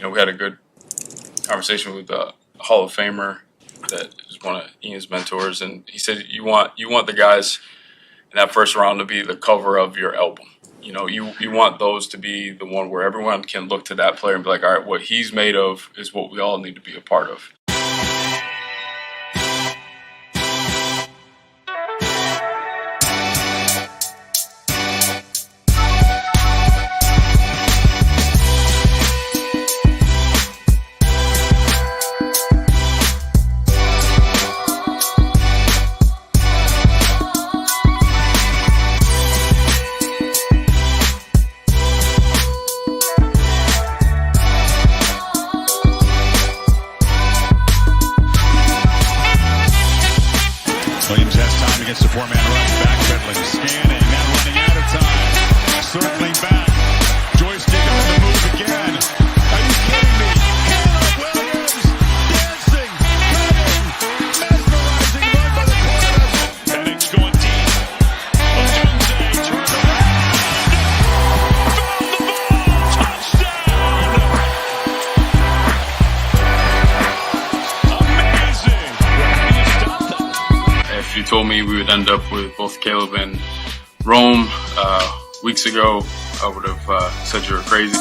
we had a good conversation with a Hall of Famer that is one of Ian's mentors, and he said you want the guys in that first round to be the cover of your album. You want those to be the one where everyone can look to that player and be like, all right, what he's made of is what we all need to be a part of. Told me we would end up with both Caleb and Rome weeks ago, I would have said you were crazy.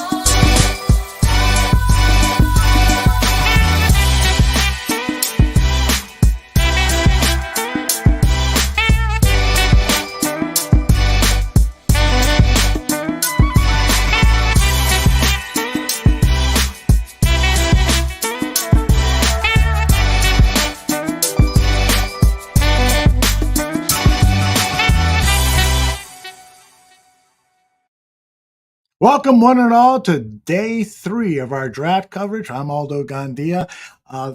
Welcome, one and all, to day 3 of our draft coverage. I'm Aldo Gandia.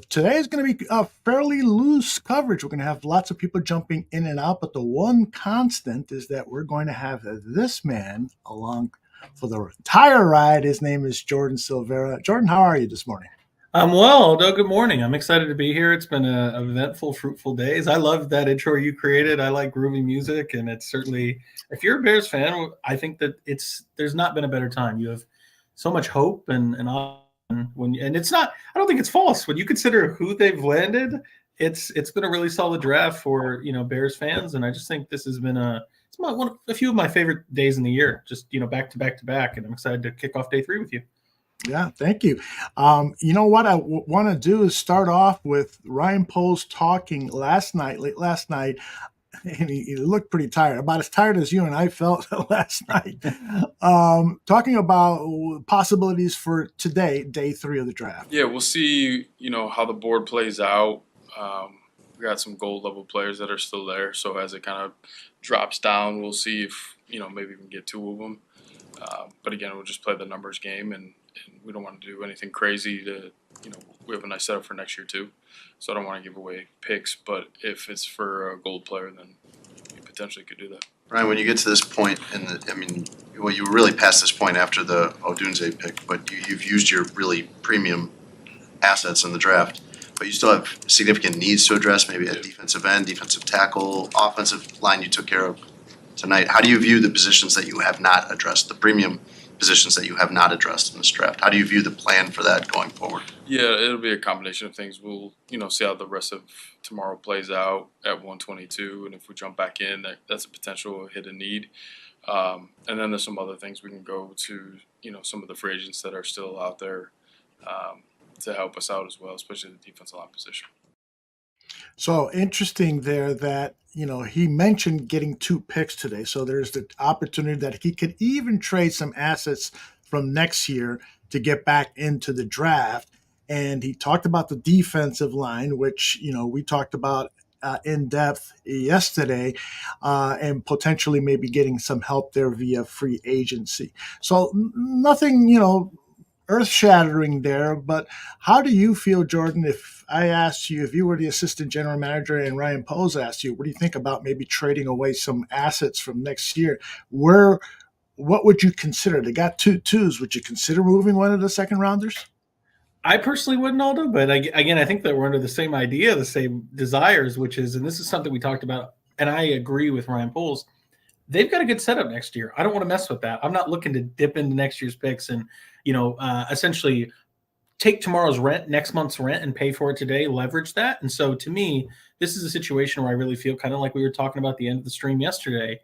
Today is going to be a fairly loose coverage. We're going to have lots of people jumping in and out, but the one constant is that we're going to have this man along for the entire ride. His name is Jordan Silvera. Jordan, how are you this morning? I'm well, Aldo. Good morning. I'm excited to be here. It's been an eventful, fruitful days. I love that intro you created. I like groovy music, and it's certainly, if you're a Bears fan, I think that there's not been a better time. You have so much hope and it's not. I don't think it's false when you consider who they've landed. It's been a really solid draft for Bears fans, and I just think this has been a few of my favorite days in the year. Just back to back to back, and I'm excited to kick off day 3 with you. Yeah, thank you. You know what I want to do is start off with Ryan Poles talking late last night, and he looked pretty tired, about as tired as you and I felt last night, talking about possibilities for today, day 3 of the draft. Yeah, we'll see, how the board plays out. We got some gold level players that are still there, so as it kind of drops down, we'll see if, maybe we can get 2 of them. But again, we'll just play the numbers game, and we don't want to do anything crazy we have a nice setup for next year too. So I don't want to give away picks, but if it's for a gold player, then you potentially could do that. Ryan, when you get to this point, you were really past this point after the Odunze pick, but you've used your really premium assets in the draft, but you still have significant needs to address, maybe at defensive end, defensive tackle, offensive line you took care of tonight. How do you view the positions that you have not addressed, the premium positions that you have not addressed in this draft? How do you view the plan for that going forward? Yeah, it'll be a combination of things. We'll, see how the rest of tomorrow plays out at 122, and if we jump back in, that's a potential hit and need. And then there's some other things we can go to, some of the free agents that are still out there to help us out as well, especially the defensive line position. So interesting there that, he mentioned getting 2 picks today. So there's the opportunity that he could even trade some assets from next year to get back into the draft. And he talked about the defensive line, which, we talked about in depth yesterday, and potentially maybe getting some help there via free agency. So nothing, earth-shattering there, but how do you feel, Jordan, if I asked you, if you were the assistant general manager and Ryan Poles asked you, what do you think about maybe trading away some assets from next year? What would you consider? They got 2 twos. Would you consider moving one of the second rounders? I personally wouldn't, Aldo, but again, I think that we're under the same idea, the same desires, which is, and this is something we talked about, and I agree with Ryan Poles, they've got a good setup next year. I don't want to mess with that. I'm not looking to dip into next year's picks and, essentially take tomorrow's rent, next month's rent, and pay for it today, leverage that. And so to me, this is a situation where I really feel kind of like we were talking about at the end of the stream yesterday.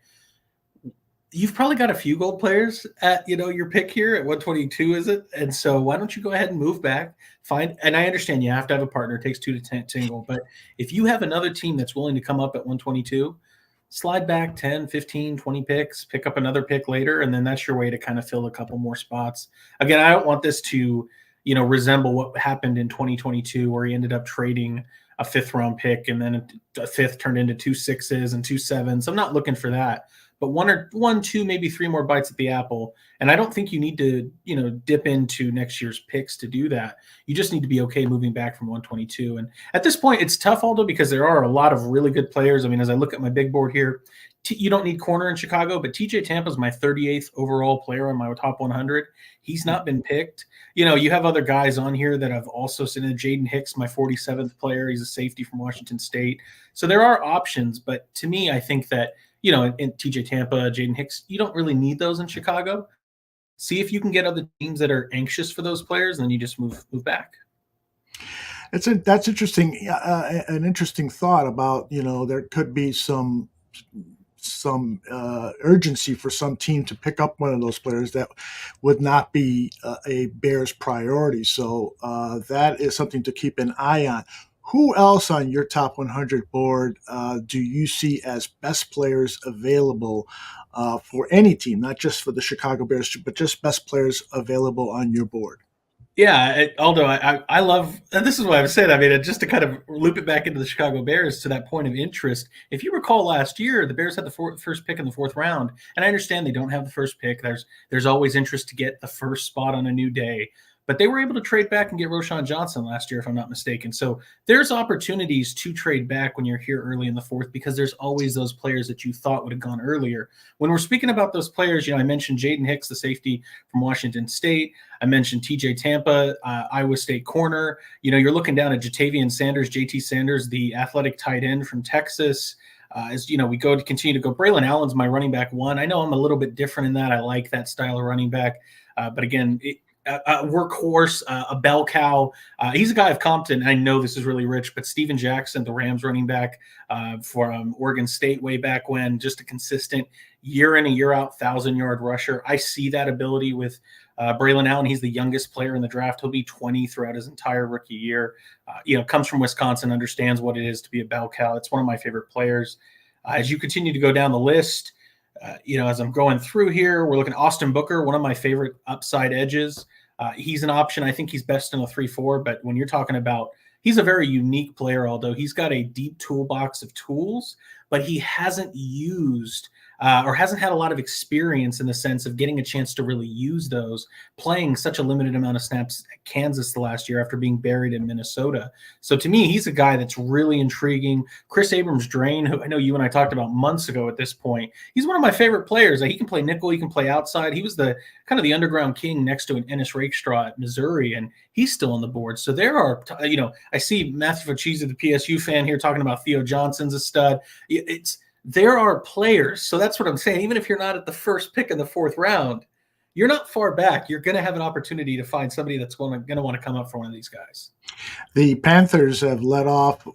You've probably got a few gold players at, your pick here at 122, is it? And so why don't you go ahead and move back, and I understand you have to have a partner. It takes 2 to tangle. But if you have another team that's willing to come up at 122, slide back 10, 15, 20 picks, pick up another pick later, and then that's your way to kind of fill a couple more spots. Again, I don't want this to, resemble what happened in 2022 where he ended up trading a 5th round pick and then a 5th turned into 2 6s and 2 7s. I'm not looking for that. But one, two, maybe 3 more bites at the apple. And I don't think you need to, dip into next year's picks to do that. You just need to be okay moving back from 122. And at this point, it's tough, Aldo, because there are a lot of really good players. I mean, as I look at my big board here, you don't need corner in Chicago, but TJ Tampa is my 38th overall player on my top 100. He's not been picked. You have other guys on here that I've also seen. Jaden Hicks, my 47th player. He's a safety from Washington State. So there are options. But to me, I think that, in TJ Tampa, Jaden Hicks, you don't really need those in Chicago. See if you can get other teams that are anxious for those players, and then you just move back. That's interesting. An interesting thought about, there could be some urgency for some team to pick up one of those players that would not be a Bears priority. So that is something to keep an eye on. Who else on your top 100 board do you see as best players available for any team, not just for the Chicago Bears, but just best players available on your board? Yeah, Aldo, I love, and this is what I've said. I mean, just to kind of loop it back into the Chicago Bears to that point of interest. If you recall last year, the Bears had the first pick in the 4th round, and I understand they don't have the first pick. There's always interest to get the first spot on a new day. But they were able to trade back and get Roschon Johnson last year, if I'm not mistaken. So there's opportunities to trade back when you're here early in the 4th, because there's always those players that you thought would have gone earlier. When we're speaking about those players, I mentioned Jaden Hicks, the safety from Washington State. I mentioned TJ Tampa, Iowa State corner. You're looking down at Jatavian Sanders, JT Sanders, the athletic tight end from Texas. As we continue to go, Braylon Allen's my running back 1. I know I'm a little bit different in that. I like that style of running back. But again, a workhorse, a bell cow. He's a guy of Compton. I know this is really rich, but Steven Jackson, the Rams running back from Oregon State way back when, just a consistent year in and year out 1,000-yard rusher. I see that ability with Braylon Allen. He's the youngest player in the draft. He'll be 20 throughout his entire rookie year. Comes from Wisconsin, understands what it is to be a bell cow. It's one of my favorite players. As you continue to go down the list, as I'm going through here, we're looking at Austin Booker, one of my favorite upside edges. He's an option. I think he's best in a 3-4, but when you're talking about, he's a very unique player, although he's got a deep toolbox of tools, but he hasn't used or hasn't had a lot of experience in the sense of getting a chance to really use those, playing such a limited amount of snaps at Kansas the last year after being buried in Minnesota. So to me, he's a guy that's really intriguing. Chris Abrams-Drain, who I know you and I talked about months ago at this point, he's one of my favorite players. He can play nickel, he can play outside. He was the kind of the underground king next to an Ennis Rakestraw at Missouri, and he's still on the board. So there are, I see Matthew Fachisi, the PSU fan here, talking about Theo Johnson's a stud. There are players. So that's what I'm saying. Even if you're not at the first pick in the 4th round, you're not far back. You're going to have an opportunity to find somebody that's going to want to come up for one of these guys. The Panthers have led off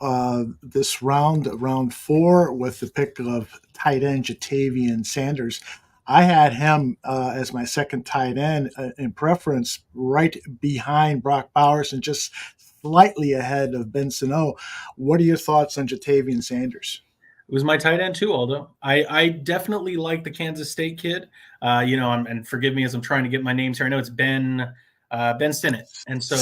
this round 4, with the pick of tight end Jatavian Sanders. I had him as my second tight end in preference, right behind Brock Bowers and just slightly ahead of Ben Sano. What are your thoughts on Jatavian Sanders? It was my tight end too, Aldo. I definitely like the Kansas State kid. And forgive me as I'm trying to get my names here. I know it's Ben Sinnott. And so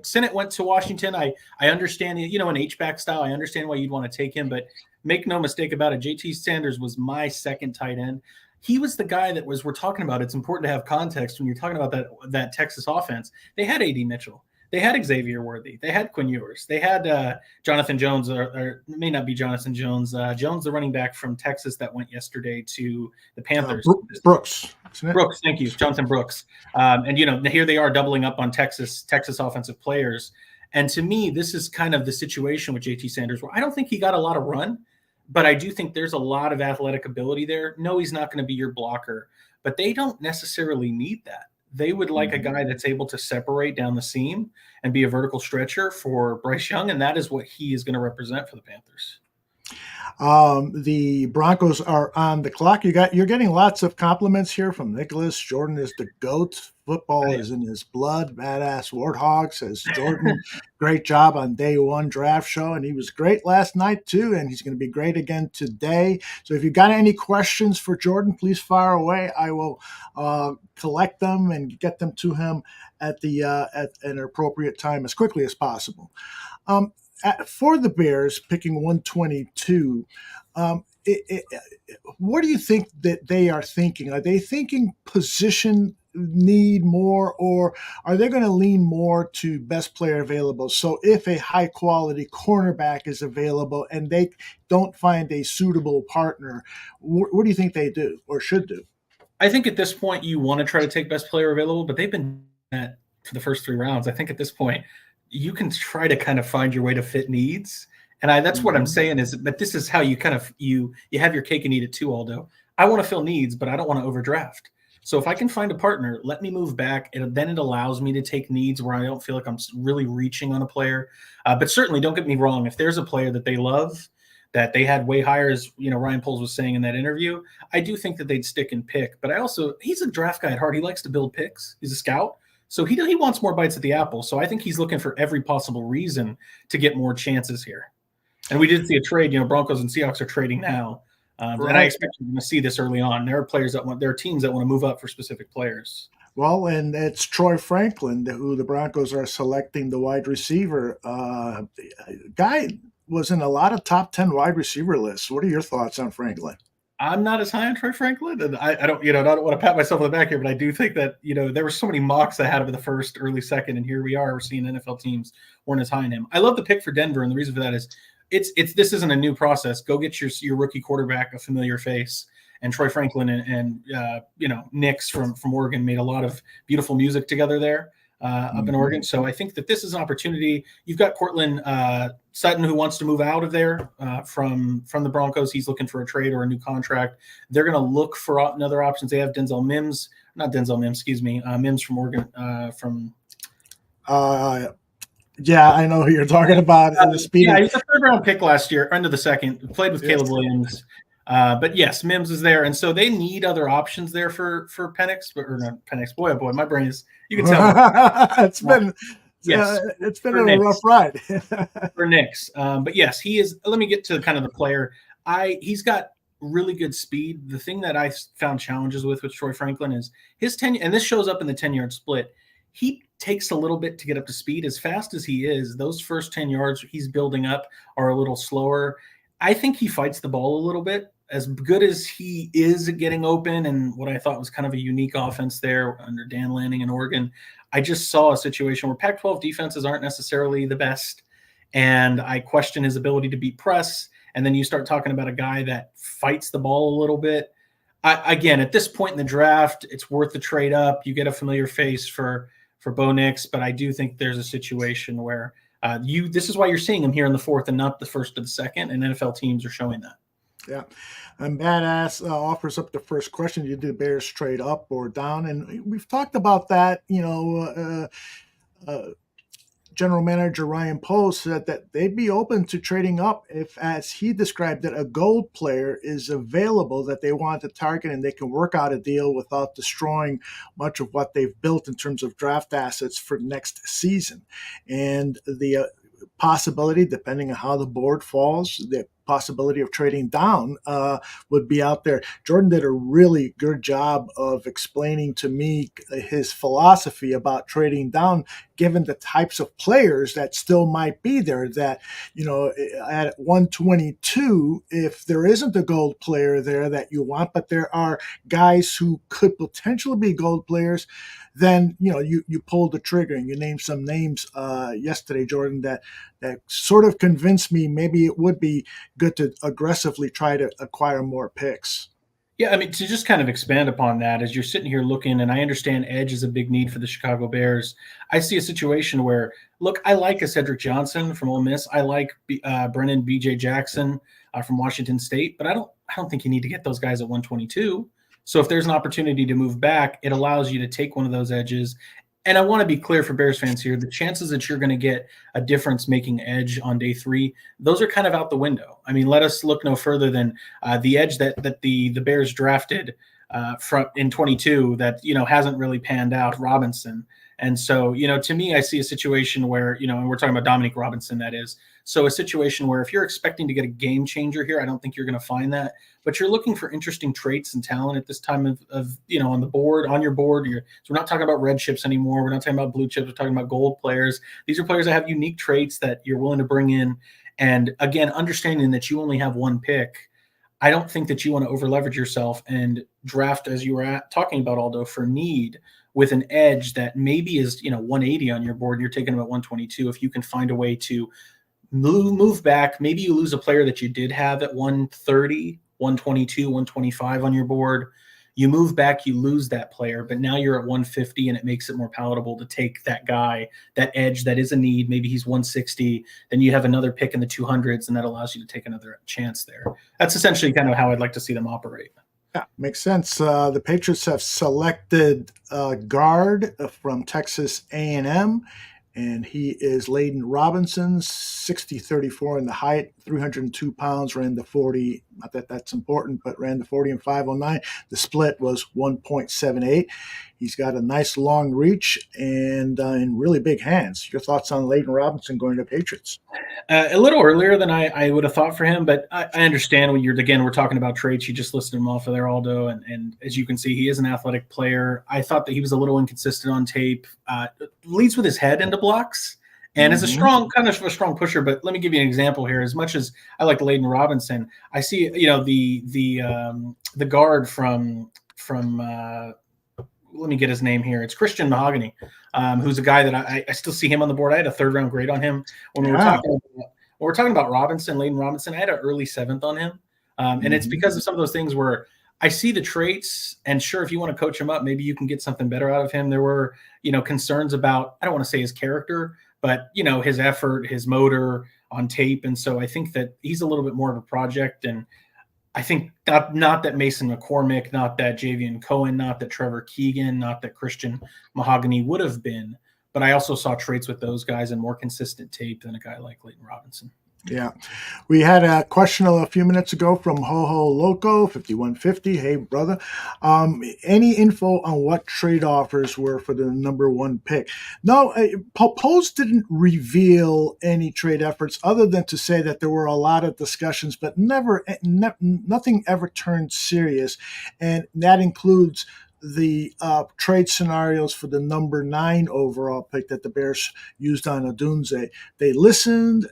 Sinnott went to Washington. I understand, an H-back style. I understand why you'd want to take him, but make no mistake about it. JT Sanders was my second tight end. He was the guy that we're talking about. It's important to have context when you're talking about that Texas offense. They had A.D. Mitchell. They had Xavier Worthy. They had Quinn Ewers. They had Jonathan Jones, or it may not be Jonathan Jones. Jones, the running back from Texas that went yesterday to the Panthers. Brooks. Brooks, thank you. Jonathan Brooks. And, here they are doubling up on Texas offensive players. And to me, this is kind of the situation with JT Sanders where I don't think he got a lot of run, but I do think there's a lot of athletic ability there. No, he's not going to be your blocker, but they don't necessarily need that. They would like a guy that's able to separate down the seam and be a vertical stretcher for Bryce Young, and that is what he is going to represent for the Panthers. The Broncos are on the clock. You're getting lots of compliments here from Nicholas. Jordan is the GOAT. Football is in his blood. Badass Warthog says Jordan, great job on day one draft show. And he was great last night too. And he's going to be great again today. So if you've got any questions for Jordan, please fire away. I will collect them and get them to him at an appropriate time as quickly as possible. For the Bears picking 122, what do you think that they are thinking? Are they thinking position need more, or are they going to lean more to best player available? So if a high quality cornerback is available and they don't find a suitable partner, what do you think they do or should do? I think at this point you want to try to take best player available, but they've been at for the first 3 rounds. I think at this point you can try to kind of find your way to fit needs. And that's what I'm saying is, but this is how you kind of, you have your cake and eat it too, Aldo. I want to fill needs, but I don't want to overdraft. So if I can find a partner, let me move back. And then it allows me to take needs where I don't feel like I'm really reaching on a player. But certainly don't get me wrong. If there's a player that they love, that they had way higher, as Ryan Poles was saying in that interview, I do think that they'd stick and pick. But he's a draft guy at heart. He likes to build picks. He's a scout. So he wants more bites at the apple. So I think he's looking for every possible reason to get more chances here. And we did see a trade. Broncos and Seahawks are trading now. Right. And I expect you're going to see this early on. There are teams that want to move up for specific players. Well, and it's Troy Franklin who the Broncos are selecting, the wide receiver. Guy was in a lot of top 10 wide receiver lists. What are your thoughts on Franklin? I'm not as high on Troy Franklin, and I don't want to pat myself on the back here, but I do think that there were so many mocks I had him in the first, early second, and here we are. We're seeing NFL teams weren't as high on him. I love the pick for Denver, and the reason for that is this isn't a new process. Go get your rookie quarterback, a familiar face, and Troy Franklin and Nix from Oregon made a lot of beautiful music together there up in Oregon. So I think that this is an opportunity. You've got Cortland Sutton, who wants to move out of there from the Broncos. He's looking for a trade or a new contract. They're going to look for other options. They have Mims from Oregon Yeah, I know who you're talking about. He was a third-round pick last year, under the second. Played with Caleb Williams. But yes, Mims is there. And so they need other options there for Penix. Or not Penix. Boy, oh boy, my brain is – you can tell. It's been a rough ride. For Nix. But yes, he is – let me get to kind of the player. He's got really good speed. The thing that I found challenges with Troy Franklin is his 10 – and this shows up in the 10-yard split. He takes a little bit to get up to speed. As fast as he is, those first 10 yards he's building up are a little slower. I think he fights the ball a little bit. As good as he is at getting open and what I thought was kind of a unique offense there under Dan Lanning in Oregon, I just saw a situation where Pac-12 defenses aren't necessarily the best, and I question his ability to beat press. And then you start talking about a guy that fights the ball a little bit. Again, at this point in the draft, it's worth the trade up. You get a familiar face for Bo Nix, but I do think there's a situation where this is why you're seeing him here in the fourth and not the first or the second, and NFL teams are showing that. Yeah. And Badass offers up the first question. You did Bears trade up or down? And we've talked about that. General Manager Ryan Poles said that they'd be open to trading up if, as he described it, a gold player is available that they want to target and they can work out a deal without destroying much of what they've built in terms of draft assets for next season. And the possibility, depending on how the board falls, the possibility of trading down would be out there. Jordan did a really good job of explaining to me his philosophy about trading down, given the types of players that still might be there. That, at 122, if there isn't a gold player there that you want, but there are guys who could potentially be gold players, then you pull the trigger. And you named some names yesterday, Jordan, that sort of convinced me maybe it would be good to aggressively try to acquire more picks. Yeah, I mean, to just kind of expand upon that, as you're sitting here looking, and I understand edge is a big need for the Chicago Bears, I see a situation where, look, I like a Cedric Johnson from Ole Miss. I like Brennan B.J. Jackson from Washington State, but I don't think you need to get those guys at 122. So if there's an opportunity to move back, it allows you to take one of those edges. And I want to be clear for Bears fans here, the chances that you're going to get a difference-making edge on day 3, those are kind of out the window. I mean, let us look no further than the edge that the Bears drafted in 22 that, hasn't really panned out, Robinson. And so, to me, I see a situation where, and we're talking about Dominique Robinson, that is. So a situation where if you're expecting to get a game changer here, I don't think you're going to find that. But you're looking for interesting traits and talent at this time of on the board, on your board. So we're not talking about red chips anymore. We're not talking about blue chips. We're talking about gold players. These are players that have unique traits that you're willing to bring in. And again, understanding that you only have one pick, I don't think that you want to over leverage yourself and draft, as you were talking about, Aldo, for need with an edge that maybe is 180 on your board and you're taking them at 122. If you can find a way to move back, maybe you lose a player that you did have at 130, 122, 125 on your board. You move back, you lose that player, but now you're at 150 and it makes it more palatable to take that guy, that edge that is a need. Maybe he's 160. Then you have another pick in the 200s and that allows you to take another chance there. That's essentially kind of how I'd like to see them operate. Yeah, makes sense. The Patriots have selected a guard from Texas A&M, and he is Leaden Robinson, 6'34" in the height, 302 pounds, ran the 40. Not that that's important, but ran the 40 and 509. The split was 1.78. He's got a nice long reach and really big hands. Your thoughts on Leaden Robinson going to Patriots? A little earlier than I would have thought for him, but I understand when we're talking about traits. You just listed him off of there, Aldo, and as you can see, he is an athletic player. I thought that he was a little inconsistent on tape. Leads with his head into blocks and is a strong pusher. But let me give you an example here. As much as I like Leaden Robinson, I see the guard from let me get his name here. It's Christian Mahogany, who's a guy that I still see him on the board. I had a 3rd round grade on him when we were talking about Robinson, Leaden Robinson. I had an early 7th on him, and it's because of some of those things where I see the traits, and sure, if you want to coach him up, maybe you can get something better out of him. There were concerns about, I don't want to say his character, but his effort, his motor on tape, and so I think that he's a little bit more of a project. And I think not that Mason McCormick, not that Javian Cohen, not that Trevor Keegan, not that Christian Mahogany would have been, but I also saw traits with those guys and more consistent tape than a guy like Leaden Robinson. Yeah. We had a question a few minutes ago from Ho Loco 5150. Hey, brother. Any info on what trade offers were for the number 1 pick? No, Post didn't reveal any trade efforts other than to say that there were a lot of discussions, but nothing ever turned serious. And that includes the trade scenarios for the number 9 overall pick that the Bears used on Odunze. They listened,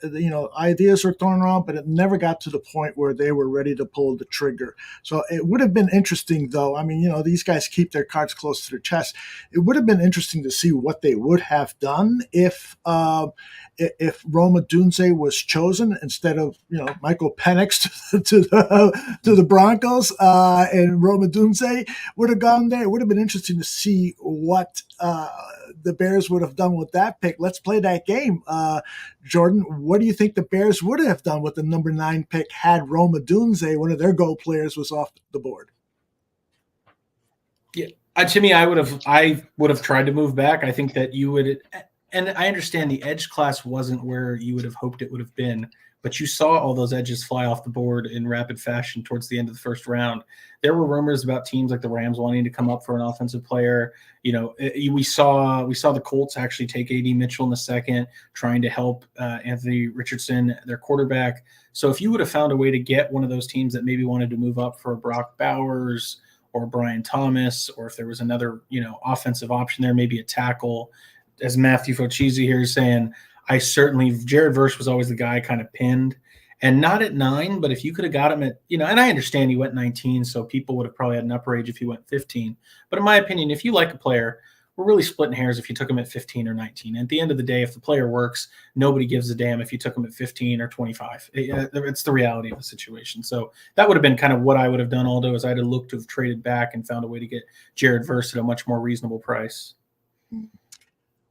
ideas were thrown around, but it never got to the point where they were ready to pull the trigger. So it would have been interesting, though. I mean, these guys keep their cards close to their chest. It would have been interesting to see what they would have done if Rome Odunze was chosen instead of Michael Penix to the Broncos, and Rome Odunze would have gone there. It would have been interesting to see what the Bears would have done with that pick. Let's play that game. Jordan, what do you think the Bears would have done with the number 9 pick had Rome Odunze, one of their goal players, was off the board? Yeah, to me, I would have tried to move back. I think that you would. And I understand the edge class wasn't where you would have hoped it would have been, but you saw all those edges fly off the board in rapid fashion towards the end of the 1st round. There were rumors about teams like the Rams wanting to come up for an offensive player. We saw the Colts actually take A.D. Mitchell in the 2nd, trying to help Anthony Richardson, their quarterback. So if you would have found a way to get one of those teams that maybe wanted to move up for Brock Bowers or Brian Thomas, or if there was another offensive option there, maybe a tackle, as Matthew Fochese here is saying, Jared Verse was always the guy kind of pinned, and not at 9, but if you could have got him at, and I understand he went 19, so people would have probably had an upper age if he went 15. But in my opinion, if you like a player, we're really splitting hairs if you took him at 15 or 19. At the end of the day, if the player works, nobody gives a damn if you took him at 15 or 25. It's the reality of the situation. So that would have been kind of what I would have done, Aldo, is I'd have looked to have traded back and found a way to get Jared Verse at a much more reasonable price.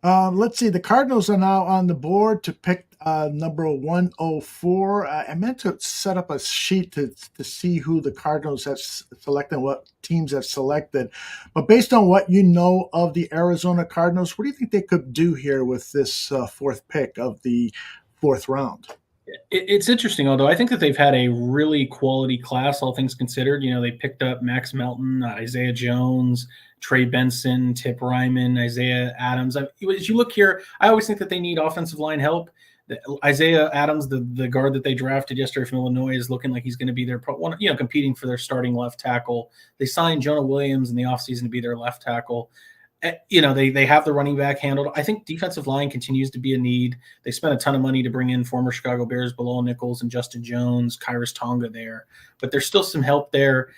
Let's see. The Cardinals are now on the board to pick number 104. I meant to set up a sheet to see who the Cardinals have selected, what teams have selected. But based on what you know of the Arizona Cardinals, what do you think they could do here with this fourth pick of the fourth round? It's interesting, although I think that they've had a really quality class, all things considered. They picked up Max Melton, Isaiah Jones, Trey Benson, Tip Ryman, Isaiah Adams. As you look here, I always think that they need offensive line help. Isaiah Adams, the guard that they drafted yesterday from Illinois, is looking like he's going to be their one, competing for their starting left tackle. They signed Jonah Williams in the offseason to be their left tackle. They have the running back handled. I think defensive line continues to be a need. They spent a ton of money to bring in former Chicago Bears Bilal Nichols and Justin Jones, Kyrus Tonga there, but there's still some help there.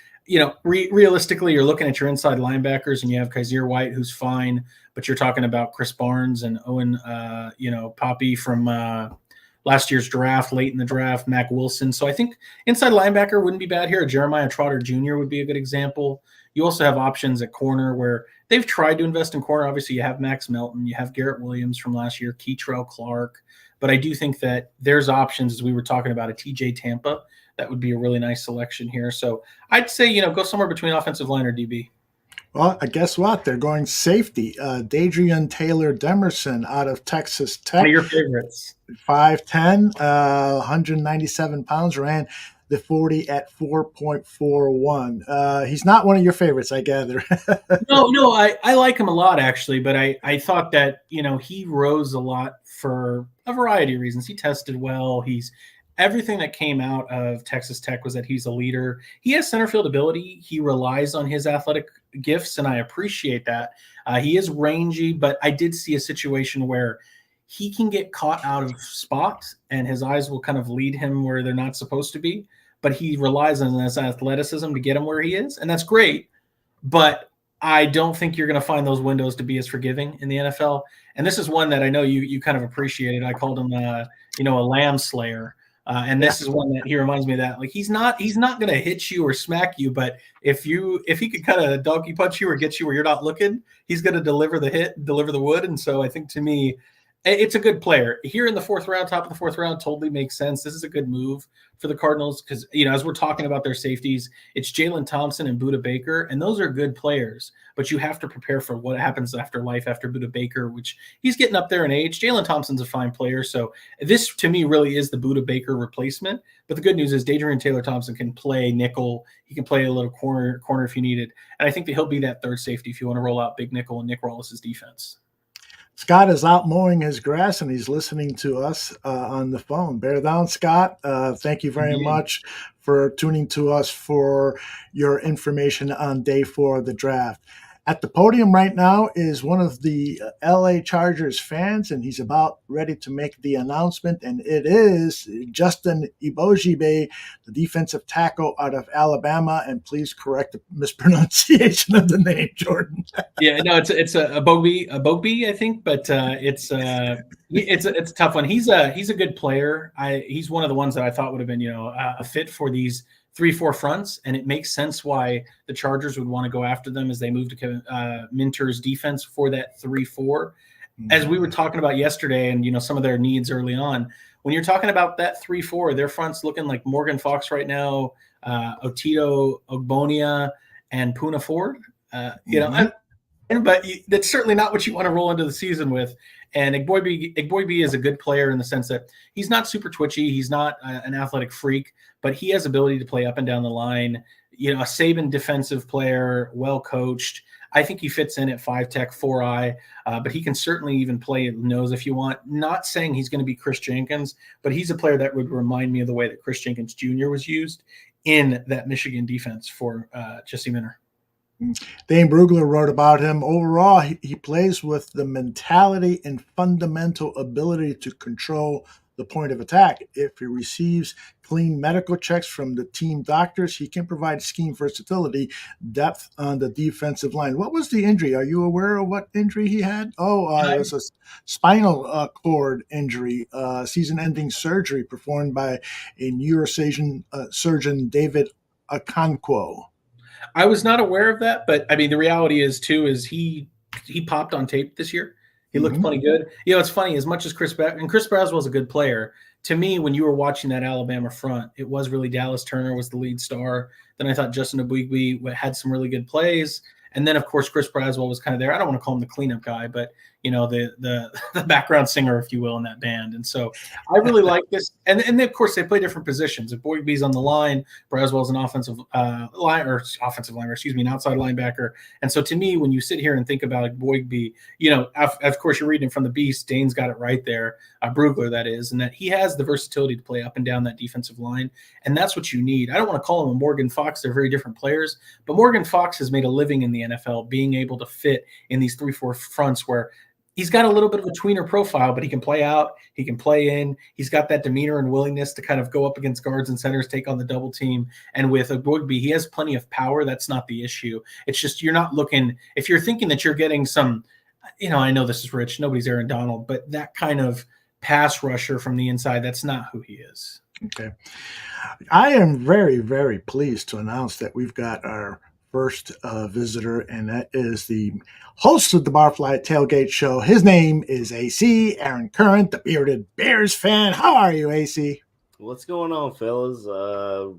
Realistically, you're looking at your inside linebackers, and you have Kaiser White, who's fine, but you're talking about Chris Barnes and Owen, Poppy from last year's draft, late in the draft, Mac Wilson. So I think inside linebacker wouldn't be bad here. Jeremiah Trotter Jr. would be a good example. You also have options at corner where they've tried to invest in corner. Obviously, you have Max Melton, you have Garrett Williams from last year, Keitrell Clark. But I do think that there's options, as we were talking about, a TJ Tampa. That would be a really nice selection here. So I'd say, go somewhere between offensive line or DB. Well, guess what? They're going safety. Dadrion Taylor-Demerson out of Texas Tech. One of your favorites. 5'10", 197 pounds, ran the 40 at 4.41. He's not one of your favorites, I gather. No, I like him a lot, actually, but I thought that, he rose a lot for a variety of reasons. He tested well. Everything that came out of Texas Tech was that he's a leader. He has center field ability. He relies on his athletic gifts, and I appreciate that. He is rangy, but I did see a situation where he can get caught out of spots, and his eyes will kind of lead him where they're not supposed to be. But he relies on his athleticism to get him where he is, and that's great. But I don't think you're going to find those windows to be as forgiving in the NFL. And this is one that I know you kind of appreciated. I called him, a lamb slayer. And this is one that he reminds me of that. Like he's not going to hit you or smack you, but if he could kind of donkey punch you or get you where you're not looking, he's going to deliver the hit, deliver the wood. And so I think to me, it's a good player here in the fourth round, top of the fourth round. Totally makes sense. This is a good move for the Cardinals because, as we're talking about their safeties, it's Jalen Thompson and Budda Baker, and those are good players, but you have to prepare for what happens after life after Budda Baker, which he's getting up there in age. Jalen Thompson's a fine player. So this to me really is the Budda Baker replacement. But the good news is Dadrion Taylor-Thompson can play nickel. He can play a little corner if you need it. And I think that he'll be that third safety if you want to roll out big nickel and Nick Wallace's defense. Scott is out mowing his grass, and he's listening to us on the phone. Bear down, Scott. Thank you very much for tuning to us for your information on day 4 of the draft. At the podium right now is one of the LA Chargers fans, and he's about ready to make the announcement, and it is Justin Eboigbe, the defensive tackle out of Alabama, and please correct the mispronunciation of the name, Jordan. Yeah, no, it's a Eboigbe, I think, but it's a tough one. He's a good player. He's one of the ones that I thought would have been a fit for these 3-4 fronts, and it makes sense why the Chargers would want to go after them as they move to Minter's defense for that 3-4. Mm-hmm. As we were talking about yesterday, and some of their needs early on, when you're talking about that 3-4, their front's looking like Morgan Fox right now, Otito Ogbonia, and Puna Ford. But that's certainly not what you want to roll into the season with. And Eboigbe is a good player in the sense that he's not super twitchy. He's not an athletic freak, but he has ability to play up and down the line. A Saban defensive player, well coached. I think he fits in at 5 tech, 4i, but he can certainly even play nose if you want. Not saying he's going to be Chris Jenkins, but he's a player that would remind me of the way that Chris Jenkins Jr. was used in that Michigan defense for Jesse Minter. Dane Brugler wrote about him. Overall, he plays with the mentality and fundamental ability to control the point of attack. If he receives clean medical checks from the team doctors, he can provide scheme versatility, depth on the defensive line. What was the injury? Are you aware of what injury he had? It was a spinal cord injury, season-ending surgery performed by a neurosurgeon, surgeon David Okonkwo. I was not aware of that, but I mean, the reality is he popped on tape this year. He looked plenty good. It's funny, as much as Chris Braswell's a good player, to me, when you were watching that Alabama front, it was really Dallas Turner was the lead star. Then I thought Justin Eboigbe had some really good plays. And then, of course, Chris Braswell was kind of there. I don't want to call him the cleanup guy, but, the background singer, if you will, in that band. And so I really like this. And then, of course, they play different positions. If Eboigbe's on the line, Braswell's an an outside linebacker. And so to me, when you sit here and think about Eboigbe, of course, you're reading from the Beast. Dane's got it right there, Brugler, that is, and that he has the versatility to play up and down that defensive line. And that's what you need. I don't want to call him a Morgan Fox. They're very different players. But Morgan Fox has made a living in the NFL being able to fit in these 3-4 fronts where he's got a little bit of a tweener profile, but he can play out, he can play in. He's got that demeanor and willingness to kind of go up against guards and centers, take on the double team. And with Eboigbe, he has plenty of power. That's not the issue. It's just you're not looking – if you're thinking that you're getting some – I know this is rich. Nobody's Aaron Donald, but that kind of pass rusher from the inside, that's not who he is. Okay. I am very, very pleased to announce that we've got our first visitor, and that is the host of the Barfly Tailgate Show. His name is AC, Aaron Current, the bearded Bears fan. How are you, AC? What's going on, fellas?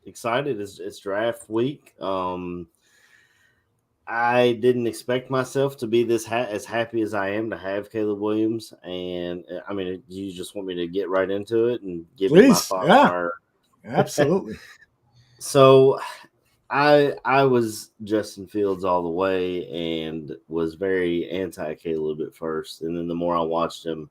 Excited. It's draft week. I didn't expect myself to be this as happy as I am to have Caleb Williams. And, I mean, you just want me to get right into it and give me my thoughts? Yeah. Absolutely. So I was Justin Fields all the way and was very anti-Caleb at first. And then the more I watched him,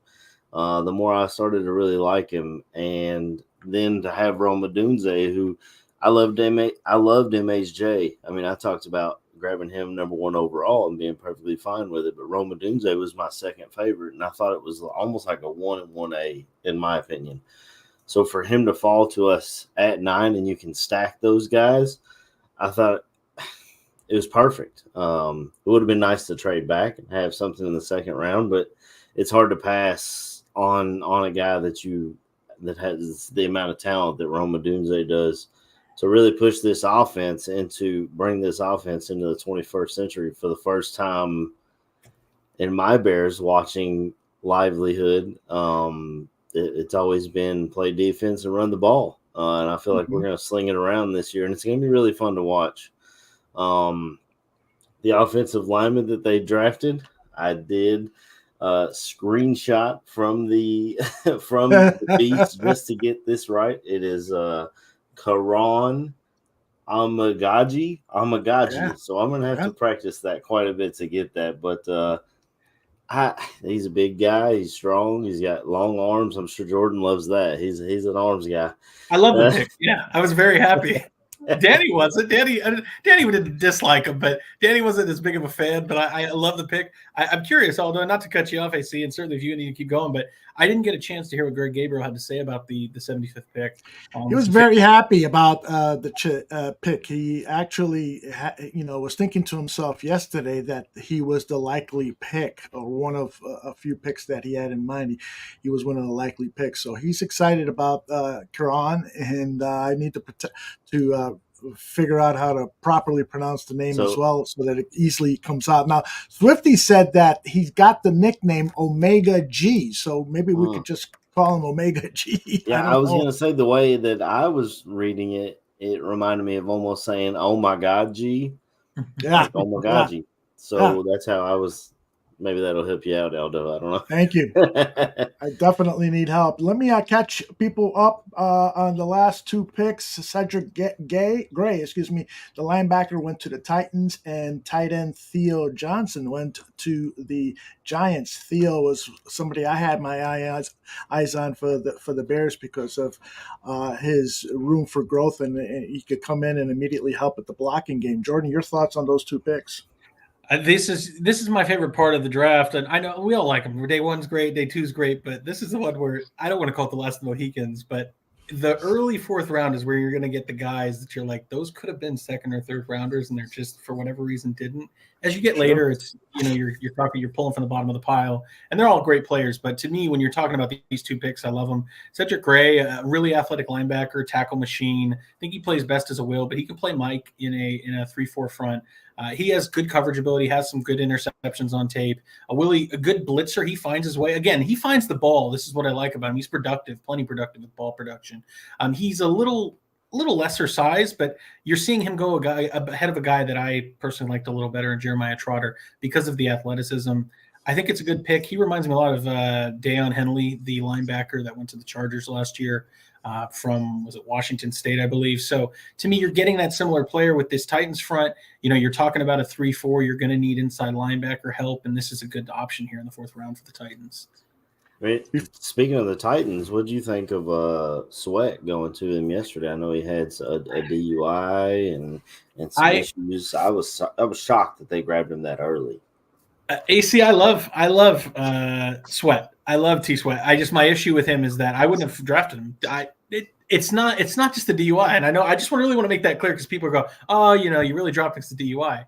the more I started to really like him. And then to have Rome Odunze, who I loved MHJ. I mean, I talked about grabbing him number 1 overall and being perfectly fine with it. But Rome Odunze was my second favorite, and I thought it was almost like a 1 and 1A, in my opinion. So for him to fall to us at 9 and you can stack those guys, I thought it was perfect. It would have been nice to trade back and have something in the second round, but it's hard to pass on a guy that has the amount of talent that Rome Odunze does to really push this offense bring this offense into the 21st century for the first time in my Bears watching livelihood. It's always been play defense and run the ball. And I feel like we're going to sling it around this year, and it's going to be really fun to watch. The offensive lineman that they drafted, I did screenshot from the Beast just to get this right. It is Kiran Amegadjie. Yeah. So I'm going to have to practice that quite a bit to get that. But he's a big guy. He's strong. He's got long arms. I'm sure Jordan loves that. He's an arms guy. I love the pick. Yeah, I was very happy. Danny wasn't. Danny didn't dislike him, but Danny wasn't as big of a fan. But I love the pick. I'm curious, although not to cut you off, AC, and certainly if you need to keep going, but I didn't get a chance to hear what Greg Gabriel had to say about the 75th pick. He was very happy about the pick. He actually, was thinking to himself yesterday that he was the likely pick, or one of a few picks that he had in mind. He was one of the likely picks, so he's excited about Kiran, and I need to figure out how to properly pronounce the name as well, so that it easily comes out. Now, Swifty said that he's got the nickname Amegadjie, so maybe we could just call him Amegadjie. Yeah, I was going to say the way that I was reading it, it reminded me of almost saying, "Oh my God, G." Yeah. Oh my God, G. So that's how I was. Maybe that'll help you out, Aldo. I don't know. Thank you. I definitely need help. Let me catch people up on the last 2 picks. Cedric Gray, the linebacker, went to the Titans, and tight end Theo Johnson went to the Giants. Theo was somebody I had my eyes on for the Bears because of his room for growth, and he could come in and immediately help at the blocking game. Jordan, your thoughts on those 2 picks? This is my favorite part of the draft, and I know we all like them. Day 1's great, day 2's great, but this is the one where I don't want to call it the last of the Mohicans, but the early 4th round is where you're going to get the guys that you're like, those could have been 2nd or 3rd rounders, and they're just, for whatever reason, didn't. As you get Sure. later, it's you're pulling from the bottom of the pile, and they're all great players. But to me, when you're talking about these 2 picks, I love them. Cedric Gray, a really athletic linebacker, tackle machine. I think he plays best as a will, but he can play Mike in a 3-4 front. He has good coverage ability, has some good interceptions on tape. A good blitzer. He finds his way. Again, he finds the ball. This is what I like about him. He's productive, plenty productive with ball production. He's a little lesser size, but you're seeing him go ahead of a guy that I personally liked a little better in Jeremiah Trotter because of the athleticism. I think it's a good pick. He reminds me a lot of Deion Henley, the linebacker that went to the Chargers last year from, was it Washington State, I believe. So to me, you're getting that similar player with this Titans front. You're talking about a 3-4. You're going to need inside linebacker help, and this is a good option here in the 4th round for the Titans. Speaking of the Titans, what do you think of Sweat going to him yesterday? I know he had a DUI and some issues. I was shocked that they grabbed him that early. AC, I love Sweat. I love T Sweat. My issue with him is that I wouldn't have drafted him. It's not just the DUI, and I know I just really want to make that clear because people go, oh, you really dropped because of the DUI.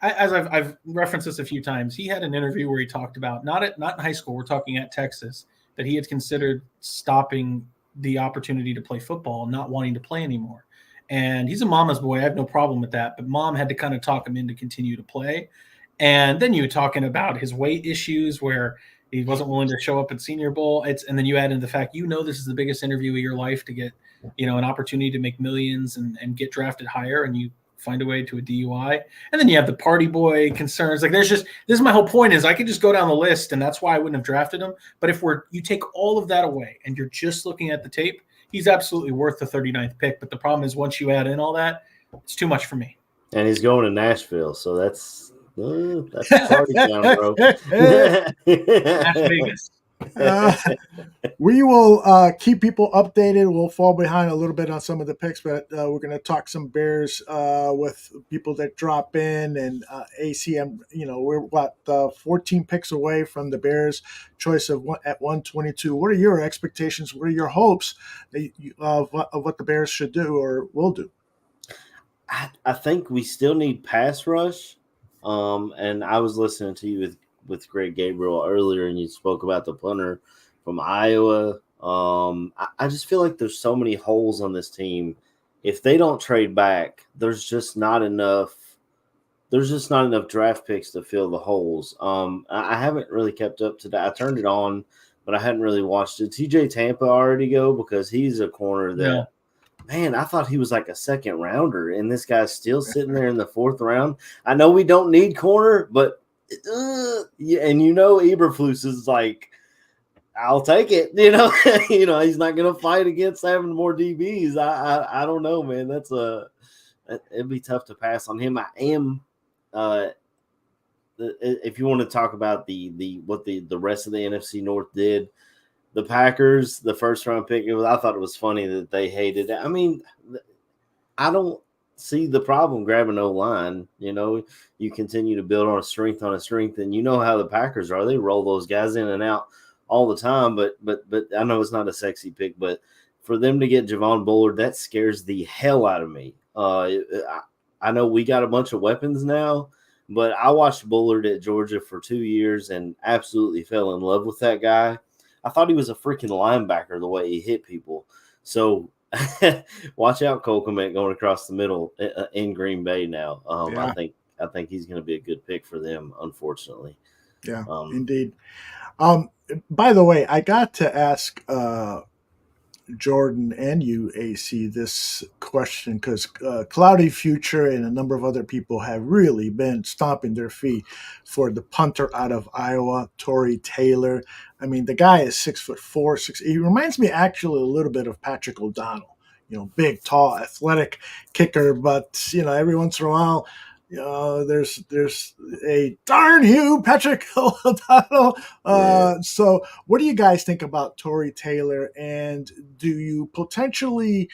As I've referenced this a few times, he had an interview where he talked about not in high school. We're talking at Texas, that he had considered stopping the opportunity to play football, not wanting to play anymore. And he's a mama's boy. I have no problem with that. But mom had to kind of talk him in to continue to play. And then you were talking about his weight issues where he wasn't willing to show up at Senior Bowl. And then you add in the fact, this is the biggest interview of your life to get, an opportunity to make millions and get drafted higher, and you find a way to a DUI. And then you have the party boy concerns. Like this is my whole point is I could just go down the list, and that's why I wouldn't have drafted him. But if you take all of that away and you're just looking at the tape, he's absolutely worth the 39th pick. But the problem is once you add in all that, it's too much for me. And he's going to Nashville, so that's party town, bro. Las Vegas. We will keep people updated. We'll fall behind a little bit on some of the picks, but we're going to talk some Bears with people that drop in. And ACM, we're 14 picks away from the Bears' choice at 122. What are your expectations? What are your hopes of what the Bears should do or will do? I think we still need pass rush. And I was listening to you with Greg Gabriel earlier, and you spoke about the punter from Iowa. I just feel like there's so many holes on this team. If they don't trade back, there's just not enough draft picks to fill the holes. I haven't really kept up to that. I turned it on, but I hadn't really watched it. TJ Tampa already go because he's a corner that man, I thought he was like a second rounder, and this guy's still sitting there in the 4th round. I know we don't need corner, but and Eberflus is like, I'll take it. He's not going to fight against having more DBs. I don't know, man. It'd be tough to pass on him. I am. If you want to talk about what the rest of the NFC North did. The Packers, the 1st round pick, I thought it was funny that they hated it. I mean, I don't see the problem grabbing O-line. You continue to build on a strength, and you know how the Packers are. They roll those guys in and out all the time, but I know it's not a sexy pick, but for them to get Javon Bullard, that scares the hell out of me. I know we got a bunch of weapons now, but I watched Bullard at Georgia for 2 years and absolutely fell in love with that guy. I thought he was a freaking linebacker the way he hit people. So watch out, Cole Kmet going across the middle in Green Bay now. I think he's going to be a good pick for them, unfortunately. Yeah, indeed. By the way, I got to ask Jordan and you, AC, this question because Cloudy Future and a number of other people have really been stomping their feet for the punter out of Iowa, Tory Taylor. I mean, the guy is 6'4", he reminds me actually a little bit of Patrick O'Donnell, big, tall, athletic kicker, but every once in a while, there's a darn you, Patrick O'Donnell. So what do you guys think about Tory Taylor? And do you potentially,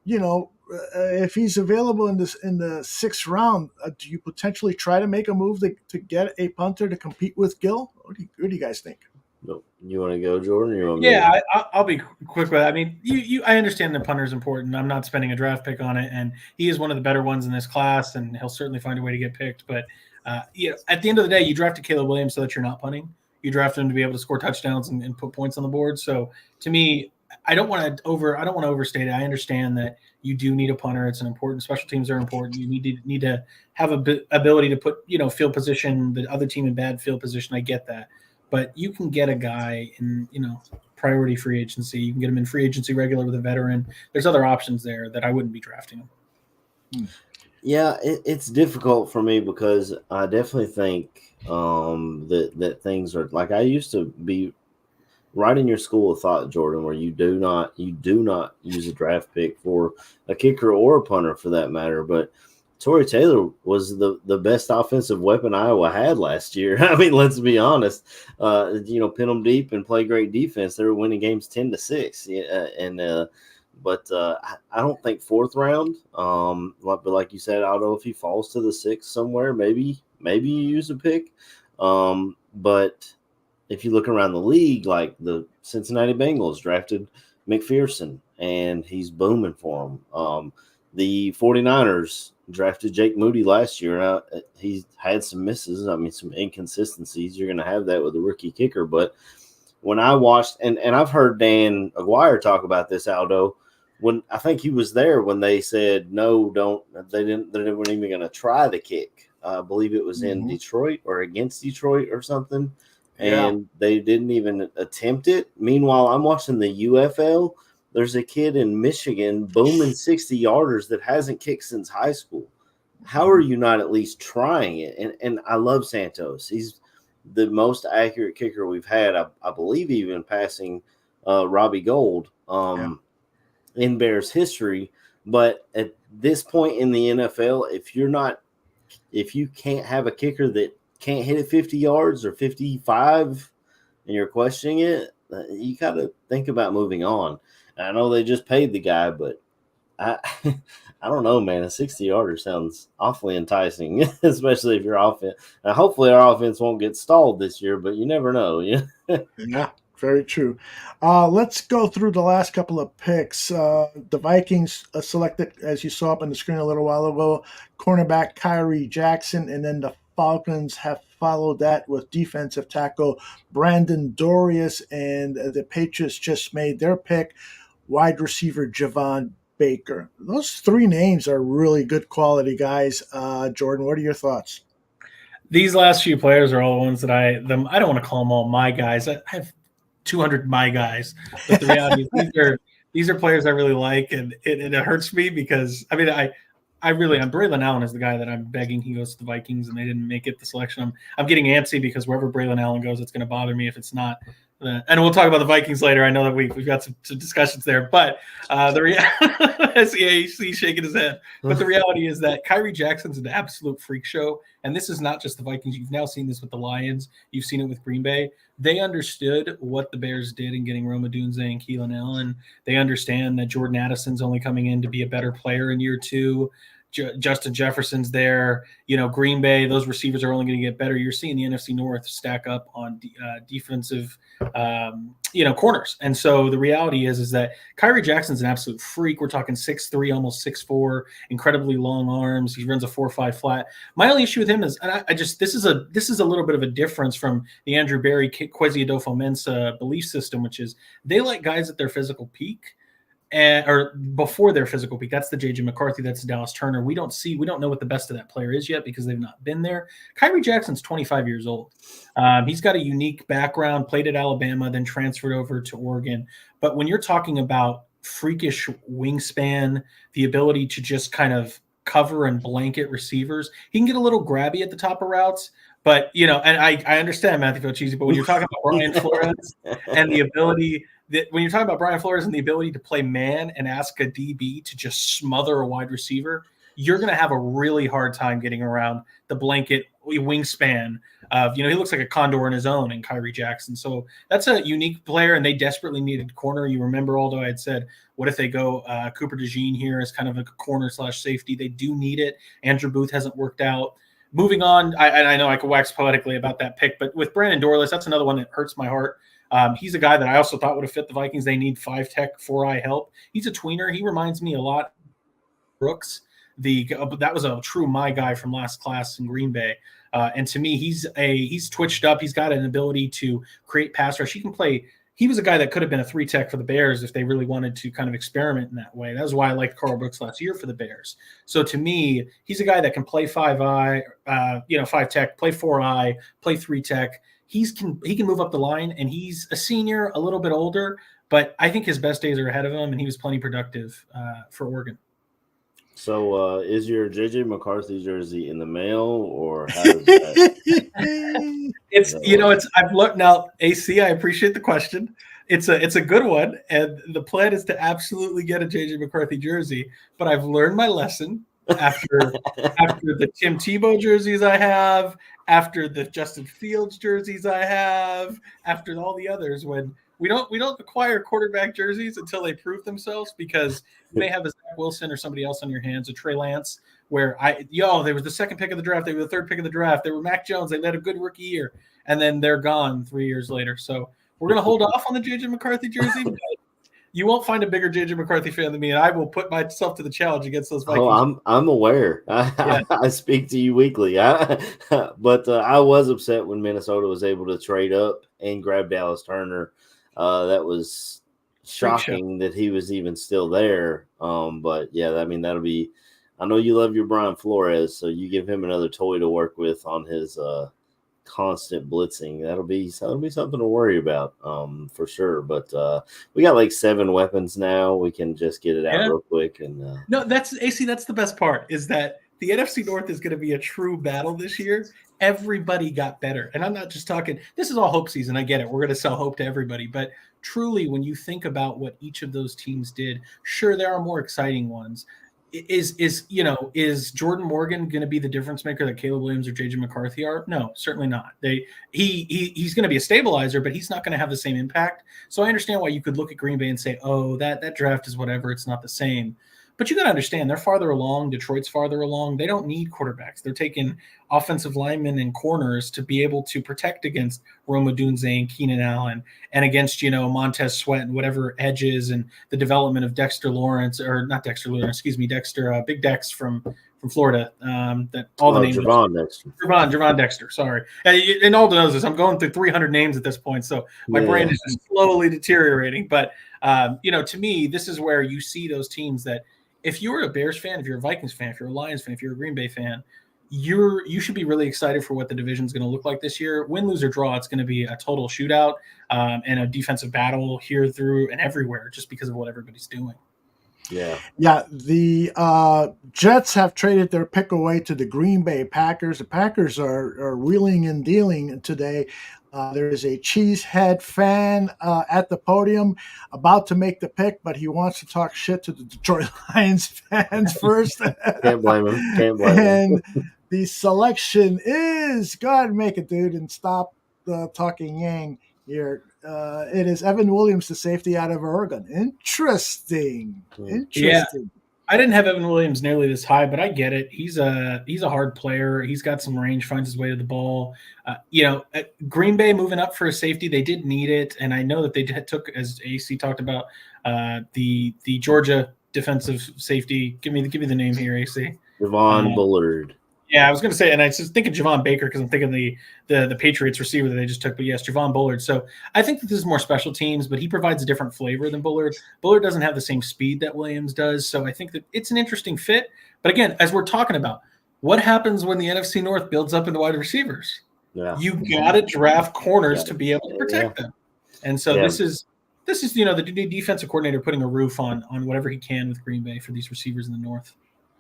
if he's available in the 6th round, do you potentially try to make a move to get a punter to compete with Gill? What do you guys think? No, you want to go, Jordan? Or you want me? I'll be quick with it. I mean, I understand the punter is important. I'm not spending a draft pick on it, and he is one of the better ones in this class, and he'll certainly find a way to get picked. But At the end of the day, you drafted Caleb Williams so that you're not punting. You drafted him to be able to score touchdowns and put points on the board. So to me, I don't want to overstate it. I understand that you do need a punter. It's an important. Special teams are important. You need to have ability to put field position, the other team in bad field position. I get that, but you can get a guy in priority free agency. You can get him in free agency regular with a veteran. There's other options there that I wouldn't be drafting him. Yeah, it's difficult for me because I definitely think that things are like I used to be right in your school of thought, Jordan, where you do not use a draft pick for a kicker or a punter for that matter. But Tory Taylor was the best offensive weapon Iowa had last year. I mean, let's be honest. Pin them deep and play great defense. They were winning games 10-6. But I don't think fourth round. But like you said, I don't know if he falls to the sixth somewhere. Maybe you use a pick. But if you look around the league, like the Cincinnati Bengals drafted McPherson, and he's booming for them. The 49ers drafted Jake Moody last year. He's had some misses. I mean, some inconsistencies. You're going to have that with a rookie kicker. But when I watched, and I've heard Dan Aguirre talk about this, Aldo, when I think he was there when they said, no, don't, they weren't even going to try the kick. I believe it was in Detroit or against Detroit or something. And they didn't even attempt it. Meanwhile, I'm watching the UFL. There's a kid in Michigan booming 60-yarders that hasn't kicked since high school. How are you not at least trying it? And I love Santos. He's the most accurate kicker we've had, I believe, even passing Robbie Gould in Bears history. But at this point in the NFL, if you can't have a kicker that can't hit it 50 yards or 55 and you're questioning it, you got to think about moving on. And I know they just paid the guy, but I don't know, man. A 60-yarder sounds awfully enticing, especially if your offense. Hopefully our offense won't get stalled this year, but you never know. Yeah, very true. Let's go through the last couple of picks. The Vikings selected, as you saw up on the screen a little while ago, cornerback Kyrie Jackson, and then the Falcons have followed that with defensive tackle Brandon Dorius, and the Patriots just made their pick, wide receiver Javon Baker. Those three names are really good quality guys. Jordan, what are your thoughts? These last few players are all the ones that I don't want to call them all my guys. I have 200 my guys, but the reality is these are players I really like, and it hurts me because I'm Braylon Allen is the guy that I'm begging he goes to the Vikings, and they didn't make it the selection. I'm getting antsy because wherever Braylon Allen goes, it's going to bother me if it's not. And we'll talk about the Vikings later. I know that we've got some discussions there, but he's shaking his head. But the reality is that Kyrie Jackson's an absolute freak show, and this is not just the Vikings. You've now seen this with the Lions. You've seen it with Green Bay. They understood what the Bears did in getting Rome Odunze and Keelan Allen. They understand that Jordan Addison's only coming in to be a better player in year two. Justin Jefferson's there. Green Bay, those receivers are only going to get better. You're seeing the NFC North stack up on defensive, corners. And so the reality is that Kyrie Jackson's an absolute freak. We're talking 6'3", almost 6'4", incredibly long arms. He runs a 4.5 flat. My only issue with him is, and this is a little bit of a difference from the Andrew Berry, Kwesi Adolfo-Mensah belief system, which is they like guys at their physical peak. Or before their physical peak. That's the J.J. McCarthy. That's the Dallas Turner. We don't know what the best of that player is yet because they've not been there. Kyrie Jackson's 25 years old. He's got a unique background, played at Alabama, then transferred over to Oregon. But when you're talking about freakish wingspan, the ability to just kind of cover and blanket receivers, he can get a little grabby at the top of routes. But, and I understand Matthew Filcheesi, but when you're talking about Brian Flores and the ability – when you're talking about Brian Flores and the ability to play man and ask a DB to just smother a wide receiver, you're going to have a really hard time getting around the blanket wingspan of, he looks like a condor in his own in Kyrie Jackson. So that's a unique player, and they desperately needed corner. You remember, although I had said, what if they go Cooper DeJean here as kind of a corner/safety? They do need it. Andrew Booth hasn't worked out. Moving on, I know I could wax poetically about that pick, but with Brandon Dorless, that's another one that hurts my heart. He's a guy that I also thought would have fit the Vikings. They need 5-tech, 4-eye help. He's a tweener. He reminds me a lot of Brooks. That was a true my guy from last class in Green Bay. And to me, he's twitched up. He's got an ability to create pass rush. He can play. He was a guy that could have been a 3-tech for the Bears if they really wanted to kind of experiment in that way. That was why I liked Carl Brooks last year for the Bears. So to me, he's a guy that can play 5-eye, 5-tech, play 4-eye, play 3-tech. He can move up the line, and he's a senior, a little bit older, but I think his best days are ahead of him, and he was plenty productive for Oregon. So is your JJ McCarthy jersey in the mail, or how does that? I've looked now. AC, I appreciate the question. It's a good one, and the plan is to absolutely get a JJ McCarthy jersey. But I've learned my lesson after the Tim Tebow jerseys I have, after the Justin Fields jerseys I have, after all the others. When we don't acquire quarterback jerseys until they prove themselves, because you may have a Zach Wilson or somebody else on your hands, a Trey Lance, where they was the second pick of the draft, they were the third pick of the draft, they were Mac Jones, they led a good rookie year, and then they're gone 3 years later. So we're gonna hold off on the JJ McCarthy jersey. But you won't find a bigger JJ McCarthy fan than me, and I will put myself to the challenge against those Vikings. Oh, I'm aware. I speak to you weekly. But I was upset when Minnesota was able to trade up and grab Dallas Turner. That was shocking that he was even still there. But yeah, I mean, that'll be. I know you love your Brian Flores, so you give him another toy to work with on his constant blitzing. That'll be something to worry about for sure. But we got like 7 weapons now. We can just get it out real quick. And no, that's AC. That's the best part, is that the NFC North is going to be a true battle this year. Everybody got better. And I'm not just talking, this is all hope season. I get it. We're going to sell hope to everybody. But truly, when you think about what each of those teams did, sure, there are more exciting ones. Is Jordan Morgan going to be the difference maker that Caleb Williams or JJ McCarthy are? No, certainly not. He's going to be a stabilizer, but he's not going to have the same impact. So I understand why you could look at Green Bay and say, oh, that draft is whatever. It's not the same. But you got to understand, they're farther along. Detroit's farther along. They don't need quarterbacks. They're taking offensive linemen and corners to be able to protect against Rome Odunze and Keenan Allen, and against, Montez Sweat and whatever edges, and the development of Big Dex from Florida. That all the names. Javon Dexter. Sorry, and Aldo knows this. I'm going through 300 names at this point, so my brain is just slowly deteriorating. But to me, this is where you see those teams that, if you're a Bears fan, if you're a Vikings fan, if you're a Lions fan, if you're a Green Bay fan, you should be really excited for what the division is going to look like this year. Win, lose, or draw, it's going to be a total shootout and a defensive battle here, through, and everywhere, just because of what everybody's doing. Yeah. The Jets have traded their pick away to the Green Bay Packers. The Packers are wheeling and dealing today. There is a cheesehead fan at the podium about to make the pick, but he wants to talk shit to the Detroit Lions fans first. Can't blame him. And the selection is, go ahead and make it, dude, and stop talking yang here. It is Evan Williams, the safety out of Oregon. Interesting. Yeah. I didn't have Evan Williams nearly this high, but I get it. He's a hard player. He's got some range, finds his way to the ball. Green Bay moving up for a safety, they did need it, and I know that they took, as AC talked about, the Georgia defensive safety. Give me the name here, AC. Javon Bullard. Yeah, I was going to say, and I was just thinking Javon Baker because I'm thinking the Patriots receiver that they just took. But yes, Javon Bullard. So I think that this is more special teams, but he provides a different flavor than Bullard. Bullard doesn't have the same speed that Williams does. So I think that it's an interesting fit. But again, as we're talking about, what happens when the NFC North builds up into wide receivers? Yeah. You got to draft corners to be able to protect them. And so this is the defensive coordinator putting a roof on whatever he can with Green Bay for these receivers in the North.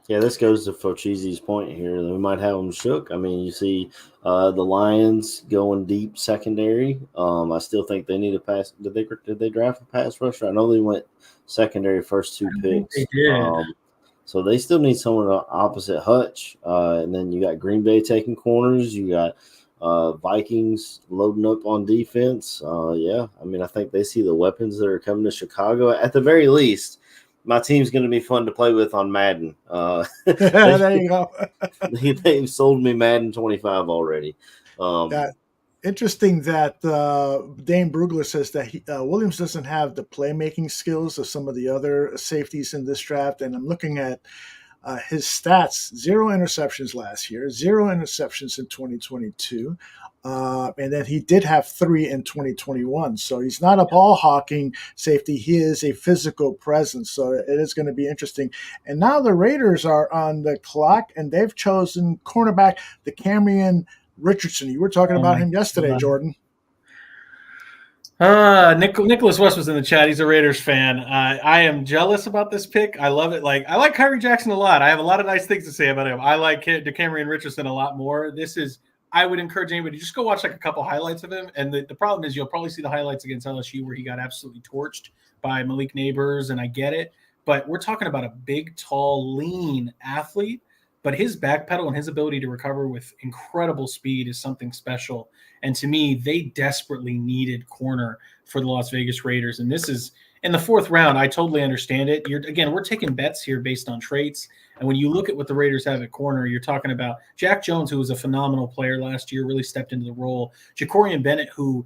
Yeah, this goes to Fochese's point here. We might have them shook. I mean, you see the Lions going deep secondary. I still think they need a pass. Did they draft a pass rusher? I know they went secondary first 2 picks. They did. So they still need someone opposite Hutch. And then you got Green Bay taking corners. You got Vikings loading up on defense. I mean, I think they see the weapons that are coming to Chicago. At the very least, my team's going to be fun to play with on Madden. There you go. They've sold me Madden 25 already. Interesting that Dane Brugler says that Williams doesn't have the playmaking skills of some of the other safeties in this draft. And I'm looking at his stats: 0 interceptions last year, 0 interceptions in 2022. And then he did have 3 in 2021. So he's not a ball hawking safety. He is a physical presence. So it is going to be interesting. And now the Raiders are on the clock, and they've chosen cornerback Jatavian Richardson. You were talking about him yesterday, Jordan. Nicholas West was in the chat. He's a Raiders fan. I am jealous about this pick. I love it. I like Kyrie Jackson a lot. I have a lot of nice things to say about him. I like Jatavian Richardson a lot more. I would encourage anybody to just go watch a couple highlights of him. And the problem is you'll probably see the highlights against LSU where he got absolutely torched by Malik Neighbors, and I get it. But we're talking about a big, tall, lean athlete. But his back pedal and his ability to recover with incredible speed is something special. And to me, they desperately needed corner for the Las Vegas Raiders. And this is in the 4th round. I totally understand it. We're taking bets here based on traits. And when you look at what the Raiders have at corner, you're talking about Jack Jones, who was a phenomenal player last year, really stepped into the role. Jacorian Bennett, who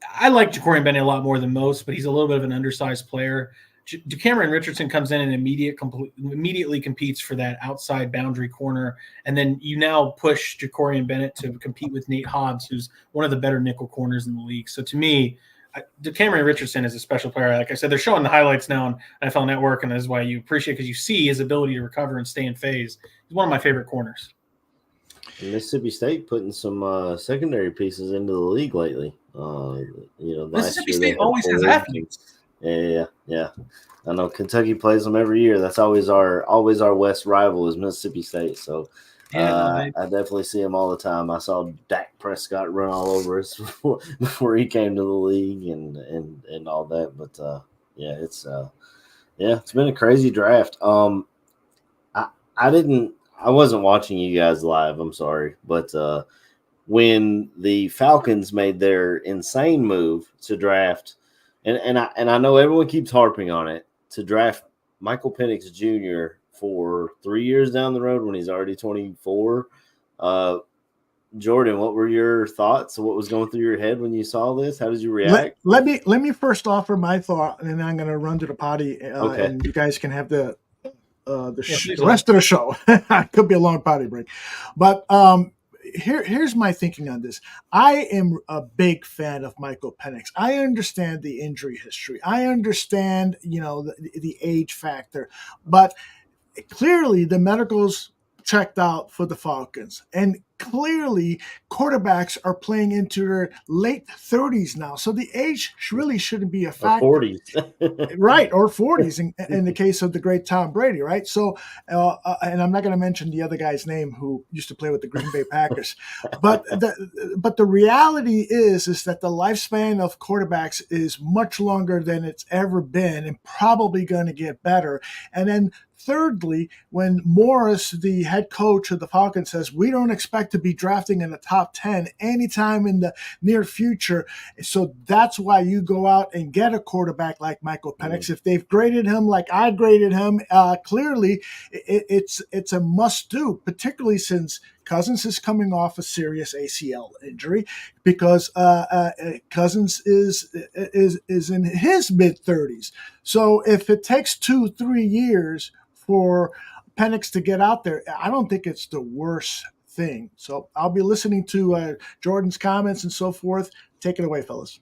I like Jacorian Bennett a lot more than most, but he's a little bit of an undersized player. Jatavian Richardson comes in and immediately competes for that outside boundary corner. And then you now push Jacorian Bennett to compete with Nate Hobbs, who's one of the better nickel corners in the league. So to me, Jatavian Richardson is a special player. Like I said, they're showing the highlights now on NFL Network, and that's why you appreciate, because you see his ability to recover and stay in phase. He's one of my favorite corners. And Mississippi State putting some secondary pieces into the league lately. Mississippi State always has athletes. Yeah. I know Kentucky plays them every year. That's always our West rival is Mississippi State. So I definitely see them all the time. I saw Dak Prescott run all over us before he came to the league and all that. But it's been a crazy draft. I wasn't watching you guys live. I'm sorry, but when the Falcons made their insane move to draft. And I know everyone keeps harping on it, to draft Michael Penix Jr. for 3 years down the road when he's already 24. Jordan, what were your thoughts? What was going through your head when you saw this? How did you react? Let me first offer my thought, and then I'm going to run to the potty, Okay. and you guys can have the rest of the show. It could be a long potty break, but here's my thinking on this. I am a big fan of Michael Penix. I understand the injury history. I understand, the age factor, but clearly the medicals checked out for the Falcons, and clearly quarterbacks are playing into their late 30s now. So the age really shouldn't be a factor. 40s. Right, or 40s in the case of the great Tom Brady, right? So, and I'm not going to mention the other guy's name who used to play with the Green Bay Packers. But the reality is that the lifespan of quarterbacks is much longer than it's ever been, and probably going to get better. And then thirdly, when Morris, the head coach of the Falcons, says we don't expect to be drafting in the top 10 anytime in the near future, so that's why you go out and get a quarterback like Michael Penix. If they've graded him like I graded him, clearly it's a must-do, particularly since Cousins is coming off a serious ACL injury, because Cousins is in his mid-30s. So if it takes 2-3 years for Penix to get out there, I don't think it's the worst thing. So I'll be listening to Jordan's comments and so forth. Take it away, fellas.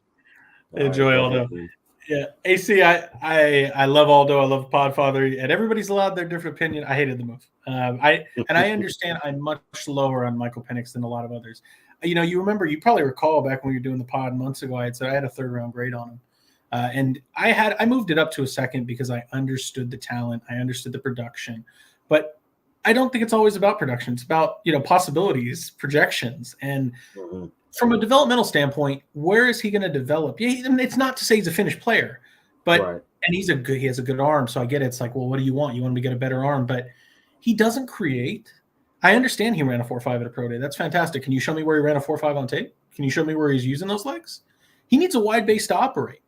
Enjoy Aldo. Yeah, AC, I love Aldo. I love Podfather, and everybody's allowed their different opinion. I hated the move. I understand I'm much lower on Michael Penix than a lot of others. You probably recall back when we were doing the pod months ago, I had said I had a 3rd round grade on him. And I moved it up to a 2nd because I understood the talent. I understood the production, but I don't think it's always about production. It's about, possibilities, projections. And from a developmental standpoint, where is he going to develop? Yeah, it's not to say he's a finished player, but, right. And he has a good arm. So I get it. It's like, well, what do you want? You want him to get a better arm, but he doesn't create. I understand he ran a 4.5 at a pro day. That's fantastic. Can you show me where he ran a 4.5 on tape? Can you show me where he's using those legs? He needs a wide base to operate.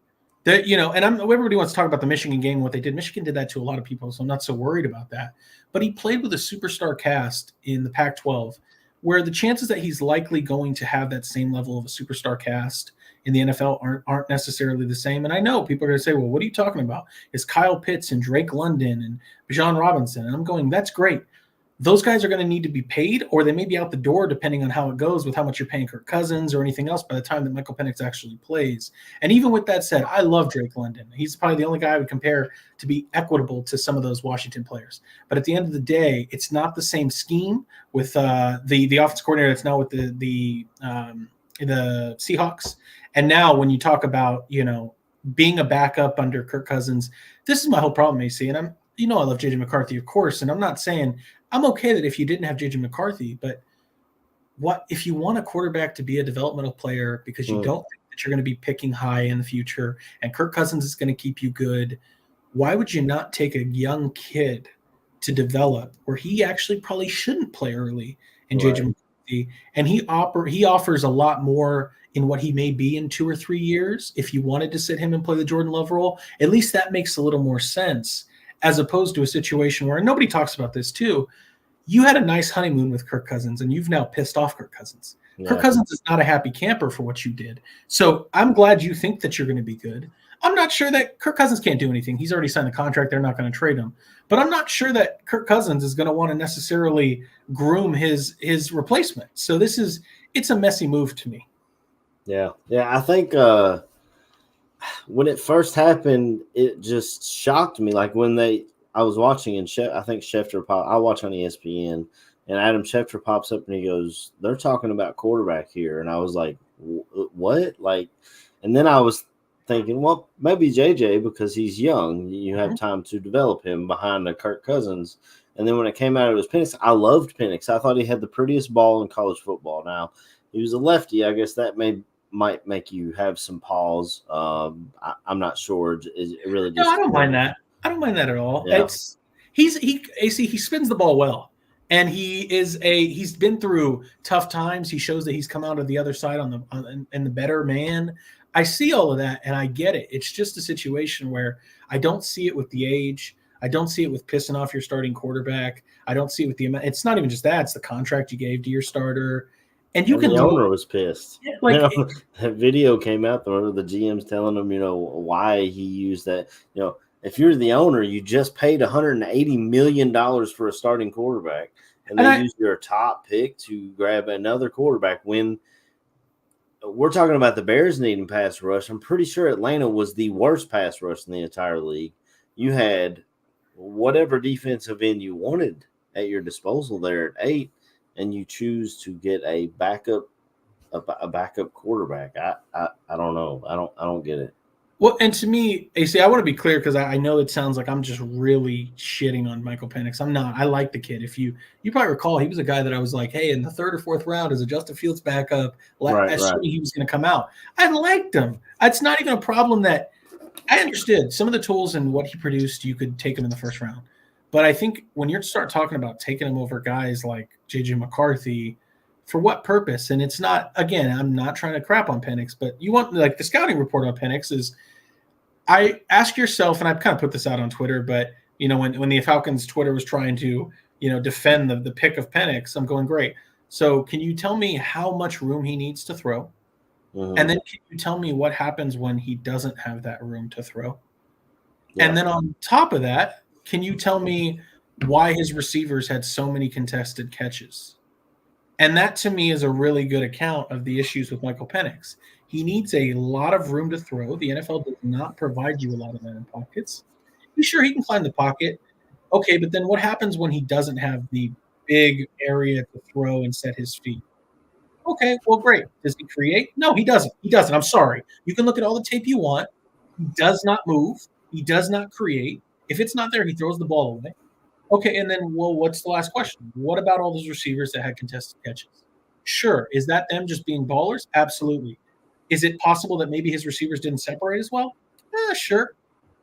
That, and everybody wants to talk about the Michigan game, what they did. Michigan did that to a lot of people, so I'm not so worried about that. But he played with a superstar cast in the Pac-12, where the chances that he's likely going to have that same level of a superstar cast in the NFL aren't necessarily the same. And I know people are going to say, well, what are you talking about? It's Kyle Pitts and Drake London and Bijan Robinson. And I'm going, that's great. Those guys are going to need to be paid, or they may be out the door depending on how it goes with how much you're paying Kirk Cousins or anything else by the time that Michael Penix actually plays. And even with that said, I love Drake London. He's probably the only guy I would compare to be equitable to some of those Washington players. But at the end of the day, it's not the same scheme with the offensive coordinator that's now with the Seahawks. And now when you talk about, being a backup under Kirk Cousins, this is my whole problem, AC. And I love JJ McCarthy, of course. And I'm not saying I'm okay that if you didn't have JJ McCarthy, but what if you want a quarterback to be a developmental player because you don't think that you're going to be picking high in the future and Kirk Cousins is going to keep you good? Why would you not take a young kid to develop where he actually probably shouldn't play early in JJ McCarthy? And he offers a lot more in what he may be in 2 or 3 years. If you wanted to sit him and play the Jordan Love role, at least that makes a little more sense, as opposed to a situation where, and nobody talks about this too, you had a nice honeymoon with Kirk Cousins and you've now pissed off Kirk Cousins. Yeah. Kirk Cousins is not a happy camper for what you did. So I'm glad you think that you're going to be good. I'm not sure that Kirk Cousins can't do anything. He's already signed the contract. They're not going to trade him. But I'm not sure that Kirk Cousins is going to want to necessarily groom his replacement. So it's a messy move to me. Yeah. I think when it first happened, it just shocked me. Like when I was watching and I think Schefter I watch on ESPN, and Adam Schefter pops up and he goes, "They're talking about quarterback here," and I was like, "What?" And then I was thinking, well, maybe JJ because he's young, you have time to develop him behind a Kirk Cousins. And then when it came out, it was Penix. I loved Penix. I thought he had the prettiest ball in college football. Now he was a lefty. I guess that might make you have some pause. I'm not sure. It really just. No, I don't mind that. I don't mind that at all. Yeah. He spins the ball well, and he's been through tough times. He shows that he's come out of the other side and the better man. I see all of that, and I get it. It's just a situation where I don't see it with the age. I don't see it with pissing off your starting quarterback. I don't see it with the amount. It's not even just that. It's the contract you gave to your starter. And the owner was pissed. Yeah, that video came out where the GM's telling him, why he used that. If you're the owner, you just paid $180 million for a starting quarterback, and they used your top pick to grab another quarterback when we're talking about the Bears needing pass rush. I'm pretty sure Atlanta was the worst pass rush in the entire league. You had whatever defensive end you wanted at your disposal there at 8, and you choose to get a backup quarterback. I don't know. I don't get it. Well, and to me, AC, I want to be clear because I know it sounds like I'm just really shitting on Michael Penix. I'm not. I like the kid. If you probably recall, he was a guy that I was like, hey, in the 3rd or 4th round as a Justin Fields backup, assuming he was going to come out. I liked him. It's not even a problem that I understood some of the tools and what he produced. You could take him in the 1st round, but I think when you start talking about taking him over guys like JJ McCarthy, for what purpose? And it's not. Again, I'm not trying to crap on Penix, but you want the scouting report on Penix is. I ask yourself, and I've kind of put this out on Twitter, but when the Falcons Twitter was trying to defend the pick of Penix, I'm going, great. So can you tell me how much room he needs to throw? Mm-hmm. And then can you tell me what happens when he doesn't have that room to throw? Yeah. And then on top of that, can you tell me why his receivers had so many contested catches? And that to me is a really good account of the issues with Michael Penix. He needs a lot of room to throw. The NFL does not provide you a lot of that in pockets. Sure, he can climb the pocket. Okay, but then what happens when he doesn't have the big area to throw and set his feet? Okay, well, great. Does he create? No, he doesn't. He doesn't. I'm sorry. You can look at all the tape you want. He does not move. He does not create. If it's not there, he throws the ball away. Okay, and then, well, what's the last question? What about all those receivers that had contested catches? Sure. Is that them just being ballers? Absolutely. Is it possible that maybe his receivers didn't separate as well? Sure.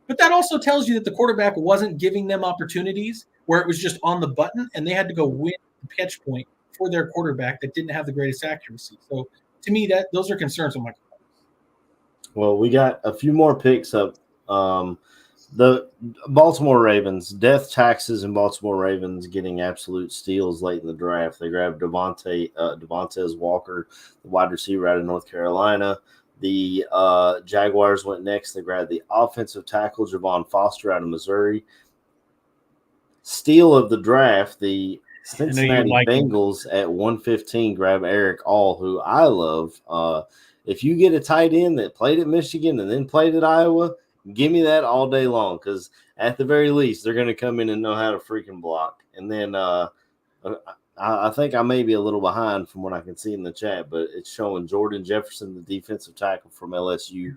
But that also tells you that the quarterback wasn't giving them opportunities where it was just on the button and they had to go win the catch point for their quarterback that didn't have the greatest accuracy. So to me, those are concerns with Michael Penix. Well, we got a few more picks up. The Baltimore Ravens, death taxes and Baltimore Ravens getting absolute steals late in the draft. They grabbed Devontae Walker, the wide receiver out of North Carolina. The Jaguars went next. They grabbed the offensive tackle, Javon Foster out of Missouri. Steal of the draft, the Cincinnati Bengals at 115 grab Eric All, who I love. If you get a tight end that played at Michigan and then played at Iowa, give me that all day long, because at the very least, they're going to come in and know how to freaking block. And then I think I may be a little behind from what I can see in the chat, but it's showing Jordan Jefferson, the defensive tackle from LSU,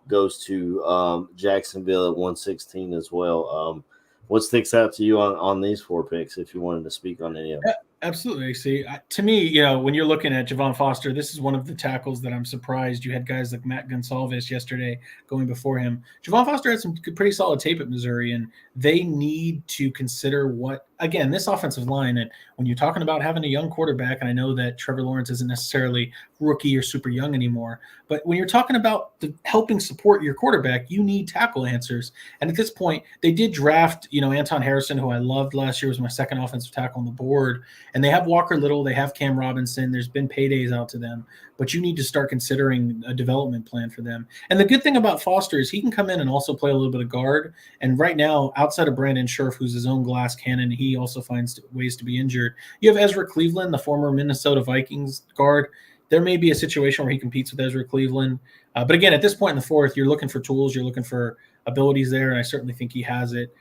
goes to Jacksonville at 116 as well. What sticks out to you on these 4 picks, if you wanted to speak on any of them? Absolutely. See, to me, when you're looking at Javon Foster, this is one of the tackles that I'm surprised. You had guys like Matt Gonsalves yesterday going before him. Javon Foster had some pretty solid tape at Missouri, and they need to consider again, this offensive line, and when you're talking about having a young quarterback, and I know that Trevor Lawrence isn't necessarily rookie or super young anymore, but when you're talking about helping support your quarterback, you need tackle answers. And at this point, they did draft, Anton Harrison, who I loved last year, was my second offensive tackle on the board. And they have Walker Little, they have Cam Robinson. There's been paydays out to them, but you need to start considering a development plan for them. And the good thing about Foster is he can come in and also play a little bit of guard. And right now, outside of Brandon Scherf, who's his own glass cannon, he also finds ways to be injured. You have Ezra Cleveland, the former Minnesota Vikings guard. There may be a situation where he competes with Ezra Cleveland. But again, at this point in the 4th, you're looking for tools, you're looking for abilities there, and I certainly think he has it.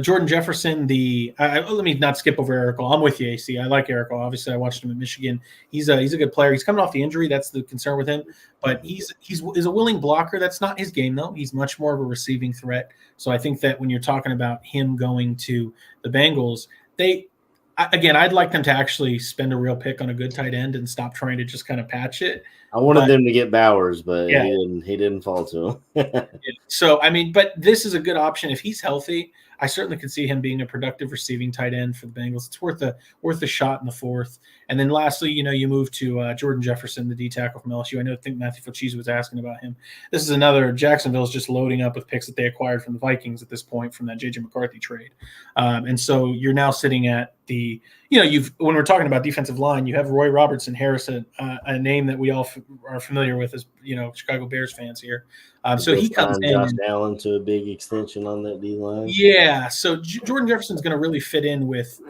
Jordan Jefferson, let me not skip over Eric All. I'm with you, AC. I like Eric All. Obviously, I watched him at Michigan. He's a good player. He's coming off the injury. That's the concern with him. But he's a willing blocker. That's not his game, though. He's much more of a receiving threat. So I think that when you're talking about him going to the Bengals, I'd like them to actually spend a real pick on a good tight end and stop trying to just kind of patch it. I wanted them to get Bowers, but he didn't fall to him. So, but this is a good option. If he's healthy, I certainly could see him being a productive receiving tight end for the Bengals. It's worth a shot in the 4th. And then lastly, you move to Jordan Jefferson, the D tackle from LSU. I think Matthew Fachise was asking about him. This is another. Jacksonville's just loading up with picks that they acquired from the Vikings at this point from that J.J. McCarthy trade. And so you're now sitting at the when we're talking about defensive line, you have Roy Robertson Harrison, a name that we all are familiar with as Chicago Bears fans here. So he comes in. Josh Allen to a big extension on that D line. Yeah, so Jordan Jefferson's going to really fit in with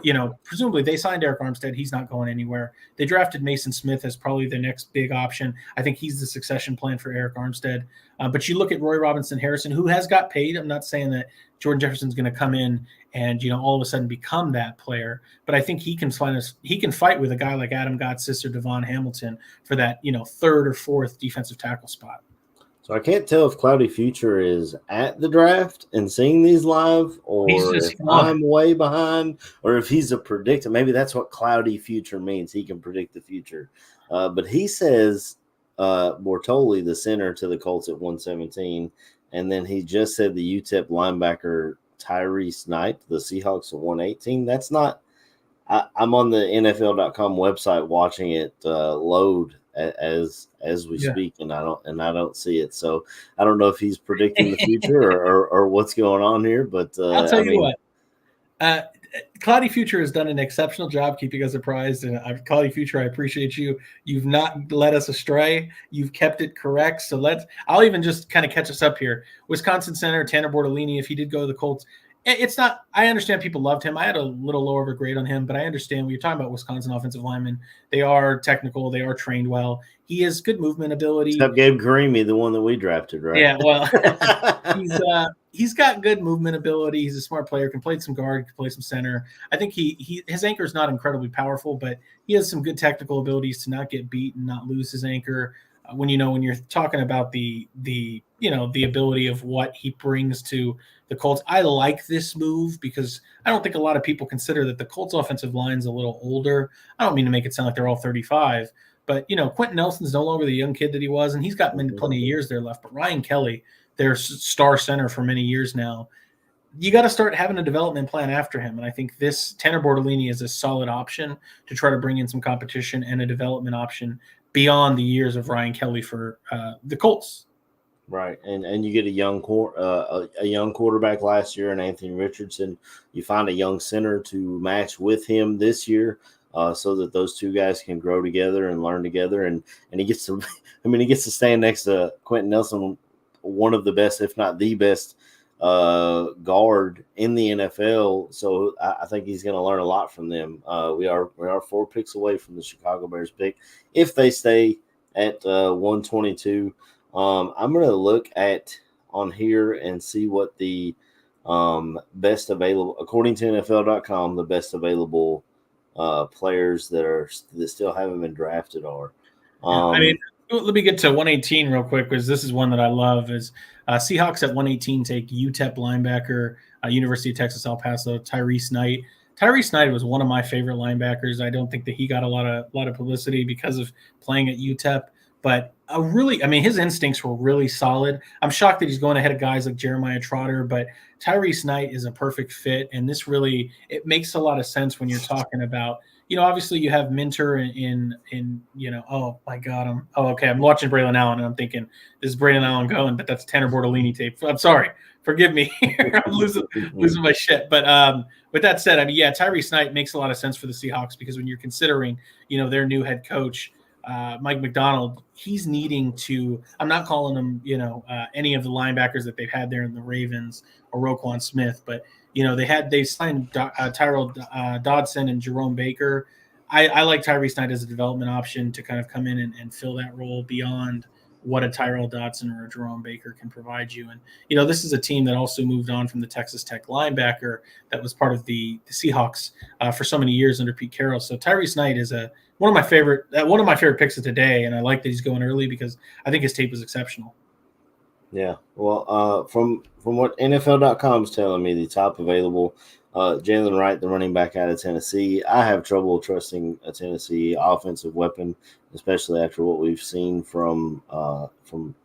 presumably they signed Eric Armstead. He's not going anywhere. They drafted Mason Smith as probably their next big option. I think he's the succession plan for Eric Armstead. But you look at Roy Robinson Harrison, who has got paid. I'm not saying that Jordan Jefferson's going to come in and all of a sudden become that player, but I think he can fight with a guy like Adam Gotsis or Devon Hamilton for that 3rd or 4th defensive tackle spot. So I can't tell if Cloudy Future is at the draft and seeing these live, or if I'm way behind, or if he's a predictor. Maybe that's what Cloudy Future means. He can predict the future. But he says Bortolini, the center to the Colts at 117, and then he just said the UTEP linebacker Tyrese Knight, the Seahawks at 118. That's not – I'm on the NFL.com website watching it load as we speak, and I don't see it. So I don't know if he's predicting the future or what's going on here. But I'll tell you what, Cloudy Future has done an exceptional job keeping us apprised. And Cloudy Future, I appreciate you. You've not led us astray. You've kept it correct. So I'll even just kind of catch us up here. Wisconsin center Tanner Bortolini, if he did go to the Colts. It's not – I understand people loved him. I had a little lower of a grade on him, but I understand when you're talking about Wisconsin offensive linemen, they are technical. They are trained well. He has good movement ability. Except Gabe Karimi, the one that we drafted, right? Yeah, well, he's got good movement ability. He's a smart player, can play some guard, can play some center. I think his anchor is not incredibly powerful, but he has some good technical abilities to not get beat and not lose his anchor. When you're talking about the ability of what he brings to the Colts, I like this move because I don't think a lot of people consider that the Colts offensive line's a little older. I don't mean to make it sound like they're all 35, but Quentin Nelson's no longer the young kid that he was, and he's got plenty of years there left. But Ryan Kelly, their star center for many years now, you got to start having a development plan after him. And I think this Tanner Bortolini is a solid option to try to bring in some competition and a development option beyond the years of Ryan Kelly for the Colts. Right, and you get a young quarterback last year in Anthony Richardson. You find a young center to match with him this year. so that those two guys can grow together and learn together. And he gets to, he gets to stand next to Quentin Nelson, one of the best, if not the best, guard in the NFL. So I think he's going to learn a lot from them. We are 4 picks away from the Chicago Bears pick if they stay at 122. I'm going to look at on here and see what the best available, according to NFL.com, the best available players that still haven't been drafted are. Let me get to 118 real quick, because this is one that I love. Is Seahawks at 118 take UTEP linebacker, University of Texas El Paso, Tyrese Knight. Tyrese Knight was one of my favorite linebackers. I don't think that he got a lot of publicity because of playing at UTEP, but his instincts were really solid. I'm shocked that he's going ahead of guys like Jeremiah Trotter, but Tyrese Knight is a perfect fit, and it makes a lot of sense when you're talking about. Obviously you have Minter in oh my God, I'm watching Braylon Allen and I'm thinking, this is Braylon Allen going, but that's Tanner Bortolini tape. I'm sorry, forgive me. I'm losing my shit. But with that said, Tyrese Knight makes a lot of sense for the Seahawks, because when you're considering, their new head coach, Mike McDonald, he's needing to, I'm not calling him, any of the linebackers that they've had there in the Ravens or Roquan Smith, but they signed Tyrell Dodson and Jerome Baker. I like Tyrese Knight as a development option to kind of come in and fill that role beyond what a Tyrell Dodson or a Jerome Baker can provide you. And, this is a team that also moved on from the Texas Tech linebacker that was part of the Seahawks for so many years under Pete Carroll. So Tyrese Knight is one of my favorite picks of today. And I like that he's going early because I think his tape is exceptional. Yeah, well, from what NFL.com is telling me, the top available, Jalen Wright, the running back out of Tennessee. I have trouble trusting a Tennessee offensive weapon, especially after what we've seen from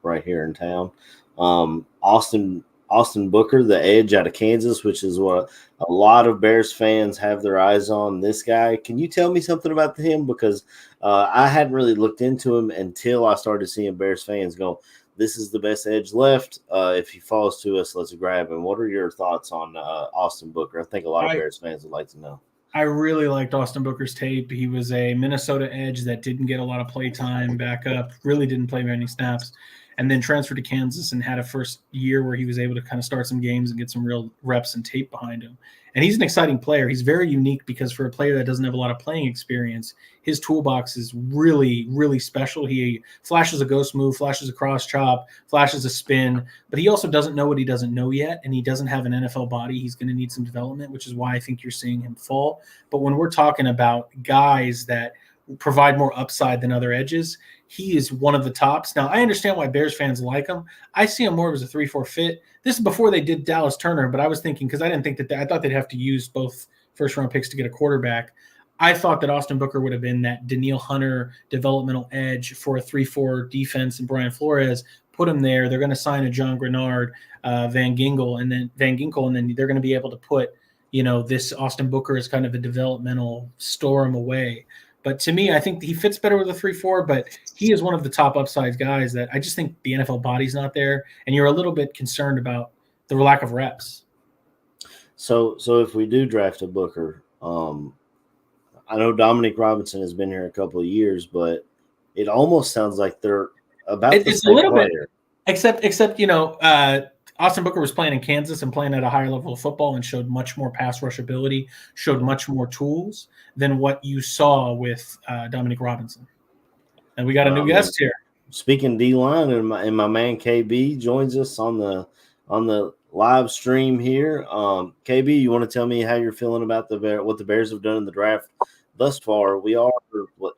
right here in town. Austin Booker, the edge out of Kansas, which is what a lot of Bears fans have their eyes on. This guy, can you tell me something about him? Because I hadn't really looked into him until I started seeing Bears fans go, this is the best edge left. If he falls to us, let's grab him. What are your thoughts on Austin Booker? I think a lot of Bears fans would like to know. I really liked Austin Booker's tape. He was a Minnesota edge that didn't get a lot of play time back up, really didn't play many snaps, and then transferred to Kansas and had a first year where he was able to kind of start some games and get some real reps and tape behind him. And he's an exciting player. He's very unique because for a player that doesn't have a lot of playing experience, his toolbox is really, really special. He flashes a ghost move, flashes a cross chop, flashes a spin, but he also doesn't know what he doesn't know yet, and he doesn't have an NFL body. He's going to need some development, which is why I think you're seeing him fall. But when we're talking about guys that provide more upside than other edges, he is one of the tops. Now, I understand why Bears fans like him. I see him more as a 3-4 fit. This is before they did Dallas Turner, but I was thinking, because I didn't think I thought they'd have to use both first-round picks to get a quarterback. I thought that Austin Booker would have been that Daniil Hunter developmental edge for a 3-4 defense, and Brian Flores put him there. They're going to sign a John Grenard, Van Ginkel, and then they're going to be able to put, this Austin Booker as kind of a developmental, store him away. But to me, I think he fits better with a 3-4, but he is one of the top upside guys that I just think the NFL body's not there, and you're a little bit concerned about the lack of reps. So if we do draft a Booker, I know Dominic Robinson has been here a couple of years, but it almost sounds like they're about the same player. Bit, except Austin Booker was playing in Kansas and playing at a higher level of football and showed much more pass rush ability, showed much more tools than what you saw with Dominic Robinson. And we got a new guest here. Speaking D-line, and my man KB joins us on the live stream here. KB, you want to tell me how you're feeling about what the Bears have done in the draft thus far? We are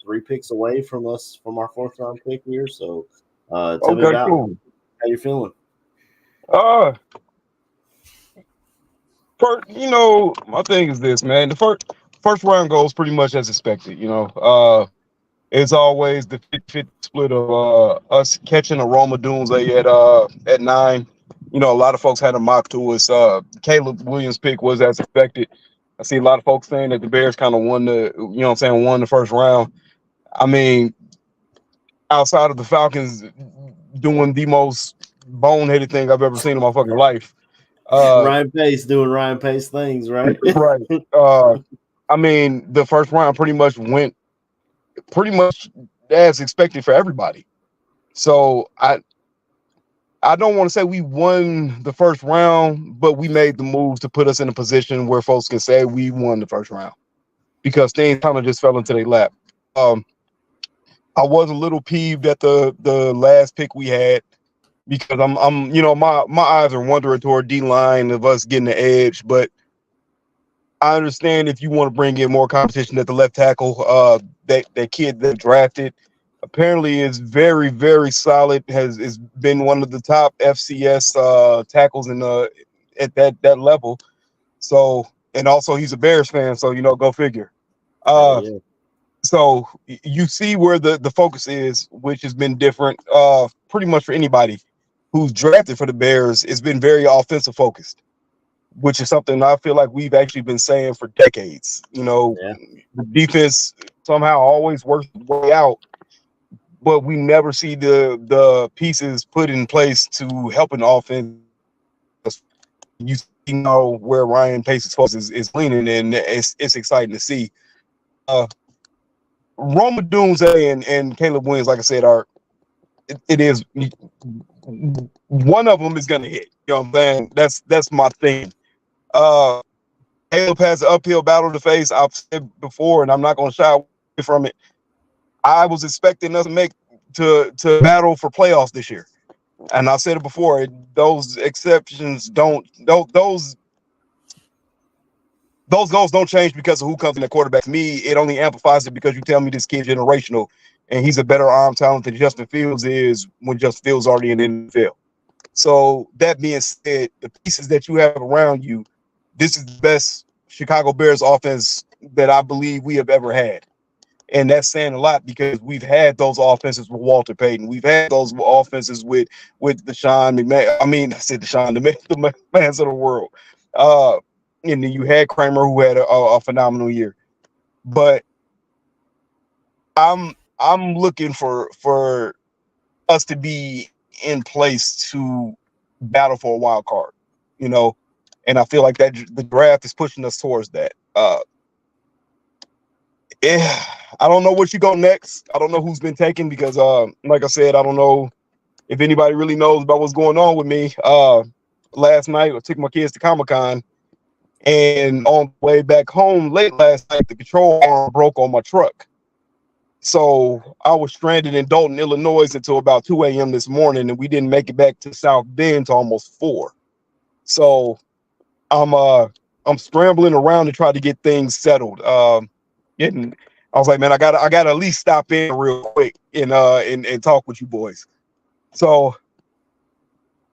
3 picks away from our 4th round pick here. So tell me about how you're feeling. My thing is this, man. The first round goes pretty much as expected. It's always the 50-50 split of us catching a Roma Dunze at 9. A lot of folks had a mock to us. Caleb Williams' pick was as expected. I see a lot of folks saying that the Bears kind of won the first round. I mean, outside of the Falcons doing the most boneheaded thing I've ever seen in my fucking life. Ryan Pace doing Ryan Pace things, right? Right. I mean, the first round pretty much went pretty much as expected for everybody. So I don't want to say we won the first round, but we made the moves to put us in a position where folks can say we won the first round because things kind of just fell into their lap. I was a little peeved at the last pick we had because I'm my eyes are wandering toward D line of us getting the edge, but I understand if you want to bring in more competition at the left tackle. That kid that drafted apparently is very, very solid. Has been one of the top FCS tackles in at that level. So, and also he's a Bears fan, so go figure. Yeah. So you see where the focus is, which has been different. Pretty much for anybody who's drafted for the Bears, it's been very offensive focused, which is something I feel like we've actually been saying for decades. Yeah. The defense somehow always works the way out, but we never see the pieces put in place to help an offense. You know where Ryan Pace's focus is leaning, and it's exciting to see. Roma Dunze and Caleb Williams, like I said, it is one of them is gonna hit. You know what I'm saying? That's my thing. Caleb has an uphill battle to face. I've said before, and I'm not gonna shy away from it. I was expecting us to battle for playoffs this year. And I said it before, those exceptions those goals don't change because of who comes in the quarterback. To me, it only amplifies it because you tell me this kid's generational and he's a better arm talent than Justin Fields is when Justin Fields already in the NFL. So that being said, the pieces that you have around you, this is the best Chicago Bears offense that I believe we have ever had. And that's saying a lot because we've had those offenses with Walter Payton. We've had those offenses with Deshaun McMahon. I mean, I said Deshaun, the mans of the world. And then you had Kramer, who had a phenomenal year. But I'm looking for us to be in place to battle for a wild card, and I feel like that the draft is pushing us towards that. I don't know what you go next. I don't know who's been taken because, like I said, I don't know if anybody really knows about what's going on with me. Last night, I took my kids to Comic-Con, and on the way back home late last night, the control arm broke on my truck. So I was stranded in Dalton, Illinois until about 2 a.m. this morning, and we didn't make it back to South Bend till almost 4. So I'm scrambling around to try to get things settled. And I was like, man, I gotta at least stop in real quick and talk with you boys. So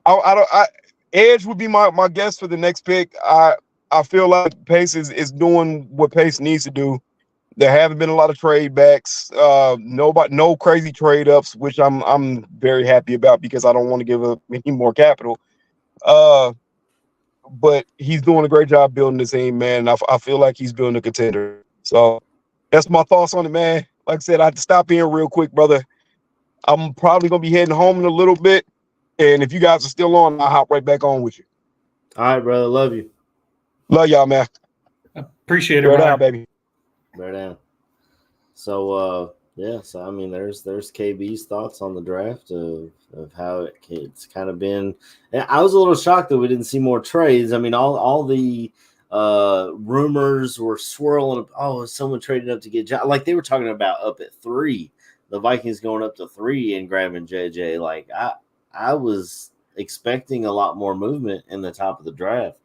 I Edge would be my guess for the next pick. I feel like Pace is doing what Pace needs to do. There haven't been a lot of trade backs, no crazy trade ups, which I'm very happy about because I don't want to give up any more capital. But he's doing a great job building the team, man. I feel like he's building a contender. So that's my thoughts on it, man. Like I said, I have to stop in real quick, brother. I'm probably gonna be heading home in a little bit, and if you guys are still on, I'll hop right back on with you. All right, brother. Love you. Love y'all, man. Appreciate it, Bear Ryan. down, baby. Bear down. So so I mean, there's KB's thoughts on the draft of how it's kind of been. And I was a little shocked that we didn't see more trades. I mean, all the rumors were swirling. Oh, someone traded up to get like they were talking about up at 3, the Vikings going up to 3 and grabbing JJ. Like I was expecting a lot more movement in the top of the draft.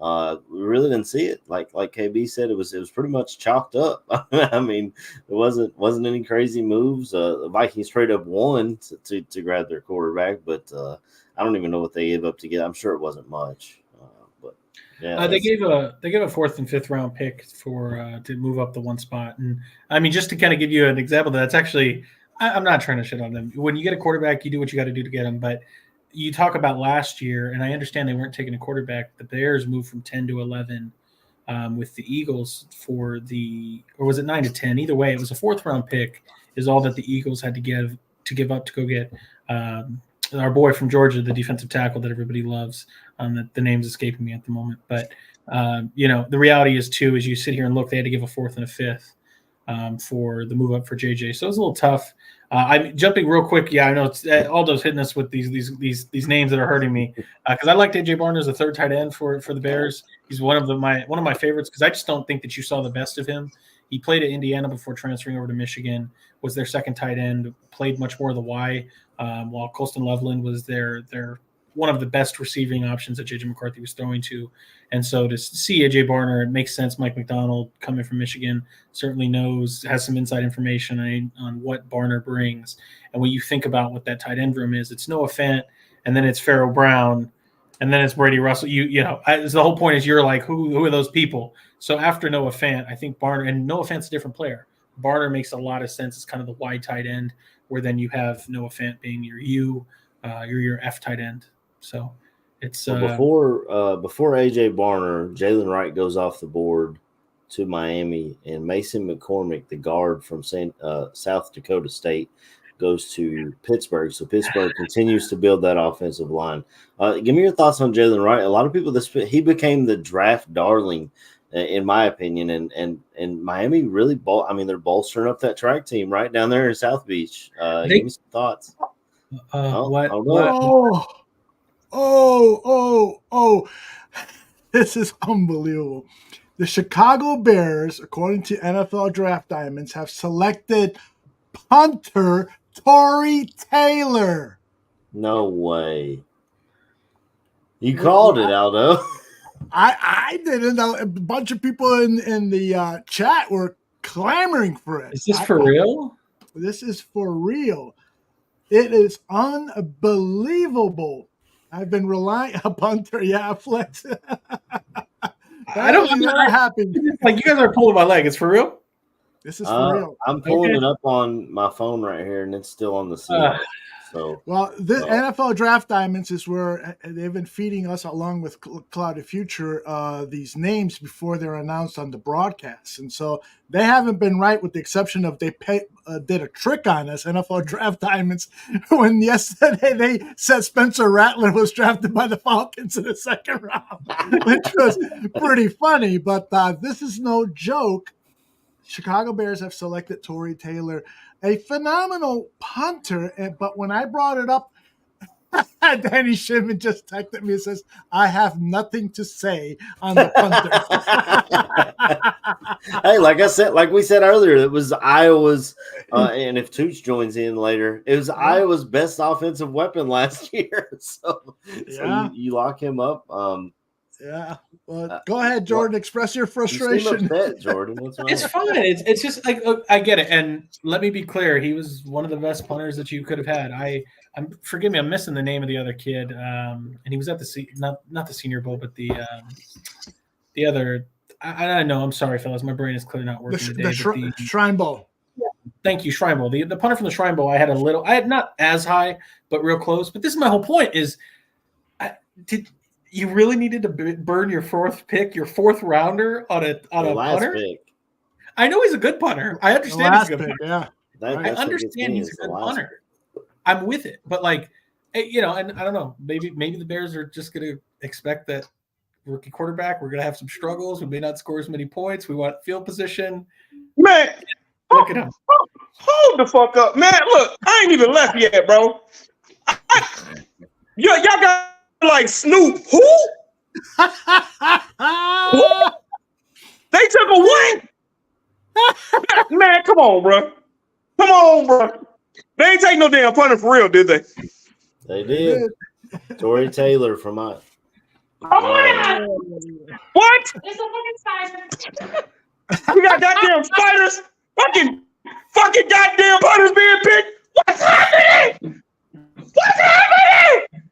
We really didn't see it. Like KB said, it was pretty much chalked up. I mean, it wasn't any crazy moves. The Vikings trade up 1 to grab their quarterback, but I don't even know what they gave up to get. I'm sure it wasn't much. But yeah, they gave a 4th and 5th round pick for to move up the 1 spot. And I mean, just to kind of give you an example, that's actually I'm not trying to shit on them. When you get a quarterback, you do what you got to do to get them, but you talk about last year, and I understand they weren't taking a quarterback. The Bears moved from 10 to 11 with the Eagles or was it 9 to 10? Either way, it was a 4th round pick is all that the Eagles had to give up to go get our boy from Georgia, the defensive tackle that everybody loves. The name's escaping me at the moment, but the reality is too, as you sit here and look, they had to give a fourth and a fifth for the move up for JJ. So it was a little tough. I'm jumping real quick. Yeah, I know it's Aldo's hitting us with these names that are hurting me because I liked AJ Barner as a third tight end for the Bears. He's one of my favorites because I just don't think that you saw the best of him. He played at Indiana before transferring over to Michigan. Was their second tight end. Played much more of the Y, while Colston Loveland was their one of the best receiving options that JJ McCarthy was throwing to. And so to see AJ Barner, it makes sense. Mike McDonald coming from Michigan certainly has some inside information on what Barner brings. And when you think about what that tight end room is, it's Noah Fant, and then it's Pharaoh Brown, and then it's Brady Russell. The whole point is you're like, who are those people? So after Noah Fant, I think Barner, and Noah Fant's a different player. Barner makes a lot of sense. It's kind of the wide tight end, where then you have Noah Fant being your your F tight end. So it's before AJ Barner, Jalen Wright goes off the board to Miami, and Mason McCormick, the guard from South Dakota State, goes to Pittsburgh. So Pittsburgh continues to build that offensive line. Give me your thoughts on Jalen Wright. A lot of people, he became the draft darling, in my opinion, and Miami really they're bolstering up that track team right down there in South Beach. Give me some thoughts. This is unbelievable. The Chicago Bears, according to NFL Draft Diamonds, have selected punter Tory Taylor. No way. You called it, Aldo. I didn't know. A bunch of people in the chat were clamoring for it. Is this for real? This is for real. It is unbelievable. I've been relying on punter. Yeah, Flex. I don't know what happened. Like, you guys are pulling my leg. It's for real? This is for real. I'm pulling it up on my phone right here, and it's still on the scene. The NFL Draft Diamonds is where they've been feeding us, along with Clouded Future, these names before they're announced on the broadcast. And so they haven't been right, with the exception of they did a trick on us, NFL Draft Diamonds, when yesterday they said Spencer Rattler was drafted by the Falcons in the second round, which was pretty funny. But this is no joke. Chicago Bears have selected Tory Taylor, a phenomenal punter. But when I brought it up, Danny Shimon just texted me and says, I have nothing to say on the punter. Hey, like we said earlier, it was Iowa's, and if Toots joins in later, it was Iowa's best offensive weapon last year. So you lock him up. Yeah. Well, go ahead, Jordan. Express your frustration. You seem upset, Jordan. What's wrong? It's fine. It's just like, I get it. And let me be clear. He was one of the best punters that you could have had. Forgive me, I'm missing the name of the other kid. And he was at not the Senior Bowl, but the other. I know. I'm sorry, fellas. My brain is clearly not working today. The Shrine Bowl. Thank you, Shrine Bowl. The punter from the Shrine Bowl, I had not as high, but real close. But this is my whole point: is you really needed to burn your fourth pick, your fourth rounder on a punter? Pick. I know he's a good punter. I understand he's a good punter. Yeah. I understand he's a good punter. I'm with it. But and I don't know, maybe the Bears are just going to expect that rookie quarterback, we're going to have some struggles. We may not score as many points. We want field position. Man, look at him. Hold the fuck up. Man, look, I ain't even left yet, bro. Y'all got like Snoop. Who? They took a what? Man, come on, bro. Come on, bro. They ain't take no damn punter for real, did they? They did. Tory Taylor from us. What? It's a fucking spider. We got goddamn spiders. Fucking goddamn punters being picked. What's happening? What's happening?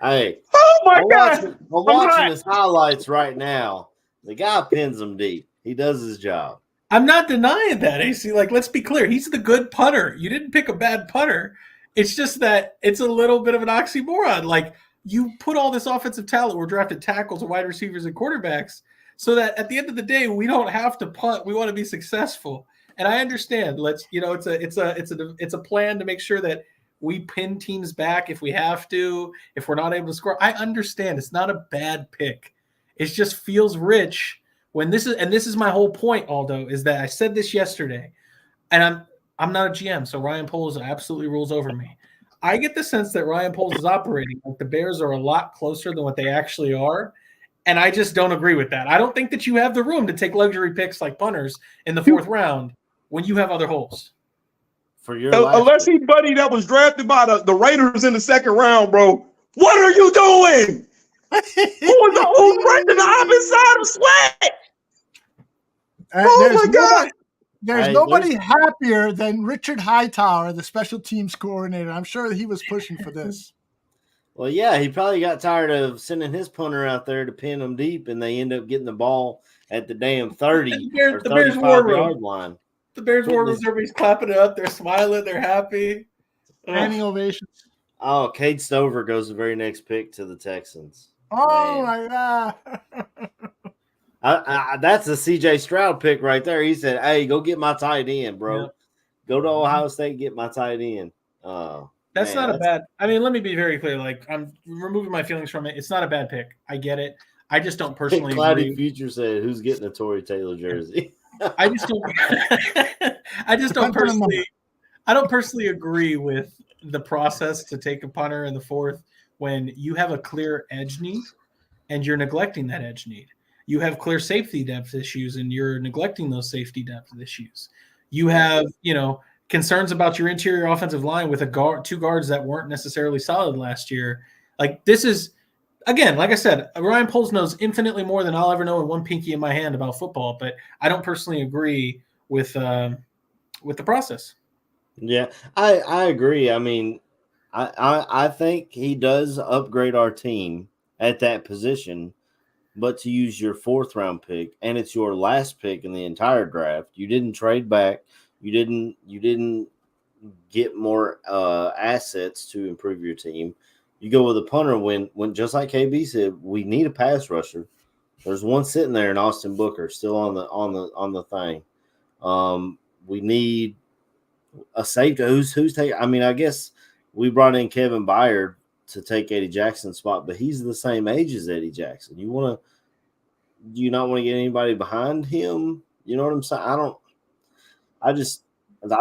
Hey, oh my God! I'm watching his highlights right now. The guy pins them deep. He does his job. I'm not denying that, AC. Let's be clear. He's the good punter. You didn't pick a bad punter. It's just that it's a little bit of an oxymoron. You put all this offensive talent. We're drafted tackles and wide receivers and quarterbacks so that at the end of the day, we don't have to punt. We want to be successful. And I understand. It's a plan to make sure that We pin teams back if we have to, if we're not able to score. I understand. It's not a bad pick. It just feels rich when this is my whole point, Aldo, is that I said this yesterday, and I'm not a GM, so Ryan Poles absolutely rules over me. I get the sense that Ryan Poles is operating like the Bears are a lot closer than what they actually are, and I just don't agree with that. I don't think that you have the room to take luxury picks like punters in the 4th round when you have other holes. For your unless he buddy that was drafted by the Raiders in the 2nd round, bro. What are you doing? Who's running the opposite side of Sweat? Oh my God. There's nobody happier than Richard Hightower, the special teams coordinator. I'm sure that he was pushing for this. Well, yeah, he probably got tired of sending his punter out there to pin them deep, and they end up getting the ball at the damn 30 or 35-yard line. The Bears war room, everybody's clapping it up. They're smiling. They're happy. Standing ovations. Oh, Cade Stover goes the very next pick to the Texans. Oh, my God. That's a C.J. Stroud pick right there. He said, hey, go get my tight end, bro. Yep. Go to Ohio State and get my tight end. That's not a bad – I mean, let me be very clear. Like, I'm removing my feelings from it. It's not a bad pick. I get it. I just don't personally agree. Future said, who's getting a Tory Taylor jersey? I don't personally agree with the process to take a punter in the 4th when you have a clear edge need and you're neglecting that edge need. You have clear safety depth issues and you're neglecting those safety depth issues. You have, concerns about your interior offensive line with two guards that weren't necessarily solid last year. Like, this is, again, like I said, Ryan Poles knows infinitely more than I'll ever know in one pinky in my hand about football, but I don't personally agree with the process. Yeah, I agree. I mean, I think he does upgrade our team at that position, but to use your 4th round pick, and it's your last pick in the entire draft, you didn't trade back, you didn't get more assets to improve your team. You go with a punter when just like KB said, we need a pass rusher. There's one sitting there in Austin Booker still on the thing. We need a safety who's taking. I mean, I guess we brought in Kevin Byard to take Eddie Jackson's spot, but he's the same age as Eddie Jackson. Do you not want to get anybody behind him? You know what I'm saying? I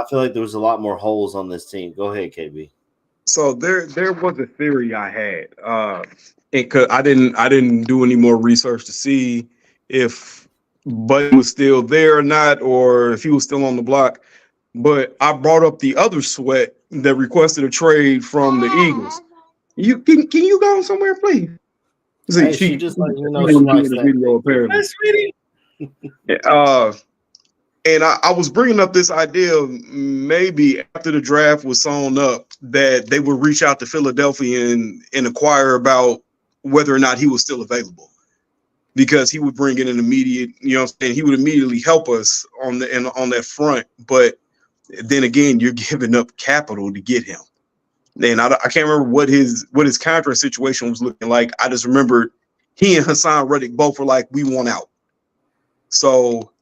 feel like there was a lot more holes on this team. Go ahead, KB. So there was a theory I had, and I didn't do any more research to see if Bud was still there or not, or if he was still on the block. But I brought up the other Sweat that requested a trade from the Eagles. Can you go somewhere, please? Hey, she just let you know she likes that video, apparently. That's sweetie. And I was bringing up this idea of maybe after the draft was sewn up that they would reach out to Philadelphia and inquire about whether or not he was still available, because he would bring in an immediate, he would immediately help us on that front. But then again, you're giving up capital to get him. And I can't remember what his contract situation was looking like. I just remember he and Hassan Reddick both were like, we want out. So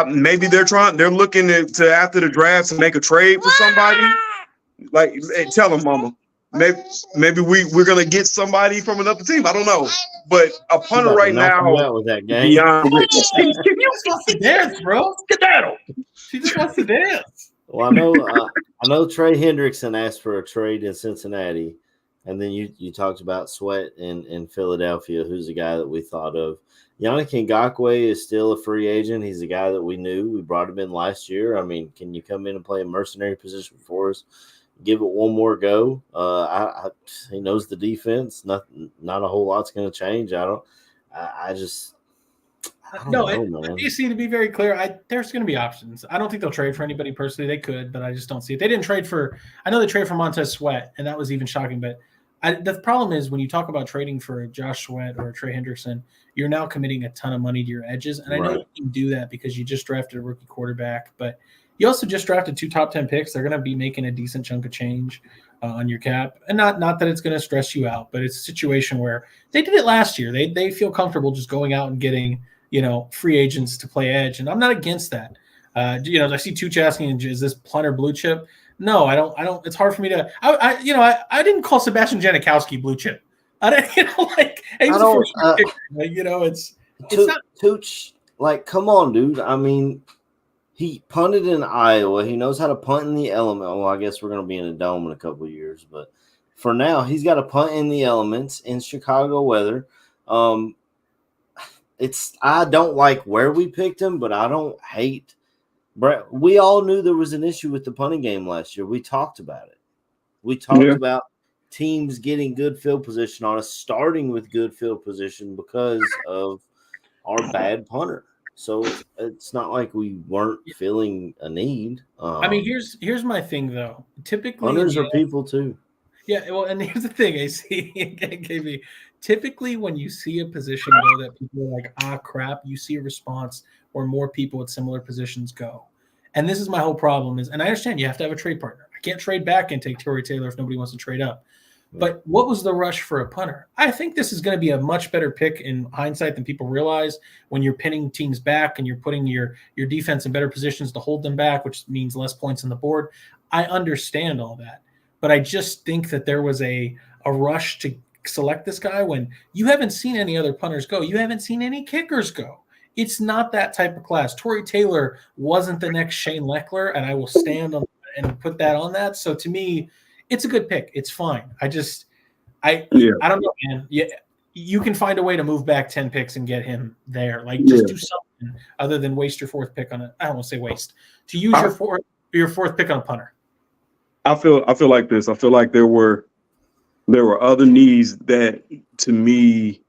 maybe they're looking to after the draft to make a trade for somebody. Like, hey, tell them, Mama. Maybe we're gonna get somebody from another team. I don't know, but a punter right now with that game. Beyond. Can you wants to dance, bro? Skedaddle. She just wants to dance. Well, I know Trey Hendrickson asked for a trade in Cincinnati, and then you talked about Sweat in Philadelphia, who's a guy that we thought of. Yannick Ngakoue is still a free agent. He's a guy that we knew. We brought him in last year. I mean, can you come in and play a mercenary position for us? Give it one more go. He knows the defense. Not a whole lot's going to change. I don't know, man. You see, to be very clear, there's going to be options. I don't think they'll trade for anybody personally. They could, but I just don't see it. They didn't trade for – I know they traded for Montez Sweat, and that was even shocking. But the problem is when you talk about trading for Josh Sweat or Trey Hendrickson, you're now committing a ton of money to your edges. And I know you can do that because you just drafted a rookie quarterback, but you also just drafted 2 top 10 picks. They're going to be making a decent chunk of change on your cap. And not that it's going to stress you out, but it's a situation where they did it last year. They feel comfortable just going out and getting – free agents to play edge. And I'm not against that. I see Tuch asking, is this punter blue chip? No, I don't. It's hard for me to. I didn't call Sebastian Janikowski blue chip. I didn't, like he was a first round kicker. It's not Tooch. Like, come on, dude. I mean, he punted in Iowa. He knows how to punt in the element. Well, I guess we're going to be in a dome in a couple of years, but for now, he's got to punt in the elements in Chicago weather. I don't like where we picked him, but I don't hate. We all knew there was an issue with the punting game last year. We talked about it. We talked about teams getting good field position on us, starting with good field position because of our bad punter. So it's not like we weren't feeling a need. I mean, here's my thing though. Typically, punters are people too. Yeah, well, and here's the thing, AC KB. Typically, when you see a position go that people are like, ah, crap, you see a response where more people at similar positions go. And this is my whole problem is, and I understand you have to have a trade partner. I can't trade back and take Tory Taylor if nobody wants to trade up. But what was the rush for a punter? I think this is going to be a much better pick in hindsight than people realize when you're pinning teams back and you're putting your defense in better positions to hold them back, which means less points on the board. I understand all that. But I just think that there was a rush to select this guy when you haven't seen any other punters go. You haven't seen any kickers go. It's not that type of class. Tory Taylor wasn't the next Shane Leckler, and I will stand on and put that on that. So to me, it's a good pick. It's fine. I don't know, man. Yeah, you can find a way to move back 10 picks and get him there. Like, just do something other than waste your fourth pick on a. I don't want to say waste. To use your fourth pick on a punter. I feel like this. I feel like there were other needs that, to me,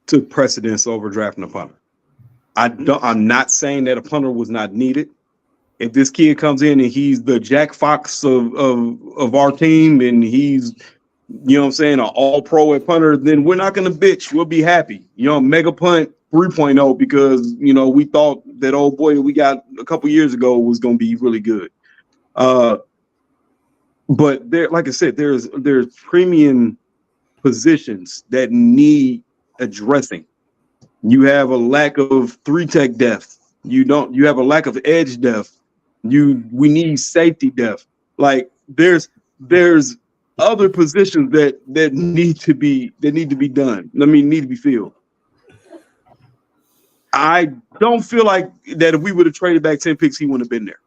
took precedence over drafting a punter. I'm not saying that a punter was not needed. If this kid comes in and he's the Jack Fox of our team and he's, you know what I'm saying, an all-pro at punter, then we're not going to bitch. We'll be happy. Mega punt 3.0 because, we thought that old boy that we got a couple years ago was going to be really good. But there, like I said, there's premium positions that need addressing. You have a lack of 3-tech depth. You have a lack of edge depth. We need safety depth. Like there's other positions that need to be done. Need to be filled. I don't feel like that if we would have traded back 10 picks, he wouldn't have been there.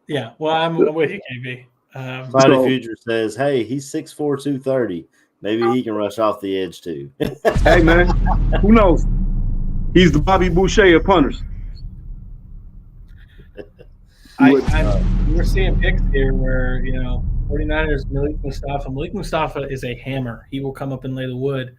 Yeah, well, I'm with you, KB. Friday Future says, hey, he's 6'4", 230. Maybe he can rush off the edge too. Hey, man, who knows? He's the Bobby Boucher of punters. We're seeing picks here where, 49ers, Malik Mustafa is a hammer. He will come up and lay the wood.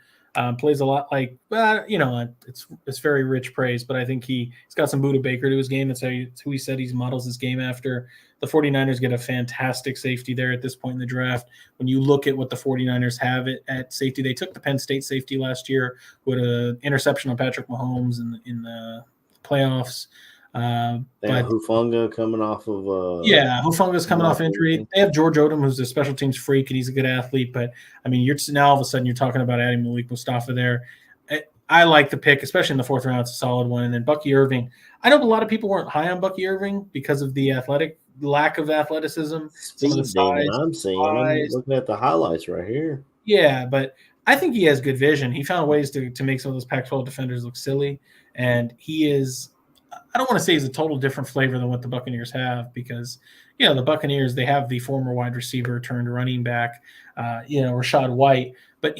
Plays a lot like, it's very rich praise, but I think he's got some Buda Baker to his game. That's who he said he models his game after. The 49ers get a fantastic safety there at this point in the draft. When you look at what the 49ers have at safety, they took the Penn State safety last year with an interception on Patrick Mahomes in the playoffs. But Hufanga coming off of Hufanga's coming off injury. They have George Odom, who's a special teams freak, and he's a good athlete. But I mean, you're now all of a sudden you're talking about adding Malik Mustafa there. I like the pick, especially in the fourth round. It's a solid one. And then Bucky Irving. I know a lot of people weren't high on Bucky Irving because of the lack of athleticism. Some of the size. I'm looking at the highlights right here. Yeah, but I think he has good vision. He found ways to make some of those Pac-12 defenders look silly, and he is. I don't want to say he's a total different flavor than what the Buccaneers have because, the Buccaneers, they have the former wide receiver turned running back, Rachaad White. But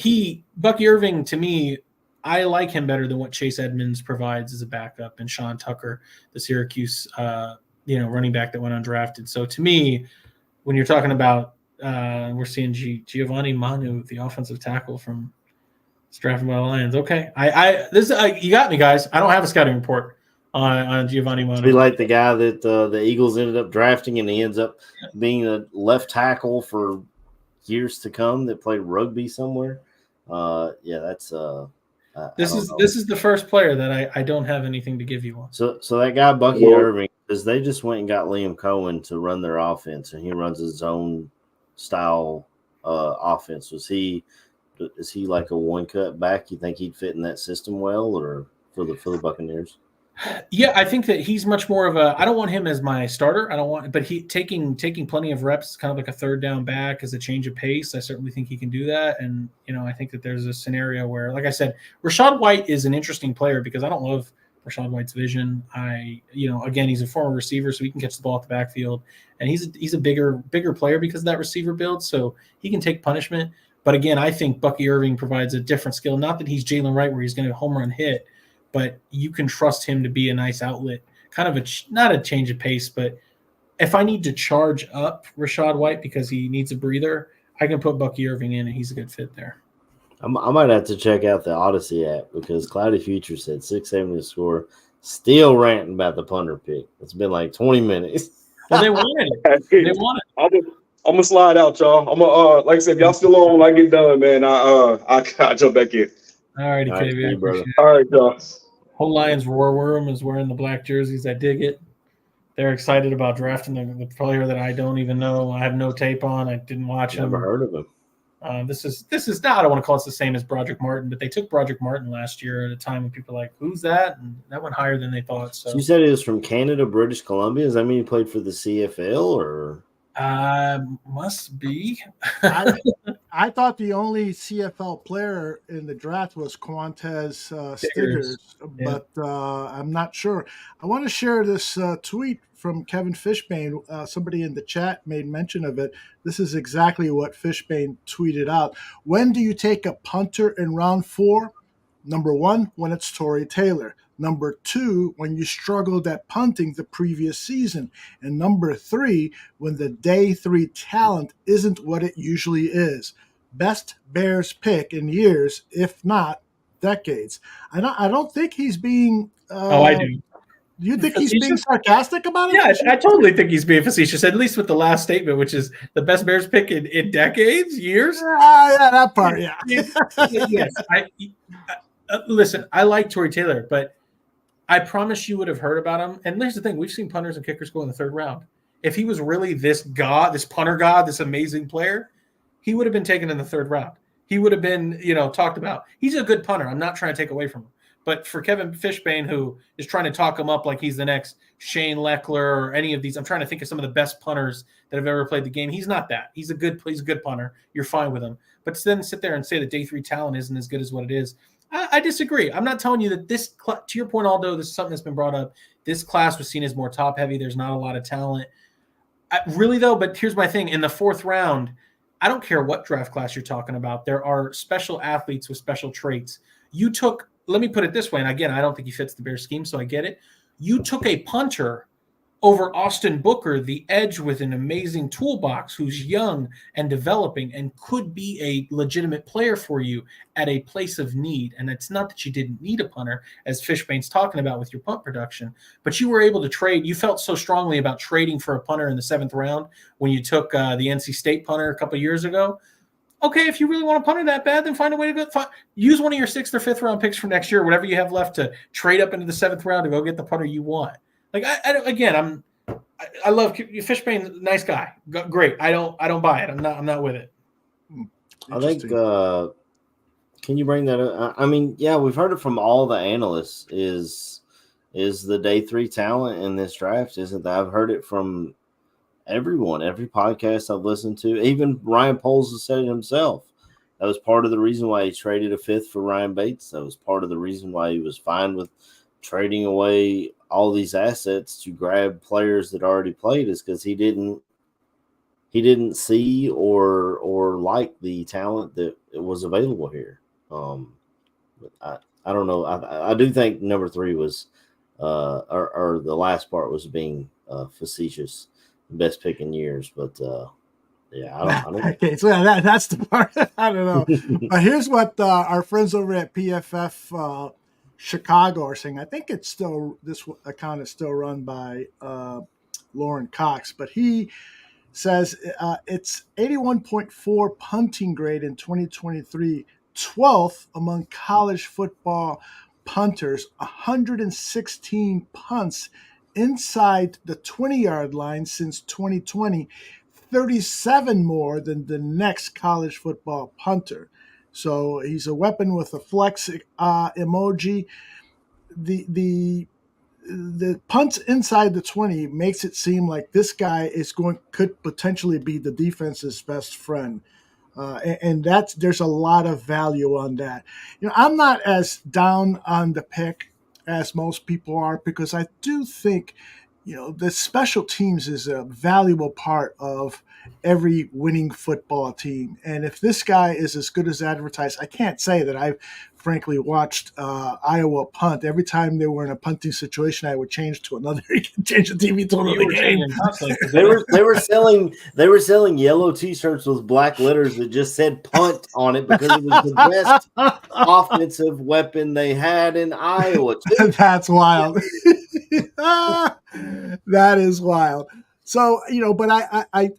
Bucky Irving, to me, I like him better than what Chase Edmonds provides as a backup and Sean Tucker, the Syracuse, running back that went undrafted. So to me, when you're talking about, we're seeing Giovanni Manu, the offensive tackle from drafted by the Lions. Okay. You got me, guys. I don't have a scouting report on Giovanni Manu. Be like the guy that the Eagles ended up drafting, and he ends up being a left tackle for years to come that played rugby somewhere. That's this is the first player that I don't have anything to give you on. So that guy Bucky Irving, because they just went and got Liam Cohen to run their offense, and he runs his own style offense. Is he like a one cut back? You think he'd fit in that system well, or for the Buccaneers? Yeah, I think that he's much more of a. I don't want him as my starter. I don't want, but he taking plenty of reps, kind of like a third down back as a change of pace. I certainly think he can do that, and I think that there's a scenario where, like I said, Rachaad White is an interesting player because I don't love Rachaad White's vision. Again, he's a former receiver, so he can catch the ball at the backfield, and he's a bigger player because of that receiver build, so he can take punishment. But again, I think Bucky Irving provides a different skill. Not that he's Jalen Wright, where he's going to home run hit, but you can trust him to be a nice outlet, kind of not a change of pace, but if I need to charge up Rachaad White because he needs a breather, I can put Bucky Irving in, and he's a good fit there. I might have to check out the Odyssey app because Cloudy Future said 670 to score. Still ranting about the punter pick. It's been like 20 minutes. Well, they wanted it. They wanted it. I'm gonna slide out, y'all. I'm gonna like I said, if y'all still on when I get done, man. I jump back in. All righty, All right, KB. brother. All right, y'all. Whole Lions War Room is wearing the black jerseys. I dig it. They're excited about drafting the player that I don't even know. I have no tape on. I didn't watch him. Never heard of him. This is not. I don't want to call it the same as Broderick Martin, but they took Broderick Martin last year at a time when people were like, "Who's that?" And that went higher than they thought. So you said he was from Canada, British Columbia. Does that mean he played for the CFL or? Must be. I thought the only CFL player in the draft was Quantez Stiggers, Yeah. but I'm not sure. I want to share this tweet from Kevin Fishbane. Somebody in the chat made mention of it. This is exactly what Fishbane tweeted out. When do you take a punter in round 4? Number 1, when it's Tory Taylor. Number 2, when you struggled at punting the previous season. And number 3, when the day 3 talent isn't what it usually is. Best Bears pick in years, if not decades. I don't think he's being. I do. You think he's being sarcastic about it? Yeah, I totally think he's being facetious, at least with the last statement, which is the best Bears pick in decades, years. Yeah, that part, yeah. Yes. Listen, I like Tory Taylor, but I promise you would have heard about him. And here's the thing. We've seen punters and kickers go in the 3rd round. If he was really this punter god, this amazing player, he would have been taken in the 3rd round. He would have been, talked about. He's a good punter. I'm not trying to take away from him. But for Kevin Fishbane, who is trying to talk him up like he's the next Shane Leckler or any of these, I'm trying to think of some of the best punters that have ever played the game. He's not that. He's a good punter. You're fine with him. But to then sit there and say that day 3 talent isn't as good as what it is, I disagree. I'm not telling you that this, to your point, Aldo, this is something that's been brought up. This class was seen as more top heavy. There's not a lot of talent. Really, though, but here's my thing. In the 4th round, I don't care what draft class you're talking about. There are special athletes with special traits. Let me put it this way, and again, I don't think he fits the Bears scheme, so I get it. You took a punter over Austin Booker, the edge with an amazing toolbox, who's young and developing and could be a legitimate player for you at a place of need. And it's not that you didn't need a punter, as Fishbane's talking about with your punt production, but you were able to trade. You felt so strongly about trading for a punter in the 7th round when you took the NC State punter a couple of years ago. Okay, if you really want a punter that bad, then find a way to use one of your 6th or 5th round picks from next year, whatever you have left, to trade up into the 7th round to go get the punter you want. Like I love Fishbane, nice guy, great. I don't buy it. I'm not with it. I think. Can you bring that up? I mean, yeah, we've heard it from all the analysts. Is the day 3 talent in this draft? Isn't that? I've heard it from everyone, every podcast I've listened to. Even Ryan Poles has said it himself. That was part of the reason why he traded a 5th for Ryan Bates. That was part of the reason why he was fine with trading away all these assets to grab players that already played, is because he didn't see or like the talent that was available here. I don't know. I do think number 3 was or the last part was being facetious, best pick in years, but yeah, I don't okay, so that's the part. I don't know. But here's what our friends over at PFF Chicago are saying. I think it's still, this account is still run by Lauren Cox, but he says it's 81.4 punting grade in 2023, 12th among college football punters, 116 punts inside the 20-yard line since 2020, 37 more than the next college football punter. So he's a weapon with a flex emoji. The the punts inside the 20 makes it seem like this guy could potentially be the defense's best friend. And that's there's a lot of value on that. I'm not as down on the pick as most people are because I do think, the special teams is a valuable part of every winning football team. And if this guy is as good as advertised, I can't say that I've frankly watched Iowa punt. Every time they were in a punting situation, I would change to another, change the TV total of the game. They were selling yellow T-shirts with black letters that just said "punt" on it because it was the best offensive weapon they had in Iowa. That's wild. That is wild. So, but I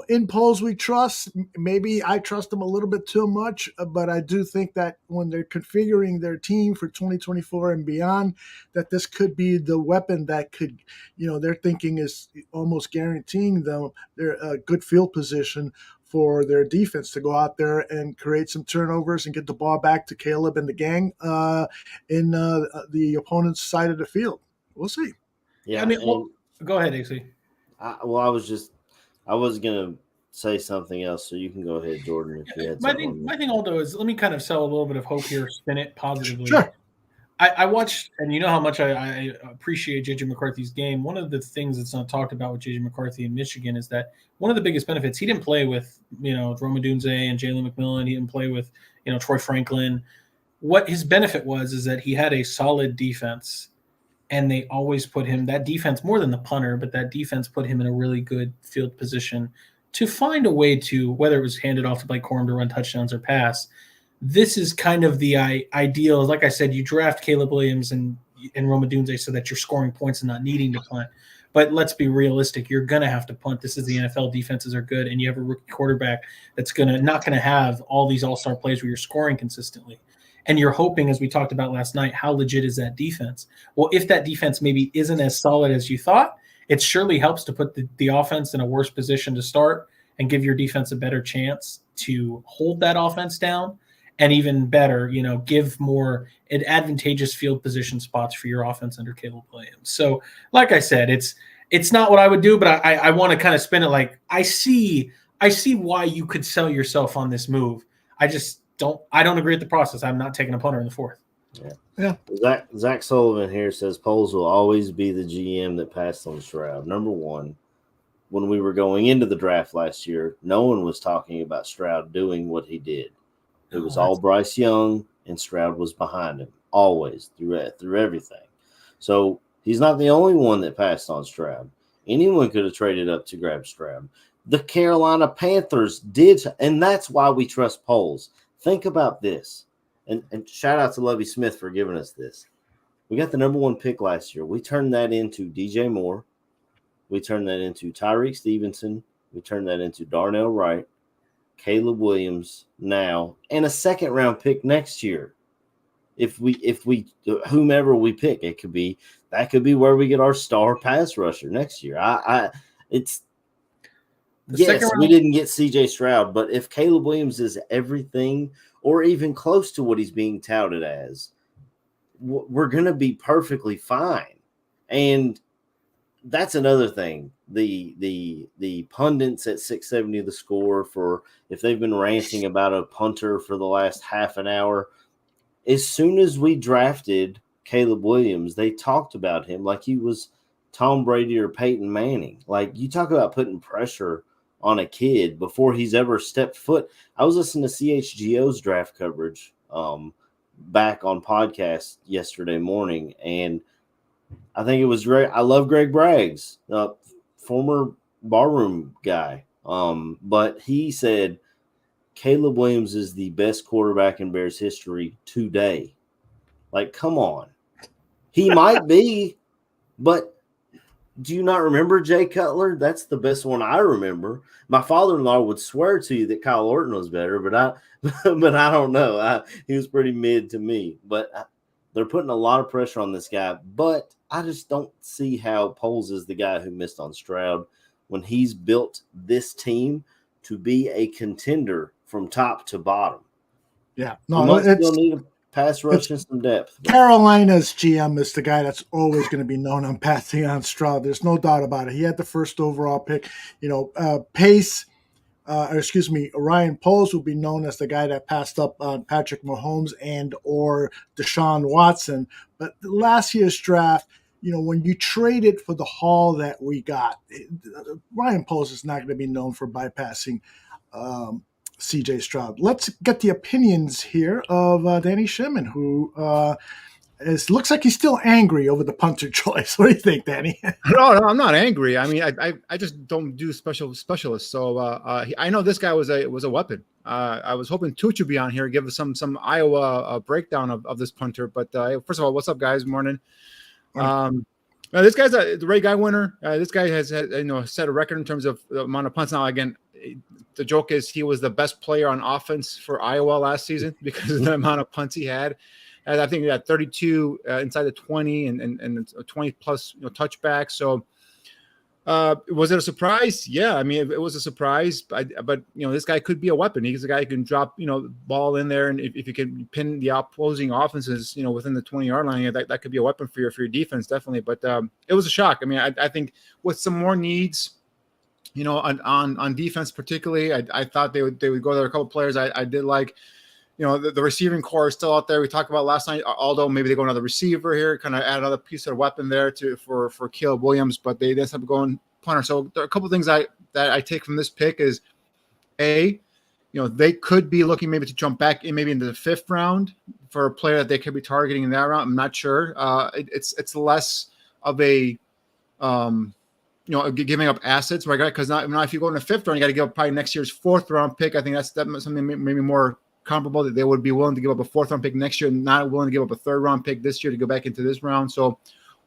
in polls we trust. Maybe I trust them a little bit too much, but I do think that when they're configuring their team for 2024 and beyond, that this could be the weapon that could, their thinking is almost guaranteeing them their good field position for their defense to go out there and create some turnovers and get the ball back to Caleb and the gang in the opponent's side of the field. We'll see. Yeah, go ahead, AC. I was gonna say something else, so you can go ahead, Jordan. If you had my thing, Aldo, is let me kind of sell a little bit of hope here, spin it positively. Sure. I watched, and you know how much I appreciate J.J. McCarthy's game. One of the things that's not talked about with J.J. McCarthy in Michigan is that one of the biggest benefits, he didn't play with, Rome Odunze and Jalen McMillan. He didn't play with, Troy Franklin. What his benefit is that he had a solid defense, and they always put him, that defense, more than the punter, but that defense put him in a really good field position to find a way to, whether it was handed off to Blake Corum to run touchdowns or pass. This is kind of the ideal. Like I said, you draft Caleb Williams and Rome Odunze so that you're scoring points and not needing to punt. But let's be realistic. You're going to have to punt. This is the NFL. Defenses are good, and you have a rookie quarterback that's not going to have all these all-star plays where you're scoring consistently. And you're hoping, as we talked about last night, how legit is that defense? Well, if that defense maybe isn't as solid as you thought, it surely helps to put the offense in a worse position to start and give your defense a better chance to hold that offense down. And even better, give more advantageous field position spots for your offense under Caleb Williams. So, like I said, it's not what I would do, but I want to kind of spin it like I see why you could sell yourself on this move. I don't agree with the process. I'm not taking a punter in the fourth. Yeah. Zach Sullivan here says Poles will always be the GM that passed on Stroud. Number one, when we were going into the draft last year, no one was talking about Stroud doing what he did. It was all Bryce Young, and Stroud was behind him always through everything. So he's not the only one that passed on Stroud. Anyone could have traded up to grab Stroud. The Carolina Panthers did, and that's why we trust polls. Think about this, and shout out to Lovie Smith for giving us this. We got the number one pick last year. We turned that into DJ Moore. We turned that into Tyreek Stevenson. We turned that into Darnell Wright, Caleb Williams now, and a second-round pick next year. If we whomever we pick, that could be where we get our star pass rusher next year. Yes, we didn't get CJ Stroud, but if Caleb Williams is everything or even close to what he's being touted as, we're going to be perfectly fine. And that's another thing. The pundits at 670 The Score, for if they've been ranting about a punter for the last half an hour, as soon as we drafted Caleb Williams, they talked about him like he was Tom Brady or Peyton Manning. Like, you talk about putting pressure on a kid before he's ever stepped foot. I was listening to CHGO's draft coverage back on podcast yesterday morning, and I think it was great. I love Greg Braggs, former Barroom guy. But he said Caleb Williams is the best quarterback in Bears history today. Like, come on. He might be, but do you not remember Jay Cutler? That's the best one I remember. My father-in-law would swear to you that Kyle Orton was better, but I don't know. He was pretty mid to me. But they're putting a lot of pressure on this guy. But I just don't see how Poles is the guy who missed on Stroud when he's built this team to be a contender from top to bottom. Yeah, no, Pass rush and some depth. Carolina's GM is the guy that's always going to be known on Pantheon Stroud. There's no doubt about it. He had the first overall pick. Ryan Poles will be known as the guy that passed up on Patrick Mahomes and or Deshaun Watson. But last year's draft, when you traded for the haul that we got, Ryan Poles is not going to be known for bypassing CJ Stroud. Let's get the opinions here of Danny Shimon, who looks like he's still angry over the punter choice. What do you think, Danny? No, I'm not angry. I mean, I just don't do specialists. So I know this guy was a weapon. I was hoping Tooch would be on here, give us some Iowa breakdown of this punter. But first of all, what's up, guys? Morning. This guy's the Ray Guy winner. This guy has set a record in terms of the amount of punts. Now, again, the joke is he was the best player on offense for Iowa last season because of the amount of punts he had. And I think he had 32 inside the 20 and 20 plus touchbacks. So was it a surprise? Yeah, I mean it was a surprise. But this guy could be a weapon. He's a guy who can drop ball in there, and if you can pin the opposing offenses within the 20-yard line, that could be a weapon for your defense definitely. But it was a shock. I mean I think with some more needs, on defense particularly, I thought they would go there. A couple players I did like. The receiving core is still out there. We talked about last night, although maybe they go another receiver here, kind of add another piece of weapon there for Caleb Williams, but they end up going punter. So there are a couple of things that I take from this pick is they could be looking maybe to jump back maybe into the 5th round for a player that they could be targeting in that round. I'm not sure. It's less of a giving up assets, right? Because now if you go in the 5th round, you got to give up probably next year's 4th round pick. I think that's something maybe more comparable, that they would be willing to give up a 4th round pick next year and not willing to give up a 3rd round pick this year to go back into this round. So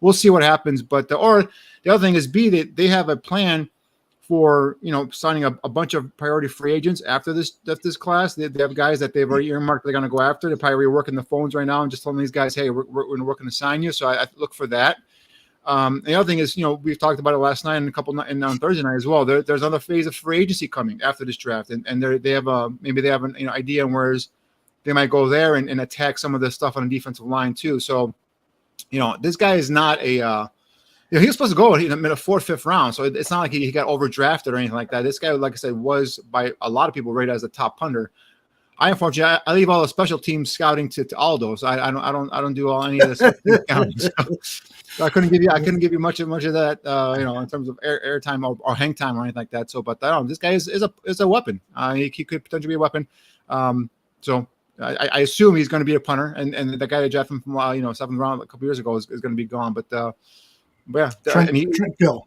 we'll see what happens. But or the other thing is they have a plan for signing a bunch of priority free agents after this class. They have guys that they've already earmarked they're going to go after. They're probably working the phones right now and just telling these guys, hey, we're going to sign you. So I look for that. The other thing is, we've talked about it last night and on Thursday night as well. There's another phase of free agency coming after this draft, and they have an idea on where they might go there and attack some of the stuff on the defensive line too. So, this guy is not a he was supposed to go in the 4th, 5th round, so it's not like he got overdrafted or anything like that. This guy, like I said, was by a lot of people rated as a top punter. Unfortunately, I leave all the special teams scouting to Aldo, so I don't do any of this. So I couldn't give you much of that, in terms of air time or hang time or anything like that. So, but this guy is a weapon. He could potentially be a weapon. So I assume he's going to be a punter, and the guy that drafted him from 7th round a couple years ago is going to be gone. But yeah, Trent Gill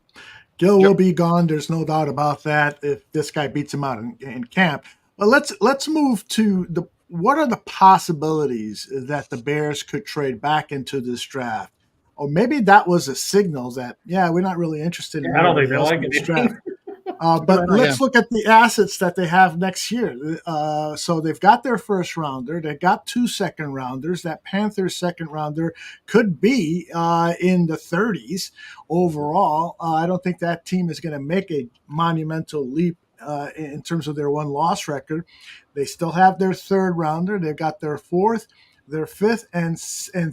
will be gone. There's no doubt about that. If this guy beats him out in camp. But let's move to what are the possibilities that the Bears could trade back into this draft? Or maybe that was a signal that, we're not really interested in I don't think they else like in this it. draft. But let's look at the assets that they have next year. So they've got their 1st rounder. They got 2 2nd rounders. That Panthers 2nd rounder could be in the 30s overall. I don't think that team is going to make a monumental leap in terms of their 1-loss record. They still have their 3rd rounder. They've got their 4th, their 5th, and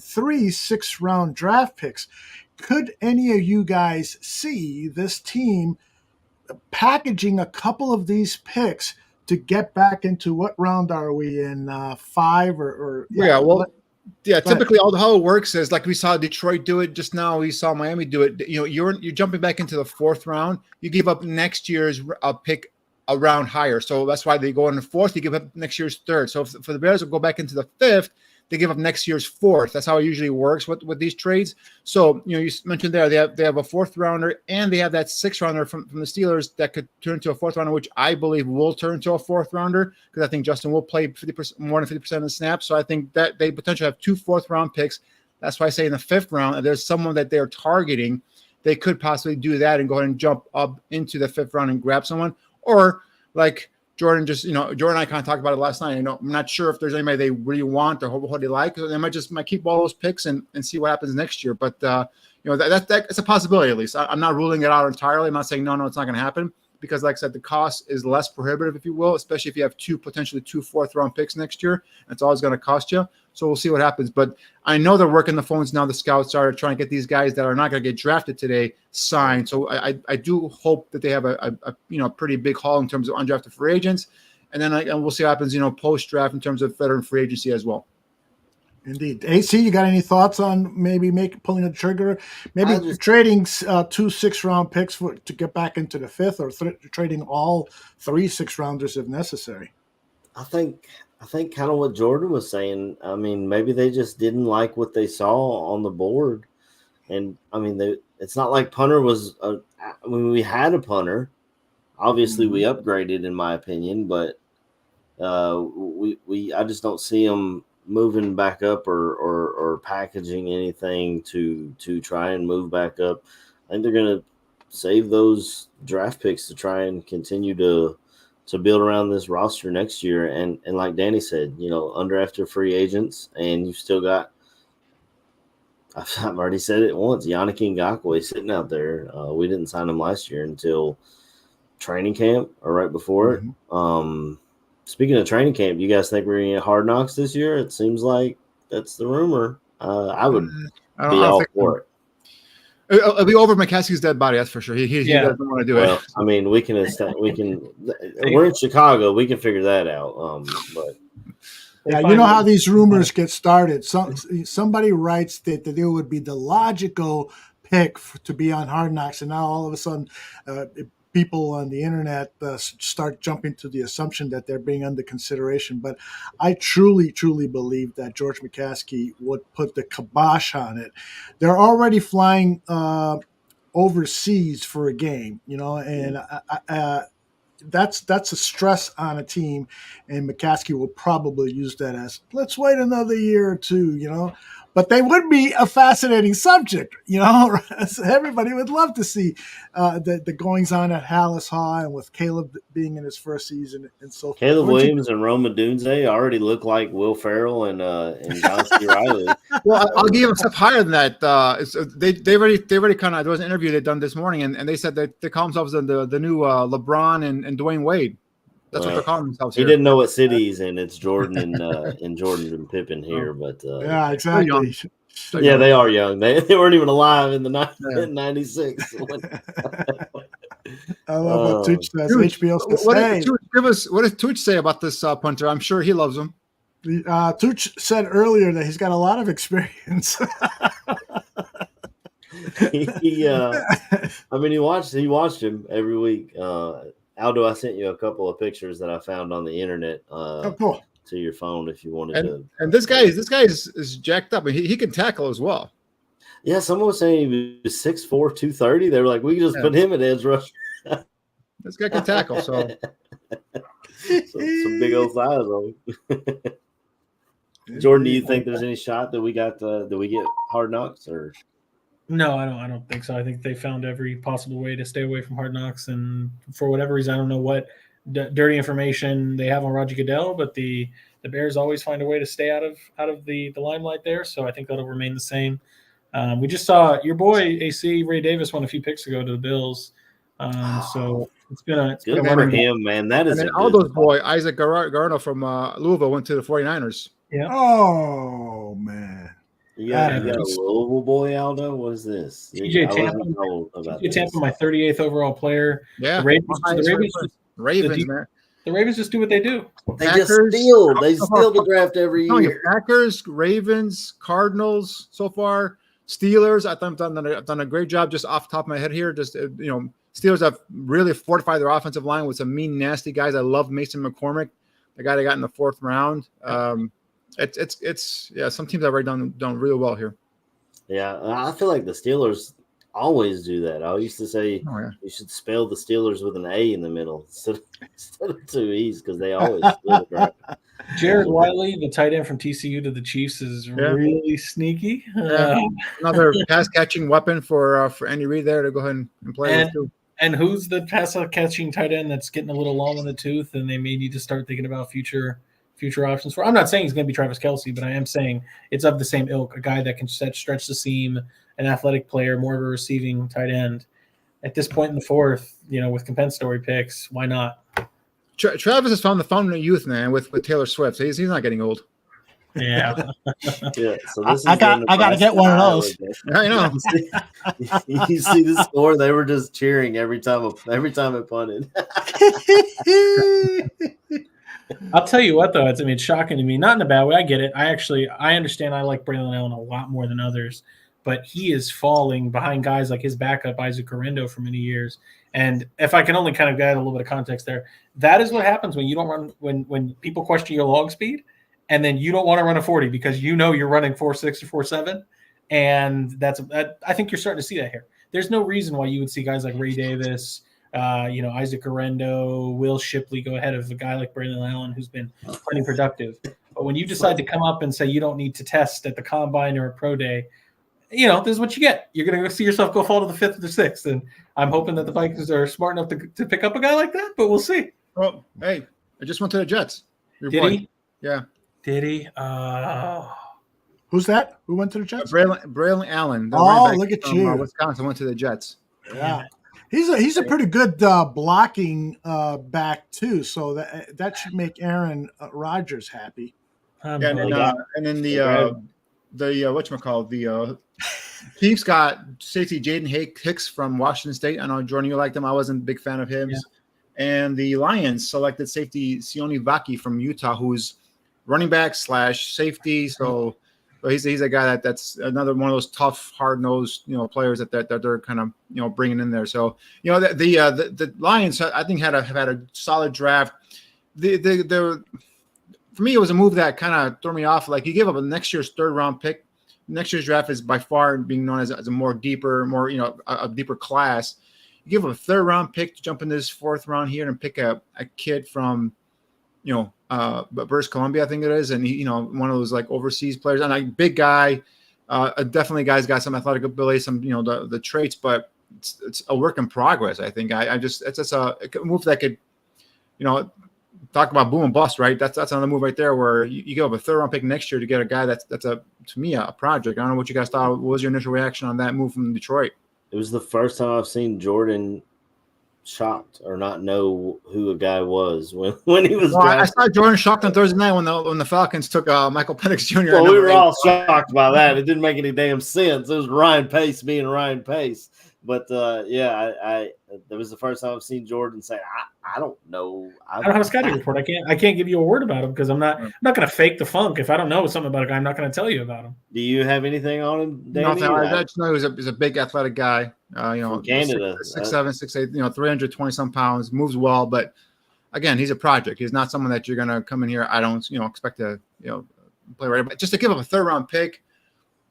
3 6th round draft picks. Could any of you guys see this team packaging a couple of these picks to get back into what round are we in? 5 or typically how it works is like we saw Detroit do it just now. We saw Miami do it. You're jumping back into the 4th round. You give up next year's pick a round higher. So that's why they go in the 4th. You give up next year's 3rd. So for the Bears to go back into the 5th, they give up next year's 4th. That's how it usually works with these trades. So, you mentioned there, they have a 4th rounder and they have that 6th rounder from the Steelers that could turn into a 4th rounder, which I believe will turn into a 4th rounder because I think Justin will play more than 50% of the snaps. So I think that they potentially have 2 4th round picks. That's why I say in the 5th round, if there's someone that they're targeting, they could possibly do that and go ahead and jump up into the 5th round and grab someone. Or like Jordan Jordan and I kind of talked about it last night. I'm not sure if there's anybody they really want or what they like. They might keep all those picks and see what happens next year. But that's a possibility at least. I'm not ruling it out entirely. I'm not saying no, it's not going to happen. because, like I said, the cost is less prohibitive, if you will, especially if you have potentially two fourth-round picks next year. It's always going to cost you. So we'll see what happens. But I know they're working the phones now. The scouts are trying to get these guys that are not going to get drafted today signed. So I do hope that they have a pretty big haul in terms of undrafted free agents. And then we'll see what happens, post-draft in terms of veteran free agency as well. Indeed. AC, you got any thoughts on maybe pulling the trigger? Maybe trading 2 6-round picks to get back into the fifth, or trading all 3 6-rounders if necessary? I think kind of what Jordan was saying. I mean, maybe they just didn't like what they saw on the board. And, I mean, it's not like punter was we had a punter. Obviously, we upgraded, in my opinion, but I just don't see them moving back up or packaging anything to try and move back up. I think they're going to save those draft picks to try and continue to build around this roster next year. And like Danny said, undrafted free agents, and you've still got, I've already said it once, Yannick Ngakoue sitting out there. We didn't sign him last year until training camp or right before it. Speaking of training camp, you guys think we're going to get Hard Knocks this year? It seems like that's the rumor. I would be all for it. It'll be over McCaskey's dead body, that's for sure. He doesn't want to do it. I mean, we can. We're in Chicago. We can figure that out. But yeah, you know how these rumors get started. Somebody writes that it would be the logical pick to be on Hard Knocks, and now all of a sudden, people on the internet start jumping to the assumption that they're being under consideration. But I truly, truly believe that George McCaskey would put the kibosh on it. They're already flying overseas for a game, and that's a stress on a team, and McCaskey will probably use that as, let's wait another year or two, But they would be a fascinating subject, Everybody would love to see the goings on at Hallis Hall, and with Caleb being in his first season and so forth. Caleb Williams and Rome Odunze already look like Will Ferrell and John C. Riley. Well, I'll give them a step higher than that. They already kind of, there was an interview they'd done this morning, and they said that they call themselves the new LeBron and Dwayne Wade. That's what they're calling themselves here. He didn't know what city he's in. It's Jordan and Jordan and Pippen here, but yeah, exactly. Yeah, they are young. They weren't even alive in the 96. I love what Tooch says. HBO says, what does Tooch say about this punter? I'm sure he loves him. Tooch said earlier that he's got a lot of experience. he watched him every week. Aldo, I sent you a couple of pictures that I found on the internet cool. to your phone if you wanted to. And this guy is jacked up, and he can tackle as well. Yeah, someone was saying he was 6'4", 230. They were like, we can just put him at edge rush. This guy can tackle, so some big old thighs on him. Jordan, do you think there's any shot that we get Hard Knocks or? No, I don't think so. I think they found every possible way to stay away from Hard Knocks, and for whatever reason, I don't know what dirty information they have on Roger Goodell, but the Bears always find a way to stay out of the limelight there. So I think that'll remain the same. We just saw your boy AC Ray Davis won a few picks ago to the Bills, so it's been good for him, man. That is. And then Aldo's boy Isaac Garno from Louisville went to the 49ers. Yeah. Oh man. You got a Louisville boy, Aldo? What is this? TJ Tampa, my 38th overall player. Yeah. The Ravens just do what they do. They steal the draft every year. Packers, Ravens, Cardinals so far, Steelers. I think I've done a great job just off the top of my head here. Just Steelers have really fortified their offensive line with some mean, nasty guys. I love Mason McCormick, the guy they got in the 4th round. It's some teams have already done really well here. Yeah, I feel like the Steelers always do that. I used to say you should spell the Steelers with an A in the middle instead of 2 E's because they always spell it right. Jared Wiley, the tight end from TCU to the Chiefs, is really sneaky. Another pass-catching weapon for Andy Reid there to go ahead and play with too. And who's the pass-catching tight end that's getting a little long in the tooth, and they may need to start thinking about future options for? I'm not saying he's going to be Travis Kelce, but I am saying it's of the same ilk, a guy that can stretch the seam, an athletic player, more of a receiving tight end. at this point in the fourth, with compensatory picks, why not? Travis has found the fountain of youth, man, with Taylor Swift. So he's not getting old. Yeah. Yeah. So this I is got to get one of those. I know. You see the score? They were just cheering every time it punted. I'll tell you what, though, it's shocking to me. Not in a bad way. I get it. I understand. I like Braylon Allen a lot more than others, but he is falling behind guys like his backup Isaac Guerrero for many years. And if I can only kind of add a little bit of context there, that is what happens when you don't run. When people question your long speed, and then you don't want to run a 40 because you're running 4.6 or 4.7, and I think you're starting to see that here. There's no reason why you would see guys like Ray Davis, Isaac Guerrero, Will Shipley go ahead of a guy like Braylon Allen who's been plenty productive. But when you decide to come up and say you don't need to test at the combine or a pro day, this is what you get. You're going to see yourself go fall to the 5th or the 6th, and I'm hoping that the Vikings are smart enough to pick up a guy like that, but we'll see. Well, hey, I just went to the Jets. Did he? Yeah. Did he? Who's that? Who went to the Jets? Braylon Allen. Oh, look at you. Wisconsin went to the Jets. Yeah. He's a pretty good blocking back too, so that should make Aaron Rodgers happy. And then the whatchamacallit, the Chiefs got safety Jaden Hicks from Washington State. I know, Jordan, you liked him. I wasn't a big fan of him. Yeah. And the Lions selected safety Sione Vaki from Utah, who's running back / safety. So he's a guy that's another one of those tough, hard-nosed players that they're kind of bringing in there. So the Lions, I think, have had a solid draft. For me, it was a move that kind of threw me off. Like, you give up a next year's 3rd round pick. Next year's draft is by far being known as a more deeper, a deeper class. You give up a 3rd round pick to jump into this 4th round here and pick a kid from, British Columbia, I think it is, and he, one of those like overseas players, and a big guy. Definitely, guy's got some athletic ability, some the traits, but it's a work in progress. I think it's just a move that could, talk about boom and bust, right? That's another move right there where you give up a 3rd round pick next year to get a guy that's to me a project. I don't know what you guys thought. What was your initial reaction on that move from Detroit? It was the first time I've seen Jordan shocked or not know who a guy was when he was. Well, I saw Jordan shocked on Thursday night when the Falcons took Michael Penix Jr. Well, we were all shocked by that. It didn't make any damn sense. It was Ryan Pace being Ryan Pace. But that was the first time I've seen Jordan say, "I don't know. I don't have a scouting report. I can't give you a word about him because I'm not going to fake the funk. If I don't know something about a guy, I'm not going to tell you about him." Do you have anything on him, Danny? No, I just know he's a big athletic guy. From Canada, 6'7", 6'8", 320 some pounds, moves well. But again, he's a project. He's not someone that you're going to come in here. I don't expect to play right. But just to give up a 3rd round pick.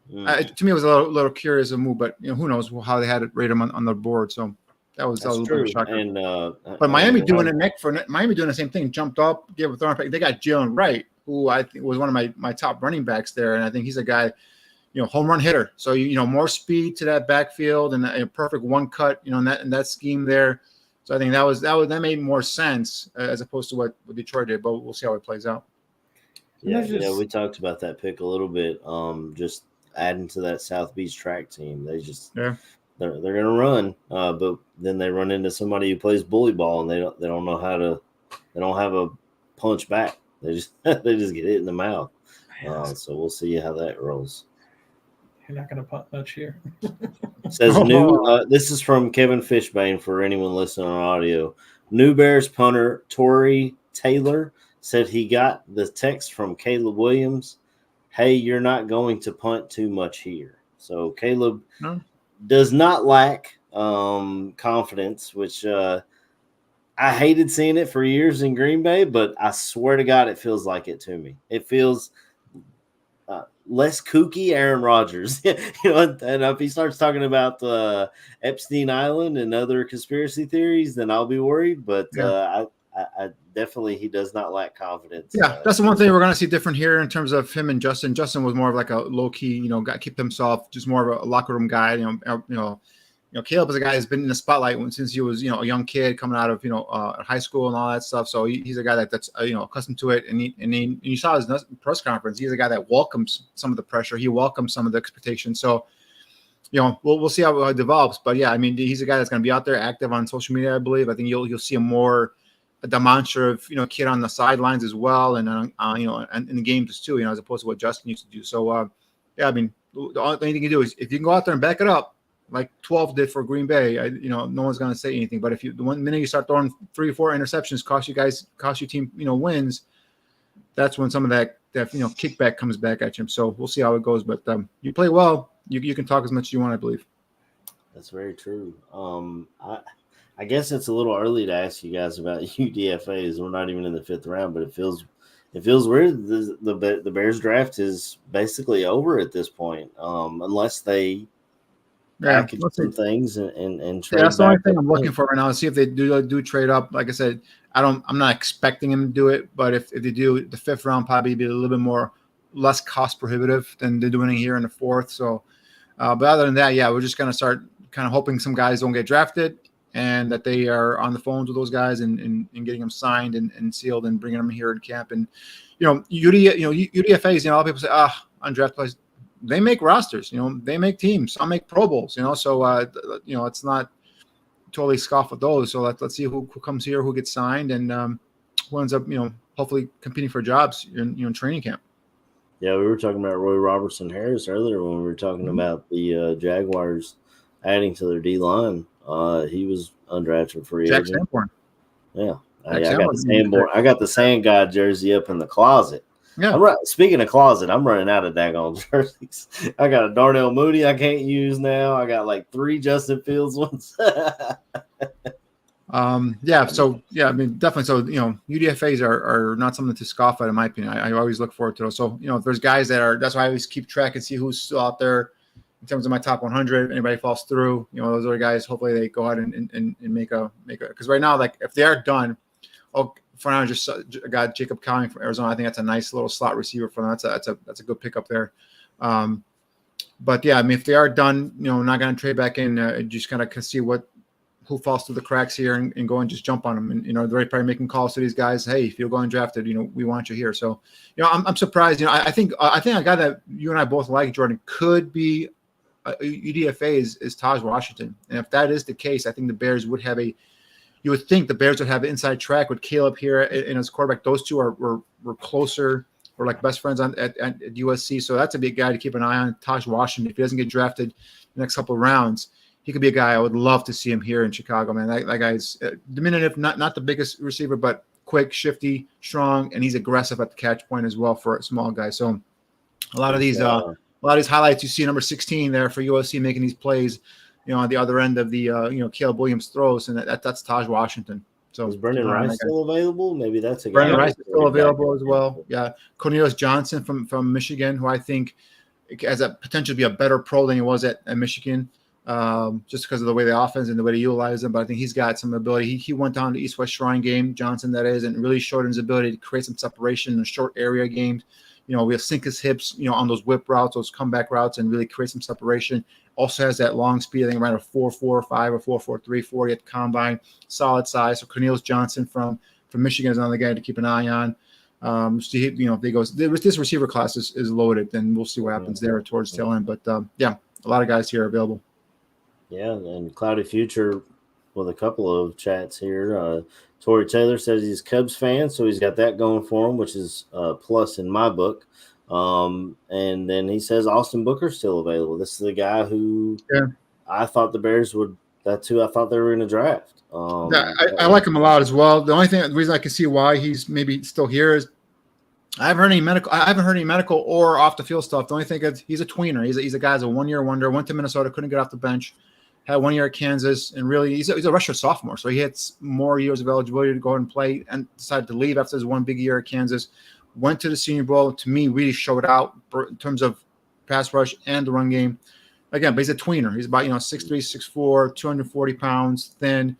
To me, it was a little curious of a move, but who knows how they had it rate him on the board. So that was a little bit of a shocker. And, but Miami doing it Miami doing the same thing, jumped up, gave a 3rd round pick. They got Jalen Wright, who I think was one of my top running backs there, and I think he's a guy, home run hitter. So more speed to that backfield and a perfect one cut, in that scheme there. So I think that made more sense as opposed to what Detroit did. But we'll see how it plays out. Yeah, we talked about that pick a little bit. Just adding to that South Beach track team, they're going to run, but then they run into somebody who plays bully ball and they don't know how to. They don't have a punch back. They just get hit in the mouth. So we'll see how that rolls. You're not going to punt much here. Says this is from Kevin Fishbane for anyone listening on audio. New Bears punter Tory Taylor said he got the text from Caleb Williams. Hey, you're not going to punt too much here. So Caleb does not lack confidence, which I hated seeing it for years in Green Bay, but I swear to God, it feels like it to me. It feels less kooky Aaron Rodgers. And if he starts talking about Epstein Island and other conspiracy theories, then I'll be worried. But I definitely, he does not lack confidence. Yeah, that's the one thing we're going to see different here in terms of him and Justin. Justin was more of like a low key, guy, keep himself, just more of a locker room guy. Caleb is a guy who's been in the spotlight since he was, a young kid coming out of, high school and all that stuff. So he's a guy that's accustomed to it. And you saw his press conference. He's a guy that welcomes some of the pressure. He welcomes some of the expectations. So we'll see how it develops. But yeah, I mean, he's a guy that's going to be out there active on social media, I believe. I think you'll see a more demonstrative, kid on the sidelines as well, and and in the games too, as opposed to what Justin used to do. So yeah, I mean, the only thing you can do is if you can go out there and back it up, like 12 did for Green Bay, no one's going to say anything. But if the one minute you start throwing 3 or 4 interceptions, cost your team, wins, that's when some of that kickback comes back at you. So we'll see how it goes. But you play well, you can talk as much as you want, I believe. That's very true. I guess it's a little early to ask you guys about UDFAs. We're not even in the 5th round, but it feels weird. The Bears draft is basically over at this point, unless they package some things and trade. Yeah, that's the only thing I'm looking for right now. See if they do trade up. Like I said, I'm not expecting them to do it, but if they do, the 5th round probably be a little bit less cost prohibitive than they're doing here in the 4th. So, but other than that, yeah, we're just gonna start kind of hoping some guys don't get drafted and that they are on the phones with those guys and getting them signed and sealed and bringing them here in camp. And UDFAs, a lot of people say, undrafted players. They make rosters, they make teams. Some make Pro Bowls, so it's not totally scoff with those. So let's see who comes here, who gets signed, and who ends up, hopefully competing for jobs in training camp. Yeah, we were talking about Roy Robertson Harris earlier when we were talking about the Jaguars adding to their D line. He was undrafted free agent. Jack Sanborn. Yeah, I got the Sand God jersey up in the closet. Yeah. Speaking of closet, I'm running out of daggone jerseys. I got a Darnell Mooney I can't use now. I got like 3 Justin Fields ones. Yeah. So yeah, I mean, definitely. So UDFAs are not something to scoff at, in my opinion. I always look forward to those. So if there's guys that's why I always keep track and see who's still out there in terms of my top 100. Anybody falls through, those are guys. Hopefully they go ahead and make a because right now, like if they are done, for now, just got Jacob Cowing from Arizona. I think that's a nice little slot receiver for them. That's a good pickup there. But yeah, I mean, if they are done, not going to trade back in, just kind of see who falls through the cracks here and go and just jump on them. And they're probably making calls to these guys. Hey, if you're going drafted, we want you here. So I'm surprised. I think a guy that you and I both like, Jordan, could be UDFA is Taj Washington. And if that is the case, I think the Bears would have you would think the Bears would have an inside track with Caleb here in his quarterback. Those two were closer, or like best friends at USC. So that's a big guy to keep an eye on. Taj Washington, if he doesn't get drafted the next couple of rounds, he could be a guy I would love to see him here in Chicago, man. That guy's diminutive, not the biggest receiver, but quick, shifty, strong, and he's aggressive at the catch point as well for a small guy. So a lot of these highlights you see number 16 there for USC making these plays, on the other end of the Caleb Williams throws, and that's Taj Washington. So is Brendan Rice still available? Maybe that's a guy. Brendan Rice is still available as well. Yeah, Cornelius Johnson from Michigan, who I think has a potential to be a better pro than he was at Michigan, just because of the way the offense and the way they utilize him. But I think he's got some ability. He went down to East-West Shrine game, Johnson that is, and really showed his ability to create some separation in short area games. We'll sink his hips, on those whip routes, those comeback routes, and really create some separation. Also has that long speed. I think around a 4.45 or 4.43 40 at the combine. Solid size. So Cornelius Johnson from Michigan is another guy to keep an eye on. If they goes, this receiver class is loaded, then we'll see what happens there towards tail end. But yeah, a lot of guys here are available. Yeah, and Cloudy Future with a couple of chats here. Tory Taylor says he's a Cubs fan, so he's got that going for him, which is a plus in my book. And then he says Austin Booker's still available. This is the guy who I thought the Bears would. That's who I thought they were going to draft. I like him a lot as well. The reason I can see why he's maybe still here is I haven't heard any medical or off the field stuff. The only thing is he's a tweener. He's a guy who's a 1-year wonder. Went to Minnesota, couldn't get off the bench. Had 1 year at Kansas, and really he's a redshirt sophomore, so he had more years of eligibility to go ahead and play, and decided to leave after his one big year at Kansas. Went to the Senior Bowl. To me, really showed out in terms of pass rush and the run game. Again, but he's a tweener. He's about 6'3", 6'4", 240 pounds, thin.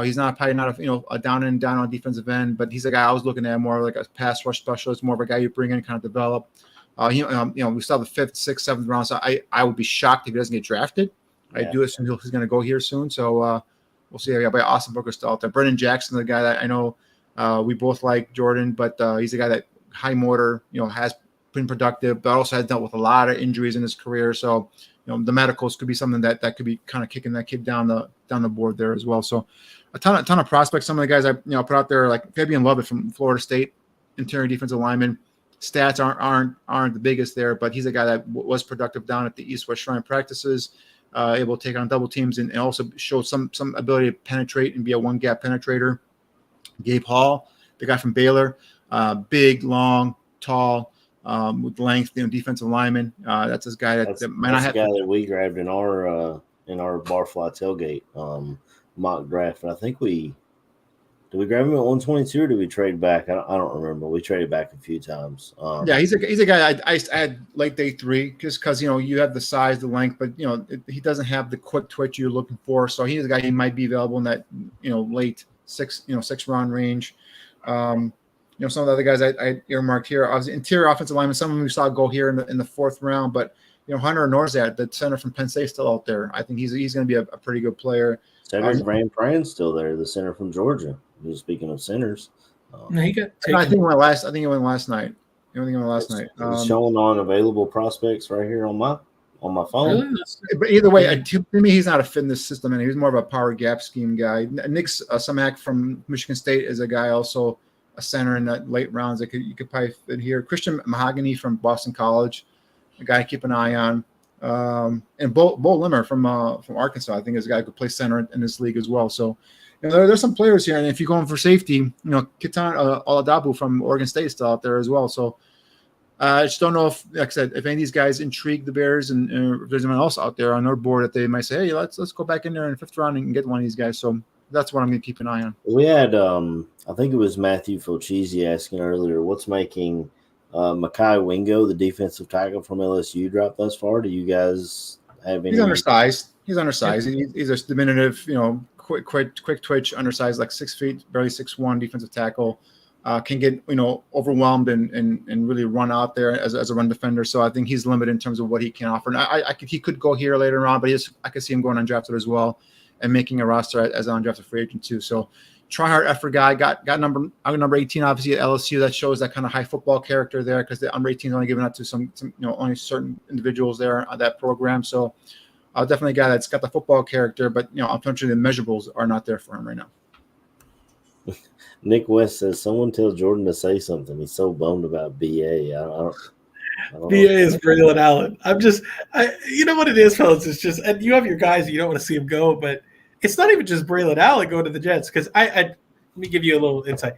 He's probably not a down on defensive end, but he's a guy I was looking at more like a pass rush specialist, more of a guy you bring in and kind of develop. We still have the 5th, 6th, 7th round, so I would be shocked if he doesn't get drafted. I do assume he's going to go here soon, so we'll see. Yeah, but Austin Booker's still out there. Brendan Jackson, the guy that I know we both like, Jordan, but he's a guy that high motor, has been productive, but also has dealt with a lot of injuries in his career. So the medicals could be something that could be kind of kicking that kid down the board there as well. So a ton of prospects. Some of the guys I put out there, like Fabian Lovett from Florida State, interior defensive lineman. Stats aren't the biggest there, but he's a guy that was productive down at the East-West Shrine practices, able to take on double teams and also show some ability to penetrate and be a one-gap penetrator. Gabe Hall, the guy from Baylor, big, long, tall, with length, defensive lineman. That's this guy that might not have. The guy that we grabbed in our Barfly tailgate mock draft. And I think did we grab him at 122 or did we trade back? I don't remember. We traded back a few times. Yeah, he's a guy I had late day 3 just because you have the size, the length, but he doesn't have the quick twitch you're looking for. So he's a guy he might be available in that late 6 round range. Some of the other guys I earmarked here, obviously interior offensive lineman. Some of them we saw go here in the 4th round, but Hunter Norzat, the center from Penn State, still out there. I think he's going to be a pretty good player. Cedric Van Pran's still there, the center from Georgia. Speaking of centers, I think he went last. I think he went last night. It's showing on available prospects right here on my phone. Really? But either way, to me, he's not a fit in this system, and he's more of a power gap scheme guy. Nick Sumac from Michigan State is a guy, also a center in that late rounds that you could probably fit here. Christian Mahogany from Boston College, a guy to keep an eye on. And Bo Limmer from Arkansas, I think, is a guy who could play center in this league as well. So there's some players here, and if you're going for safety, Kitan Oladabu from Oregon State is still out there as well. So I just don't know if, like I said, if any of these guys intrigue the Bears, and if there's anyone else out there on their board that they might say, hey, let's go back in there in the 5th round and get one of these guys. So that's what I'm going to keep an eye on. We had, I think it was Matthew Fulchisi asking earlier, what's making Mekhi Wingo, the defensive tackle from LSU, drop thus far? Do you guys have any? He's undersized. He's a diminutive, quick twitch, undersized, like 6 feet, barely 6'1", defensive tackle. Can get overwhelmed and really run out there as a run defender. So I think he's limited in terms of what he can offer. And he could go here later on, but I could see him going undrafted as well and making a roster as an undrafted free agent too. So try hard effort guy. Got number 18 obviously at LSU. That shows that kind of high football character there because the under 18 is only given out to some only certain individuals there on that program. So definitely a guy that's got the football character, but unfortunately the measurables are not there for him right now. Nick West says, someone tell Jordan to say something. He's so bummed about BA. I don't BA is Braylon Allen. You know what it is, fellas? It's just, and you have your guys, you don't want to see him go, but it's not even just Braylon Allen going to the Jets. Because let me give you a little insight.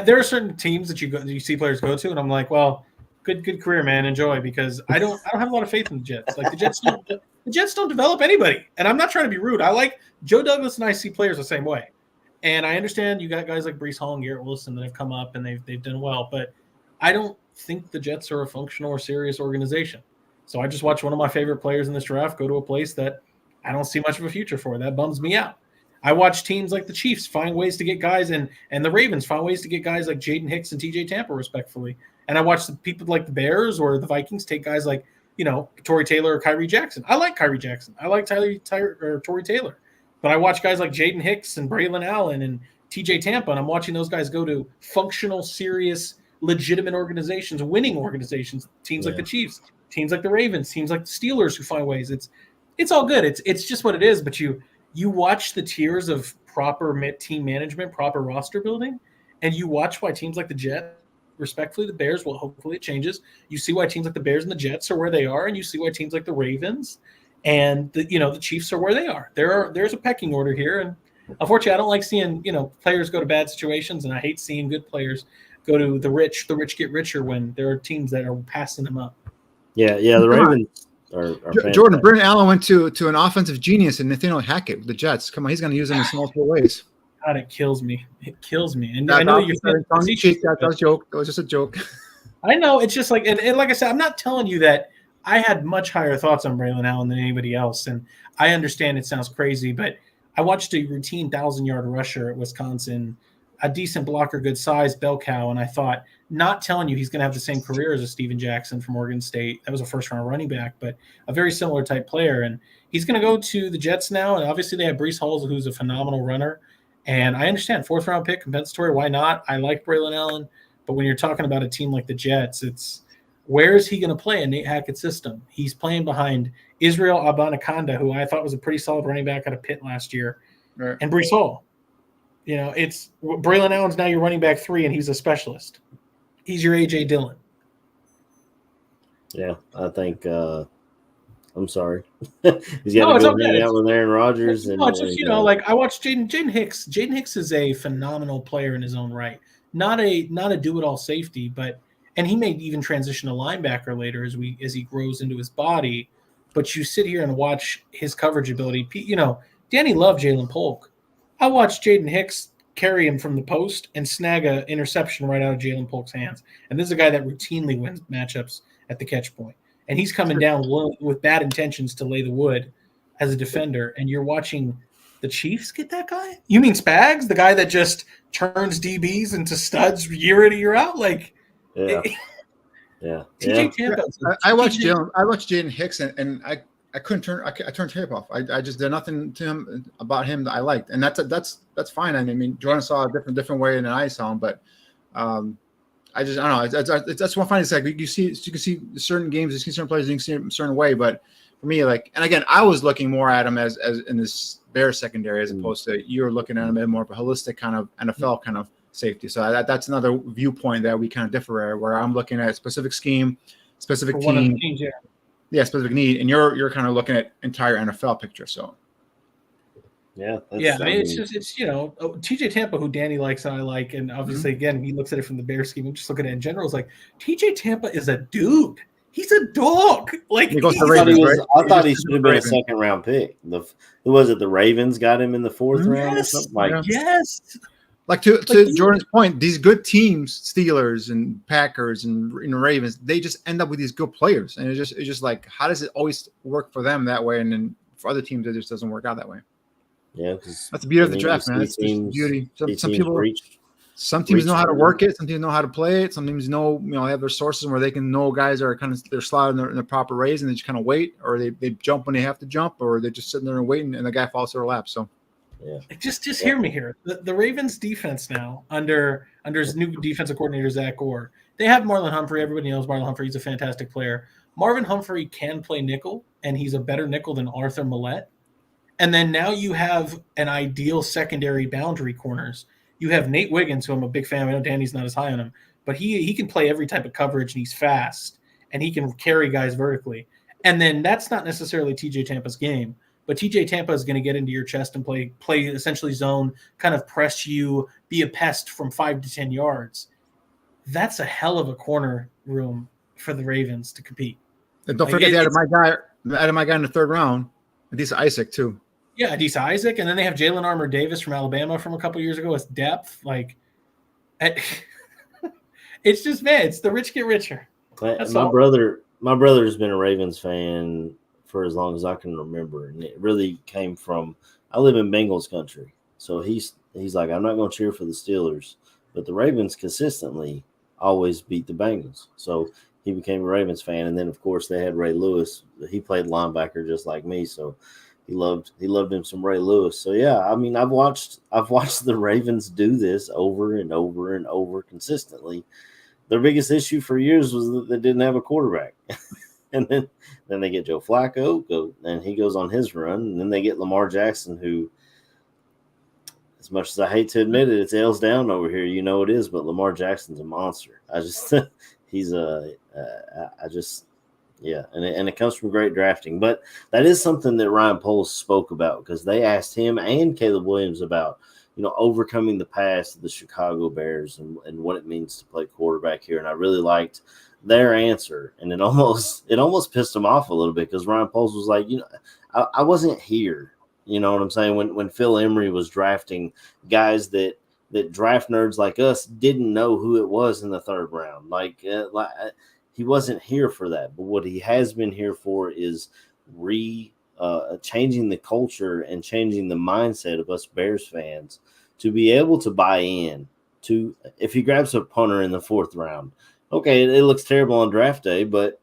There are certain teams that you see players go to, and I'm like, well, good career, man. Enjoy, because I don't have a lot of faith in the Jets. Like the Jets don't develop anybody, and I'm not trying to be rude. I like Joe Douglas, and I see players the same way. And I understand you got guys like Breece Hall and Garrett Wilson that have come up and they've done well, but I don't think the Jets are a functional or serious organization. So I just watched one of my favorite players in this draft go to a place that I don't see much of a future for. That bums me out. I watch teams like the Chiefs find ways to get guys and the Ravens find ways to get guys like Jaden Hicks and TJ Tampa, respectfully. And I watch the people like the Bears or the Vikings take guys like, Tory Taylor or Kyrie Jackson. I like Kyrie Jackson. I like Tory Taylor. But I watch guys like Jaden Hicks and Braylon Allen and TJ Tampa, and I'm watching those guys go to functional, serious, legitimate organizations, winning organizations, teams like the Chiefs, teams like the Ravens, teams like the Steelers who find ways. It's all good. It's just what it is. But you watch the tiers of proper team management, proper roster building, and you watch why teams like the Jets, respectfully, the Bears, well, hopefully it changes. You see why teams like the Bears and the Jets are where they are, and you see why teams like the Ravens and the Chiefs are where they are. There's a pecking order here, and unfortunately, I don't like seeing players go to bad situations, and I hate seeing good players go to the rich get richer when there are teams that are passing them up. Yeah, the Ravens are Jordan. Brendan Allen went to an offensive genius and Nathaniel Hackett with the Jets. Come on, he's going to use them in multiple ways. God, it kills me. And I know you. That was a joke. It was just a joke. I know. It's just like, and like I said, I'm not telling you that I had much higher thoughts on Braylon Allen than anybody else. And I understand it sounds crazy, but I watched a routine 1,000-yard rusher at Wisconsin, a decent blocker, good size, bell cow. And I thought, not telling you he's going to have the same career as a Steven Jackson from Oregon State. That was a first-round running back, but a very similar type player. And he's going to go to the Jets now. And obviously they have Breece Hall, who's a phenomenal runner. And I understand, 4th-round pick, compensatory, why not? I like Braylon Allen. But when you're talking about a team like the Jets, Where is he going to play in Nate Hackett's system? He's playing behind Israel Abanikanda, who I thought was a pretty solid running back out of Pitt last year, Right. and Brees Hall. It's Braylon Allen's now your running back 3, and he's a specialist. He's your A.J. Dillon. Yeah, I think I'm sorry. He's got to go hang out with Aaron Rodgers. I watched Jaden Hicks. Jaden Hicks is a phenomenal player in his own right. Not a do-it-all safety, and he may even transition to linebacker later as he grows into his body. But you sit here and watch his coverage ability. Danny loved Jalen Polk. I watched Jaden Hicks carry him from the post and snag an interception right out of Jalen Polk's hands. And this is a guy that routinely wins matchups at the catch point. And he's coming down with bad intentions to lay the wood as a defender. And you're watching the Chiefs get that guy? You mean Spags, the guy that just turns DBs into studs year in and year out? Yeah. TJ Tampa. I watched Jaden Hicks and I couldn't turn. I turned tape off. I just did nothing to him about him that I liked, and that's fine. I mean, Jordan saw a different way than I saw him, but I don't know. That's one funny. It's like you can see certain games, you see certain players, you can see them a certain way. But for me, and again, I was looking more at him as in this Bears secondary as opposed to you were looking at him as more of a holistic kind of NFL kind of safety. So that's another viewpoint that we kind of differ, where I'm looking at a specific scheme, specific team. Yeah, specific need, and you're kind of looking at entire NFL picture. So, yeah. I mean, it's TJ Tampa, who Danny likes and I like, and obviously again he looks at it from the Bears scheme. I'm just looking at it in general. It's like TJ Tampa is a dude. He's a dog. I thought he should have been a second round pick. Who was it? The Ravens got him in the 4th round or something. Yes. To Jordan's point, these good teams, Steelers and Packers and Ravens, they just end up with these good players, and it's just like, how does it always work for them that way, and then for other teams it just doesn't work out that way? Yeah, that's the beauty of the draft, man. That's the beauty. Some teams know how to work it. Some teams know how to play it. Some teams know have their sources where they can know guys are they're slotted in their proper ways, and they just kind of wait, or they jump when they have to jump, or they're just sitting there and waiting, and the guy falls to their lap. So. Yeah. Just hear me here. The Ravens defense now under his new defensive coordinator Zach Orr, they have Marlon Humphrey. Everybody knows Marlon Humphrey. He's a fantastic player. Marvin Humphrey can play nickel, and he's a better nickel than Arthur Millette. And then now you have an ideal secondary boundary corners. You have Nate Wiggins, who I'm a big fan of. I know Danny's not as high on him, but he can play every type of coverage, and he's fast, and he can carry guys vertically. And then that's not necessarily TJ Tampa's game. But TJ Tampa is going to get into your chest and play essentially zone, kind of press you, be a pest from 5 to 10 yards. That's a hell of a corner room for the Ravens to compete. And don't forget out of my guy in the 3rd round, Adisa Isaac too. Yeah, Adisa Isaac, and then they have Jalen Armour Davis from Alabama from a couple years ago as depth. It's just it's the rich get richer. My brother's been a Ravens fan for as long as I can remember, and it really came from I live in Bengals country, so he's like, I'm not going to cheer for the Steelers, but the Ravens consistently always beat the Bengals, so he became a Ravens fan. And then of course they had Ray Lewis. He played linebacker just like me, so he loved him some Ray Lewis. So yeah, I mean, I've watched the Ravens do this over and over and over consistently. Their biggest issue for years was that they didn't have a quarterback. And then they get Joe Flacco, and he goes on his run. And then they get Lamar Jackson, who, as much as I hate to admit it, it's L's down over here. You know it is, but Lamar Jackson's a monster. And it comes from great drafting. But that is something that Ryan Poles spoke about, because they asked him and Caleb Williams about, overcoming the past of the Chicago Bears and what it means to play quarterback here. And I really liked their answer, and it almost pissed him off a little bit, because Ryan Poles was like, I wasn't here. You know what I'm saying? When Phil Emery was drafting guys that draft nerds like us didn't know who it was in the 3rd round. He wasn't here for that. But what he has been here for is changing the culture and changing the mindset of us Bears fans to be able to buy in to, if he grabs a punter in the 4th round, okay, it looks terrible on draft day, but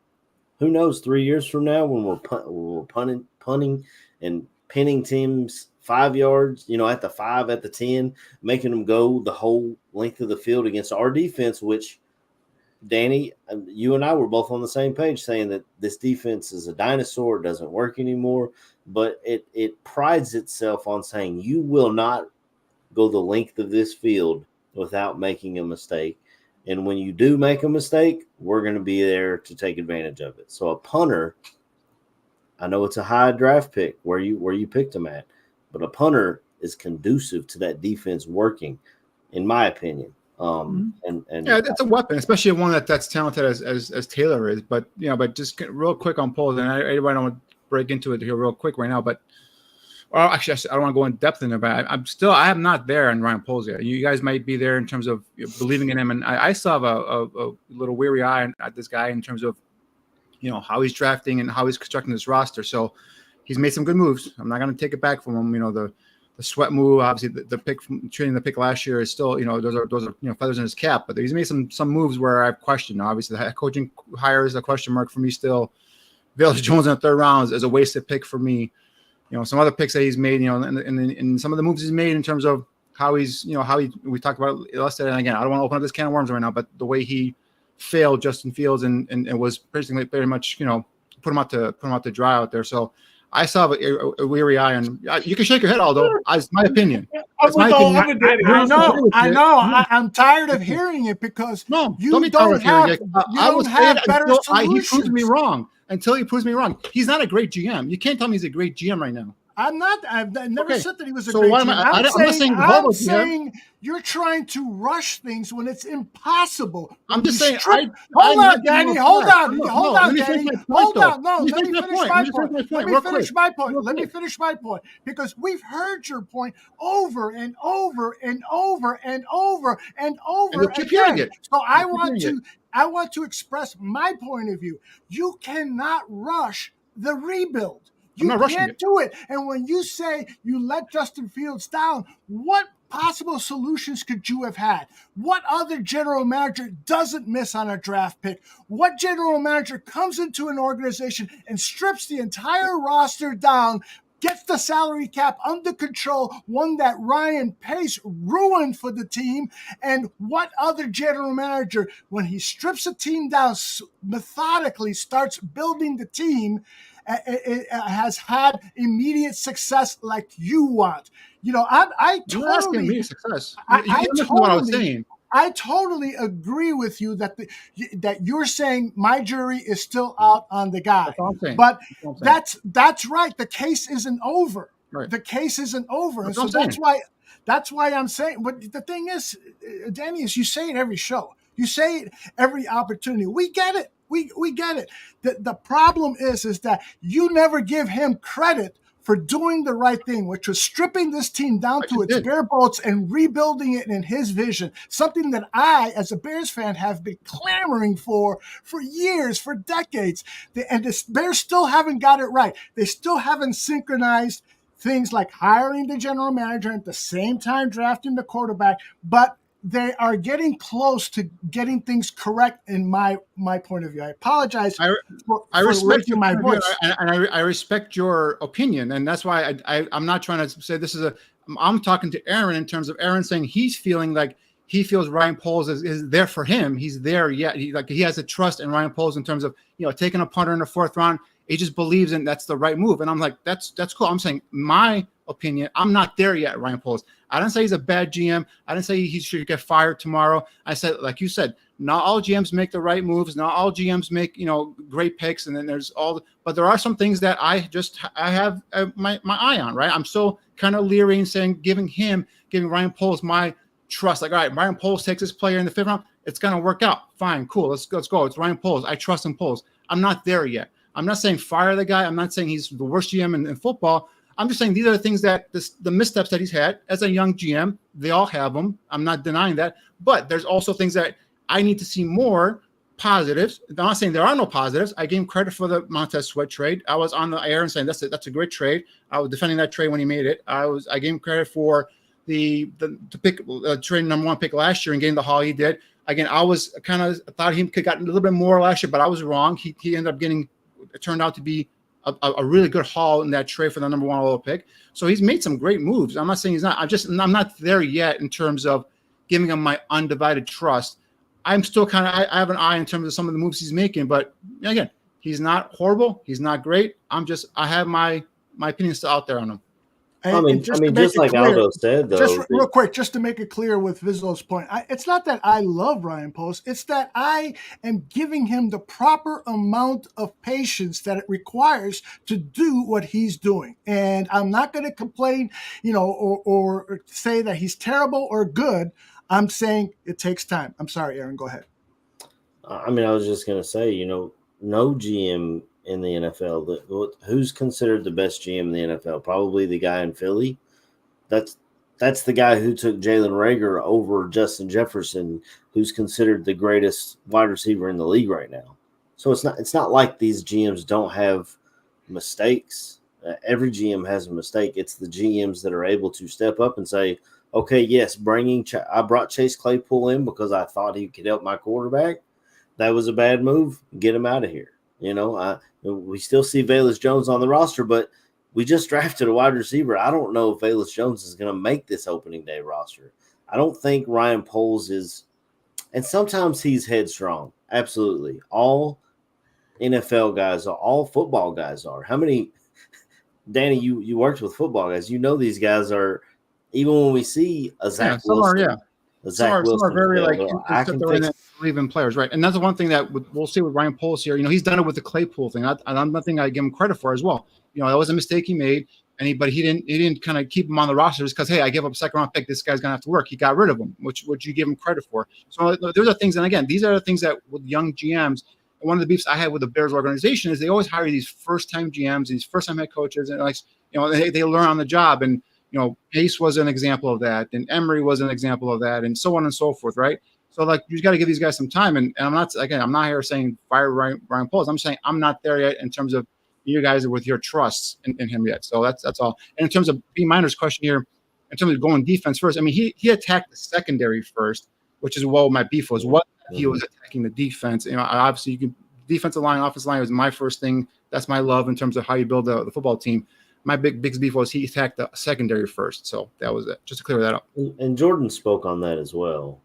who knows? 3 years from now, when we're punting and pinning teams 5 yards, at the 5, at the 10, making them go the whole length of the field against our defense, which Danny, you and I were both on the same page saying that this defense is a dinosaur, doesn't work anymore, but it prides itself on saying you will not go the length of this field without making a mistake. And when you do make a mistake, we're going to be there to take advantage of it. So a punter, I know it's a high draft pick where you picked him at, but a punter is conducive to that defense working, in my opinion. And yeah, it's a weapon, especially one that's talented as Taylor is. But just real quick on polls, and I don't want to break into it here real quick right now. But actually, I don't want to go in depth in it. But I am not there in Ryan Poles yet. You guys might be there in terms of believing in him, and I still have a little weary eye at this guy in terms of how he's drafting and how he's constructing this roster. So he's made some good moves. I'm not going to take it back from him. The Sweat move, obviously, the pick from trading the pick last year is still, those are feathers in his cap. But he's made some moves where I've questioned. Obviously, the head coaching hire is a question mark for me still. Velus Jones in the third round is a wasted pick for me. Some other picks that he's made, and some of the moves he's made in terms of how he's, we talked about it yesterday. And again, I don't want to open up this can of worms right now, but the way he failed Justin Fields and was basically very much, put him out to dry out there. So I still have a weary eye, and you can shake your head, Aldo. It's my opinion. It's my opinion. I know. I'm tired of hearing it because you don't have better solutions. He proves me wrong. Until he proves me wrong, he's not a great GM. You can't tell me he's a great GM right now. I've never said that he was a great GM. I'm saying you're trying to rush things when it's impossible. I'm just saying. Hold on, Danny. Hold on. No, let me finish my point. Let me finish my point because we've heard your point over and over and over and over and over again. So I want to express my point of view. You cannot rush the rebuild. You can't do it. And when you say you let Justin Fields down, what possible solutions could you have had? What other general manager doesn't miss on a draft pick? What general manager comes into an organization and strips the entire roster down, gets the salary cap under control, one that Ryan Pace ruined for the team? And what other general manager, when he strips a team down, methodically starts building the team, it has had immediate success like you want? I totally. You're asking me success. What I was saying. I totally agree with you that that you're saying my jury is still out on the guy. But that's right. The case isn't over. Right. The case isn't over, and so that's why I'm saying. But the thing is, Danny, is you say it every show. You say it every opportunity. We get it. We get it. The problem is that you never give him credit for doing the right thing, which was stripping this team down to its bare bones and rebuilding it in his vision, something that I, as a Bears fan, have been clamoring for years, for decades. The Bears still haven't got it right. They still haven't synchronized things like hiring the general manager and at the same time drafting the quarterback, but they are getting close to getting things correct in my point of view. I apologize for raising my voice. And I respect your opinion. And that's why I'm not trying to say this is I'm talking to Aaron in terms of Aaron saying he's feeling like he feels Ryan Poles is there for him. He's there yet. He has a trust in Ryan Poles in terms of, taking a punter in the fourth round. He just believes in that's the right move. And I'm like, that's cool. I'm saying my opinion, I'm not there yet, Ryan Poles. I didn't say he's a bad GM. I didn't say he should get fired tomorrow. I said, like you said, not all GMs make the right moves. Not all GMs make, great picks. And then there's but there are some things that I have my eye on, right? I'm so kind of leery and saying, giving Ryan Poles my trust. Like, all right, Ryan Poles takes this player in the fifth round. It's going to work out. Fine, cool. Let's go. It's Ryan Poles. I trust in Poles. I'm not there yet. I'm not saying fire the guy. I'm not saying he's the worst GM in football. I'm just saying these are the things that the missteps that he's had as a young GM. They all have them. I'm not denying that. But there's also things that I need to see more positives. I'm not saying there are no positives. I gave him credit for the Montez Sweat trade. I was on the air and saying that's a great trade. I was defending that trade when he made it. I gave him credit for the pick trade number one pick last year and getting the haul he did. Again, I was kind of thought he could got a little bit more last year, but I was wrong. He ended up getting. It turned out to be a really good haul in that trade for the number one overall pick. So he's made some great moves. I'm not saying he's not. I'm not there yet in terms of giving him my undivided trust. I'm still kind of I have an eye in terms of some of the moves he's making, but again, he's not horrible. He's not great. I have my opinions still out there on him. And just to make just it like clear, Aldo said, just though, real quick, just to make it clear with Vizlo's point, it's not that I love Ryan Post. It's that I am giving him the proper amount of patience that it requires to do what he's doing. And I'm not going to complain, or say that he's terrible or good. I'm saying it takes time. I'm sorry, Aaron, go ahead. I was just going to say, no GM in the NFL, who's considered the best GM in the NFL? Probably the guy in Philly. That's the guy who took Jalen Reagor over Justin Jefferson, who's considered the greatest wide receiver in the league right now. So it's not like these GMs don't have mistakes. Every GM has a mistake. It's the GMs that are able to step up and say, okay, yes, I brought Chase Claypool in because I thought he could help my quarterback. That was a bad move. Get him out of here. We still see Velus Jones on the roster, but we just drafted a wide receiver. I don't know if Velus Jones is going to make this opening day roster. I don't think Ryan Poles is, and sometimes he's headstrong. Absolutely. All NFL guys are, all football guys are. How many, Danny, you worked with football guys. These guys are, even when we see a Zach Wilson. Some are very believe in players, right? And that's the one thing that we'll see with Ryan Poles here. He's done it with the Claypool thing. I'm nothing I give him credit for as well. That was a mistake he made, but he didn't kind of keep him on the roster just because, hey, I gave up a second round pick. This guy's gonna have to work. He got rid of him, which you give him credit for. So there's are things, and again, these are the things that with young GMs. One of the beefs I had with the Bears organization is they always hire these first time GMs, these first time head coaches, and they learn on the job. And Pace was an example of that, and Emery was an example of that, and so on and so forth, right? So you just got to give these guys some time. And I'm not here saying fire Ryan Poles. I'm saying I'm not there yet in terms of you guys with your trusts in him yet. So that's all. And in terms of B Minor's question here, in terms of going defense first, he attacked the secondary first, which is what my beef was. What he was attacking the defense. Obviously, defensive line, offensive line was my first thing. That's my love in terms of how you build the football team. My big beef was he attacked the secondary first. So that was it. Just to clear that up. And Jordan spoke on that as well.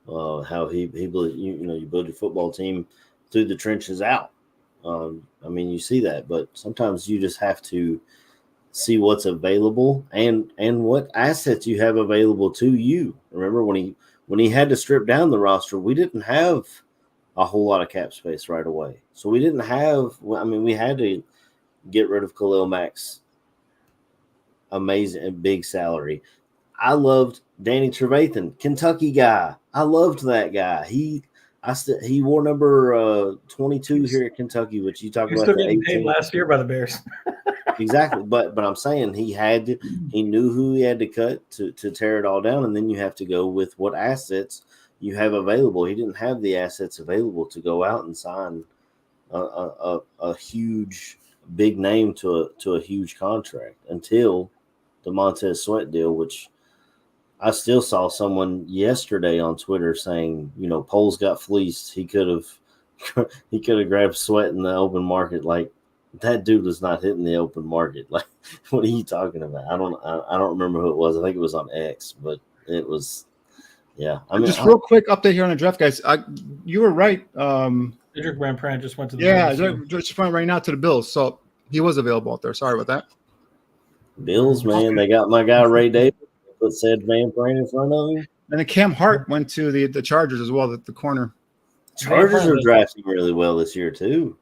How he believed, you build your football team through the trenches out. You see that, but sometimes you just have to see what's available and what assets you have available to you. Remember when he had to strip down the roster, we didn't have a whole lot of cap space right away. So we didn't have. We had to get rid of Khalil Mack's amazing and big salary. I loved Danny Trevathan, Kentucky guy. I loved that guy. He wore number 22 here at Kentucky, which you talk about. Still getting paid last year by the Bears. Exactly, but I'm saying he knew who he had to cut to tear it all down, and then you have to go with what assets you have available. He didn't have the assets available to go out and sign a huge big name to a huge contract until the Montez Sweat deal, which I still saw someone yesterday on Twitter saying, Poles got fleeced. He could have grabbed Sweat in the open market. Like, that dude was not hitting the open market. Like, what are you talking about? I don't remember who it was. I think it was on X, but it was, yeah. Real quick update here on the draft, guys. You were right. Cedric Van Pran just went to the Bills. Just right now to the Bills. So he was available out there. Sorry about that. Bills, man, they got my guy Ray Davis. Put said Van Pran in front of him. And then Cam Hart went to the Chargers as well, the corner. Chargers are drafting really well this year too.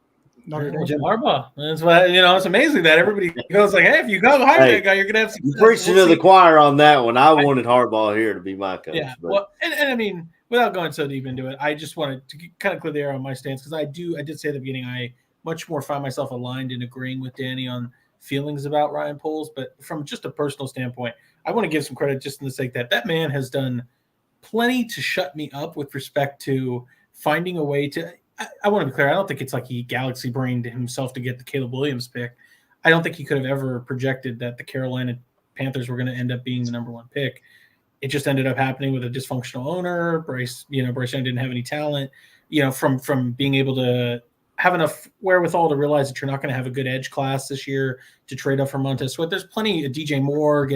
Jim Harbaugh. That's why it's amazing that everybody goes like, "Hey, if you go hire that guy, you're gonna have success." You preaching to the choir on that one. I wanted Harbaugh here to be my coach. Yeah, well, and without going so deep into it, I just wanted to kind of clear the air on my stance because I did say at the beginning I much more find myself aligned in agreeing with Danny on feelings about Ryan Poles, but from just a personal standpoint, I want to give some credit just in the sake that man has done plenty to shut me up with respect to finding a way to. I want to be clear. I don't think it's like he galaxy brained himself to get the Caleb Williams pick. I don't think he could have ever projected that the Carolina Panthers were going to end up being the number one pick. It just ended up happening with a dysfunctional owner. Bryce Young didn't have any talent, from being able to have enough wherewithal to realize that you're not going to have a good edge class this year to trade up for Montez Sweat. There's plenty of DJ Moore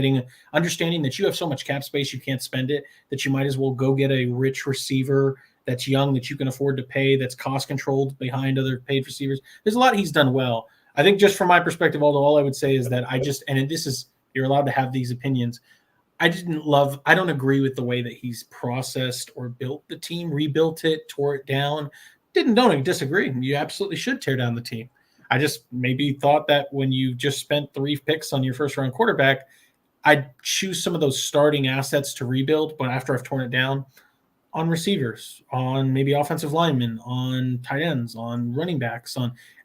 understanding that you have so much cap space, you can't spend it, that you might as well go get a rich receiver that's young, that you can afford to pay, that's cost controlled behind other paid receivers. There's a lot he's done well. I think just from my perspective, although all I would say is that you're allowed to have these opinions. I don't agree with the way that he's processed or built the team, rebuilt it, tore it down. Don't disagree. You absolutely should tear down the team. I just maybe thought that when you just spent 3 picks on your first round quarterback, I'd choose some of those starting assets to rebuild. But after I've torn it down, on receivers, on maybe offensive linemen, on tight ends, on running backs,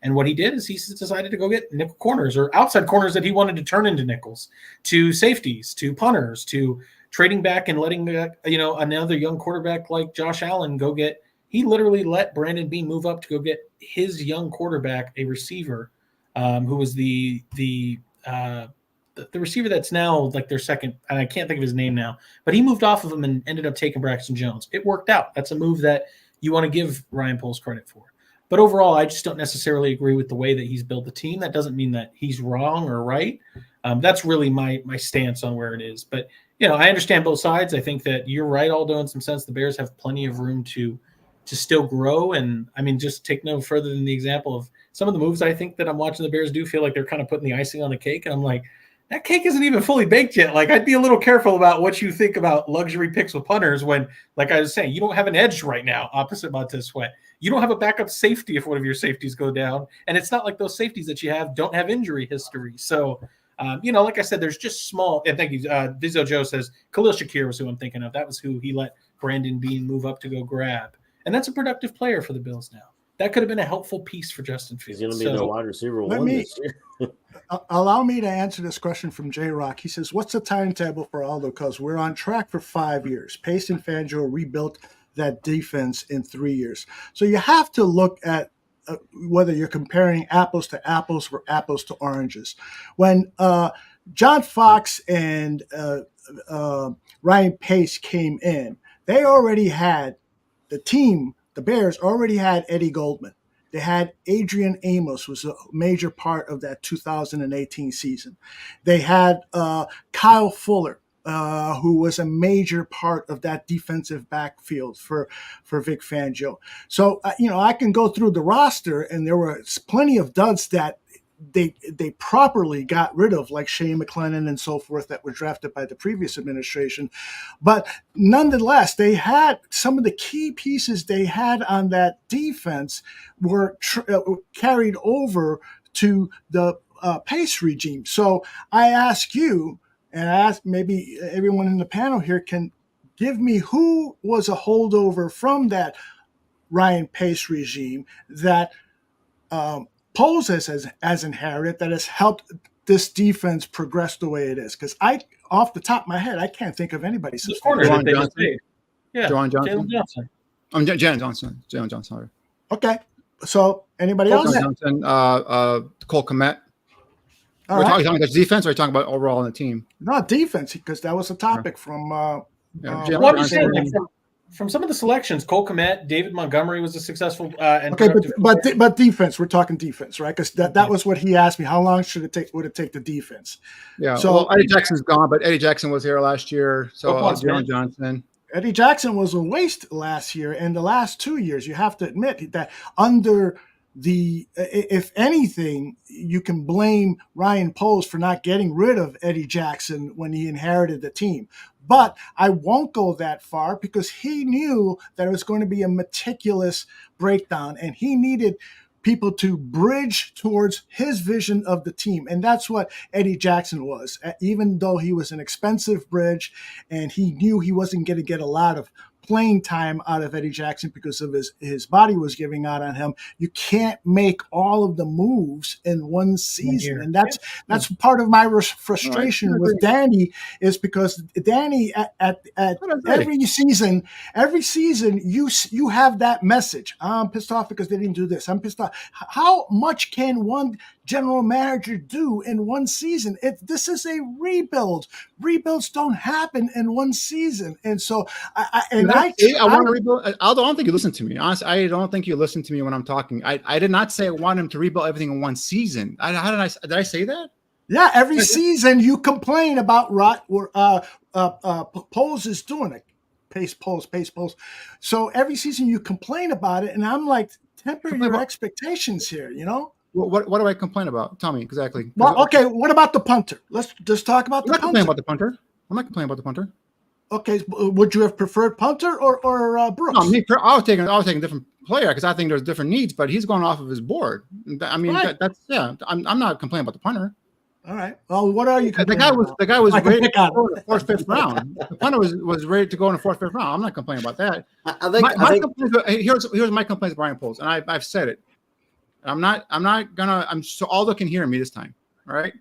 and what he did is he decided to go get nickel corners or outside corners that he wanted to turn into nickels, to safeties, to punters, to trading back and letting another young quarterback like Josh Allen go get. He literally let Brandon Beane move up to go get his young quarterback, a receiver, who was the receiver that's now like their second, and I can't think of his name now, but he moved off of him and ended up taking Braxton Jones. It worked out. That's a move that you want to give Ryan Poles credit for. But overall, I just don't necessarily agree with the way that he's built the team. That doesn't mean that he's wrong or right. That's really my stance on where it is. But, I understand both sides. I think that you're right, Aldo, in some sense. The Bears have plenty of room to still grow. And, I mean, just take no further than the example of some of the moves I think that I'm watching the Bears do feel like they're kind of putting the icing on the cake. And I'm like, that cake isn't even fully baked yet. Like, I'd be a little careful about what you think about luxury picks with punters when, like I was saying, you don't have an edge right now opposite Montez Sweat. You don't have a backup safety if one of your safeties go down. And it's not like those safeties that you have don't have injury history. So, like I said, there's just small – and thank you. Vizzo Joe says Khalil Shakir was who I'm thinking of. That was who he let Brandon Beane move up to go grab. And that's a productive player for the Bills now. That could have been a helpful piece for Justin Fields. He's going to be the wide receiver one this year. Allow me to answer this question from J-Rock. He says, what's the timetable for Aldo? Because we're on track for 5 years. Pace and Fangio rebuilt that defense in 3 years. So you have to look at whether you're comparing apples to apples or apples to oranges. When John Fox and Ryan Pace came in, they already had the team. The Bears already had Eddie Goldman. They had Adrian Amos, was a major part of that 2018 season. They had Kyle Fuller, who was a major part of that defensive backfield for Vic Fangio. So, I can go through the roster, and there were plenty of duds that they properly got rid of, like Shea McLennan and so forth, that were drafted by the previous administration. But nonetheless, they had some of the key pieces they had on that defense were carried over to the Pace regime. So I ask you, and I ask maybe everyone in the panel here can give me who was a holdover from that Ryan Pace regime that Poles has inherited, that has helped this defense progress the way it is. Because off the top of my head, I can't think of anybody. Jalen Johnson. Jalen Johnson. Jalen Johnson. Okay. So anybody else? Johnson, Cole Kmet. All We're right. talking about defense, or are you talking about overall on the team? No, defense, because that was a topic from Well, I'm saying, like, from some of the selections, Cole Kmet, David Montgomery was a successful and okay, productive but defense, we're talking defense, right? Because that was what he asked me. How long would it take the defense? Yeah. So So Eddie Jackson's gone, but Eddie Jackson was here last year. So Jalen Johnson. Eddie Jackson was a waste last year, and the last 2 years, you have to admit that under if anything, you can blame Ryan Poles for not getting rid of Eddie Jackson when he inherited the team. But I won't go that far because he knew that it was going to be a meticulous breakdown, and he needed people to bridge towards his vision of the team. And that's what Eddie Jackson was, even though he was an expensive bridge and he knew he wasn't going to get a lot of playing time out of Eddie Jackson because of his body was giving out on him. You can't make all of the moves in one season. And that's part of my frustration with Danny, is because Danny at every season you have that message. I'm pissed off because they didn't do this. I'm pissed off. How much can one general manager do in one season? This is a rebuild. Rebuilds don't happen in one season. And so I want to rebuild. Aldo, I don't think you listen to me. Honestly, I don't think you listen to me when I'm talking. I did not say I want him to rebuild everything in one season. Did I say that? Yeah, every season you complain about what Poles is doing it. pace polls. So every season you complain about it, and I'm like, temper your expectations here, you know? What do I complain about? Tell me exactly. Well, okay, what about the punter? Let's just talk about the punter. I'm not complaining about the punter. Okay, would you have preferred punter or Brooks? No, I was taking a different player because I think there's different needs, but he's going off of his board. I mean, right. I'm not complaining about the punter. All right. Well, what are you The complaining about? guy was ready to go in the 4th, 5th round. The punter was ready to go in the 4th, 5th round. I'm not complaining about that. Here's my complaints with Brian Poles, and I've said it. So Aldo can hear me this time. All right.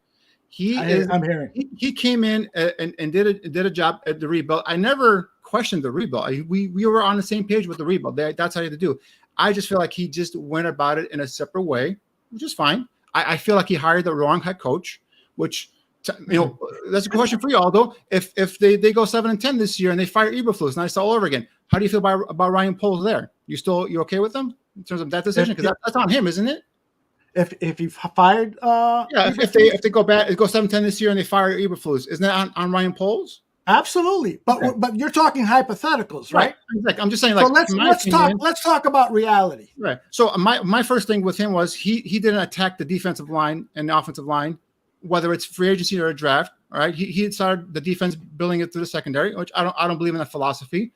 I'm hearing. He came in and did a job at the rebuild. I never questioned the rebuild. We were on the same page with the rebuild. That's how you had to do. I just feel like he just went about it in a separate way, which is fine. I feel like he hired the wrong head coach, which that's a question for you, Aldo. If they go 7-10 this year and they fire Eberflus, and I start all over again, how do you feel about Ryan Poles there? You okay with them in terms of that decision? Because that's on him, isn't it? If he fired, if they go 7-10 this year and they fire Eberflus, isn't that on Ryan Poles? Absolutely, but you're talking hypotheticals, right? Exactly. I'm just saying, like, so let's talk about reality. Right. So my first thing with him was he didn't attack the defensive line and the offensive line, whether it's free agency or a draft. All right. He started the defense building it through the secondary, which I don't believe in that philosophy.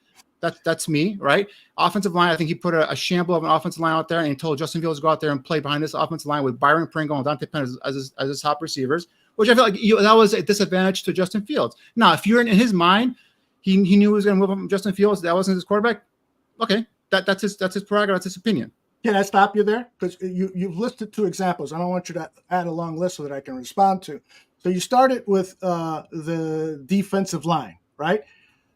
That's me, right? Offensive line, I think he put a shamble of an offensive line out there, and he told Justin Fields to go out there and play behind this offensive line with Byron Pringle and Dante Penn as his top receivers, which I feel like that was a disadvantage to Justin Fields. Now, if you're in his mind, he knew he was going to move up from Justin Fields. That wasn't his quarterback. Okay, that's his prerogative. That's his opinion. Can I stop you there? Because you've listed 2 examples. I don't want you to add a long list so that I can respond to. So you started with the defensive line, right?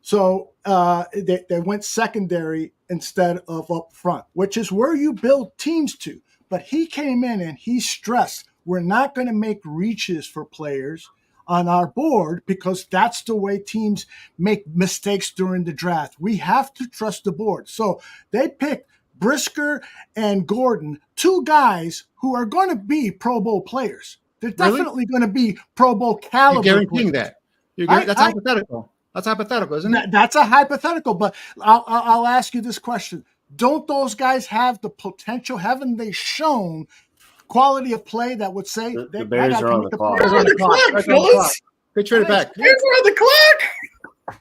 So they went secondary instead of up front, which is where you build teams to. But he came in and he stressed, we're not going to make reaches for players on our board because that's the way teams make mistakes during the draft. We have to trust the board. So they picked Brisker and Gordon, 2 guys who are going to be Pro Bowl players. They're definitely going to be Pro Bowl caliber. You're guaranteeing that. That's hypothetical. That's hypothetical, isn't it? That's a hypothetical, but I'll ask you this question. Don't those guys have the potential? Haven't they shown quality of play that would say the Bears are on the clock? They're on the clock, fellas. They traded back. Bears are on the clock.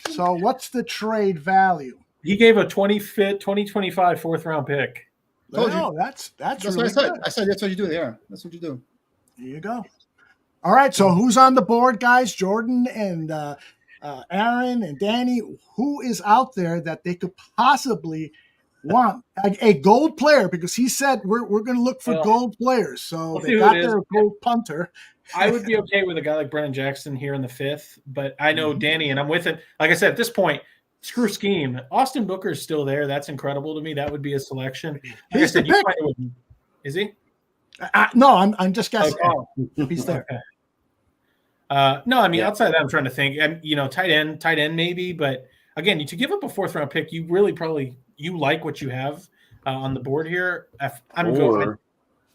So what's the trade value? He gave a 2025 4th-round pick. No, that's really what I said. good. I said that's what you do there. That's what you do. There you go. All right, so who's on the board, guys? Jordan and Aaron and Danny. Who is out there that they could possibly want a gold player? Because he said we're going to look for gold players. So they got their gold punter. I would be okay with a guy like Brennan Jackson here in the 5th, but I know Danny, and I'm with it. Like I said, at this point, screw scheme. Austin Booker is still there. That's incredible to me. That would be a selection. Like I said, is he? No, I'm just guessing. He's there. Okay. No, I mean, outside of that, I'm trying to think. And tight end maybe. But again, to give up a 4th-round pick, you really you like what you have on the board here.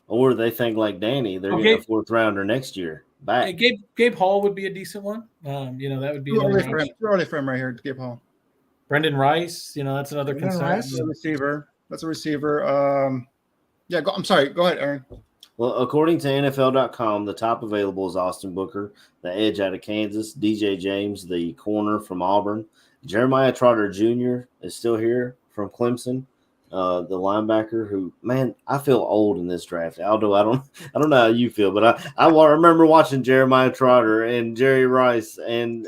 Or they think like Danny, they're getting a 4th rounder next year. Back. Gabe Hall would be a decent one. That would be too early for him right here, Gabe Hall. Brendan Rice, that's another concern. That's a receiver. I'm sorry. Go ahead, Aaron. Well, according to NFL.com, the top available is Austin Booker, the edge out of Kansas, DJ James, the corner from Auburn, Jeremiah Trotter Jr. is still here from Clemson, the linebacker who, man, I feel old in this draft. Aldo, I don't know how you feel, but I remember watching Jeremiah Trotter and Jerry Rice and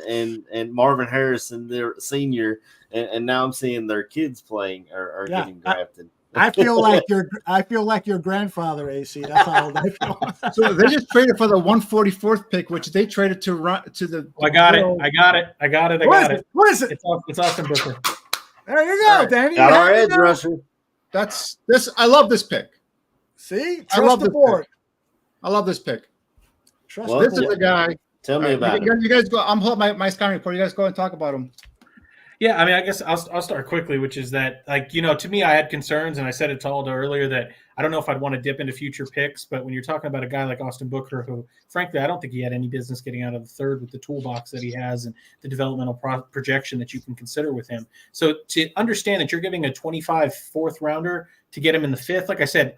Marvin Harrison, their senior, and now I'm seeing their kids playing or getting drafted. I feel like your grandfather, AC. That's how old I feel. So they just traded for the 144th pick, which they traded to the. I got it. What is it? It's Austin Booker. There you go, Danny. Got our edge rusher. That's this. I love this pick. See, trust the board. I love this pick. This is a guy. Tell me about it. You guys go. I'm holding my scouting report. You guys go and talk about him. Yeah, I mean, I guess I'll start quickly, which is that, to me, I had concerns, and I said it to Aldo earlier that I don't know if I'd want to dip into future picks, but when you're talking about a guy like Austin Booker, who frankly, I don't think he had any business getting out of the third with the toolbox that he has and the developmental projection that you can consider with him. So to understand that you're giving a 25 fourth rounder to get him in the fifth, like I said,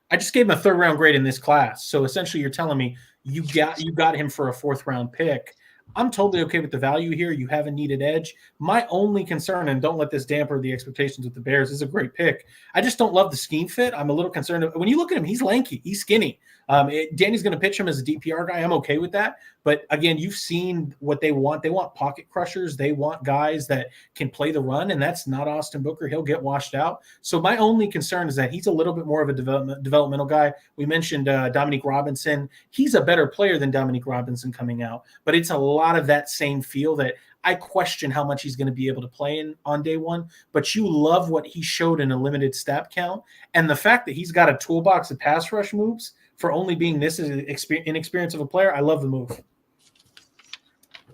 I just gave him a third round grade in this class. So essentially you're telling me you got him for a fourth round pick. I'm totally okay with the value here. You have a needed edge. My only concern, and don't let this damper the expectations with the Bears, is a great pick. I just don't love the scheme fit. I'm a little concerned. When you look at him, he's lanky. He's skinny. Danny's going to pitch him as a DPR guy. I'm okay with that. But again, you've seen what they want. They want pocket crushers. They want guys that can play the run, and that's not Austin Booker. He'll get washed out. So my only concern is that he's a little bit more of a developmental guy. We mentioned Dominique Robinson. He's a better player than Dominique Robinson coming out, but it's a lot of that same feel that I question how much he's going to be able to play in on day one. But you love what he showed in a limited snap count, and the fact that he's got a toolbox of pass rush moves for only being this inexperience of a player. I love the move.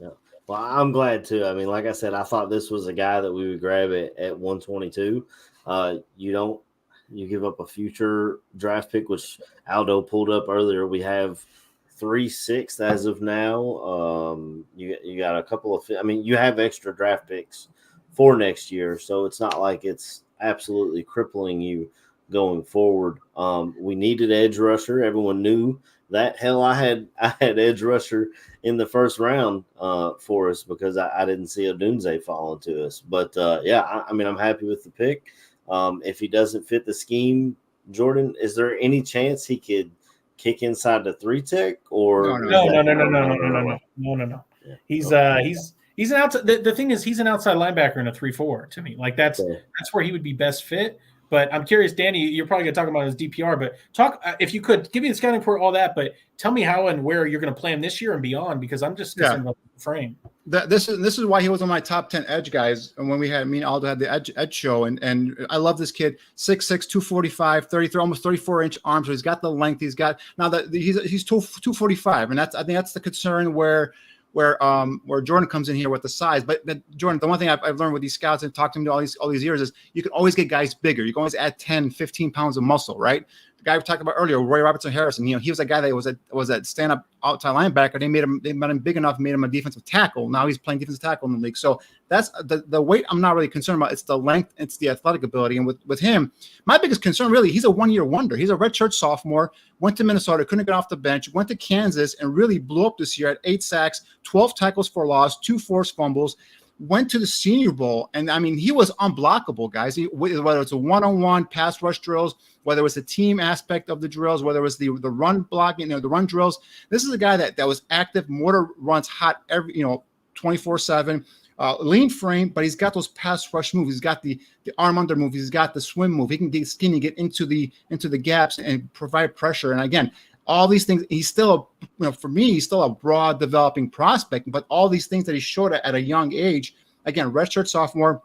Yeah. Well, I'm glad too. I mean, like I said, I thought this was a guy that we would grab at 122. You give up a future draft pick, which Aldo pulled up earlier. We have 3 6 as of now. You got a couple of, you have extra draft picks for next year. So it's not like it's absolutely crippling you going forward. We needed edge rusher. Everyone knew that. Hell, I had edge rusher in the first round for us because I didn't see Odunze falling to us. But I'm happy with the pick. If he doesn't fit the scheme, Jordan, is there any chance he could kick inside the 3 tech or no. Yeah. He's an outside. The thing is, he's an outside linebacker in a 3-4 to me. Like that's where he would be best fit. But I'm curious, Danny, you're probably going to talk about his DPR, but talk if you could give me the scouting report, all that, but tell me how and where you're going to play him this year and beyond, because I'm just concerned about the frame. This is why he was on my top 10 edge guys. And when me and Aldo had the edge show, and I love this kid, 6'6", 245, 33, almost 34-inch arms. So he's got the length. He's got now that he's 245, and I think that's the concern where Jordan comes in here with the size. But Jordan, the one thing I've learned with these scouts and talked to him all these years is you can always get guys bigger. You can always add 10, 15 pounds of muscle, right? The guy we talked about earlier, Roy Robertson Harrison, he was a guy that was a stand-up outside linebacker. They made him big enough, made him a defensive tackle. Now he's playing defensive tackle in the league. So that's the weight I'm not really concerned about. It's the length, it's the athletic ability. And with him, my biggest concern really, he's a one-year wonder. He's a redshirt sophomore, went to Minnesota, couldn't get off the bench, went to Kansas and really blew up this year at 8 sacks, 12 tackles for loss, 2 forced fumbles. Went to the Senior Bowl, and he was unblockable, guys. Whether it's a one-on-one pass rush drills, whether it was the team aspect of the drills, whether it was the run blocking, the run drills. This is a guy that was active, motor runs hot 24/7, lean frame, but he's got those pass rush moves. He's got the arm under move. He's got the swim move. He can get skinny, get into the gaps and provide pressure. And again, all these things, he's still, for me, he's still a broad developing prospect, but all these things that he showed at a young age, again, redshirt sophomore,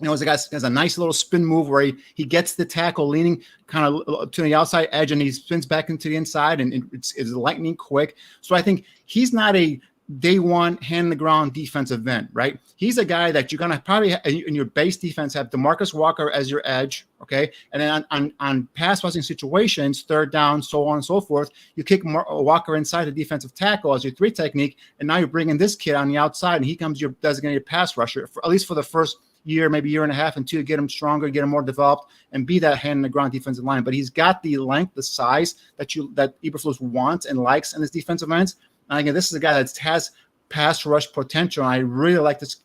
as a guy has a nice little spin move where he gets the tackle leaning kind of to the outside edge and he spins back into the inside and it's lightning quick. So I think he's not a day one hand in the ground defensive end, right? He's a guy that you're going to probably in your base defense have DeMarcus Walker as your edge, okay? And then on pass rushing situations, third down, so on and so forth, you kick Walker inside the defensive tackle as your 3 technique, and now you're bringing this kid on the outside, and he comes your designated pass rusher, at least for the first year, maybe year and a half, until you get him stronger, get him more developed, and be that hand in the ground defensive line. But he's got the length, the size that Eberflus wants and likes in his defensive ends. And again, this is a guy that has pass rush potential. And I really like this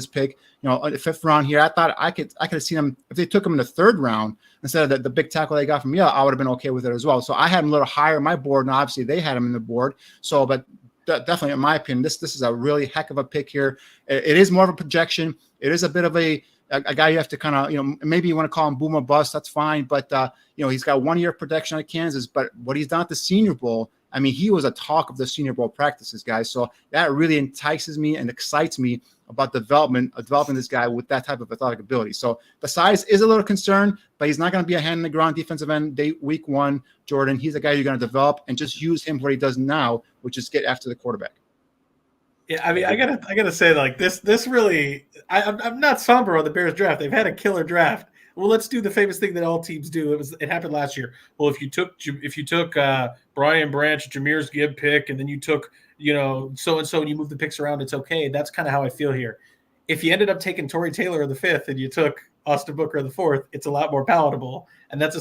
pick. The 5th round here, I thought I could have seen him if they took him in the 3rd round instead of the big tackle they got from Yale. I would have been okay with it as well. So I had him a little higher on my board, and obviously they had him in the board. So, but definitely, in my opinion, this is a really heck of a pick here. It is more of a projection. It is a bit of a guy you have to kind of, maybe you want to call him boom or bust. That's fine. But, he's got 1 year protection at Kansas. But what he's done at the Senior Bowl, he was a talk of the Senior Bowl practices, guys. So that really entices me and excites me about developing this guy with that type of athletic ability. So the size is a little concern, but he's not going to be a hand in the ground defensive end week 1, Jordan. He's a guy you're going to develop and just use him what he does now, which is get after the quarterback. Yeah, I gotta say, like this really, I'm not somber on the Bears draft. They've had a killer draft. well, let's do the famous thing that all teams do. It happened last year. Well, if you took Brian Branch, Jameer's Gibb pick, and then you took so and so, and you move the picks around, it's okay. That's kind of how I feel here. If you ended up taking Tory Taylor in the 5th and you took Austin Booker in the 4th, it's a lot more palatable, and that's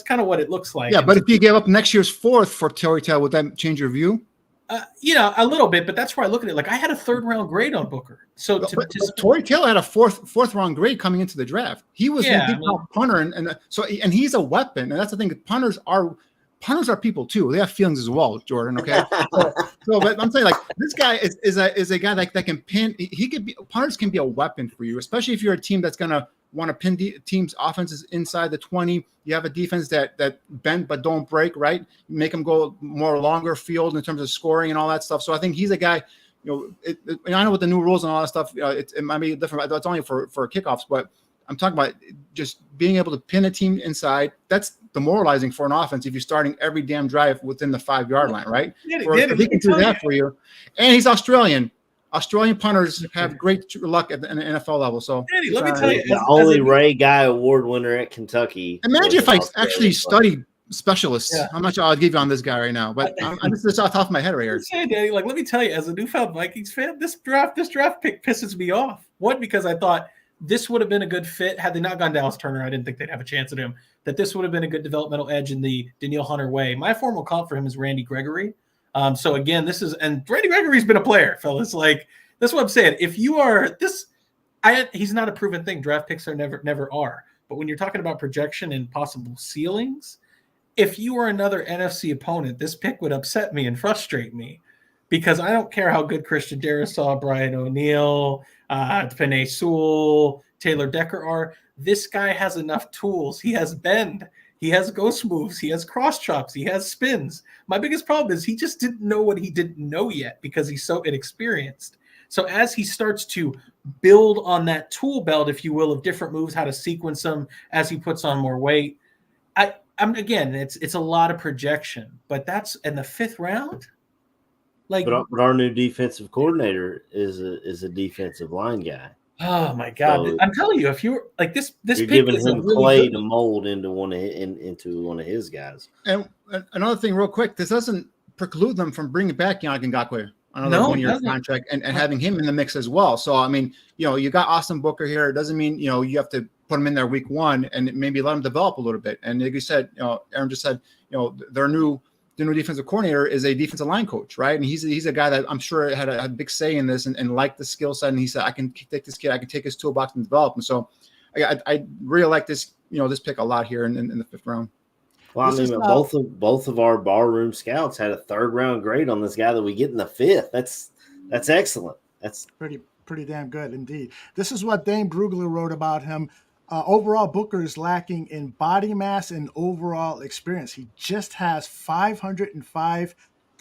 kind of what it looks like. Yeah, but if you gave up next year's 4th for Tory Taylor, would that change your view? A little bit, but that's where I look at it. Like I had a 3rd round grade on Booker. So but Tory Taylor had a fourth round grade coming into the draft. He was a punter, and he's a weapon. And that's the thing. Punters are people too. They have feelings as well, Jordan. Okay, but I'm saying like this guy is a guy that can pin. Punters can be a weapon for you, especially if you're a team that's gonna want to pin teams' offenses inside the 20. You have a defense that bend but don't break, right? Make them go more longer field in terms of scoring and all that stuff. So I think he's a guy, I know with the new rules and all that stuff, it might be different. That's only for kickoffs, but I'm talking about just being able to pin a team inside. That's demoralizing for an offense if you're starting every damn drive within the 5-yard line, right? He can do that for you. And he's Australian. Australian punters have great luck at the NFL level. So, Danny, let me tell you, the only Ray Guy Award winner at Kentucky. Imagine if I actually studied specialists. Yeah. How much I'll give you on this guy right now, but I'm just off the top of my head right here. Say, Danny, let me tell you, as a newfound Vikings fan, this draft pick pisses me off. One, because I thought this would have been a good fit had they not gone Dallas Turner. I didn't think they'd have a chance at him. That this would have been a good developmental edge in the Danielle Hunter way. My formal comp for him is Randy Gregory. So again, and Randy Gregory's been a player, fellas. Like that's what I'm saying. If you are he's not a proven thing. Draft picks are never are. But when you're talking about projection and possible ceilings, if you were another NFC opponent, this pick would upset me and frustrate me because I don't care how good Christian Darrisaw, Brian O'Neill, Penei Sewell, Taylor Decker are. This guy has enough tools. He has bend. He has ghost moves. He has cross chops. He has spins. My biggest problem is he just didn't know what he didn't know yet because he's so inexperienced. So as he starts to build on that tool belt, if you will, of different moves, how to sequence them as he puts on more weight, again, it's a lot of projection. But that's in the 5th round. Like, but our new defensive coordinator is a defensive line guy. Oh my God! So I'm telling you, if you were like this you're pick giving is him really clay good. to mold into one of his guys. And another thing, real quick, this doesn't preclude them from bringing back Yannick Ngakoue on another 1-year contract and having him in the mix as well. So I mean, you got Austin Booker here. It doesn't mean you have to put him in there week 1 and maybe let him develop a little bit. And like you said, Aaron just said, their new defensive coordinator is a defensive line coach, right? And he's a guy that I'm sure had a big say in this and liked the skill set. And he said, I can take this kid, I can take his toolbox and develop him. So I really like this, this pick a lot here in the 5th round. Well, I mean, both of our barroom scouts had a 3rd round grade on this guy that we get in the 5th. That's excellent. That's pretty damn good indeed. This is what Dane Brugler wrote about him. Overall, Booker is lacking in body mass and overall experience. He just has 505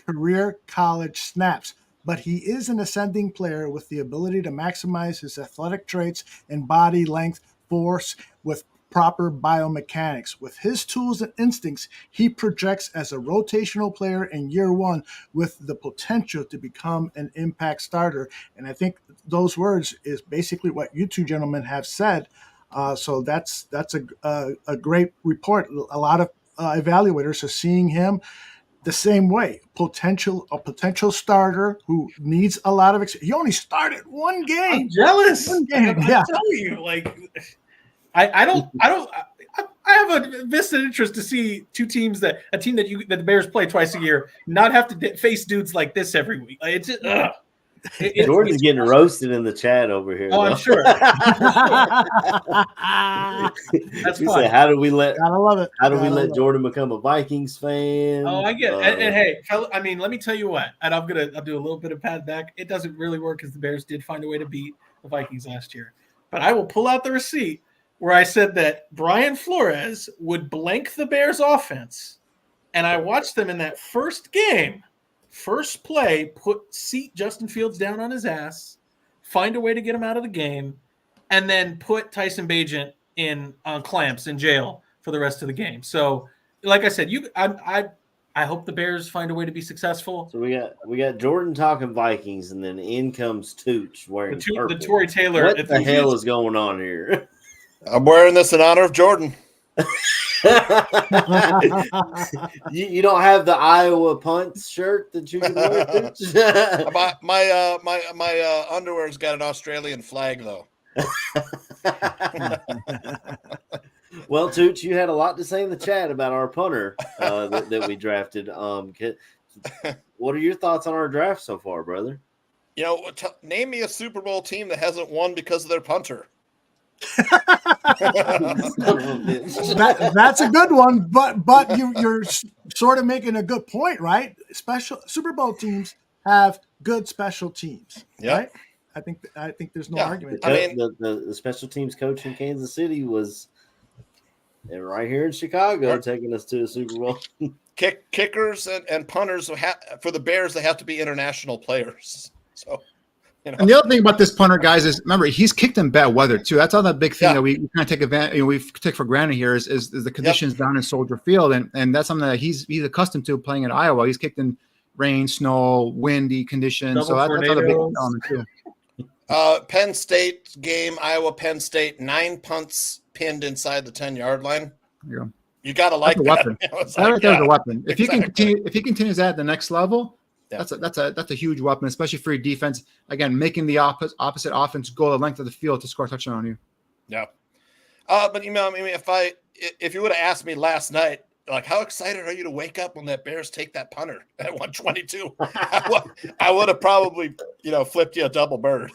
career college snaps, but he is an ascending player with the ability to maximize his athletic traits and body length force with proper biomechanics. With his tools and instincts, he projects as a rotational player in year 1 with the potential to become an impact starter. And I think those words is basically what you two gentlemen have said. So that's a great report. A lot of evaluators are seeing him the same way. A potential starter who needs a lot of experience. He only started 1 game. I'm jealous. 1 game. I'm telling you, like I have a vested interest to see a team that the Bears play twice a year not have to face dudes like this every week. Like, it's just, Jordan's getting roasted in the chat over here. Oh, I'm sure. That's fine. Said, how do we let Jordan become a Vikings fan? Oh, I get it. And hey, I mean, let me tell you what. And I'll do a little bit of pat back. It doesn't really work because the Bears did find a way to beat the Vikings last year. But I will pull out the receipt where I said that Brian Flores would blank the Bears offense. And I watched them in that first game. First play, seat Justin Fields down on his ass, find a way to get him out of the game, and then put Tyson Bagent in clamps in jail for the rest of the game. So, like I said, I hope the Bears find a way to be successful. So we got Jordan talking Vikings, and then in comes Tooch wearing purple. The Tory Taylor. What the hell is going on here? I'm wearing this in honor of Jordan. You don't have the Iowa punt shirt that you can wear, Tooch? My underwear's got an Australian flag though. Well, Tooch, you had a lot to say in the chat about our punter that we drafted. What are your thoughts on our draft so far, brother? You know, name me a Super Bowl team that hasn't won because of their punter. That's a good one, but you're sort of making a good point, right? Special Super Bowl teams have good special teams, right? I think there's no argument. I mean, the special teams coach in Kansas City was right here in Chicago, taking us to a Super Bowl. Kickers and punters for the Bears, they have to be international players. So. And the other thing about this punter, guys, is remember he's kicked in bad weather too. That's all that big thing that we kind of take advantage. We take for granted here is the conditions down in Soldier Field, and that's something that he's accustomed to playing in Iowa. He's kicked in rain, snow, windy conditions, so that's another big element too. Penn State game, Iowa Penn State, 9 punts pinned inside the 10-yard line. Yeah, you got to like that. Weapon. There's a weapon. If he continues that at the next level. Yeah. That's a huge weapon, especially for your defense. Again, making the opposite offense go the length of the field to score a touchdown on you. Yeah, but I mean, if you would have asked me last night, like, how excited are you to wake up when that Bears take that punter at 122? I would have probably flipped you a double bird.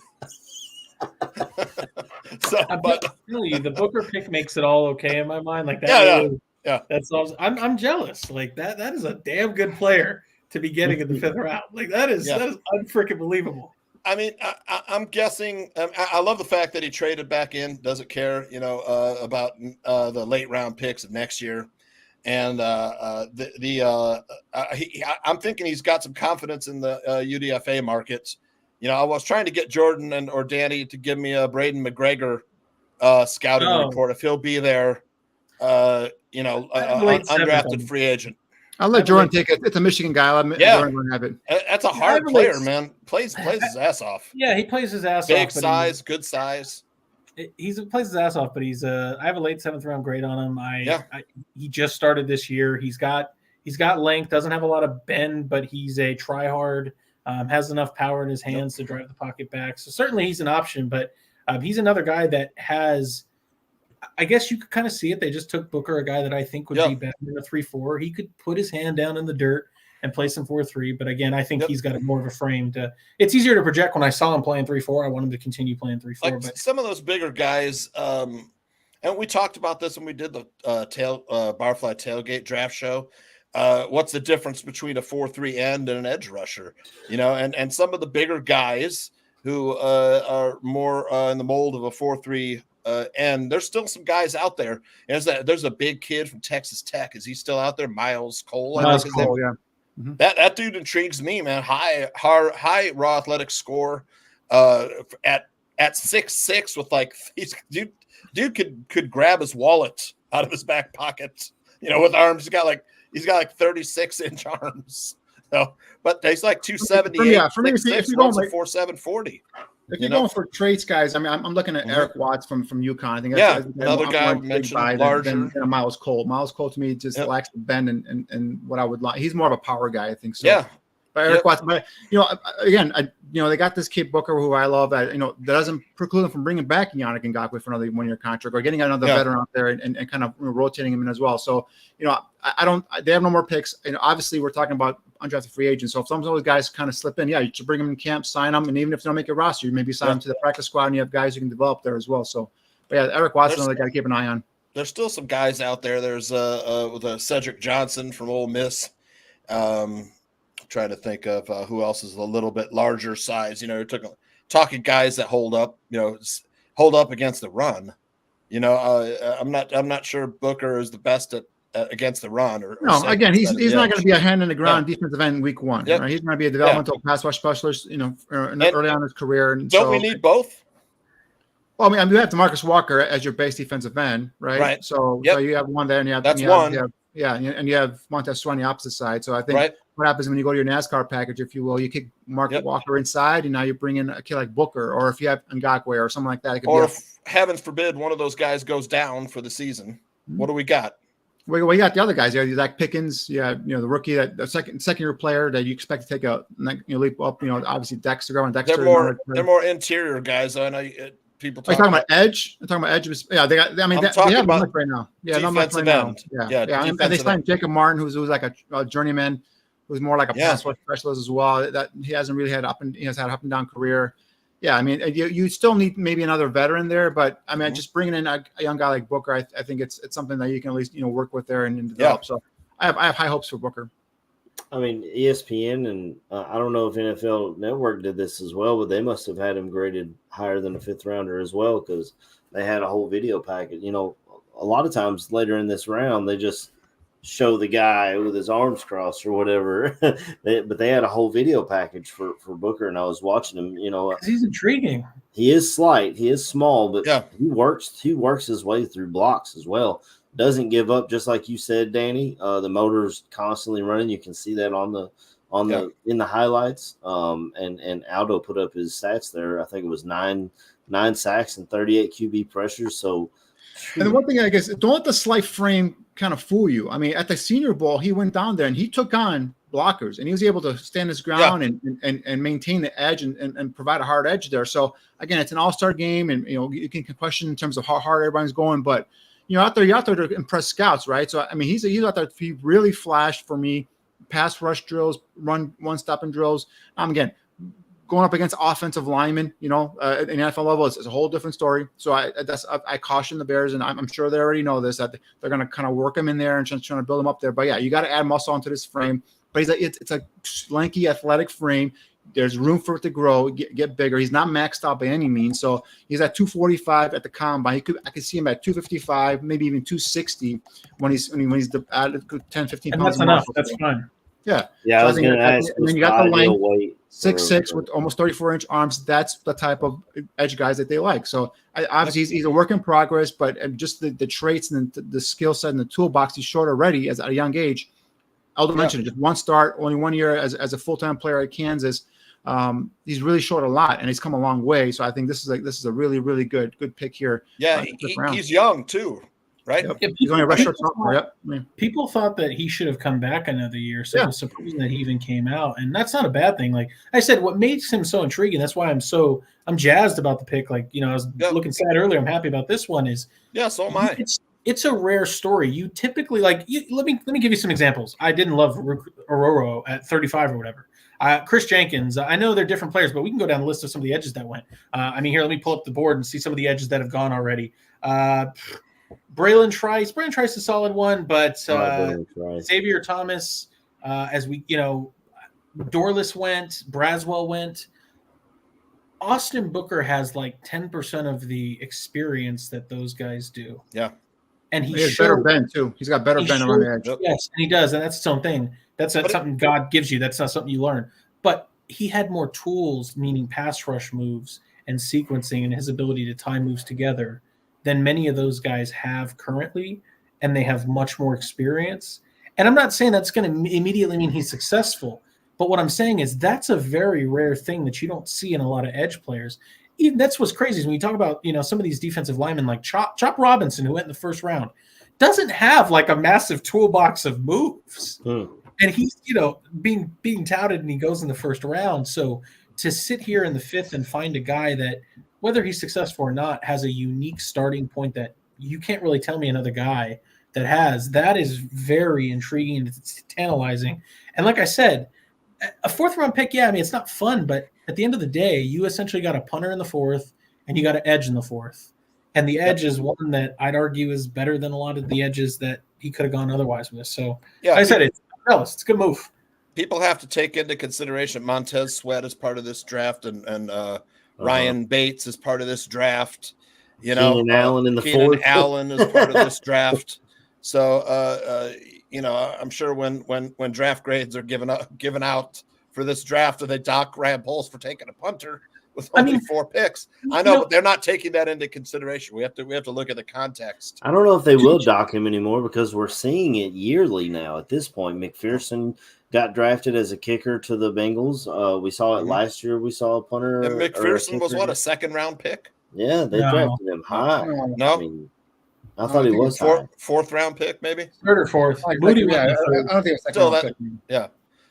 But the Booker pick makes it all okay in my mind. Like that. Yeah. That's all. I'm jealous. Like that is a damn good player to be getting in the 5th round. Like that is unfreaking believable. I mean, I'm guessing. I love the fact that he traded back in. Doesn't care, about the late round picks of next year, and I'm thinking he's got some confidence in the UDFA markets. I was trying to get Jordan or Danny to give me a Braden McGregor scouting report if he'll be there. Undrafted free agent. I'll let Jordan take it. It's a Michigan guy. Jordan will have it. That's a hard player, man. Plays his ass off. Yeah, he plays his ass off. Big size, good size. He plays his ass off, but he's I have a late 7th round grade on him. He just started this year. He's got length, doesn't have a lot of bend, but he's a try hard. Has enough power in his hands to drive the pocket back. So certainly he's an option, but he's another guy that has. I guess you could kind of see it. They just took Booker, a guy that I think would be better than a 3-4. He could put his hand down in the dirt and play some 4-3. But again, I think he's got more of a frame to. It's easier to project when I saw him playing 3-4. I want him to continue playing 3-4. Like but some of those bigger guys, and we talked about this when we did the Barfly tailgate draft show. What's the difference between a 4-3 end and an edge rusher? And some of the bigger guys who are more in the mold of a 4-3. And there's still some guys out there. There's a big kid from Texas Tech. Is he still out there? Miles Cole. Miles Cole, yeah. Mm-hmm. That dude intrigues me, man. High raw athletic score. At 6'6" with dude could grab his wallet out of his back pocket. With arms. He's got like 36-inch arms. But he's like 278. For me, if you're going like 4.7 40. If you're going for traits, guys, I mean, I'm looking at Eric Watts from UConn. I think that's another guy mentioned larger than Miles Cole. Miles Cole to me just lacks the bend and what I would like. He's more of a power guy, I think. So. Yeah. But Eric Watts, but again, they got this kid Booker who I love. That doesn't preclude them from bringing back Yannick Ngakoue for another 1-year contract or getting another veteran out there and kind of rotating him in as well. So I don't. They have no more picks. Obviously we're talking about undrafted free agents. So if some of those guys kind of slip in, you should bring them in camp, sign them, and even if they don't make your roster, you maybe sign them to the practice squad, and you have guys you can develop there as well. So, but yeah, Eric Watson, they got to keep an eye on. There's still some guys out there. There's with Cedric Johnson from Ole Miss. Trying to think of who else is a little bit larger size. You're talking guys that hold up against the run. I'm not sure Booker is the best at against the run. Again, he's not going to be a hand in the ground defensive end week 1. Right? He's going to be a developmental pass rush specialist. Early on in his career. And don't we need both? Well, I mean, you have DeMarcus Walker as your base defensive end, right? Right. So you have one there, and you have that's you one. Have Yeah, and you have Montez Sweat on the opposite side. So I think Right. what happens when you go to your NASCAR package, if you will, you kick Mark Yep. Walker inside, and now you bring in a kid like Booker, or if you have Ngakwe or something like that. It could Or be if, heavens forbid, one of those guys goes down for the season, what do we got? well, you got the other guys. You got Zach Pickens. Yeah, the rookie, the second year player that you expect to take a leap up. Obviously Dexter, going Dexter. They're more interior guys. I know people Are you talking about edge? I'm talking about edge. Yeah, they got. I mean, I'm they have about not much right now. Yeah, not much right defensive now. end. Yeah. And they defensive signed end. Jacob Martin, who's like a journeyman, who's more like a Yeah. pass rush specialist as well. That he hasn't really had he has had an up and down career. Yeah, I mean, you still need maybe another veteran there, but I mean, just bringing in a young guy like Booker, I think it's something that you can at least work with there and develop. So I have high hopes for Booker. I mean, ESPN and I don't know if NFL Network did this as well, but they must have had him graded higher than a 5th rounder as well, because they had a whole video package. A lot of times later in this round, they just show the guy with his arms crossed or whatever. But they had a whole video package for Booker, and I was watching him. 'Cause he's intriguing. He is slight, he is small, but Yeah. he works his way through blocks as well. Doesn't give up, just like you said, Danny. The motor's constantly running. You can see that in the highlights. And Aldo put up his stats there. I think it was nine sacks and 38 QB pressures. So, and the one thing I guess, don't let the slight frame kind of fool you. I mean, at the Senior Bowl, he went down there and he took on blockers, and he was able to stand his ground and maintain the edge and provide a hard edge there. So again, it's an all-star game, and you can question in terms of how hard everybody's going, but you're out there to impress scouts, right? So I mean, he's out there. He really flashed for me. Pass rush drills, run one-stop and drills. Again, going up against offensive linemen, in the NFL level, it's a whole different story. So I caution the Bears, and I'm sure they already know this, that they're going to kind of work him in there and trying to build him up there. But yeah, you got to add muscle onto this frame. But it's a lanky, athletic frame. There's room for it to grow, get bigger. He's not maxed out by any means. So he's at 245 at the combine. I could see him at 255, maybe even 260 when he's added 10, 15 And pounds. that's enough. That's fine. Yeah. yeah, So I was going to ask. and then you got the length, weight 6'6" with almost 34-inch arms. That's the type of edge guys that they like. So obviously he's a work in progress, but just the traits and the skill set and the toolbox he's showed already at a young age. Aldo mentioned just one start, only 1 year as a full-time player at Kansas. He's really showed a lot, and he's come a long way. So I think this is a really, really good pick here. Yeah, he's young too, right? Yep. He's only a redshirt sophomore. Yep. People thought that he should have come back another year, so it was surprising that he even came out, and that's not a bad thing. Like I said, what makes him so intriguing, that's why I'm jazzed about the pick. Like, I was looking sad earlier. I'm happy about this one. So am I. It's a rare story. You typically let me give you some examples. I didn't love Ororo at 35 or whatever. Chris Jenkins, I know they're different players, but we can go down the list of some of the edges that went. Here, let me pull up the board and see some of the edges that have gone already. Braylon Trice is a solid one, but Xavier Thomas, Dorless went, Braswell went. Austin Booker has like 10% of the experience that those guys do. Yeah. And he has better bend too. He's got better bend on the edge. Yes, and he does, and that's its own thing. That's something God gives you. That's not something you learn. But he had more tools, meaning pass rush moves and sequencing, and his ability to tie moves together than many of those guys have currently, and they have much more experience. And I'm not saying that's going to immediately mean he's successful, but what I'm saying is that's a very rare thing that you don't see in a lot of edge players. Even that's what's crazy is when you talk about some of these defensive linemen like Chop Robinson, who went in the first round, doesn't have like a massive toolbox of moves, and he's being touted, and he goes in the first round. So to sit here in the fifth and find a guy that, whether he's successful or not, has a unique starting point that you can't really tell me another guy that is very intriguing and it's tantalizing. And like I said, a fourth round pick, it's not fun, but at the end of the day, you essentially got a punter in the fourth and you got an edge in the fourth. And the edge is one that I'd argue is better than a lot of the edges that he could have gone otherwise with. So like I said, it's a good move. People have to take into consideration Montez Sweat as part of this draft and Ryan Bates is part of this draft. Keenan Allen in the fourth. Allen is part of this draft. So I'm sure when draft grades are given out for this draft, and they dock Ryan Poles for taking a punter, with only mean, 4 picks. I know, but they're not taking that into consideration. We have to look at the context. I don't know if they will dock him anymore because we're seeing it yearly now. At this point, McPherson got drafted as a kicker to the Bengals. We saw it last year. We saw a punter. And McPherson was what, a 2nd-round pick? Yeah, they drafted him high. No, I mean, I thought he was high. 4th-round pick, maybe 3rd or 4th. Moody went in the 3rd. I don't think it's Still second. yeah,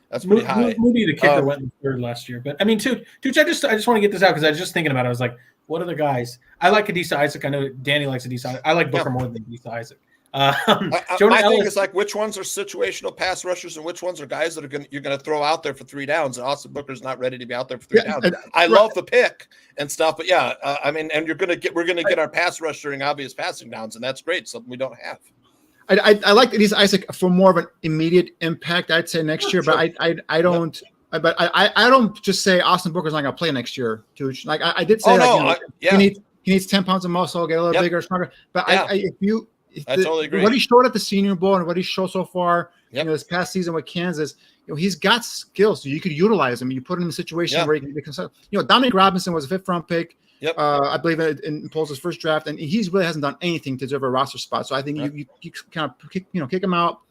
that's pretty high. Moody, the kicker, went in the 3rd last year. But I mean, Tooch, I just want to get this out because I was just thinking about it. I was like, what are the guys? I like Adisa Isaac. I know Danny likes Adisa Isaac. I like Booker more than Adisa Isaac. My thing is like, which ones are situational pass rushers and which ones are guys that you're going to throw out there for 3 downs? And Austin Booker's not ready to be out there for 3 downs. I love the pick and stuff, but I mean, and we're going to get our pass rush during obvious passing downs, and that's great. Something we don't have. I like Adisa Isaac for more of an immediate impact, I'd say next year, but I don't. But I don't just say Austin Booker's not going to play next year, Tooch. Like I did say, he needs 10 pounds of muscle, get a little bigger, stronger. But I totally agree. What he showed at the Senior Bowl and what he showed so far, this past season with Kansas, he's got skills, so you could utilize him. You put him in a situation where he can become. Dominic Robinson was a 5th-round pick. I believe in Poles' first draft, and he really hasn't done anything to deserve a roster spot. So I think you kind of kick him out,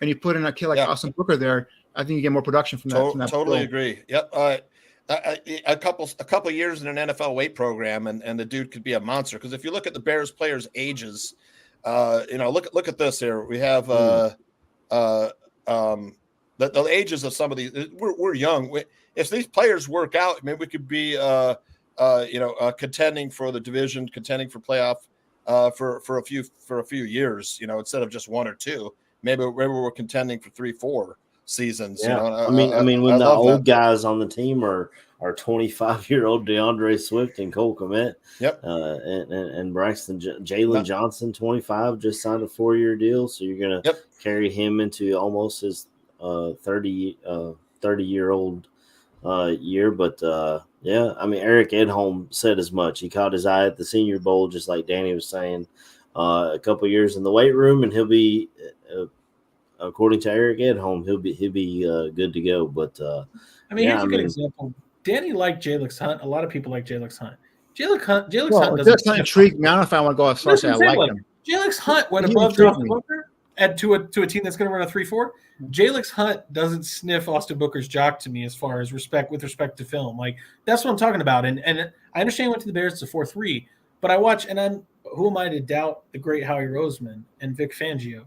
and you put in a kid like Austin Booker there. I think you get more production from that. Totally agree. Yep. A couple years in an NFL weight program, and the dude could be a monster. Because if you look at the Bears players' ages, look at this here. We have the ages of some of these. We're young. If these players work out, maybe we could be contending for the division, contending for playoff for a few years. Instead of just 1 or 2, maybe we're contending for 3-4 seasons. Yeah. I mean, when the old guys on the team are 25-year-old DeAndre Swift and Cole Kmet, and Braxton Jalen Johnson, 25, just signed a 4-year deal, so you're gonna carry him into almost his 30-year-old year. But I mean, Eric Edholm said as much. He caught his eye at the Senior Bowl, just like Danny was saying. A couple years in the weight room, and he'll be. According to Eric Edholm, he'll be good to go. But I mean, here's a good example. Danny liked Jalix Hunt. A lot of people like Jalix Hunt. Jalix Hunt doesn't intrigue me. I don't know if I want to go as far as I like him. Jalix Hunt went above Austin Booker to a team that's going to run a 3-4. Jalix Hunt doesn't sniff Austin Booker's jock to me as far as with respect to film. Like, that's what I'm talking about. And I understand he went to the Bears. It's a 4-3, but I watch, and who am I to doubt the great Howie Roseman and Vic Fangio?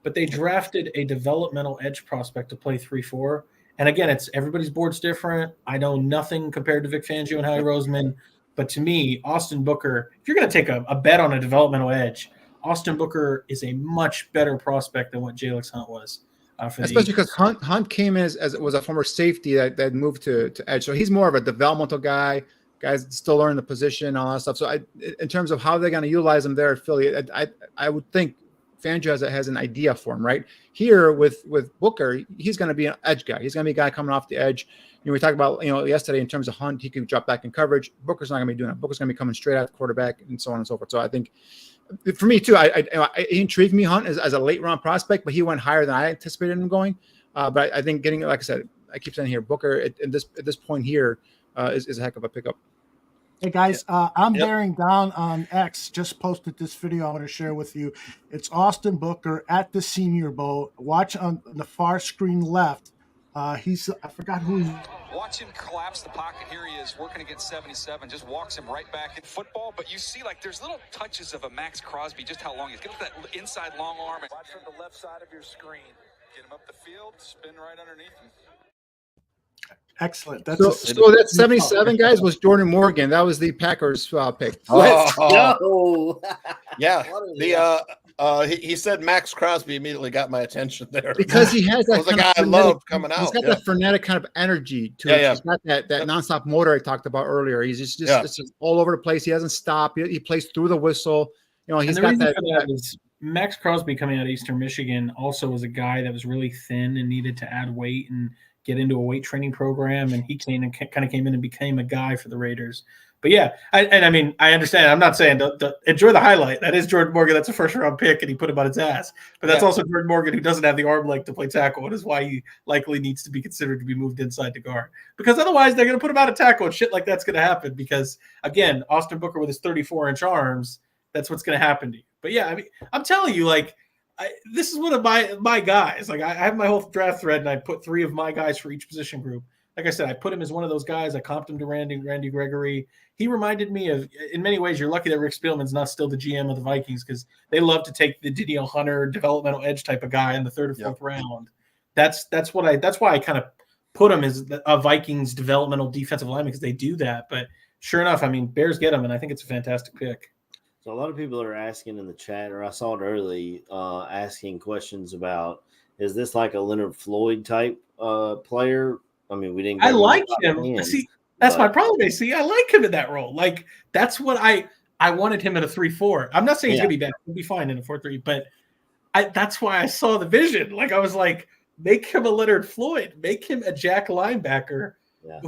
But they drafted a developmental edge prospect to play 3-4. And again, it's everybody's board's different. I know nothing compared to Vic Fangio and Howie Roseman. But to me, Austin Booker, if you're going to take a bet on a developmental edge, Austin Booker is a much better prospect than what Jalix Hunt was. Especially because Hunt came as was a former safety that moved to edge. So he's more of a developmental guy. Guys still learning the position, all that stuff. So in terms of how they're going to utilize him there at Philly, I would think Fangio has an idea for him, right? Here with Booker, he's going to be an edge guy. He's going to be a guy coming off the edge. We talked about yesterday in terms of Hunt, he could drop back in coverage. Booker's not going to be doing that. Booker's going to be coming straight out the quarterback and so on and so forth. So I think for me too, he intrigued me, Hunt, as a late round prospect, but he went higher than I anticipated him going. But I think getting, like I said, I keep saying here, Booker at this point here is a heck of a pickup. Hey guys, I'm bearing down on X. Just posted this video I want to share with you. It's Austin Booker at the Senior Bowl. Watch on the far screen left. I forgot who. Watch him collapse the pocket. Here he is working against 77. Just walks him right back in football. But you see, like, there's little touches of a Max Crosby. Just how long he's got that inside long arm. Watch from the left side of your screen. Get him up the field. Spin right underneath him. Excellent. So that 77, guys, was Jordan Morgan. That was the Packers pick. Let's go. Yeah. He said Max Crosby immediately got my attention there. Because he has that kind of I loved coming out. He's got that frenetic kind of energy to it. He's got that nonstop motor I talked about earlier. He's just it's just all over the place. He doesn't stop. He plays through the whistle. He's got that. Max Crosby coming out of Eastern Michigan also was a guy that was really thin and needed to add weight and get into a weight training program, and he kind of came in and became a guy for the Raiders. But yeah, I understand. I'm not saying don't enjoy the highlight. That is Jordan Morgan. That's a first-round pick, and he put him on his ass. But that's also Jordan Morgan, who doesn't have the arm length to play tackle, and is why he likely needs to be considered to be moved inside to guard. Because otherwise, they're going to put him out of tackle, and shit like that's going to happen. Because again, Austin Booker with his 34-inch arms, that's what's going to happen to you. But yeah, I mean, I'm telling you, like, this is one of my guys. Like, I have my whole draft thread, and I put 3 of my guys for each position group. Like I said, I put him as one of those guys. I comped him to Randy Gregory. He reminded me of, in many ways, you're lucky that Rick Spielman's not still the GM of the Vikings, because they love to take the Danielle Hunter developmental edge type of guy in the 3rd or 4th round. That's why I kind of put him as a Vikings developmental defensive lineman, because they do that. But sure enough, I mean, Bears get him, and I think it's a fantastic pick. So a lot of people are asking in the chat, or I saw it early, asking questions about, is this like a Leonard Floyd type player? I mean, we didn't. I like him. See, that's my problem. See, I like him in that role. Like, that's what I wanted him at a 3-4. I'm not saying he's gonna be bad. He'll be fine in a 4-3, but that's why I saw the vision. Like, I was like, make him a Leonard Floyd, make him a jack linebacker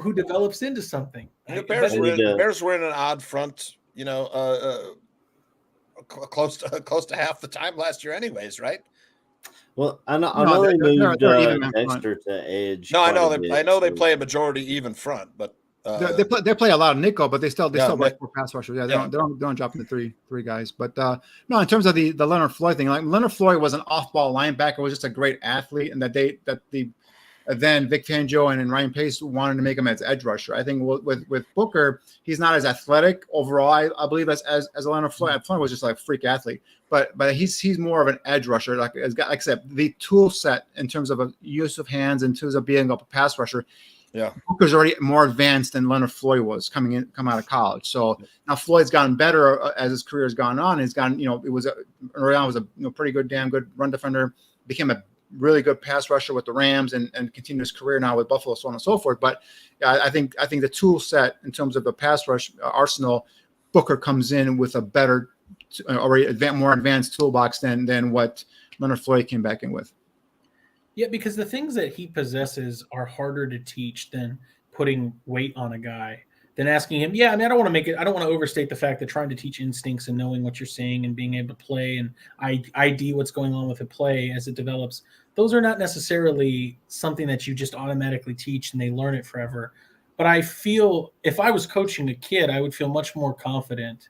who develops into something. The Bears were in an odd front, you know, close to half the time last year, anyways, right? Well, I know they moved Dexter to edge. No, I know they play a majority even front, but they play a lot of nickel, but they still rush for pass rushers. Yeah, they don't drop into three guys. But no, in terms of the Leonard Floyd thing, like, Leonard Floyd was an off-ball linebacker, was just a great athlete, and then Vic Fangio and Ryan Pace wanted to make him as edge rusher. I think with Booker, he's not as athletic overall, I believe, as a Leonard Floyd. Floyd was just like a freak athlete, but he's more of an edge rusher. Like I said, the tool set in terms of a use of hands, in terms of being a pass rusher. Yeah, Booker's already more advanced than Leonard Floyd was coming out of college. So now Floyd's gotten better as his career has gone on. He's gotten, early on was a pretty good, damn good run defender. Became a really good pass rusher with the Rams, and continued his career now with Buffalo, so on and so forth. But I think the tool set in terms of the pass rush arsenal, Booker comes in with a better, already more advanced toolbox than what Leonard Floyd came back in with. Yeah, because the things that he possesses are harder to teach than putting weight on a guy, than asking him. Yeah, I mean, I don't want to overstate the fact that trying to teach instincts and knowing what you're saying and being able to play and ID what's going on with a play as it develops, those are not necessarily something that you just automatically teach and they learn it forever. But I feel if I was coaching a kid, I would feel much more confident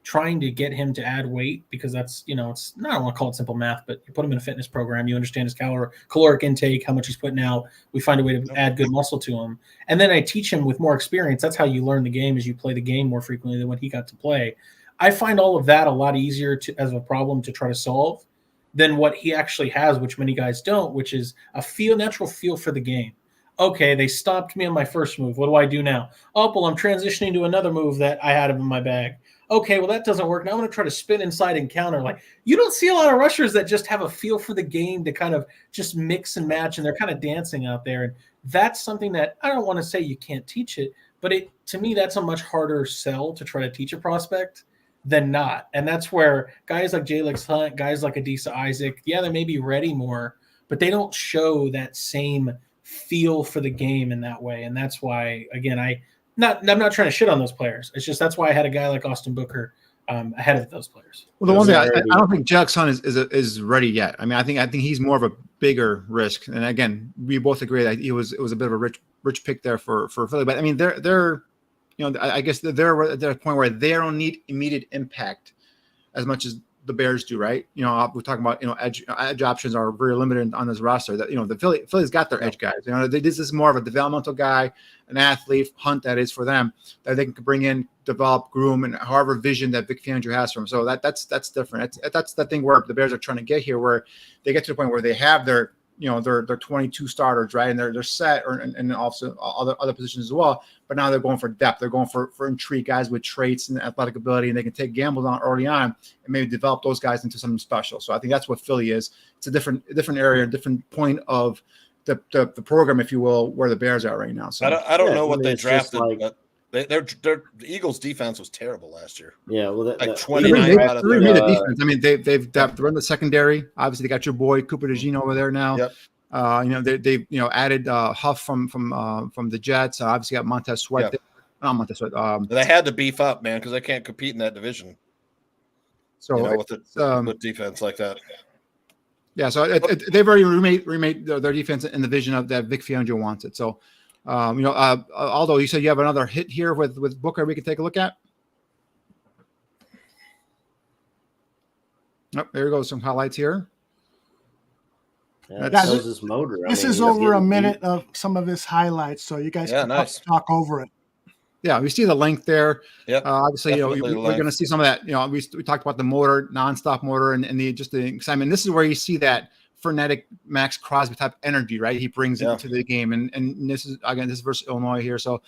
trying to get him to add weight, because that's, it's not, I don't want to call it simple math, but you put him in a fitness program, you understand his caloric intake, how much he's putting out. We find a way to add good muscle to him. And then I teach him with more experience. That's how you learn the game, is you play the game more frequently than when he got to play. I find all of that a lot easier as a problem to try to solve than what he actually has, which many guys don't, which is a natural feel for the game. Okay, they stopped me on my first move. What do I do now? Oh, well, I'm transitioning to another move that I had in my bag. Okay, well, that doesn't work. Now I'm going to try to spin inside and counter. Like, you don't see a lot of rushers that just have a feel for the game to kind of just mix and match, and they're kind of dancing out there. And that's something that I don't want to say you can't teach it, but to me, that's a much harder sell to try to teach a prospect than not. And that's where guys like Jalex Hunt, guys like Adisa Isaac, they may be ready more, but they don't show that same feel for the game in that way. And that's why, again, I'm not trying to shit on those players. It's just that's why I had a guy like Austin Booker ahead of those players. Well, the one thing I don't think Jalex Hunt is ready yet. I mean, I think he's more of a bigger risk. And again, we both agree that it was a bit of a rich pick there for Philly. But I mean, they're I guess they're at a point where they don't need immediate impact as much as the Bears do, right? We're talking about edge options are very limited on this roster. That the Philly's got their edge guys. This is more of a developmental guy, an athlete, Hunt, that is for them, that they can bring in, develop, groom, and however vision that Vic Fangio has for them. So that's different. That's the thing where the Bears are trying to get here, where they get to the point where they have their 22 starters, right, and they're set, and also other positions as well. But now they're going for depth. They're going for intrigue, guys with traits and athletic ability, and they can take gambles on early on and maybe develop those guys into something special. So I think that's what Philly is. It's a different area, a different point of the program, if you will, where the Bears are right now. So I don't know what they drafted, but the Eagles' defense was terrible last year. Yeah, well, 29 out of 30. Made a defense. I mean, they're in the secondary. Obviously, they got your boy Cooper DeJean over there now. Yep. They added Huff from the Jets. Obviously got Montez Sweat. Yeah. Not Montez Sweat. They had to beef up, man, because they can't compete in that division. So with defense like that. Yeah, so they've already remade their defense in the vision of that Vic Fangio wants it. So, Aldo, you said you have another hit here with Booker we can take a look at. Oh, there goes some highlights here. Yeah, this motor. This is over a minute of some of his highlights, so you guys can talk over it. Yeah, we see the length there. Yep, obviously, we're going to see some of that. We talked about the motor, nonstop motor, and the excitement. This is where you see that frenetic Max Crosby type energy, right? He brings it to the game, and this is versus Illinois here. So,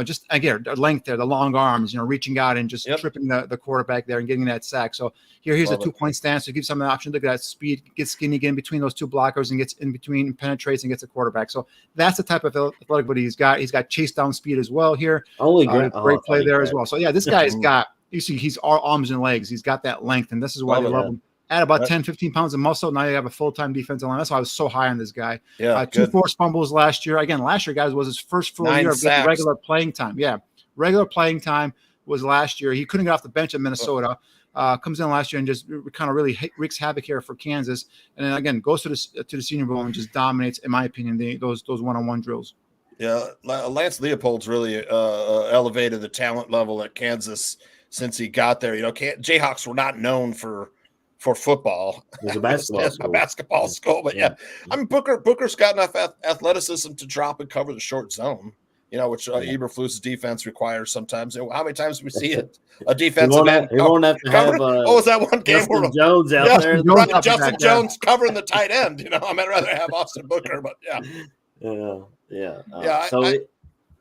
just again, the length there, the long arms, reaching out and just tripping the quarterback there and getting that sack. So here's a 2-point stance to give some option. Look at that speed, gets skinny again between those two blockers and gets in between, penetrates and gets a quarterback. So that's the type of athletic ability he's got. He's got chase down speed as well here. Great play there as well. So yeah, this guy's got. You see, he's all arms and legs. He's got that length, and this is why they love him. Add about 10, 15 pounds of muscle. Now you have a full-time defensive line. That's why I was so high on this guy. Yeah, 2 forced fumbles last year. Again, last year, guys, was his first full year of getting regular playing time. Yeah, regular playing time was last year. He couldn't get off the bench at Minnesota. Comes in last year and just kind of really wreaks havoc here for Kansas. And then, again, goes to the Senior Bowl and just dominates, in my opinion, those one-on-one drills. Yeah, Lance Leopold's really elevated the talent level at Kansas since he got there. Jayhawks were not known for football. It was a basketball school. But yeah, I mean, Booker's got enough athleticism to drop and cover the short zone, which Eberflus's defense requires sometimes. How many times do we see a defensive end? He won't have to have what was that one game where Jones out there? Justin Jones covering the tight end. I'd rather have Austin Booker, but yeah.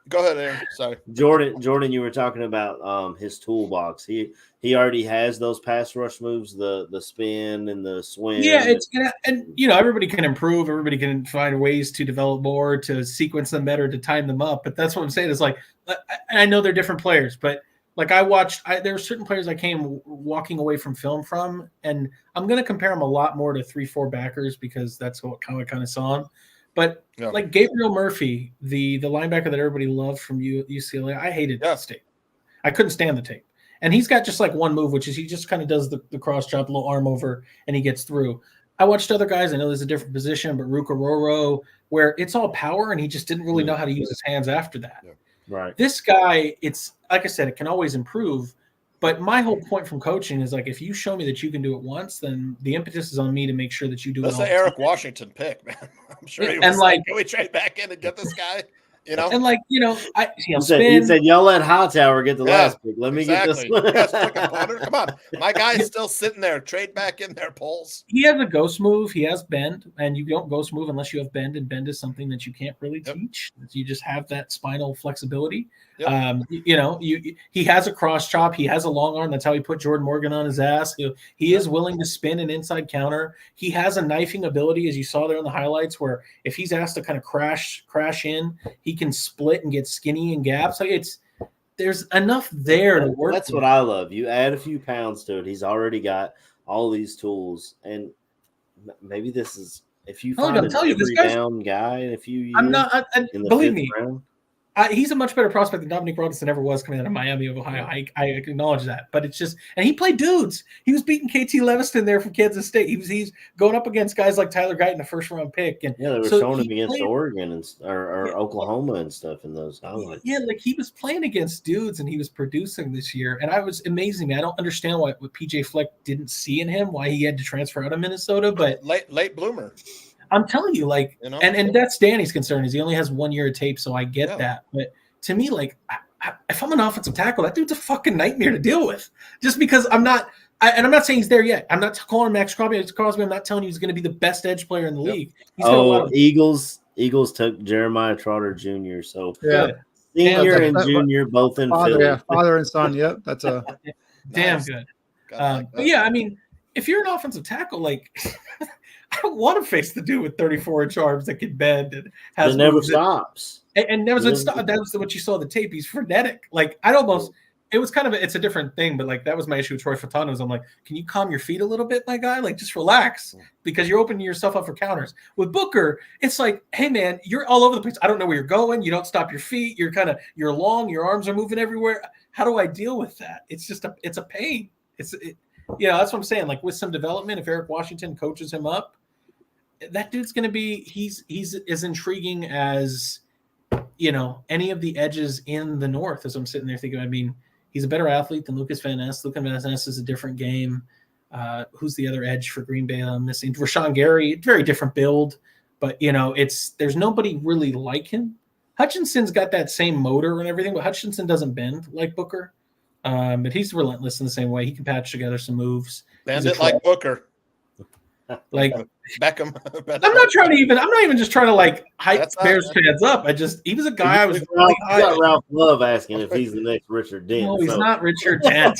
Go ahead, Aaron. Sorry. Jordan, you were talking about his toolbox. He already has those pass rush moves, the spin and the swing. Yeah, everybody can improve. Everybody can find ways to develop more, to sequence them better, to time them up. But that's what I'm saying is I know they're different players, but there were certain players I came walking away from film from, and I'm going to compare them a lot more to 3-4 backers because that's how I kind of saw them. But like Gabriel Murphy, the linebacker that everybody loved from UCLA, I hated that tape. I couldn't stand the tape. And he's got just like one move, which is he just kind of does the cross chop, little arm over, and he gets through. I watched other guys. I know there's a different position, but Ruka Roro, where it's all power, and he just didn't really know how to use his hands after that. Yeah. Right. This guy, it's like I said, it can always improve. But my whole point from coaching is if you show me that you can do it once, then the impetus is on me to make sure that you do it. That's the Eric Washington pick, man. I'm sure he was can we trade back in and get this guy? And I see him he said, y'all let Hightower get the last pick. Let me get this one. Come on. My guy's still sitting there. Trade back in there, Poles. He has a ghost move. He has bend, and you don't ghost move unless you have bend, and bend is something that you can't really teach. You just have that spinal flexibility. Yep. He has a cross chop. He has a long arm. That's how he put Jordan Morgan on his ass. He is willing to spin an inside counter. He has a knifing ability, as you saw there in the highlights, where if he's asked to kind of crash in, he can split and get skinny and gap. So there's enough there to work. That's what I love. You add a few pounds to it. He's already got all these tools, and maybe this is if you find a down guy in a few years. I'm not. Believe me. Round, he's a much better prospect than Dominic Robinson ever was coming out of Miami of Ohio. I acknowledge that, but it's just, and he played dudes. He was beating KT Leviston there from Kansas State. He's going up against guys like Tyler Guyton, the first round pick, and they were showing him against Oregon or Oklahoma and stuff in those highlights. Yeah, he was playing against dudes and he was producing this year, and I was amazing me. I don't understand what PJ Fleck didn't see in him, why he had to transfer out of Minnesota, but late bloomer. I'm telling you, and that's Danny's concern is he only has 1 year of tape, so I get that. But to me, if I'm an offensive tackle, that dude's a fucking nightmare to deal with. Just because I'm not saying he's there yet. I'm not calling him Max Crosby. I'm not telling you he's going to be the best edge player in the league. Eagles took Jeremiah Trotter Jr. So senior and junior both in Philly. Father and son. Yep, that's a damn good. But yeah, I mean, if you're an offensive tackle, I don't want to face the dude with 34-inch arms that can bend and never stops. And never stop. That was what you saw in the tape. He's frenetic. I'd almost it was kind of it's a different thing, but like that was my issue with Troy Fatano. Is I'm like, can you calm your feet a little bit, my guy? Like just relax because you're opening yourself up for counters. With Booker, it's like, hey man, you're all over the place. I don't know where you're going. You don't stop your feet. You're long. Your arms are moving everywhere. How do I deal with that? It's a pain. That's what I'm saying. Like with some development, if Eric Washington coaches him up, that dude's going to be he's as intriguing as any of the edges in the North. As I'm sitting there thinking, I mean. He's a better athlete than Lucas Van Ness. Lucas Van Ness is a different game. Who's the other edge for Green Bay I'm missing? Rashawn Gary, very different build. But, there's nobody really like him. Hutchinson's got that same motor and everything, but Hutchinson doesn't bend like Booker. But he's relentless in the same way. He can patch together some moves. Bend it like Booker. Like Beckham. I'm not even just trying to like hype Bears fans up. He was a guy I was really high. Got Ralph Love asking if he's the next Richard Dent. No, he's not Richard Dent.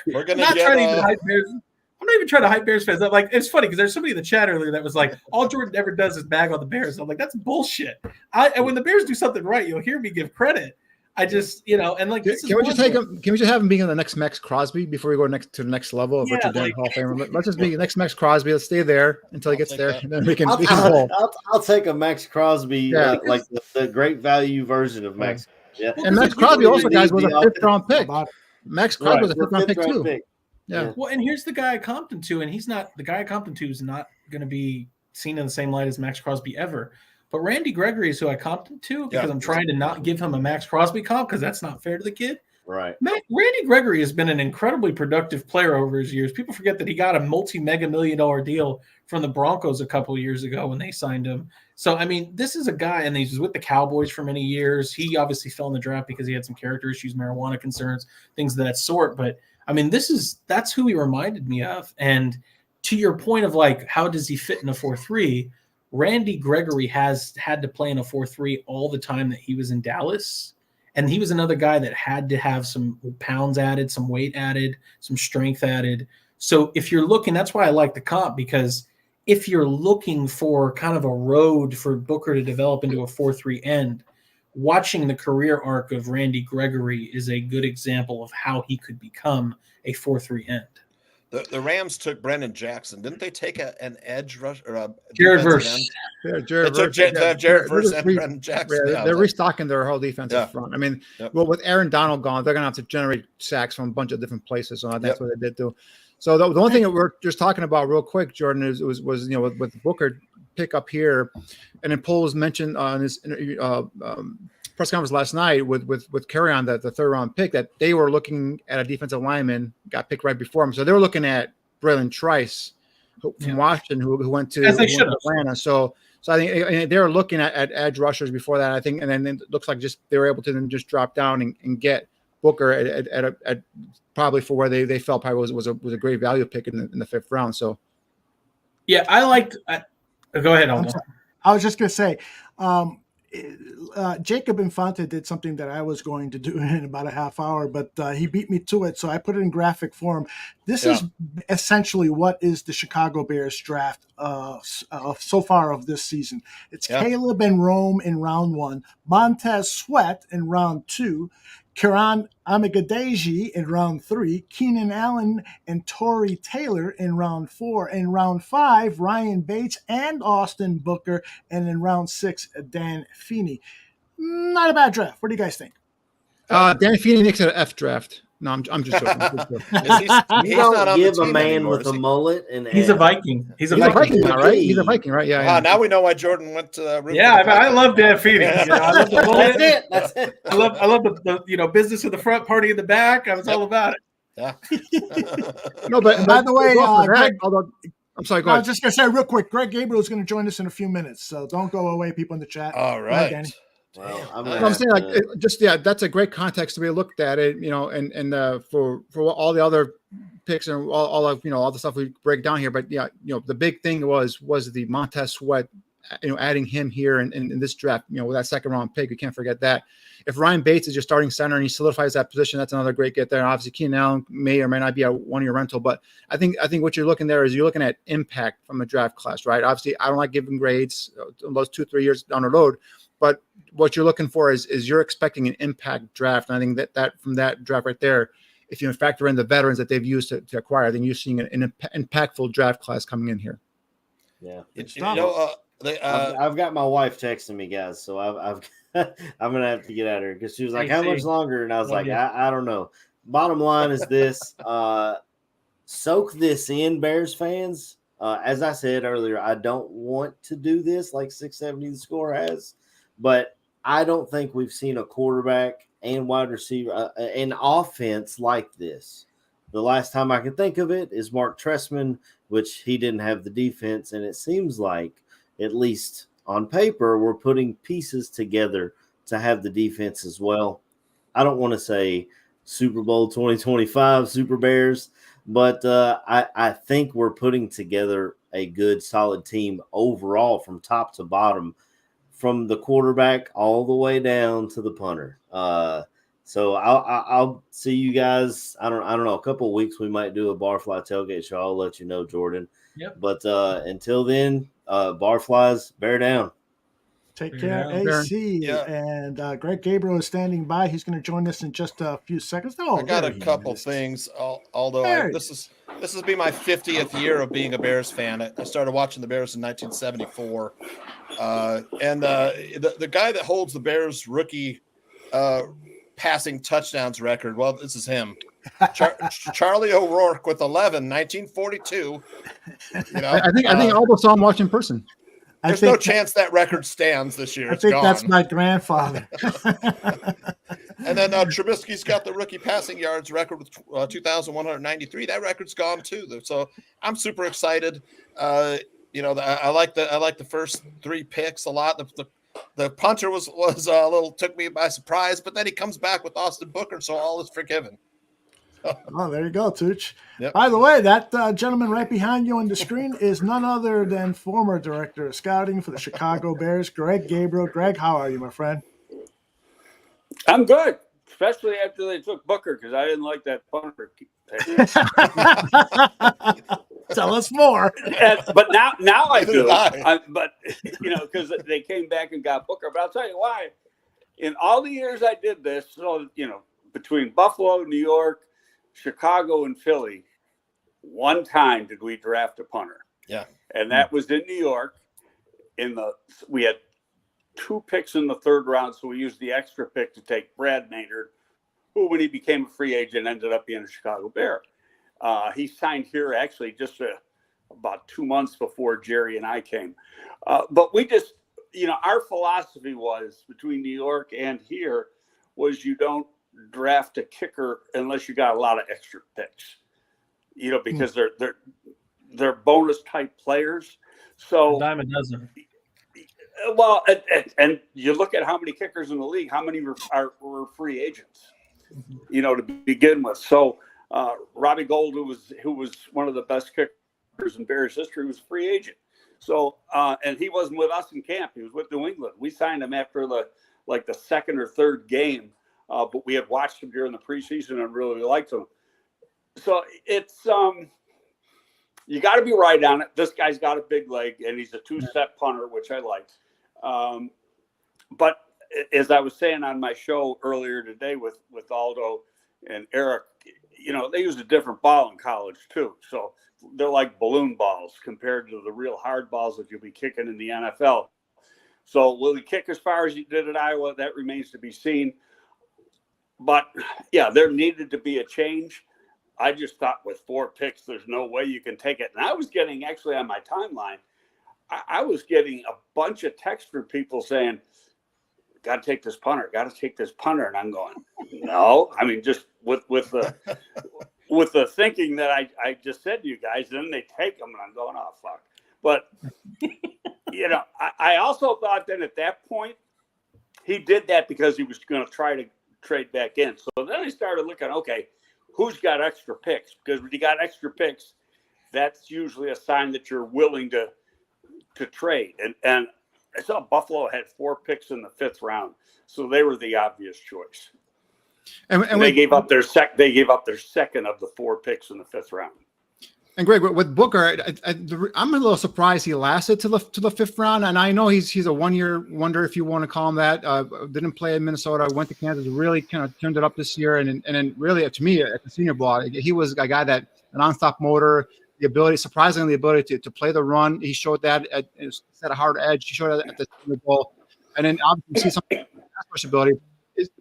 We're gonna not trying to even hype Bears. I'm not even trying to hype Bears fans up. Like it's funny because there's somebody in the chat earlier that was like, all Jordan ever does is bag on the Bears. I'm like, that's bullshit. And when the Bears do something right, you'll hear me give credit. I just, and like, can we just have him being on the next Max Crosby before we go to the next level of Richard Dent Hall of Fame? Let's just be next Max Crosby. Let's stay there until he gets there, and then we can roll. I'll take a Max Crosby, like the great value version of Max. Yeah, and Max Crosby also, guys, was a 5th round pick. Max Crosby was a 5th round pick too. Yeah. Well, and here's the guy I comped him to, and he's not the guy I comped him to is not going to be seen in the same light as Max Crosby ever. But Randy Gregory is who I comped him to because I'm trying to not give him a Max Crosby comp because that's not fair to the kid. Right. Randy Gregory has been an incredibly productive player over his years. People forget that he got a multi-mega million-dollar deal from the Broncos a couple of years ago when they signed him. So, I mean, this is a guy, and he was with the Cowboys for many years. He obviously fell in the draft because he had some character issues, marijuana concerns, things of that sort. But, I mean, that's who he reminded me of. And to your point of, like, how does he fit in a 4-3, Randy Gregory has had to play in a 4-3 all the time that he was in Dallas. And he was another guy that had to have some pounds added, some weight added, some strength added. So if you're looking, that's why I like the comp, because if you're looking for kind of a road for Booker to develop into a 4-3 end, watching the career arc of Randy Gregory is a good example of how he could become a 4-3 end. The Rams took Brendan Jackson. Didn't they take an edge rush or a Jared Verse? Jared Verse and Brendan Jackson. Yeah, they're restocking their whole defensive front. I mean, well, with Aaron Donald gone, they're going to have to generate sacks from a bunch of different places. So that's what they did do. So the one thing that we're just talking about real quick, Jordan, was with Booker pick up here, and then Poles mentioned on his press conference last night with Carry on the 3rd round pick that they were looking at a defensive lineman, got picked right before him. So they were looking at Braylon Trice from Washington, who went to Atlanta. So I think they were looking at edge rushers before that, I think, and then it looks like they were able to then just drop down and get Booker at probably for where they felt probably was a great value pick in the 5th round. So yeah, I liked. Go ahead, Aldo. I was just gonna say. Jacob Infante did something that I was going to do in about a half hour, but he beat me to it, so I put it in graphic form. This is essentially what is the Chicago Bears draft so far of this season. It's Caleb and Rome in round 1, Montez Sweat in round 2, Kiran Amegadjie in round 3, Keenan Allen and Tory Taylor in round 4. In round 5, Ryan Bates and Austin Booker, and in round 6, Dan Feeney. Not a bad draft. What do you guys think? Dan Feeney makes it an F draft. No, I'm just joking. You don't give a man with a mullet and he's a Viking. He's a Viking, right? He's a Viking, right? Yeah. Now we know why Jordan went to. I love Dan Feeney. I love the mullet. That's it. I love the business of the front, party in the back. I was all about it. Yeah. No, but by the way, I'm sorry. Go I ahead. was just gonna say real quick. Greg Gabriel is going to join us in a few minutes, so don't go away, people in the chat. All right. Danny. Well, I'm saying that's a great context to be looked at it, and for all the other picks and all of all the stuff we break down here. But the big thing was the Montez Sweat, adding him here in this draft, with that 2nd round pick. You can't forget that. If Ryan Bates is your starting center and he solidifies that position, that's another great get there. And obviously, Keenan Allen may or may not be a 1-year rental, but I think what you're looking there is you're looking at impact from a draft class, right? Obviously, I don't like giving grades those 2-3 years down the road. but what you're looking for is you're expecting an impact draft. And I think that from that draft right there, if you factor in the veterans that they've used to acquire, then you're seeing an impactful draft class coming in here. Yeah. I've got my wife texting me, guys, so I'm gonna have to get at her because she was like, "How much longer?" And I was like, "I don't know." Bottom line is this: soak this in, Bears fans. As I said earlier, I don't want to do this like 670 the score has, but I don't think we've seen a quarterback and wide receiver an offense like this. The last time I can think of it is Mark Trestman, which he didn't have the defense, and it seems like, at least on paper, we're putting pieces together to have the defense as well. I don't want to say Super Bowl 2025 Super Bears, but I think we're putting together a good, solid team overall from top to bottom, from the quarterback all the way down to the punter. So I'll see you guys. I don't know. A couple of weeks we might do a Barfly tailgate show. I'll let you know, Jordan. Yep. But until then, Barflies, bear down. Take care, AC. Yeah. And Greg Gabriel is standing by. He's going to join us in just a few seconds. I got a couple things. Although this will be my 50th year of being a Bears fan. I started watching the Bears in 1974, and the guy that holds the Bears rookie passing touchdowns record. Well, this is him. Charlie O'Rourke with 11, 1942. You know, I think Aldo saw him watch in person. There's no chance that record stands this year. I think gone. That's my grandfather. And then Trubisky's got the rookie passing yards record with 2,193. That record's gone too. So I'm super excited. I like the first three picks a lot. The punter was a little took me by surprise, but then he comes back with Austin Booker, so all is forgiven. Oh, there you go, Tooch. Yep. By the way, that gentleman right behind you on the screen is none other than former director of scouting for the Chicago Bears, Greg Gabriel. Greg, how are you, my friend? I'm good, especially after they took Booker, because I didn't like that punter. Tell us more. But now I do. But because they came back and got Booker. But I'll tell you why. In all the years I did this, between Buffalo, New York, Chicago, and Philly, one time did we draft a punter. Yeah. And that was in New York. We had 2 picks in the 3rd round, so we used the extra pick to take Brad Maynard, who, when he became a free agent, ended up being a Chicago Bear. He signed here actually just about 2 months before Jerry and I came. But we just, our philosophy was, between New York and here, was you don't draft a kicker unless you got a lot of extra picks, because they're bonus type players. So dime a dozen. Well, and you look at how many kickers in the league, how many were free agents, to begin with. So Robbie Gould, who was one of the best kickers in Bears history, was a free agent. So and he wasn't with us in camp; he was with New England. We signed him after the 2nd or 3rd game. But we had watched him during the preseason and really liked him. So it's you got to be right on it. This guy's got a big leg, and he's a 2-step punter, which I liked. But as I was saying on my show earlier today with Aldo and Eric, they use a different ball in college too. So they're like balloon balls compared to the real hard balls that you'll be kicking in the NFL. So will he kick as far as he did at Iowa? That remains to be seen. But, yeah, there needed to be a change. I just thought with 4 picks, there's no way you can take it. And I was getting, actually, on my timeline, I was getting a bunch of texts from people saying, got to take this punter, got to take this punter. And I'm going, no. I mean, just with the thinking that I just said to you guys, then they take them, and I'm going, oh, fuck. But, I also thought then at that point, he did that because he was going to try to trade back in. So then I started looking, okay, who's got extra picks? Because when you got extra picks, that's usually a sign that you're willing to trade. And I saw Buffalo had 4 picks in the 5th round, so they were the obvious choice. And they gave up their second of the 4 picks in the 5th round. And Greg, with Booker, I'm a little surprised he lasted to the fifth round. And I know he's a 1 year wonder, if you want to call him that. Didn't play in Minnesota, went to Kansas, really kind of turned it up this year. And then really, to me, at the Senior Bowl, he was a guy that an on-stop motor, surprisingly, the ability to play the run. He showed that set a hard edge. He showed that at the Senior Bowl. And then obviously see some pass rush ability.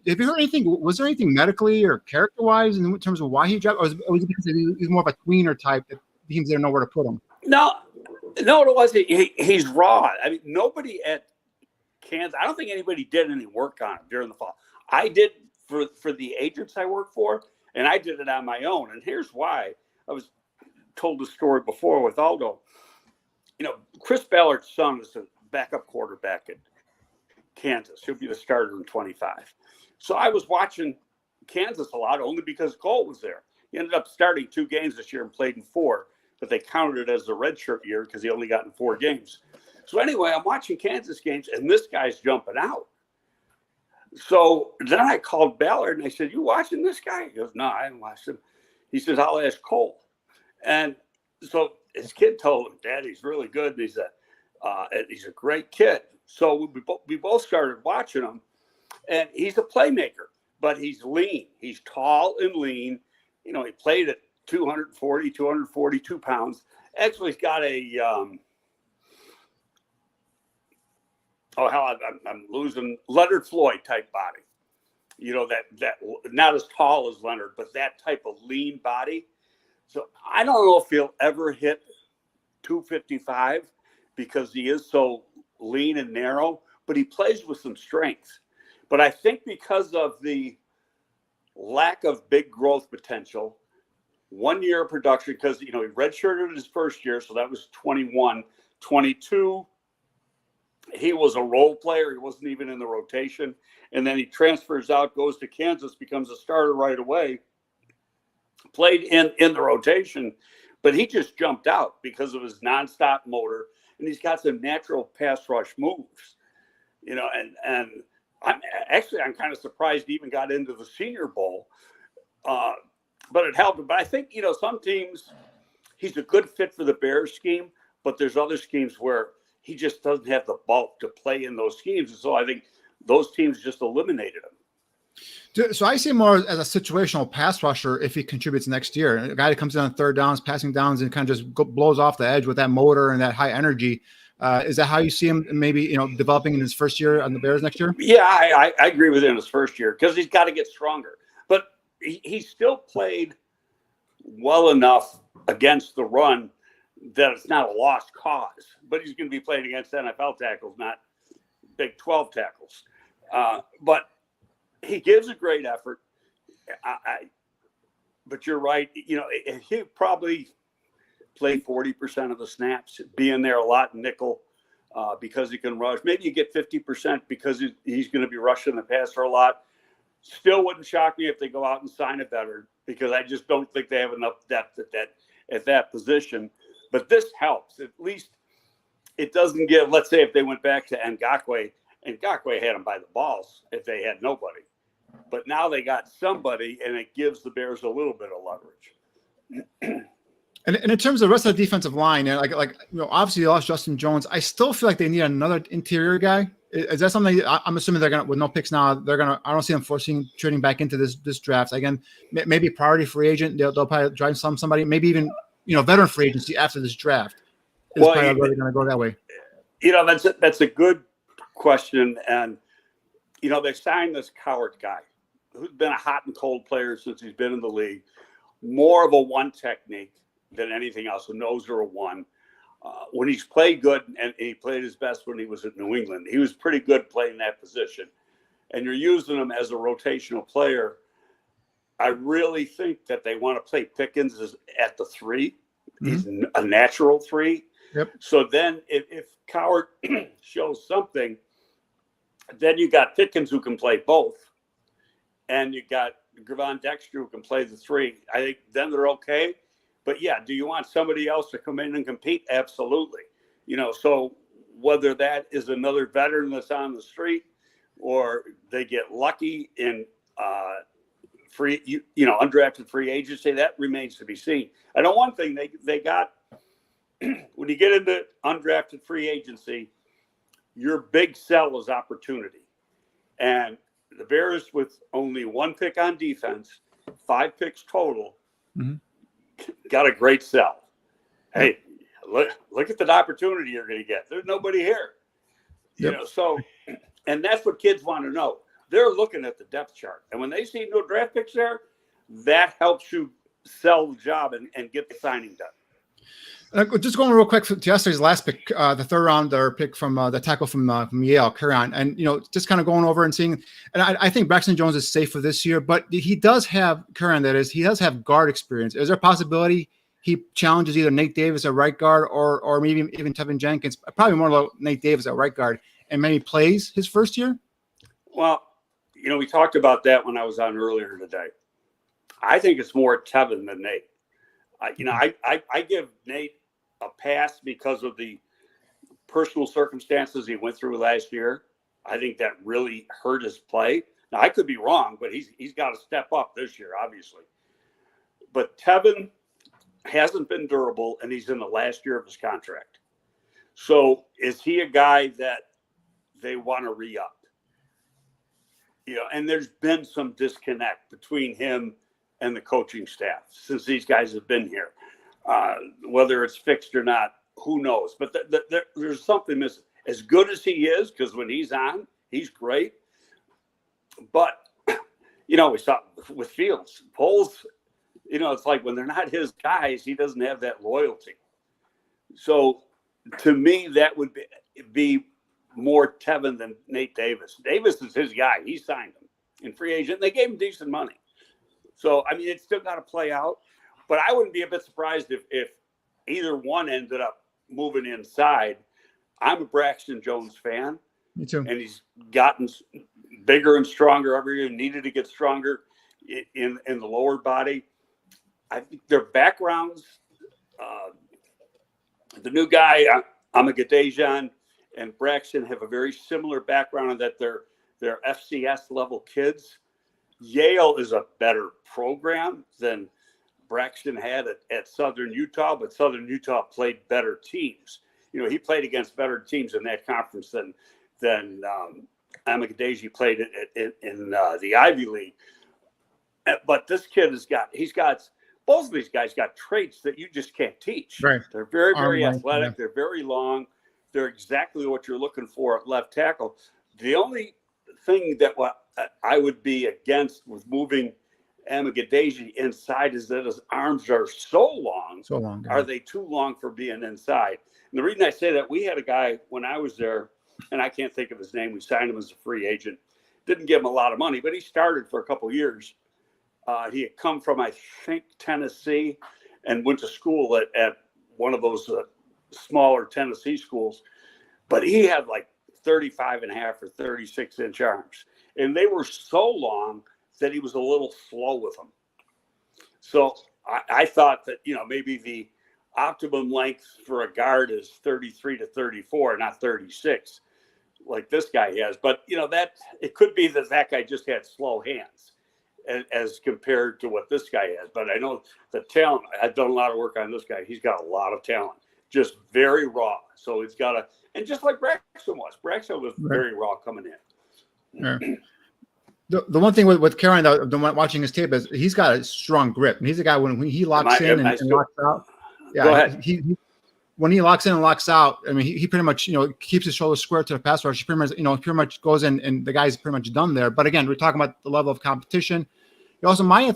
Have you heard anything? Was there anything medically or character-wise in terms of why he dropped? Or was it because he's more of a tweener type that teams didn't know where to put him? No, it wasn't. He's raw. I mean, nobody at Kansas, I don't think anybody did any work on him during the fall. I did for the agents I work for, and I did it on my own. And here's why. I was told the story before with Aldo. Chris Ballard's son is a backup quarterback at Kansas. He'll be the starter in 25. So I was watching Kansas a lot only because Cole was there. He ended up starting 2 games this year and played in 4, but they counted it as a redshirt year because he only got in 4 games. So anyway, I'm watching Kansas games, and this guy's jumping out. So then I called Ballard, and I said, "You watching this guy?" He goes, "No, I haven't watched him." He says, "I'll ask Cole." And so his kid told him, "Dad, he's really good, and he's a great kid." So we both started watching him, and he's a playmaker, but he's lean. He's tall and lean. He played at 242 pounds. Actually, he's got I'm losing Leonard Floyd type body. That not as tall as Leonard, but that type of lean body. So I don't know if he'll ever hit 255 because he is so lean and narrow, but he plays with some strength. But I think because of the lack of big growth potential, 1 year of production, because he redshirted his first year, so that was 21. 22, he was a role player. He wasn't even in the rotation. And then he transfers out, goes to Kansas, becomes a starter right away. Played in the rotation, but he just jumped out because of his nonstop motor. And he's got some natural pass rush moves, and I'm kind of surprised he even got into the Senior Bowl, but it helped him. But I think, some teams, he's a good fit for the Bears scheme, but there's other schemes where he just doesn't have the bulk to play in those schemes. And so I think those teams just eliminated him. So I see him more as a situational pass rusher if he contributes next year. A guy that comes in on third downs, passing downs, and kind of just blows off the edge with that motor and that high energy. Is that how you see him maybe developing in his first year on the Bears next year? Yeah, I agree with him in his first year because he's got to get stronger. But he still played well enough against the run that it's not a lost cause. But he's going to be playing against NFL tackles, not Big 12 tackles. But he gives a great effort. But you're right. He probably play 40% of the snaps, be in there a lot in nickel because he can rush. Maybe you get 50% because he's going to be rushing the passer a lot. Still wouldn't shock me if they go out and sign a veteran because I just don't think they have enough depth at that position. But this helps. At least it doesn't give, let's say if they went back to Ngakoue had him by the balls if they had nobody. But now they got somebody, and it gives the Bears a little bit of leverage. And in terms of the rest of the defensive line, obviously they lost Justin Jones. I still feel like they need another interior guy. Is that something I'm assuming they're gonna, with no picks now, I don't see them forcing trading back into this draft again. Maybe priority free agent. They'll probably drive somebody, maybe even veteran free agency after this draft. Is probably going to go that way. That's a good question, and they signed this Coward guy who's been a hot and cold player since he's been in the league. More of a one technique than anything else, a nose or a one. When he's played good, and he played his best when he was at New England, he was pretty good playing that position. And you're using him as a rotational player. I really think that they want to play Pickens at the 3. Mm-hmm. He's a natural 3. Yep. So then if Coward shows something, then you got Pickens who can play both. And you got Gravon Dexter who can play the 3. I think then they're okay. But yeah, do you want somebody else to come in and compete? Absolutely. So whether that is another veteran that's on the street or they get lucky in undrafted free agency, that remains to be seen. I know one thing they got when you get into undrafted free agency, your big sell is opportunity. And the Bears, with only one pick on defense, 5 picks total, got a great sell. Hey, look at the opportunity you're going to get. There's nobody here. So, and that's what kids want to know. They're looking at the depth chart. And when they see no draft picks there, that helps you sell the job and get the signing done. Just going real quick to yesterday's last pick, the third rounder pick from the tackle from Yale, Kiran, and just kind of going over and seeing. And I think Braxton Jones is safe for this year, but he does have Kiran. That is, he does have guard experience. Is there a possibility he challenges either Nate Davis at right guard or maybe even Tevin Jenkins? Probably more like Nate Davis at right guard, and maybe plays his first year. Well, we talked about that when I was on earlier today. I think it's more Tevin than Nate. I give Nate a pass because of the personal circumstances he went through last year. I think that really hurt his play. Now, I could be wrong, but he's got to step up this year, obviously. But Tevin hasn't been durable, and he's in the last year of his contract. So is he a guy that they want to re-up? And there's been some disconnect between him and the coaching staff since these guys have been here. Whether it's fixed or not, who knows? But there's something missing. As good as he is, because when he's on, he's great. But, we saw with Fields, Poles, it's like when they're not his guys, he doesn't have that loyalty. So to me, that would be more Tevin than Nate Davis. Davis is his guy. He signed him in free agent. They gave him decent money. So, it's still got to play out. But I wouldn't be a bit surprised if either one ended up moving inside. I'm a Braxton Jones fan. Me too. And he's gotten bigger and stronger every year. Needed to get stronger in the lower body. I think their backgrounds, the new guy, Amegadjie, and Braxton have a very similar background in that they're FCS level kids. Yale is a better program than Braxton had at Southern Utah, but Southern Utah played better teams. He played against better teams in that conference than Amegadjie played in the Ivy League. But this kid both of these guys got traits that you just can't teach. Right. They're very, very athletic. Yeah. They're very long. They're exactly what you're looking for at left tackle. The only thing that I would be against with moving Amegadjie inside is that his arms are so long. Yeah. Are they too long for being inside? And the reason I say that, we had a guy when I was there, and I can't think of his name. We signed him as a free agent. Didn't give him a lot of money, but he started for a couple years. He had come from, I think, Tennessee, and went to school at one of those smaller Tennessee schools. But he had like 35.5 or 36-inch arms. And they were so long that he was a little slow with them. So I thought that, maybe the optimum length for a guard is 33 to 34, not 36, like this guy has. But, that it could be that guy just had slow hands as compared to what this guy has. But I know the talent, I've done a lot of work on this guy. He's got a lot of talent, just very raw. So he's got and just like Braxton was very raw coming in. Yeah. The one thing with Kiran, though, watching his tape, is he's got a strong grip. And he's a guy when he locks in and locks out. Yeah, go ahead. He when he locks in and locks out, he pretty much keeps his shoulders square to the pass rush. He pretty much goes in, and the guy's pretty much done there. But again, we're talking about the level of competition. Also, my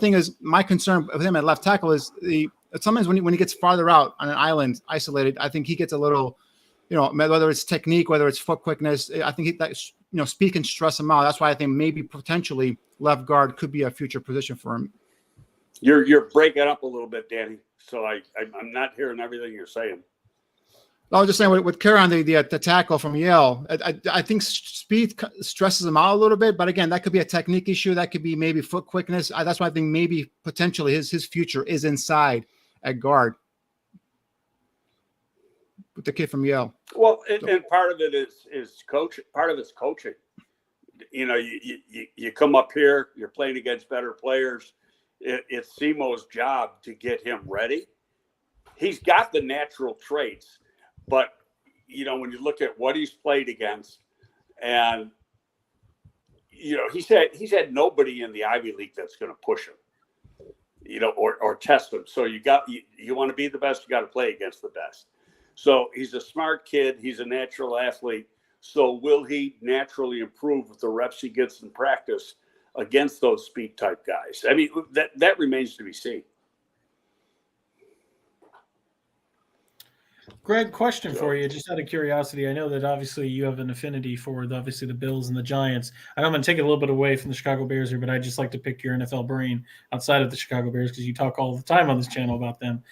concern with him at left tackle is sometimes when he gets farther out on an island, isolated, I think he gets a little, whether it's technique, whether it's foot quickness, I think speed can stress him out. That's why I think maybe potentially left guard could be a future position for him. You're breaking up a little bit, Danny. So I'm not hearing everything you're saying. I was just saying with Kiran, the tackle from Yale, I think speed stresses him out a little bit. But again, that could be a technique issue. That could be maybe foot quickness. That's why I think maybe potentially his future is inside at guard with the kid from Yale. Well, and part of it is coach. Part of it's coaching. you know, you come up here, you're playing against better players. It's Simo's job to get him ready. He's got the natural traits, but you know, when you look at what he's played against, and you know, he's had nobody in the Ivy League that's going to push him, you know, or test him. So you want to be the best, you got to play against the best. So he's a smart kid. He's a natural athlete. So will he naturally improve with the reps he gets in practice against those speed type guys? I mean, that remains to be seen. Greg, question for you, just out of curiosity. I know that obviously you have an affinity for obviously the Bills and the Giants. I'm going to take it a little bit away from the Chicago Bears here, but I just like to pick your NFL brain outside of the Chicago Bears because you talk all the time on this channel about them.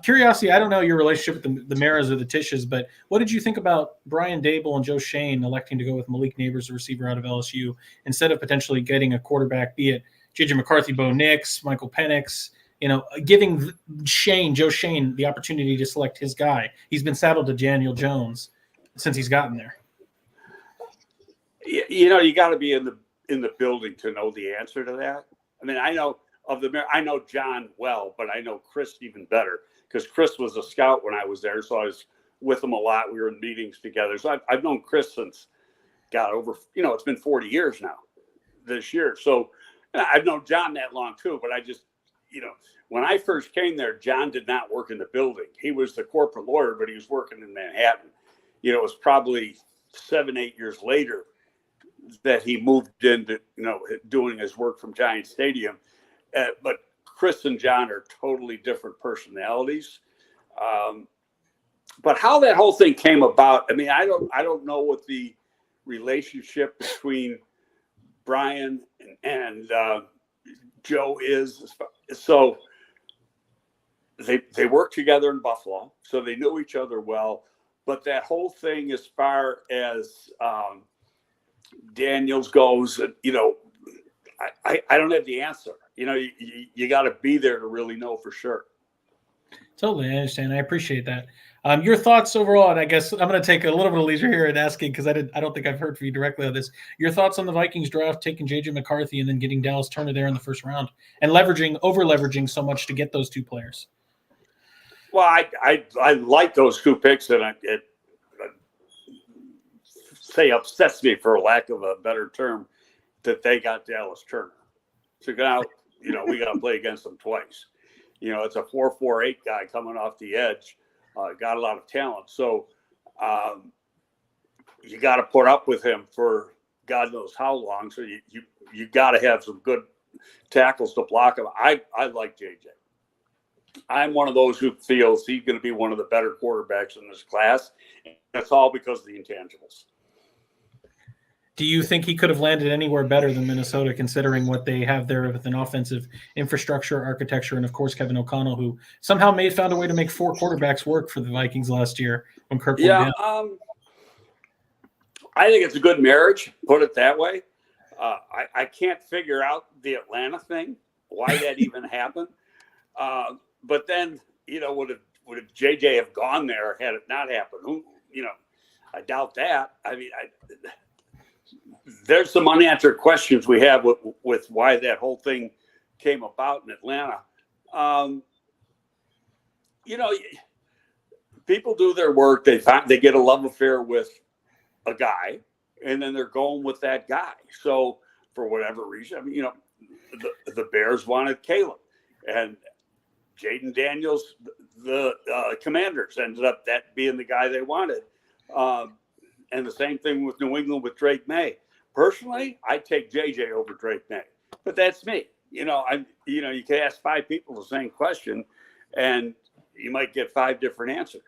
Curiosity, I don't know your relationship with the Maras or the Tisches, but what did you think about Brian Dable and Joe Shane electing to go with Malik Neighbors, the receiver out of LSU, instead of potentially getting a quarterback, be it J.J. McCarthy, Bo Nix, Michael Penix, you know, giving Joe Shane, the opportunity to select his guy. He's been saddled to Daniel Jones since he's gotten there. You know, you got to be in the building to know the answer to that. I mean, I know John well, but I know Chris even better because Chris was a scout when I was there, so I was with him a lot. We were in meetings together. So I've known Chris since, it's been 40 years now this year. So I've known John that long too, but I just, when I first came there, John did not work in the building. He was the corporate lawyer, but he was working in Manhattan. It was probably 7-8 years later that he moved into, doing his work from Giant Stadium. But Chris and John are totally different personalities. But how that whole thing came about, I mean, I don't know what the relationship between Brian and Joe is. So they worked together in Buffalo, so they knew each other well. But that whole thing, as far as Daniels goes, I don't have the answer. You got to be there to really know for sure. Totally, I understand. I appreciate that. Your thoughts overall, and I guess I'm going to take a little bit of leisure here and asking because I don't think I've heard from you directly on this. Your thoughts on the Vikings draft, taking J.J. McCarthy and then getting Dallas Turner there in the first round and over-leveraging so much to get those two players. Well, I like those two picks, and it upsets me, for lack of a better term, that they got Dallas Turner. So now, we got to play against them twice. It's a 4.48 guy coming off the edge, got a lot of talent. So you got to put up with him for God knows how long. So you got to have some good tackles to block him. I like JJ. I'm one of those who feels he's going to be one of the better quarterbacks in this class. That's all because of the intangibles. Do you think he could have landed anywhere better than Minnesota, considering what they have there with an offensive infrastructure, architecture, and, of course, Kevin O'Connell, who somehow found a way to make 4 quarterbacks work for the Vikings last year when Kirk went down? I think it's a good marriage, put it that way. I can't figure out the Atlanta thing, why that even happened. But then, would have JJ have gone there had it not happened? I doubt that. I mean, there's some unanswered questions we have with why that whole thing came about in Atlanta. People do their work. They get a love affair with a guy, and then they're going with that guy. So for whatever reason, I mean, the Bears wanted Caleb, and Jaden Daniels, the Commanders, ended up that being the guy they wanted. And the same thing with New England with Drake May. Personally, I'd take JJ over Drake May, but that's me. You can ask 5 people the same question, and you might get 5 different answers.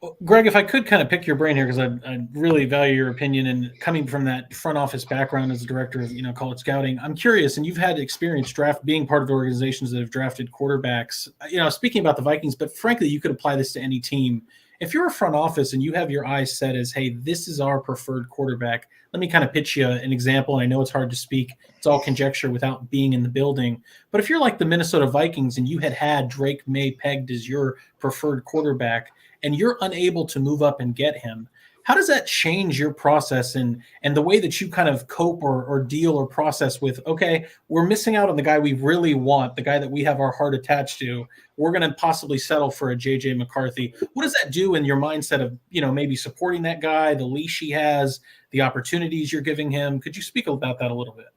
Well, Greg, if I could kind of pick your brain here, because I really value your opinion, and coming from that front office background as a director of college scouting, I'm curious, and you've had experience being part of organizations that have drafted quarterbacks. Speaking about the Vikings, but frankly, you could apply this to any team. If you're a front office and you have your eyes set as, hey, this is our preferred quarterback, let me kind of pitch you an example. And I know it's hard to speak. It's all conjecture without being in the building. But if you're like the Minnesota Vikings and you had Drake May pegged as your preferred quarterback and you're unable to move up and get him, How does that change your process and the way that you kind of cope or deal or process with, okay, we're missing out on the guy we really want, the guy that we have our heart attached to. We're going to possibly settle for a JJ McCarthy. What does that do in your mindset of, maybe supporting that guy, the leash he has, the opportunities you're giving him? Could you speak about that a little bit?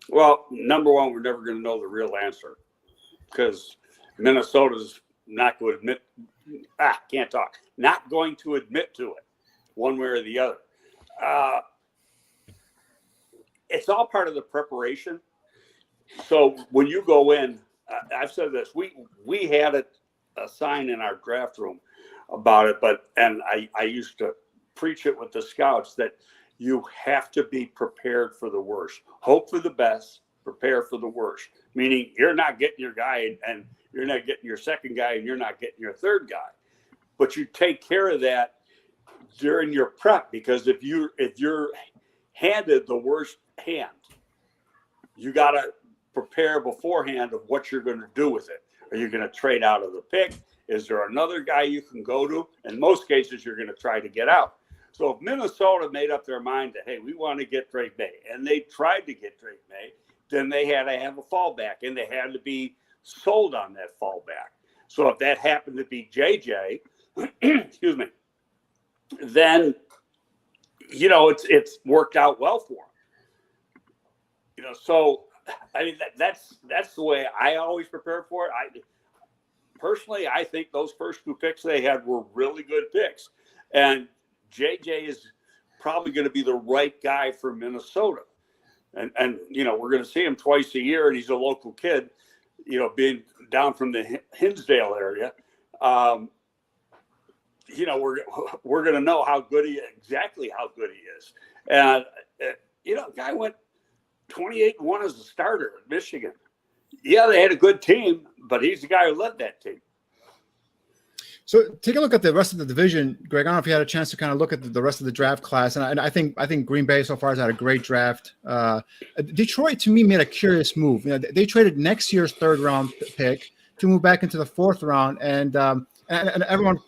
Well, number one, we're never going to know the real answer because Minnesota's not going to admit, not going to admit to it one way or the other. It's all part of the preparation. So when you go in, I've said this, we had a sign in our draft room about it, and I used to preach it with the scouts that you have to be prepared for the worst. Hope for the best, prepare for the worst. Meaning you're not getting your guy and you're not getting your second guy and you're not getting your third guy. But you take care of that during your prep, because if you're handed the worst hand, you got to prepare beforehand of what you're going to do with it. Are you going to trade out of the pick? Is there another guy you can go to? In most cases, you're going to try to get out. So if Minnesota made up their mind that, hey, we want to get Drake May, and they tried to get Drake May, then they had to have a fallback, and they had to be sold on that fallback. So if that happened to be JJ, excuse me, then, it's worked out well for him. So, I mean, that's the way I always prepare for it. Personally, I think those first two picks they had were really good picks. And JJ is probably going to be the right guy for Minnesota. And we're going to see him twice a year, and he's a local kid, being down from the Hinsdale area. We're going to know exactly how good he is. And, guy went 28-1 as a starter at Michigan. Yeah, they had a good team, but he's the guy who led that team. So take a look at the rest of the division, Greg. I don't know if you had a chance to kind of look at the rest of the draft class, and I think Green Bay so far has had a great draft. Detroit, to me, made a curious move. They traded next year's third-round pick to move back into the fourth round, and everyone,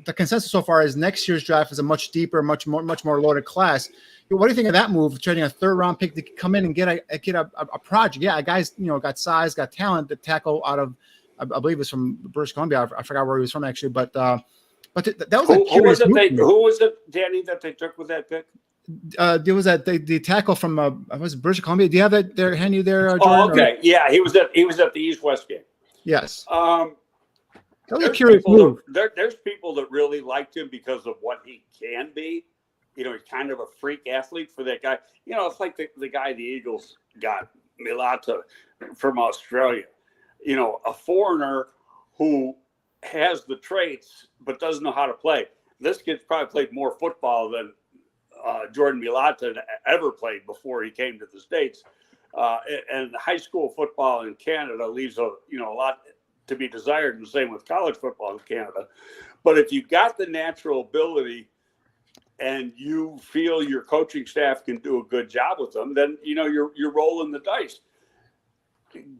the consensus so far is next year's draft is a much deeper, much more loaded class. What do you think of that move, trading a third-round pick to come in and get a project? Yeah, a guy's got size, got talent to tackle out of. I believe it's from British Columbia. I forgot where he was from actually, but that was a curious move. Who was it, Danny, that they took with that pick? There was the tackle from was it British Columbia? Do you have that there handy there, Jordan? Oh, okay. Yeah, he was at the East-West game. Yes. That was a curious move. There's people that really liked him because of what he can be. He's kind of a freak athlete for that guy. It's like the guy the Eagles got, Milata from Australia. A foreigner who has the traits but doesn't know how to play. This kid's probably played more football than Jordan Milata ever played before he came to the States. And high school football in Canada leaves a lot to be desired, and the same with college football in Canada. But if you got the natural ability and you feel your coaching staff can do a good job with them, then you're rolling the dice.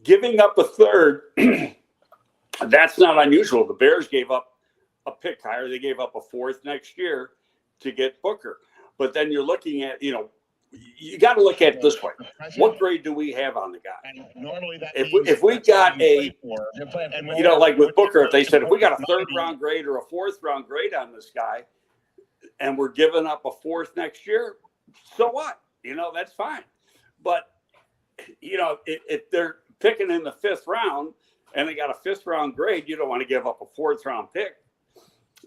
Giving up a third, that's not unusual. The Bears gave up a pick higher. They gave up a fourth next year to get Booker. But then you're looking at, you got to look at it this way. What grade do we have on the guy? If we got like with Booker, if they said, if we got a third-round grade or a fourth-round grade on this guy and we're giving up a fourth next year, so what? That's fine. But, if they're picking in the fifth round and they got a fifth-round grade, you don't want to give up a fourth-round pick.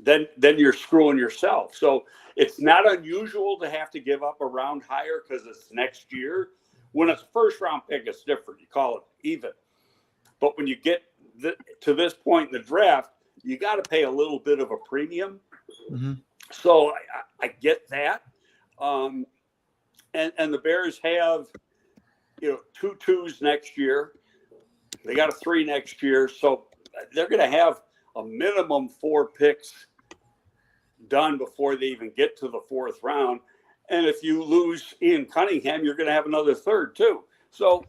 Then you're screwing yourself. So it's not unusual to have to give up a round higher because it's next year. When it's a first-round pick, it's different. You call it even. But when you get to this point in the draft, you got to pay a little bit of a premium. Mm-hmm. So I get that. And the Bears have, 2 2s next year. They got a 3 next year. So they're going to have a minimum 4 picks done before they even get to the fourth round. And if you lose Ian Cunningham, you're going to have another third too. So,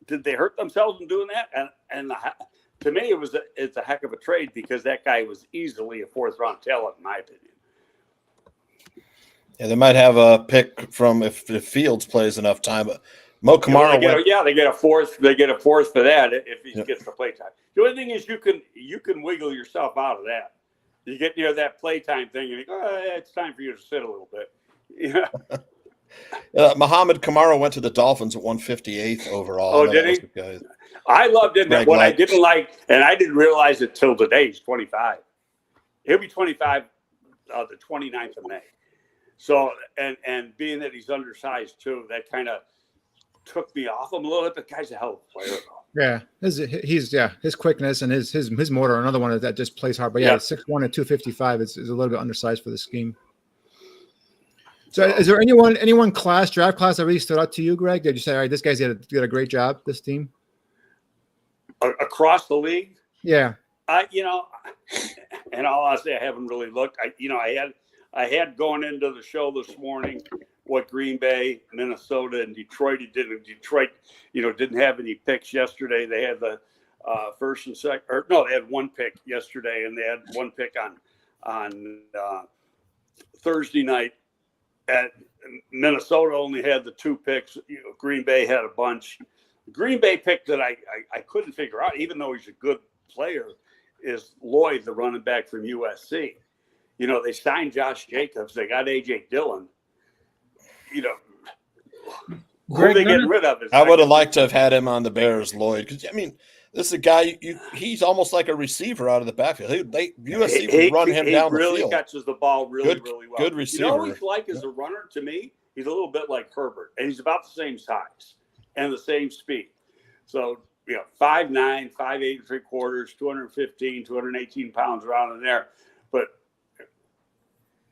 did they hurt themselves in doing that? And to me, it's a heck of a trade because that guy was easily a fourth round talent, in my opinion. Yeah, they might have a pick from if Fields plays enough time. But Mo Kamara they get a fourth. They get a fourth for that if he gets the play time. The only thing is you can wiggle yourself out of that. You get near that playtime thing, and you go, it's time for you to sit a little bit. Yeah. Muhammad Kamara went to the Dolphins at 158th overall. Oh, did he? I loved him. What I didn't like, and I didn't realize it till today, he's 25. He'll be 25 the 29th of May. So, and being that he's undersized too, that kind of took me off him a little bit. The guy's a hell of a player, though. Yeah, his quickness and his motor, another one that just plays hard. But 6'1" and 255 is a little bit undersized for the scheme. So, is there anyone draft class that really stood out to you, Greg? Did you say, all right, this guy's did a great job, this team? Across the league? Yeah. And all I'll say, I haven't really looked. I had going into the show this morning what Green Bay, Minnesota, and Detroit did. Detroit, didn't have any picks yesterday. They had the first and second, they had one pick yesterday, and they had one pick on Thursday night. At Minnesota only had the two picks. Green Bay had a bunch. The Green Bay pick that I couldn't figure out, even though he's a good player, is Lloyd, the running back from USC. They signed Josh Jacobs. They got A.J. Dillon. Who are they getting rid of? I would have liked to have had him on the Bears, Lloyd. Because, this is a guy, he's almost like a receiver out of the backfield. USC would run him down the field. He really catches the ball really well. Good receiver. You know what he's like as a runner to me? He's a little bit like Herbert, and he's about the same size and the same speed. So, 5'9", 5'8", 3/4, 215, 218 pounds around in there. But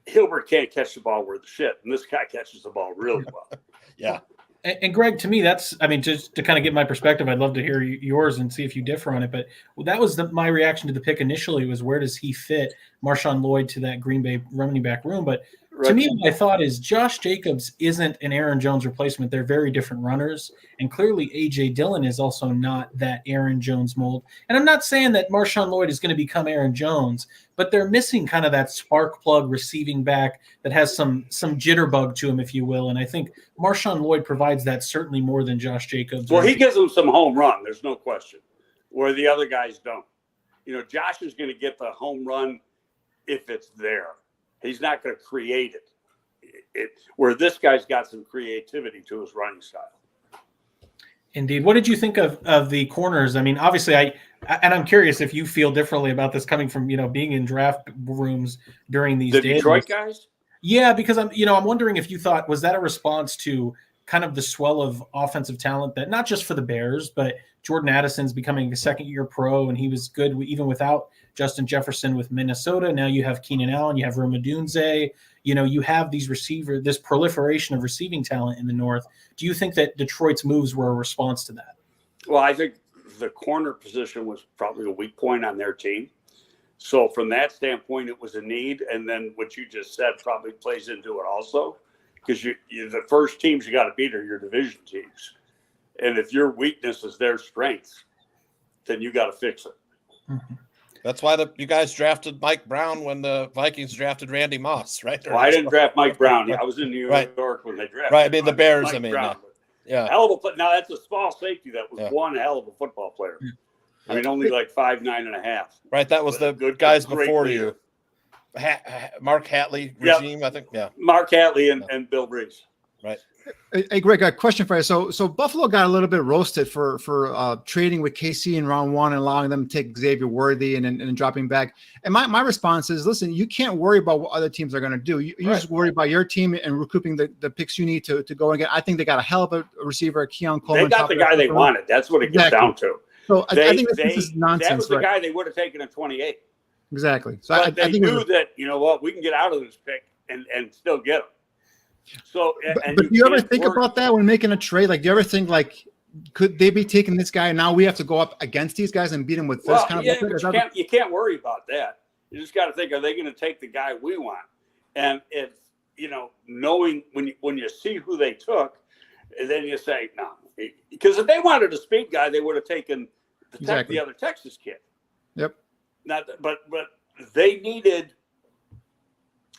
Hilbert can't catch the ball worth of shit, and this guy catches the ball really well. Yeah. And Greg, to me, just to kind of get my perspective, I'd love to hear yours and see if you differ on it. But that was my reaction to the pick initially was where does he fit Marshawn Lloyd to that Green Bay running back room? But to me, what I thought is Josh Jacobs isn't an Aaron Jones replacement. They're very different runners. And clearly A.J. Dillon is also not that Aaron Jones mold. And I'm not saying that Marshawn Lloyd is going to become Aaron Jones, but they're missing kind of that spark plug receiving back that has some jitterbug to him, if you will. And I think Marshawn Lloyd provides that certainly more than Josh Jacobs. Well, he gives them some home run. There's no question, where the other guys don't. Josh is going to get the home run if it's there. He's not going to create it. Where this guy's got some creativity to his running style. Indeed. What did you think of the corners? I mean, obviously, I'm curious if you feel differently about this coming from being in draft rooms during these days. The Detroit guys? Yeah, because I'm wondering if you thought, was that a response to kind of the swell of offensive talent that not just for the Bears, but Jordan Addison's becoming a second-year pro, and he was good even without Justin Jefferson with Minnesota. Now you have Keenan Allen, you have Rome Odunze. You have this proliferation of receiving talent in the North. Do you think that Detroit's moves were a response to that? Well, I think the corner position was probably a weak point on their team. So from that standpoint, it was a need. And then what you just said probably plays into it also. Because the first teams you got to beat are your division teams. And if your weakness is their strength, then you got to fix it. Mm-hmm. That's why you guys drafted Mike Brown when the Vikings drafted Randy Moss, right? Well, I didn't draft Mike Brown. I was in New York when they drafted. Right, I mean the Bears. Mike Brown. Yeah. Hell of a. Now that's a small safety. That was one hell of a football player. I mean, only like 5'9.5". Right, that was the good guys before you. Mark Hatley regime, I think. Yeah. Mark Hatley and Bill Brees. Right. Hey, Greg, a question for you. So Buffalo got a little bit roasted for trading with KC in round one and allowing them to take Xavier Worthy and dropping back. And my response is, listen, you can't worry about what other teams are going to do. You just worry about your team and recouping the picks you need to go and get. I think they got a hell of a receiver, Keon Coleman. They got the guy they wanted. That's what it gets down to. So I think this is nonsense. That was the guy they would have taken at 28. Exactly. So I think knew that, we can get out of this pick and still get him. So, but do you ever think about that when making a trade? Like, do you ever think could they be taking this guy and now we have to go up against these guys and beat them with this kind of? But you can't worry about that. You just got to think: are they going to take the guy we want? And if knowing when you see who they took, then you say no, because if they wanted a speed guy, they would have taken the other Texas kid. Yep. But they needed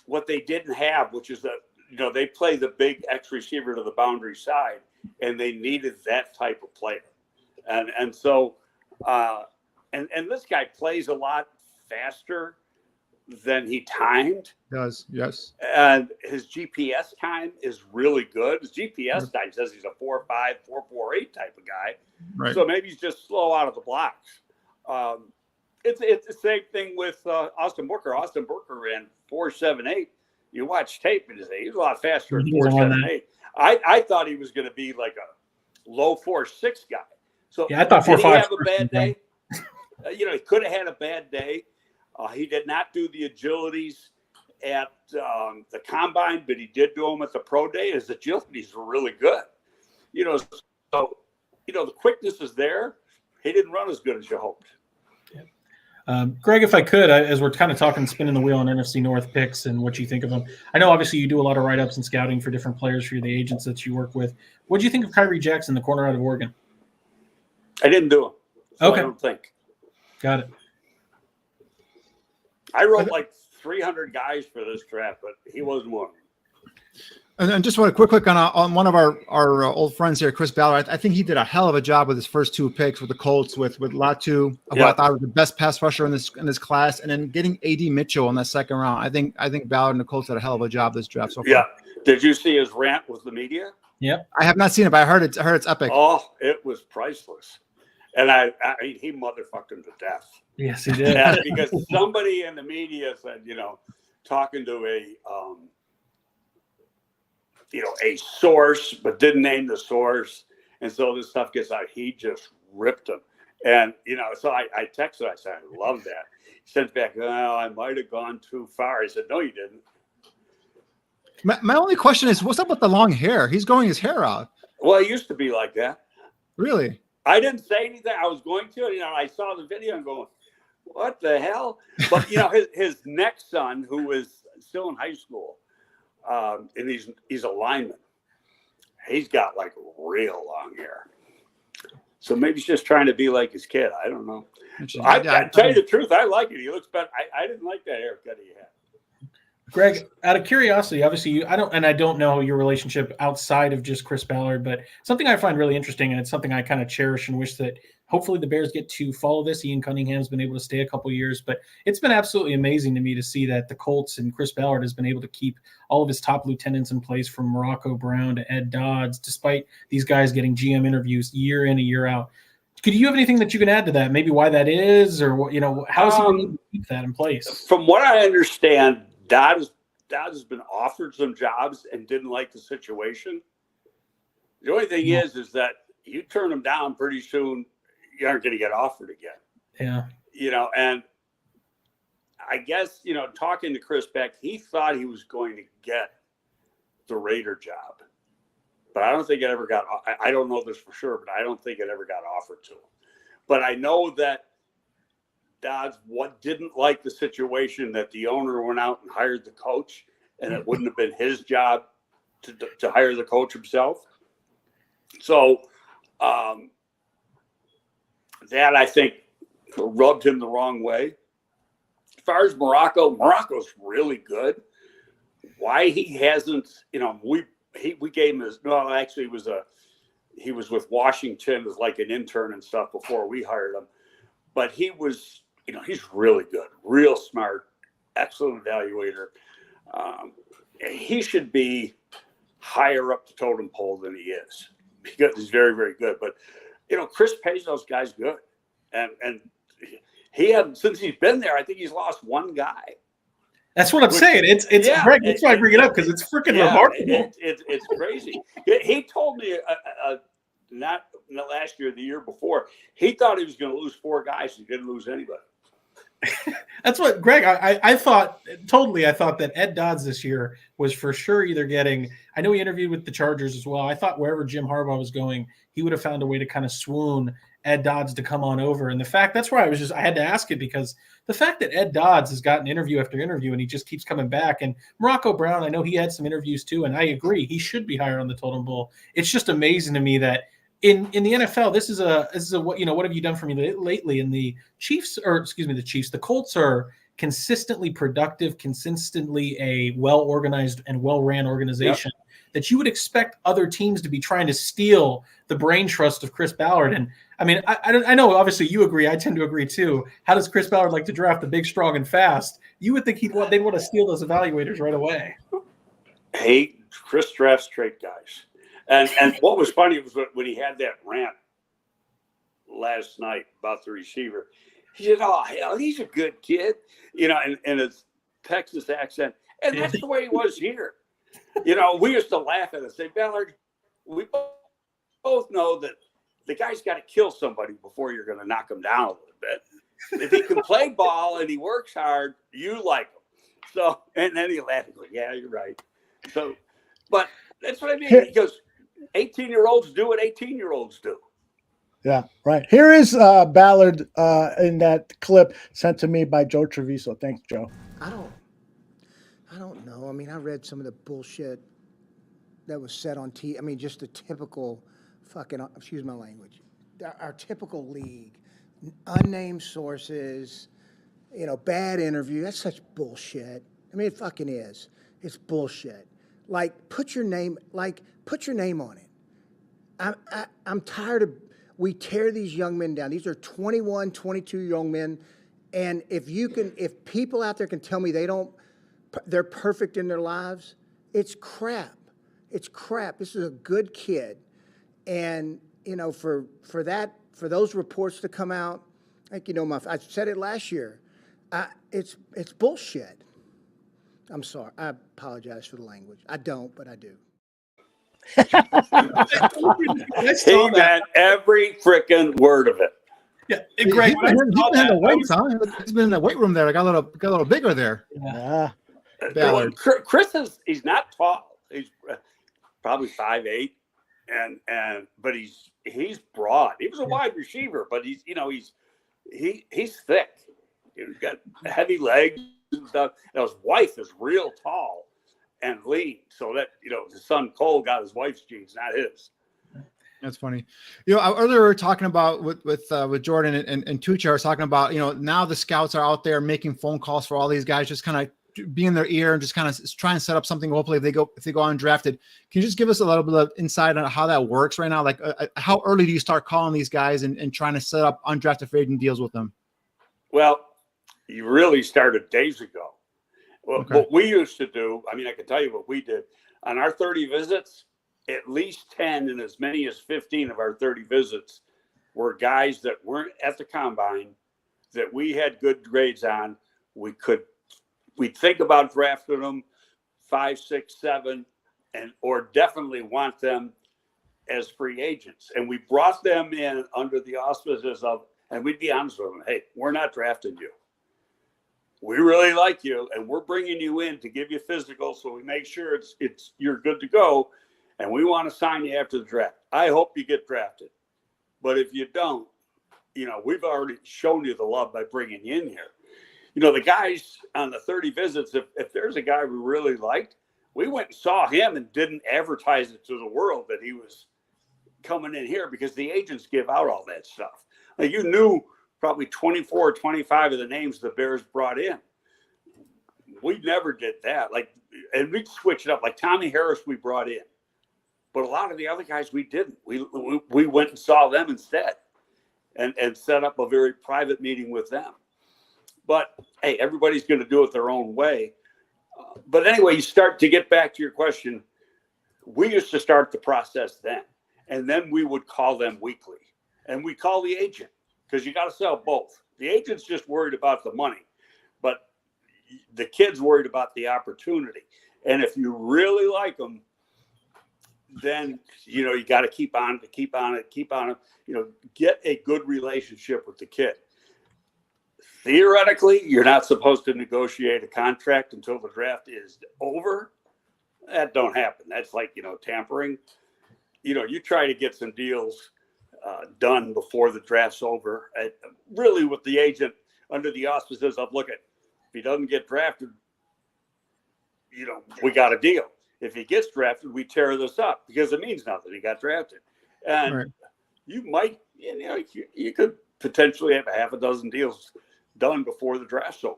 what they didn't have, which is they play the big X receiver to the boundary side, and they needed that type of player. And so and this guy plays a lot faster than he timed. Does, yes. And his GPS time is really good. His GPS time says he's a 4.5, 4.48 type of guy. Right. So maybe he's just slow out of the blocks. It's the same thing with Austin Booker. Austin Booker ran 4.78. You watch tape and say he's a lot faster than 4.78. I thought he was going to be like a low 4.6 guy. So yeah, I thought 4.5. Did he have a bad day? He could have had a bad day. He did not do the agilities at the combine, but he did do them at the pro day. His agilities were really good. So the quickness is there. He didn't run as good as you hoped. Greg, if I could, as we're kind of talking, spinning the wheel on NFC North picks and what you think of them. I know obviously you do a lot of write-ups and scouting for different players for the agents that you work with. What do you think of Kyrie Jackson, the corner out of Oregon? I didn't do him. So okay. I don't think. Got it. I wrote like 300 guys for this draft, but he wasn't one. And just want a quick on one of our old friends here, Chris Ballard. I think he did a hell of a job with his first two picks with the Colts, with Latu, who I thought was the best pass rusher in this class, and then getting A.D. Mitchell in that second round. I think Ballard and the Colts did a hell of a job this draft so far. Yeah. Did you see his rant with the media? Yep. I have not seen it, but I heard it's epic. Oh, it was priceless. And I mean, he motherfucked him to death. Yes, he did. Because somebody in the media said, talking to a source, but didn't name the source. And so this stuff gets out. He just ripped him. And, so I texted, I said, I love that. He sent back, I might have gone too far. I said, no, you didn't. My only question is, what's up with the long hair? He's growing his hair out. Well, it used to be like that. Really? I didn't say anything. I was going to, I saw the video and going, what the hell? But, his next son, who is still in high school, and he's a lineman, he's got like real long hair. So maybe he's just trying to be like his kid. I don't know. I tell you the truth, I like it. He looks better. I didn't like that haircut he had. Greg, out of curiosity, obviously I don't know your relationship outside of just Chris Ballard, but something I find really interesting, and it's something I kind of cherish and wish that hopefully the Bears get to follow this. Ian Cunningham's been able to stay a couple years, but it's been absolutely amazing to me to see that the Colts and Chris Ballard has been able to keep all of his top lieutenants in place, from Morocco Brown to Ed Dodds, despite these guys getting GM interviews year in and year out. Could you have anything that you can add to that? Maybe why that is, or how is he able to keep that in place? From what I understand, Dodds has been offered some jobs and didn't like the situation. The only thing is that you turn them down pretty soon, you aren't going to get offered again. Yeah. And I guess, talking to Chris Beck, he thought he was going to get the Raider job, but I don't think it ever got, I don't know this for sure, but I don't think it ever got offered to him. But I know that Dodds didn't like the situation that the owner went out and hired the coach, and it wouldn't have been his job to hire the coach himself. So that, I think, rubbed him the wrong way. As far as Morocco's really good. Why he hasn't, we gave him his, no, actually he was with Washington as like an intern and stuff before we hired him. But he was, he's really good, real smart, excellent evaluator. He should be higher up the totem pole than he is, because he's very, very good. But, Chris pays those guys good. And he had, since he's been there, I think he's lost one guy. That's what I'm saying. It's Greg, that's why I bring it up, because it's freaking remarkable. It's crazy. He told me not last year, the year before, he thought he was going to lose 4 guys. He didn't lose anybody. That's what, Greg, I thought that Ed Dodds this year was for sure either getting, I know he interviewed with the Chargers as well. I thought wherever Jim Harbaugh was going, he would have found a way to kind of swoon Ed Dodds to come on over. And the fact, that's why I had to ask it, because the fact that Ed Dodds has gotten interview after interview and he just keeps coming back, and Morocco Brown, I know he had some interviews too, and I agree, he should be higher on the totem pole. It's just amazing to me that in the NFL, this is a what have you done for me lately? And the the Colts are consistently productive, consistently a well-organized and well-ran organization that you would expect other teams to be trying to steal the brain trust of Chris Ballard. And I mean, I know obviously you agree. I tend to agree too. How does Chris Ballard like to draft the big, strong, and fast? You would think they'd want to steal those evaluators right away. Hey, Chris drafts straight guys. And what was funny was when he had that rant last night about the receiver. He said, "Oh, hell, he's a good kid," in his Texas accent. And that's the way he was here. We used to laugh at it and say, Ballard, we both know that the guy's got to kill somebody before you're going to knock him down a little bit. If he can play ball and he works hard, you like him. So, and then he laughed and goes, "Yeah, you're right." So, but that's what I mean. He goes, 18-year-olds do what 18-year-olds do. Yeah, right. Here is Ballard in that clip sent to me by Joe Treviso. Thanks, Joe. I don't know. I mean, I read some of the bullshit that was said on TV. I mean, just the typical fucking, excuse my language, our typical league, unnamed sources, bad interview. That's such bullshit. I mean, it fucking is. It's bullshit. Like, put your name on it. I'm tired of, we tear these young men down. These are 21, 22 young men. And if people out there can tell me they're perfect in their lives, it's crap. It's crap. This is a good kid. And, for those reports to come out, like, I said it last year, it's bullshit. I'm sorry. I apologize for the language. I don't, but I do. He meant every freaking word of it. Yeah, Greg. He's been in the weight room there. I got a little bigger there. Yeah. Chris he's not tall. He's probably 5'8", but he's broad. He was a wide receiver, but he's thick. He's got heavy legs and stuff. Now his wife is real tall and lean, so that his son Cole got his wife's genes, not his. That's funny. Earlier we were talking about with Jordan and Tucci. I was talking about now the scouts are out there making phone calls for all these guys, just kind of be in their ear and just kind of try and set up something. Hopefully, if they go undrafted, can you just give us a little bit of insight on how that works right now? Like, how early do you start calling these guys and trying to set up undrafted free agent deals with them? Well, you really started days ago. Well, okay. What we used to do, I mean, I can tell you what we did on our 30 visits. At least 10 and as many as 15 of our 30 visits were guys that weren't at the combine, that we had good grades on. We'd think about drafting them 5, 6, 7, or definitely want them as free agents. And we brought them in under the auspices of, and we'd be honest with them, hey, we're not drafting you. We really like you, and we're bringing you in to give you physical, so we make sure it's you're good to go. And we want to sign you after the draft. I hope you get drafted. But if you don't, we've already shown you the love by bringing you in here. The guys on the 30 visits, if there's a guy we really liked, we went and saw him and didn't advertise it to the world that he was coming in here because the agents give out all that stuff. Like, you knew probably 24 or 25 of the names the Bears brought in. We never did that. And we'd switch it up. Like Tommy Harris we brought in. But a lot of the other guys we didn't. We went and saw them instead and set up a very private meeting with them. But, hey, everybody's going to do it their own way. But anyway, you start to get back to your question. We used to start the process then. And then we would call them weekly. And we call the agent because you got to sell both. The agent's just worried about the money. But the kid's worried about the opportunity. And if you really like them, then, you got to keep on it, get a good relationship with the kid. Theoretically, you're not supposed to negotiate a contract until the draft is over. That don't happen. That's like, tampering. You try to get some deals done before the draft's over. Really with the agent under the auspices of, look, if he doesn't get drafted, we got a deal. If he gets drafted, we tear this up because it means nothing. He got drafted. And you might, you could potentially have a half a dozen deals done before the draft's over.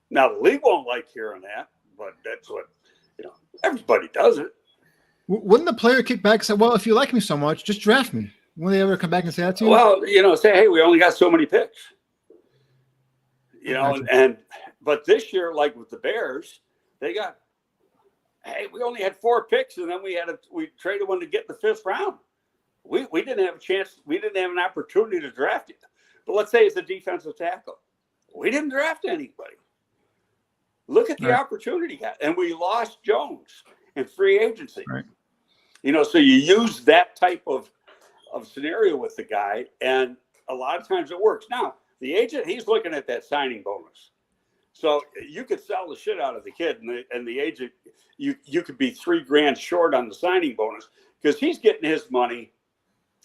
Now, the league won't like hearing that, but that's what, everybody does it. Wouldn't the player kick back and say, well, if you like me so much, just draft me? Will they ever come back and say that to you? Well, say, hey, we only got so many picks. Gotcha. But this year, like with the Bears, they got, hey, we only had 4 picks, and then we traded one to get the 5th round. We didn't have a chance. We didn't have an opportunity to draft it. But let's say it's a defensive tackle. We didn't draft anybody. Look at the opportunity got, and we lost Jones in free agency. Right. So you use that type of scenario with the guy, and a lot of times it works. Now, the agent, he's looking at that signing bonus. So you could sell the shit out of the kid, and the agent, you could be $3,000 short on the signing bonus because he's getting his money.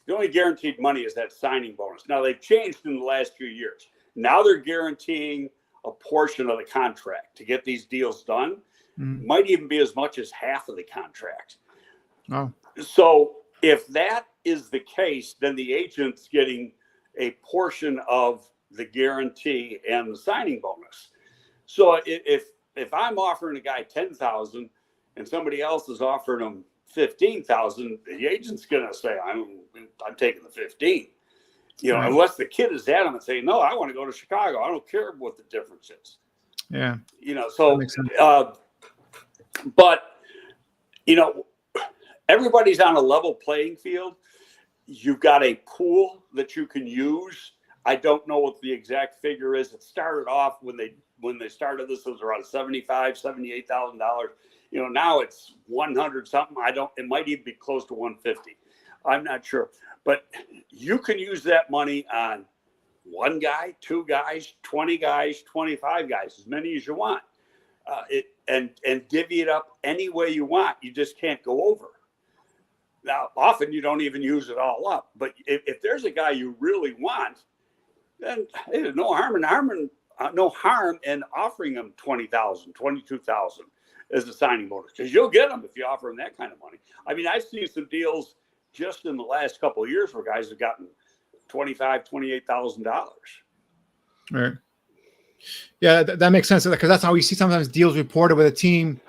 The only guaranteed money is that signing bonus. Now, they've changed in the last few years. Now they're guaranteeing a portion of the contract to get these deals done. Might even be as much as half of the contract. Oh. So if that is the case, then the agent's getting a portion of the guarantee and the signing bonus. So if I'm offering a guy $10,000 and somebody else is offering him $15,000, the agent's gonna say, I'm taking the 15. Unless the kid is at him and say, no, I want to go to Chicago. I don't care what the difference is. Yeah. So, but everybody's on a level playing field. You've got a pool that you can use. I don't know what the exact figure is. It started off when they started this, it was around $78,000. Now it's 100 something. It might even be close to 150. I'm not sure. But you can use that money on 1 guy, 2 guys, 20 guys, 25 guys, as many as you want. And divvy it up any way you want. You just can't go over. Now, often you don't even use it all up. But if there's a guy you really want, then there's no harm in offering him $20,000, $22,000 as a signing bonus, because you'll get them if you offer him that kind of money. I mean, I've seen some deals just in the last couple of years where guys have gotten $25,000, $28,000. Right. Yeah, that makes sense, because that's how we see sometimes deals reported with a team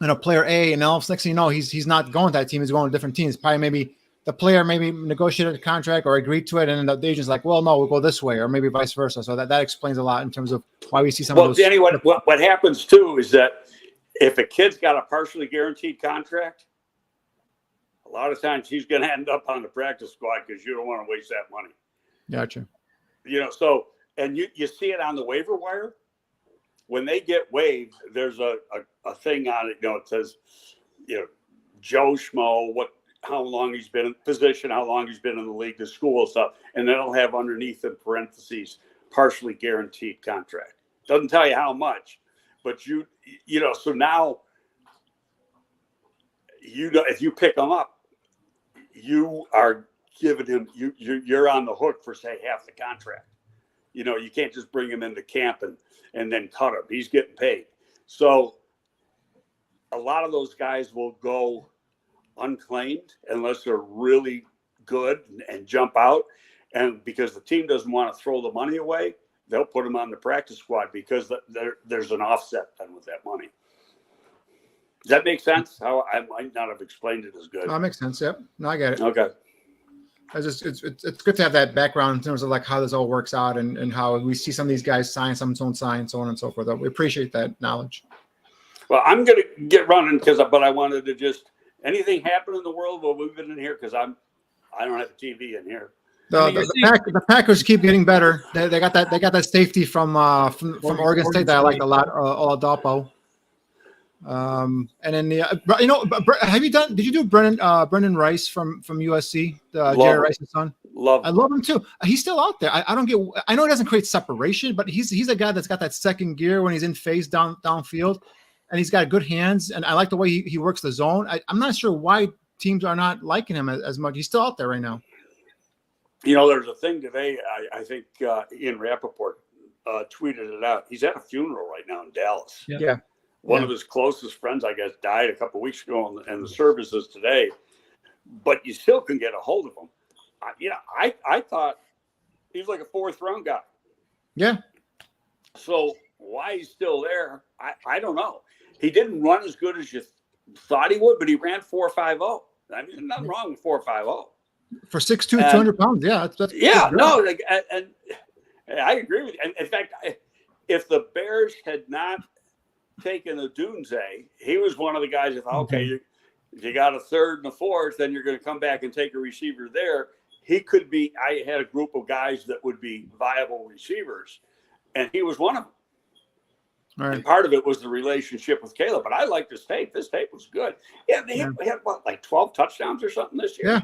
and a player A, and else next thing you know, he's not going to that team. He's going to different teams. Probably maybe the player maybe negotiated a contract or agreed to it, and the agent's like, well, no, we'll go this way, or maybe vice versa. So that explains a lot in terms of why we see some of those. Danny, what happens too is that if a kid's got a partially guaranteed contract, a lot of times he's going to end up on the practice squad because you don't want to waste that money. Gotcha. So, and you see it on the waiver wire. When they get waived, there's a thing on it, it says, Joe Schmo, how long he's been in position, how long he's been in the league, the school stuff. And then it'll have underneath in parentheses, partially guaranteed contract. Doesn't tell you how much, but so now, if you pick him up, you are giving him, you're on the hook for, say, half the contract. You can't just bring him into camp and then cut him. He's getting paid. So a lot of those guys will go unclaimed unless they're really good and jump out. And because the team doesn't want to throw the money away, they'll put them on the practice squad because there's an offset then with that money. Does that make sense? How I might not have explained it as good. That makes sense. Yep. No, I get it. Okay. It's good to have that background in terms of like how this all works out and how we see some of these guys sign, some don't sign, so on and so forth. We appreciate that knowledge. Well, I'm going to get running but I wanted to just, anything happen in the world while we've been in here? Because I don't have a TV in here. The Packers keep getting better. They got that safety from Oregon State that I liked a lot, Oladapo. And then did you do Brendan Rice from USC, Jerry Rice's son? I love him too. He's still out there. I don't get. I know it doesn't create separation, but he's a guy that's got that second gear when he's in phase downfield, and he's got good hands. And I like the way he works the zone. I'm not sure why teams are not liking him as much. He's still out there right now. There's a thing today. I think Ian Rappaport tweeted it out. He's at a funeral right now in Dallas. Yeah. One of his closest friends, I guess, died a couple of weeks ago, and the service is today. But you still can get a hold of him. I thought he was like a 4th round guy. Yeah. So why he's still there, I don't know. He didn't run as good as you thought he would, but he ran 4.50. I mean, there's nothing wrong with 4.50. For 6'2", 200 pounds. Yeah. That's no, like, and I agree with you. And in fact, if the Bears had not taken Odunze, he was one of the guys that thought, okay, you got a 3rd and a 4th, then you're going to come back and take a receiver there. He could be. I had a group of guys that would be viable receivers, and he was one of them. Right. And part of it was the relationship with Caleb. But I liked his tape. This tape was good. Yeah, he had what, like 12 touchdowns or something this year?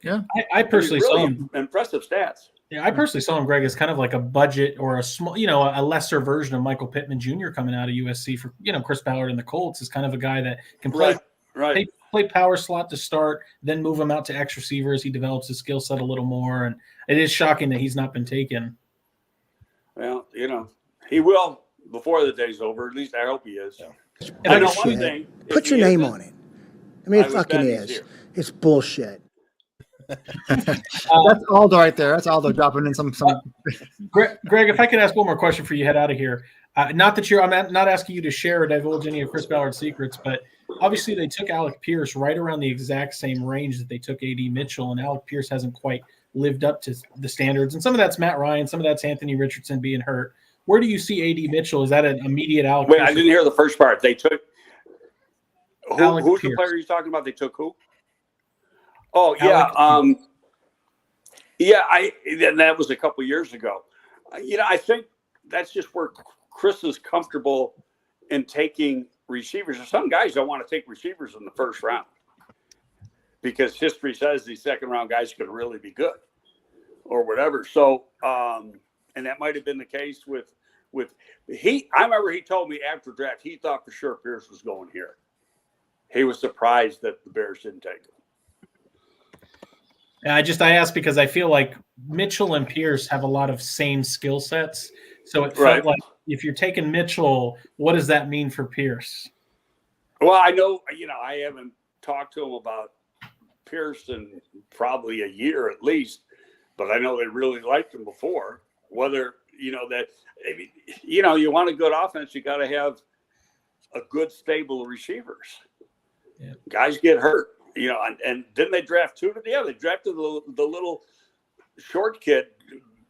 Yeah. I personally saw him. Impressive stats. Yeah, I personally saw him, Greg, as kind of like a budget or a small, a lesser version of Michael Pittman Jr. coming out of USC for, Chris Ballard and the Colts is kind of a guy that can play, play power slot to start, then move him out to X receiver as he develops his skill set a little more. And it is shocking that he's not been taken. Well, he will before the day's over. At least I hope he is. Yeah. I know one thing. Put your name on it. I mean, it fucking is. It's bullshit. That's Aldo right there. That's Aldo dropping in some. Greg, if I could ask one more question for you, head out of here. Not that I'm not asking you to share or divulge any of Chris Ballard's secrets, but obviously they took Alec Pierce right around the exact same range that they took A.D. Mitchell, and Alec Pierce hasn't quite lived up to the standards. And some of that's Matt Ryan, some of that's Anthony Richardson being hurt. Where do you see A.D. Mitchell? Is that an immediate Alec? Wait, Pierce? I didn't hear the first part. They took who's Pierce. the player you're talking about? They took who? Oh yeah, that was a couple years ago. I think that's just where Chris is comfortable in taking receivers. Some guys don't want to take receivers in the first round because history says these second round guys could really be good or whatever. So, and that might have been the case with I remember he told me after draft he thought for sure Pierce was going here. He was surprised that the Bears didn't take him. I asked because I feel like Mitchell and Pierce have a lot of same skill sets. So it felt like if you're taking Mitchell, what does that mean for Pierce? Well, I know, I haven't talked to him about Pierce in probably a year at least, but I know they really liked him before. Whether, you want a good offense, you got to have a good stable of receivers. Yeah. Guys get hurt. And didn't they draft 2? Yeah, they drafted the little short kid,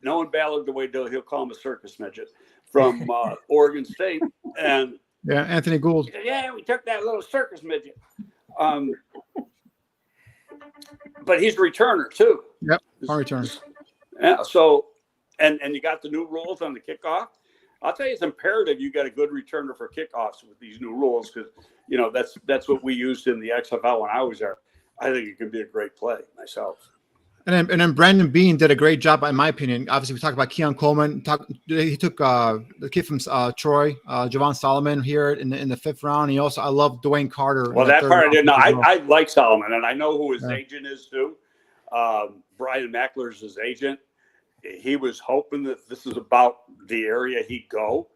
knowing Ballard the way he'll call him a circus midget, from Oregon State. And Anthony Gould. Yeah, we took that little circus midget. But he's a returner too. Yep, on returns. Yeah. So, and you got the new rules on the kickoff. I'll tell you, it's imperative you got a good returner for kickoffs with these new rules because that's what we used in the XFL when I was there. I think it can be a great play myself. And then Brandon Bean did a great job, in my opinion. Obviously, we talked about Keon Coleman. He took the kid from Troy, Javon Solomon, here in the 5th round. I love Dwayne Carter. Well, that part I didn't know. I like Solomon, and I know who his agent is too. Brian Mackler's his agent. He was hoping that this is about the area he'd go.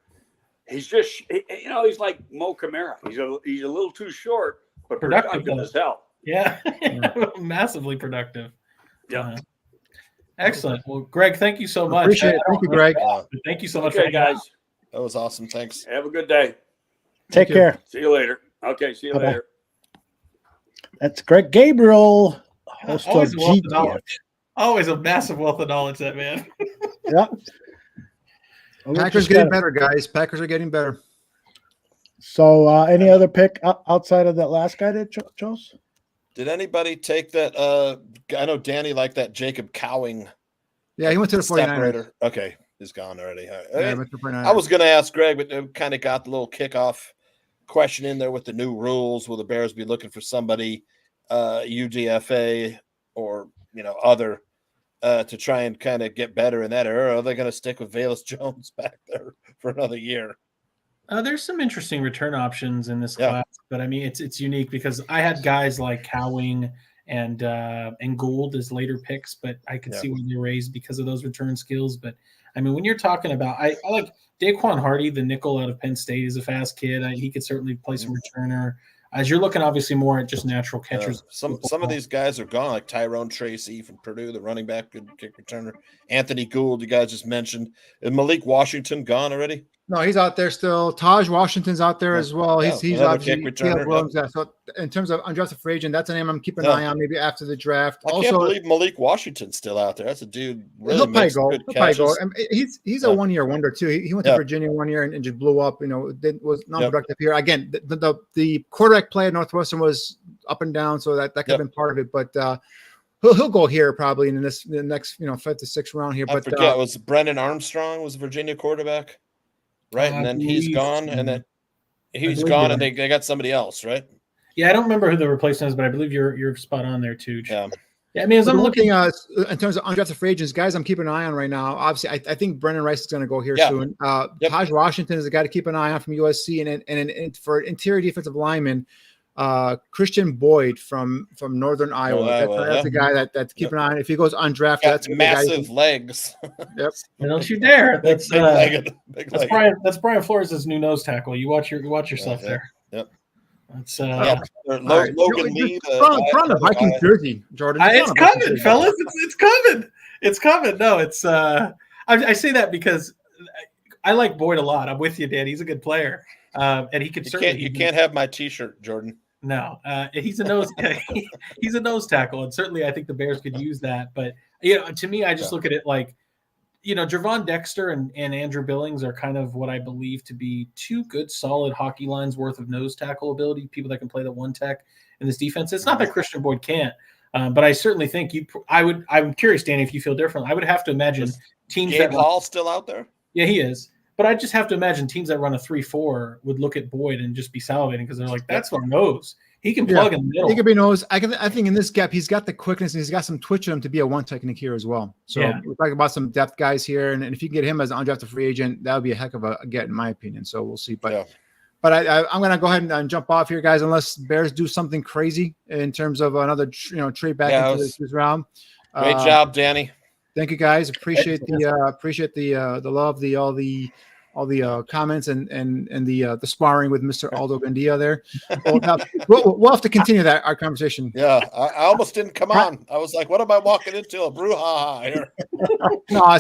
He's just, he's like Mo Camara. He's a little too short, but productive as hell. Yeah, massively productive. Yeah. Excellent. Well, Greg, thank you so much. Appreciate it. Thank you, Greg. Thank you so much for guys. That was awesome. Thanks. Have a good day. Take care. See you later. Okay, see you later. That's Greg Gabriel, host of GTF. Always a massive wealth of knowledge, that man. Yeah. Packers getting better, guys. Packers are getting better. So, any other pick outside of that last guy that chose? Did anybody take that? I know Danny liked that Jacob Cowing. Yeah, he went to the 49ers. Okay, he's gone already. All right. Yeah, went to the 49ers. I was going to ask Greg, but kind of got the little kickoff question in there with the new rules. Will the Bears be looking for somebody, UDFA or other, to try and kind of get better in that area? Or are they going to stick with Velus Jones back there for another year? There's some interesting return options in this class, but I mean it's unique because I had guys like Cowing and Gould as later picks, but I could see when they raised because of those return skills. But I mean, when you're talking about, I like Daquan Hardy, the nickel out of Penn State, is a fast kid. He could certainly play some returner. As you're looking, obviously, more at just natural catchers. Some of these guys are gone, like Tyrone Tracy from Purdue, the running back, good kick returner. Anthony Gould, you guys just mentioned. Is Malik Washington gone already? No, he's out there still. Taj Washington's out there as well. He's another obviously kick returner. Yeah. So in terms of undrafted free agent, that's a name I'm keeping an eye on maybe after the draft. I can't believe Malik Washington's still out there. That's a dude really he'll makes probably good go. catches. I mean, he's a 1 year wonder too. He went to Virginia 1 year and just blew up. Was non-productive here. Again, the quarterback play at Northwestern was up and down, so that could have been part of it. But he'll go here probably in the next 5th to 6th round here. I forget, was Brendan Armstrong was a Virginia quarterback? Right, and then he's gone, and then he's gone, and they got somebody else, right? Yeah, I don't remember who the replacement is, but I believe you're spot on there too. Yeah. I mean, as I'm looking in terms of undrafted free agents, guys, I'm keeping an eye on right now. Obviously, I think Brendan Rice is going to go here soon. Taj Washington is the guy to keep an eye on from USC, and for interior defensive lineman, Christian Boyd from Northern Iowa. That's the guy that keep an eye on. If he goes undrafted, that's massive legs. Yep. Don't you dare. That's big that's Brian Flores' new nose tackle. You watch yourself there. Yep. That's Logan Lee. Put on the Viking jersey, Jordan. It's coming, fellas. It's coming. It's coming. No, it's I say that because I like Boyd a lot. I'm with you, Dan. He's a good player. And he could certainly. You can't have my T-shirt, Jordan. No, he's a nose. He's a nose tackle, and certainly I think the Bears could use that. But to me, I just look at it like, Javon Dexter and Andrew Billings are kind of what I believe to be two good, solid hockey lines worth of nose tackle ability. People that can play the one tech in this defense. It's not that Christian Boyd can't, but I certainly think I'm curious, Danny, if you feel differently. I would have to imagine teams. Gabe Hall still out there? Yeah, he is. But I just have to imagine teams that run a 3-4 would look at Boyd and just be salivating because they're like, that's our nose. He can plug in the middle. He could be nose. I think in this gap, he's got the quickness and he's got some twitch in him to be a one technique here as well. So we're talking about some depth guys here. And if you can get him as an undrafted free agent, that would be a heck of a get, in my opinion. So we'll see. But I'm going to go ahead and jump off here, guys, unless Bears do something crazy in terms of another trade back into this round. Great job, Danny. Thank you, guys. Appreciate the love, all the comments and the sparring with Mr. Aldo Gandia there. We'll have to continue our conversation. Yeah, I almost didn't come on. I was like, what am I walking into? A brouhaha here. No,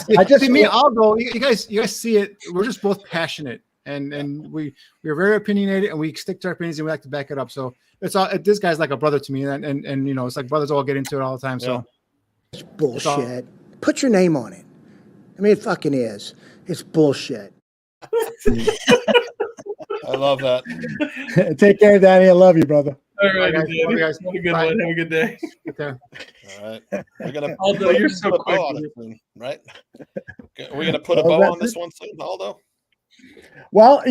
me, Aldo. You guys see it. We're just both passionate, and we're very opinionated, and we stick to our opinions, and we like to back it up. So this guy's like a brother to me, and it's like brothers all get into it all the time. So it's bullshit. Put your name on it. I mean, it fucking is. It's bullshit. I love that. Take care, Danny. I love you, brother. All right, guys. Have a good one. Have a good day. Okay. All right. We're gonna Aldo, you're so quick. Right? We're gonna put a bow on this one soon, Aldo. Well,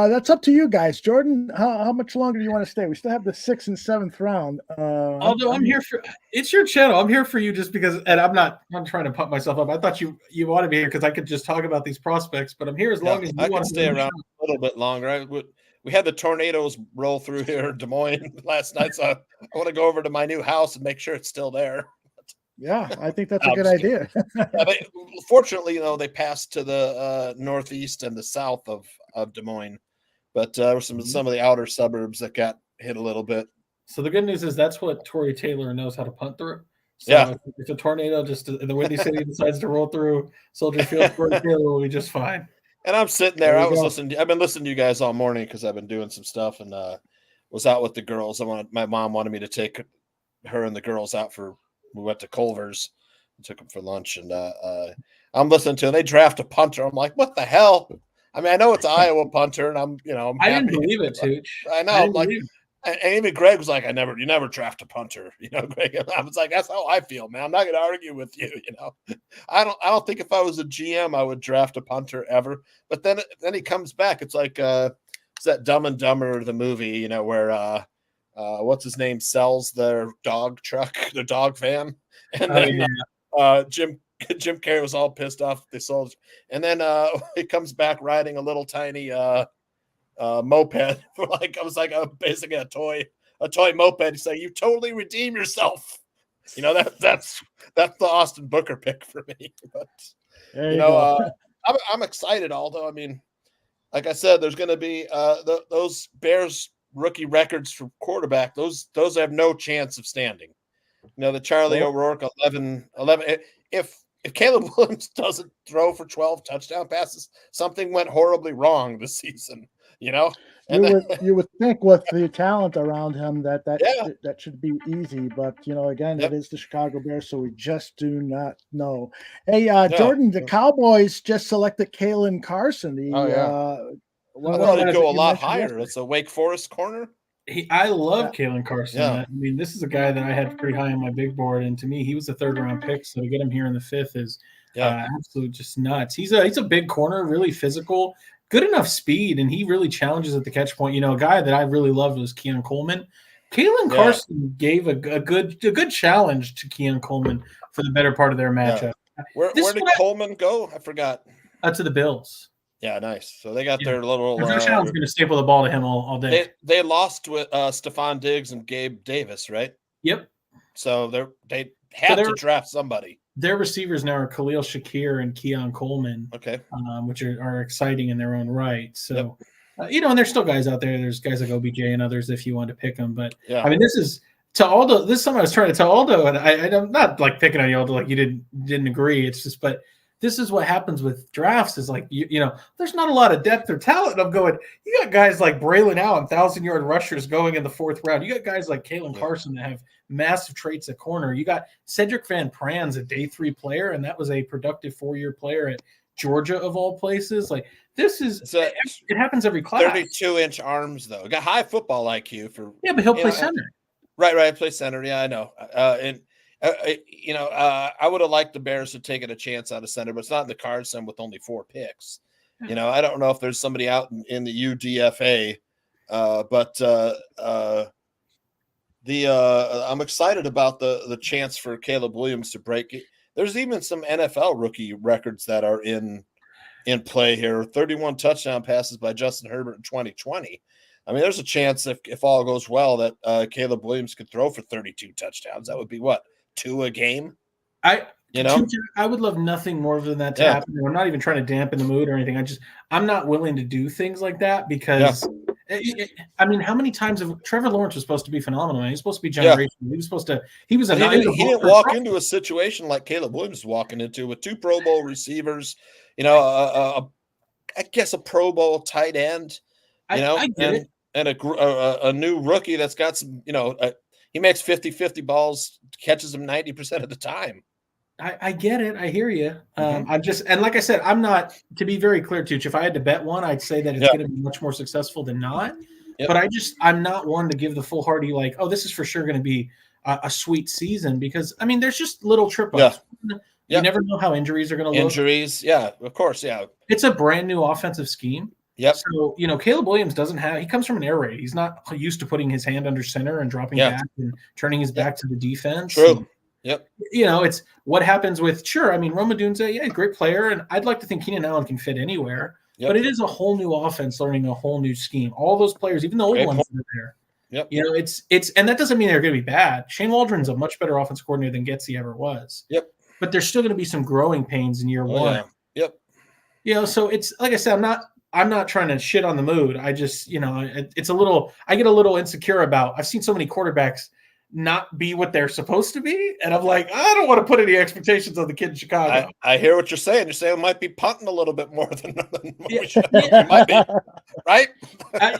that's up to you guys. Jordan, how much longer do you want to stay? We still have the 6th and 7th round. Although I'm here for it's your channel. I'm here for you just because, and I'm trying to pump myself up. I thought you want to be here because I could just talk about these prospects, but I'm here as long as you want to stay around a little bit longer. We had the tornadoes roll through here in Des Moines last night, so I want to go over to my new house and make sure it's still there. Yeah, I think that's a good idea. Fortunately, they passed to the northeast and the south of Des Moines, but there were some of the outer suburbs that got hit a little bit. So the good news is that's what Tory Taylor knows how to punt through. So if a tornado just in the Windy City decides to roll through Soldier Field, Tory Taylor will be just fine. And I'm sitting there. I've been listening to you guys all morning because I've been doing some stuff and was out with the girls. My mom wanted me to take her and the girls out we went to Culver's and took them for lunch. And I'm listening to it. They draft a punter. I'm like, what the hell? I mean, I know it's an Iowa punter, and I'm I didn't believe it, Tooch. I know. I'm like, and even Greg was like, you never draft a punter, Greg. And I was like, that's how I feel, man. I'm not going to argue with you, I don't think if I was a GM, I would draft a punter ever. But then he comes back. It's like it's that Dumb and Dumber, the movie, where what's his name sells their dog truck, their dog van, and then Jim Carrey was all pissed off they sold, and then he comes back riding a little tiny moped. I was like basically a toy moped. He's like, you totally redeem yourself. That's the Austin Booker pick for me. But I'm excited. Although I mean, like I said, there's going to be those Bears rookie records for quarterback, those have no chance of standing. The Charlie O'Rourke 11. If Caleb Williams doesn't throw for 12 touchdown passes, something went horribly wrong this season. You would think with the talent around him that should be easy, but again, it is the Chicago Bears, so we just do not know. Hey, Jordan, the Cowboys just selected Kalen Carson. I thought he'd go a lot higher. It's a Wake Forest corner. I love Kalen Carson. Yeah. I mean, this is a guy that I had pretty high on my big board, and to me, he was a 3rd-round pick. So to get him here in the 5th is absolute just nuts. He's a big corner, really physical, good enough speed, and he really challenges at the catch point. A guy that I really loved was Keon Coleman. Kalen Carson gave a good challenge to Keon Coleman for the better part of their matchup. Where did Coleman go? I forgot. To the Bills. Yeah, nice. So they got their little. Josh Allen's going to staple the ball to him all day. They lost with Stephon Diggs and Gabe Davis, right? Yep. So they had to draft somebody. Their receivers now are Khalil Shakir and Keon Coleman. Okay. Which are exciting in their own right. So, and there's still guys out there. There's guys like OBJ and others if you want to pick them. But I mean, this is to Aldo. This is something I was trying to tell Aldo, and I'm not like picking on you, Aldo, like you didn't agree. It's just, but. This is what happens with drafts is like, there's not a lot of depth or talent. I'm going, you got guys like Braylon Allen, 1,000-yard rushers going in the 4th round. You got guys like Kalen Carson that have massive traits at corner. You got Cedric Van Pran's a day 3 player, and that was a productive 4-year player at Georgia of all places. Like it happens every class. 32-inch arms though. Got high football IQ for. Yeah, but he'll play center. Right. Play center. Yeah, I know. I would have liked the Bears to take a chance out of center, but it's not in the cards with only 4 picks. I don't know if there's somebody out in the UDFA, but I'm excited about the chance for Caleb Williams to break it. There's even some NFL rookie records that are in play here. 31 touchdown passes by Justin Herbert in 2020. I mean, there's a chance if all goes well that Caleb Williams could throw for 32 touchdowns. That would be what? 2 a game. I would love nothing more than that to happen. I'm not even trying to dampen the mood or anything. I'm not willing to do things like that because I mean, how many times have Trevor Lawrence was supposed to be phenomenal? He's supposed to be generational. He was supposed to. He didn't walk into a situation like Caleb Williams is walking into with 2 Pro Bowl receivers. I guess a Pro Bowl tight end. I get it. And a new rookie that's got some. He makes 50-50 balls, catches them 90% of the time. I get it. I hear you. And like I said, I'm not, to be very clear, Tooch, if I had to bet one, I'd say that it's going to be much more successful than not. Yep. But I'm not one to give the foolhardy, like, oh, this is for sure going to be a sweet season because, I mean, there's just little trip ups. Yeah. You never know how injuries are going to look. Injuries, yeah, of course, yeah. It's a brand new offensive scheme. Yep. So, Caleb Williams he comes from an air raid. He's not used to putting his hand under center and dropping back and turning his back to the defense. True. And, yep. It's what happens with, Rome Odunze, great player. And I'd like to think Keenan Allen can fit anywhere. Yep. But it is a whole new offense learning a whole new scheme. All those players, even the old ones that are there. Yep. It's and that doesn't mean they're going to be bad. Shane Waldron's a much better offense coordinator than Getsy ever was. Yep. But there's still going to be some growing pains in year one. Yeah. Yep. So it's like I said, I'm not trying to shit on the mood. I just, it's a little, I get a little insecure about, I've seen so many quarterbacks not be what they're supposed to be. And I'm like, I don't want to put any expectations on the kid in Chicago. I hear what you're saying. You're saying we might be punting a little bit more than we should. Might be, right?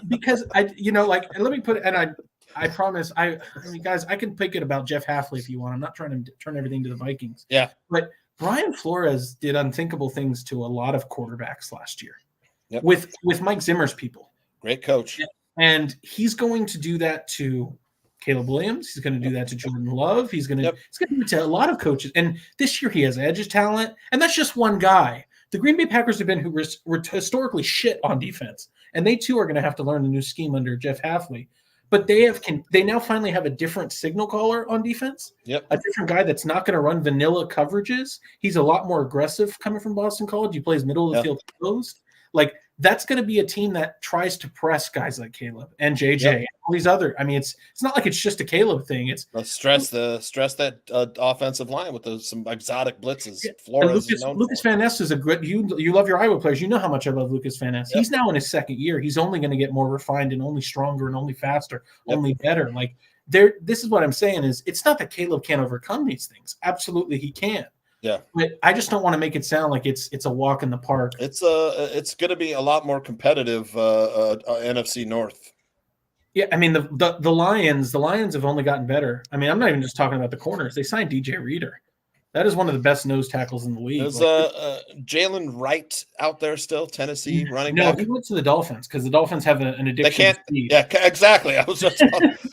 Because let me put it, and I promise, guys, I can pick it about Jeff Hafley if you want. I'm not trying to turn everything to the Vikings. Yeah. But Brian Flores did unthinkable things to a lot of quarterbacks last year. Yep. With Mike Zimmer's people. Great coach. And he's going to do that to Caleb Williams. He's going to do that to Jordan Love. He's going to do it to a lot of coaches. And this year he has edge talent. And that's just one guy. The Green Bay Packers have been who were historically shit on defense. And they too are going to have to learn a new scheme under Jeff Hafley. But they now finally have a different signal caller on defense. Yep. A different guy that's not going to run vanilla coverages. He's a lot more aggressive coming from Boston College. He plays middle of the field closed. Like that's going to be a team that tries to press guys like Caleb and JJ and all these other. I mean, it's not like it's just a Caleb thing. It's stress that offensive line with some exotic blitzes. Flores Lucas Van Ness is a good. You love your Iowa players. You know how much I love Lucas Van Ness. Yep. He's now in his second year. He's only going to get more refined and only stronger and only faster, only better. Like this is what I'm saying is it's not that Caleb can't overcome these things. Absolutely, he can. Yeah, but I just don't want to make it sound like it's a walk in the park. It's going to be a lot more competitive NFC North. Yeah, I mean the Lions have only gotten better. I mean, I'm not even just talking about the corners. They signed DJ Reader. That is one of the best nose tackles in the league. Is Jalen Wright out there still? Tennessee running back? No, he went to the Dolphins because the Dolphins have an addiction. They can't. Yeah, exactly. I was just.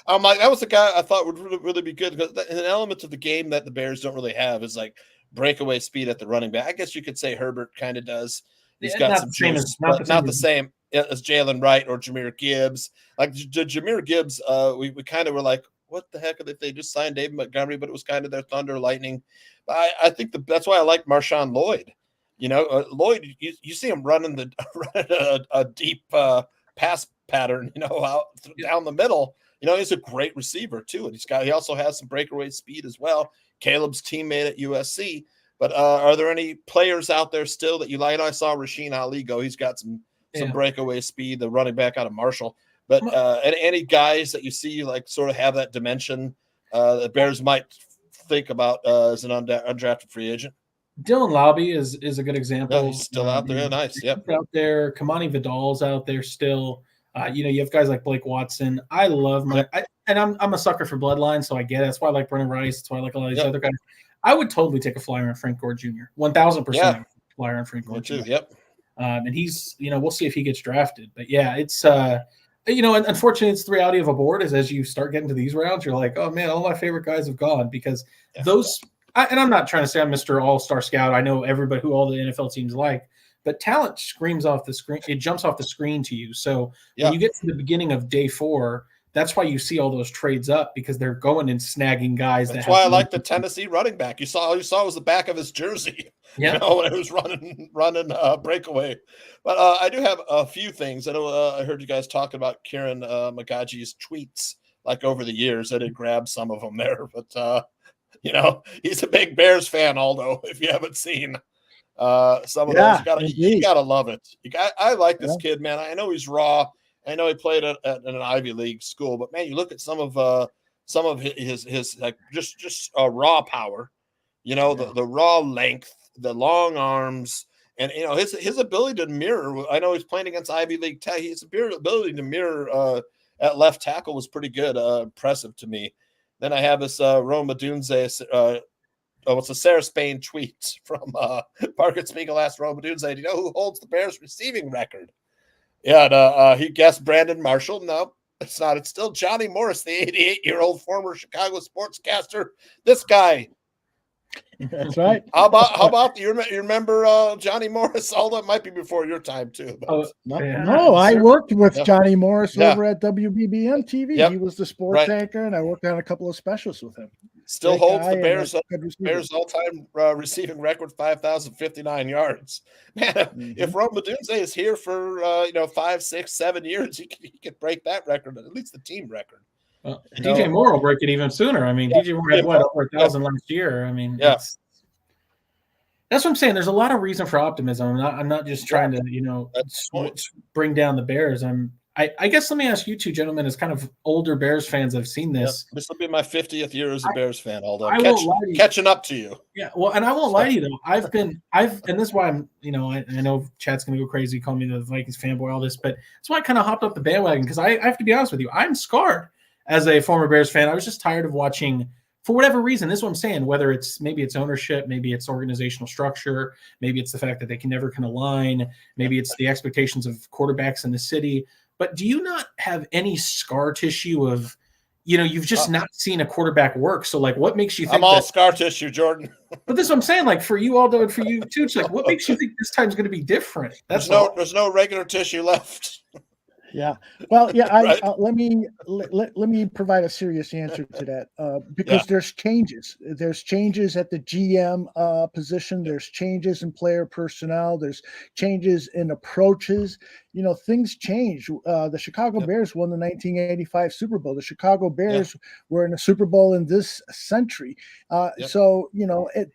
I'm like, that was the guy I thought would really be good because an element of the game that the Bears don't really have is like breakaway speed at the running back. I guess you could say Herbert kind of does. He's got some juice, but not the same as Jalen Wright or Jahmyr Gibbs. Like Jahmyr Gibbs, we kind of were like, what the heck if they just signed David Montgomery, but it was kind of their thunder lightning. But I think that's why I like Marshawn Lloyd. You know, Lloyd, you see him running a deep pass pattern, you know, out down the middle. You know, he's a great receiver too, and he also has some breakaway speed as well. Caleb's teammate at USC. But are there any players out there still that you like? I saw Rasheen Ali go. He's got some breakaway speed, the running back out of Marshall. But any guys that you see like sort of have that dimension the Bears might think about as an undrafted free agent? Dylan Lobby is a good example. Yeah, he's still out there. Nice. Yep. Out there. Kamani Vidal's out there still. You have guys like Blake Watson. I love I'm a sucker for bloodline, so I get it. That's why I like Brennan Rice. That's why I like a lot of these other guys. I would totally take a flyer on Frank Gore Jr. 1,000% flyer on Frank Gore Jr. Yep. And he's, we'll see if he gets drafted. But yeah, it's, unfortunately, it's the reality of a board is as you start getting to these rounds, you're like, oh man, all my favorite guys have gone because those. And I'm not trying to say I'm Mr. All-Star Scout. I know everybody who all the NFL teams like. But talent screams off the screen. It jumps off the screen to you. So when you get to the beginning of day 4, that's why you see all those trades up because they're going and snagging guys. That's why I like the Tennessee running back. All you saw was the back of his jersey. Yeah, when he was running breakaway. But I do have a few things. I know I heard you guys talking about Kiran Amegadjie's tweets like over the years. I did grab some of them there, but he's a big Bears fan. Aldo, if you haven't seen. Some of those you gotta love it. I like this kid, man. I know he's raw. I know he played at an Ivy League school, but man, you look at some of his like just raw power. The raw length, the long arms, and his ability to mirror. I know he's playing against Ivy League. His ability to mirror at left tackle was pretty good, impressive to me. Then I have this Rome Odunze. It's a Sarah Spain tweet from Parker Spiegel asked Rome Odunze, do you know who holds the Bears receiving record? Yeah, he guessed Brandon Marshall. No, it's not. It's still Johnny Morris, the 88-year-old former Chicago sportscaster. This guy. That's right. How about you remember Johnny Morris? Although it might be before your time too. No, I worked with Johnny Morris over at WBBM TV. Yep. He was the sports anchor, and I worked on a couple of specials with him. Still holds the Bears all-time receiving record, 5,059 yards. Man, if Rome Odunze is here for 5, 6, 7 years, he could break that record, at least the team record. DJ Moore will break it even sooner. I mean, DJ Moore had over 1,000 last year. I mean, that's what I'm saying. There's a lot of reason for optimism. I'm not just trying to bring down the Bears. I guess let me ask you two gentlemen, as kind of older Bears fans, I've seen this. This will be my 50th year as a Bears fan. Although catching up to you. Yeah, well, and I won't lie to you though. And this is why I'm, I know Chad's gonna go crazy, call me the Vikings fanboy, all this, but that's why I kind of hopped up the bandwagon because I have to be honest with you, I'm scarred as a former Bears fan. I was just tired of watching, for whatever reason. This is what I'm saying. Whether it's maybe it's ownership, maybe it's organizational structure, maybe it's the fact that they can never align, maybe it's the expectations of quarterbacks in the city. But do you not have any scar tissue of, you've just not seen a quarterback work? So, like, what makes you think I'm all scar tissue, Jordan? But this is what I'm saying. Like, for you, Aldo, and for you, too, it's like, what makes you think this time's going to be different? There's no regular tissue left. Yeah. Well, yeah. Right. Let me provide a serious answer to that because there's changes. There's changes at the GM position. There's changes in player personnel. There's changes in approaches. Things change. The Chicago Bears won the 1985 Super Bowl. The Chicago Bears were in a Super Bowl in this century. So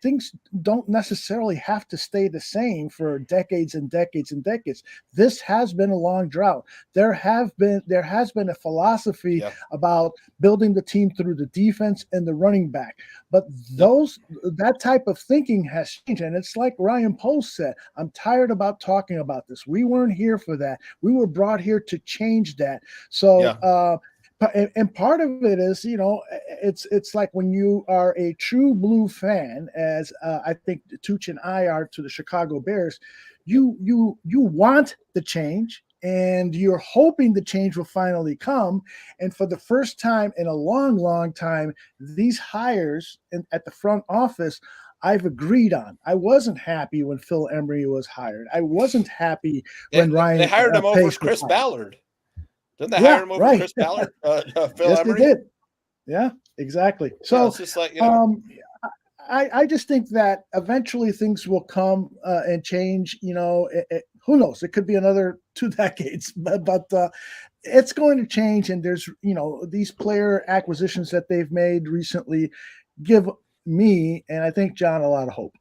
things don't necessarily have to stay the same for decades and decades and decades. This has been a long drought. There has been a philosophy about building the team through the defense and the running back, but that type of thinking has changed. And it's like Ryan Post said, I'm tired about talking about this. We weren't here for that. We were brought here to change that. So and part of it is, it's like when you are a true blue fan, as I think Tooch and I are to the Chicago Bears, you want the change. And you're hoping the change will finally come. And for the first time in a long, long time, these hires at the front office, I've agreed on. I wasn't happy when Phil Emery was hired. I wasn't happy when Ryan. They hired him over Chris Ballard. Didn't they hire him over Chris Ballard? Phil Emery? They did. Yeah, exactly. So it's just like, I just think that eventually things will come and change. Who knows? It could be another 2 decades, but it's going to change. And there's, these player acquisitions that they've made recently give me, and I think John, a lot of hope.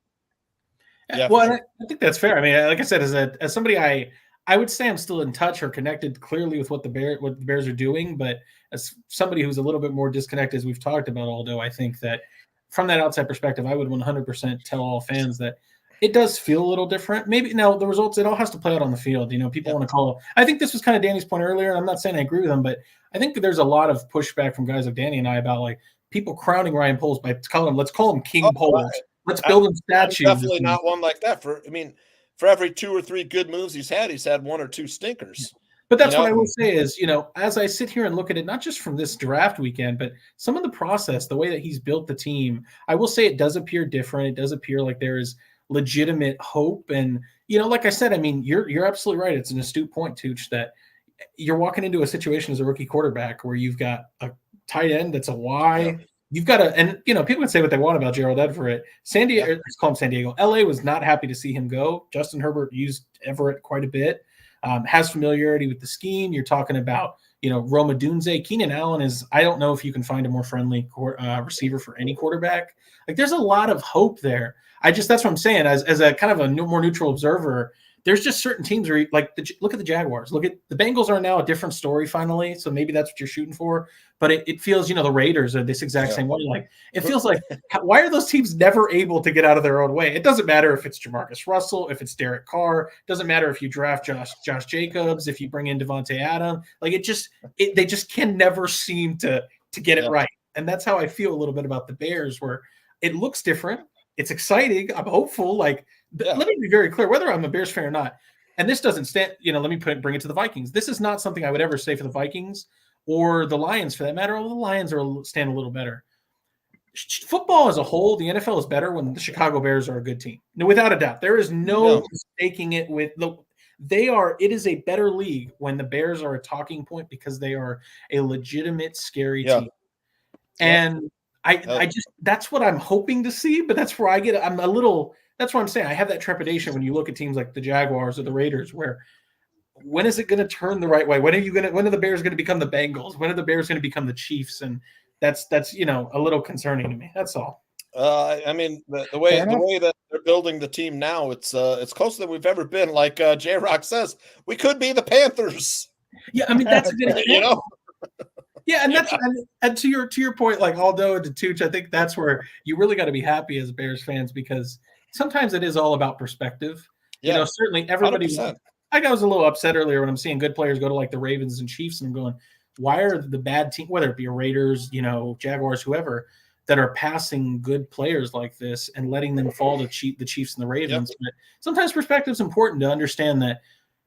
Yeah, well, sure. I think that's fair. I mean, like I said, as somebody, I would say I'm still in touch or connected clearly with what the Bears are doing, but as somebody who's a little bit more disconnected, as we've talked about, Aldo, I think that from that outside perspective, I would 100% tell all fans that it does feel a little different. Maybe now the results, it all has to play out on the field. People want to call. I think this was kind of Danny's point earlier, and I'm not saying I agree with him, but I think there's a lot of pushback from guys like Danny and I about like people crowning Ryan Poles by let's call him King Poles. Right. Let's build him statues. I'm definitely not one like that. For every 2 or 3 good moves he's had 1 or 2 stinkers. But that's what I will say is, as I sit here and look at it, not just from this draft weekend, but some of the process, the way that he's built the team, I will say it does appear different. It does appear like there is legitimate hope. And, like I said, I mean, you're absolutely right. It's an astute point, Tooch, that you're walking into a situation as a rookie quarterback where you've got a tight end that's a Y. Yeah. You've got and people can say what they want about Gerald Everett. San Diego, let's call him San Diego. LA was not happy to see him go. Justin Herbert used Everett quite a bit. Has familiarity with the scheme. You're talking about, Roma Dunze. Keenan Allen is, I don't know if you can find a more friendly receiver for any quarterback. Like, there's a lot of hope there. That's what I'm saying. As a kind of a more neutral observer, there's just certain teams where, look at the Jaguars. Look at the Bengals are now a different story finally. So maybe that's what you're shooting for. But it feels, the Raiders are this exact same way. Like, it feels like, why are those teams never able to get out of their own way? It doesn't matter if it's Jamarcus Russell, if it's Derek Carr. It doesn't matter if you draft Josh Jacobs, if you bring in Devontae Adams. Like, they just can never seem to get it right. And that's how I feel a little bit about the Bears, where it looks different. It's exciting. I'm hopeful. Let me be very clear, whether I'm a Bears fan or not, and this doesn't stand, let me bring it to the Vikings. This is not something I would ever say for the Vikings or the Lions for that matter. Although the Lions stand a little better. Football as a whole, the NFL is better when the Chicago Bears are a good team. No, without a doubt. There is no mistaking it with it is a better league when the Bears are a talking point because they are a legitimate scary team. And I just, that's what I'm hoping to see, but that's where that's what I'm saying. I have that trepidation when you look at teams like the Jaguars or the Raiders, where when is it going to turn the right way? When are the Bears going to become the Bengals? When are the Bears going to become the Chiefs? And that's a little concerning to me. That's all. I mean, the way that they're building the team now, it's closer than we've ever been. Like J-Rock says, we could be the Panthers. Yeah, I mean, that's a good example. Yeah, and that's and to your point, like Aldo and to Tooch, I think that's where you really got to be happy as Bears fans, because sometimes it is all about perspective. Yeah. Certainly everybody. 100%. I was a little upset earlier when I'm seeing good players go to like the Ravens and Chiefs, and I'm going, why are the bad team, whether it be Raiders, Jaguars, whoever, that are passing good players like this and letting them fall to the Chiefs and the Ravens? Yep. But sometimes perspective is important to understand that.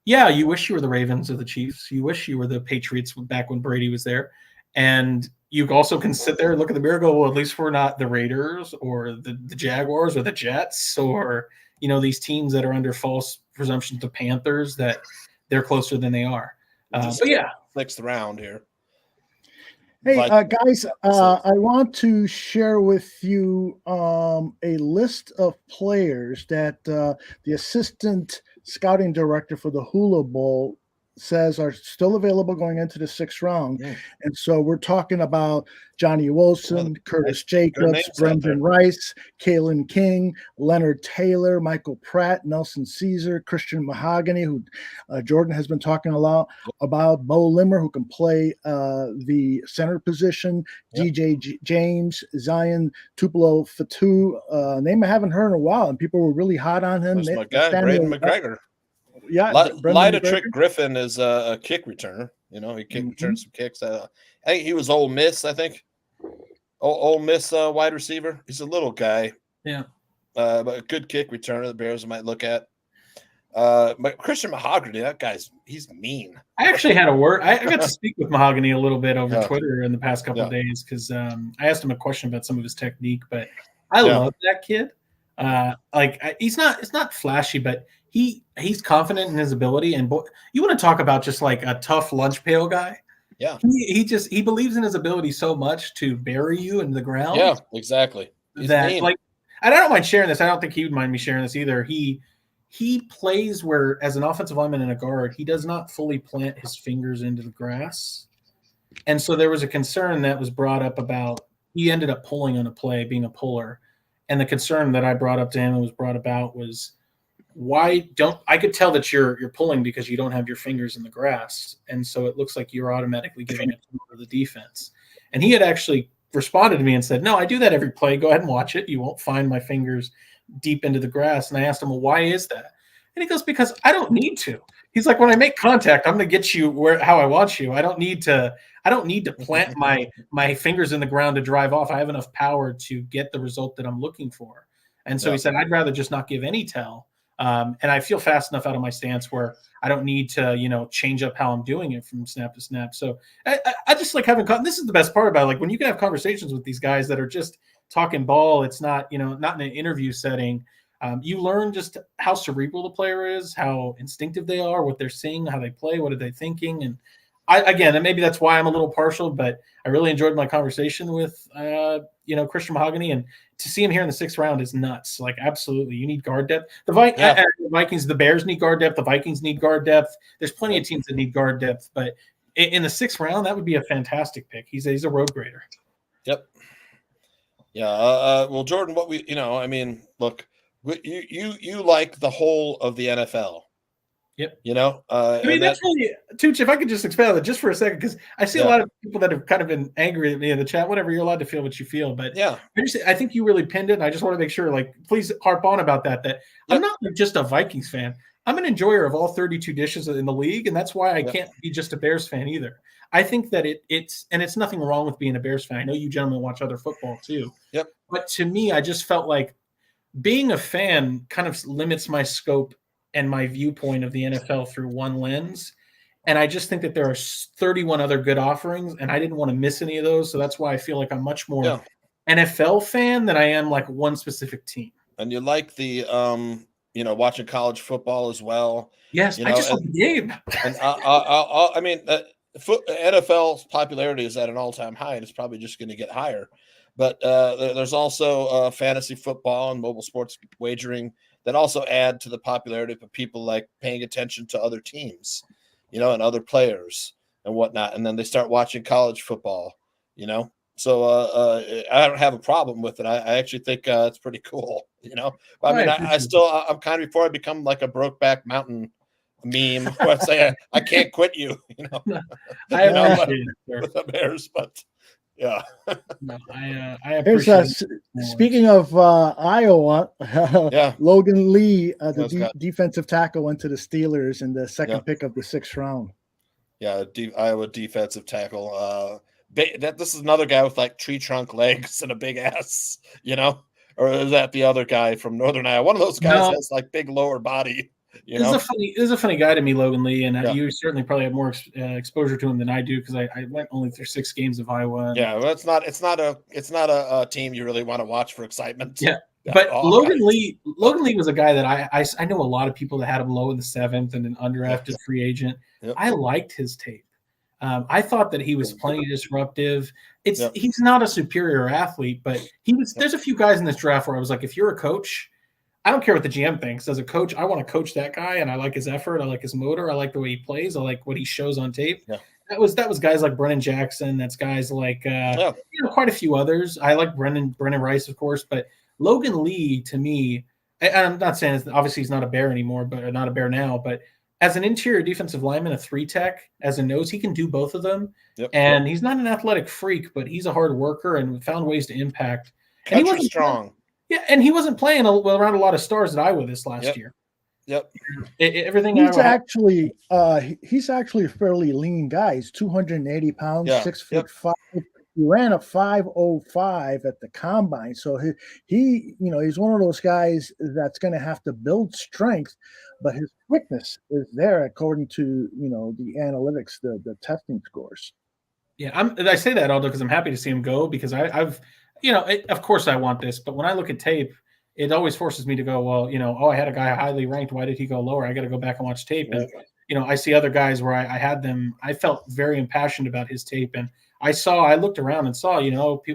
Yeah, you wish you were the Ravens or the Chiefs. You wish you were the Patriots back when Brady was there. And you also can sit there and look at the mirror and go, well, at least we're not the Raiders or the Jaguars or the Jets or, these teams that are under false presumptions, the Panthers, that they're closer than they are. But yeah, 6th round here. Hey, guys, I want to share with you a list of players that the assistant scouting director for the Hula Bowl says are still available going into the 6th round. And so we're talking about Johnny Wilson, Curtis Jacobs, Brendan Rice, Kalen King, Leonard Taylor, Michael Pratt, Nelson Caesar, Christian Mahogany, who Jordan has been talking a lot about, Bo Limmer, who can play the center position, DJ James, Zion Tupelo Fatu, name I haven't heard in a while, and people were really hot on him. That's my guy, Braden McGregor. Yeah, Lida Trick Griffin is a kick returner. You know, he returned some kicks. I think he was Ole Miss. I think Ole Miss wide receiver. He's a little guy. Yeah, but a good kick returner. The Bears might look at. But Christian Mahogany, he's mean. I actually had a word. I got to speak with Mahogany a little bit over Twitter in the past couple of days because I asked him a question about some of his technique. But I love that kid. It's not flashy, but he's confident in his ability. And you want to talk about just like a tough lunch pail guy. Yeah. He believes in his ability so much to bury you in the ground. Yeah, exactly. And I don't mind sharing this. I don't think he would mind me sharing this either. He plays where, as an offensive lineman and a guard, he does not fully plant his fingers into the grass. And so there was a concern that was brought up about he ended up pulling on a play, being a puller. And the concern that I brought up to him and was brought about was, I could tell that you're pulling because you don't have your fingers in the grass. And so it looks like you're automatically giving it to the defense. And he had actually responded to me and said, no, I do that every play. Go ahead and watch it. You won't find my fingers deep into the grass. And I asked him, well, why is that? And he goes, because I don't need to. He's like, when I make contact, I'm going to get you how I want you. I don't need to plant my fingers in the ground to drive off. I have enough power to get the result that I'm looking for. And so he said, I'd rather just not give any tell. And I feel fast enough out of my stance where I don't need to, change up how I'm doing it from snap to snap. So I just like having, this is the best part about it. Like when you can have conversations with these guys that are just talking ball, it's not, not in an interview setting. You learn just how cerebral the player is, how instinctive they are, what they're seeing, how they play, what are they thinking. And and maybe that's why I'm a little partial, but I really enjoyed my conversation with, Christian Mahogany, and to see him here in the 6th round is nuts. Like, absolutely. You need guard depth. The Vikings, the Bears need guard depth. The Vikings need guard depth. There's plenty of teams that need guard depth, but in the 6th round, that would be a fantastic pick. He's a road grader. Yep. Yeah. Well, Jordan, look, you like the whole of the NFL. Yep. That's really, Tooch, if I could just expand on that just for a second, because I see a lot of people that have kind of been angry at me in the chat. Whatever, you're allowed to feel what you feel. But I think you really pinned it, and I just want to make sure, please harp on about that. I'm not just a Vikings fan. I'm an enjoyer of all 32 dishes in the league, and that's why I can't be just a Bears fan either. I think that it's nothing wrong with being a Bears fan. I know you gentlemen watch other football too. Yep. But to me, I just felt like being a fan kind of limits my scope and my viewpoint of the NFL through one lens. And I just think that there are 31 other good offerings, and I didn't want to miss any of those. So that's why I feel like I'm much more NFL fan than I am like one specific team. And you like the, watching college football as well. Yes, I just love the game. And NFL's popularity is at an all-time high, and it's probably just going to get higher. But there's also fantasy football and mobile sports wagering that also add to the popularity of people like paying attention to other teams, and other players and whatnot. And then they start watching college football, So I don't have a problem with it. I actually think it's pretty cool, I'm kind of, before I become like a Brokeback Mountain meme, where I say I can't quit you, I appreciate it, with the Bears, but yeah. No, I appreciate speaking of Iowa, Logan Lee, the defensive tackle, went to the Steelers in the second pick of the 6th round. Yeah, Iowa defensive tackle. This is another guy with like tree trunk legs and a big ass, or is that the other guy from Northern Iowa? One of those guys has like big lower body. He's a funny guy to me, Logan Lee, and you certainly probably have more exposure to him than I do because I went only through 6 games of Iowa. Well, it's not a team you really want to watch for excitement. Yeah, But Logan kinds. Lee was a guy that I know a lot of people that had him low in the 7th and an undrafted free agent. Yep. I liked his tape. I thought that he was plenty disruptive. He's not a superior athlete, but there's a few guys in this draft where I was like, if you're a coach, I don't care what the GM thinks. As a coach, I want to coach that guy, and I like his effort. I like his motor. I like the way he plays. I like what he shows on tape. Yeah. That was guys like Brennan Jackson. That's guys like quite a few others. I like Brennan Rice, of course, but Logan Lee, to me, I'm not saying obviously he's not a Bear anymore, but not a Bear now, but as an interior defensive lineman, a 3-tech, as a nose, he can do both of them. Yep. And he's not an athletic freak, but he's a hard worker and found ways to impact. And he wasn't strong. Yeah, and he wasn't playing around a lot of stars at Iowa this last year. Yep. Everything. He's actually a fairly lean guy. He's 280 pounds, 6'5". He ran a 5.05 at the combine. So he's one of those guys that's going to have to build strength, but his quickness is there according to the analytics, the testing scores. Yeah, I say that, Aldo, because I'm happy to see him go, because I've of course I want this, but when I look at tape, it always forces me to go, well, I had a guy highly ranked. Why did he go lower? I got to go back and watch tape. And, I see other guys where I had them. I felt very impassioned about his tape. And I looked around and saw,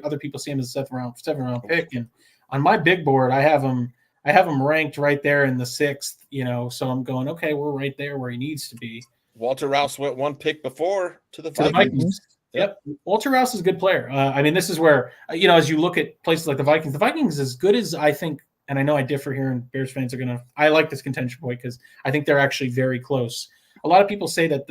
other people see him as a seven round pick. And on my big board, I have him ranked right there in the 6th, so I'm going, okay, we're right there where he needs to be. Walter Rouse went 1 pick before to the Vikings. Vikings. Yep. Walter Rouse is a good player. This is where, as you look at places like the Vikings, as good as I think, and I know I differ here, and Bears fans I like this contention point because I think they're actually very close. A lot of people say that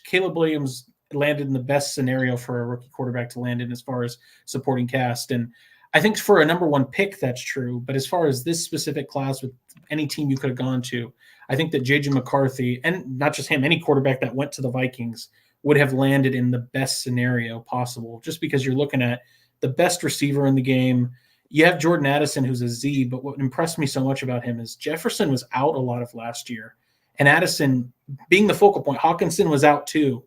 Caleb Williams landed in the best scenario for a rookie quarterback to land in as far as supporting cast. And I think for a number 1 pick, that's true. But as far as this specific class with any team you could have gone to, I think that J.J. McCarthy, and not just him, any quarterback that went to the Vikings would have landed in the best scenario possible, just because you're looking at the best receiver in the game. You have Jordan Addison, who's a Z, but what impressed me so much about him is Jefferson was out a lot of last year. And Addison being the focal point, Hawkinson was out too.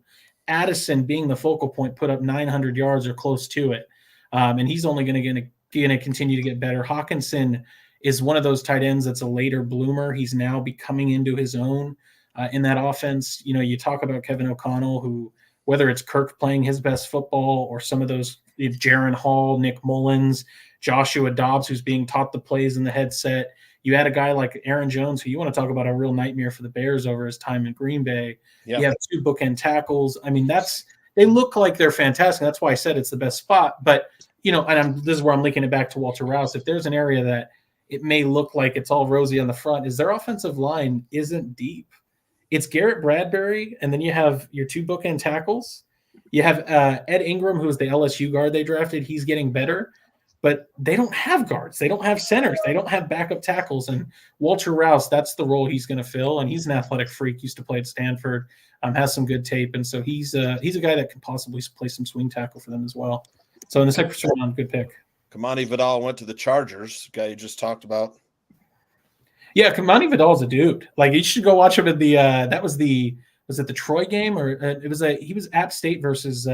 Addison being the focal point put up 900 yards or close to it. And he's only going to continue to get better. Hawkinson is one of those tight ends that's a later bloomer. He's now becoming into his own in that offense. You talk about Kevin O'Connell, who, whether it's Kirk playing his best football or some of those, Jaron Hall, Nick Mullins, Joshua Dobbs, who's being taught the plays in the headset. You had a guy like Aaron Jones, who you want to talk about a real nightmare for the Bears over his time in Green Bay. Yep. You have 2 bookend tackles. They look like they're fantastic. That's why I said it's the best spot. But, this is where I'm linking it back to Walter Rouse. If there's an area that it may look like it's all rosy on the front, is their offensive line isn't deep. It's Garrett Bradbury, and then you have your 2 bookend tackles. You have Ed Ingram, who's the LSU guard they drafted. He's getting better. But they don't have guards. They don't have centers. They don't have backup tackles. And Walter Rouse, that's the role he's going to fill. And he's an athletic freak. Used to play at Stanford. Has some good tape. And so he's a guy that can possibly play some swing tackle for them as well. So in the 2nd round, good pick. Kamani Vidal went to the Chargers, the guy you just talked about. Yeah, Kamani Vidal's a dude. Like, you should go watch him at the was it the Troy game, or he was App State versus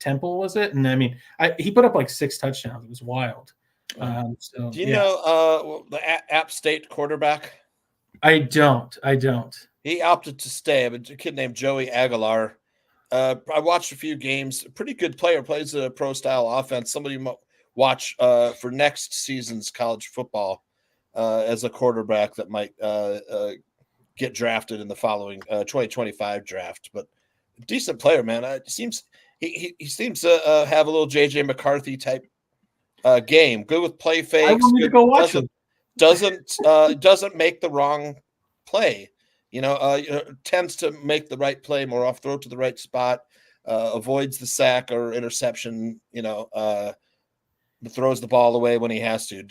Temple, was it? And he put up like 6 touchdowns. It was wild. Do you know the App State quarterback? I don't. He opted to stay. A kid named Joey Aguilar. I watched a few games. Pretty good player. Plays a pro style offense. Somebody you watch for next season's college football as a quarterback that might get drafted in the following 2025 draft. But decent player, man. It seems he seems to have a little JJ McCarthy type game. Good with play fakes. I want to go watch him. Doesn't make the wrong play. Tends to make the right play more off, throw to the right spot, avoids the sack or interception. Throws the ball away when he has to.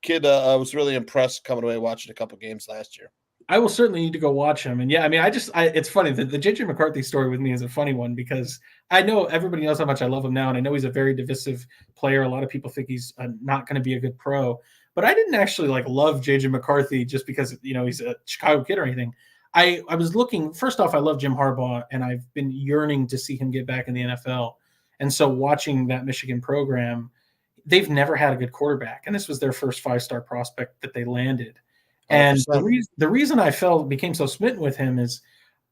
Kid was really impressed coming away watching a couple games last year. I will certainly need to go watch him. And it's funny. The JJ McCarthy story with me is a funny one because I know everybody knows how much I love him now. And I know he's a very divisive player. A lot of people think he's not going to be a good pro, but I didn't actually love JJ McCarthy just because, he's a Chicago kid or anything. I was looking, first off, I love Jim Harbaugh and I've been yearning to see him get back in the NFL. And so watching that Michigan program, they've never had a good quarterback, and this was their first 5-star prospect that they landed. And the reason I became so smitten with him is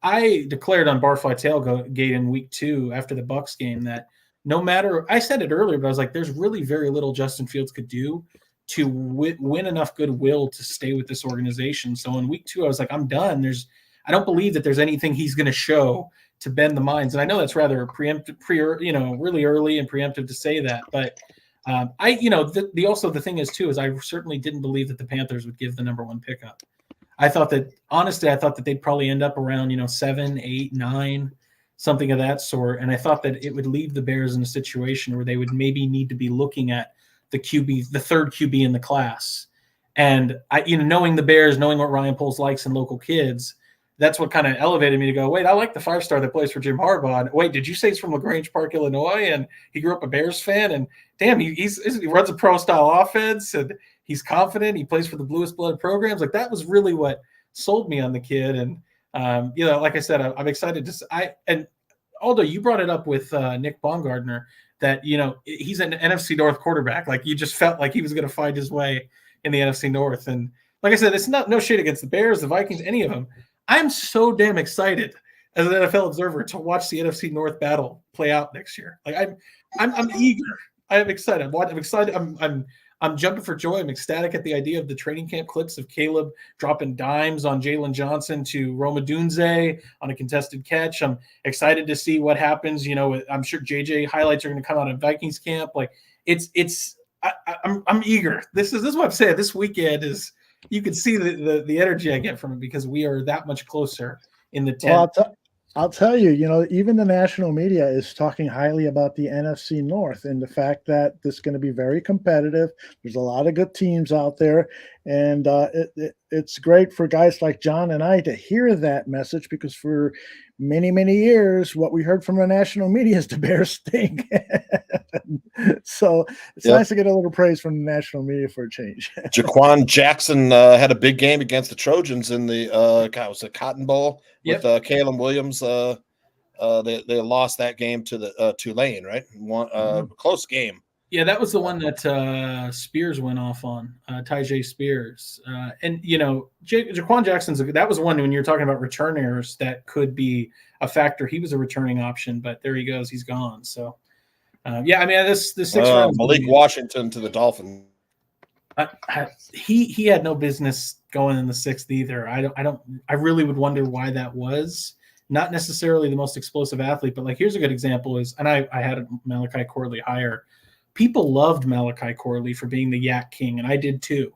I declared on Barfly Tailgate in week 2 after the Bucs game that no matter, I said it earlier, but I was like, there's really very little Justin Fields could do to win enough goodwill to stay with this organization. So in week 2, I was like, I'm done. I don't believe that there's anything he's going to show to bend the minds. And I know that's rather preemptive, really early and preemptive to say that, but the thing is too, is I certainly didn't believe that the Panthers would give the number 1 pickup. I thought that they'd probably end up around, 7, 8, 9, something of that sort. And I thought that it would leave the Bears in a situation where they would maybe need to be looking at the QB, the third QB in the class. And knowing the Bears, knowing what Ryan Poles likes in local kids, that's what kind of elevated me to go, wait, I like the 5-star that plays for Jim Harbaugh. And wait, did you say he's from LaGrange Park, Illinois, and he grew up a Bears fan? And damn, he runs a pro-style offense, and he's confident. He plays for the bluest blood programs. Like, that was really what sold me on the kid. And, like I said, I'm excited to – and Aldo, you brought it up with Nick Baumgardner that, he's an NFC North quarterback. Like, you just felt like he was going to find his way in the NFC North. And like I said, it's no shade against the Bears, the Vikings, any of them. I'm so damn excited as an NFL observer to watch the NFC North battle play out next year. Like, I'm eager. I'm excited. I'm excited. I'm jumping for joy. I'm ecstatic at the idea of the training camp clips of Caleb dropping dimes on Jalen Johnson to Roma Dunze on a contested catch. I'm excited to see what happens. I'm sure JJ highlights are going to come out of Vikings camp. Like, I'm eager. This is what I'm saying. This weekend is. You can see the energy I get from it because we are that much closer in the 10. Well, I'll tell you, even the national media is talking highly about the NFC North and the fact that this is going to be very competitive. There's a lot of good teams out there, and it's great for guys like John and I to hear that message because for many, many years, what we heard from the national media is the Bears stink. So it's nice to get a little praise from the national media for a change. Jaquan Jackson had a big game against the Trojans in the was it Cotton Bowl with Caleb Williams. They lost that game to the Tulane, right? One close game. Yeah, that was the one that Spears went off on, Tyjae Spears. And, Jaquan Jackson's that was one when you're talking about return errors that could be a factor. He was a returning option, but there he goes. He's gone. So, this 6 rounds. Malik Washington to the Dolphins. He had no business going in the 6th either. I really would wonder why that was. Not necessarily the most explosive athlete, but like, here's a good example and I had Malachi Corley higher. People loved Malachi Corley for being the Yak King, and I did too.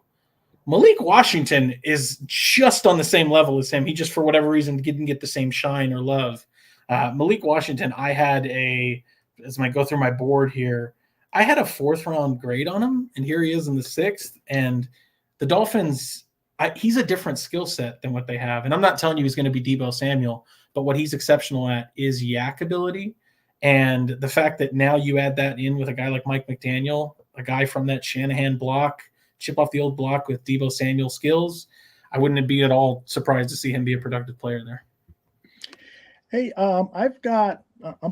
Malik Washington is just on the same level as him. He just, for whatever reason, didn't get the same shine or love. Malik Washington, I had as I go through my board here, I had a 4th-round grade on him, and here he is in the 6th. And the Dolphins, he's a different skill set than what they have. And I'm not telling you he's going to be Deebo Samuel, but what he's exceptional at is yak ability. And the fact that now you add that in with a guy like Mike McDaniel, a guy from that Shanahan block, chip off the old block with Deebo Samuel skills, I wouldn't be at all surprised to see him be a productive player there. Hey, I'm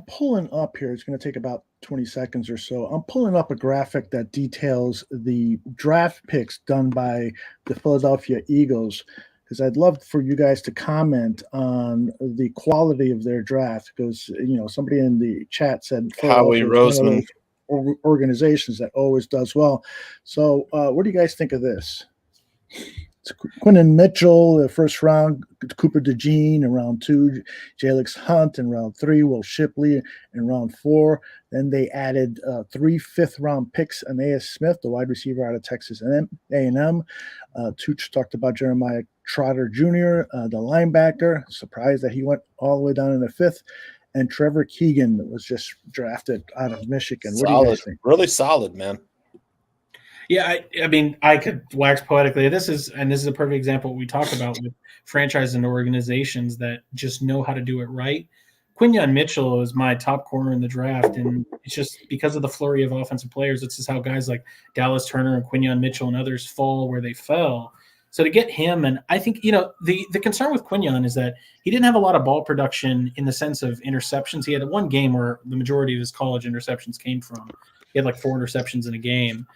pulling up here. It's going to take about 20 seconds or so. I'm pulling up a graphic that details the draft picks done by the Philadelphia Eagles, because I'd love for you guys to comment on the quality of their draft, because, somebody in the chat said Howie Roseman organizations that always does well. So what do you guys think of this? It's Quinnen Mitchell, the 1st round, Cooper DeJean in round 2, Jalix Hunt in round 3, Will Shipley in round 4. Then they added 3 5th-round picks, Aeneas Smith, the wide receiver out of Texas A&M. Tooch talked about Jeremiah Trotter Jr., the linebacker. Surprised that he went all the way down in the 5th. And Trevor Keegan was just drafted out of Michigan. What do you guys think? Really solid, man. Yeah, I could wax poetically. This is a perfect example of what we talk about with franchises and organizations that just know how to do it right. Quinyon Mitchell is my top corner in the draft, and it's just because of the flurry of offensive players. This is how guys like Dallas Turner and Quinyon Mitchell and others fall where they fell. So to get him, and I think, the concern with Quinyon is that he didn't have a lot of ball production in the sense of interceptions. He had one game where the majority of his college interceptions came from. He had like 4 interceptions in a game.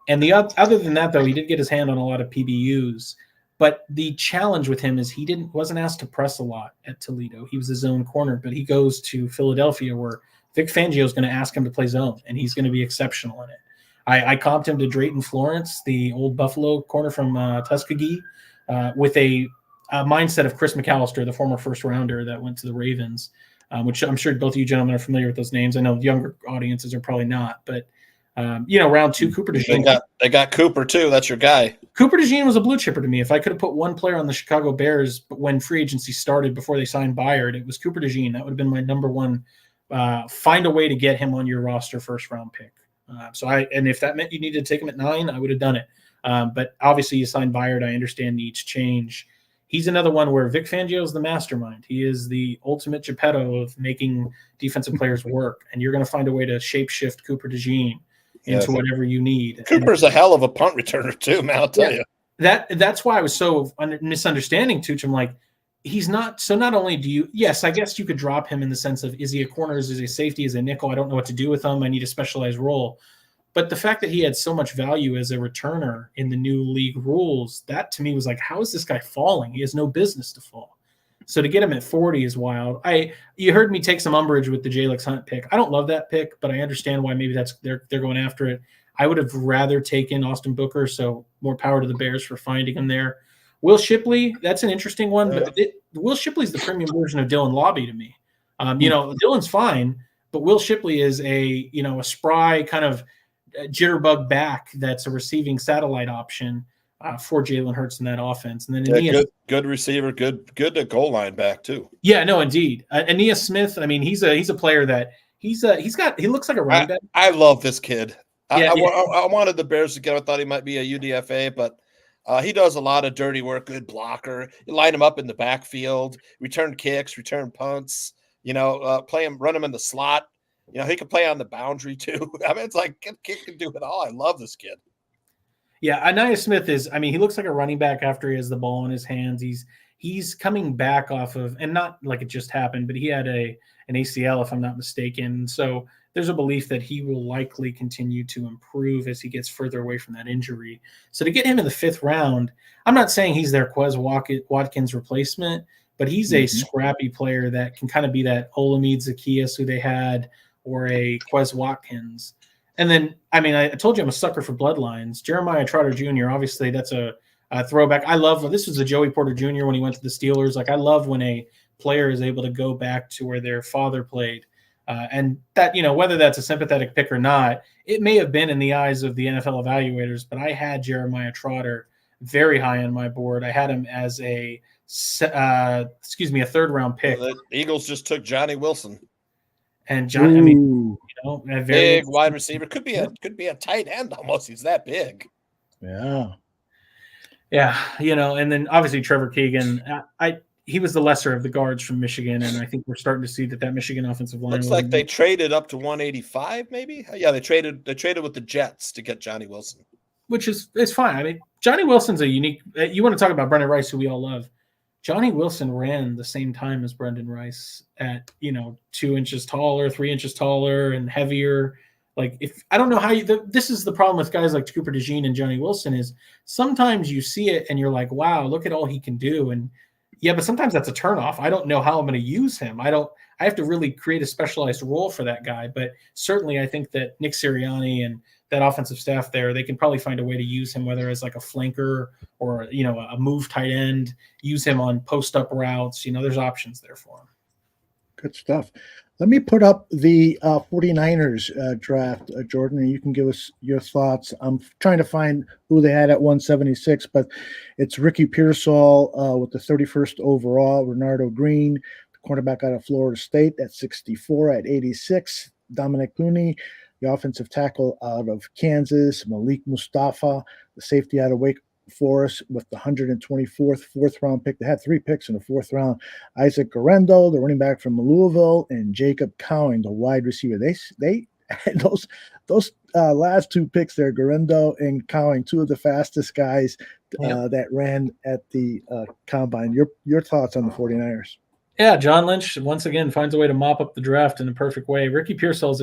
And other than that, though, he did get his hand on a lot of PBUs. But the challenge with him is he wasn't asked to press a lot at Toledo. He was a zone corner, but he goes to Philadelphia where Vic Fangio is going to ask him to play zone, and he's going to be exceptional in it. I comped him to Drayton Florence, the old Buffalo corner from Tuskegee, with a mindset of Chris McAllister, the former first rounder that went to the Ravens, which I'm sure both of you gentlemen are familiar with those names. I know younger audiences are probably not, but round 2, Cooper DeJean. They got Cooper too. That's your guy. Cooper DeJean was a blue chipper to me. If I could have put one player on the Chicago Bears when free agency started before they signed Byard, it was Cooper DeJean. That would have been my number one. Find a way to get him on your roster first round pick. And if that meant you needed to take him at 9, I would have done it. But obviously you signed Byard. I understand needs change. He's another one where Vic Fangio is the mastermind. He is the ultimate Geppetto of making defensive players work. And you're going to find a way to shapeshift Cooper DeJean into whatever you need. Cooper's a hell of a punt returner too, man, I'll tell you. That's why I was so misunderstanding Tooch. I'm like, he's not. So not only do you, yes, I guess you could drop him in the sense of, is he a corner? Is he a safety? Is he a nickel? I don't know what to do with him. I need a specialized role. But the fact that he had so much value as a returner in the new league rules, that to me was like, how is this guy falling? He has no business to fall. So to get him at 40 is wild. You heard me take some umbrage with the Jalix Hunt pick. I don't love that pick, but I understand why maybe they're going after it. I would have rather taken Austin Booker, so more power to the Bears for finding him there. Will Shipley, that's an interesting one, but Will Shipley's the premium version of Dylan Lobby to me. Dylan's fine, but Will Shipley is a spry kind of jitterbug back that's a receiving satellite option for Jalen Hurts in that offense. And then good receiver, good goal line back too. Yeah, no, indeed. Aeneas Smith, I mean, he's a player that he looks like a running back. I love this kid. I wanted the Bears to get him. I thought he might be a UDFA, but he does a lot of dirty work, good blocker. You line him up in the backfield, return kicks, return punts, run him in the slot. He can play on the boundary too. I mean, it's like kid can do it all. I love this kid. Yeah, Aeneas Smith he looks like a running back after he has the ball in his hands. He's coming back off of, and not like it just happened, but he had an ACL, if I'm not mistaken. So there's a belief that he will likely continue to improve as he gets further away from that injury. So to get him in the 5th round, I'm not saying he's their Quez Watkins replacement, but he's a scrappy player that can kind of be that Olamide Zaccheaus who they had, or a Quez Watkins. And then, I told you I'm a sucker for bloodlines. Jeremiah Trotter Jr., obviously that's a throwback. I love, this was a Joey Porter Jr. when he went to the Steelers. Like, I love when a player is able to go back to where their father played. And that, whether that's a sympathetic pick or not, it may have been in the eyes of the NFL evaluators, but I had Jeremiah Trotter very high on my board. I had him as a 3rd round pick. Well, the Eagles just took Johnny Wilson. And John, a big wide receiver, could be a tight end almost. He's that big. Yeah. And then obviously Trevor Keegan. He was the lesser of the guards from Michigan, and I think we're starting to see that Michigan offensive line looks like they traded up to 185, maybe. Yeah, they traded with the Jets to get Johnny Wilson, which is fine. I mean, Johnny Wilson's a unique. You want to talk about Brendan Rice, who we all love. Johnny Wilson ran the same time as Brendan Rice at 2 inches taller, 3 inches taller, and heavier. Like, if I don't know how this is the problem with guys like Cooper DeJean and Johnny Wilson is sometimes you see it and you're like, wow, look at all he can do. And yeah, but sometimes that's a turnoff. I don't know how I'm going to use him. I have to really create a specialized role for that guy. But certainly I think that Nick Sirianni and that offensive staff there, they can probably find a way to use him, whether it's like a flanker or, a move tight end, use him on post-up routes. There's options there for him. Good stuff. Let me put up the 49ers draft, Jordan, and you can give us your thoughts. I'm trying to find who they had at 176, but it's Ricky Pearsall with the 31st overall, Renardo Green, the cornerback out of Florida State at 64, at 86, Dominic Clooney, the offensive tackle out of Kansas, Malik Mustafa, the safety out of Wake Forest with the 124th 4th round pick. They had 3 picks in the 4th round. Isaac Garendo, the running back from Louisville, and Jacob Cowing, the wide receiver. They had those last 2 picks there, Garendo and Cowing, 2 of the fastest guys that ran at the combine. Your thoughts on the 49ers? Yeah, John Lynch once again finds a way to mop up the draft in a perfect way. Ricky Pearsall's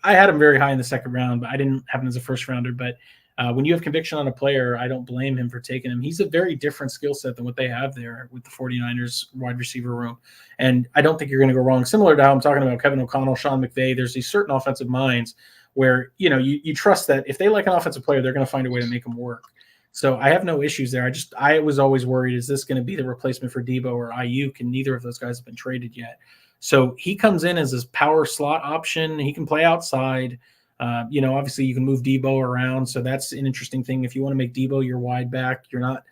I had him very high in the second round, but I didn't have him as a first rounder. But when you have conviction on a player, I don't blame him for taking him. He's a very different skill set than what they have there with the 49ers wide receiver room. And I don't think you're going to go wrong. Similar to how I'm talking about Kevin O'Connell, Sean McVay, there's these certain offensive minds where, you trust that if they like an offensive player, they're going to find a way to make him work. So I have no issues there. I was always worried, is this going to be the replacement for Debo or Ayuk? And neither of those guys have been traded yet. So he comes in as this power slot option. He can play outside. Obviously you can move Debo around. So that's an interesting thing. If you want to make Debo your wide back, you're not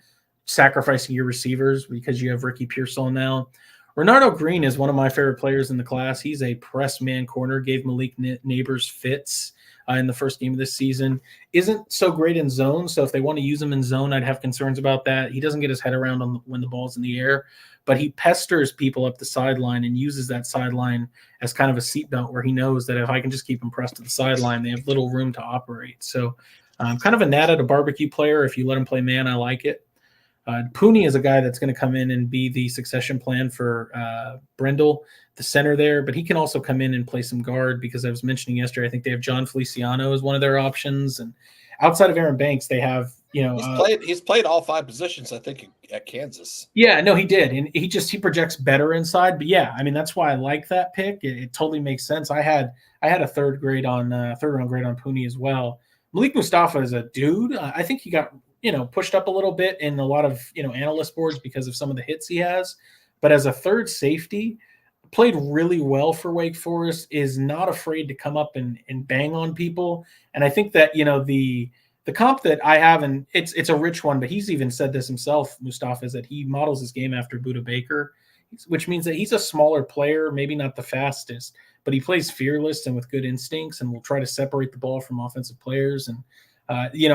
sacrificing your receivers because you have Ricky Pearsall now. Renardo Green is one of my favorite players in the class. He's a press man corner, gave Malik Neighbors fits in the first game of this season. Isn't so great in zone, so if they want to use him in zone, I'd have concerns about that. He doesn't get his head around when the ball's in the air, but he pesters people up the sideline and uses that sideline as kind of a seatbelt where he knows that if I can just keep him pressed to the sideline, they have little room to operate. So kind of a gnat at a barbecue player. If you let him play man, I like it. Pooney is a guy that's going to come in and be the succession plan for Brindle, the center there, but he can also come in and play some guard because I was mentioning yesterday, I think they have John Feliciano as one of their options. And outside of Aaron Banks, they have, he's played all 5 positions, I think, at Kansas. Yeah, no, he did. And he projects better inside. But yeah, I mean, that's why I like that pick. It totally makes sense. I had a third round grade on Pooney as well. Malik Mustafa is a dude. I think he got pushed up a little bit in a lot of, analyst boards because of some of the hits he has. But as a third safety, played really well for Wake Forest, is not afraid to come up and bang on people. And I think that, the comp that I have, and it's a rich one, but he's even said this himself, Mustafa, is that he models his game after Budda Baker, which means that he's a smaller player, maybe not the fastest, but he plays fearless and with good instincts and will try to separate the ball from offensive players. And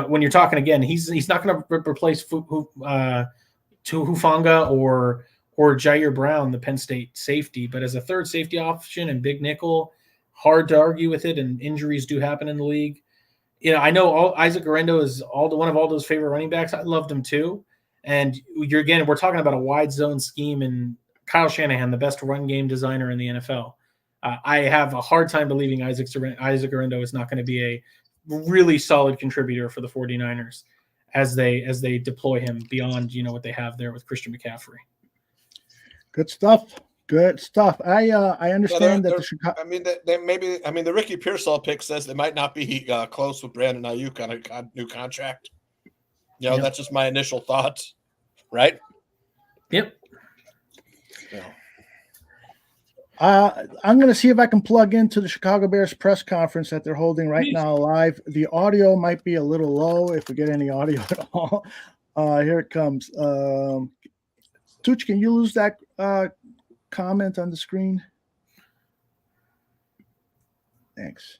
when you're talking again, he's not going to replace Hufanga or Jair Brown, the Penn State safety, but as a third safety option and big nickel, hard to argue with it. And injuries do happen in the league. I know Isaac Orendo is one of Aldo's favorite running backs. I loved him too. And we're talking about a wide zone scheme and Kyle Shanahan, the best run game designer in the NFL. I have a hard time believing Isaac Orendo is not going to be a really solid contributor for the 49ers as they deploy him beyond, what they have there with Christian McCaffrey. Good stuff. I understand that the Chicago. The Ricky Pearsall pick says they might not be close with Brandon Ayuk on a new contract. Yep. That's just my initial thoughts, right? Yep. Yeah. I'm going to see if I can plug into the Chicago Bears press conference that they're holding right now live. The audio might be a little low if we get any audio at all. Here it comes. Tooch, can you lose that comment on the screen? Thanks.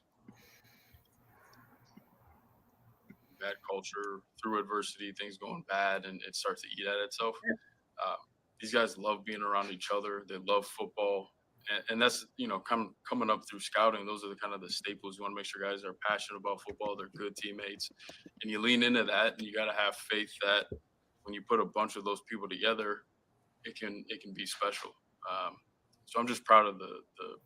Bad culture, through adversity, things going bad, and it starts to eat at itself. These guys love being around each other. They love football. And that's, coming up through scouting, those are the kind of the staples. You want to make sure guys are passionate about football. They're good teammates. And you lean into that, and you got to have faith that when you put a bunch of those people together, it can be special. So I'm just proud of the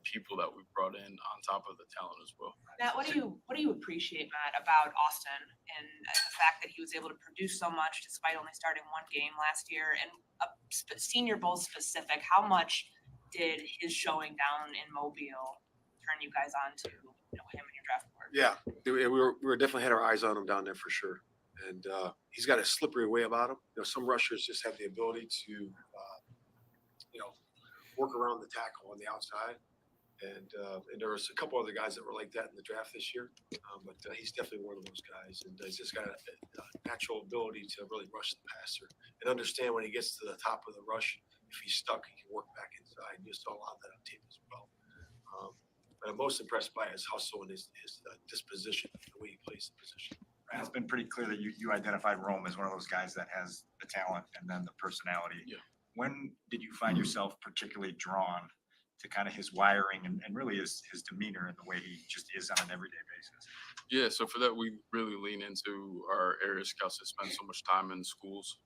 people that we brought in on top of the talent as well. Matt, what do you appreciate, Matt, about Austin and the fact that he was able to produce so much despite only starting one game last year, and a Senior Bowl specific? How much did his showing down in Mobile turn you guys on to him and your draft board? Yeah, we were definitely had our eyes on him down there for sure, and he's got a slippery way about him. Some rushers just have the ability to work around the tackle on the outside, and there was a couple other guys that were like that in the draft this year, but he's definitely one of those guys, and he's just got a natural ability to really rush the passer and understand when he gets to the top of the rush. If he's stuck, he can work back inside. You saw a lot of that on tape as well. But I'm most impressed by his hustle and his disposition, the way he plays the position. Right. It's been pretty clear that you identified Rome as one of those guys that has the talent and then the personality. Yeah. When did you find yourself particularly drawn to kind of his wiring and really his demeanor and the way he just is on an everyday basis? Yeah, so for that, we really lean into our area scouts that spend so much time in schools.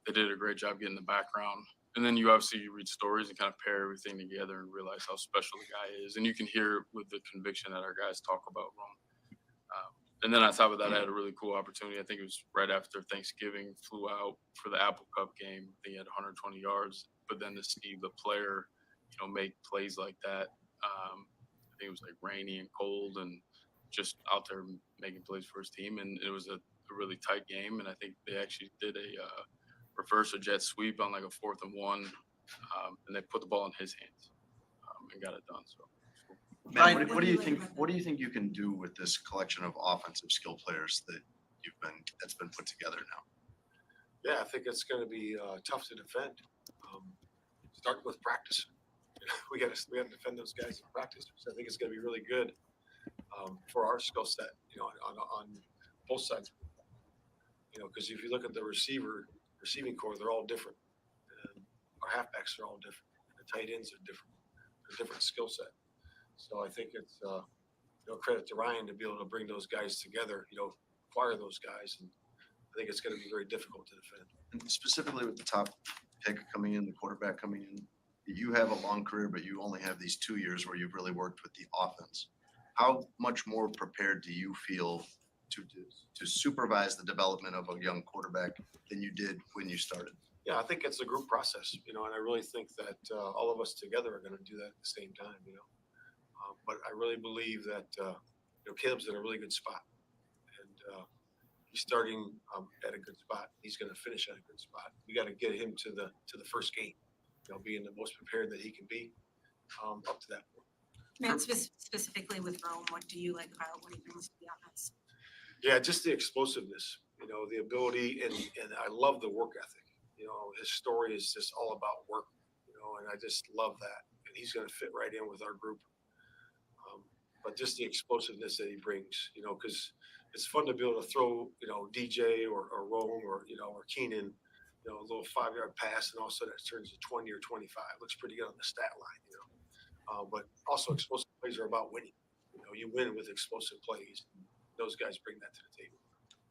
They did a great job getting the background And then you obviously read stories and kind of pair everything together and realize how special the guy is. And you can hear with the conviction that our guys talk about Rome. And then on top of that, I had a really cool opportunity. I think it was right after Thanksgiving, flew out for the Apple Cup game. He had 120 yards, but then to see the player, make plays like that. I think it was like rainy and cold and just out there making plays for his team. And it was a really tight game. And I think they actually did a reverse or jet sweep on like a 4th and 1. And they put the ball in his hands and got it done. So. Man, what do you think? What do you think you can do with this collection of offensive skill players that's been put together now? Yeah, I think it's going to be tough to defend. Starting with practice, we got to defend those guys in practice. So I think it's going to be really good for our skill set. On both sides. Because if you look at the receiving core, they're all different. And our halfbacks are all different. The tight ends are different. They're different skill set. So I think it's credit to Ryan to be able to bring those guys together, acquire those guys, and I think it's going to be very difficult to defend. And specifically with the top pick coming in, the quarterback coming in, you have a long career, but you only have these 2 years where you've really worked with the offense. How much more prepared do you feel to supervise the development of a young quarterback than you did when you started? Yeah, I think it's a group process, and I really think that all of us together are going to do that at the same time, But I really believe that Caleb's in a really good spot, and he's starting at a good spot. He's going to finish at a good spot. We got to get him to the first game, being the most prepared that he can be up to that point. Matt, specifically with Rome, what do you like about what he brings to the offense? Yeah, just the explosiveness, the ability, and I love the work ethic. His story is just all about work, and I just love that. And he's going to fit right in with our group. But just the explosiveness that he brings, because it's fun to be able to throw, DJ or Rome or Keenan, a little 5-yard pass, and all of a sudden it turns to 20 or 25. Looks pretty good on the stat line, But also explosive plays are about winning. You win with explosive plays. Those guys bring that to the table.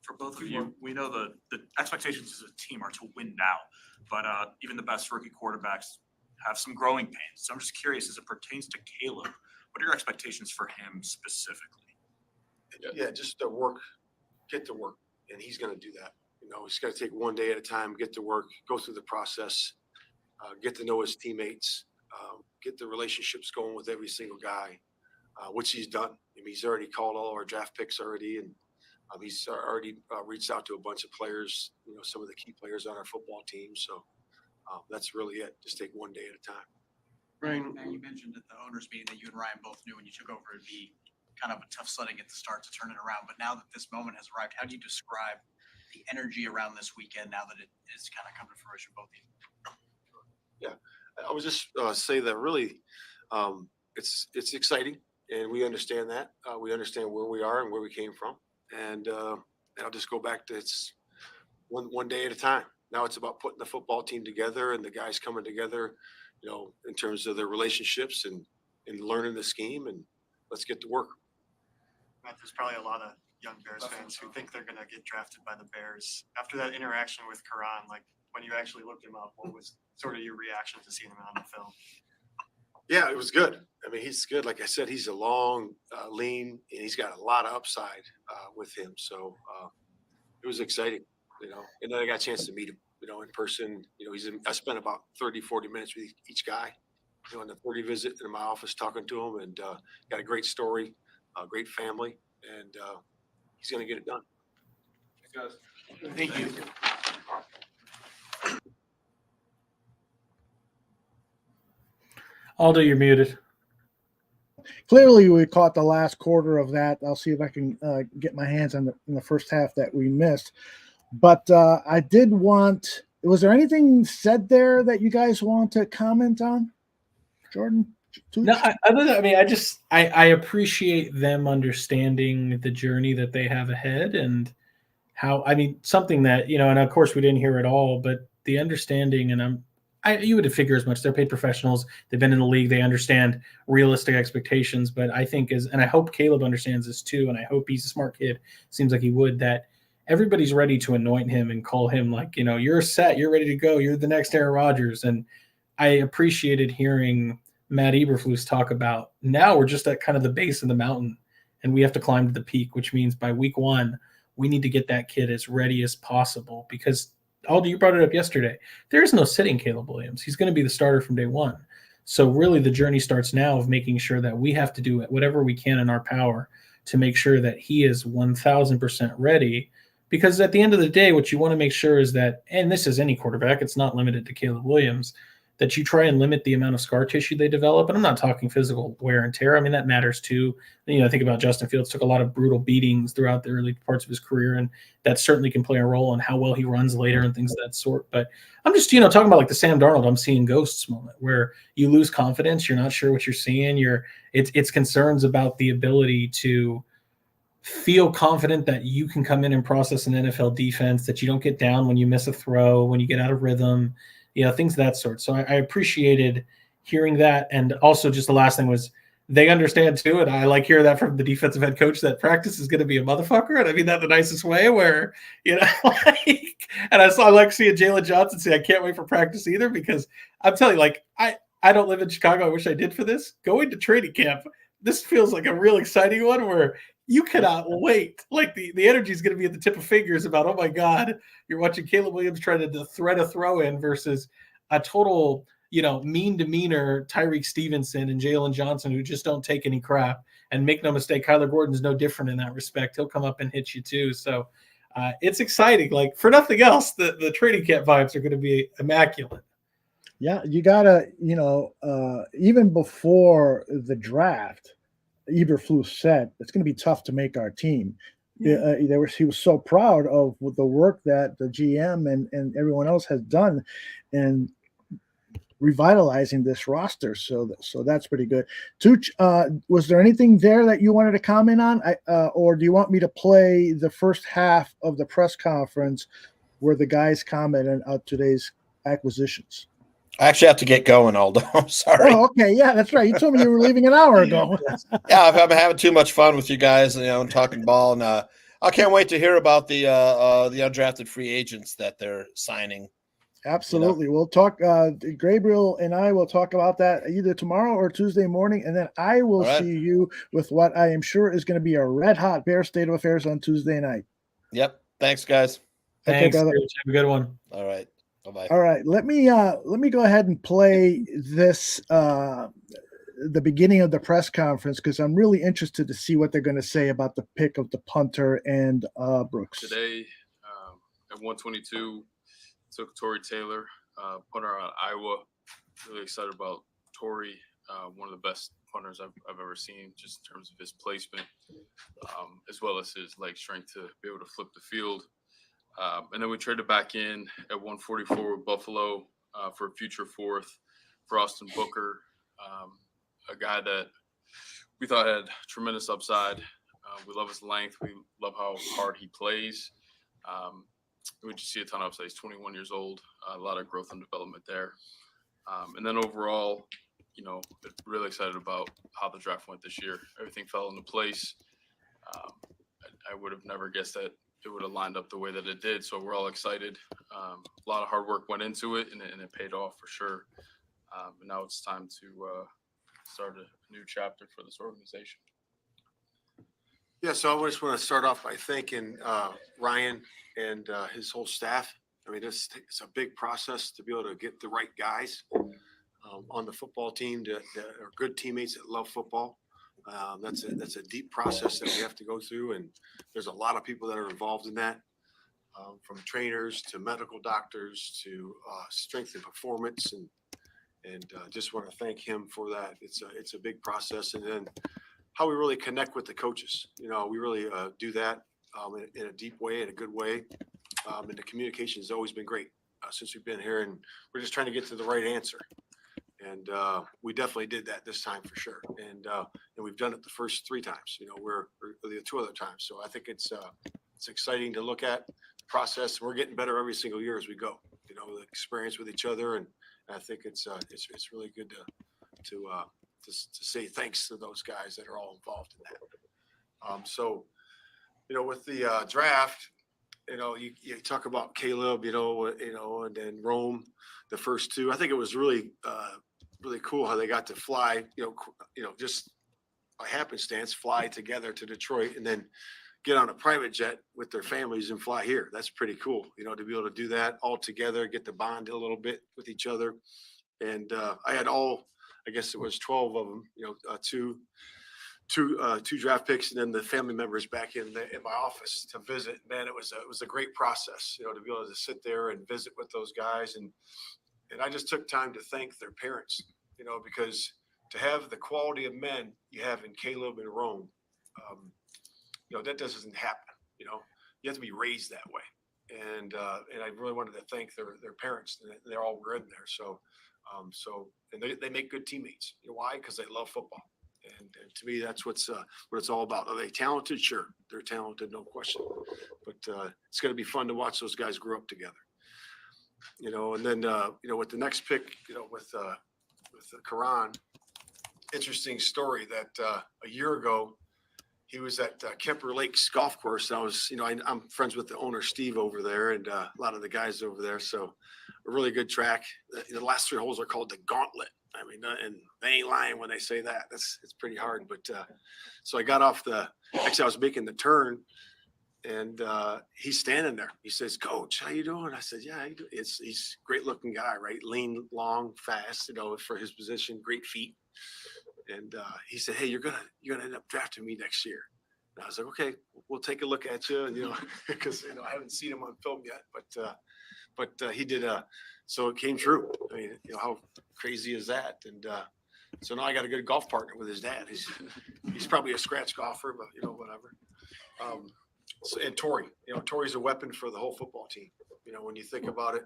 For both of you, we know the expectations as a team are to win now, but even the best rookie quarterbacks have some growing pains. So I'm just curious, as it pertains to Caleb, what are your expectations for him specifically? Yeah, just to work, get to work, and he's going to do that. He's got to take one day at a time, get to work, go through the process, get to know his teammates, get the relationships going with every single guy, which he's done. He's already called all our draft picks already, and he's already reached out to a bunch of players, some of the key players on our football team. So that's really it. Just take one day at a time. Ryan, you mentioned at the owners meeting that you and Ryan both knew when you took over it'd be kind of a tough sledding at the start to turn it around. But now that this moment has arrived, how do you describe the energy around this weekend now that it is kind of come to fruition, both of you? Yeah, I would just say that really it's exciting, and we understand that. We understand where we are and where we came from. And I'll just go back to it's one day at a time. Now it's about putting the football team together and the guys coming together, in terms of their relationships and learning the scheme, and let's get to work. Matt, there's probably a lot of young Bears fans who think they're going to get drafted by the Bears. After that interaction with Kiran, like when you actually looked him up, what was sort of your reaction to seeing him on the film? Yeah, it was good. I mean, he's good. Like I said, he's a long, lean, and he's got a lot of upside with him. So it was exciting, and then I got a chance to meet him, in person. I spent about 30, 40 minutes with each guy, on the 30 visit in my office talking to him, and got a great story, a great family, and he's going to get it done. Thank you. Aldo, you're muted. Clearly, we caught the last quarter of that. I'll see if I can get my hands on in the first half that we missed. But I did want – was there anything said there that you guys want to comment on, Jordan? No, I appreciate them understanding the journey that they have ahead and how – something that, and of course we didn't hear it all, but the understanding, and you would figure as much. They're paid professionals. They've been in the league. They understand realistic expectations. But I think and I hope Caleb understands this too, and I hope he's a smart kid. Seems like he would, that everybody's ready to anoint him and call him like, you're set, you're ready to go, you're the next Aaron Rodgers. And I appreciated hearing Matt Eberflus talk about now we're just at kind of the base of the mountain and we have to climb to the peak, which means by week 1, we need to get that kid as ready as possible because Aldo, you brought it up yesterday. There is no sitting Caleb Williams. He's going to be the starter from day 1. So really the journey starts now of making sure that we have to do whatever we can in our power to make sure that he is 1,000% ready. Because at the end of the day, what you want to make sure is that, and this is any quarterback, it's not limited to Caleb Williams, that you try and limit the amount of scar tissue they develop. And I'm not talking physical wear and tear. I mean, that matters too. I think about Justin Fields took a lot of brutal beatings throughout the early parts of his career, and that certainly can play a role in how well he runs later and things of that sort. But I'm just, talking about like the Sam Darnold I'm seeing ghosts moment where you lose confidence, you're not sure what you're seeing, it's concerns about the ability to feel confident that you can come in and process an NFL defense, that you don't get down when you miss a throw, when you get out of rhythm, things of that sort. So I appreciated hearing that. And also just the last thing was they understand too. And I like hearing that from the defensive head coach that practice is going to be a motherfucker. And I mean that the nicest way where, and I like seeing Jalen Johnson say, I can't wait for practice either, because I'm telling you, I don't live in Chicago. I wish I did for this. Going to training camp, this feels like a real exciting one where you cannot wait. Like the energy is going to be at the tip of fingers about, oh my God, you're watching Caleb Williams trying to thread a throw in versus a total, mean demeanor Tyreek Stevenson and Jalen Johnson who just don't take any crap. And make no mistake, Kyler Gordon's no different in that respect. He'll come up and hit you too. So it's exciting. Like for nothing else, the training camp vibes are going to be immaculate. Yeah, you gotta, even before the draft, Eberflus said it's going to be tough to make our team. Yeah. He was so proud of the work that the GM and everyone else has done in revitalizing this roster. So that's pretty good. Tooch, was there anything there that you wanted to comment on, or do you want me to play the first half of the press conference where the guys commented on today's acquisitions? I actually have to get going, Aldo. I'm sorry. Oh, okay. Yeah, that's right. You told me you were leaving an hour ago. Yeah, I'm having too much fun with you guys, and talking ball. And I can't wait to hear about the undrafted free agents that they're signing. Absolutely. We'll talk. Gabriel and I will talk about that either tomorrow or Tuesday morning. And then I will see you with what I am sure is going to be a red hot Bear State of Affairs on Tuesday night. Yep. Thanks, guys. Thanks. Okay, have a good one. All right. Bye-bye. All right, let me go ahead and play this the beginning of the press conference because I'm really interested to see what they're going to say about the pick of the punter and Brooks. Today at 122, took Tory Taylor, punter out of Iowa. Really excited about Tory, one of the best punters I've ever seen, just in terms of his placement, as well as his leg strength to be able to flip the field. And then we traded back in at 144 with Buffalo for a future fourth for Austin Booker, a guy that we thought had tremendous upside. We love his length. We love how hard he plays. We just see a ton of upside. He's 21 years old, a lot of growth and development there. And then overall, really excited about how the draft went this year. Everything fell into place. I would have never guessed that it would have lined up the way that it did. So we're all excited. A lot of hard work went into it, and it paid off for sure. And now it's time to start a new chapter for this organization. Yeah, so I just want to start off by thanking Ryan and his whole staff. I mean, it's a big process to be able to get the right guys on the football team that are good teammates that love football. That's a deep process that we have to go through, and there's a lot of people that are involved in that, from trainers to medical doctors to strength and performance, and just want to thank him for that. It's a big process, and then how we really connect with the coaches. We really do that in a deep way, in a good way, and the communication has always been great since we've been here, and we're just trying to get to the right answer. And we definitely did that this time for sure. And we've done it the first 3 times, or the 2 other times. So I think it's exciting to look at the process. We're getting better every single year as we go, the experience with each other. And I think it's really good to say thanks to those guys that are all involved in that. So, with the draft, you talk about Caleb, and then Rome, the first two. I think it was really cool how they got to fly, just by happenstance, fly together to Detroit and then get on a private jet with their families and fly here. That's pretty cool, to be able to do that all together, get to bond a little bit with each other. And I had I guess it was 12 of them, two draft picks, and then the family members back in my office to visit. Man, it was a great process, to be able to sit there and visit with those guys, and I just took time to thank their parents, because to have the quality of men you have in Caleb and Rome, that doesn't happen. You have to be raised that way, and I really wanted to thank their parents. They all were in there, so and they make good teammates. Why? Because they love football. And to me, that's what it's all about. Are they talented? Sure, they're talented, no question. But it's going to be fun to watch those guys grow up together. And then with the next pick, with Kiran, interesting story that a year ago he was at Kemper Lakes Golf Course. I'm friends with the owner Steve over there, and a lot of the guys over there. So a really good track. The last 3 holes are called the Gauntlet. I mean, and they ain't lying when they say that. It's pretty hard. But so I got off actually I was making the turn, and he's standing there. He says, "Coach, how you doing?" I said, "Yeah, he's a great looking guy, right? Lean, long, fast, for his position, great feet." And he said, "Hey, you're gonna end up drafting me next year." And I was like, "Okay, we'll take a look at you," because I haven't seen him on film yet, but he did. So it came true. I mean, how crazy is that? And so now I got a good golf partner with his dad. He's probably a scratch golfer, but whatever. And Tory, Tory's a weapon for the whole football team. When you think about it,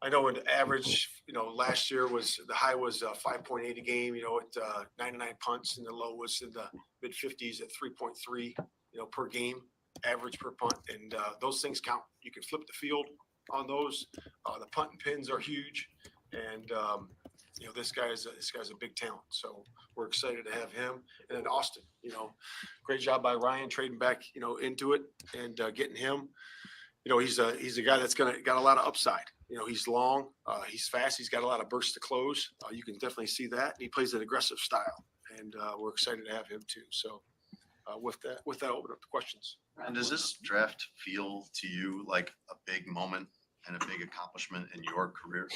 I know in average, last year the high was 5.8 a game, at 99 punts, and the low was in the mid 50s at 3.3, per game, average per punt. And those things count. You can flip the field on those. The punt and pins are huge. And, this guy's a big talent. So we're excited to have him. And then Austin, great job by Ryan trading back, into it and getting him. He's a guy that's got a lot of upside. He's long, he's fast, he's got a lot of bursts to close. You can definitely see that. He plays an aggressive style, and we're excited to have him too. So with that, I'll open up the questions. And does this draft feel to you like a big moment and a big accomplishment in your career?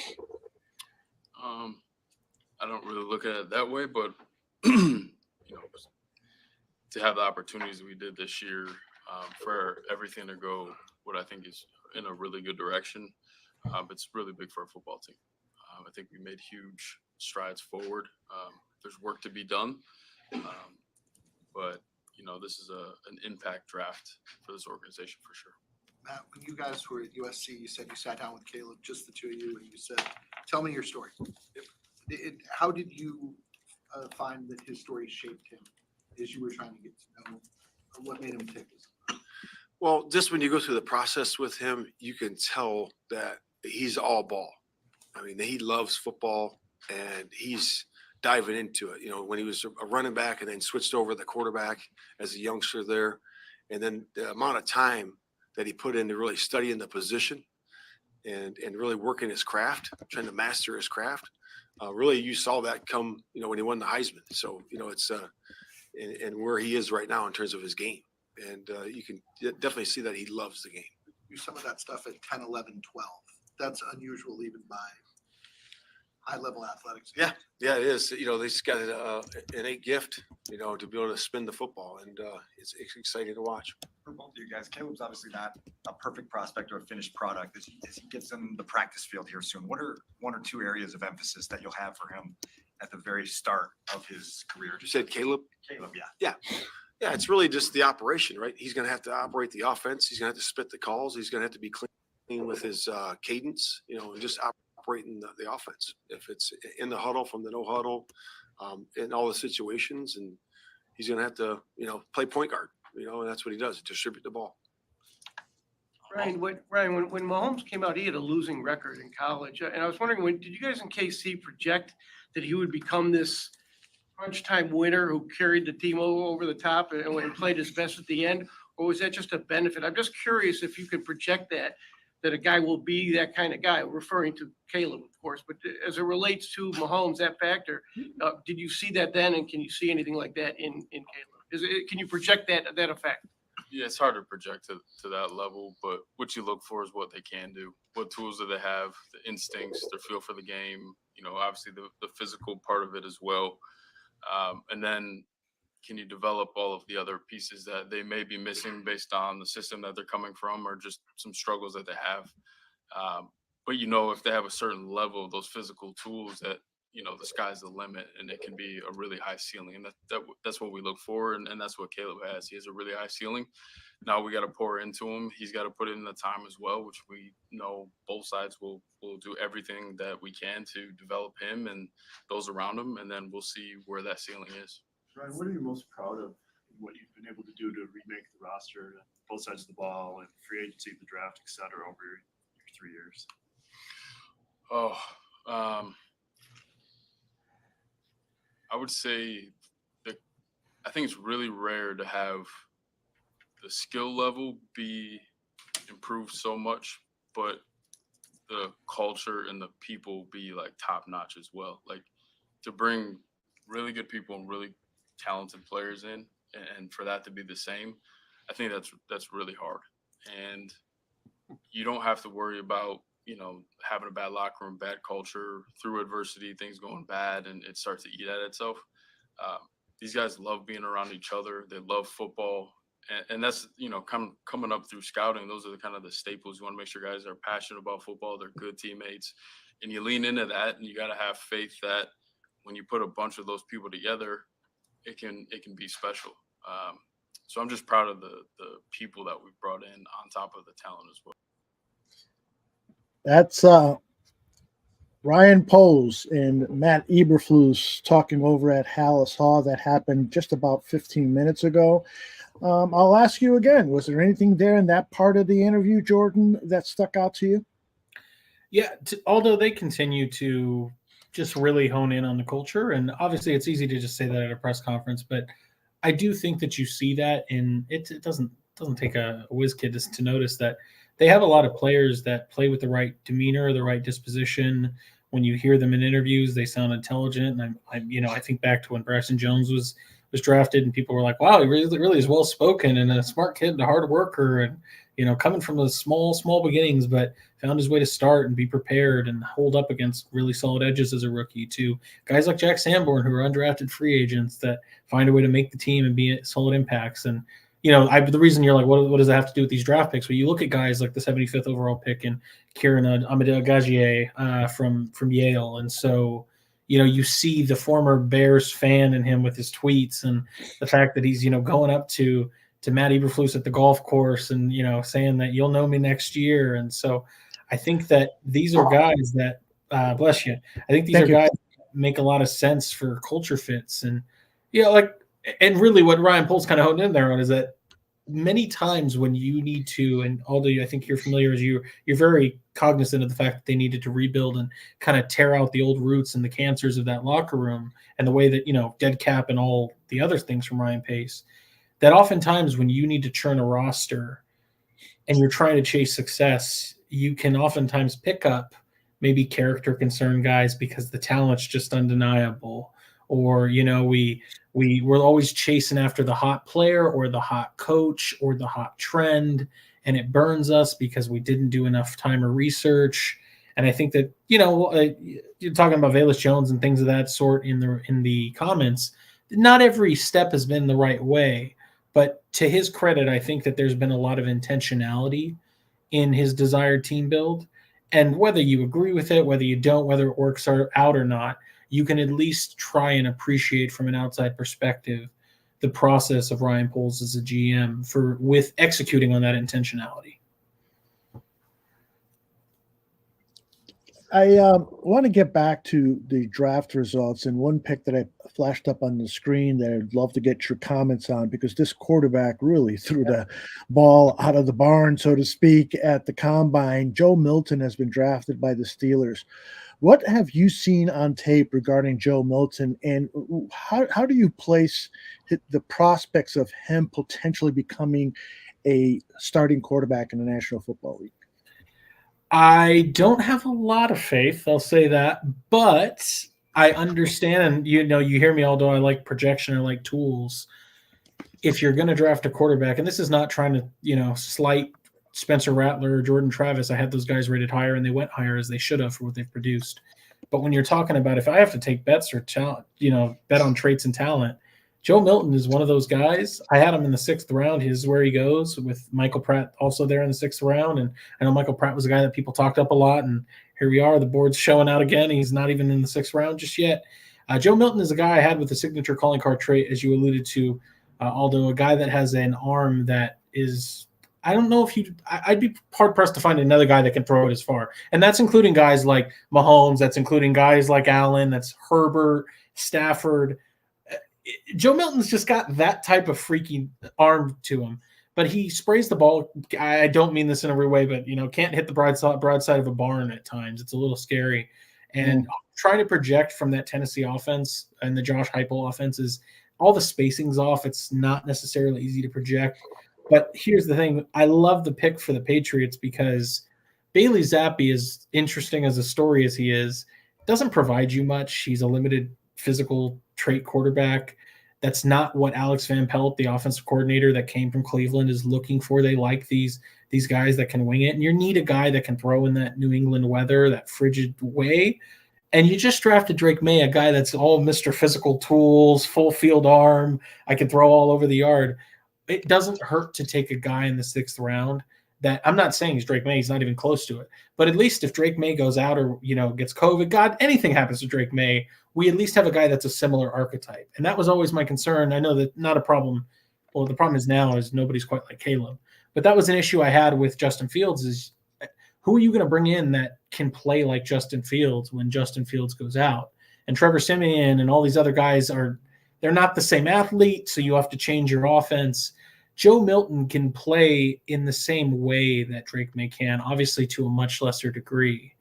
I don't really look at it that way, but to have the opportunities we did this year, for everything to go what I think is in a really good direction, it's really big for our football team. I think we made huge strides forward. There's work to be done, but this is an impact draft for this organization for sure. Matt, when you guys were at USC, you said you sat down with Caleb, just the two of you, and you said, "Tell me your story." How did you find that his story shaped him as you were trying to get to know what made him tick? Well, just when you go through the process with him, you can tell that he's all ball. I mean, he loves football, and he's diving into it. When he was a running back and then switched over to the quarterback as a youngster there, and then the amount of time that he put into really studying the position and really working his craft, trying to master his craft. Really, you saw that come, when he won the Heisman. So, it's and where he is right now in terms of his game. And you can definitely see that he loves the game. Do some of that stuff at 10, 11, 12. That's unusual even by high-level athletics. Yeah, it is. He's got an innate gift, to be able to spin the football, and it's exciting to watch. For both of you guys, Caleb's obviously not a perfect prospect or a finished product. As he gets in the practice field here soon, what are 1 or 2 areas of emphasis that you'll have for him at the very start of his career? You said Caleb? Caleb, yeah. Yeah, it's really just the operation, right? He's going to have to operate the offense. He's going to have to spit the calls. He's going to have to be clean with his cadence, and just operating the offense. If it's in the huddle, from the no huddle, in all the situations, and he's going to have to, play point guard, and that's what he does, distribute the ball. Ryan, when Mahomes came out, he had a losing record in college. And I was wondering, did you guys in KC project that he would become this crunch time winner who carried the team over the top and played his best at the end? or is that just a benefit? I'm just curious if you can project that a guy will be that kind of guy, referring to Caleb, of course, but as it relates to Mahomes, that factor, did you see that then, and can you see anything like that in Caleb? Can you project that effect? Yeah, it's hard to project to that level, but what you look for is what they can do. What tools do they have, the instincts, their feel for the game, obviously the physical part of it as well. And then can you develop all of the other pieces that they may be missing based on the system that they're coming from or just some struggles that they have. But if they have a certain level of those physical tools that, the sky's the limit and it can be a really high ceiling. And that's what we look for. And that's what Caleb has. He has a really high ceiling. Now we got to pour into him. He's got to put in the time as well, which we know both sides will do everything that we can to develop him and those around him. And then we'll see where that ceiling is. Ryan, what are you most proud of in what you've been able to do to remake the roster, both sides of the ball, and free agency, the draft, et cetera, over your 3 years? I would say that I think it's really rare to have the skill level be improved so much, but the culture and the people be like top notch as well. Like to bring really good people and really talented players in, and for that to be the same, I think that's really hard. And you don't have to worry about having a bad locker room, bad culture, through adversity, things going bad, and it starts to eat at itself. These guys love being around each other. They love football. And that's, coming up through scouting, those are the kind of the staples. You want to make sure guys are passionate about football. They're good teammates. And you lean into that, and you got to have faith that when you put a bunch of those people together, it can be special. So I'm just proud of the people that we've brought in on top of the talent as well. That's Ryan Poles and Matt Eberflus talking over at Hallis Hall. That happened just about 15 minutes ago. I'll ask you again, was there anything there in that part of the interview, Jordan, that stuck out to you? Yeah, although they continue to just really hone in on the culture, and obviously it's easy to just say that at a press conference, but I do think that you see that, and it doesn't take a whiz kid to notice that they have a lot of players that play with the right demeanor, the right disposition. When you hear them in interviews, they sound intelligent. And I think back to when Braxton Jones was drafted, and people were like, "Wow, he really is well spoken and a smart kid, and a hard worker, and coming from the small beginnings, but found his way to start and be prepared and hold up against really solid edges as a rookie." To guys like Jack Sanborn, who are undrafted free agents that find a way to make the team and be solid impacts. And the reason you're like, what does that have to do with these draft picks? Well, you look at guys like the 75th overall pick and Kiran Amegadjie from Yale, and so you see the former Bears fan in him with his tweets and the fact that he's going up to Matt Eberflus at the golf course and saying that you'll know me next year. And so I think that these are guys that bless you. I think these are guys that make a lot of sense for culture fits, and and really what Ryan Poles kind of honed in there on is that many times when you need to, and although I think you're familiar as you're very cognizant of the fact that they needed to rebuild and kind of tear out the old roots and the cancers of that locker room, and the way that dead cap and all the other things from Ryan Pace, that oftentimes when you need to churn a roster and you're trying to chase success, you can oftentimes pick up maybe character concern guys because the talent's just undeniable, or we're always chasing after the hot player or the hot coach or the hot trend, and it burns us because we didn't do enough time or research. And I think that you're talking about Velus Jones and things of that sort in the comments. Not every step has been the right way, but to his credit, I think that there's been a lot of intentionality in his desired team build. And whether you agree with it, whether you don't, whether it works out or not, you can at least try and appreciate from an outside perspective the process of Ryan Poles as a GM with executing on that intentionality. I want to get back to the draft results, and one pick that I flashed up on the screen that I'd love to get your comments on, because this quarterback really threw the ball out of the barn, so to speak, at the combine. Joe Milton has been drafted by the Steelers. What have you seen on tape regarding Joe Milton, and how do you place the prospects of him potentially becoming a starting quarterback in the National Football League? I don't have a lot of faith, I'll say that, but I understand, and you hear me, although I like projection, I like tools. If you're going to draft a quarterback, and this is not trying to, slight Spencer Rattler or Jordan Travis, I had those guys rated higher and they went higher as they should have for what they've produced. But when you're talking about if I have to take bets or talent, bet on traits and talent, Joe Milton is one of those guys. I had him in the 6th round. Here's where he goes with Michael Pratt also there in the 6th round. And I know Michael Pratt was a guy that people talked up a lot. And here we are. The board's showing out again. He's not even in the 6th round just yet. Joe Milton is a guy I had with a signature calling card trait, as you alluded to, although a guy that has an arm that is – I don't know if I'd be hard-pressed to find another guy that can throw it as far. And that's including guys like Mahomes. That's including guys like Allen. That's Herbert, Stafford. Joe Milton's just got that type of freaky arm to him, but he sprays the ball. I don't mean this in every way, but can't hit the broadside of a barn at times. It's a little scary. And trying to project from that Tennessee offense and the Josh Heupel offense is all the spacing's off. It's not necessarily easy to project. But here's the thing. I love the pick for the Patriots because Bailey Zappi, as interesting as a story as he is, doesn't provide you much. He's a limited physical trait quarterback. That's not what Alex Van Pelt, the offensive coordinator that came from Cleveland, is looking for. They like these guys that can wing it. And you need a guy that can throw in that New England weather, that frigid way. And you just drafted Drake May, a guy that's all Mr. Physical tools, full field arm. I can throw all over the yard. It doesn't hurt to take a guy in the 6th round that I'm not saying he's Drake May. He's not even close to it. But at least if Drake May goes out or, gets COVID, God, anything happens to Drake May, we at least have a guy that's a similar archetype. And that was always my concern. I know that not a problem. Well, the problem is now is nobody's quite like Caleb. But that was an issue I had with Justin Fields is who are you going to bring in that can play like Justin Fields when Justin Fields goes out? And Trevor Siemian and all these other guys they're not the same athlete, so you have to change your offense. Joe Milton can play in the same way that Drake May can, obviously to a much lesser degree.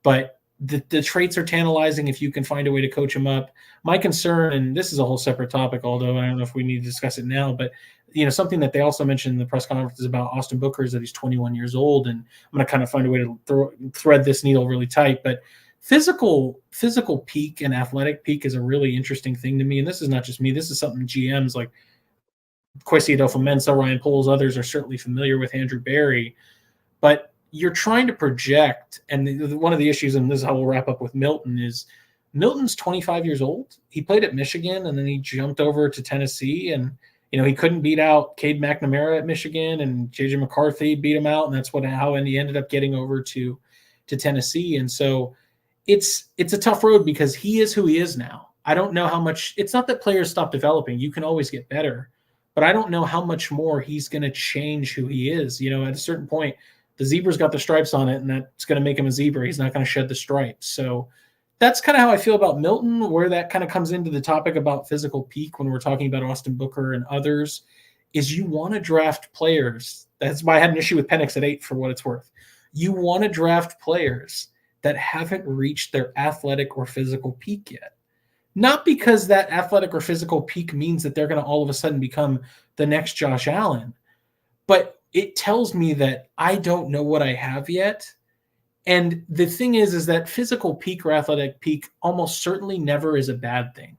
But the traits are tantalizing if you can find a way to coach him up. My concern, and this is a whole separate topic, although I don't know if we need to discuss it now, but something that they also mentioned in the press conference about Austin Booker is that he's 21 years old, and I'm going to kind of find a way to thread this needle really tight. But physical peak and athletic peak is a really interesting thing to me, and this is not just me. This is something GMs like Kwesi Adolfo-Mensah, Ryan Poles, others are certainly familiar with, Andrew Berry. But you're trying to project, and one of the issues, and this is how we'll wrap up with Milton, is Milton's 25 years old. He played at Michigan, and then he jumped over to Tennessee, and he couldn't beat out Cade McNamara at Michigan, and J.J. McCarthy beat him out, and that's how he ended up getting over to Tennessee. And so it's a tough road because he is who he is now. I don't know how much – it's not that players stop developing. You can always get better. But I don't know how much more he's going to change who he is. At a certain point, the zebra's got the stripes on it, and that's going to make him a zebra. He's not going to shed the stripes. So that's kind of how I feel about Milton, where that kind of comes into the topic about physical peak when we're talking about Austin Booker and others, is you want to draft players. That's why I had an issue with Penix at 8 for what it's worth. You want to draft players that haven't reached their athletic or physical peak yet. Not because that athletic or physical peak means that they're going to all of a sudden become the next Josh Allen, but it tells me that I don't know what I have yet. And the thing is that physical peak or athletic peak almost certainly never is a bad thing.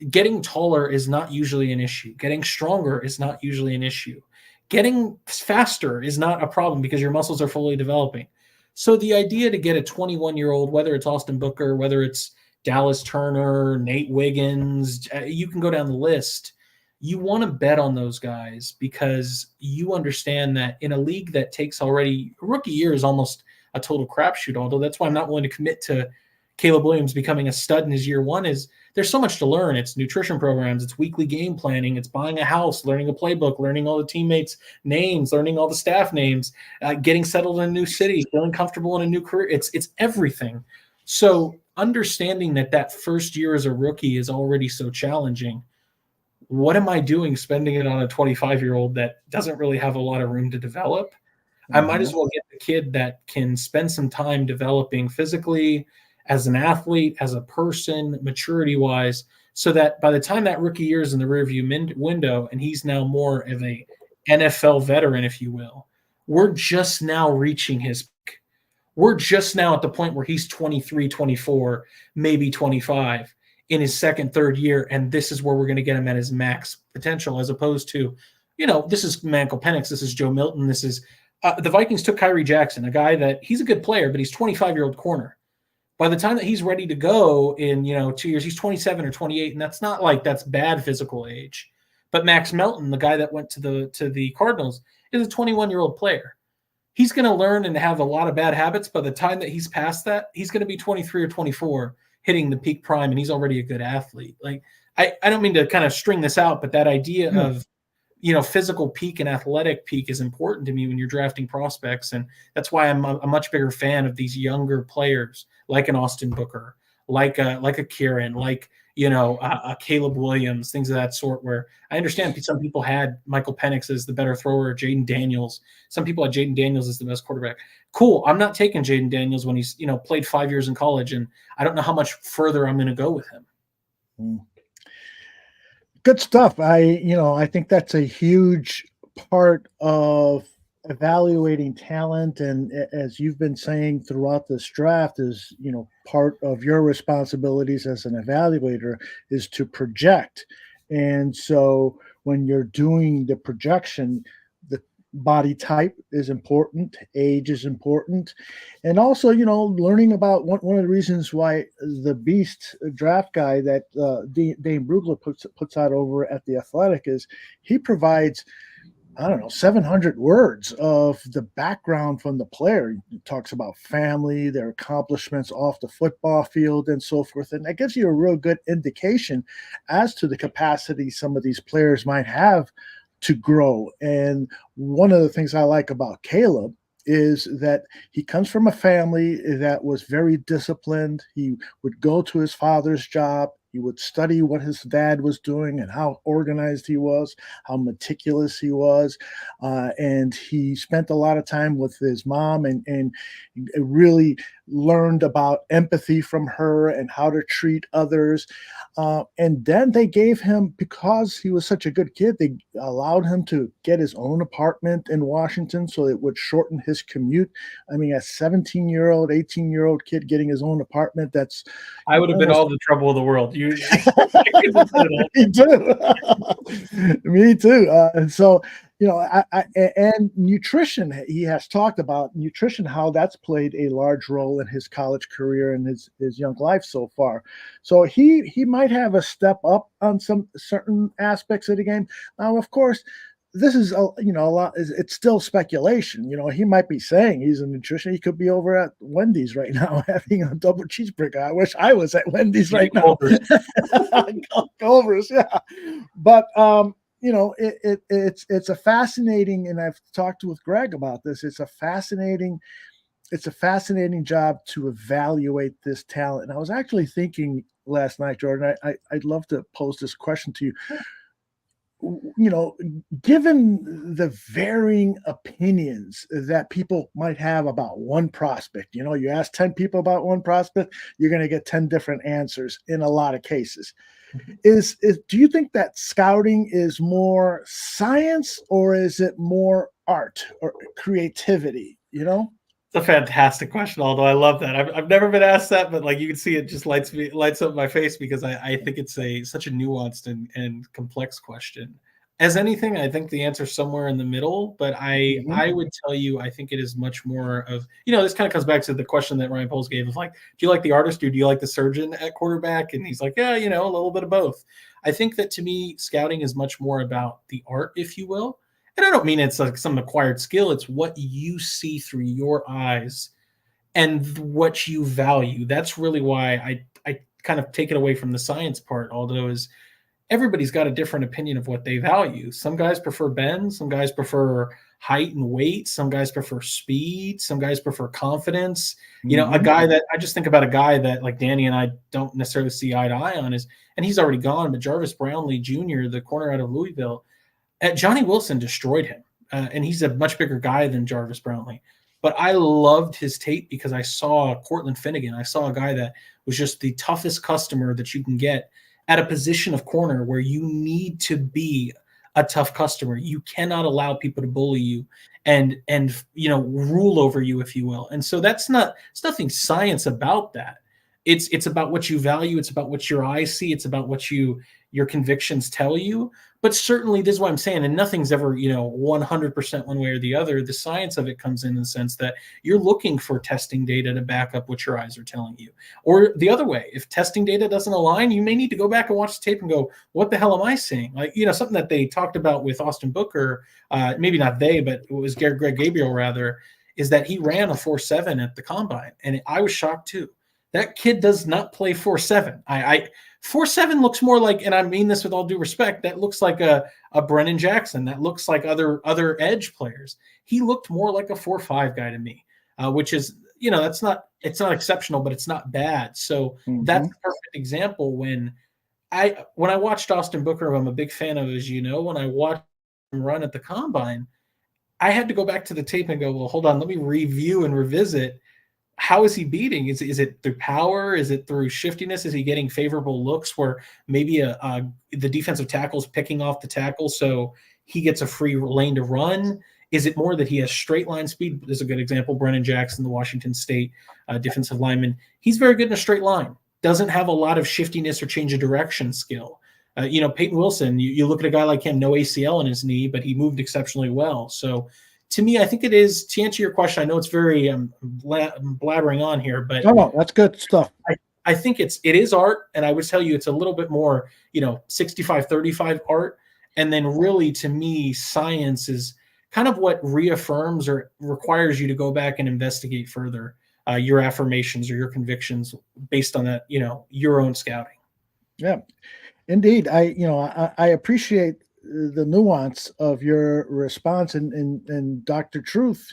Getting taller is not usually an issue. Getting stronger is not usually an issue. Getting faster is not a problem because your muscles are fully developing. So the idea to get a 21-year-old, whether it's Austin Booker, whether it's Dallas Turner, Nate Wiggins, you can go down the list. You want to bet on those guys because you understand that in a league that takes already – rookie year is almost a total crapshoot, although that's why I'm not willing to commit to Caleb Williams becoming a stud in his year one is there's so much to learn. It's nutrition programs, it's weekly game planning, it's buying a house, learning a playbook, learning all the teammates' names, learning all the staff names, getting settled in a new city, feeling comfortable in a new career. It's everything. So understanding that first year as a rookie is already so challenging, what am I doing spending it on a 25-year-old that doesn't really have a lot of room to develop? Mm-hmm. I might as well get the kid that can spend some time developing physically, as an athlete, as a person, maturity-wise, so that by the time that rookie year is in the rearview window and he's now more of a NFL veteran, if you will. We're just now reaching his peak. We're just now at the point where he's 23, 24, maybe 25 in his second, third year, and this is where we're going to get him at his max potential, as opposed to, this is Michael Penix, this is Joe Milton, this is the Vikings took Kyrie Jackson, a guy that he's a good player, but he's 25-year-old corner. By the time that he's ready to go in 2 years, he's 27 or 28, and that's not like that's bad physical age. But Max Melton, the guy that went to the Cardinals, is a 21-year-old player. He's going to learn and have a lot of bad habits. By the time that he's past that, he's going to be 23 or 24, hitting the peak prime, and he's already a good athlete. Like I don't mean to kind of string this out, but that idea of physical peak and athletic peak is important to me when you're drafting prospects, and that's why I'm a much bigger fan of these younger players like an Austin Booker, like a Kiran, like a Caleb Williams, things of that sort, where I understand some people had Michael Penix as the better thrower, Jaden Daniels. Some people had Jaden Daniels as the best quarterback. Cool. I'm not taking Jaden Daniels when he's, played 5 years in college, and I don't know how much further I'm going to go with him. Good stuff. I think that's a huge part of evaluating talent, and as you've been saying throughout this draft, is part of your responsibilities as an evaluator is to project. And so when you're doing the projection, the body type is important, age is important, and also learning about one of the reasons why the beast draft guy that Dane Brugler puts out over at The Athletic is he provides 700 words of the background from the player. He talks about family, their accomplishments off the football field, and so forth. And that gives you a real good indication as to the capacity some of these players might have to grow. And one of the things I like about Caleb is that he comes from a family that was very disciplined. He would go to his father's job. He would study what his dad was doing and how organized he was, how meticulous he was. And he spent a lot of time with his mom and really learned about empathy from her and how to treat others. And then they gave him, because he was such a good kid, they allowed him to get his own apartment in Washington so it would shorten his commute. I mean, a 17-year-old, 18-year-old kid getting his own apartment, I would have been all the trouble of the world. Me too. Me too. And so, and nutrition, he has talked about nutrition, how that's played a large role in his college career and his young life so far. So he might have a step up on some certain aspects of the game. Now, of course, this is a lot. It's still speculation. He might be saying he's a nutritionist. He could be over at Wendy's right now having a double cheeseburger. I wish I was at Wendy's right now. Culver's, yeah. But it's a fascinating, and I've talked with Greg about this. It's a fascinating job to evaluate this talent. And I was actually thinking last night, Jordan, I'd love to pose this question to you. Given the varying opinions that people might have about one prospect, you ask 10 people about one prospect, you're going to get 10 different answers in a lot of cases. Do you think that scouting is more science or is it more art or creativity? It's a fantastic question, Aldo. I love that. I've never been asked that, but you can see it just lights up my face because I think it's such a nuanced and complex question. As anything, I think the answer's somewhere in the middle, but I would tell you, I think it is much more of, this kind of comes back to the question that Ryan Poles gave of do you like the artist or do you like the surgeon at quarterback? And he's like, yeah, a little bit of both. I think that to me, scouting is much more about the art, if you will. And I don't mean it's some acquired skill. It's what you see through your eyes and what you value. That's really why I kind of take it away from the science part, although is everybody's got a different opinion of what they value. Some guys prefer bend. Some guys prefer height and weight. Some guys prefer speed. Some guys prefer confidence. A guy that I just think about a guy that like Danny and I don't necessarily see eye to eye on and he's already gone, but Jarvis Brownlee Jr., the corner out of Louisville, Johnny Wilson destroyed him, and he's a much bigger guy than Jarvis Brownlee. But I loved his tape because I saw Cortland Finnegan. I saw a guy that was just the toughest customer that you can get at a position of corner where you need to be a tough customer. You cannot allow people to bully you and rule over you, if you will. And so it's nothing science about that. It's about what you value. It's about what your eyes see. It's about what your convictions tell you. But certainly, this is what I'm saying, and nothing's ever 100% one way or the other. The science of it comes in the sense that you're looking for testing data to back up what your eyes are telling you. Or the other way, if testing data doesn't align, you may need to go back and watch the tape and go, what the hell am I seeing? Like, something that they talked about with Austin Booker, maybe not they, but it was Greg Gabriel rather, is that he ran a 4.7 at the combine. And I was shocked too. That kid does not play 4.7. 4.7 looks more like, and I mean this with all due respect, that looks like a Brennan Jackson. That looks like other edge players. He looked more like a 4.5 guy to me, which is, it's not exceptional, but it's not bad. So that's a perfect example when I watched Austin Booker, who I'm a big fan of, as you know, when I watched him run at the combine, I had to go back to the tape and go, well, hold on, let me review and revisit. How is he beating? Is it through power? Is it through shiftiness? Is he getting favorable looks where maybe the defensive tackle's picking off the tackle so he gets a free lane to run? Is it more that he has straight line speed? There's a good example, Brennan Jackson, the Washington State defensive lineman. He's very good in a straight line. Doesn't have a lot of shiftiness or change of direction skill. Peyton Wilson, you look at a guy like him, no ACL in his knee, but he moved exceptionally well. So to me, I think it is, to answer your question, I know it's very blabbering on here, but no, that's good stuff. I think it is art, and I would tell you it's a little bit more, 65-35 art. And then really, to me, science is kind of what reaffirms or requires you to go back and investigate further your affirmations or your convictions based on that, your own scouting. Yeah, indeed. I appreciate the nuance of your response and Dr. Truth,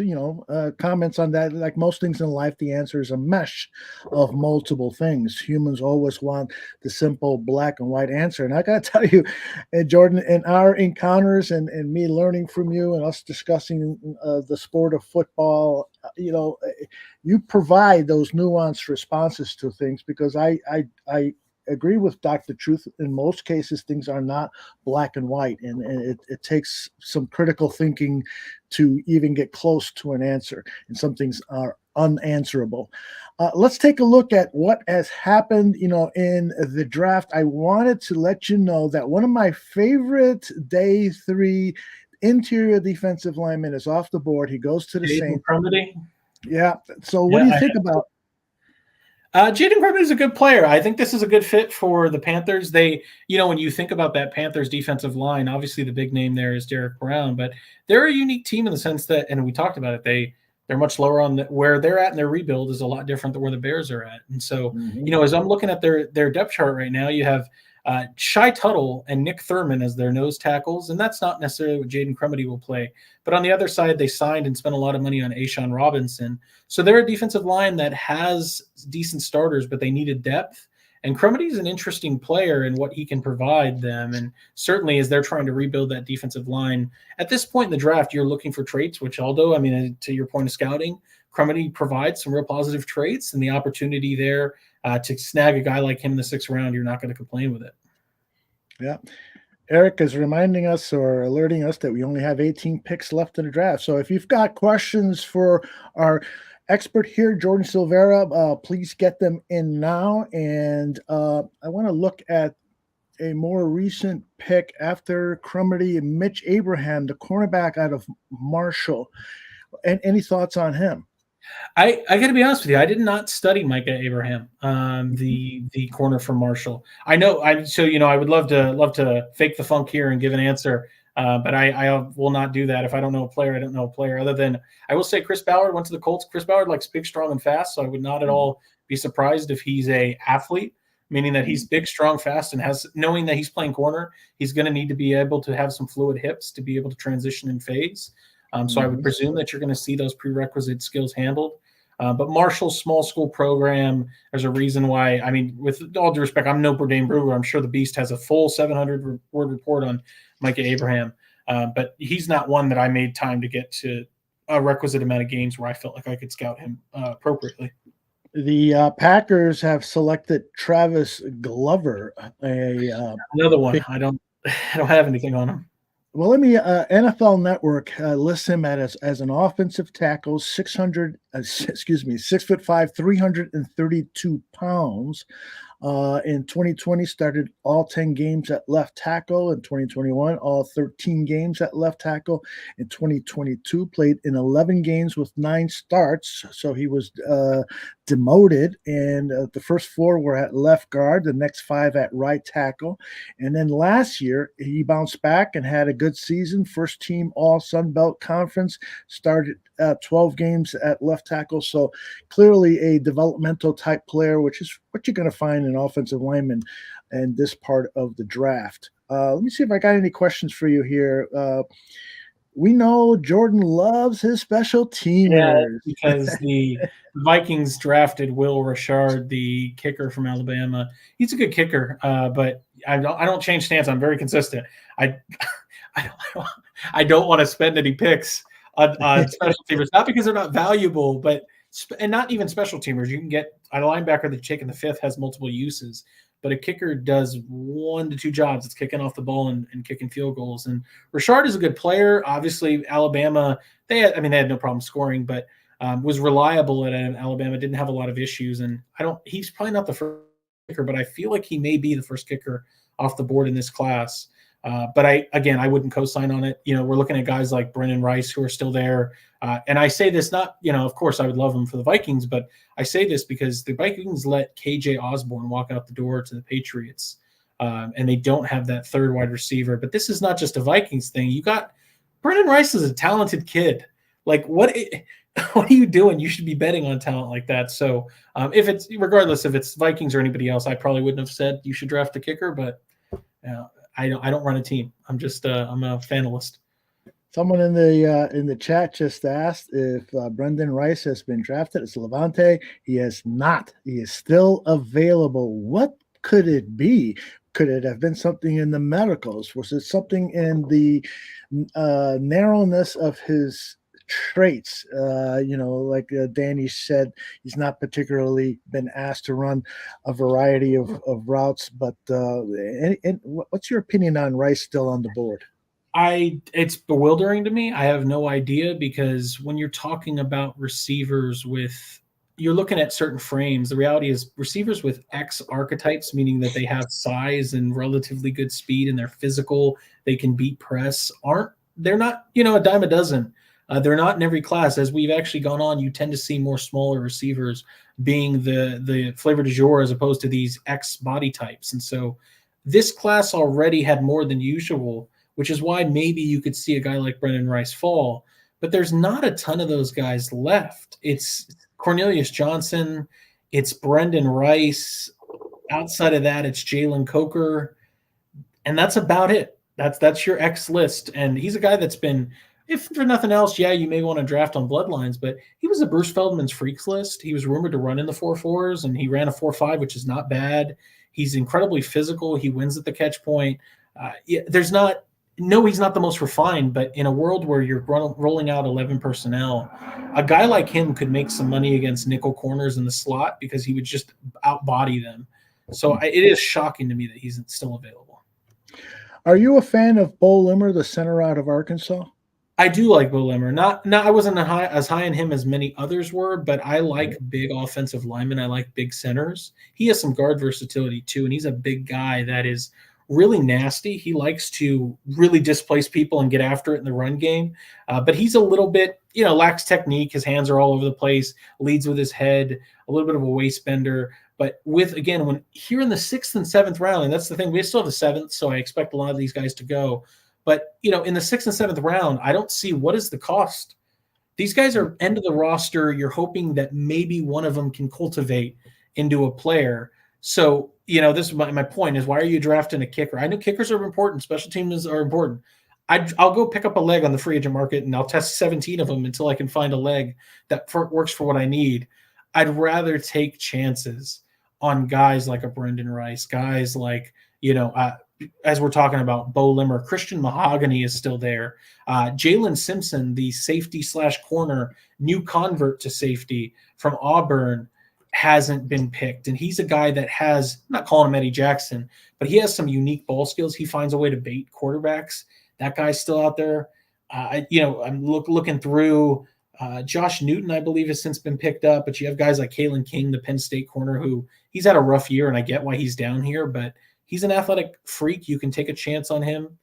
comments on that. Like most things in life, the answer is a mesh of multiple things. Humans always want the simple black and white answer. And I got to tell you, Jordan, in our encounters and me learning from you and us discussing the sport of football, you provide those nuanced responses to things because I agree with Dr. Truth. In most cases, things are not black and white, and it takes some critical thinking to even get close to an answer, and some things are unanswerable. Let's take a look at what has happened, in the draft. I wanted to let you know that one of my favorite day 3 interior defensive linemen is off the board. He goes to the Saints. Yeah. So what do you think about Jaden Crumedy is a good player. I think this is a good fit for the Panthers. They, when you think about that Panthers defensive line, obviously the big name there is Derek Brown, but they're a unique team in the sense that, and we talked about it, they're much lower on where they're at in their rebuild is a lot different than where the Bears are at. And so, as I'm looking at their depth chart right now, you have Shai Tuttle and Nick Thurman as their nose tackles, and that's not necessarily what Jaden Crumedy will play. But on the other side, they signed and spent a lot of money on Ashawn Robinson. So they're a defensive line that has decent starters, but they needed depth. And Crumedy is an interesting player in what he can provide them. And certainly as they're trying to rebuild that defensive line, at this point in the draft, you're looking for traits, which although, to your point of scouting, Crumedy provides some real positive traits and the opportunity there to snag a guy like him in the 6th round, you're not going to complain with it. Yeah. Eric is reminding us or alerting us that we only have 18 picks left in the draft. So if you've got questions for our expert here, Jordan Silvera, please get them in now. And I want to look at a more recent pick after Crumedy and Mitch Abraham, the cornerback out of Marshall. And any thoughts on him? I got to be honest with you. I did not study Micah Abraham, the corner from Marshall. I know. I would love to fake the funk here and give an answer, but I will not do that. If I don't know a player, I don't know a player. Other than I will say, Chris Ballard went to the Colts. Chris Ballard likes big, strong, and fast. So I would not at all be surprised if he's a athlete, meaning that he's big, strong, fast, and knowing that he's playing corner, he's going to need to be able to have some fluid hips to be able to transition in phase. So I would presume that you're going to see those prerequisite skills handled. But Marshall's small school program, there's a reason why. With all due respect, I'm no Bourdain Brewer. I'm sure the Beast has a full 700-word report on Micah Abraham. But he's not one that I made time to get to a requisite amount of games where I felt like I could scout him appropriately. The Packers have selected Travis Glover, another one. I don't have anything on him. Well, let me NFL Network lists him as an offensive tackle, 6'5", 332 pounds. In 2020, started all 10 games at left tackle. In 2021, all 13 games at left tackle. In 2022, played in 11 games with 9 starts. So he was demoted, and the first 4 were at left guard, the next 5 at right tackle. And then last year, he bounced back and had a good season. First team All Sun Belt Conference, started 12 games at left tackle. So clearly a developmental type player, which is what you're going to find in offensive lineman in this part of the draft. Let me see if I got any questions for you here. We know Jordan loves his special teamers. Yeah, because the Vikings drafted Will Richard, the kicker from Alabama. He's a good kicker, but I don't change stance. I'm very consistent. I don't want to spend any picks on special teamers, not because they're not valuable, but and not even special teamers. You can get a linebacker that you take in the 5th has multiple uses, but a kicker does 1 to 2 jobs. It's kicking off the ball and kicking field goals. And Richard is a good player. Obviously, Alabama, they had no problem scoring, but was reliable at Alabama, didn't have a lot of issues. And he's probably not the first kicker, but I feel like he may be the first kicker off the board in this class. But I wouldn't co-sign on it. We're looking at guys like Brendan Rice who are still there. And I say this not, of course I would love him for the Vikings, but I say this because the Vikings let KJ Osborne walk out the door to the Patriots. And they don't have that 3rd wide receiver. But this is not just a Vikings thing. You got Brendan Rice is a talented kid. Like what are you doing? You should be betting on talent like that. So regardless if it's Vikings or anybody else, I probably wouldn't have said you should draft a kicker, but I don't run a team. I'm just I'm a fanalist. Someone in the chat just asked if Brendan Rice has been drafted. It's Levante. He has not. He is still available. What could it be? Could it have been something in the medicals? Was it something in the narrowness of his traits? Like Danny said, he's not particularly been asked to run a variety of routes. But what's your opinion on Rice still on the board? It's bewildering to me. I have no idea, because when you're talking about receivers you're looking at certain frames. The reality is receivers with X archetypes, meaning that they have size and relatively good speed and they're physical, they can beat press, they're not, a dime a dozen. They're not in every class. As we've actually gone on, you tend to see more smaller receivers being the flavor du jour as opposed to these X body types. And so this class already had more than usual, which is why maybe you could see a guy like Brendan Rice fall. But there's not a ton of those guys left. It's Cornelius Johnson. It's Brendan Rice. Outside of that, it's Jalen Coker. And that's about it. That's your X list. And he's a guy that's been, if for nothing else, you may want to draft on Bloodlines, but he was a Bruce Feldman's freaks list. He was rumored to run in the 4.4s, and he ran a 4.5, which is not bad. He's incredibly physical. He wins at the catch point. He's not the most refined, but in a world where you're rolling out 11 personnel, a guy like him could make some money against nickel corners in the slot because he would just outbody them. So it is shocking to me that he's still available. Are you a fan of Bo Limmer, the center out of Arkansas? I do like Bo Limmer. I wasn't as high on him as many others were, but I like big offensive linemen. I like big centers. He has some guard versatility too, and he's a big guy that is really nasty. He likes to really displace people and get after it in the run game. But he's a little bit, lacks technique. His hands are all over the place, leads with his head, a little bit of a waist bender. But when here in the 6th and 7th round, and that's the thing, we still have the 7th, so I expect a lot of these guys to go. But, in the 6th and 7th round, I don't see what is the cost. These guys are end of the roster. You're hoping that maybe one of them can cultivate into a player. So, this is my point is, why are you drafting a kicker? I know kickers are important. Special teams are important. I'll go pick up a leg on the free agent market, and I'll test 17 of them until I can find a leg that works for what I need. I'd rather take chances on guys like a Brendan Rice, guys like, as we're talking about, Bo Limmer. Christian Mahogany is still there. Jalen Simpson, the safety/corner, new convert to safety from Auburn, hasn't been picked. And he's a guy that has, I'm not calling him Eddie Jackson, but he has some unique ball skills. He finds a way to bait quarterbacks That guy's still out there. I'm looking through. Josh Newton, I believe, has since been picked up, but you have guys like Kalen King, the Penn State corner, who he's had a rough year, and I get why he's down here, but he's an athletic freak. You can take a chance on him.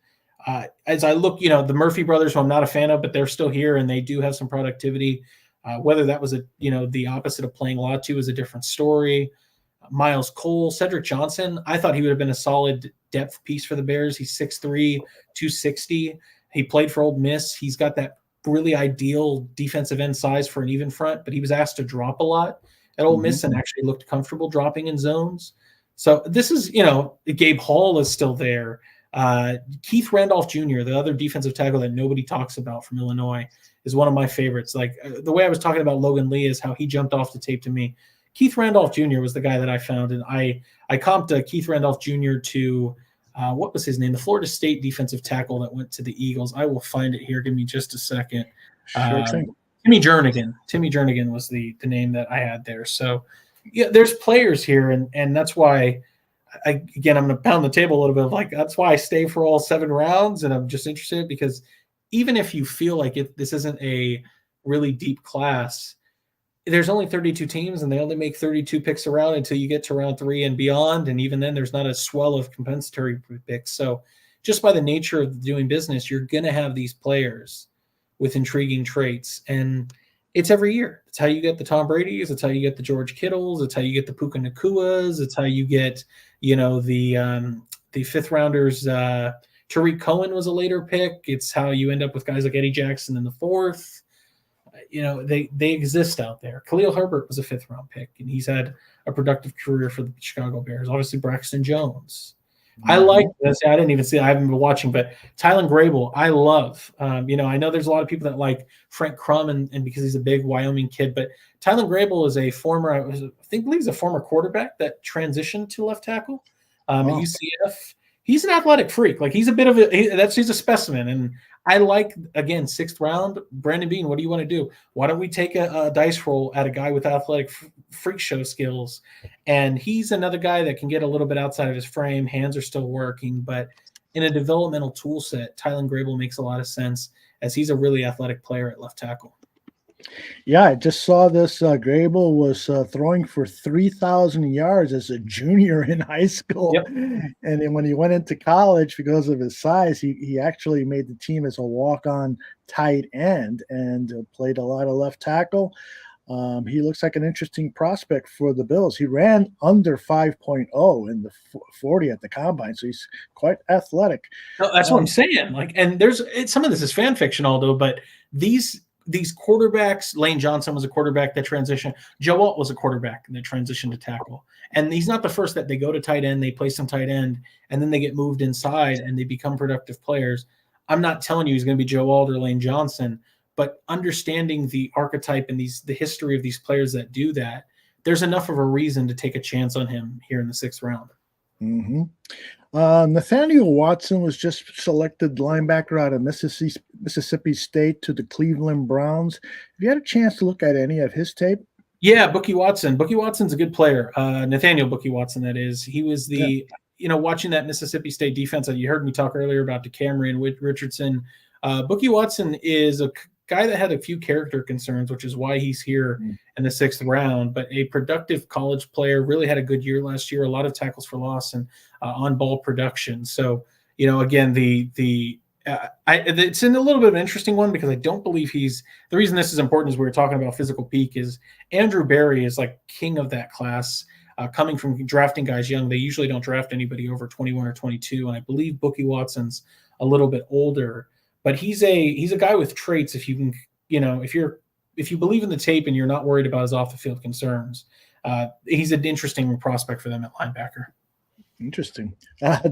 As I look, the Murphy brothers, who I'm not a fan of, but they're still here, and they do have some productivity. Whether that was the opposite of playing Latu is a different story. Miles Cole, Cedric Johnson, I thought he would have been a solid depth piece for the Bears. He's 6'3", 260. He played for Ole Miss. He's got that really ideal defensive end size for an even front, but he was asked to drop a lot at Ole Miss and actually looked comfortable dropping in zones. So this is, Gabe Hall is still there. Keith Randolph Jr., the other defensive tackle that nobody talks about from Illinois, is one of my favorites. Like the way I was talking about Logan Lee is how he jumped off the tape to me. Keith Randolph Jr. was the guy that I found, and I comped Keith Randolph Jr. to what was his name? The Florida State defensive tackle that went to the Eagles. I will find it here. Give me just a second. Sure thing. Timmy Jernigan. Timmy Jernigan was the name that I had there. So, yeah, there's players here, and that's why, I'm going to pound the table a little bit of that's why I stay for all 7 rounds, and I'm just interested because even if you feel like this isn't a really deep class, there's only 32 teams, and they only make 32 picks around until you get to round 3 and beyond. And even then, there's not a swell of compensatory picks. So just by the nature of doing business, you're going to have these players with intriguing traits. And it's every year. It's how you get the Tom Brady's. It's how you get the George Kittles. It's how you get the Puka Nakuas. It's how you get, the 5th rounders. Tariq Cohen was a later pick. It's how you end up with guys like Eddie Jackson in the 4th. They exist out there. Khalil Herbert was a 5th round pick, and he's had a productive career for the Chicago Bears. Obviously, Braxton Jones. I like this. I didn't even see it. I haven't been watching, but Tylen Grable, I love. I know there's a lot of people that like Frank Crum and because he's a big Wyoming kid, but Tylen Grable is a believe he's a former quarterback that transitioned to left tackle at UCF. He's an athletic freak. Like he's a bit of he's a specimen. And I like, again, 6th round, Brandon Beane, what do you want to do? Why don't we take a dice roll at a guy with athletic freak show skills? And he's another guy that can get a little bit outside of his frame. Hands are still working, but in a developmental tool set, Tylen Grable makes a lot of sense as he's a really athletic player at left tackle. Yeah, I just saw this. Grable was throwing for 3,000 yards as a junior in high school. Yep. And then when he went into college, because of his size, he actually made the team as a walk-on tight end and played a lot of left tackle. He looks like an interesting prospect for the Bills. He ran under 5.0 in the 40 at the combine, so he's quite athletic. No, that's what I'm saying. And some of this is fan fiction, although, but these quarterbacks, Lane Johnson was a quarterback that transitioned. Joe Alt was a quarterback that transitioned to tackle. And he's not the first that they go to tight end, they play some tight end, and then they get moved inside and they become productive players. I'm not telling you he's going to be Joe Alt or Lane Johnson, but understanding the archetype and the history of these players that do that, there's enough of a reason to take a chance on him here in the 6th round. Mm-hmm. Nathaniel Watson was just selected linebacker out of Mississippi State to the Cleveland Browns. Have you had a chance to look at any of his tape? Yeah, Bookie Watson. Bookie Watson's a good player. Nathaniel Bookie Watson, that is. He was watching that Mississippi State defense. You heard me talk earlier about DeCamerion Richardson. Bookie Watson is a guy that had a few character concerns, which is why he's here in the 6th round, but a productive college player, really had a good year last year, a lot of tackles for loss and on-ball production. So, again, it's in a little bit of an interesting one because I don't believe the reason this is important is we were talking about physical peak is Andrew Berry is like king of that class, coming from drafting guys young. They usually don't draft anybody over 21 or 22. And I believe Bookie Watson's a little bit older, but he's a guy with traits. If you can, if you believe in the tape and you're not worried about his off the field concerns, he's an interesting prospect for them at linebacker. Interesting.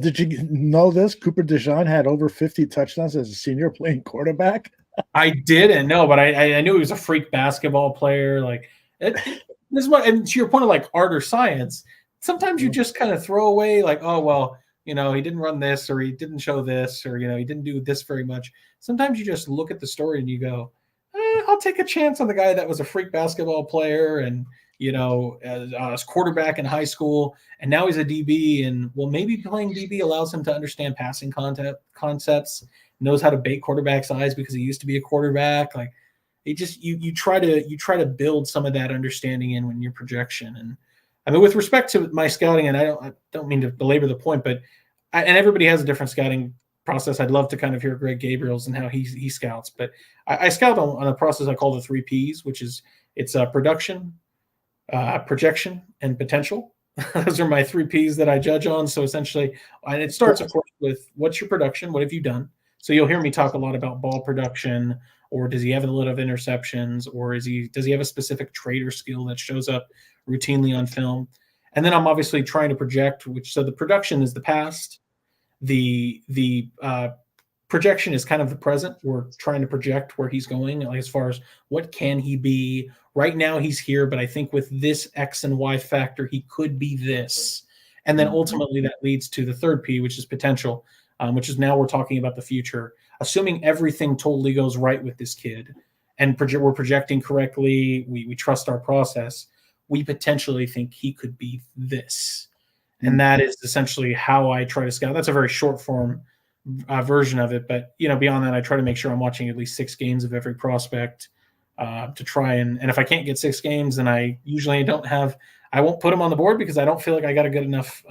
Did you know this? Cooper DeJean had over 50 touchdowns as a senior playing quarterback. I didn't know, but I knew he was a freak basketball player. This is what, and to your point of art or science, sometimes you just kind of throw away oh, well, he didn't run this, or he didn't show this, or, he didn't do this very much. Sometimes you just look at the story and you go, I'll take a chance on the guy that was a freak basketball player and, as quarterback in high school, and now he's a DB. And well, maybe playing DB allows him to understand passing concepts, knows how to bait quarterbacks' eyes because he used to be a quarterback. Like it just you try to build some of that understanding in when your projection. And I mean, with respect to my scouting, and I don't mean to belabor the point, but and everybody has a different scouting process. I'd love to kind of hear Greg Gabriel's and how he scouts, but I scout on a process I call the 3 Ps, which is it's production, projection, and potential. Those are my 3 Ps that I judge on. So essentially, and it starts, of course, with what's your production? What have you done? So you'll hear me talk a lot about ball production, or does he have a lot of interceptions, or does he have a specific trait or skill that shows up routinely on film? And then I'm obviously trying to project, so the production is the past. The projection is kind of the present. We're trying to project where he's going, like as far as what can he be. Right now he's here, but I think with this X and Y factor, he could be this. And then ultimately that leads to the 3rd P, which is potential, which is now we're talking about the future. Assuming everything totally goes right with this kid and we're projecting correctly, we trust our process, we potentially think he could be this. And that is essentially how I try to scout. That's a very short form version of it. But, beyond that, I try to make sure I'm watching at least 6 games of every prospect to try. And if I can't get 6 games, then I usually I won't put them on the board because I don't feel like I got a good enough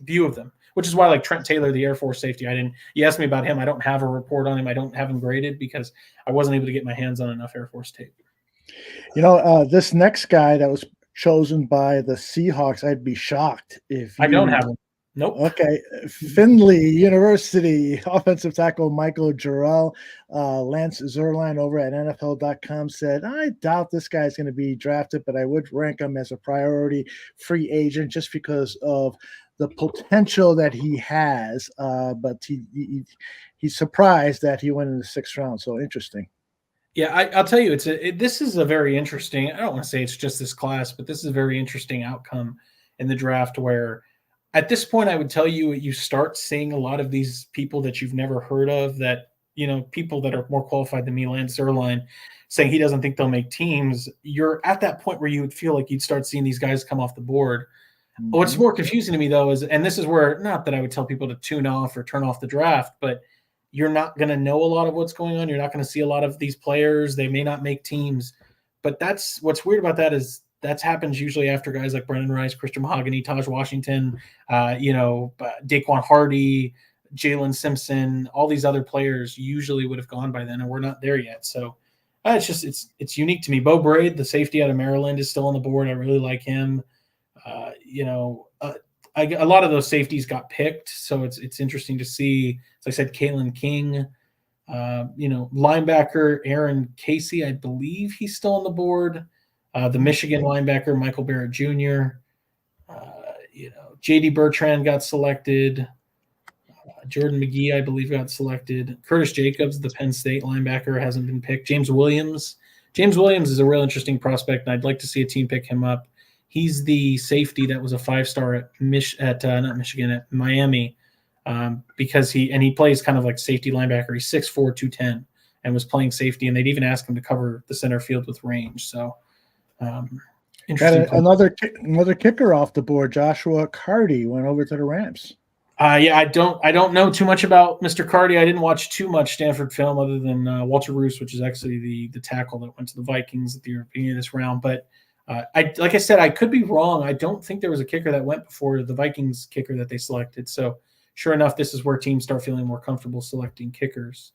view of them, which is why like Trent Taylor, the Air Force safety, you asked me about him. I don't have a report on him. I don't have him graded because I wasn't able to get my hands on enough Air Force tape. This next guy that was chosen by the Seahawks, I'd be shocked if I don't have him. Nope. Okay. Findlay University offensive tackle Michael Jarrell, Lance Zerline over at NFL.com said, I doubt this guy's going to be drafted, but I would rank him as a priority free agent just because of the potential that he has. But he's surprised that he went in the 6th round. So interesting. Yeah, I'll tell you, this is a very interesting, I don't want to say it's just this class, but this is a very interesting outcome in the draft where at this point, I would tell you, you start seeing a lot of these people that you've never heard of that, people that are more qualified than me, Lance Zerline, saying he doesn't think they'll make teams. You're at that point where you would feel like you'd start seeing these guys come off the board. Mm-hmm. What's more confusing to me, though, is, and this is where, not that I would tell people to tune off or turn off the draft, but you're not going to know a lot of what's going on. You're not going to see a lot of these players. They may not make teams. But that's what's weird about that is that happens usually after guys like Brendan Rice, Christian Mahogany, Taj Washington, Daquan Hardy, Jalen Simpson, all these other players usually would have gone by then, and we're not there yet. So it's unique to me. Bo Braid, the safety out of Maryland, is still on the board. I really like him. A lot of those safeties got picked, so it's interesting to see. As I said, Kalen King, linebacker Aaron Casey, I believe he's still on the board. The Michigan linebacker Michael Barrett Jr. J.D. Bertrand got selected. Jordan McGee, I believe, got selected. Curtis Jacobs, the Penn State linebacker, hasn't been picked. James Williams is a real interesting prospect, and I'd like to see a team pick him up. He's the safety that was a 5-star at Miami, because he plays kind of like safety linebacker. He's 6'4", 210, and was playing safety, and they'd even ask him to cover the center field with range. So, interesting. Another kicker off the board, Joshua Carty, went over to the Rams. I don't know too much about Mr. Carty. I didn't watch too much Stanford film other than Walter Roos, which is actually the tackle that went to the Vikings at the beginning of this round, but. Like I said, I could be wrong. I don't think there was a kicker that went before the Vikings kicker that they selected. So sure enough, this is where teams start feeling more comfortable selecting kickers.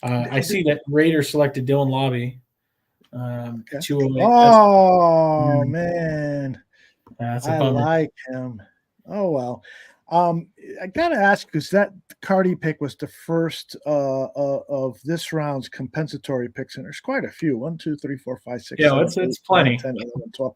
I see that Raiders selected Dylan Lobby. Man. That's a I bummer. like him. Oh, well. I got to ask, because that Carty pick was the first of this round's compensatory picks, and there's quite a few. 1, 2, 3, 4, 5, 6, Yeah, 7, it's 8, plenty. 10, 11, 12.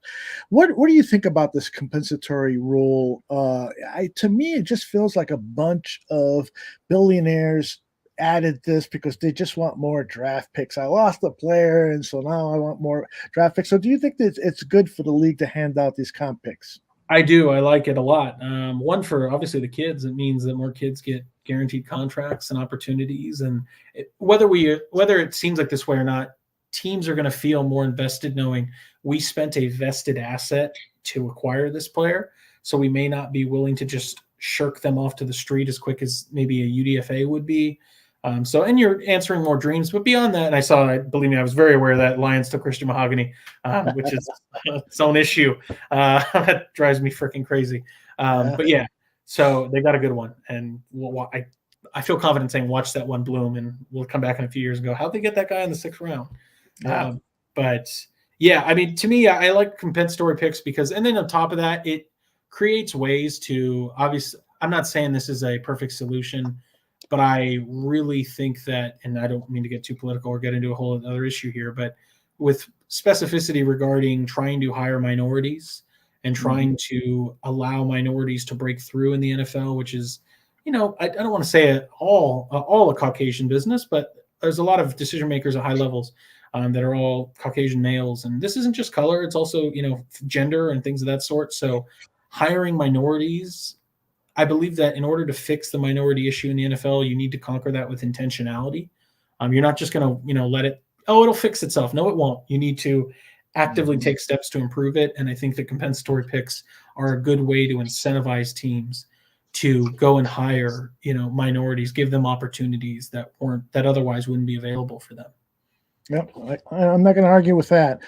What do you think about this compensatory rule? To me, it just feels like a bunch of billionaires added this because they just want more draft picks. I lost a player, and so now I want more draft picks. So do you think that it's good for the league to hand out these comp picks? I do. I like it a lot. One, for obviously the kids, it means that more kids get guaranteed contracts and opportunities. And whether it seems like this way or not, teams are going to feel more invested knowing we spent a vested asset to acquire this player. So we may not be willing to just shirk them off to the street as quick as maybe a UDFA would be. And you're answering more dreams, but beyond that, and believe me, I was very aware that Lions took Christian Mahogany, which is its own issue. That drives me freaking crazy. But yeah, so they got a good one, and I feel confident saying watch that one bloom, and we'll come back in a few years and go, how'd they get that guy in the 6th round? Yeah. But yeah, I mean, to me, I like compensatory picks because, and then on top of that, it creates ways to obviously. I'm not saying this is a perfect solution. But I really think that, and I don't mean to get too political or get into a whole other issue here, but with specificity regarding trying to hire minorities and trying to allow minorities to break through in the NFL, which is, I don't want to say it all a Caucasian business, but there's a lot of decision makers at high levels that are all Caucasian males. And this isn't just color, it's also, gender and things of that sort. So hiring minorities, I believe that in order to fix the minority issue in the NFL, you need to conquer that with intentionality. You're not just going to, let it, it'll fix itself. No, it won't. You need to actively take steps to improve it. And I think the compensatory picks are a good way to incentivize teams to go and hire, minorities, give them opportunities that otherwise wouldn't be available for them. Yep. I'm not going to argue with that.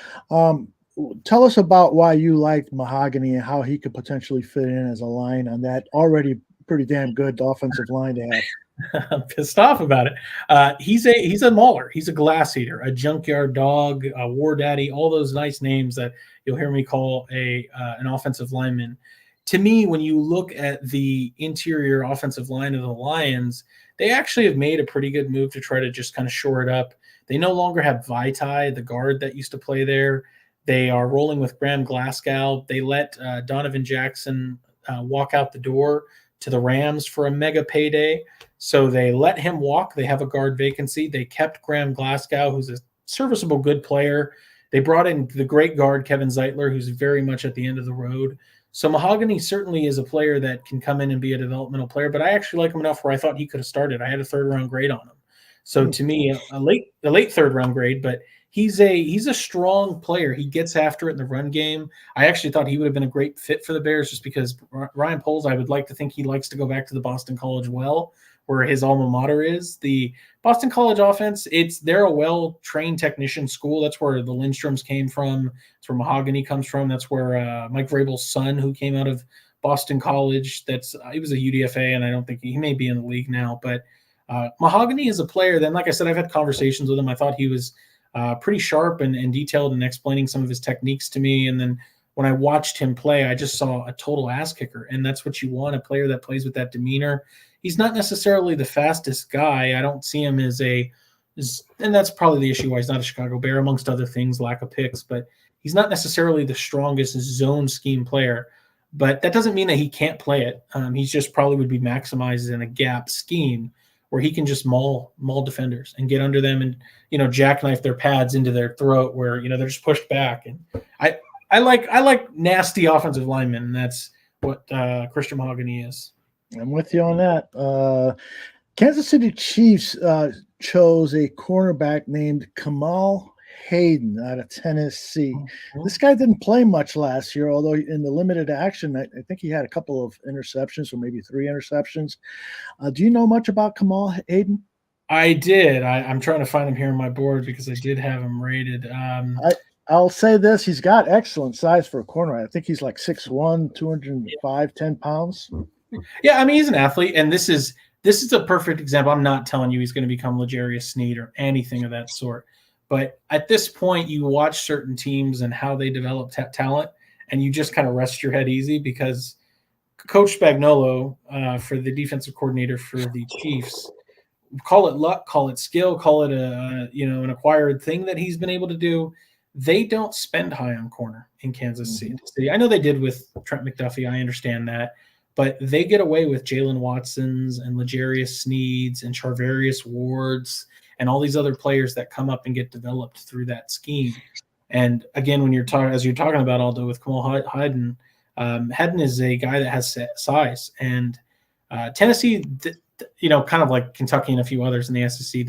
Tell us about why you liked Mahogany and how he could potentially fit in as a line on that already pretty damn good offensive line to have. I'm pissed off about it. He's a mauler. He's a glass eater, a junkyard dog, a war daddy, all those nice names that you'll hear me call an offensive lineman. To me, when you look at the interior offensive line of the Lions, they actually have made a pretty good move to try to just kind of shore it up. They no longer have Vaitai, the guard that used to play there. They are rolling with Graham Glasgow. They let Donovan Jackson walk out the door to the Rams for a mega payday. So they let him walk. They have a guard vacancy. They kept Graham Glasgow, who's a serviceable, good player. They brought in the great guard, Kevin Zeitler, who's very much at the end of the road. So Mahogany certainly is a player that can come in and be a developmental player, but I actually like him enough where I thought he could have started. I had a 3rd-round grade on him. So to me, a late 3rd-round grade, but he's a strong player. He gets after it in the run game. I actually thought he would have been a great fit for the Bears just because Ryan Poles, I would like to think he likes to go back to the Boston College where his alma mater is. The Boston College offense, they're a well-trained technician school. That's where the Lindstroms came from. That's where Mahogany comes from. That's where Mike Vrabel's son, who came out of Boston College, he was a UDFA, and I don't think he may be in the league now. But Mahogany is a player. Then, like I said, I've had conversations with him. I thought he was pretty sharp and detailed in explaining some of his techniques to me. And then when I watched him play, I just saw a total ass kicker. And that's what you want, a player that plays with that demeanor. He's not necessarily the fastest guy. I don't see him and that's probably the issue why he's not a Chicago Bear, amongst other things, lack of picks. But he's not necessarily the strongest zone scheme player. But that doesn't mean that he can't play it. He's just probably would be maximized in a gap scheme where he can just maul defenders and get under them and, jackknife their pads into their throat where, they're just pushed back. And I like nasty offensive linemen, and that's what Christian Mahogany is. I'm with you on that. Kansas City Chiefs chose a cornerback named Kamal Hayden out of Tennessee. This guy didn't play much last year, although in the limited action, I think he had a couple of interceptions or maybe 3 interceptions. Do you know much about Kamal Hayden? I did. I'm trying to find him here on my board because I did have him rated. I'll say this. He's got excellent size for a corner. I think he's like 6'1", 205, 10 pounds. Yeah, I mean, he's an athlete, and this is a perfect example. I'm not telling you he's going to become L'Jarius Sneed or anything of that sort. But at this point, you watch certain teams and how they develop talent, and you just kind of rest your head easy because Coach Spagnuolo, for the defensive coordinator for the Chiefs, call it luck, call it skill, call it an acquired thing that he's been able to do. They don't spend high on corner in Kansas City. I know they did with Trent McDuffie. I understand that. But they get away with Jalen Watsons and L'Jarius Sneeds and Charvarius Wards and all these other players that come up and get developed through that scheme. And again, when as you're talking about Aldo with Kamal Hayden, Hayden is a guy that has size. And Tennessee, kind of like Kentucky and a few others in the SEC,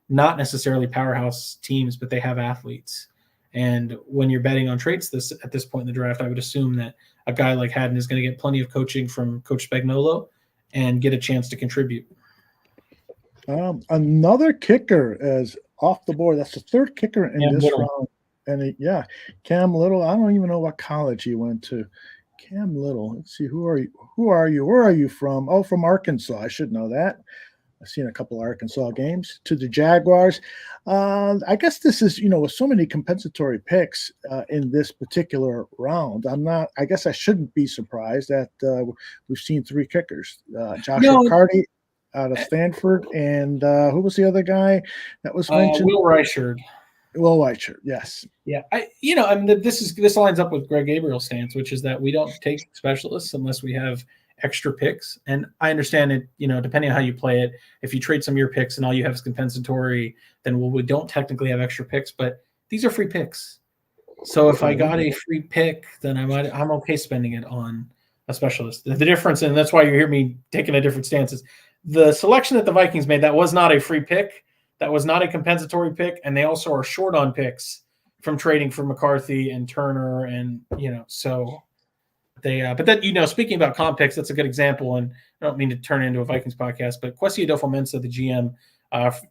not necessarily powerhouse teams, but they have athletes. And when you're betting on traits at this point in the draft, I would assume that a guy like Haddon is going to get plenty of coaching from Coach Spagnuolo and get a chance to contribute. Another kicker is off the board. That's the third kicker in Cam this Little. round. And Cam Little. I don't even know what college he went to. Cam Little. Let's see. Who are you? Where are you from? Oh, from Arkansas. I should know that. I've seen a couple of Arkansas games. To the Jaguars. I guess this is, with so many compensatory picks in this particular round, I guess I shouldn't be surprised that we've seen three kickers. Joshua Carty out of Stanford, and who was the other guy that was mentioned? Will Reichard. Will Reichard, yes. Yeah, this lines up with Greg Gabriel's stance, which is that we don't take specialists unless we have extra picks. And I understand it, depending on how you play it, if you trade some of your picks and all you have is compensatory, then we don't technically have extra picks, but these are free picks. So if I got a free pick, then I'm okay spending it on a specialist. The difference, and that's why you hear me taking a different stance, is the selection that the Vikings made, that was not a free pick. That was not a compensatory pick. And they also are short on picks from trading for McCarthy and Turner. And, so they, but that, speaking about comp picks, that's a good example. And I don't mean to turn it into a Vikings podcast, but Kwesi Adolfo-Mensah, the GM,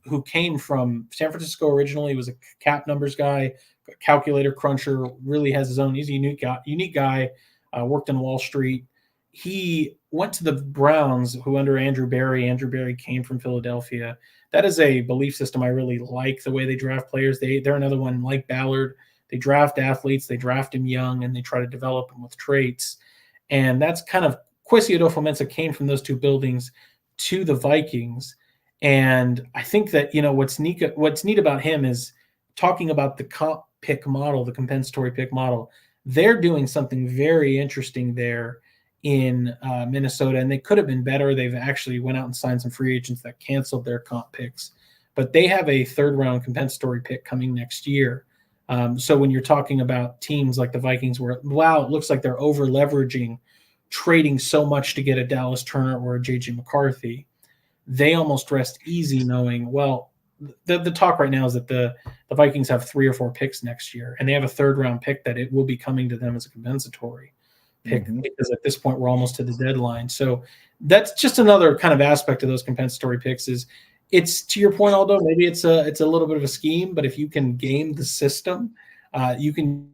who came from San Francisco originally, was a cap numbers guy, calculator cruncher, really has his own, he's a unique guy, worked in Wall Street. He went to the Browns, who under Andrew Berry came from Philadelphia. That is a belief system I really like, the way they draft players. They're another one like Ballard. They draft athletes, they draft them young, and they try to develop them with traits. And that's kind of Kwesi Adolfo-Mensah came from those two buildings to the Vikings. And I think that, what's neat about him is talking about the comp pick model, the compensatory pick model. They're doing something very interesting there in Minnesota, and they could have been better. They've actually went out and signed some free agents that canceled their comp picks, but they have a third round compensatory pick coming next year. So when you're talking about teams like the Vikings, where, wow, it looks like they're over leveraging, trading so much to get a Dallas Turner or a JJ McCarthy, they almost rest easy knowing, well, the talk right now is that the Vikings have 3 or 4 picks next year, and they have a third round pick that it will be coming to them as a compensatory pick, because at this point we're almost to the deadline. So that's just another kind of aspect of those compensatory picks. Is it's, to your point, Aldo, maybe it's a little bit of a scheme, but if you can game the system, you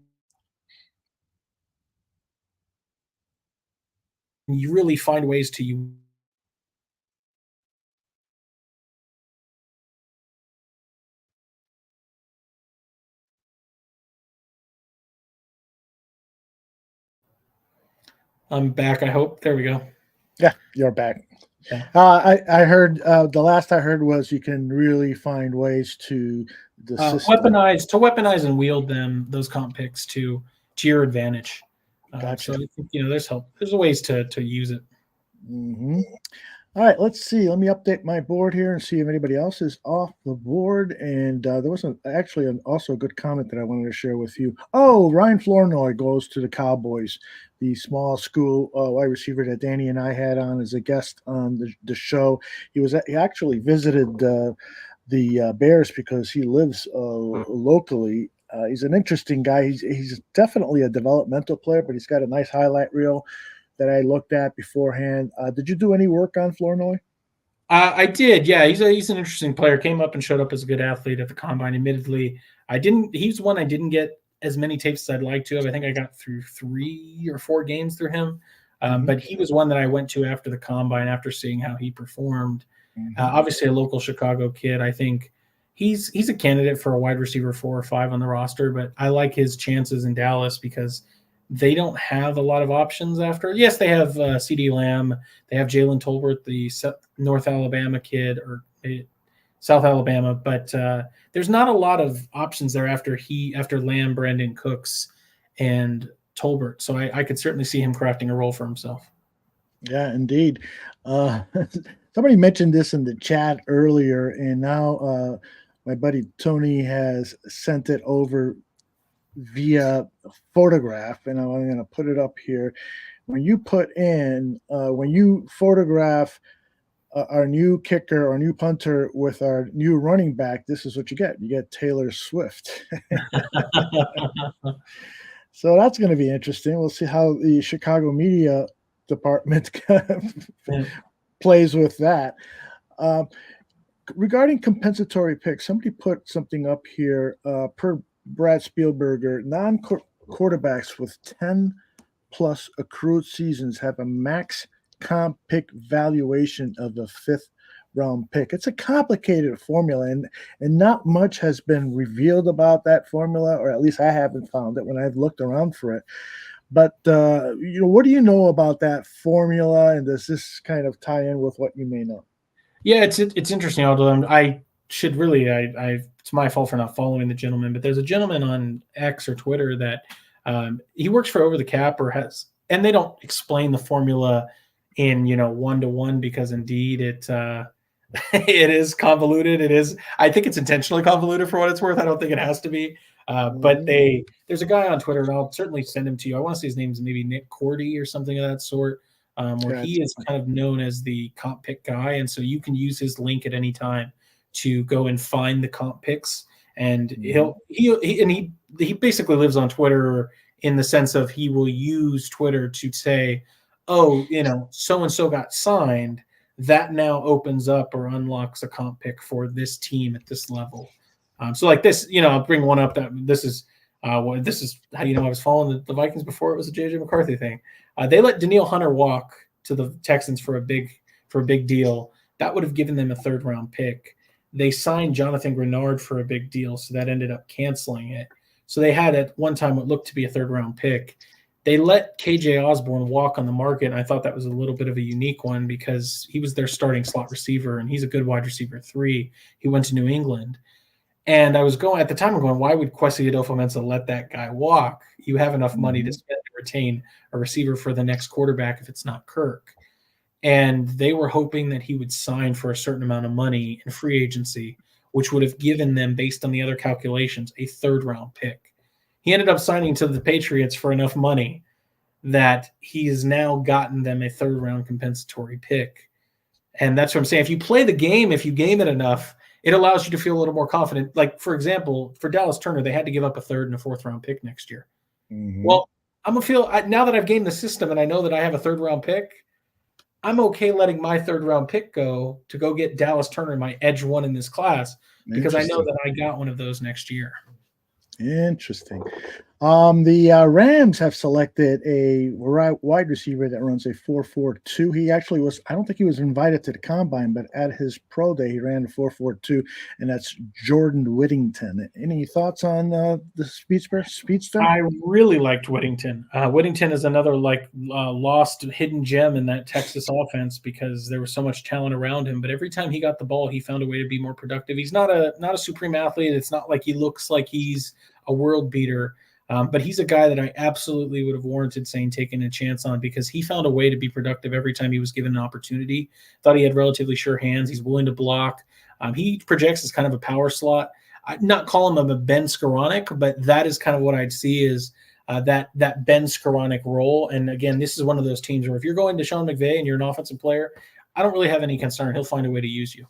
really find ways to use. I'm back, I hope. There we go. Yeah, you're back. Yeah. I heard the last I heard was you can really find ways to weaponize and wield those comp picks to your advantage. Gotcha. So I think, there's help. There's ways to use it. Mm-hmm. All right, let's see. Let me update my board here and see if anybody else is off the board. And there was also a good comment that I wanted to share with you. Oh, Ryan Flournoy goes to the Cowboys, the small school wide receiver that Danny and I had on as a guest on the show. He actually visited the Bears because he lives locally. He's an interesting guy. He's definitely a developmental player, but he's got a nice highlight reel that I looked at beforehand. Did you do any work on Flournoy? I did, yeah. He's an interesting player. Came up and showed up as a good athlete at the combine. Admittedly, he's one I didn't get as many tapes as I'd like to have. I think I got through 3 or 4 games through him. But he was one that I went to after the combine, after seeing how he performed. Obviously a local Chicago kid. I think he's a candidate for a wide receiver 4 or 5 on the roster, but I like his chances in Dallas because they don't have a lot of options after. Yes, they have CeeDee Lamb. They have Jalen Tolbert, the North Alabama kid, or South Alabama, but there's not a lot of options there after Lamb, Brandon Cooks, and Tolbert. So I could certainly see him crafting a role for himself. Yeah, indeed. Somebody mentioned this in the chat earlier, and now my buddy Tony has sent it over via photograph, and I'm going to put it up here. When you photograph our new kicker or new punter with our new running back, this is what you get. You get Taylor Swift. So that's going to be interesting. We'll see how the Chicago media department plays with that. Regarding compensatory picks, somebody put something up here per Brad Spielberger. Non-quarterbacks with 10 plus accrued seasons have a max comp pick valuation of a 5th round pick. It's a complicated formula, and not much has been revealed about that formula, or at least I haven't found it when I've looked around for it. But what do you know about that formula, and does this kind of tie in with what you may know? Yeah, it's interesting. Although I should really, it's my fault for not following the gentleman, but there's a gentleman on X or Twitter that he works for Over the Cap and they don't explain the formula in 1-to-1 because indeed it is convoluted. I think it's intentionally convoluted for what it's worth. I don't think it has to be. But there's a guy on Twitter, and I'll certainly send him to you. I want to say his name's maybe Nick Cordy or something of that sort, where he is kind of known as the comp pick guy. And so you can use his link at any time to go and find the comp picks. And he basically lives on Twitter in the sense of he will use Twitter to say, oh, so-and-so got signed. That now opens up or unlocks a comp pick for this team at this level. So like this, I'll bring one up that this is how I was following the Vikings before it was a JJ McCarthy thing. They let Danielle Hunter walk to the Texans for a big deal. That would have given them a 3rd round pick. They signed Jonathan Grenard for a big deal, so that ended up canceling it. So they had at one time what looked to be a 3rd round pick. They let KJ Osborne walk on the market, and I thought that was a little bit of a unique one because he was their starting slot receiver, and he's a good wide receiver 3. He went to New England. And I was going at the time, I'm going, why would Kwesi Adolfo-Mensah let that guy walk? You have enough money to spend to retain a receiver for the next quarterback if it's not Kirk. And they were hoping that he would sign for a certain amount of money in free agency, which would have given them, based on the other calculations, a 3rd round pick. He ended up signing to the Patriots for enough money that he has now gotten them a 3rd round compensatory pick. And that's what I'm saying. If you play the game, if you game it enough, it allows you to feel a little more confident. Like, for example, for Dallas Turner, they had to give up a 3rd and a 4th round pick next year. Well, I'm going to feel now that I've gained the system and I know that I have a 3rd round pick, I'm okay letting my 3rd round pick go to go get Dallas Turner, my edge 1 in this class, because I know that I got one of those next year. Interesting. The Rams have selected a wide receiver that runs a 4.42. He actually was, I don't think he was invited to the combine, but at his pro day, he ran a 4.42, and that's Jordan Whittington. Any thoughts on the speedster? I really liked Whittington. Whittington is another lost hidden gem in that Texas offense because there was so much talent around him. But every time he got the ball, he found a way to be more productive. He's not a supreme athlete. It's not like he looks like he's a world beater. But he's a guy that I absolutely would have warranted taking a chance on because he found a way to be productive every time he was given an opportunity. Thought he had relatively sure hands. He's willing to block. He projects as kind of a power slot. I'm not calling him a Ben Skoranek, but that is kind of what I'd see is that Ben Skoranek role. And again, this is one of those teams where if you're going to Sean McVay and you're an offensive player, I don't really have any concern. He'll find a way to use you.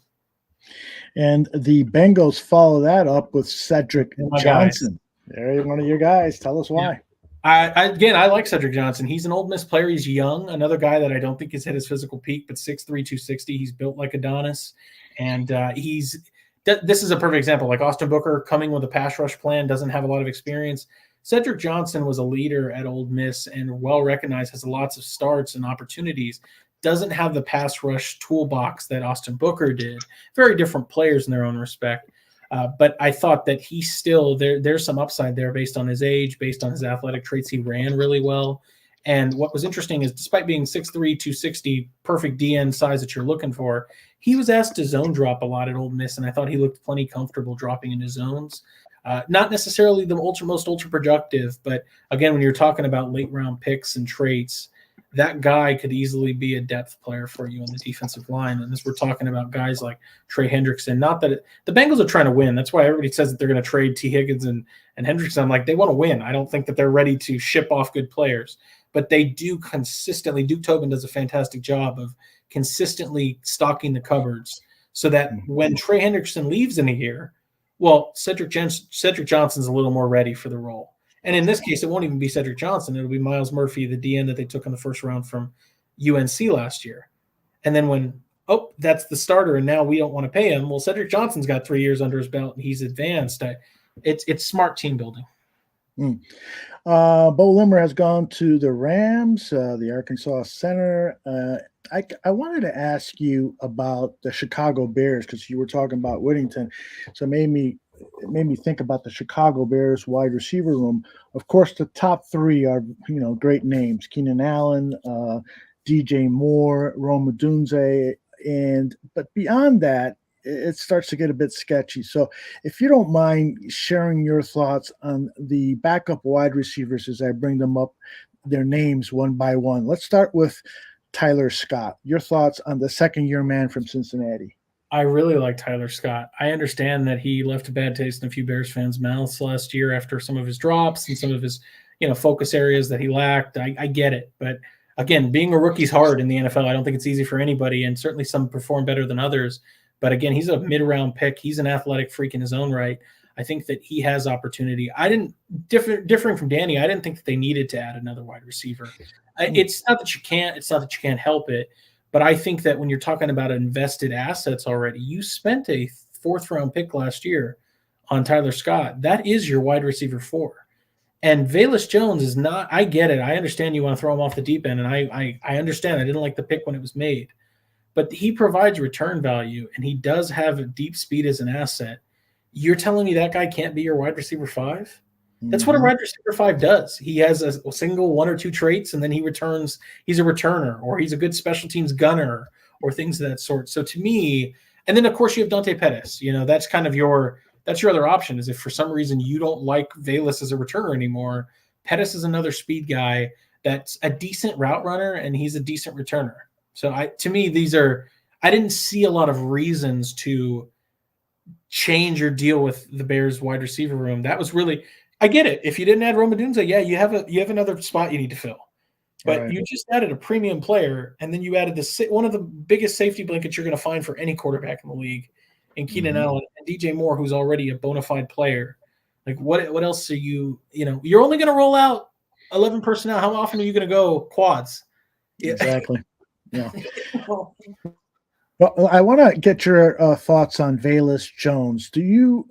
And the Bengals follow that up with Cedric Johnson. There, one of your guys. Tell us why. Yeah. I like Cedric Johnson. He's an Ole Miss player. He's young. Another guy that I don't think has hit his physical peak, but 6'3", 260. He's built like Adonis. And this is a perfect example. Like Austin Booker coming with a pass rush plan, doesn't have a lot of experience. Cedric Johnson was a leader at Ole Miss and well recognized, has lots of starts and opportunities. Doesn't have the pass rush toolbox that Austin Booker did. Very different players in their own respect. But I thought that he still there's some upside there based on his age, based on his athletic traits. He ran really well. And what was interesting is despite being 6'3", 260, perfect DN size that you're looking for, he was asked to zone drop a lot at Ole Miss, and I thought he looked plenty comfortable dropping into zones. Not necessarily the most ultra productive, but again, when you're talking about late round picks and traits, that guy could easily be a depth player for you on the defensive line. And as we're talking about guys like Trey Hendrickson, not that the Bengals are trying to win. That's why everybody says that they're going to trade T. Higgins and Hendrickson. I'm like, they want to win. I don't think that they're ready to ship off good players, but they do consistently. Duke Tobin does a fantastic job of consistently stocking the cupboards so that when Trey Hendrickson leaves in a year, well, Cedric Johnson's a little more ready for the role. And in this case, it won't even be Cedric Johnson. It'll be Miles Murphy, the DN that they took in the first round from UNC last year. And then when, that's the starter, and now we don't want to pay him. Well, Cedric Johnson's got 3 years under his belt, and he's advanced. It's smart team building. Bo Limmer has gone to the Rams, the Arkansas center. I wanted to ask you about the Chicago Bears because you were talking about Whittington. So it made me think about the Chicago Bears wide receiver room. Of course, the top three are, great names: Keenan Allen, DJ Moore, Rome Odunze, but beyond that, it starts to get a bit sketchy. So if you don't mind sharing your thoughts on the backup wide receivers as I bring them up, their names one by one. Let's start with Tyler Scott. Your thoughts on the second-year man from Cincinnati. I really like Tyler Scott. I understand that he left a bad taste in a few Bears fans' mouths last year after some of his drops and some of his, focus areas that he lacked. I get it. But again, being a rookie's hard in the NFL. I don't think it's easy for anybody, and certainly some perform better than others. But again, he's a mid-round pick. He's an athletic freak in his own right. I think that he has opportunity. Differing from Danny, I didn't think that they needed to add another wide receiver. It's not that you can't. It's not that you can't help it. But I think that when you're talking about invested assets already, you spent a 4th-round pick last year on Tyler Scott. That is your wide receiver 4. And Velus Jones is not. I get it. I understand you want to throw him off the deep end, and I understand. I didn't like the pick when it was made. But he provides return value, and he does have deep speed as an asset. You're telling me that guy can't be your wide receiver 5? That's what a wide receiver 5 does. He has a single 1 or 2 traits, and then he returns. He's a returner, or he's a good special teams gunner, or things of that sort. So to me, and then of course you have Dante Pettis. That's kind of that's your other option. Is if for some reason you don't like Velus as a returner anymore, Pettis is another speed guy that's a decent route runner, and he's a decent returner. So to me, I didn't see a lot of reasons to change your deal with the Bears wide receiver room. That was really, I get it. If you didn't add Rome Odunze, you have another spot you need to fill. But you just added a premium player, and then you added one of the biggest safety blankets you're going to find for any quarterback in the league, in Keenan Allen and DJ Moore, who's already a bona fide player. Like what else are you're only going to roll out 11 personnel. How often are you going to go quads? Exactly. Yeah. Well, I want to get your thoughts on Velus Jones. Do you,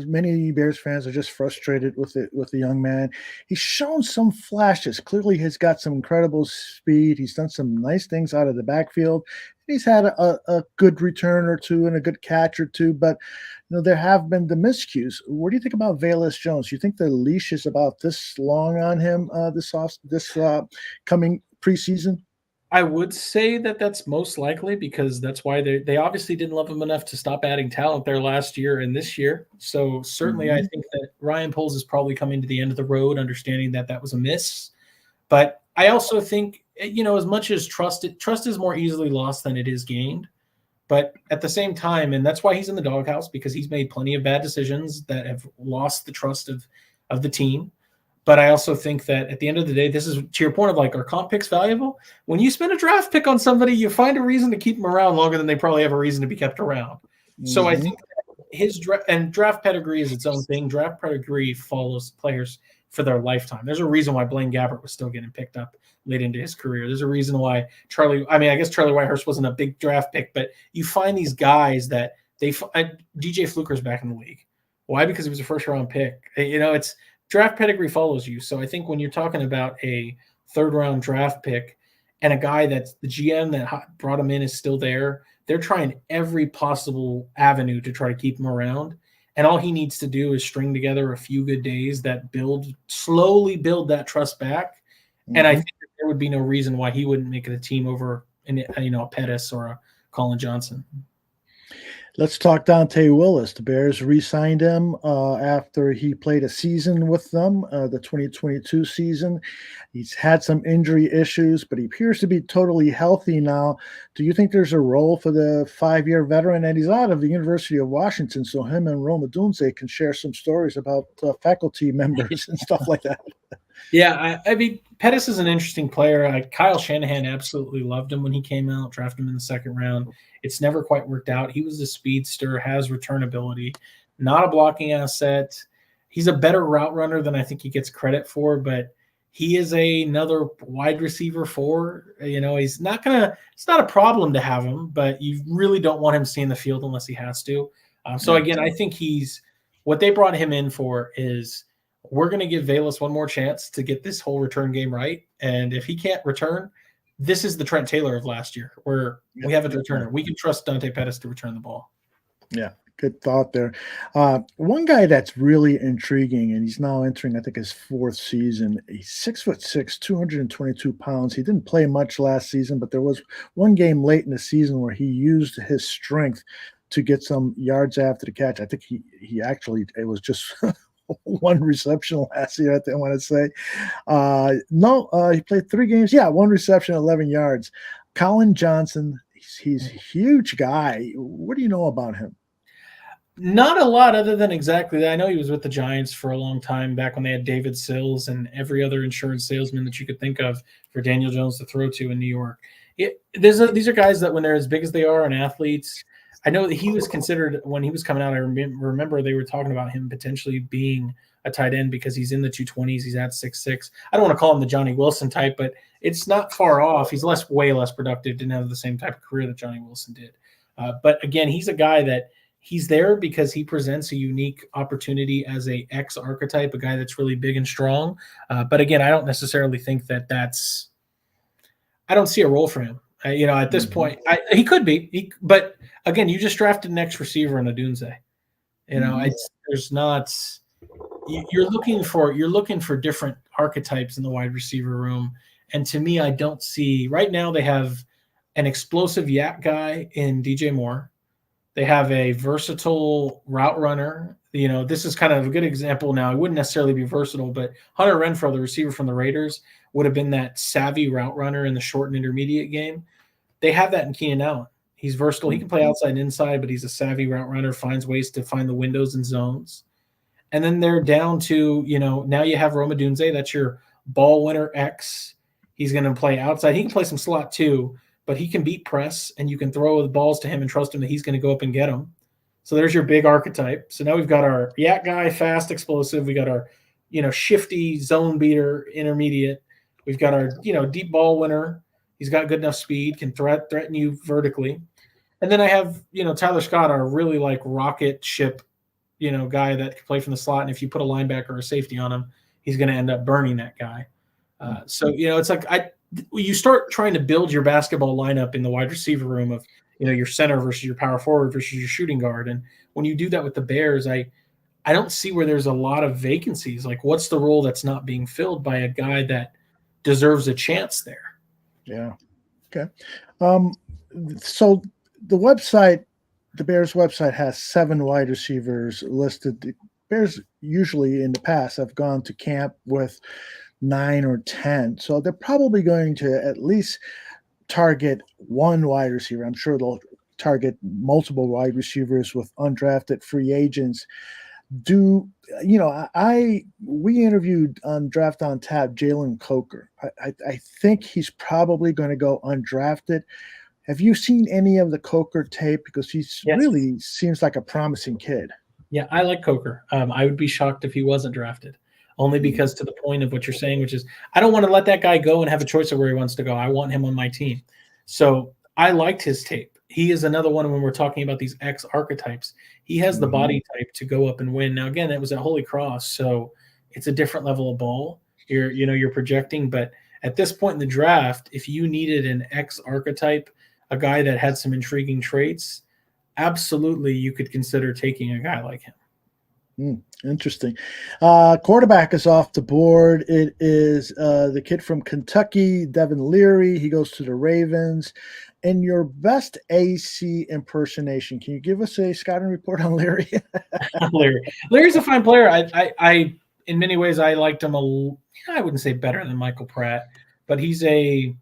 many Bears fans are just frustrated with the young man. He's shown some flashes. Clearly, he's got some incredible speed. He's done some nice things out of the backfield. He's had a good return or two and a good catch or two, but there have been the miscues. What do you think about Velus Jones? Do you think the leash is about this long on him this coming preseason? I would say that that's most likely because that's why they obviously didn't love him enough to stop adding talent there last year and this year. So certainly I think that Ryan Poles is probably coming to the end of the road, understanding that was a miss. But I also think, as much as trust is more easily lost than it is gained. But at the same time, and that's why he's in the doghouse, because he's made plenty of bad decisions that have lost the trust of the team. But I also think that at the end of the day, this is to your point of are comp picks valuable? When you spend a draft pick on somebody, you find a reason to keep them around longer than they probably have a reason to be kept around. So I think his draft pedigree is its own thing. Draft pedigree follows players for their lifetime. There's a reason why Blaine Gabbert was still getting picked up late into his career. There's a reason why Charlie Whitehurst wasn't a big draft pick, but you find these guys that DJ Fluker's back in the league. Why? Because he was a first round pick. It's draft pedigree follows you. So I think when you're talking about a 3rd round draft pick and a guy that's the GM that brought him in is still there, they're trying every possible avenue to try to keep him around. And all he needs to do is string together a few good days that slowly build that trust back. And I think that there would be no reason why he wouldn't make it a team over, a Pettis or a Colin Johnson. Let's talk Dante Willis. The Bears re-signed him after he played a season with them, the 2022 season. He's had some injury issues, but he appears to be totally healthy now. Do you think there's a role for the 5-year veteran? And he's out of the University of Washington, so him and Rome Odunze can share some stories about faculty members and stuff like that. Yeah, I mean, Pettis is an interesting player. Kyle Shanahan absolutely loved him when he came out, drafted him in the second round. It's never quite worked out. He was a speedster, has return ability, not a blocking asset. He's a better route runner than I think he gets credit for, but he is another wide receiver four. He's not gonna. It's not a problem to have him, but you really don't want him seeing the field unless he has to. So again, I think what they brought him in for is we're going to give Velus one more chance to get this whole return game right. And if he can't return, this is the Trent Taylor of last year where we have a returner. We can trust Dante Pettis to return the ball. Yeah, good thought there. One guy that's really intriguing, and he's now entering, I think, his fourth season. He's 6'6", 222 pounds. He didn't play much last season, but there was one game late in the season where he used his strength to get some yards after the catch. I think he actually, it was just one reception last year, I want to say. He played 3 games. Yeah, 1 reception, 11 yards. Colin Johnson, he's a huge guy. What do you know about him? Not a lot other than exactly that. I know he was with the Giants for a long time back when they had David Sills and every other insurance salesman that you could think of for Daniel Jones to throw to in New York. These are guys that when they're as big as they are and athletes, I know that he was considered when he was coming out. I remember they were talking about him potentially being a tight end because he's in the 220s. He's at 6'6". I don't want to call him the Johnny Wilson type, but it's not far off. He's way less productive, didn't have the same type of career that Johnny Wilson did. But again, he's a guy that he's there because he presents a unique opportunity as a X archetype, a guy that's really big and strong. But again, I don't necessarily think I don't see a role for him. At this point, he could be, but again, you just drafted an X receiver in Odunze. There's not. You're looking for different archetypes in the wide receiver room, and to me, I don't see right now. They have an explosive yak guy in DJ Moore. They have a versatile route runner. This is kind of a good example. Now, it wouldn't necessarily be versatile, but Hunter Renfrow, the receiver from the Raiders, would have been that savvy route runner in the short and intermediate game. They have that in Keenan Allen. He's versatile. He can play outside and inside, but he's a savvy route runner, finds ways to find the windows and zones. And then they're down to, now you have Rome Odunze. That's your ball winner X. He's going to play outside. He can play some slot too, but he can beat press, and you can throw the balls to him and trust him that he's going to go up and get them. So there's your big archetype. So now we've got our yak guy, fast, explosive. We got our, shifty zone beater, intermediate. We've got our, deep ball winner. He's got good enough speed, can threaten you vertically. And then I have, Tyler Scott, our really rocket ship, guy that can play from the slot. And if you put a linebacker or a safety on him, he's going to end up burning that guy. So, it's like you start trying to build your basketball lineup in the wide receiver room of, your center versus your power forward versus your shooting guard. And when you do that with the Bears, I don't see where there's a lot of vacancies. Like, what's the role that's not being filled by a guy that deserves a chance there? Yeah. Okay. So the Bears website has 7 wide receivers listed. The Bears usually in the past have gone to camp with 9 or 10. So they're probably going to at least target one wide receiver. I'm sure they'll target multiple wide receivers with undrafted free agents. We interviewed on Draft on Tap Jalen Coker. I think he's probably going to go undrafted. Have you seen any of the Coker tape? Because really seems like a promising kid. Yeah, I like Coker. I would be shocked if he wasn't drafted, only because to the point of what you're saying, which is I don't want to let that guy go and have a choice of where he wants to go. I want him on my team. So I liked his tape. He is another one when we're talking about these X archetypes. He has the body type to go up and win. Now, again, it was at Holy Cross, so it's a different level of ball. You're projecting, but at this point in the draft, if you needed an X archetype, a guy that had some intriguing traits, absolutely you could consider taking a guy like him. Interesting. Quarterback is off the board. It is the kid from Kentucky, Devin Leary. He goes to the Ravens. And your best AC impersonation, can you give us a scouting report on Leary? Leary's a fine player. I in many ways I liked him I wouldn't say better than Michael Pratt, but he's a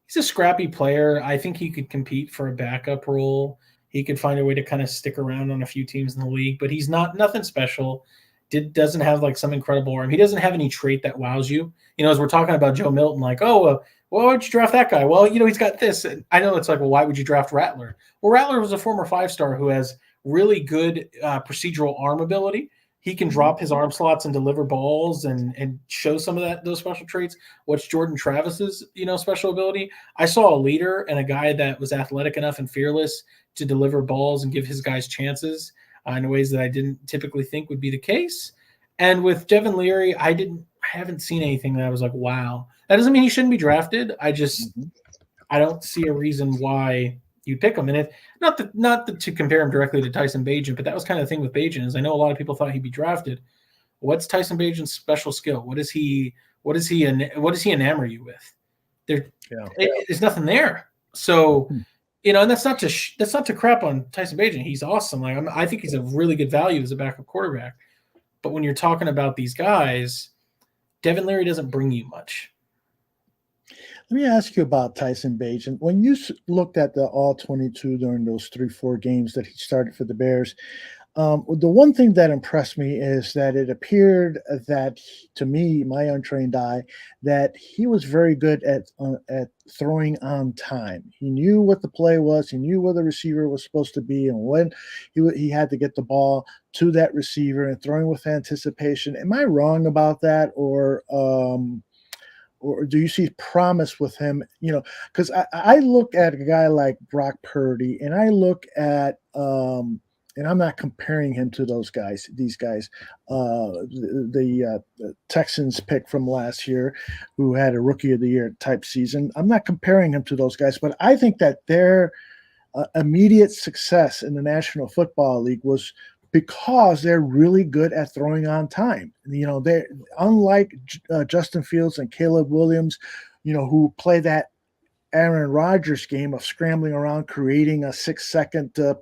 scrappy player. I think he could compete for a backup role. He could find a way to kind of stick around on a few teams in the league, but he's nothing special. doesn't have like some incredible arm. He doesn't have any trait that wows you. You know, as we're talking about Joe Milton, like, well, why would you draft that guy? Well, you know, he's got this. And I know it's like, well, why would you draft Rattler? Well, Rattler was a former 5-star who has really good procedural arm ability. He can drop his arm slots and deliver balls and show some of those special traits. What's Jordan Travis's, you know, special ability? I saw a leader and a guy that was athletic enough and fearless to deliver balls and give his guys chances in ways that I didn't typically think would be the case. And with Devin Leary, I haven't seen anything that I was like, wow. That doesn't mean he shouldn't be drafted. I don't see a reason why you pick him. And not to compare him directly to Tyson Bagent, but that was kind of the thing with Bagent is I know a lot of people thought he'd be drafted. What's Tyson Bagent's special skill? What does he enamor you with? There's nothing there. So, you know, and that's not to crap on Tyson Bagent. He's awesome. Like I think he's a really good value as a backup quarterback. But when you're talking about these guys, Devin Leary doesn't bring you much. Let me ask you about Tyson Bagent. When you looked at the all-22 during those 3-4 games that he started for the Bears, the one thing that impressed me is that it appeared that, to me, my untrained eye, that he was very good at throwing on time. He knew what the play was. He knew where the receiver was supposed to be and when he had to get the ball to that receiver and throwing with anticipation. Am I wrong about that, or do you see promise with him? You know, because I look at a guy like Brock Purdy, and I look at and I'm not comparing him to these guys, the Texans pick from last year, who had a Rookie of the Year type season. I'm not comparing him to those guys, but I think that their immediate success in the National Football League was because they're really good at throwing on time. You know, they unlike Justin Fields and Caleb Williams, you know, who play that Aaron Rodgers game of scrambling around, creating a 6-second, of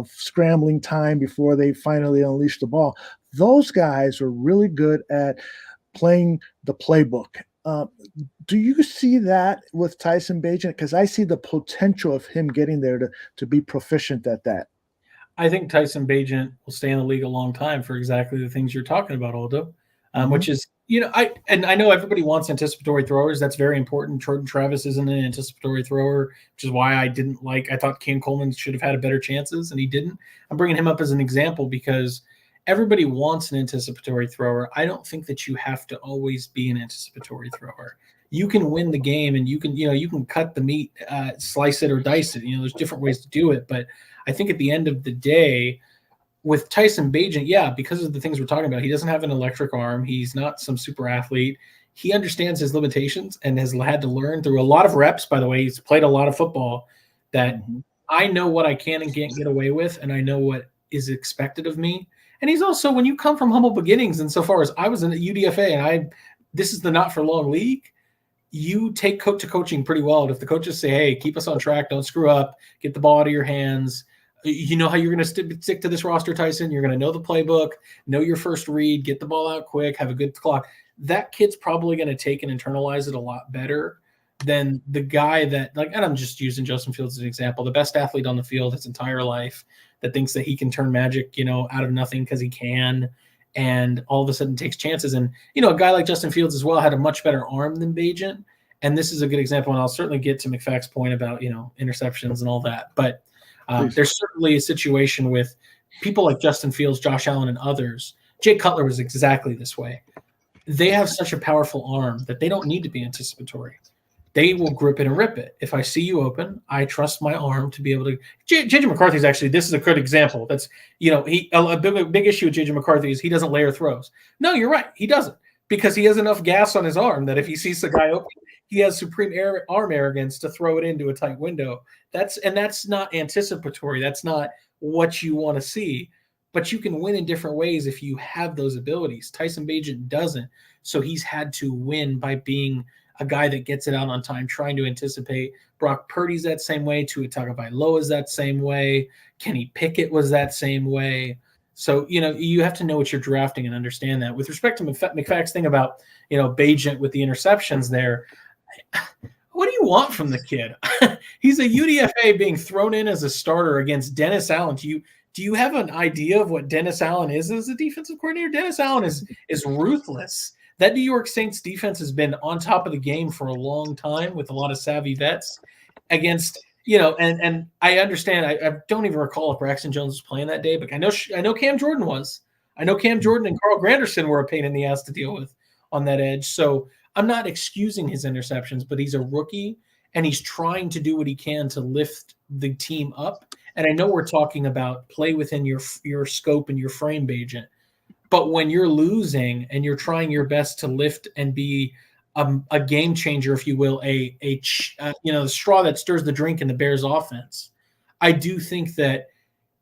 scrambling time before they finally unleash the ball. Those guys are really good at playing the playbook. Do you see that with Tyson Bagent? Because I see the potential of him getting there to be proficient at that. I think Tyson Bagent will stay in the league a long time for exactly the things you're talking about, Aldo, which is, you know, I know everybody wants anticipatory throwers. That's very important. Jordan Travis isn't an anticipatory thrower, which is why I thought Cam Coleman should have had better chances, and he didn't. I'm bringing him up as an example because everybody wants an anticipatory thrower. I don't think that you have to always be an anticipatory thrower. You can win the game, and you can cut the meat, slice it or dice it. You know, there's different ways to do it, but I think at the end of the day, with Tyson Bagent, because of the things we're talking about, he doesn't have an electric arm. He's not some super athlete. He understands his limitations and has had to learn through a lot of reps. By the way, he's played a lot of football. That I know what I can and can't get away with, and I know what is expected of me. And he's also, when you come from humble beginnings, and so far as I was in the UDFA, and this is the not for long league, you take coach to coaching pretty well. And if the coaches say, hey, keep us on track, don't screw up, get the ball out of your hands, you know how you're going to stick to this roster, Tyson. You're going to know the playbook, know your first read, get the ball out quick, have a good clock. That kid's probably going to take and internalize it a lot better than the guy that, and I'm just using Justin Fields as an example, the best athlete on the field his entire life that thinks that he can turn magic, you know, out of nothing because he can, and all of a sudden takes chances. And, you know, a guy like Justin Fields as well had a much better arm than Bagent. And this is a good example, and I'll certainly get to McFack's point about, you know, interceptions and all that. But there's certainly a situation with people like Justin Fields, Josh Allen, and others. Jay Cutler was exactly this way. They have such a powerful arm that they don't need to be anticipatory. They will grip it and rip it. If I see you open, I trust my arm to be able to. JJ McCarthy's actually, this is a good example. That's, you know, a big issue with JJ McCarthy is he doesn't layer throws. No, you're right. He doesn't, because he has enough gas on his arm that if he sees the guy open, he has supreme arm arrogance to throw it into a tight window. That's not anticipatory. That's not what you want to see. But you can win in different ways if you have those abilities. Tyson Bagent doesn't. So he's had to win by being a guy that gets it out on time, trying to anticipate. Brock Purdy's that same way. Tua Tagovailoa's that same way. Kenny Pickett was that same way. So, you know, you have to know what you're drafting and understand that. With respect to McFack's thing about, you know, Bagent with the interceptions there, what do you want from the kid? He's a UDFA being thrown in as a starter against Dennis Allen. do you have an idea of what Dennis Allen is as a defensive coordinator? Dennis Allen is ruthless. That New York Saints defense has been on top of the game for a long time with a lot of savvy vets against, and I understand. I don't even recall if Braxton Jones was playing that day, but I know Cam Jordan was. I know Cam Jordan and Carl Granderson were a pain in the ass to deal with on that edge. So I'm not excusing his interceptions, but he's a rookie and he's trying to do what he can to lift the team up. And I know we're talking about play within your scope and your frame, Bagent. But when you're losing and you're trying your best to lift and be a game changer, if you will, the straw that stirs the drink in the Bears offense, I do think that,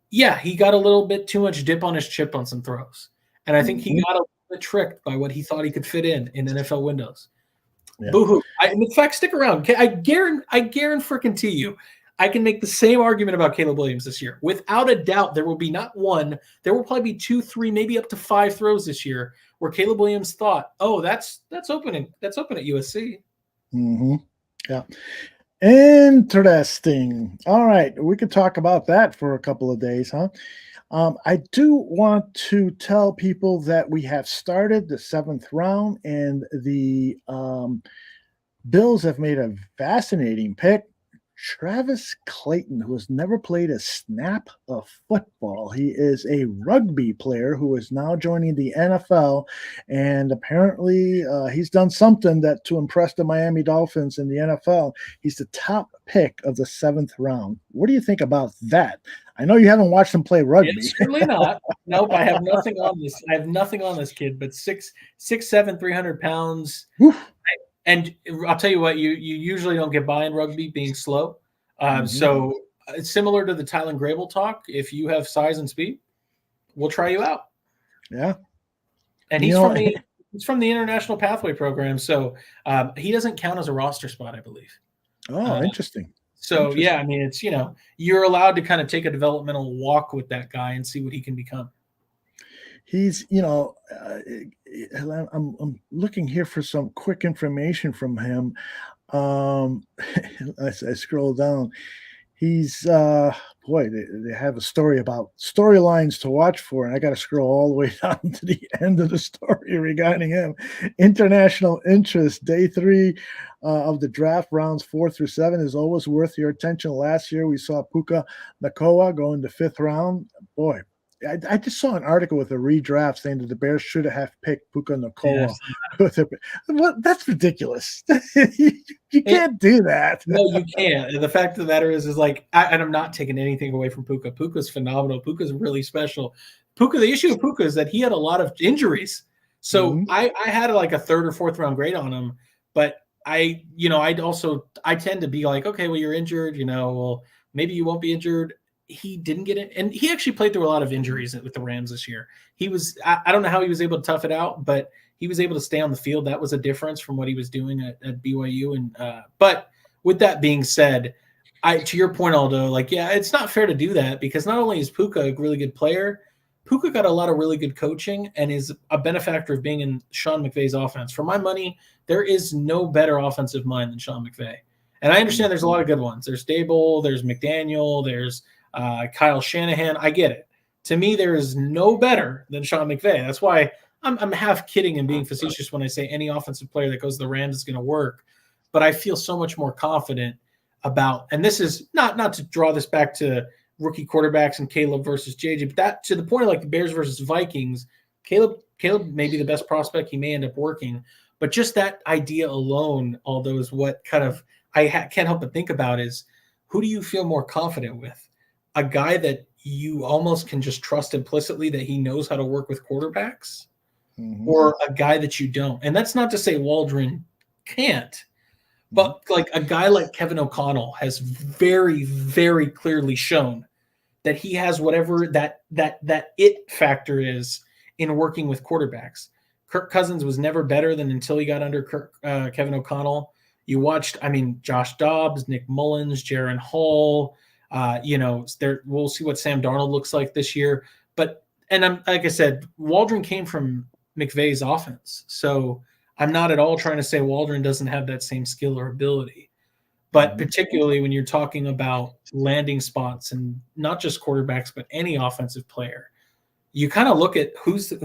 yeah, he got a little bit too much dip on his chip on some throws. And I think he got a little bit tricked by what he thought he could fit in NFL windows. Yeah. Boo-hoo. In fact, stick around. I guarantee freaking you, I can make the same argument about Caleb Williams this year. Without a doubt, there will be not one, there will probably be 2, 3, maybe up to 5 throws this year where Caleb Williams thought, oh, that's open. That's open at USC. Mm-hmm. Yeah. Interesting. All right. We could talk about that for a couple of days, huh? I do want to tell people that we have started the 7th round, and the Bills have made a fascinating pick. Travis Clayton, who has never played a snap of football. He is a rugby player who is now joining the NFL, and apparently he's done something that to impress the Miami Dolphins in the NFL. He's the top pick of the 7th round. What do you think about that? I know you haven't watched him play rugby. It's certainly not. Nope, I have nothing on this. I have nothing on this kid, but 6'7", 300 pounds. And I'll tell you what, you usually don't get by in rugby being slow. So it's similar to the Tylen Grable talk. If you have size and speed, we'll try you out. Yeah. And he's from the International Pathway Program, so he doesn't count as a roster spot, I believe. Oh, interesting. So, yeah, I mean, it's, you're allowed to kind of take a developmental walk with that guy and see what he can become. He's, I'm looking here for some quick information from him. I scroll down. He's, they have a story about storylines to watch for, and I got to scroll all the way down to the end of the story regarding him. International interest, day 3 of the draft, rounds 4 through 7 is always worth your attention. Last year, we saw Puka Nacua go in the 5th round. Boy, I just saw an article with a redraft saying that the Bears should have picked Puka Nacua. Yes. Well, that's ridiculous. You can't do that. No, you can't. The fact of the matter is like, and I'm not taking anything away from Puka. Puka's phenomenal. Puka's really special. The issue of Puka is that he had a lot of injuries. So I had like a 3rd or 4th round grade on him, but I tend to be like, okay, well, you're injured, well, maybe you won't be injured. He didn't get it. And he actually played through a lot of injuries with the Rams this year. I don't know how he was able to tough it out, but he was able to stay on the field. That was a difference from what he was doing at BYU. And but with that being said, to your point, Aldo, it's not fair to do that, because not only is Puka a really good player, Puka got a lot of really good coaching and is a benefactor of being in Sean McVay's offense. For my money, there is no better offensive mind than Sean McVay. And I understand there's a lot of good ones. There's Dable, there's McDaniel, there's Kyle Shanahan. I get it. To me, there is no better than Sean McVay. That's why I'm half kidding and being facetious when I say any offensive player that goes to the Rams is going to work. But I feel so much more confident about, and this is not to draw this back to rookie quarterbacks and Caleb versus JJ, but that to the point of like the Bears versus Vikings, Caleb may be the best prospect. He may end up working, but just that idea alone, although, is what kind of I can't help but think about is, who do you feel more confident with? A guy that you almost can just trust implicitly that he knows how to work with quarterbacks, or a guy that you don't? And that's not to say Waldron can't, but like a guy like Kevin O'Connell has very, very clearly shown that he has whatever that it factor is in working with quarterbacks. Kirk Cousins was never better than until he got under Kevin O'Connell. You watched, Josh Dobbs, Nick Mullins, Jaron Hall. We'll see what Sam Darnold looks like this year. But like I said, Waldron came from McVay's offense, so I'm not at all trying to say Waldron doesn't have that same skill or ability. But particularly when you're talking about landing spots and not just quarterbacks, but any offensive player, you kind of look at who's the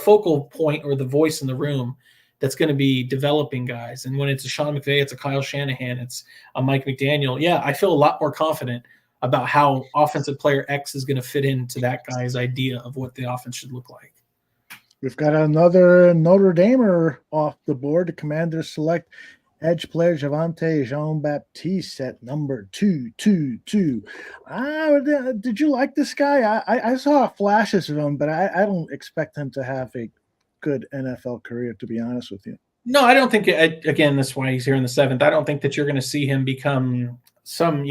focal point or the voice in the room that's going to be developing guys. And when it's a Sean McVay, it's a Kyle Shanahan, it's a Mike McDaniel. Yeah, I feel a lot more confident about how offensive player X is going to fit into that guy's idea of what the offense should look like. We've got another Notre Damer off the board. The Commanders select edge player Javante Jean-Baptiste at number 222. Did you like this guy? I saw flashes of him, but I don't expect him to have a good NFL career, to be honest with you. No, I don't think, again, that's why he's here in the 7th. I don't think that you're going to see him become some,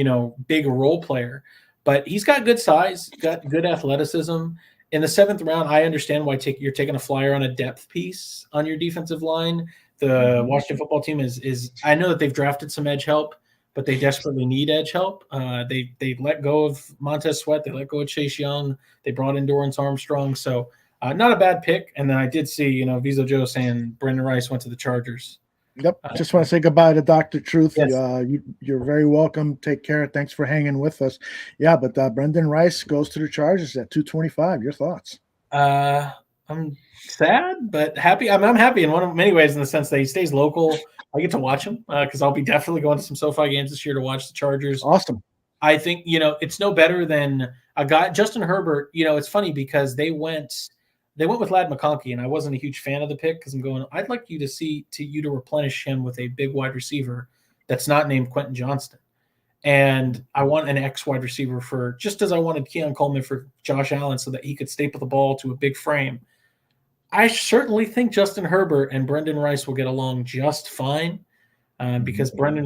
big role player, but he's got good size, got good athleticism. In the 7th round, I understand why you're taking a flyer on a depth piece on your defensive line. The Washington football team is I know that they've drafted some edge help, but they desperately need edge help. They let go of Montez Sweat. They let go of Chase Young. They brought in Dorrance Armstrong. So not a bad pick. And then I did see, Vizo Joe saying Brendan Rice went to the Chargers. Yep. Just want to say goodbye to Dr. Truth. Yes. You're very welcome. Take care. Thanks for hanging with us. Yeah, but Brendan Rice goes to the Chargers at 225. Your thoughts? I'm sad, but happy. I'm happy in many ways in the sense that he stays local. I get to watch him because I'll be definitely going to some SoFi games this year to watch the Chargers. Awesome. I think, it's no better than a guy, Justin Herbert. It's funny because they went with Ladd McConkey, and I wasn't a huge fan of the pick because I'm going, I'd like you to replenish him with a big wide receiver that's not named Quentin Johnston. And I want an X wide receiver for just as I wanted Keon Coleman for Josh Allen so that he could staple the ball to a big frame. I certainly think Justin Herbert and Brendan Rice will get along just fine because Justin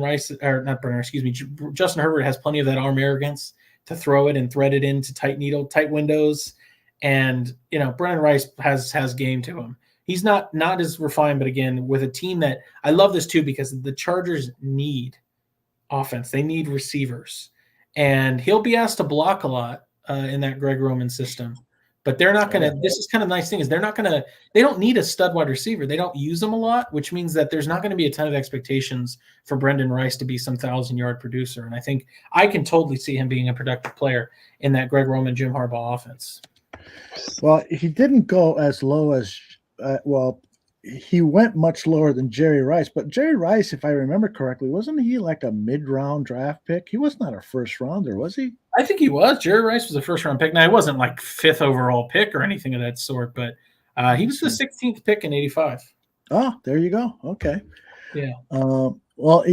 Herbert has plenty of that arm arrogance to throw it and thread it into tight windows. And, Brendan Rice has game to him. He's not as refined, but again, with a team that I love this too, because the Chargers need offense. They need receivers, and he'll be asked to block a lot in that Greg Roman system. But they're not going to. This is kind of nice thing is they're not going to. They don't need a stud wide receiver. They don't use them a lot, which means that there's not going to be a ton of expectations for Brendan Rice to be some 1,000-yard producer. And I think I can totally see him being a productive player in that Greg Roman, Jim Harbaugh offense. Well, he didn't go as low as he went much lower than Jerry Rice. But Jerry Rice, if I remember correctly, wasn't he like a mid-round draft pick? He was not a first-rounder, was he? I think he was. Jerry Rice was a first-round pick. Now, he wasn't like 5th overall pick or anything of that sort, but he was the 16th pick in 85. Oh, there you go. Okay. Yeah. Well,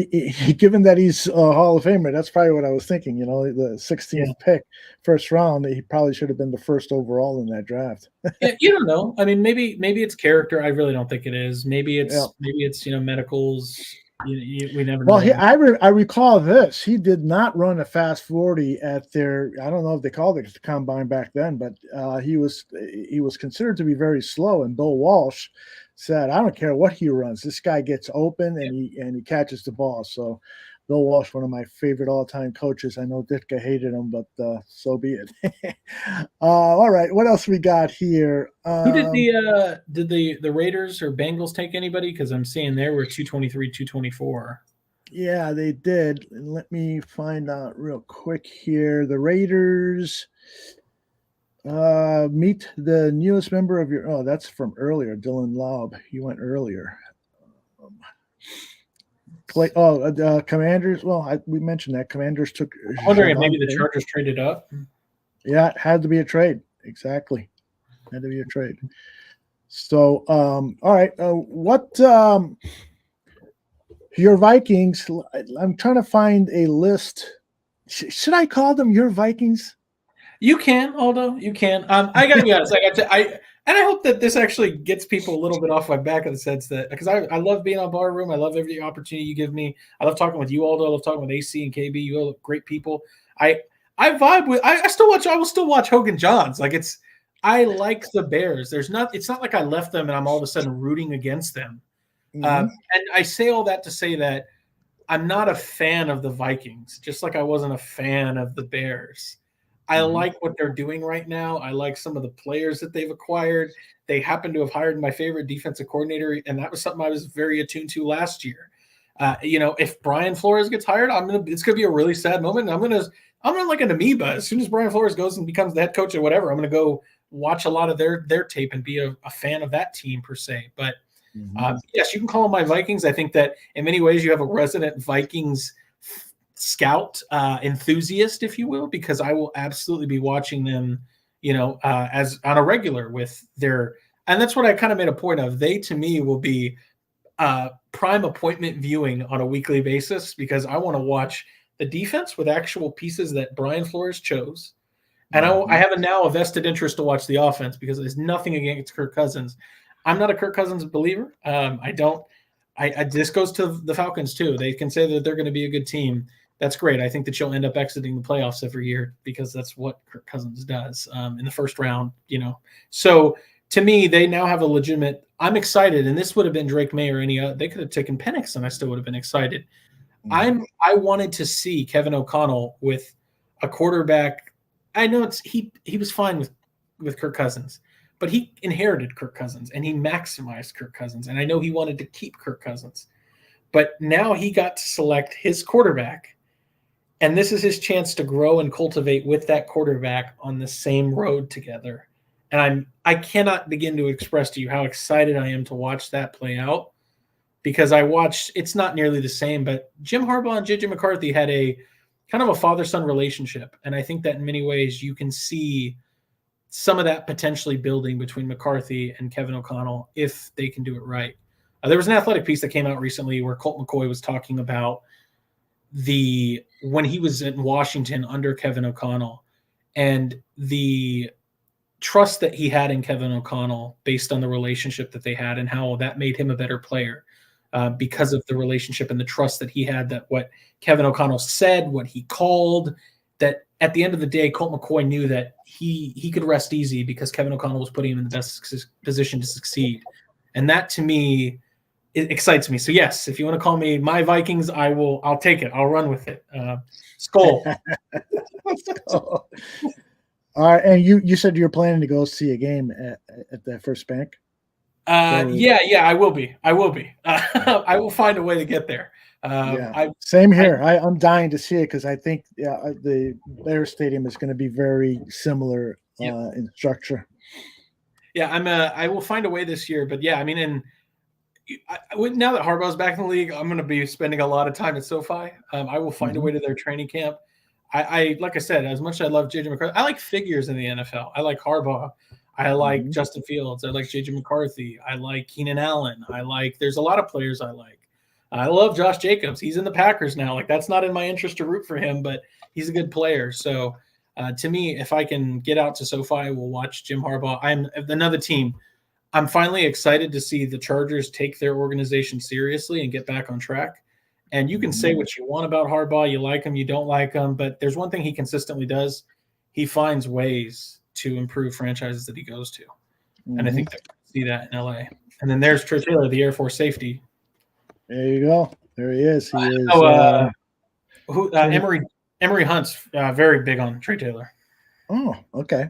given that he's a Hall of Famer, that's probably what I was thinking. The 16th pick, first round, he probably should have been the first overall in that draft. Yeah, you don't know. I mean, maybe it's character. I really don't think it is. Maybe it's medicals. We never know. Well, I recall this. He did not run a fast 40 at their. I don't know if they called it the combine back then, but he was considered to be very slow. And Bill Walsh said, "I don't care what he runs. This guy gets open and he catches the ball." So, Bill Walsh, one of my favorite all-time coaches. I know Ditka hated him, but so be it. All right, what else we got here? Who did the Raiders or Bengals take anybody? Because I'm seeing there were 223, 224. Yeah, they did. Let me find out real quick here. The Raiders meet the newest member of your. Oh, that's from earlier, Dylan Laub. He went earlier. Commanders. Well, we mentioned that Commanders took. I'm wondering if maybe the Chargers traded up. Yeah, it had to be a trade. Exactly, had to be a trade. So, all right. What your Vikings? I'm trying to find a list. Should I call them your Vikings? You can, Aldo. You can. I got to be honest. And I hope that this actually gets people a little bit off my back in the sense that because I love being on Barroom. I love every opportunity you give me. I love talking with you, Aldo. I love talking with AC and KB. You all great people. I vibe with. I will still watch Hogan Johns. I like the Bears. It's not like I left them and I'm all of a sudden rooting against them. And I say all that to say that I'm not a fan of the Vikings, just like I wasn't a fan of the Bears. I like what they're doing right now. I like some of the players that they've acquired. They happen to have hired my favorite defensive coordinator, and that was something I was very attuned to last year. If Brian Flores gets hired, it's gonna be a really sad moment. I'm like an amoeba. As soon as Brian Flores goes and becomes the head coach or whatever, I'm gonna go watch a lot of their tape and be a fan of that team per se. But yes, you can call them my Vikings. I think that in many ways you have a resident Vikings scout enthusiast, if you will, because I will absolutely be watching them, as on a regular with their, and that's what I kind of made a point of. They, to me, will be prime appointment viewing on a weekly basis because I want to watch the defense with actual pieces that Brian Flores chose. And I have now a vested interest to watch the offense because there's nothing against Kirk Cousins. I'm not a Kirk Cousins believer. This goes to the Falcons too. They can say that they're going to be a good team. That's great. I think that you'll end up exiting the playoffs every year because that's what Kirk Cousins does in the first round, So to me, they now have a legitimate – I'm excited, and this would have been Drake May or any other – they could have taken Penix, and I still would have been excited. I wanted to see Kevin O'Connell with a quarterback. I know he was fine with Kirk Cousins, but he inherited Kirk Cousins, and he maximized Kirk Cousins, and I know he wanted to keep Kirk Cousins. But now he got to select his quarterback, and this is his chance to grow and cultivate with that quarterback on the same road together. And I cannot begin to express to you how excited I am to watch that play out because it's not nearly the same, but Jim Harbaugh and JJ McCarthy had a kind of a father-son relationship. And I think that in many ways you can see some of that potentially building between McCarthy and Kevin O'Connell if they can do it right. There was an Athletic piece that came out recently where Colt McCoy was talking about when he was in Washington under Kevin O'Connell and the trust that he had in Kevin O'Connell based on the relationship that they had and how that made him a better player because of the relationship and the trust that he had, that what Kevin O'Connell said, what he called, that at the end of the day, Colt McCoy knew that he could rest easy because Kevin O'Connell was putting him in the best position to succeed. And that to me, it excites me. So yes, if you want to call me my Vikings, I'll take it. I'll run with it. Skull. All right, and you said you were planning to go see a game at that First Bank. Yeah, I will be. I will find a way to get there. Same here. I'm dying to see it because I think the Bears Stadium is going to be very similar in structure. Yeah, I will find a way this year, but yeah, I mean, now that Harbaugh's back in the league, I'm going to be spending a lot of time at SoFi. I will find a way to their training camp. I like I said, as much as I love JJ McCarthy, I like figures in the NFL. I like Harbaugh. I like Justin Fields. I like JJ McCarthy. I like Keenan Allen. There's a lot of players I like. I love Josh Jacobs. He's in the Packers now. That's not in my interest to root for him, but he's a good player. So to me, if I can get out to SoFi, we'll watch Jim Harbaugh. I'm another team. I'm finally excited to see the Chargers take their organization seriously and get back on track. And you can say what you want about Harbaugh. You like him, you don't like him. But there's one thing he consistently does. He finds ways to improve franchises that he goes to. And I think that we see that in L.A. And then there's Tory Taylor, the Air Force safety. There you go. There he is. He is. Emory Hunt's very big on Tory Taylor. Oh, okay.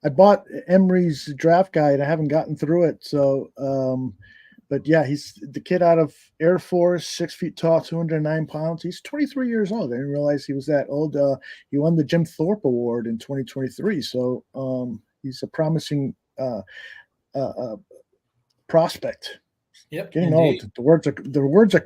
I bought Emory's draft guide. I haven't gotten through it. So, but yeah, he's the kid out of Air Force, 6 feet tall, 209 pounds. He's 23 years old. I didn't realize he was that old. He won the Jim Thorpe Award in 2023. So he's a promising prospect. Yep, getting old. The words are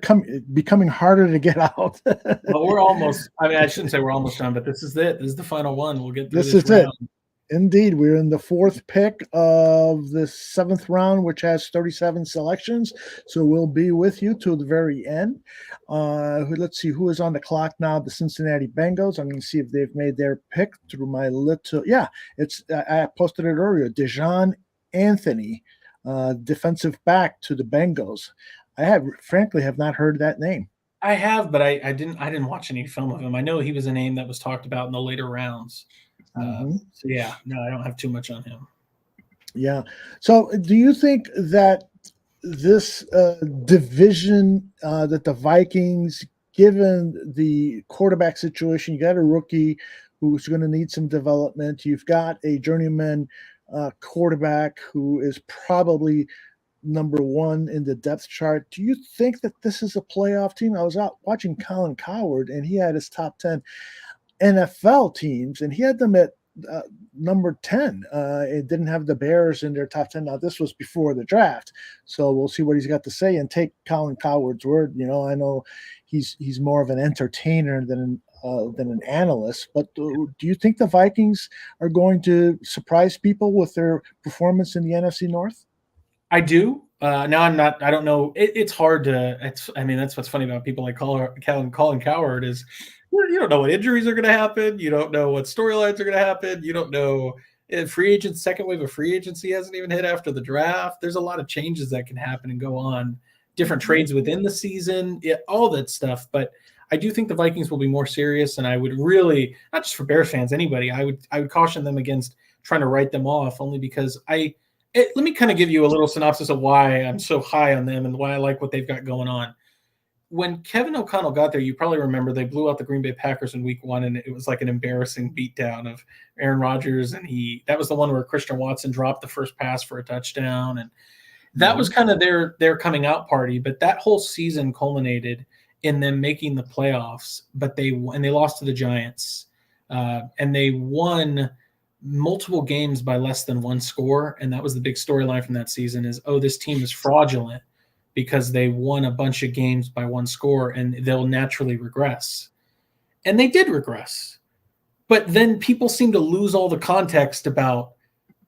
becoming harder to get out. Well, we're almost. I mean, I shouldn't say we're almost done, but this is it. This is the final one. We'll get through this. This is round. It. Indeed, we're in the fourth pick of the seventh round, which has 37 selections. So we'll be with you till the very end. Let's see who is on the clock now. The Cincinnati Bengals. I'm going to see if they've made their pick through my little. Yeah, it's. I posted it earlier. Dejon Anthony, defensive back to the Bengals. I frankly have not heard that name. I have, but I didn't watch any film of him. I know he was a name that was talked about in the later rounds. So yeah, no, I don't have too much on him. Yeah. So do you think that this division that the Vikings, given the quarterback situation, you got a rookie who's going to need some development. You've got a journeyman quarterback who is probably number one in the depth chart. Do you think that this is a playoff team? I was out watching Colin Cowherd, and he had his top 10 NFL teams, and he had them at number 10. It didn't have the Bears in their top 10. Now, this was before the draft, so we'll see what he's got to say and take Colin Cowherd's word. You know, I know he's more of an entertainer than an analyst, but do you think the Vikings are going to surprise people with their performance in the NFC North? I do. Now I'm not. I don't know. It's hard to. I mean, that's what's funny about people like Colin Cowherd is you don't know what injuries are going to happen. You don't know what storylines are going to happen. You don't know if free agents, second wave of free agency hasn't even hit after the draft. There's a lot of changes that can happen and go on. Different trades within the season, all that stuff. But I do think the Vikings will be more serious, and I would really, not just for Bears fans, anybody, I would caution them against trying to write them off, only because let me kind of give you a little synopsis of why I'm so high on them and why I like what they've got going on. When Kevin O'Connell got there, you probably remember they blew out the Green Bay Packers in week 1, and it was like an embarrassing beatdown of Aaron Rodgers. And that was the one where Christian Watson dropped the first pass for a touchdown. And that was kind of their coming out party. But that whole season culminated in them making the playoffs, but they lost to the Giants. And they won multiple games by less than one score. And that was the big storyline from that season is, this team is fraudulent because they won a bunch of games by one score and they'll naturally regress. And they did regress. But then people seem to lose all the context about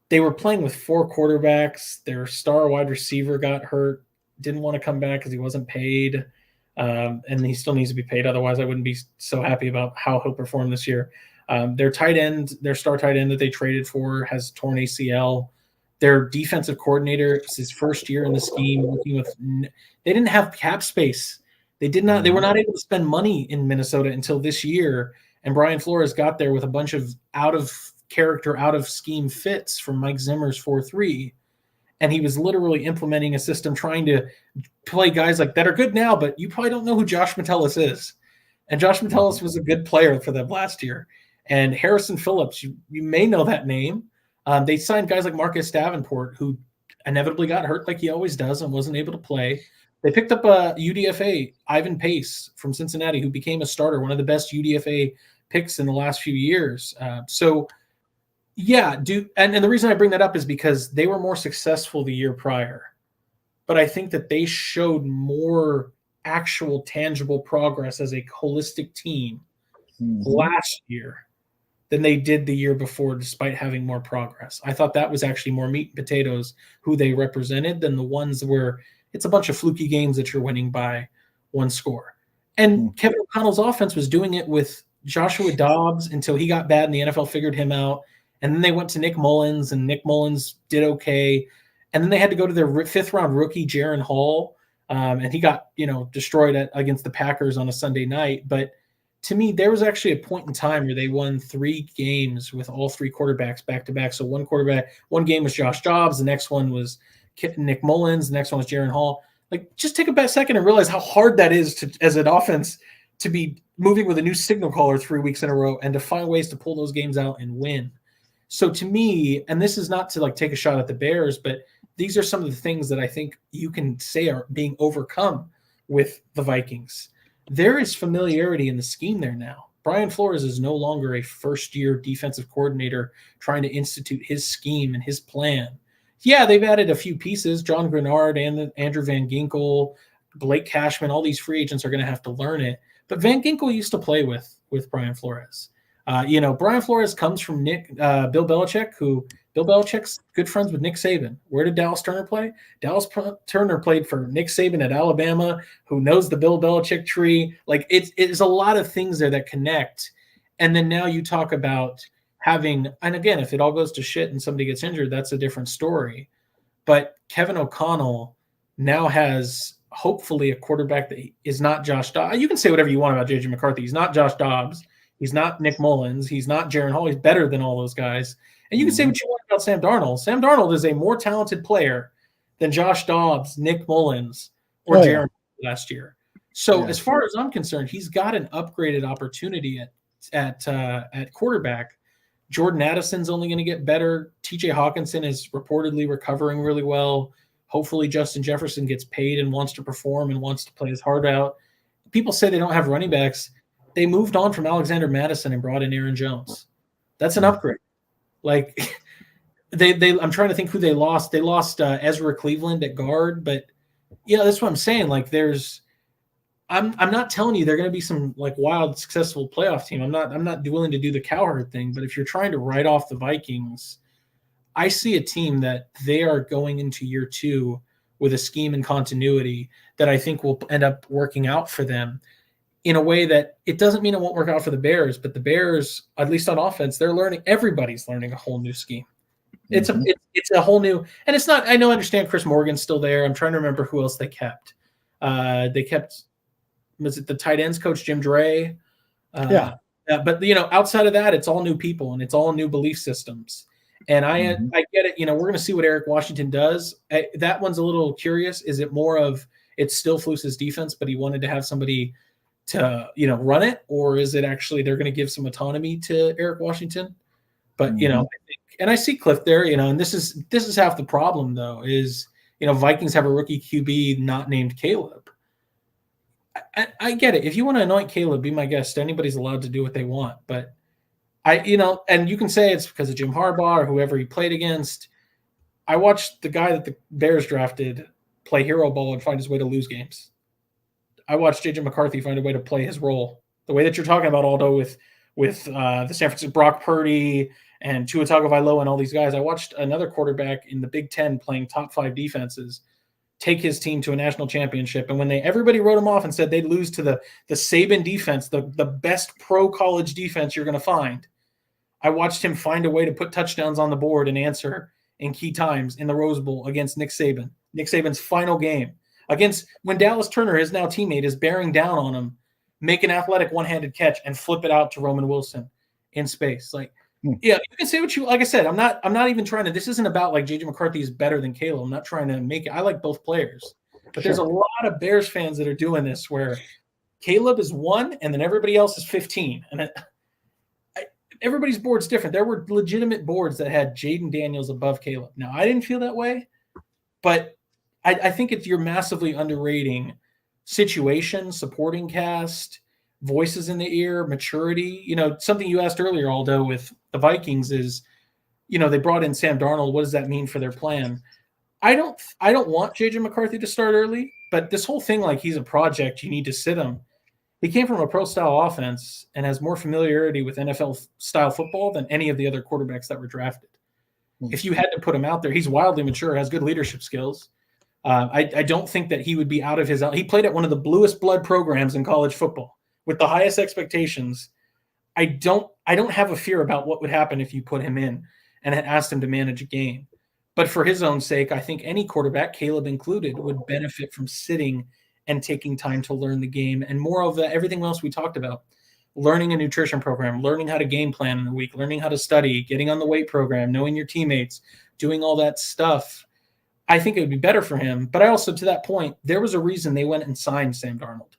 they were playing with 4 quarterbacks. Their star wide receiver got hurt, didn't want to come back because he wasn't paid. And he still needs to be paid. Otherwise, I wouldn't be so happy about how he'll perform this year. Their star tight end that they traded for has torn ACL. Their defensive coordinator, it's his first year in the scheme, they didn't have cap space. They were not able to spend money in Minnesota until this year. And Brian Flores got there with a bunch of out of character, out of scheme fits from Mike Zimmer's 4-3. And he was literally implementing a system trying to play guys like that are good now, but you probably don't know who Josh Metellus is. And Josh Metellus was a good player for them last year. And Harrison Phillips, you may know that name. They signed guys like Marcus Davenport, who inevitably got hurt like he always does and wasn't able to play. They picked up a UDFA, Ivan Pace from Cincinnati, who became a starter, one of the best UDFA picks in the last few years. And the reason I bring that up is because they were more successful the year prior. But I think that they showed more actual tangible progress as a holistic team last year than they did the year before, despite having more progress. I thought that was actually more meat and potatoes who they represented than the ones where it's a bunch of fluky games that you're winning by one score. And Kevin O'Connell's offense was doing it with Joshua Dobbs until he got bad and the NFL figured him out. And then they went to Nick Mullins, and Nick Mullins did okay. And then they had to go to their 5th-round rookie, Jaron Hall, and he got destroyed against the Packers on a Sunday night. But to me, there was actually a point in time where they won 3 games with all 3 quarterbacks back-to-back. So one game was Josh Dobbs, the next one was Nick Mullins, the next one was Jaron Hall. Like, just take a second and realize how hard that is as an offense to be moving with a new signal caller 3 weeks in a row and to find ways to pull those games out and win. So to me, and this is not to take a shot at the Bears, but these are some of the things that I think you can say are being overcome with the Vikings. There is familiarity in the scheme there now. Brian Flores is no longer a first-year defensive coordinator trying to institute his scheme and his plan. Yeah, they've added a few pieces. John Grenard and Andrew Van Ginkel, Blake Cashman, all these free agents are going to have to learn it. But Van Ginkel used to play with Brian Flores. Brian Flores comes from Bill Belichick, who Bill Belichick's good friends with Nick Saban. Where did Dallas Turner play? Dallas Turner played for Nick Saban at Alabama, who knows the Bill Belichick tree. Like, it's a lot of things there that connect. And then now you talk about having, and again, if it all goes to shit and somebody gets injured, that's a different story. But Kevin O'Connell now has hopefully a quarterback that is not Josh Dobbs. You can say whatever you want about J.J. McCarthy. He's not Josh Dobbs. He's not Nick Mullins. He's not Jaron Hall. He's better than all those guys. And you can say what you want about Sam Darnold. Sam Darnold is a more talented player than Josh Dobbs, Nick Mullins, or Jaron last year. So as far as I'm concerned, he's got an upgraded opportunity at quarterback. Jordan Addison's only going to get better. TJ Hawkinson is reportedly recovering really well. Hopefully Justin Jefferson gets paid and wants to perform and wants to play his heart out. People say they don't have running backs. They moved on from Alexander Madison and brought in Aaron Jones. That's an upgrade. Like I'm trying to think who they lost. They lost Ezra Cleveland at guard, but that's what I'm saying. Like I'm not telling you they're going to be some like wild successful playoff team. I'm not willing to do the cowherd thing, but if you're trying to write off the Vikings, I see a team that they are going into year 2 with a scheme and continuity that I think will end up working out for them in a way that it doesn't mean it won't work out for the Bears, but the Bears, at least on offense, everybody's learning a whole new scheme. It's a whole new, and it's not, I understand Chris Morgan's still there. I'm trying to remember who else they kept. Was it the tight ends coach, Jim Dre? But outside of that, it's all new people and it's all new belief systems. And I get it. We're going to see what Eric Washington does. That one's a little curious. Is it more of it's still Flus's defense, but he wanted to have somebody to, run it? Or is it actually they're going to give some autonomy to Eric Washington? But, I think, and I see Cliff there, and this is half the problem, though, is, Vikings have a rookie QB not named Caleb. I get it. If you want to anoint Caleb, be my guest. Anybody's allowed to do what they want. But and you can say it's because of Jim Harbaugh or whoever he played against. I watched the guy that the Bears drafted play hero ball and find his way to lose games. I watched J.J. McCarthy find a way to play his role. The way that you're talking about, Aldo, with the San Francisco Brock Purdy and Tua Tagovailoa and all these guys. I watched another quarterback in the Big Ten playing top 5 defenses take his team to a national championship. And when everybody wrote him off and said they'd lose to the Saban defense, the best pro college defense you're going to find, I watched him find a way to put touchdowns on the board and answer in key times in the Rose Bowl against Nick Saban. Nick Saban's final game against when Dallas Turner, his now teammate, is bearing down on him, make an athletic one-handed catch and flip it out to Roman Wilson in space. You can say what you like. I said, I'm not even trying to. This isn't about like JJ McCarthy is better than Caleb. I'm not trying to make it. I like both players, but there's a lot of Bears fans that are doing this where Caleb is 1 and then everybody else is 15, and everybody's board's different. There were legitimate boards that had Jaden Daniels above Caleb. Now I didn't feel that way, but I think you're massively underrating situation, supporting cast, voices in the ear, maturity. Something you asked earlier, Aldo, with the Vikings is, they brought in Sam Darnold. What does that mean for their plan? I don't want JJ McCarthy to start early, but this whole thing, like he's a project, you need to sit him. He came from a pro style offense and has more familiarity with NFL style football than any of the other quarterbacks that were drafted. If you had to put him out there, he's wildly mature, has good leadership skills. I don't think that he would be out of his. He played at one of the bluest blood programs in college football with the highest expectations. I don't have a fear about what would happen if you put him in and had asked him to manage a game. But for his own sake, I think any quarterback, Caleb included, would benefit from sitting and taking time to learn the game and more of everything else we talked about. Learning a nutrition program, learning how to game plan in a week, learning how to study, getting on the weight program, knowing your teammates, doing all that stuff. I think it would be better for him. But I also, to that point, there was a reason they went and signed Sam Darnold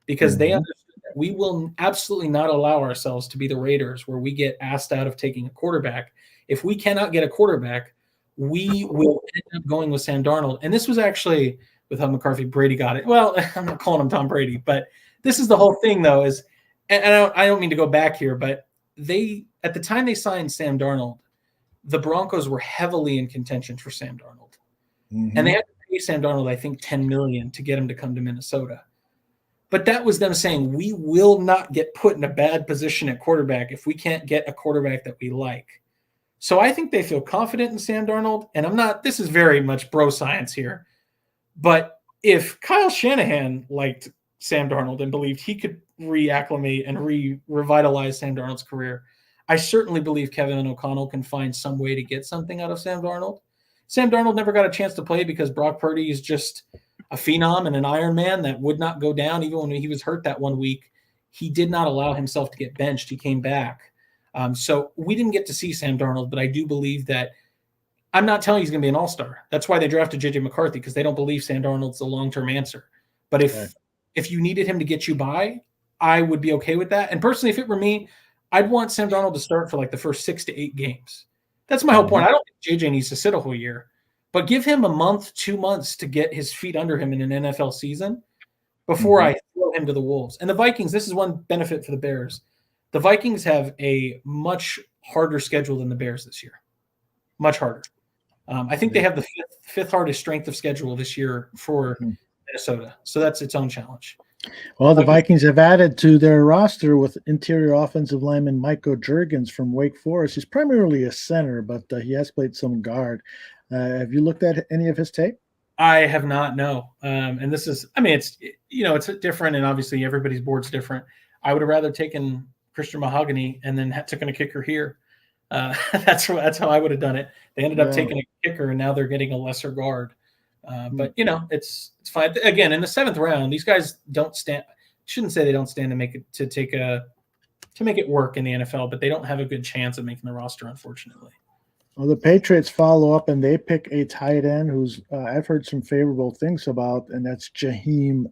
because they understood that we will absolutely not allow ourselves to be the Raiders where we get asked out of taking a quarterback. If we cannot get a quarterback, we will end up going with Sam Darnold. And this was actually with how McCarthy Brady got it. Well, I'm not calling him Tom Brady, but this is the whole thing, though, is and I don't mean to go back here, but at the time they signed Sam Darnold, the Broncos were heavily in contention for Sam Darnold. And they had to pay Sam Darnold, I think, $10 million to get him to come to Minnesota. But that was them saying, we will not get put in a bad position at quarterback if we can't get a quarterback that we like. So I think they feel confident in Sam Darnold. And this is very much bro science here. But if Kyle Shanahan liked Sam Darnold and believed he could reacclimate and revitalize Sam Darnold's career, I certainly believe Kevin O'Connell can find some way to get something out of Sam Darnold. Sam Darnold never got a chance to play because Brock Purdy is just a phenom and an Iron Man that would not go down. Even when he was hurt that 1 week, he did not allow himself to get benched. He came back. So we didn't get to see Sam Darnold, but I do believe that I'm not telling you he's going to be an all-star. That's why they drafted J.J. McCarthy, because they don't believe Sam Darnold's the long-term answer. But if you needed him to get you by, I would be okay with that. And personally, if it were me, I'd want Sam Darnold to start for like the first 6 to 8 games. That's my whole point. I don't think JJ needs to sit a whole year, but give him a month, 2 months to get his feet under him in an NFL season before I throw him to the Wolves. And the Vikings, this is one benefit for the Bears. The Vikings have a much harder schedule than the Bears this year. Much harder. I think they have the fifth hardest strength of schedule this year for Minnesota. So that's its own challenge. Well, the Vikings have added to their roster with interior offensive lineman Micah Jurgens from Wake Forest. He's primarily a center, but he has played some guard. Have you looked at any of his tape? I have not, no. And this is, I mean, it's, it's different, and obviously everybody's board's different. I would have rather taken Christian Mahogany and then taken a kicker here. That's how I would have done it. They ended up taking a kicker, and now they're getting a lesser guard. But it's fine. Again, in the 7th round, these guys don't stand. Shouldn't say they don't stand to make it work in the NFL, but they don't have a good chance of making the roster, unfortunately. Well, the Patriots follow up and they pick a tight end who's I've heard some favorable things about, and that's Jaheim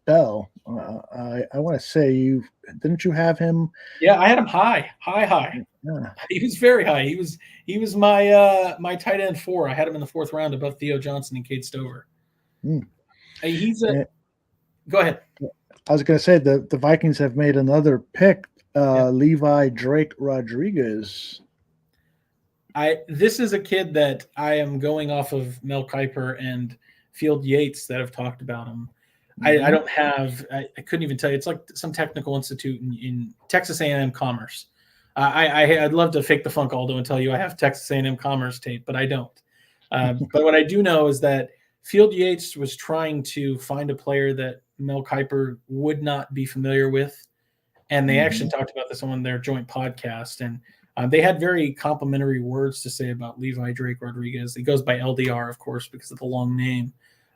Bell. I want to say didn't you have him? Yeah, I had him high. Yeah. He was very high. He was my my tight end 4. I had him in the 4th round above Theo Johnson and Cade Stover. Go ahead. I was going to say the Vikings have made another pick, Levi Drake Rodriguez. This is a kid that I am going off of Mel Kiper and Field Yates that have talked about him. I don't have. I couldn't even tell you. It's like some technical institute in Texas A&M Commerce. I'd love to fake the funk Aldo and tell you I have Texas A&M Commerce tape, but I don't. But what I do know is that Field Yates was trying to find a player that Mel Kiper would not be familiar with, and they actually talked about this on their joint podcast, and they had very complimentary words to say about Levi Drake Rodriguez. He goes by LDR, of course, because of the long name,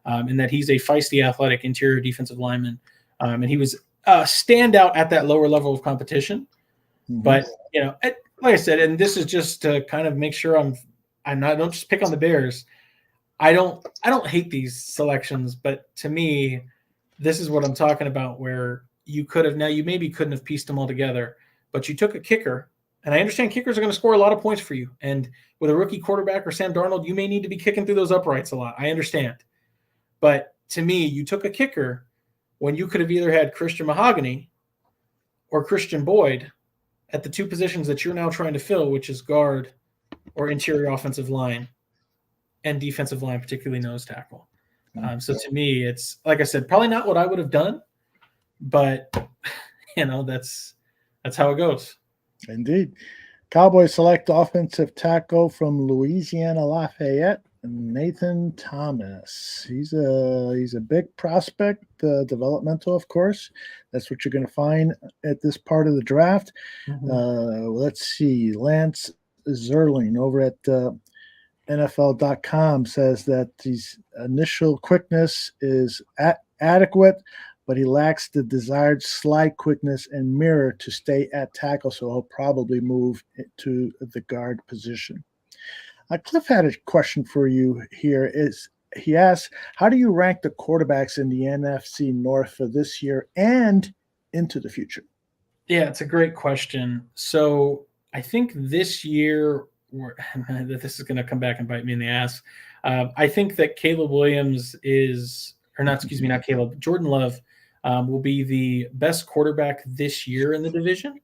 and that he's a feisty, athletic interior defensive lineman, and he was a standout at that lower level of competition. But like I said, and this is just to kind of make sure I don't just pick on the Bears. I don't hate these selections, but to me, this is what I'm talking about, where you maybe couldn't have pieced them all together, but you took a kicker. And I understand kickers are going to score a lot of points for you. And with a rookie quarterback or Sam Darnold, you may need to be kicking through those uprights a lot. I understand. But to me, you took a kicker when you could have either had Christian Mahogany or Christian Boyd at the 2 positions that you're now trying to fill, which is guard or interior offensive line and defensive line, particularly nose tackle. So to me, it's, like I said, probably not what I would have done, but that's how it goes. Indeed. Cowboys select offensive tackle from Louisiana Lafayette, Nathan Thomas. He's a big prospect, developmental, of course. That's what you're going to find at this part of the draft. Let's see. Lance Zerling over at NFL.com says that his initial quickness is adequate, but he lacks the desired slide quickness and mirror to stay at tackle, so he'll probably move to the guard position. Cliff had a question for you here. He asks, how do you rank the quarterbacks in the NFC North for this year and into the future? Yeah, it's a great question. So I think this year, this is going to come back and bite me in the ass. I think that Caleb Williams Jordan Love will be the best quarterback this year in the division.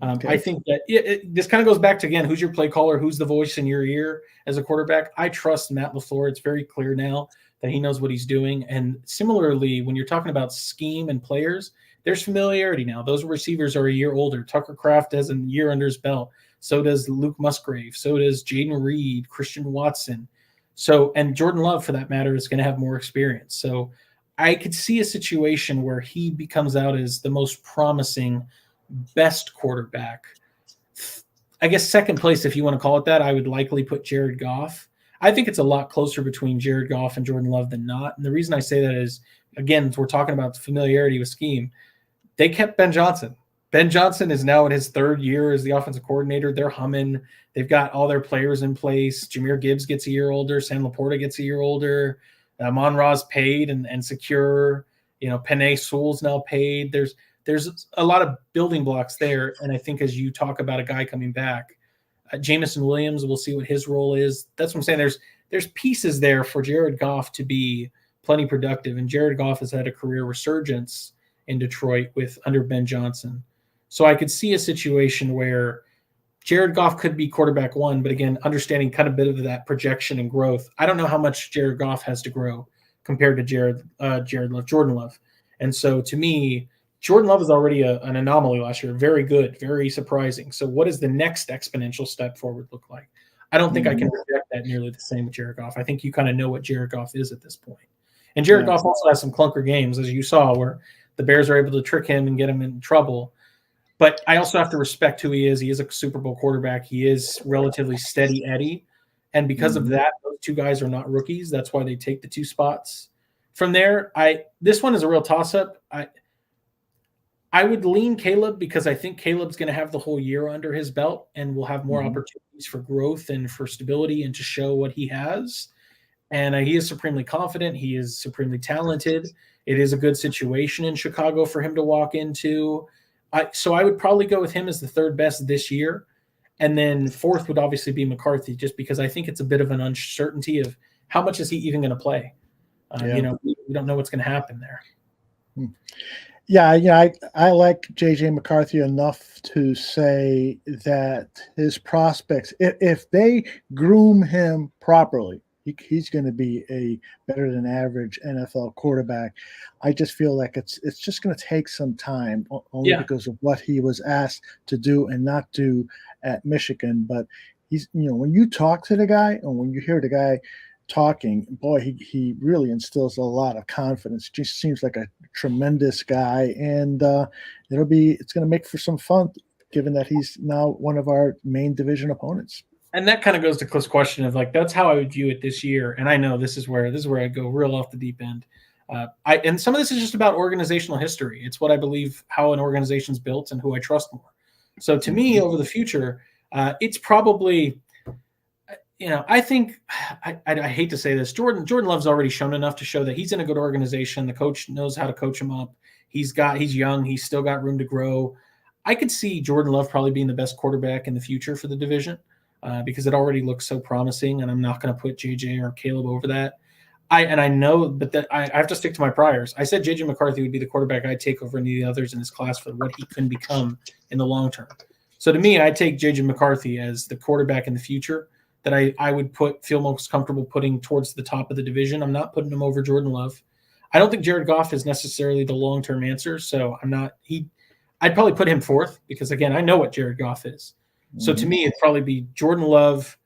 I think that this kind of goes back to, again, who's your play caller, who's the voice in your ear as a quarterback. I trust Matt LaFleur. It's very clear now that he knows what he's doing. And similarly, when you're talking about scheme and players, there's familiarity now. Those receivers are a year older. Tucker Kraft has a year under his belt. So does Luke Musgrave. So does Jaden Reed, Christian Watson. And Jordan Love, for that matter, is going to have more experience. So I could see a situation where he becomes out as the most promising, best quarterback. I guess second place, if you want to call it that, I would likely put Jared Goff. I think it's a lot closer between Jared Goff and Jordan Love than not. And the reason I say that is, again, we're talking about familiarity with scheme. They kept Ben Johnson. Ben Johnson is now in his 3rd year as the offensive coordinator. They're humming. They've got all their players in place. Jahmyr Gibbs gets a year older. Sam Laporta gets a year older. Mon-Ra's paid and secure. Penei Sewell's now paid. There's a lot of building blocks there. And I think as you talk about a guy coming back, Jameson Williams, we'll see what his role is. That's what I'm saying. There's pieces there for Jared Goff to be plenty productive, and Jared Goff has had a career resurgence in Detroit under Ben Johnson. So I could see a situation where Jared Goff could be quarterback one, but again, understanding kind of a bit of that projection and growth. I don't know how much Jared Goff has to grow compared to Jordan Love. And so to me, Jordan Love is already an anomaly last year. Very good, very surprising. So what does the next exponential step forward look like? I don't think I can project that nearly the same with Jared Goff. I think you kind of know what Jared Goff is at this point. And Jared Goff also has some clunker games, as you saw, where the Bears are able to trick him and get him in trouble. But I also have to respect who he is. He is a Super Bowl quarterback. He is relatively steady Eddie. And because of that, those two guys are not rookies. That's why they take the 2 spots. From there, this one is a real toss-up. I would lean Caleb because I think Caleb's going to have the whole year under his belt and will have more opportunities for growth and for stability and to show what he has. And he is supremely confident. He is supremely talented. It is a good situation in Chicago for him to walk into. So I would probably go with him as the 3rd best this year. And then 4th would obviously be McCarthy, just because I think it's a bit of an uncertainty of how much is he even going to play. We don't know what's going to happen there. Yeah, I like JJ McCarthy enough to say that his prospects, if they groom him properly, he's going to be a better than average NFL quarterback. I just feel like it's just going to take some time, only because of what he was asked to do and not do at Michigan. But he's, when you talk to the guy and when you hear the guy talking, boy, he really instills a lot of confidence. Just seems like a tremendous guy, and it's going to make for some fun, given that he's now one of our main division opponents. And that kind of goes to Cliff's question of that's how I would view it this year. And I know this is where I go real off the deep end. And some of this is just about organizational history. It's what I believe how an organization's built and who I trust more. So to me, over the future, it's probably, I think I hate to say this. Jordan Love's already shown enough to show that he's in a good organization. The coach knows how to coach him up. He's young. He's still got room to grow. I could see Jordan Love probably being the best quarterback in the future for the division. Because it already looks so promising, and I'm not going to put JJ or Caleb over that. I know, but that I have to stick to my priors. I said JJ McCarthy would be the quarterback I'd take over any of the others in this class for what he can become in the long term. So to me, I take JJ McCarthy as the quarterback in the future that I would feel most comfortable putting towards the top of the division. I'm not putting him over Jordan Love. I don't think Jared Goff is necessarily the long-term answer, so I'd probably put him 4th because, again, I know what Jared Goff is. So to me, it'd probably be Jordan Love,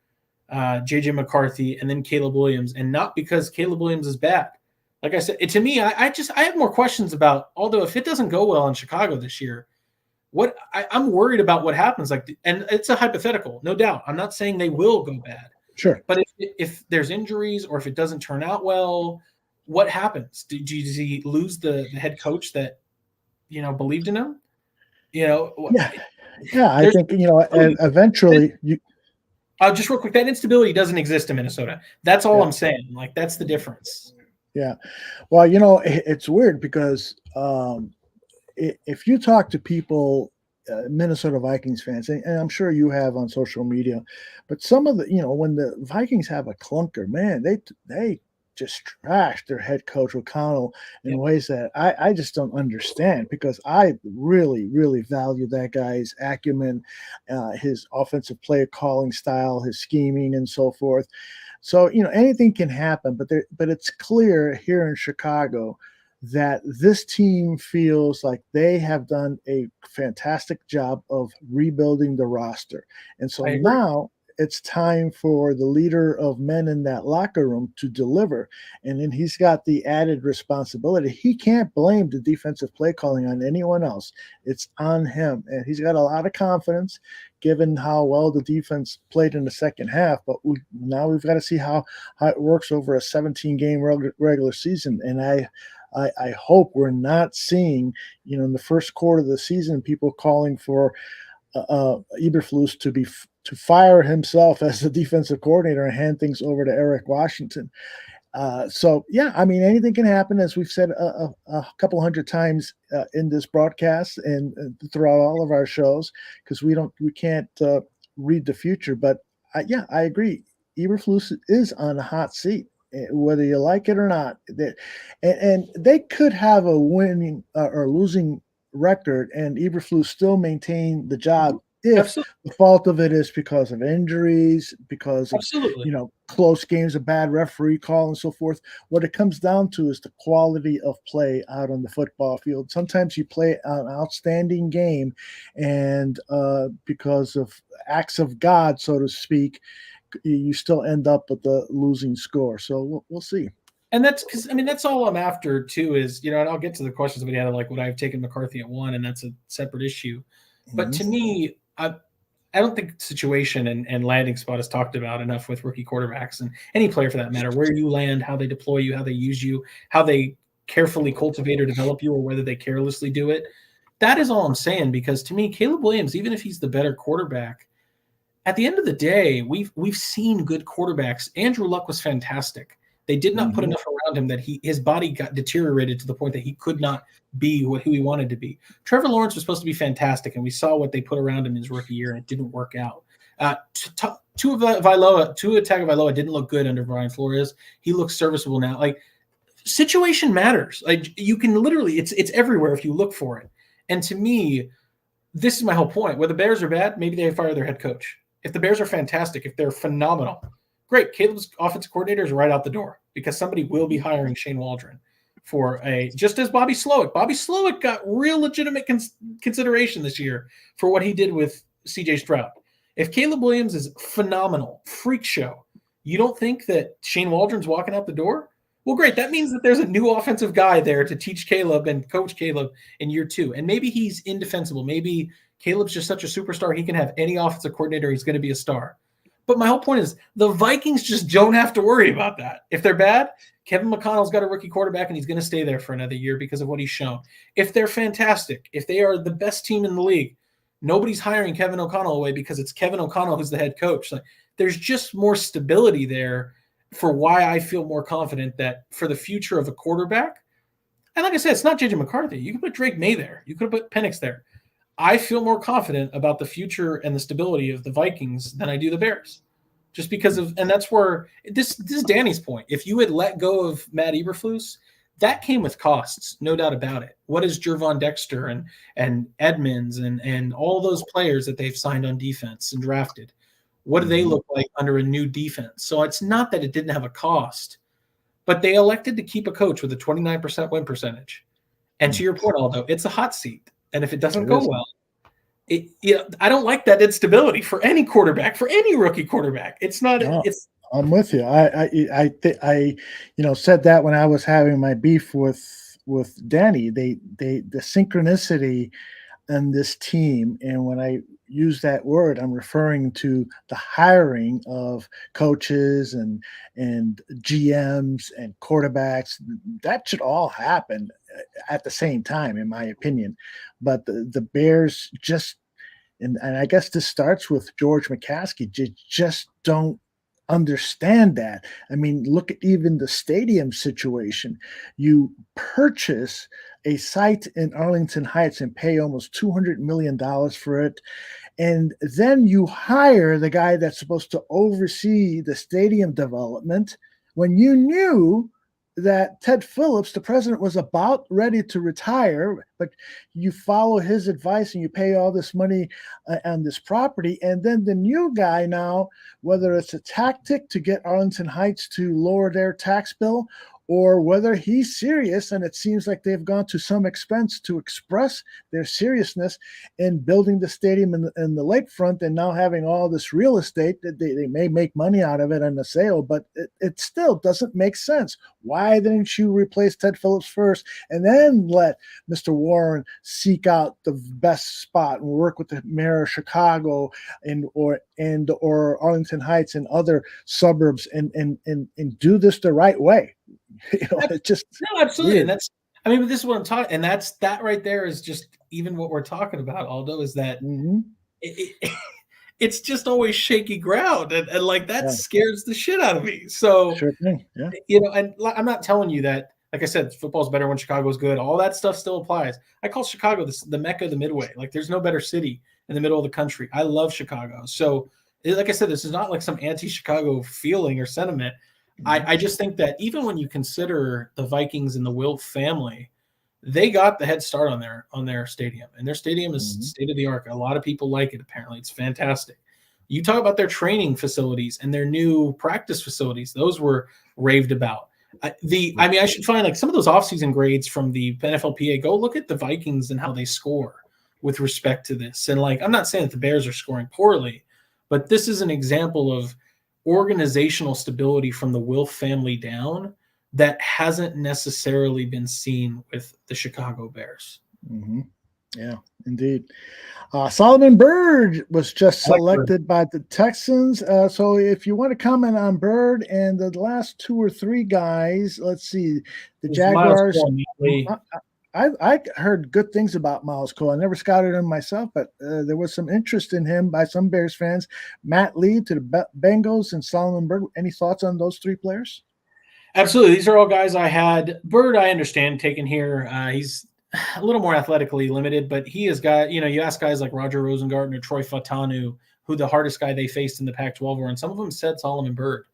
JJ McCarthy, and then Caleb Williams. And not because Caleb Williams is bad. Like I said, to me, I have more questions about, although if it doesn't go well in Chicago this year, I'm worried about what happens. And it's a hypothetical, no doubt. I'm not saying they will go bad. Sure. But if there's injuries or if it doesn't turn out well, what happens? Does he lose the head coach that, believed in him? Yeah, I think, and eventually you. Just real quick, that instability doesn't exist in Minnesota. That's all I'm saying. That's the difference. Yeah. Well, it's weird because if you talk to people, Minnesota Vikings fans, and I'm sure you have on social media, but some of the, when the Vikings have a clunker, man, they just trash their head coach O'Connell in ways that I just don't understand, because I really, really value that guy's acumen, his offensive play calling style, his scheming, and so forth. So, anything can happen, but it's clear here in Chicago that this team feels like they have done a fantastic job of rebuilding the roster. And so now it's time for the leader of men in that locker room to deliver. And then he's got the added responsibility. He can't blame the defensive play calling on anyone else. It's on him. And he's got a lot of confidence given how well the defense played in the second half. But now we've got to see how it works over a 17-game regular season. And I hope we're not seeing, in the first quarter of the season, people calling for Eberflus to fire himself as the defensive coordinator and hand things over to Eric Washington. Anything can happen, as we've said a couple hundred times in this broadcast and throughout all of our shows, because we can't read the future. But I agree. Eberflus is on a hot seat, whether you like it or not. And they could have a winning or losing record, and Eberflus still maintain the job if Absolutely. the fault of it is because of injuries, because of Absolutely. close games, a bad referee call, and so forth. What it comes down to is the quality of play out on the football field. Sometimes you play an outstanding game, and because of acts of God, so to speak, you still end up with the losing score. So we'll see. And that's because, I mean, that's all I'm after too is, and I'll get to the questions that we had, like, would I have taken McCarthy at 1? And that's a separate issue. But to me, I don't think situation and landing spot is talked about enough with rookie quarterbacks and any player for that matter, where you land, how they deploy you, how they use you, how they carefully cultivate or develop you, or whether they carelessly do it. That is all I'm saying, because to me, Caleb Williams, even if he's the better quarterback, at the end of the day, we've seen good quarterbacks. Andrew Luck was fantastic. They did not put enough around him that his body got deteriorated to the point that he could not be who he wanted to be. Trevor Lawrence was supposed to be fantastic, and we saw what they put around him in his rookie year, and it didn't work out. Tua Tagovailoa didn't look good under Brian Flores. He looks serviceable now. Like, situation matters. Like, you can literally, it's everywhere if you look for it. And to me, this is my whole point. Where the Bears are bad, maybe they fire their head coach. If the Bears are fantastic, if they're phenomenal, great. Caleb's offensive coordinator is right out the door, because somebody will be hiring Shane Waldron for just as Bobby Slowick. Bobby Slowick got real legitimate consideration this year for what he did with CJ Stroud. If Caleb Williams is phenomenal, freak show, you don't think that Shane Waldron's walking out the door? Well, great. That means that there's a new offensive guy there to teach Caleb and coach Caleb in year 2. And maybe he's indefensible. Maybe Caleb's just such a superstar, he can have any offensive coordinator, he's going to be a star. But my whole point is the Vikings just don't have to worry about that. If they're bad, Kevin McConnell's got a rookie quarterback, and he's going to stay there for another year because of what he's shown. If they're fantastic, if they are the best team in the league, nobody's hiring Kevin O'Connell away because it's Kevin O'Connell who's the head coach. Like, there's just more stability there for why I feel more confident that for the future of a quarterback, and like I said, it's not JJ McCarthy. You can put Drake May there. You could put Penix there. I feel more confident about the future and the stability of the Vikings than I do the Bears, just because of, and that's where this is Danny's point. If you had let go of Matt Eberflus, that came with costs, no doubt about it. What is Jervon Dexter and Edmonds and all those players that they've signed on defense and drafted? What do they look like under a new defense? So it's not that it didn't have a cost, but they elected to keep a coach with a 29% win percentage. And to your point, Aldo, it's a hot seat. And if it doesn't go well, I don't like that instability for any quarterback, for any rookie quarterback. It's not. No, I'm with you. I said that when I was having my beef with Danny. The synchronicity in this team, and when I use that word, I'm referring to the hiring of coaches and GMs and quarterbacks. That should all happen at the same time, in my opinion. But the Bears just, and I guess this starts with George McCaskey, just don't understand that. I mean, look at even the stadium situation. You purchase a site in Arlington Heights and pay almost $200 million for it. And then you hire the guy that's supposed to oversee the stadium development when you knew that Ted Phillips, the president, was about ready to retire, but you follow his advice and you pay all this money on this property. And then the new guy now, whether it's a tactic to get Arlington Heights to lower their tax bill, or whether he's serious, and it seems like they've gone to some expense to express their seriousness in building the stadium in the lakefront and now having all this real estate that they may make money out of it on the sale, but it still doesn't make sense. Why didn't you replace Ted Phillips first and then let Mr. Warren seek out the best spot and work with the mayor of Chicago or Arlington Heights and other suburbs and do this the right way? It's just no, absolutely. weird. And that's, I mean, but this is what I'm talking, and that right there is just even what we're talking about, Aldo, is that it's just always shaky ground, and like that scares the shit out of me. So sure thing. Yeah. And I'm not telling you that, like I said, football's better when Chicago's good. All that stuff still applies. I call Chicago the Mecca of the Midway. Like, there's no better city in the middle of the country. I love Chicago. So, like I said, this is not like some anti-Chicago feeling or sentiment. I just think that even when you consider the Vikings and the Wilf family, they got the head start on their stadium, and their stadium is state of the art. A lot of people like it. Apparently, it's fantastic. You talk about their training facilities and their new practice facilities; those were raved about. I mean, I should find like some of those offseason grades from the NFLPA. Go look at the Vikings and how they score with respect to this. And like, I'm not saying that the Bears are scoring poorly, but this is an example of organizational stability from the Wilf family down that hasn't necessarily been seen with the Chicago Bears. Yeah, indeed. Solomon Byrd was just selected by the Texans. So if you want to comment on Byrd and the last 2 or 3 guys, let's see. The Jaguars. I heard good things about Miles Cole. I never scouted him myself, but there was some interest in him by some Bears fans. Matt Lee to the Bengals and Solomon Byrd. Any thoughts on those 3 players? Absolutely. These are all guys I had. Byrd, I understand taken here. He's a little more athletically limited, but he has got, you ask guys like Roger Rosengarten or Troy Fautanu, who the hardest guy they faced in the Pac-12 were, and some of them said Solomon Byrd.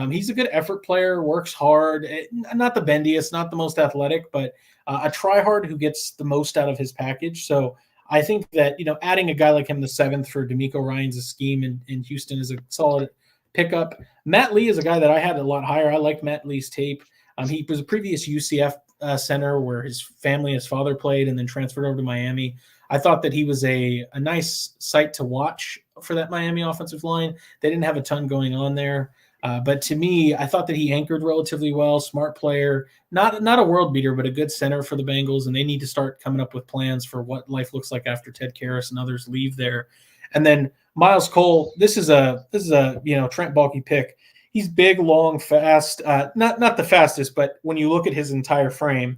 He's a good effort player, works hard, not the bendiest, not the most athletic, but a try-hard who gets the most out of his package. So I think that, adding a guy like him the 7th for DeMeco Ryans' scheme in Houston is a solid pickup. Matt Lee is a guy that I had a lot higher. I liked Matt Lee's tape. He was a previous UCF center where his family, his father played and then transferred over to Miami. I thought that he was a nice sight to watch for that Miami offensive line. They didn't have a ton going on there. But to me, I thought that he anchored relatively well, smart player, not a world beater, but a good center for the Bengals. And they need to start coming up with plans for what life looks like after Ted Karras and others leave there. And then Miles Cole, this is a Trent Baalke pick. He's big, long, fast, not the fastest, but when you look at his entire frame,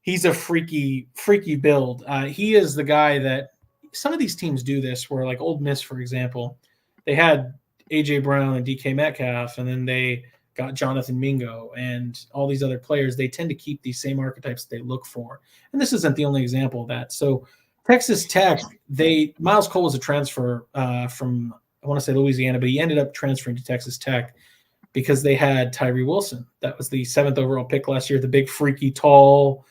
he's a freaky build. He is the guy that some of these teams do this where, like Ole Miss, for example, they had A.J. Brown and DK Metcalf, and then they got Jonathan Mingo and all these other players. They tend to keep these same archetypes they look for. And this isn't the only example of that. So Texas Tech, Miles Cole was a transfer from, I want to say Louisiana, but he ended up transferring to Texas Tech because they had Tyree Wilson. That was the 7th overall pick last year, the big, freaky, tall,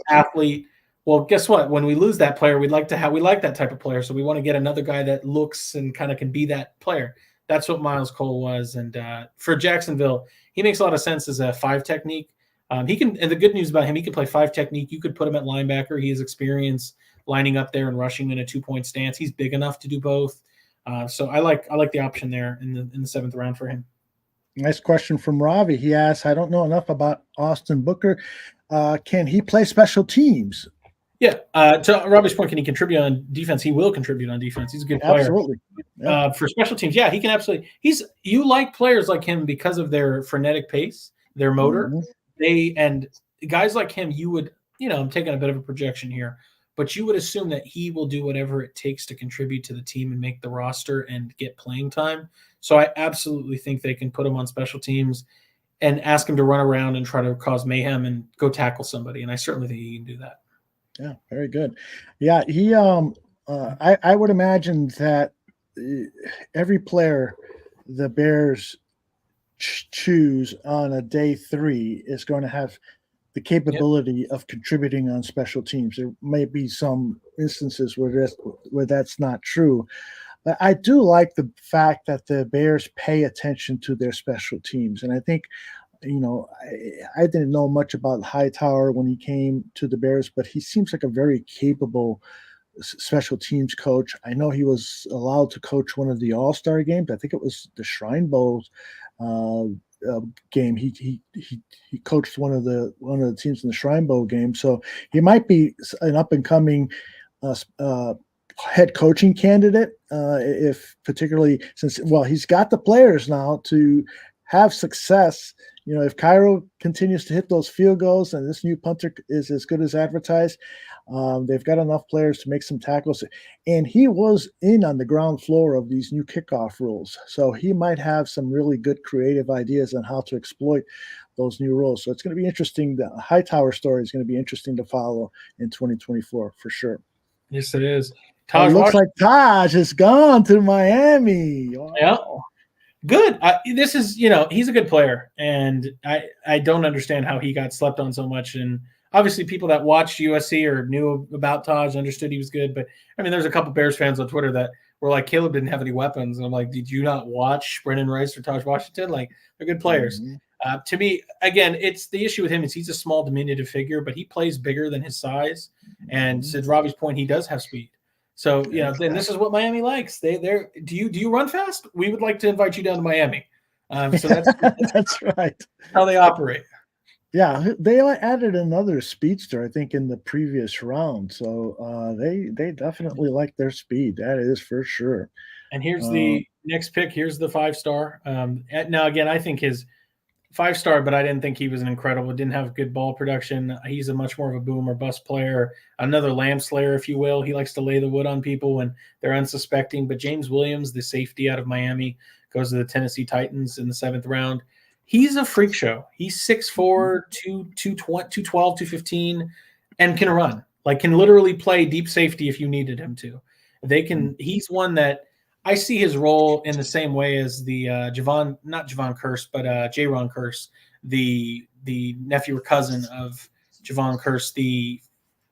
athlete. Well, guess what? When we lose that player, we like that type of player. So we want to get another guy that looks and kind of can be that player. That's what Miles Cole was. And for Jacksonville, he makes a lot of sense as a 5 technique. He can, and the good news about him, he can play 5 technique. You could put him at linebacker. He has experience lining up there and rushing in a 2-point stance. He's big enough to do both. So I like the option there in the 7th round for him. Nice question from Ravi. He asks, I don't know enough about Austin Booker. Can he play special teams? Yeah. To Robbie's point, can he contribute on defense? He will contribute on defense. He's a good player. Absolutely. Yeah. For special teams, yeah, he can absolutely. You like players like him because of their frenetic pace, their motor. And guys like him, you would, I'm taking a bit of a projection here, but you would assume that he will do whatever it takes to contribute to the team and make the roster and get playing time. So I absolutely think they can put him on special teams and ask him to run around and try to cause mayhem and go tackle somebody. And I certainly think he can do that. Yeah, very good. Yeah, he. I would imagine that every player the Bears choose on a day 3 is going to have the capability of contributing on special teams. There may be some instances where that's not true, but I do like the fact that the Bears pay attention to their special teams, and I think. I didn't know much about Hightower when he came to the Bears, but he seems like a very capable special teams coach. I know he was allowed to coach one of the All-Star games. I think it was the Shrine Bowl game. He coached one of the teams in the Shrine Bowl game, so he might be an up-and-coming head coaching candidate. If particularly since he's got the players now to have success. If Cairo continues to hit those field goals and this new punter is as good as advertised, they've got enough players to make some tackles. And he was in on the ground floor of these new kickoff rules. So he might have some really good creative ideas on how to exploit those new rules. So it's going to be interesting. The Hightower story is going to be interesting to follow in 2024 for sure. Yes, it is. Taj looks like Taj has gone to Miami. Wow. Yeah. Good. This is, he's a good player, and I don't understand how he got slept on so much. And obviously, people that watched USC or knew about Taj understood he was good. But I mean, there's a couple Bears fans on Twitter that were like, Caleb didn't have any weapons. And I'm like, did you not watch Brendan Rice or Taj Washington? Like, they're good players. Mm-hmm. To me, again, it's the issue with him is he's a small, diminutive figure, but he plays bigger than his size. And to Robbie's point, he does have speed. So, and this is what Miami likes. Do you run fast? We would like to invite you down to Miami. So that's right. How they operate. Yeah, they added another speedster, I think, in the previous round. So they definitely like their speed. That is for sure. And here's the next pick. Here's the 5-star. Now, again, I think his 5-star, but I didn't think he was an incredible. Didn't have good ball production. He's a much more of a boom or bust player, another lamb slayer, if you will. He likes to lay the wood on people when they're unsuspecting. But James Williams, the safety out of Miami, goes to the Tennessee Titans in the 7th round. He's a freak show. He's 6'4", 212, 215, and can run. Like, can literally play deep safety if you needed him to. He's one that I see his role in the same way as the not Javon Curse, but Jaron Curse, the nephew or cousin of Javon Curse. He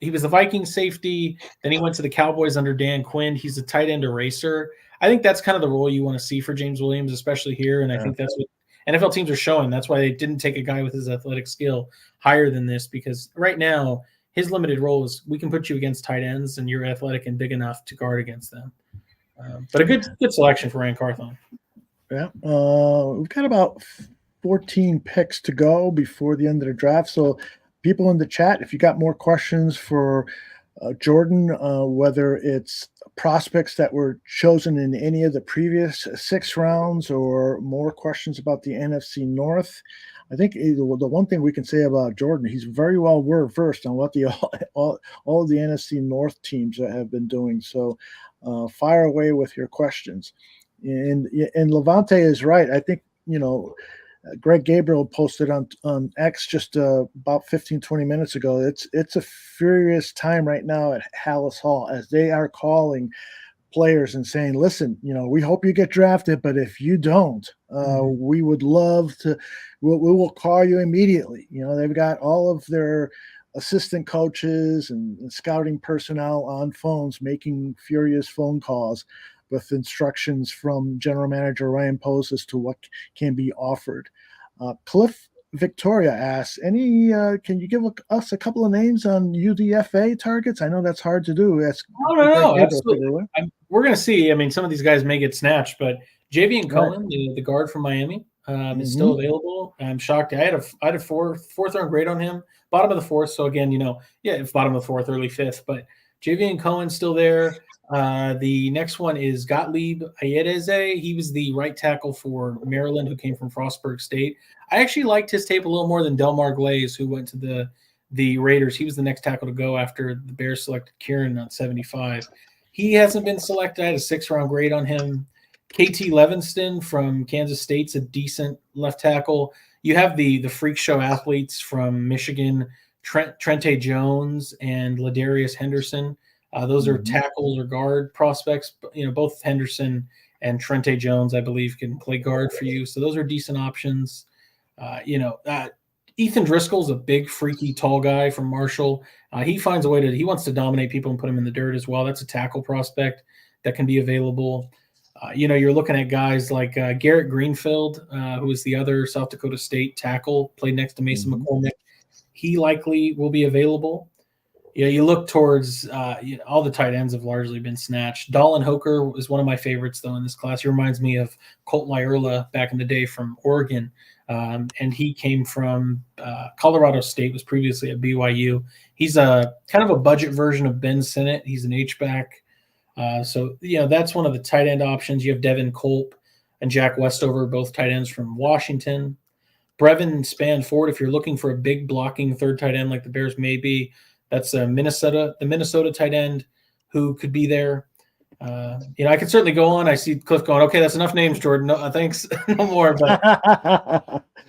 was the Vikings safety. Then he went to the Cowboys under Dan Quinn. He's a tight end eraser. I think that's kind of the role you want to see for James Williams, especially here. And I think that's what NFL teams are showing. That's why they didn't take a guy with his athletic skill higher than this, because right now his limited role is we can put you against tight ends and you're athletic and big enough to guard against them. But a good selection for Rand Carthon. Yeah, we've got about 14 picks to go before the end of the draft. So people in the chat, if you got more questions for Jordan, whether it's prospects that were chosen in any of the previous 6 rounds or more questions about the NFC North, I think the one thing we can say about Jordan, he's very well versed on what all of the NFC North teams have been doing. So fire away with your questions. And Levante is right. I think, Greg Gabriel posted on X just about 15-20 minutes ago. It's a furious time right now at Hallis Hall as they are calling players and saying, listen, we hope you get drafted, but if you don't, we would love to, we will call you immediately. They've got all of their assistant coaches and scouting personnel on phones making furious phone calls with instructions from general manager Ryan Post as to what can be offered. Cliff Victoria asks, can you give us a couple of names on UDFA targets? I know that's hard to do. No, absolutely. We're going to see. I mean, some of these guys may get snatched, but Jatavian Cohen, the guard from Miami, is still available. I'm shocked. I had a fourth round grade on him, bottom of the 4th. So again, it's bottom of the 4th, early 5th, but Jatavian Cohen's still there. The next one is Gottlieb Ayedeze. He was the right tackle for Maryland who came from Frostburg State. I actually liked his tape a little more than Delmar Glaze, who went to the Raiders. He was the next tackle to go after the Bears selected Kiran at 75. He hasn't been selected. I had a 6th-round grade on him. KT Levinston from Kansas State's a decent left tackle. You have the freak show athletes from Michigan, Trente Jones and Ladarius Henderson. Those are tackles or guard prospects. Both Henderson and Trente Jones, I believe, can play guard for you. So those are decent options. Ethan Driscoll's a big, freaky, tall guy from Marshall. He finds a way he wants to dominate people and put them in the dirt as well. That's a tackle prospect that can be available. You're looking at guys like Garrett Greenfield, who is the other South Dakota State tackle, played next to Mason McCormick. He likely will be available. You look towards all the tight ends have largely been snatched. Dallin Hoker is one of my favorites, though, in this class. He reminds me of Colt Lyerla back in the day from Oregon, and he came from Colorado State, was previously at BYU. He's a kind of a budget version of Ben Sinnott. He's an H-back. So that's one of the tight end options. You have Devin Kolp and Jack Westover, both tight ends from Washington. Brevin Spanford, if you're looking for a big blocking third tight end like the Bears may be, that's the Minnesota tight end who could be there. I could certainly go on. I see Cliff going, okay, that's enough names, Jordan. No, thanks. No more. But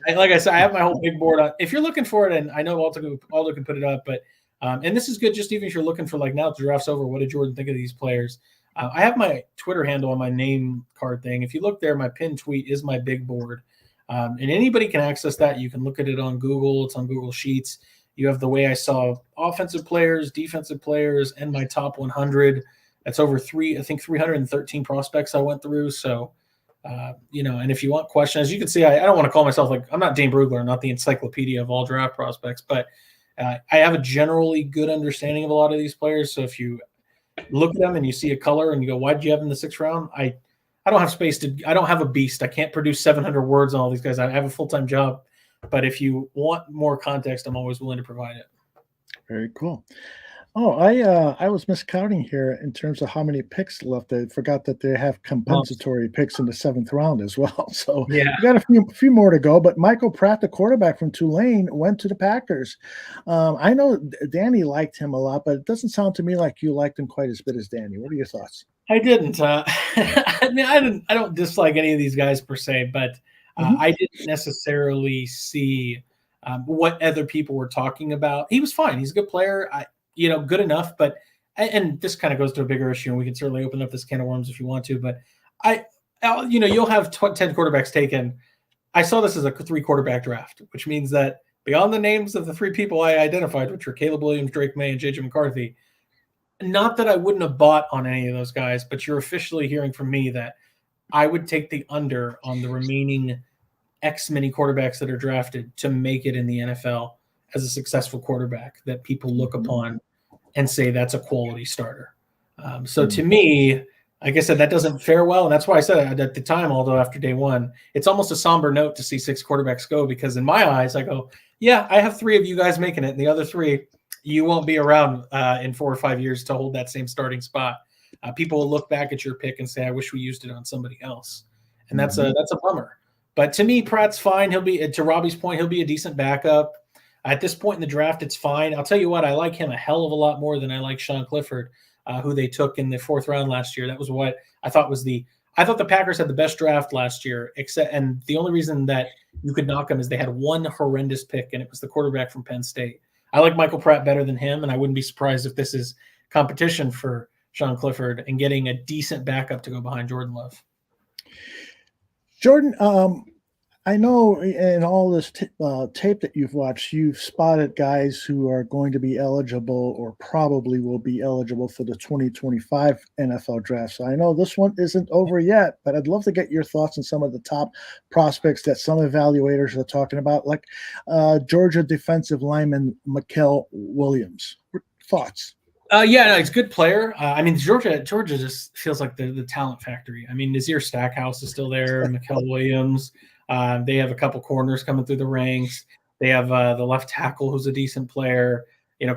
like I said, I have my whole big board on. If you're looking for it, and I know Aldo can put it up, but And this is good just even if you're looking for, like, now that the draft's over, what did Jordan think of these players? I have my Twitter handle on my name card thing. If you look there, my pinned tweet is my big board. And anybody can access that. You can look at it on Google. It's on Google Sheets. You have the way I saw offensive players, defensive players, and my top 100. That's over 313 prospects I went through. So, and if you want questions, as you can see, I don't want to call myself, like, I'm not Dane Brugler, not the encyclopedia of all draft prospects, but I have a generally good understanding of a lot of these players. So if you look at them and you see a color and you go, why did you have them in the 6th round? I don't have space I don't have a beast. I can't produce 700 words on all these guys. I have a full-time job. But if you want more context, I'm always willing to provide it. Very cool. Oh, I was miscounting here in terms of how many picks left. I forgot that they have compensatory picks in the 7th round as well. So yeah, we got a few more to go. But Michael Pratt, the quarterback from Tulane, went to the Packers. I know Danny liked him a lot, but it doesn't sound to me like you liked him quite as bit as Danny. What are your thoughts? I didn't. I mean, I don't dislike any of these guys per se, but I didn't necessarily see what other people were talking about. He was fine. He's a good player. Good enough. But and this kind of goes to a bigger issue, and we can certainly open up this can of worms if you want to. But you'll have 10 quarterbacks taken. I saw this as a 3-quarterback draft, which means that beyond the names of the 3 people I identified, which were Caleb Williams, Drake May, and JJ McCarthy, not that I wouldn't have bought on any of those guys, but you're officially hearing from me that I would take the under on the remaining X many quarterbacks that are drafted to make it in the NFL as a successful quarterback that people look upon and say that's a quality starter. So to me, like I said, that doesn't fare well. And that's why I said at the time, although after day one, it's almost a somber note to see 6 quarterbacks go, because in my eyes, I go, yeah, I have 3 of you guys making it. And the other 3, you won't be around in 4 or 5 years to hold that same starting spot. People will look back at your pick and say, I wish we used it on somebody else. And that's a bummer. But to me, Pratt's fine. He'll be, to Robbie's point, he'll be a decent backup. At this point in the draft, it's fine. I'll tell you what, I like him a hell of a lot more than I like Sean Clifford, who they took in the 4th round last year. That was what I thought I thought the Packers had the best draft last year, and the only reason that you could knock them is they had one horrendous pick, and it was the quarterback from Penn State. I like Michael Pratt better than him, and I wouldn't be surprised if this is competition for Sean Clifford and getting a decent backup to go behind Jordan Love. Jordan, I know in all this tape that you've watched, you've spotted guys who are going to be eligible or probably will be eligible for the 2025 NFL draft. So I know this one isn't over yet, but I'd love to get your thoughts on some of the top prospects that some evaluators are talking about, like Georgia defensive lineman Mikael Williams. Thoughts? He's a good player. Georgia just feels like the talent factory. I mean, Nazir Stackhouse is still there, Mikael Williams. They have a couple corners coming through the ranks. They have the left tackle who's a decent player.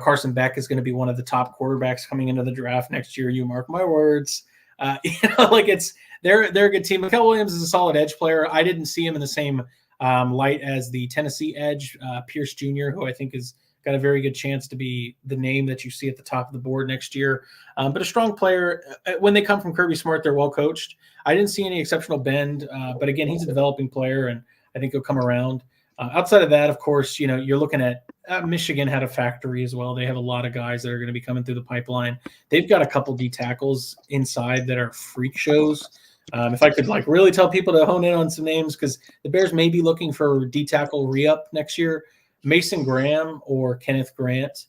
Carson Beck is going to be one of the top quarterbacks coming into the draft next year. You mark my words. They're a good team. Mikael Williams is a solid edge player. I didn't see him in the same light as the Tennessee edge, Pierce Jr., who I think is got a very good chance to be the name that you see at the top of the board next year. But a strong player. When they come from Kirby Smart, they're well coached. I didn't see any exceptional bend, but again, he's a developing player, and I think he'll come around. Outside of that, of course, you're looking at Michigan had a factory as well. They have a lot of guys that are going to be coming through the pipeline. They've got a couple D tackles inside that are freak shows. If I could really tell people to hone in on some names, because the Bears may be looking for D tackle re-up next year. Mason Graham or Kenneth Grant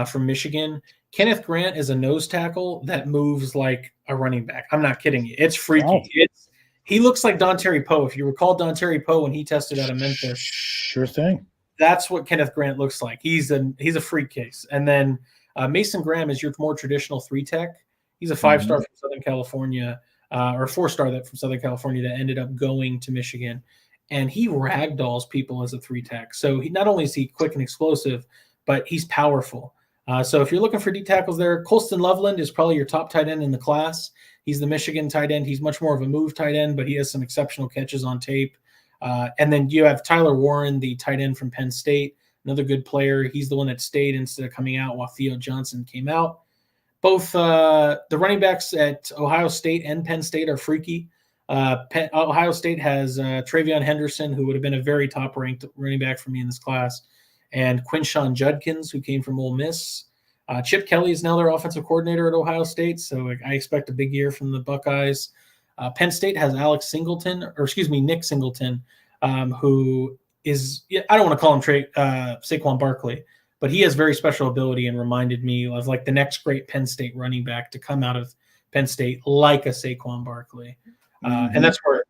from Michigan. Kenneth Grant is a nose tackle that moves like a running back. I'm not kidding you. It's freaky. Wow. He looks like Dontari Poe. If you recall Dontari Poe when he tested out of Memphis. Sure thing. That's what Kenneth Grant looks like. He's a freak case. And then Mason Graham is your more traditional 3-tech. He's a 5-star from Southern California, or a 4-star from Southern California that ended up going to Michigan. And he ragdolls people as a 3-tech. So he not only is he quick and explosive, but he's powerful. So if you're looking for D tackles there, Colston Loveland is probably your top tight end in the class. He's the Michigan tight end. He's much more of a move tight end, but he has some exceptional catches on tape. And then you have Tyler Warren, the tight end from Penn State, another good player. He's the one that stayed instead of coming out while Theo Johnson came out. Both the running backs at Ohio State and Penn State are freaky. Ohio State has Travion Henderson, who would have been a very top-ranked running back for me in this class, and Quinshawn Judkins, who came from Ole Miss. Chip Kelly is now their offensive coordinator at Ohio State, so I expect a big year from the Buckeyes. Penn State has Nick Singleton, who is, I don't want to call him Saquon Barkley, but he has very special ability and reminded me of like the next great Penn State running back to come out of Penn State like a Saquon Barkley. And that's where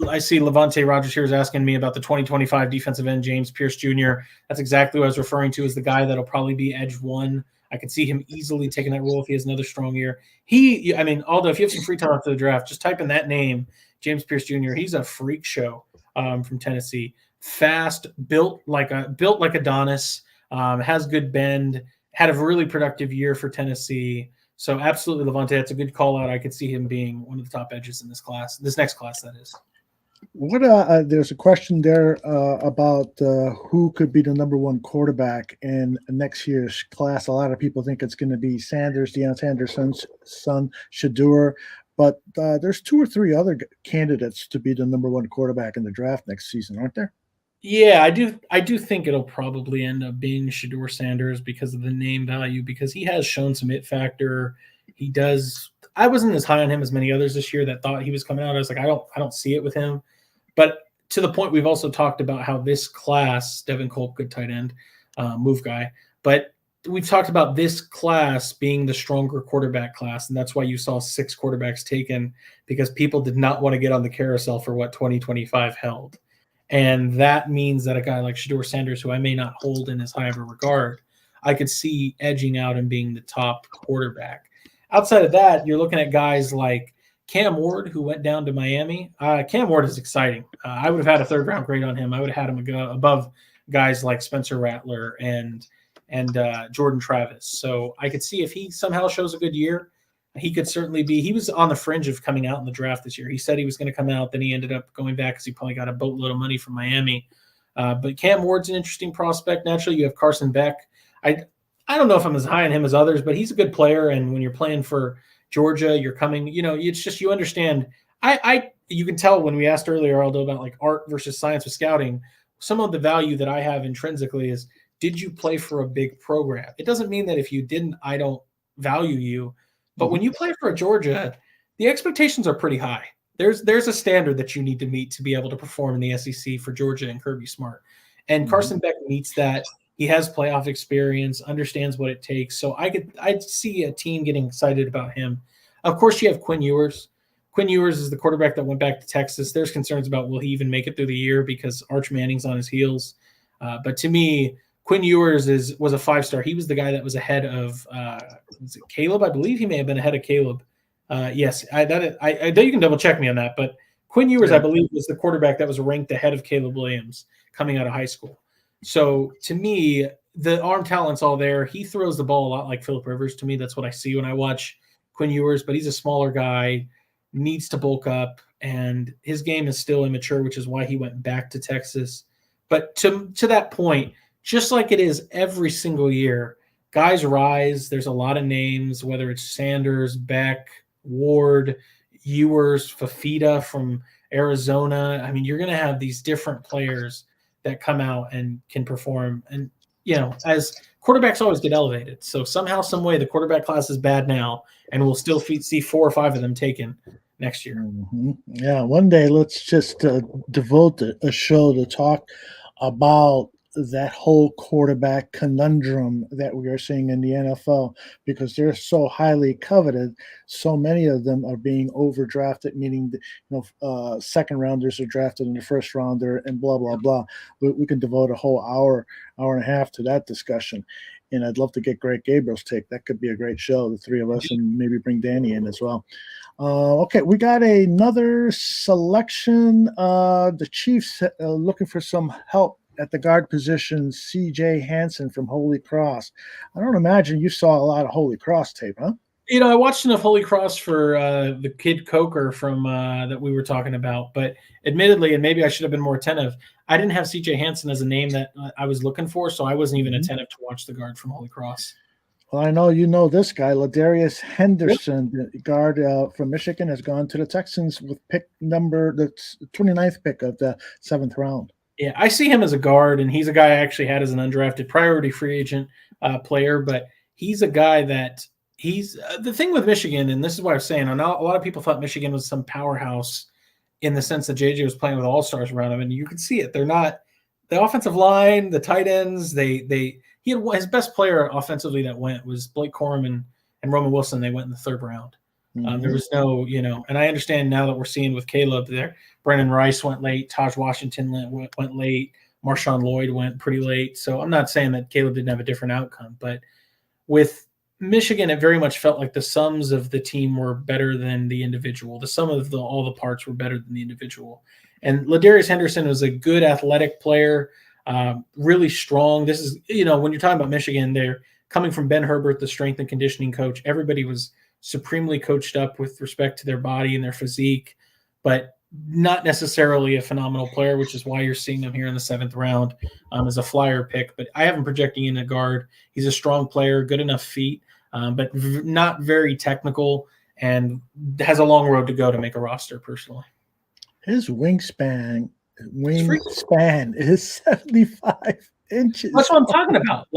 I see Levante Rogers here is asking me about the 2025 defensive end, James Pierce Jr. That's exactly what I was referring to as the guy that'll probably be edge one. I could see him easily taking that role if he has another strong year. Aldo, if you have some free time after the draft, just type in that name, James Pierce Jr. He's a freak show from Tennessee. Fast, built like Adonis, has good bend, had a really productive year for Tennessee. So absolutely, Levante, that's a good call out. I could see him being one of the top edges in this next class, that is. What there's a question there about who could be the number one quarterback in next year's class. A lot of people think it's going to be Sanders, Deion Sanders' son, Shedeur, but there's 2 or 3 other candidates to be the number one quarterback in the draft next season, aren't there? Yeah, I do think it'll probably end up being Shedeur Sanders because of the name value, because he has shown some it factor. He does. I wasn't as high on him as many others this year that thought he was coming out. I was like, I don't see it with him. But to the point, we've also talked about how this class, Devin Culp, good tight end, move guy, but we've talked about this class being the stronger quarterback class, and that's why you saw 6 quarterbacks taken, because people did not want to get on the carousel for what 2025 held. And that means that a guy like Shedeur Sanders, who I may not hold in as high of a regard, I could see edging out and being the top quarterback. Outside of that, you're looking at guys like Cam Ward, who went down to Miami. Cam Ward is exciting. I would have had a 3rd-round grade on him. I would have had him above guys like Spencer Rattler and Jordan Travis. So I could see if he somehow shows a good year, he could certainly be. He was on the fringe of coming out in the draft this year. He said he was going to come out, then he ended up going back because he probably got a boatload of money from Miami. But Cam Ward's an interesting prospect. Naturally, you have Carson Beck. I don't know if I'm as high on him as others, but he's a good player. And when you're playing for Georgia, you're coming, it's just, you understand. You can tell when we asked earlier, Aldo, about like art versus science with scouting, some of the value that I have intrinsically is, did you play for a big program? It doesn't mean that if you didn't, I don't value you. But when you play for Georgia, the expectations are pretty high. There's a standard that you need to meet to be able to perform in the SEC for Georgia and Kirby Smart. And Carson Beck meets that. He has playoff experience, understands what it takes. So I'd see a team getting excited about him. Of course, you have Quinn Ewers. Quinn Ewers is the quarterback that went back to Texas. There's concerns about will he even make it through the year because Arch Manning's on his heels. But to me, Quinn Ewers was a 5-star. He was the guy that was ahead of was it Caleb? I believe he may have been ahead of Caleb. Yes, I you can double check me on that. But Quinn Ewers, I believe, was the quarterback that was ranked ahead of Caleb Williams coming out of high school. So to me, the arm talent's all there. He throws the ball a lot like Phillip Rivers. To me, that's what I see when I watch Quinn Ewers. But he's a smaller guy, needs to bulk up, and his game is still immature, which is why he went back to Texas. But to that point, just like it is every single year, guys rise. There's a lot of names, whether it's Sanders, Beck, Ward, Ewers, Fafita from Arizona. I mean, you're going to have these different players that come out and can perform. And, as quarterbacks always get elevated. So somehow, some way, the quarterback class is bad now, and we'll still see 4 or 5 of them taken next year. Yeah, one day let's just devote a show to talk about that whole quarterback conundrum that we are seeing in the NFL, because they're so highly coveted. So many of them are being overdrafted, meaning second rounders are drafted in the first rounder, and blah blah blah. We can devote a whole hour and a half to that discussion. And I'd love to get Greg Gabriel's take. That could be a great show, the 3 of us, and maybe bring Danny in as well. Okay, we got another selection. The Chiefs looking for some help at the guard position, C.J. Hansen from Holy Cross. I don't imagine you saw a lot of Holy Cross tape, huh? I watched enough Holy Cross for the kid Coker from that we were talking about. But admittedly, and maybe I should have been more attentive, I didn't have C.J. Hansen as a name that I was looking for, so I wasn't even attentive to watch the guard from Holy Cross. Well, I know you know this guy, Ladarius Henderson, the guard from Michigan, has gone to the Texans with the 29th pick of the 7th round. Yeah, I see him as a guard, and he's a guy I actually had as an undrafted priority free agent player, but he's a guy that he's the thing with Michigan, and this is what I was saying. I know a lot of people thought Michigan was some powerhouse in the sense that JJ was playing with all-stars around him, and you can see it. They're not the offensive line, the tight ends. He had his best player offensively that went was Blake Corum and Roman Wilson. They went in the third round. There was no, and I understand now that we're seeing with Caleb there. Brennan Rice went late. Taj Washington went late. Marshawn Lloyd went pretty late. So I'm not saying that Caleb didn't have a different outcome, but with Michigan, it very much felt like the sums of the team were better than the individual. The sum of all the parts were better than the individual. And Ladarius Henderson was a good athletic player, really strong. This is, when you're talking about Michigan, they're coming from Ben Herbert, the strength and conditioning coach. Everybody was supremely coached up with respect to their body and their physique, but not necessarily a phenomenal player, which is why you're seeing him here in the 7th round as a flyer pick. But I have him projecting in a guard. He's a strong player, good enough feet, but not very technical, and has a long road to go to make a roster personally. His wingspan is 75 inches. That's what I'm talking about.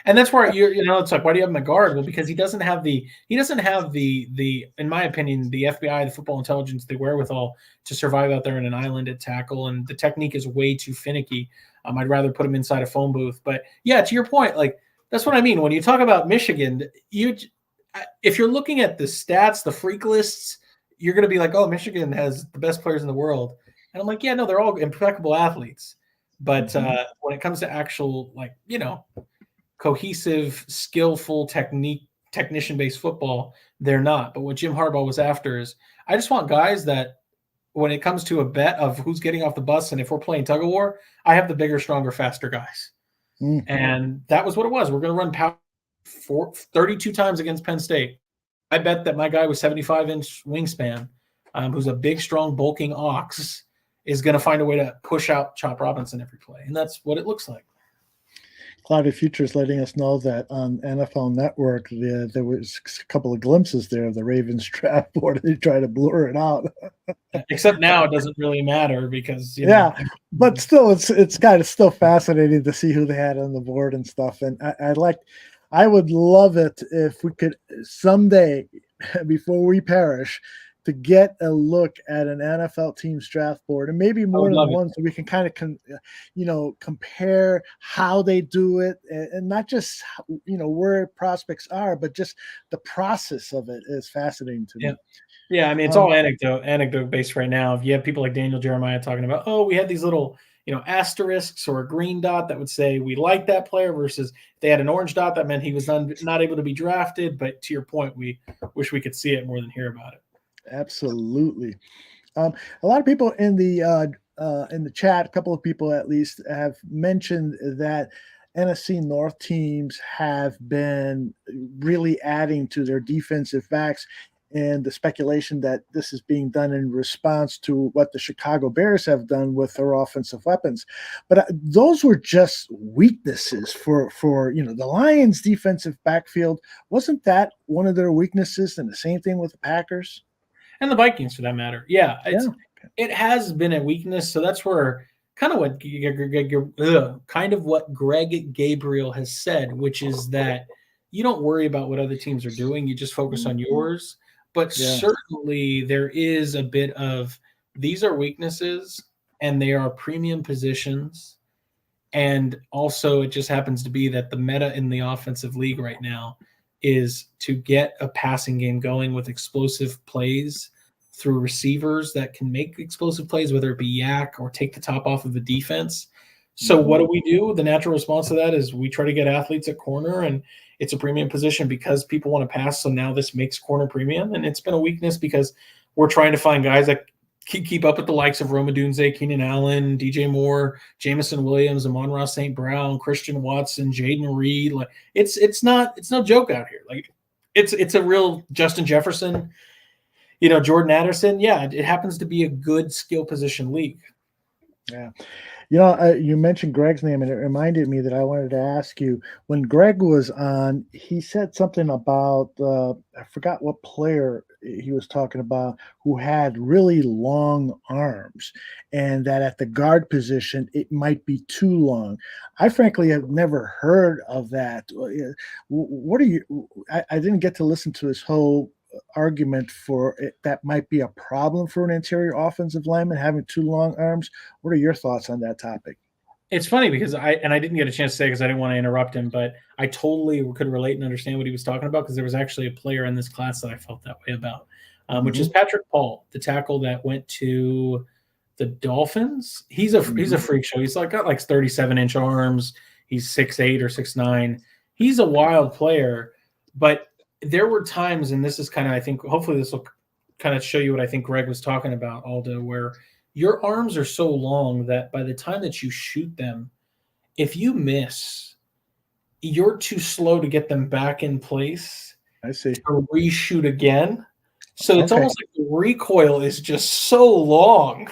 And that's where it's like, why do you have him at guard? Well, because he doesn't have the, in my opinion, the FBI, the football intelligence, the wherewithal to survive out there in an island at tackle. And the technique is way too finicky. I'd rather put him inside a phone booth. But yeah, to your point, that's what I mean. When you talk about Michigan, if you're looking at the stats, the freak lists, you're going to be like, oh, Michigan has the best players in the world. And I'm like, yeah, no, they're all impeccable athletes. But when it comes to actual, cohesive, skillful technician-based football, they're not. But what Jim Harbaugh was after is, I just want guys that, when it comes to a bet of who's getting off the bus, and if we're playing tug of war, I have the bigger, stronger, faster guys. And that was what it was. We're going to run power 32 times against Penn State. I bet that my guy with 75-inch wingspan, who's a big, strong, bulking ox, is going to find a way to push out Chop Robinson every play. And that's what it looks like. Cloudy Futures letting us know that on NFL Network, there was a couple of glimpses there of the Ravens draft board. They try to blur it out. Except now it doesn't really matter because, but still, it's kind of still fascinating to see who they had on the board and stuff. And I would love it if we could someday, before we perish, to get a look at an NFL team's draft board, and maybe more than one, so we can kind of, compare how they do it, and not just, where prospects are, but just the process of it is fascinating to me. Yeah, I mean, it's all anecdote based right now. If you have people like Daniel Jeremiah talking about, oh, we had these little, asterisks or a green dot that would say we like that player, versus if they had an orange dot, that meant he was not able to be drafted. But to your point, we wish we could see it more than hear about it. Absolutely. A lot of people in the chat, a couple of people at least, have mentioned that NFC North teams have been really adding to their defensive backs, and the speculation that this is being done in response to what the Chicago Bears have done with their offensive weapons. But those were just weaknesses for the Lions' defensive backfield. Wasn't that one of their weaknesses? And the same thing with the Packers? And the Vikings, for that matter. Yeah, it has been a weakness. So that's where kind of what Greg Gabriel has said, which is that you don't worry about what other teams are doing. You just focus on yours. But certainly there is a bit of, these are weaknesses and they are premium positions. And also it just happens to be that the meta in the offensive league right now is to get a passing game going with explosive plays through receivers that can make explosive plays, whether it be yak or take the top off of the defense. So what do? The natural response to that is we try to get athletes at corner, and it's a premium position because people want to pass. So now this makes corner premium, and it's been a weakness because we're trying to find guys that keep up with the likes of Rome Odunze, Keenan Allen, DJ Moore, Jamison Williams, Amon-Ra St. Brown, Christian Watson, Jaden Reed. It's no joke out here. It's a real Justin Jefferson, Jordan Addison. Yeah, it happens to be a good skill position league. Yeah. You mentioned Greg's name, and it reminded me that I wanted to ask you, when Greg was on, he said something about, I forgot what player he was talking about, who had really long arms, and that at the guard position, it might be too long. I frankly have never heard of that. What are you, I didn't get to listen to his whole argument for it, that might be a problem for an interior offensive lineman having too long arms. What are your thoughts on that topic? It's funny because I didn't get a chance to say because I didn't want to interrupt him, but I totally could relate and understand what he was talking about, because there was actually a player in this class that I felt that way about, which is Patrick Paul, the tackle that went to the Dolphins. He's a freak show. He's got like 37-inch arms. He's 6'8" or 6'9". He's a wild player, but there were times, and this is kind of, I think, hopefully this will kind of show you what I think Greg was talking about, Aldo, where your arms are so long that by the time that you shoot them, if you miss, you're too slow to get them back in place. I see. To reshoot again. So it's almost like the recoil is just so long.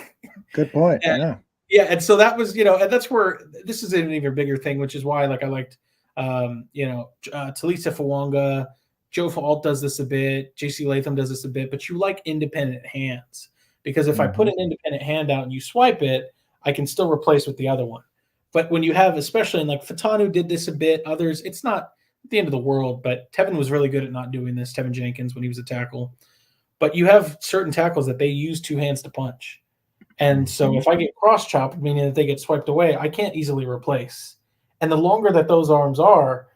Good point. And, yeah. And so that was, and that's where this is an even bigger thing, which is why, like, I liked, Talisa Fawanga, Joe Fault does this a bit, JC Latham does this a bit, but you like independent hands, because if I put an independent hand out and you swipe it, I can still replace with the other one. But when you have, especially in like Fatanu did this a bit, others, it's not the end of the world, but Tevin was really good at not doing this, Tevin Jenkins, when he was a tackle. But you have certain tackles that they use two hands to punch. And so if I get cross-chopped, meaning that they get swiped away, I can't easily replace. And the longer that those arms are,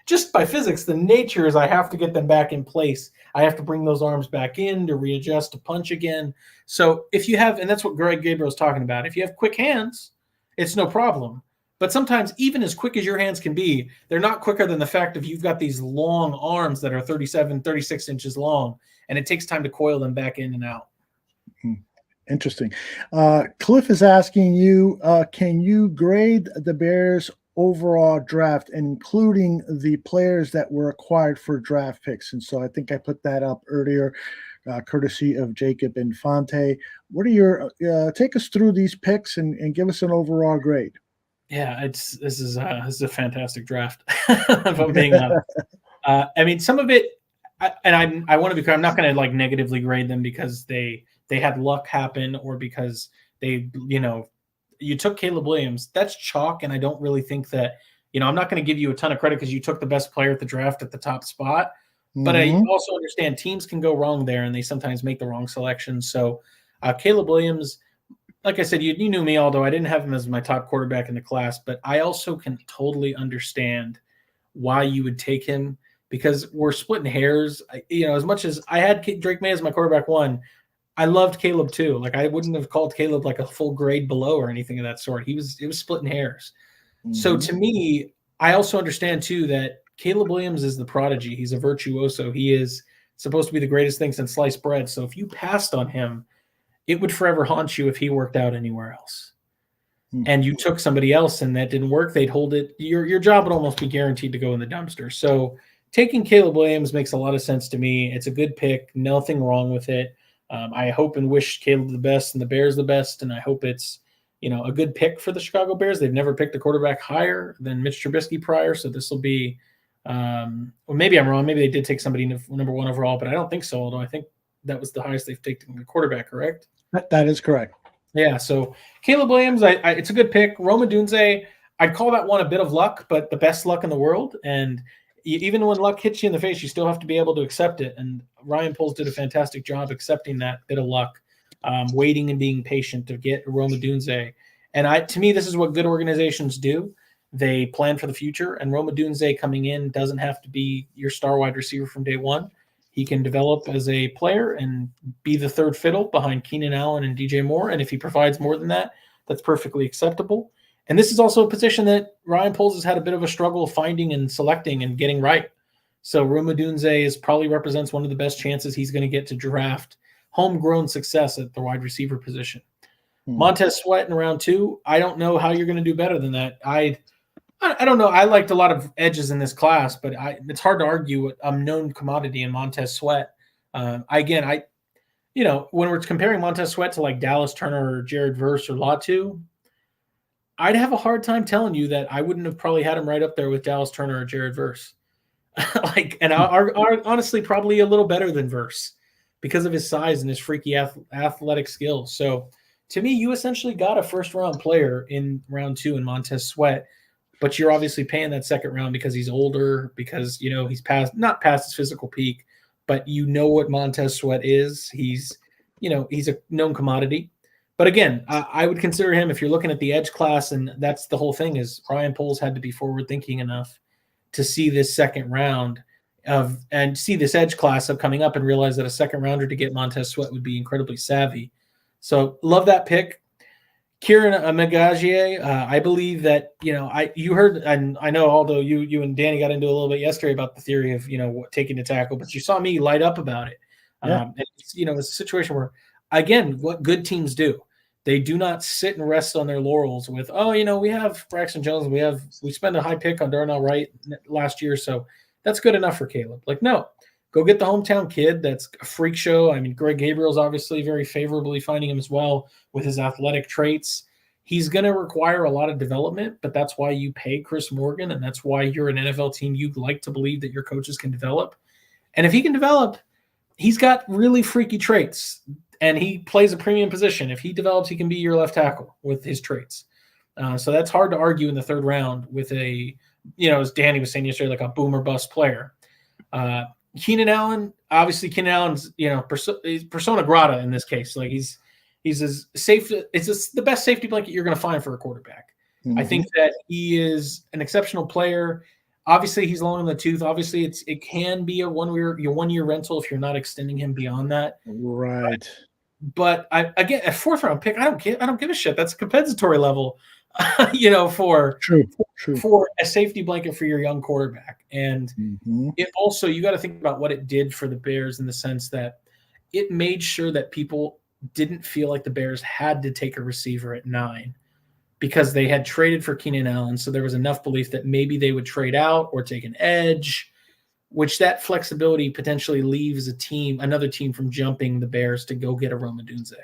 just by physics, the nature is I have to get them back in place. I have to bring those arms back in to readjust, to punch again. So if you have, and that's what Greg Gabriel is talking about, if you have quick hands, it's no problem. But sometimes, even as quick as your hands can be, they're not quicker than the fact that you've got these long arms that are 37, 36 inches long, and it takes time to coil them back in and out. Interesting. Cliff is asking you, can you grade the Bears' overall draft, including the players that were acquired for draft picks? And so I think I put that up earlier, courtesy of Jacob Infante. What are your take us through these picks and give us an overall grade? Yeah, this is a fantastic draft. If I'm being honest, I mean, some of it, I want to be clear, I'm not going to like negatively grade them because they had luck happen, or because they, you took Caleb Williams. That's chalk, and I don't really think that, I'm not going to give you a ton of credit because you took the best player at the draft at the top spot. But I also understand teams can go wrong there, and they sometimes make the wrong selection. So Caleb Williams, like I said, you knew me, although I didn't have him as my top quarterback in the class, but I also can totally understand why you would take him, because we're splitting hairs. As much as I had Drake May as my quarterback one, I loved Caleb too. Like, I wouldn't have called Caleb like a full grade below or anything of that sort. It was splitting hairs. So to me, I also understand too that Caleb Williams is the prodigy. He's a virtuoso. He is supposed to be the greatest thing since sliced bread. So if you passed on him, it would forever haunt you if he worked out anywhere else. And you took somebody else and that didn't work, they'd hold it. Your job would almost be guaranteed to go in the dumpster. So taking Caleb Williams makes a lot of sense to me. It's a good pick. Nothing wrong with it. I hope and wish Caleb the best and the Bears the best, and I hope it's a good pick for the Chicago Bears. They've never picked a quarterback higher than Mitch Trubisky prior, so this will be well, maybe I'm wrong. Maybe they did take somebody number one overall, but I don't think so, although I think that was the highest they've taken a quarterback, correct? That is correct. Yeah, so Caleb Williams, it's a good pick. Rome Odunze, I'd call that one a bit of luck, but the best luck in the world. And even when luck hits you in the face, you still have to be able to accept it. And Ryan Poles did a fantastic job accepting that bit of luck, waiting and being patient to get Rome Odunze. And to me, this is what good organizations do. They plan for the future. And Rome Odunze coming in doesn't have to be your star wide receiver from day one. He can develop as a player and be the third fiddle behind Keenan Allen and DJ Moore. And if he provides more than that, that's perfectly acceptable. And this is also a position that Ryan Poles has had a bit of a struggle finding and selecting and getting right. So Rome Odunze probably represents one of the best chances he's going to get to draft homegrown success at the wide receiver position. Montez Sweat in round 2, I don't know how you're going to do better than that. I don't know. I liked a lot of edges in this class, but it's hard to argue a known commodity in Montez Sweat. when we're comparing Montez Sweat to like Dallas Turner or Jared Verse or Latu, I'd have a hard time telling you that I wouldn't have probably had him right up there with Dallas Turner or Jared Verse. And are honestly probably a little better than Verse because of his size and his freaky athletic skills. So to me, you essentially got a first-round player in round 2 in Montez Sweat, but you're obviously paying that second round because he's older, because, he's not past his physical peak, but what Montez Sweat is. He's a known commodity. But again, I would consider him, if you're looking at the edge class, and that's the whole thing, is Ryan Poles had to be forward-thinking enough to see this second round and see this edge class coming up and realize that a second rounder to get Montez Sweat would be incredibly savvy. So love that pick. Kiran Amegadjie, I believe that, you heard, and I know, although you and Danny got into a little bit yesterday about the theory of, taking the tackle, but you saw me light up about it. Yeah. And it's a situation where, again, what good teams do, they do not sit and rest on their laurels with, we have Braxton Jones, we spent a high pick on Darnell Wright last year, so that's good enough for Caleb. Like, no, go get the hometown kid. That's a freak show. I mean, Greg Gabriel's obviously very favorably finding him as well with his athletic traits. He's going to require a lot of development, but that's why you pay Chris Morgan, and that's why you're an NFL team. You'd like to believe that your coaches can develop. And if he can develop, he's got really freaky traits, and he plays a premium position. If he develops, he can be your left tackle with his traits. So that's hard to argue in the third round with as Danny was saying yesterday, like a boom or bust player. Keenan Allen, obviously Keenan Allen's, he's persona grata in this case. Like he's as safe. It's the best safety blanket you're going to find for a quarterback. Mm-hmm. I think that he is an exceptional player. Obviously, he's long in the tooth. Obviously, it can be a one-year rental if you're not extending him beyond that. Right. But again, a fourth round pick, I don't give a shit. That's a compensatory level, for a safety blanket for your young quarterback. And it also, you got to think about what it did for the Bears in the sense that it made sure that people didn't feel like the Bears had to take a receiver at 9 because they had traded for Keenan Allen. So there was enough belief that maybe they would trade out or take an edge, which that flexibility potentially leaves another team from jumping the Bears to go get a Rome Odunze.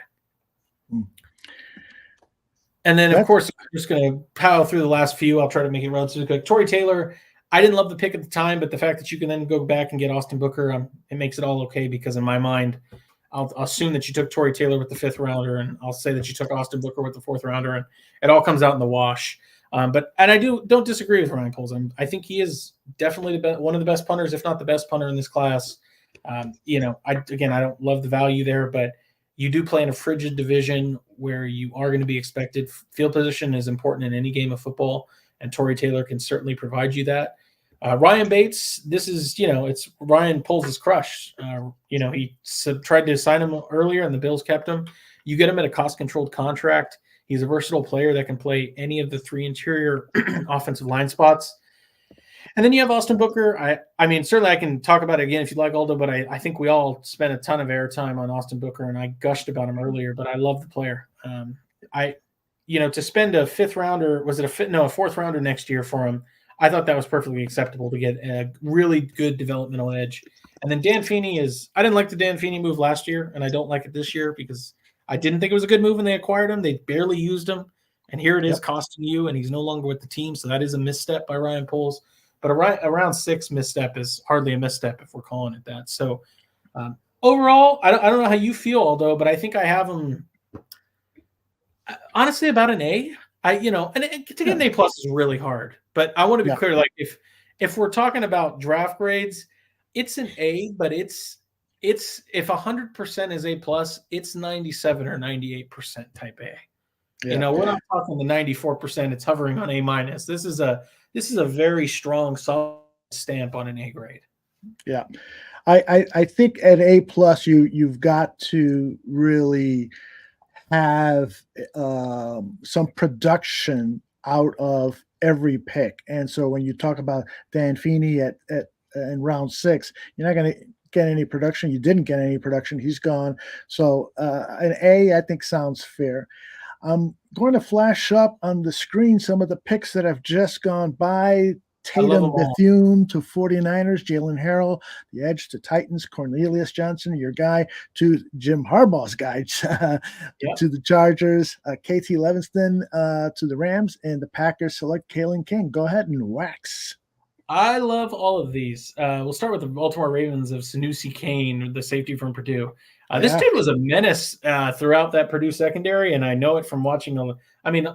And then, of course, I'm just going to power through the last few. I'll try to make it relatively quick. Tory Taylor, I didn't love the pick at the time, but the fact that you can then go back and get Austin Booker, it makes it all okay because in my mind, I'll assume that you took Tory Taylor with the 5th rounder, and I'll say that you took Austin Booker with the 4th rounder, and it all comes out in the wash. And I don't disagree with Ryan Poles. I think he is definitely one of the best punters, if not the best punter in this class. I don't love the value there, but you do play in a frigid division where you are going to be expected. Field position is important in any game of football, and Tory Taylor can certainly provide you that. Ryan Bates, this is, it's Ryan Poles' crush. He tried to sign him earlier, and the Bills kept him. You get him at a cost-controlled contract. He's a versatile player that can play any of the 3 interior offensive line spots. And then you have Austin Booker. I mean, certainly I can talk about it again if you'd like, Aldo, but I think we all spent a ton of airtime on Austin Booker, and I gushed about him earlier, but I love the player. To spend a 5th rounder, was it a 4th rounder next year for him? I thought that was perfectly acceptable to get a really good developmental edge. And then Dan Feeney I didn't like the Dan Feeney move last year, and I don't like it this year because I didn't think it was a good move when they acquired him. They barely used him, and here it is costing you, and he's no longer with the team, so that is a misstep by Ryan Poles. But a round 6 misstep is hardly a misstep if we're calling it that. So overall, I don't know how you feel, Aldo, but I think I have him honestly about an A. And to get an A+ is really hard. But I want to be clear, like if we're talking about draft grades, it's an A, but it's if 100% is A+, it's 97 or 98% type A. Yeah. We're not talking the 94%. It's hovering on A-. This is a very strong, solid stamp on an A grade. Yeah, I think at A+, you've got to really have some production out of every pick. And so when you talk about Dan Feeney in round 6, you're not going to get any production. You didn't get any production. He's gone. So an A, I think, sounds fair. I'm going to flash up on the screen some of the picks that have just gone by Tatum Bethune to 49ers, Jalen Harrell, the edge to Titans, Cornelius Johnson, your guy, to Jim Harbaugh's guy, to the Chargers, KT Levinston to the Rams, and the Packers select Kalen King. Go ahead and wax. I love all of these. We'll start with the Baltimore Ravens of Sanusi Kane, the safety from Purdue. This dude was a menace throughout that Purdue secondary, and I know it from watching,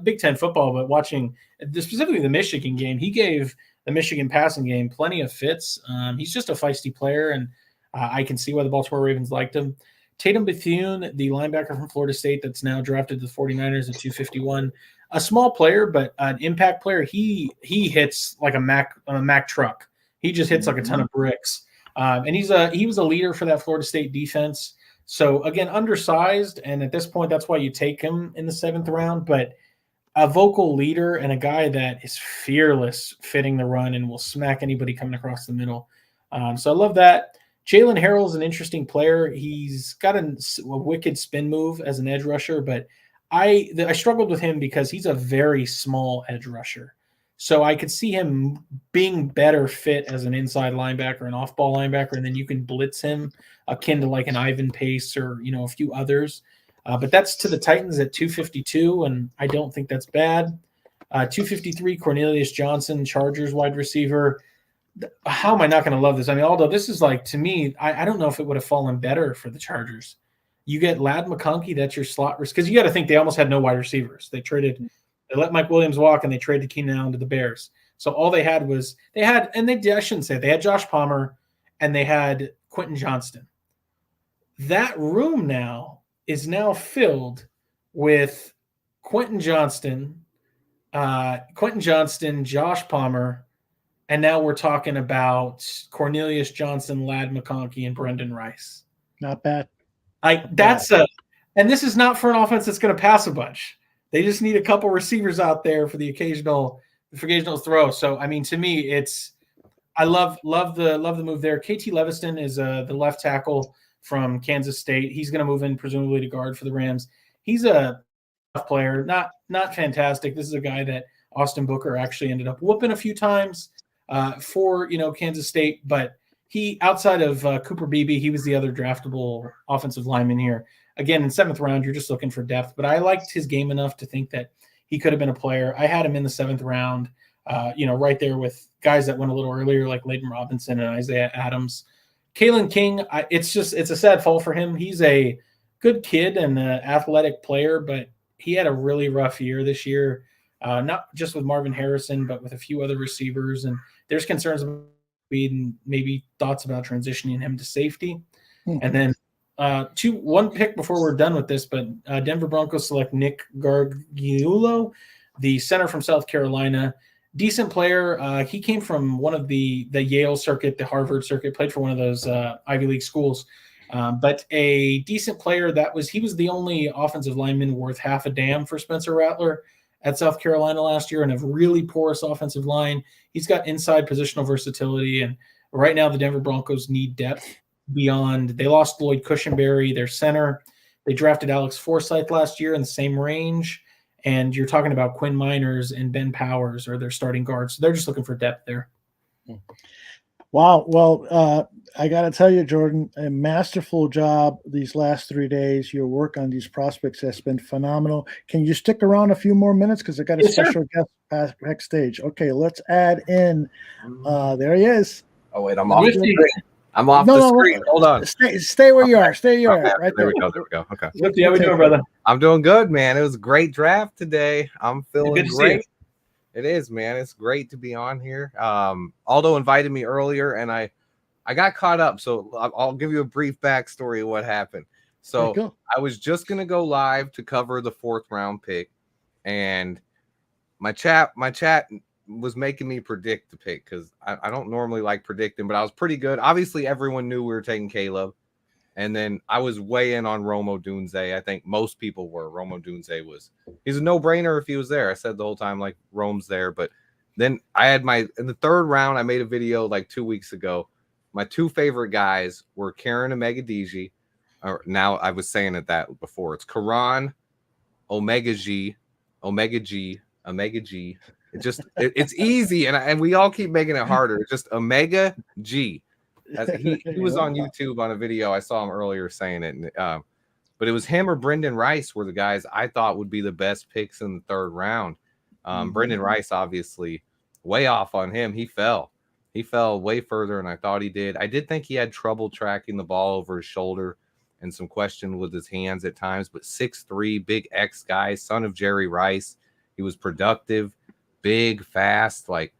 Big Ten football, but watching specifically the Michigan game. He gave the Michigan passing game plenty of fits. He's just a feisty player, and I can see why the Baltimore Ravens liked him. Tatum Bethune, the linebacker from Florida State that's now drafted to the 49ers at 251. A small player, but an impact player. He hits like a Mack truck. He just hits like a ton of bricks. And he was a leader for that Florida State defense. So again, undersized, and at this point, that's why you take him in the 7th round. But a vocal leader and a guy that is fearless fitting the run and will smack anybody coming across the middle. So I love that. Jalen Harrell is an interesting player. He's got a wicked spin move as an edge rusher, but I struggled with him because he's a very small edge rusher. So I could see him being better fit as an inside linebacker, an off-ball linebacker, and then you can blitz him akin to like an Ivan Pace or, a few others. But that's to the Titans at 252, and I don't think that's bad. 253, Cornelius Johnson, Chargers wide receiver. How am I not going to love this? Although this is like, to me, I don't know if it would have fallen better for the Chargers. You get Ladd McConkey, that's your slot risk. Because you got to think they almost had no wide receivers. They let Mike Williams walk, and they traded Keenan Allen to the Bears. So all they had was I shouldn't say it, they had Josh Palmer, and they had Quentin Johnston. That room now is filled with Quentin Johnston, Josh Palmer, and now we're talking about Cornelius Johnson, Ladd McConkey, and Brendan Rice. Not bad. And this is not for an offense that's going to pass a bunch. They just need a couple receivers out there for the occasional throw. So, to me, I love the move there. KT Levinston is the left tackle from Kansas State. He's going to move in presumably to guard for the Rams. He's a tough player, not fantastic. This is a guy that Austin Booker actually ended up whooping a few times for Kansas State, but he, outside of Cooper Beebe, he was the other draftable offensive lineman here. Again, in 7th round, you're just looking for depth, but I liked his game enough to think that he could have been a player. I had him in the 7th round, right there with guys that went a little earlier, like Leaden Robinson and Isaiah Adams. Kalen King, it's a sad fall for him. He's a good kid and an athletic player, but he had a really rough year this year, not just with Marvin Harrison, but with a few other receivers. And there's concerns about speed and maybe thoughts about transitioning him to safety. And then one pick before we're done with this, but Denver Broncos select Nick Gargiulo, the center from South Carolina. Decent player. He came from one of the Yale circuit, the Harvard circuit, played for one of those Ivy League schools. But a decent player. He was the only offensive lineman worth half a damn for Spencer Rattler at South Carolina last year, and a really porous offensive line. He's got inside positional versatility, and right now the Denver Broncos need depth beyond. They lost Lloyd Cushenberry, their center. They drafted Alex Forsythe last year in the same range, and you're talking about Quinn Miners and Ben Powers are their starting guards. So they're just looking for depth there. Wow. Well, I got to tell you, Jordan, a masterful job these last 3 days. Your work on these prospects has been phenomenal. Can you stick around a few more minutes? Because I got a special guest backstage. Okay, let's add in. There he is. Oh, wait, I'm off the screen. I'm off the screen. Hold on. Stay where you are. Stay where you are. Right there we go. Okay. Lifty, how we doing, brother? I'm doing good, man. It was a great draft today. I'm feeling great. It is, man. It's great to be on here. Aldo invited me earlier, and I got caught up. So I'll give you a brief backstory of what happened. So I was just gonna go live to cover the 4th round pick, and my chat was making me predict the pick because I don't normally like predicting, but I was pretty good. Obviously, everyone knew we were taking Caleb. And then I was way in on Rome Odunze. I think most people were. Rome Odunze he's a no-brainer if he was there. I said the whole time, like, Rome's there. But then I had in the 3rd round, I made a video like 2 weeks ago. My 2 favorite guys were Kiran Amegadjie. Or now I was saying it that before. It's Kiran Amegadjie. It's easy, and we all keep making it harder. It's just Amegadjie. He was on YouTube on a video. I saw him earlier saying it, but it was him or Brendan Rice were the guys I thought would be the best picks in the third round. Brendan Rice, obviously, way off on him. He fell way further than I thought he did. I did think he had trouble tracking the ball over his shoulder and some question with his hands at times, but 6'3", big X guy, son of Jerry Rice. He was productive, big, fast. Like,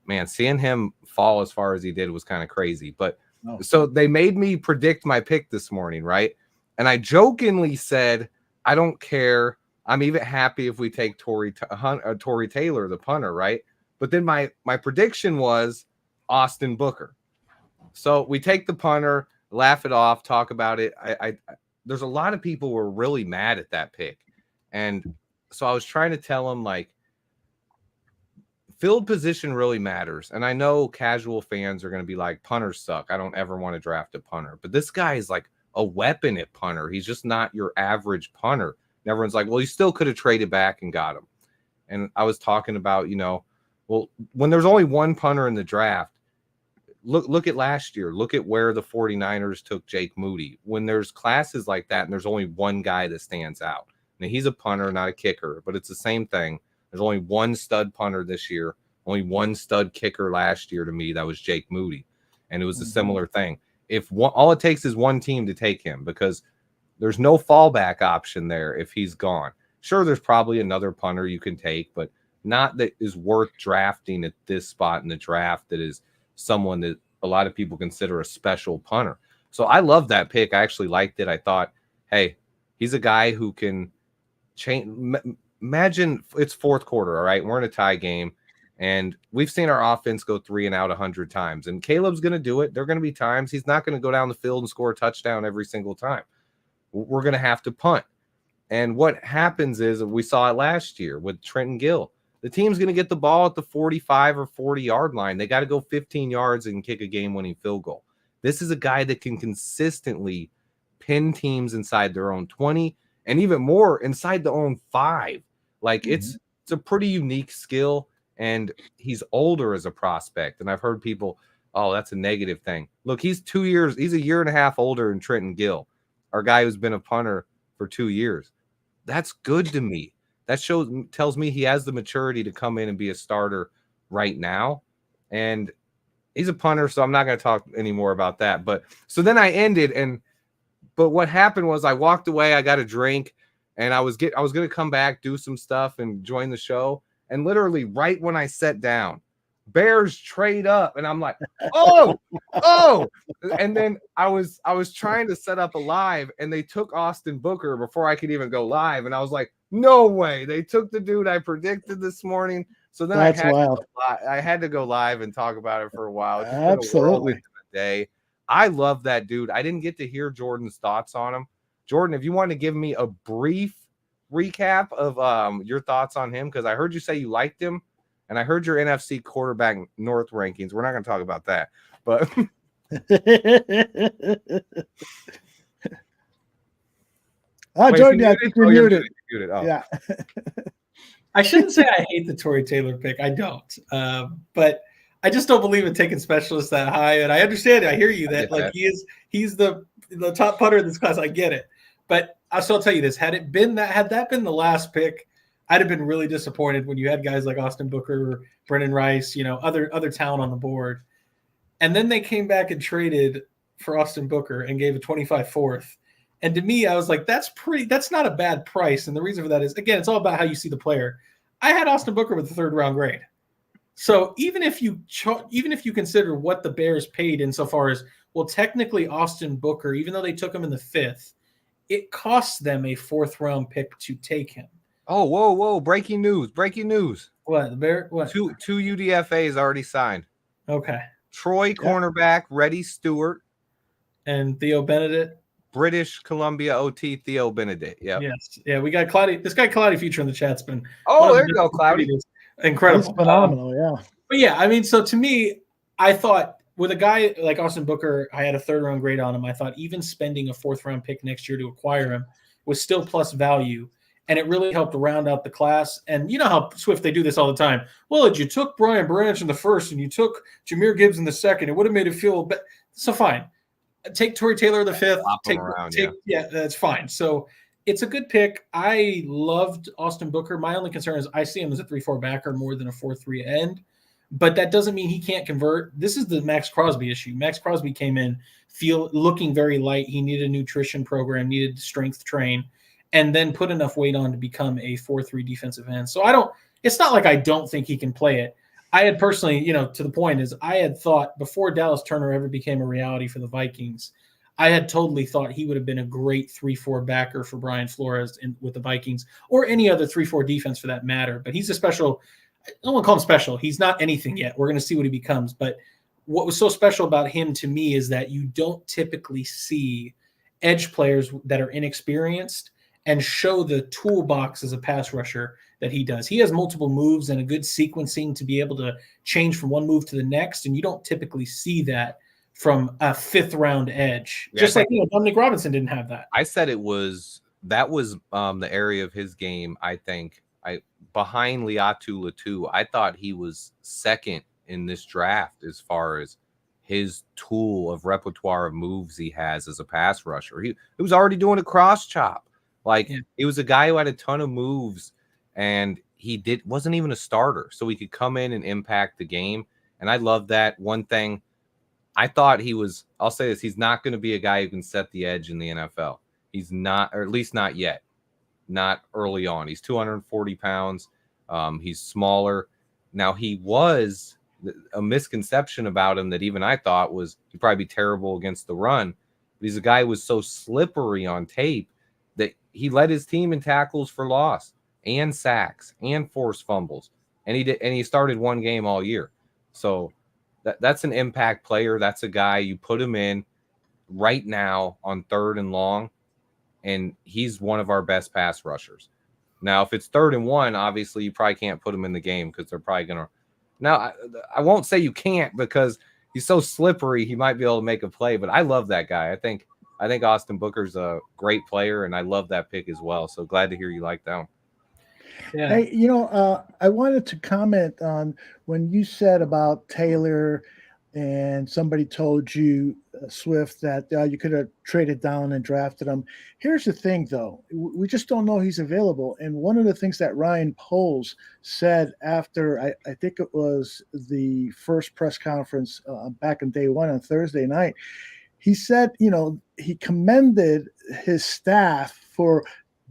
man, seeing him fall as far as he did was kind of crazy. But so they made me predict my pick this morning, right? And I jokingly said, I don't care. I'm even happy if we take Tory Taylor, the punter, right? But then my prediction was Austin Booker. So we take the punter, laugh it off, talk about it. There's a lot of people who were really mad at that pick. And so I was trying to tell them, like, field position really matters. And I know casual fans are going to be like, punters suck. I don't ever want to draft a punter. But this guy is like a weapon at punter. He's just not your average punter. And everyone's like, well, you still could have traded back and got him. And I was talking about, well, when there's only one punter in the draft, look at last year. Look at where the 49ers took Jake Moody. When there's classes like that and there's only one guy that stands out. Now, he's a punter, not a kicker, but it's the same thing. There's only one stud punter this year, only one stud kicker last year to me. That was Jake Moody. And it was a similar thing. All it takes is one team to take him, because there's no fallback option there if he's gone. Sure, there's probably another punter you can take, but not that is worth drafting at this spot in the draft that is someone that a lot of people consider a special punter. So I love that pick. I actually liked it. I thought, hey, he's a guy who can change. Imagine it's fourth quarter, all right? We're in a tie game, and we've seen our offense go 3 and out 100 times, and Caleb's going to do it. There are going to be times he's not going to go down the field and score a touchdown every single time. We're going to have to punt. And what happens is, we saw it last year with Trenton Gill. The team's going to get the ball at the 45 or 40-yard line. They got to go 15 yards and kick a game-winning field goal. This is a guy that can consistently pin teams inside their own 20 and even more inside their own 5. Like, it's a pretty unique skill, and he's older as a prospect. And I've heard people, oh, that's a negative thing. Look, he's a year and a half older than Trenton Gill, our guy who's been a punter for 2 years. That's good to me. That tells me he has the maturity to come in and be a starter right now. And he's a punter, so I'm not going to talk anymore about that. But so then I ended, but what happened was I walked away, I got a drink, and I was going to come back, do some stuff, and join the show. And literally right when I sat down, Bears trade up, and I'm like, oh. And then I was trying to set up a live, and they took Austin Booker before I could even go live. And I was like, no way. They took the dude I predicted this morning. So then I had to go live and talk about it for a while. It's Absolutely. been a day. I love that dude. I didn't get to hear Jordan's thoughts on him. Jordan, if you want to give me a brief recap of your thoughts on him, because I heard you say you liked him, and I heard your NFC quarterback North rankings. We're not going to talk about that, but Jordan, I think you're muted. Oh. Yeah. I shouldn't say I hate the Tory Taylor pick. I don't. But I just don't believe in taking specialists that high. And I understand it. I hear you that he's the top punter in this class. I get it. But I'll tell you this: had that been the last pick, I'd have been really disappointed when you had guys like Austin Booker, Brendan Rice, other talent on the board. And then they came back and traded for Austin Booker and gave a 25 fourth. And to me, I was like, that's not a bad price. And the reason for that is, again, it's all about how you see the player. I had Austin Booker with the 3rd round grade. So even if you consider what the Bears paid insofar as, well, technically Austin Booker, even though they took him in the 5th, it costs them a 4th round pick to take him. Oh, whoa. Breaking news. What? The Bear? What? Two UDFAs already signed. Okay. Troy cornerback, Reddy Stewart. And Theo Benedict. British Columbia OT Theo Benedict. Yeah. Yes. Yeah, we got Cloudy. This guy Cloudy Future in the chat's been. Oh, there you go, Cloudy. Incredible. He's phenomenal, yeah. But yeah, I mean, so to me, I thought with a guy like Austin Booker, I had a 3rd round grade on him. I thought even spending a 4th round pick next year to acquire him was still plus value. and it really helped round out the class. And you know how Swift, they do this all the time. Well, if you took Brian Branch in the first and you took Jahmyr Gibbs in the second, it would have made it feel better. So fine. Take Tory Taylor the fifth. Yeah, that's fine. So it's a good pick. I loved Austin Booker. My only concern is I see him as a 3-4 backer more than a 4-3 end. But that doesn't mean he can't convert. This is the Max Crosby issue. Max Crosby came in looking very light. He needed a nutrition program, needed to strength train, and then put enough weight on to become a 4-3 defensive end. So it's not like I don't think he can play it. I had personally, to the point is I had thought before Dallas Turner ever became a reality for the Vikings, I had totally thought he would have been a great 3-4 backer for Brian Flores with the Vikings or any other 3-4 defense for that matter. But he's a special – I don't want to call him special. He's not anything yet. We're going to see what he becomes. But what was so special about him to me is that you don't typically see edge players that are inexperienced and show the toolbox as a pass rusher that he does. He has multiple moves and a good sequencing to be able to change from one move to the next, and you don't typically see that from a fifth-round edge. Yeah, Just like Dominic Robinson didn't have that. I said that was the area of his game, I think, behind Liatu Latu, I thought he was second in this draft as far as his tool of repertoire of moves he has as a pass rusher. He was already doing a cross chop. He was a guy who had a ton of moves, and he wasn't even a starter, so he could come in and impact the game. And I love that. One thing I thought I'll say this, he's not going to be a guy who can set the edge in the NFL. He's not, or at least not yet. Not early on. He's 240 pounds. He's smaller. Now, he was a misconception about him that even I thought was he'd probably be terrible against the run. But he's a guy who was so slippery on tape that he led his team in tackles for loss and sacks and forced fumbles. And he started one game all year. So that's an impact player. That's a guy you put him in right now on 3rd and long. And he's one of our best pass rushers. Now, if it's 3rd and 1, obviously you probably can't put him in the game because they're probably going to. Now, I won't say you can't because he's so slippery. He might be able to make a play, but I love that guy. I think Austin Booker's a great player, and I love that pick as well. So glad to hear you like that one. Yeah. Hey, I wanted to comment on when you said about Taylor and somebody told you, Swift, that you could have traded down and drafted him. Here's the thing, though. We just don't know he's available. And one of the things that Ryan Poles said after, I think it was the first press conference back in day one on Thursday night, he said, he commended his staff for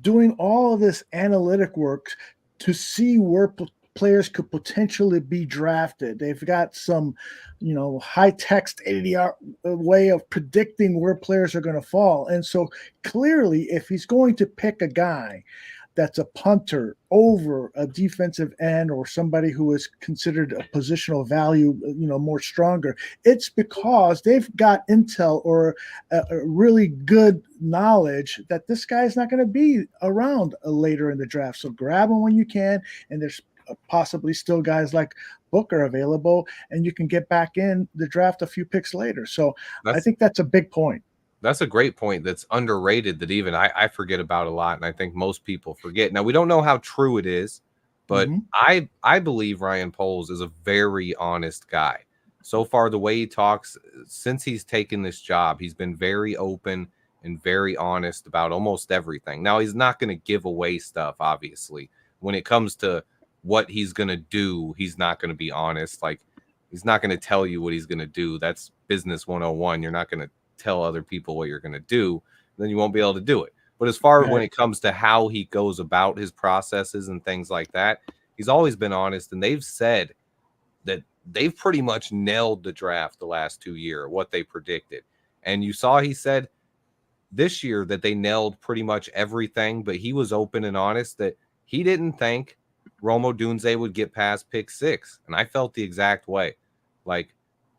doing all of this analytic work to see where players could potentially be drafted. They've got some, high-tech state-of-the-art way of predicting where players are going to fall. And so clearly, if he's going to pick a guy that's a punter over a defensive end or somebody who is considered a positional value, more stronger, it's because they've got intel or a really good knowledge that this guy is not going to be around later in the draft. So grab him when you can, and there's possibly still guys like Booker available, and you can get back in the draft a few picks later. So I think that's a big point. That's a great point that's underrated that even I forget about a lot, and I think most people forget. Now, we don't know how true it is, but I believe Ryan Poles is a very honest guy. So far, the way he talks, since he's taken this job, he's been very open and very honest about almost everything. Now, he's not going to give away stuff, obviously. When it comes to what he's going to do, he's not going to be honest. He's not going to tell you what he's going to do. That's business 101. You're not going to tell other people what you're going to do, then you won't be able to do it. But as far as when it comes to how he goes about his processes and things like that, he's always been honest. And they've said that they've pretty much nailed the draft the last 2 years, what they predicted. And you saw he said this year that they nailed pretty much everything, but he was open and honest that he didn't think Rome Odunze would get past pick 6. And I felt the exact way.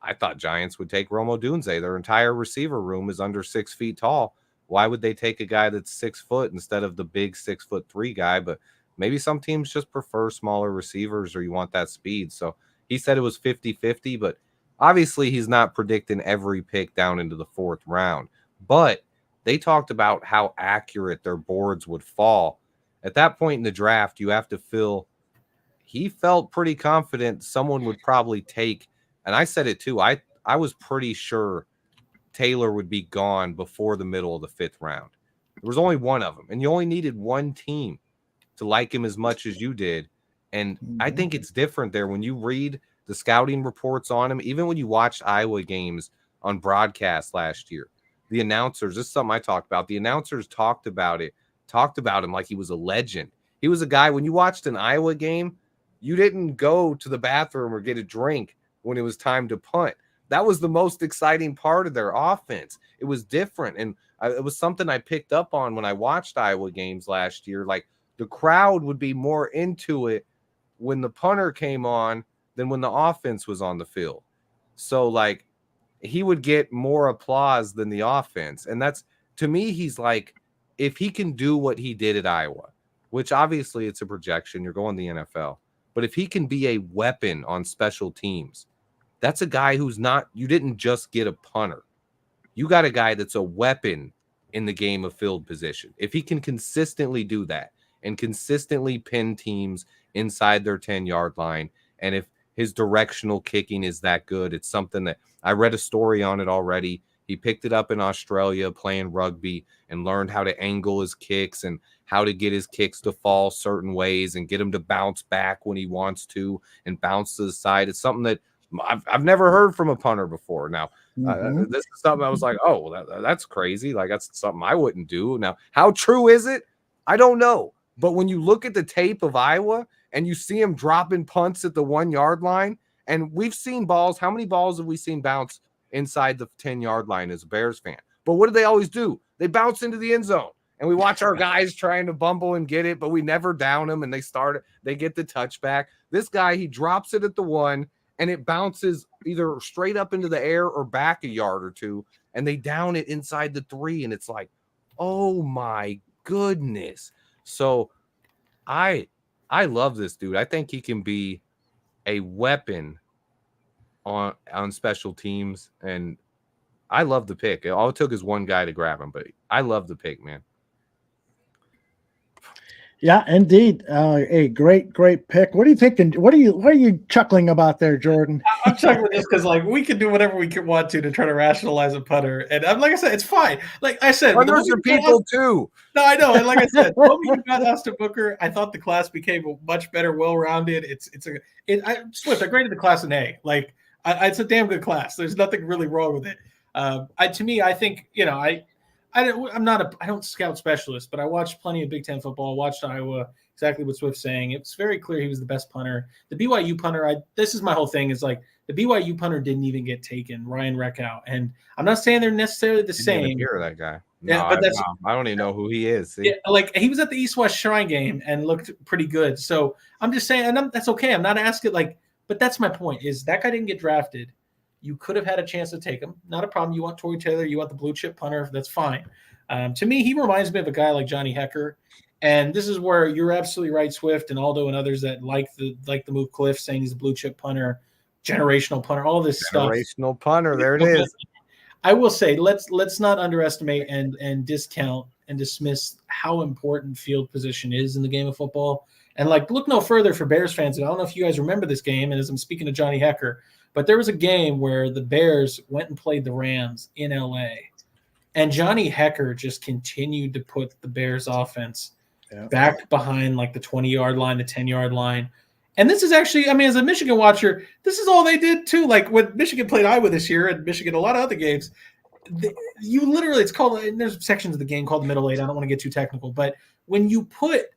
I thought Giants would take Rome Odunze. Their entire receiver room is under 6 feet tall. Why would they take a guy that's 6 foot instead of the big 6'3" guy? But maybe some teams just prefer smaller receivers or you want that speed. So he said it was 50-50, but obviously he's not predicting every pick down into the 4th round. But they talked about how accurate their boards would fall. At that point in the draft, you have to feel he felt pretty confident someone would probably take, and I said it too. I was pretty sure Taylor would be gone before the middle of the 5th round. There was only one of them, and you only needed one team to like him as much as you did. And I think it's different there when you read the scouting reports on him, even when you watched Iowa games on broadcast last year. The announcers, this is something I talked about. The announcers talked about him like he was a legend. He was a guy, when you watched an Iowa game, you didn't go to the bathroom or get a drink when it was time to punt. That was the most exciting part of their offense. It was different. And it was something I picked up on when I watched Iowa games last year. Like, the crowd would be more into it when the punter came on than when the offense was on the field. So, like, he would get more applause than the offense. And that's, to me, he's like, if he can do what he did at Iowa, which obviously it's a projection, you're going to the NFL, but if he can be a weapon on special teams, that's a guy who's not, you didn't just get a punter. You got a guy that's a weapon in the game of field position. If he can consistently do that and consistently pin teams inside their 10-yard line, and if his directional kicking is that good, it's something that I read a story on it already. He picked it up in Australia playing rugby and learned how to angle his kicks and how to get his kicks to fall certain ways and get him to bounce back when he wants to and bounce to the side. It's something that I've never heard from a punter before. Now, this is something I was like, oh, that's crazy. Like, that's something I wouldn't do. Now, how true is it? I don't know. But when you look at the tape of Iowa and you see him dropping punts at the 1-yard line, and we've seen balls, how many balls have we seen bounce inside the 10-yard line as a Bears fan? But what do they always do? They bounce into the end zone. And we watch our guys trying to bumble and get it, but we never down them, and they get the touchback. This guy, he drops it at the 1, and it bounces either straight up into the air or back a yard or two, and they down it inside the 3, and it's like, oh my goodness. So I love this dude. I think he can be a weapon on special teams, and I love the pick. All it took is one guy to grab him, but I love the pick, man. Yeah, indeed. A great pick. What are you thinking? What are you chuckling about there, Jordan? I'm chuckling just because, like, we can do whatever we want to try to rationalize a punter, and like I said, it's fine. Like I said, punters are people too. No, I know, and like I said, when we got Austin Booker, I thought the class became much better, well-rounded. Swift, I graded the class an A. Like, it's a damn good class. There's nothing really wrong with it. To me, I think, I don't scout specialist, but I watched plenty of Big Ten football, watched Iowa, exactly what Swift's saying. It's very clear he was the best punter. The BYU punter, this is my whole thing, is like the BYU punter didn't even get taken, Ryan Reckow. And I'm not saying they're necessarily the same. Even hear that guy. Yeah, no, but I don't even know who he is. Yeah, like, he was at the East-West Shrine game and looked pretty good. So I'm just saying, and that's okay. I'm not asking, but that's my point, is that guy didn't get drafted. You could have had a chance to take him. Not a problem. You want Tory Taylor. You want the blue chip punter. That's fine. To me, he reminds me of a guy like Johnny Hecker. And this is where you're absolutely right, Swift and Aldo and others that like the move Cliff saying he's a blue chip punter, generational punter, all this stuff. Generational punter. There it is. I will say, let's not underestimate and discount and dismiss how important field position is in the game of football. And look no further for Bears fans. And I don't know if you guys remember this game, and as I'm speaking to Johnny Hecker, but there was a game where the Bears went and played the Rams in LA, and Johnny Hecker just continued to put the Bears offense back behind the 20-yard line, the 10-yard line. And this is actually, as a Michigan watcher, this is all they did too. Like when Michigan played Iowa this year, and Michigan, a lot of other games, you literally, it's called, and there's sections of the game called the middle eight. I don't want to get too technical, but when you put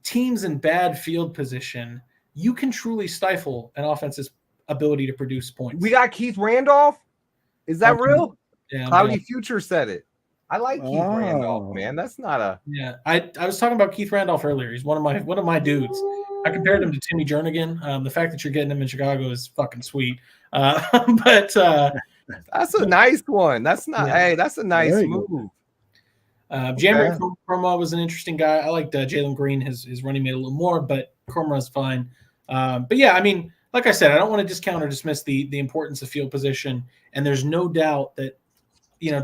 teams in bad field position, you can truly stifle an offense's ability to produce points. We got Keith Randolph. Is that real? Yeah, Cloudy Future said it. I like Keith Randolph, man. That's not a. Yeah, I was talking about Keith Randolph earlier. He's one of my dudes. I compared him to Timmy Jernigan. The fact that you're getting him in Chicago is fucking sweet. But that's a nice one. That's not. Yeah. Hey, that's a nice move. Jammer Chroma was an interesting guy. I liked Jalen Green, his running mate a little more, but Chroma is fine. But yeah, like I said, I don't want to discount or dismiss the importance of field position. And there's no doubt that,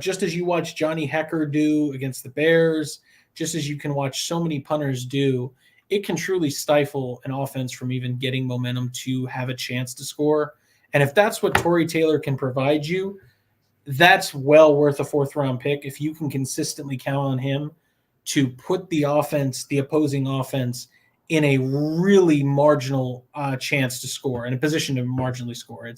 just as you watch Johnny Hecker do against the Bears, just as you can watch so many punters do, it can truly stifle an offense from even getting momentum to have a chance to score. And if that's what Tory Taylor can provide you, that's well worth a 4th-round pick if you can consistently count on him to put the opposing offense, in a really marginal chance to score, in a position to marginally score.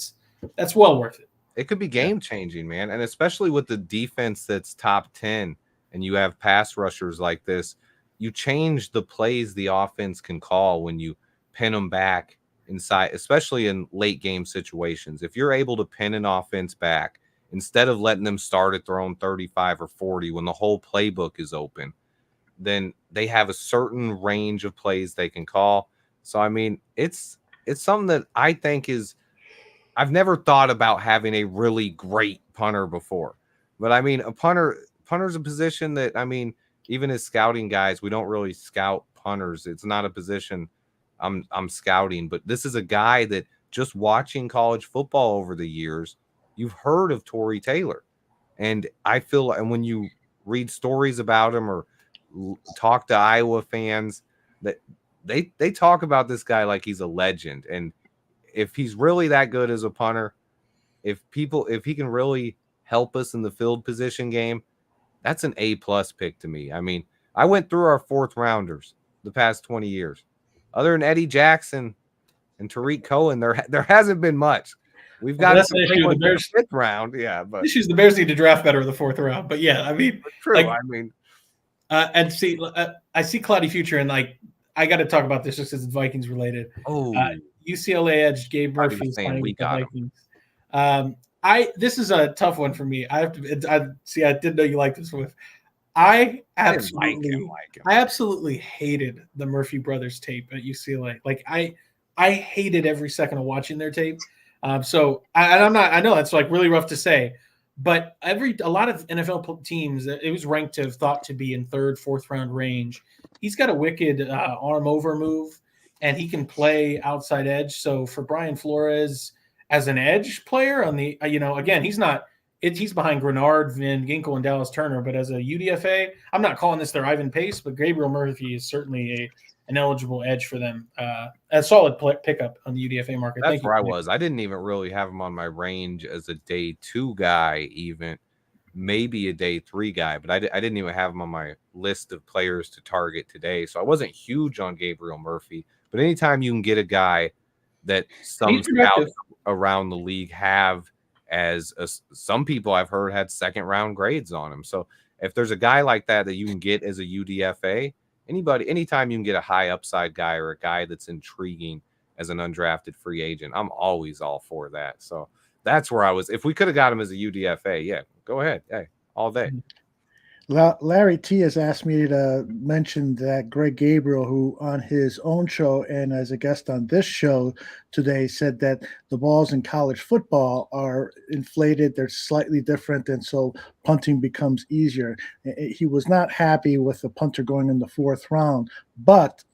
That's well worth it. It could be game changing, man. And especially with the defense that's top 10 and you have pass rushers like this, you change the plays the offense can call when you pin them back inside, especially in late game situations. If you're able to pin an offense back instead of letting them start at their own 35 or 40 when the whole playbook is open, then they have a certain range of plays they can call. So, I mean, it's something that I think is, I've never thought about having a really great punter before. But, I mean, punter's a position that, I mean, even as scouting guys, we don't really scout punters. It's not a position I'm scouting. But this is a guy that, just watching college football over the years, you've heard of Tory Taylor. And I feel, and when you read stories about him or talk to Iowa fans, that they talk about this guy like he's a legend. And if he's really that good as a punter, if he can really help us in the field position game, that's an A+ pick to me. I mean, I went through our 4th rounders the past 20 years. Other than Eddie Jackson and Tariq Cohen, there hasn't been much. We've got some great ones in the 5th round. Yeah, but the Bears need to draft better in the 4th round. But yeah, I mean, true. Like, I mean, and see, I see cloudy future, and like, I got to talk about this just as it's Vikings related. Oh, UCLA edge Gabe Murphy is playing with the Vikings. This is a tough one for me. I didn't know you liked this one. I absolutely hated the Murphy brothers tape at UCLA. Like I hated every second of watching their tape. I know that's like really rough to say, but a lot of NFL teams, it was ranked to have thought to be in 3rd, 4th round range. He's got a wicked arm over move, and he can play outside edge. So for Brian Flores as an edge player on the, again, he's behind Grenard, Van Ginkel, and Dallas Turner, but as a UDFA, I'm not calling this their Ivan Pace, but Gabriel Murphy is certainly an eligible edge for them. A solid pickup on the UDFA market. That's where I was. I didn't even really have him on my range as a day 2 guy, even maybe a day 3 guy, but I didn't even have him on my list of players to target today. So I wasn't huge on Gabriel Murphy, but anytime you can get a guy that some scouts around the league have as some people I've heard had 2nd round grades on him. So if there's a guy like that you can get as a UDFA, anytime you can get a high upside guy or a guy that's intriguing as an undrafted free agent, I'm always all for that. So that's where I was. If we could have got him as a UDFA, yeah, go ahead. Hey, all day. Larry T has asked me to mention that Greg Gabriel, who on his own show and as a guest on this show today, said that the balls in college football are inflated. They're slightly different, and so punting becomes easier. He was not happy with the punter going in the 4th round, but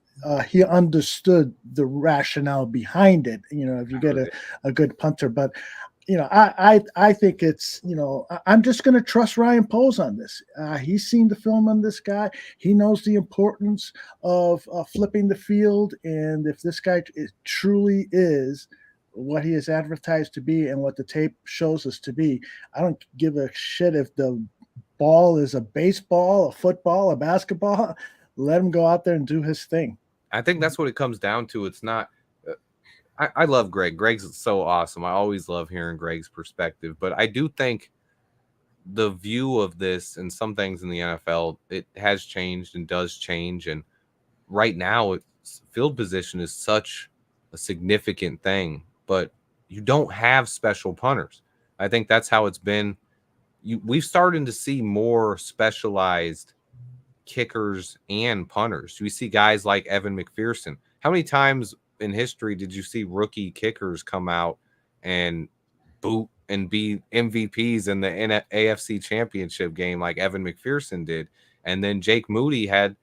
he understood the rationale behind it. If you get a good punter, but I think it's, I'm just going to trust Ryan Poles on this. He's seen the film on this guy. He knows the importance of flipping the field. And if this guy truly is what he is advertised to be and what the tape shows us to be, I don't give a shit if the ball is a baseball, a football, a basketball. Let him go out there and do his thing. I think that's what it comes down to. It's not. I love Greg. Greg's so awesome. I always love hearing Greg's perspective. But I do think the view of this and some things in the NFL, it has changed and does change. And right now, field position is such a significant thing. But you don't have special punters. I think that's how it's been. We've started to see more specialized kickers and punters. We see guys like Evan McPherson. How many times in history did you see rookie kickers come out and boot and be MVPs in the AFC Championship game like Evan McPherson did? And then Jake Moody had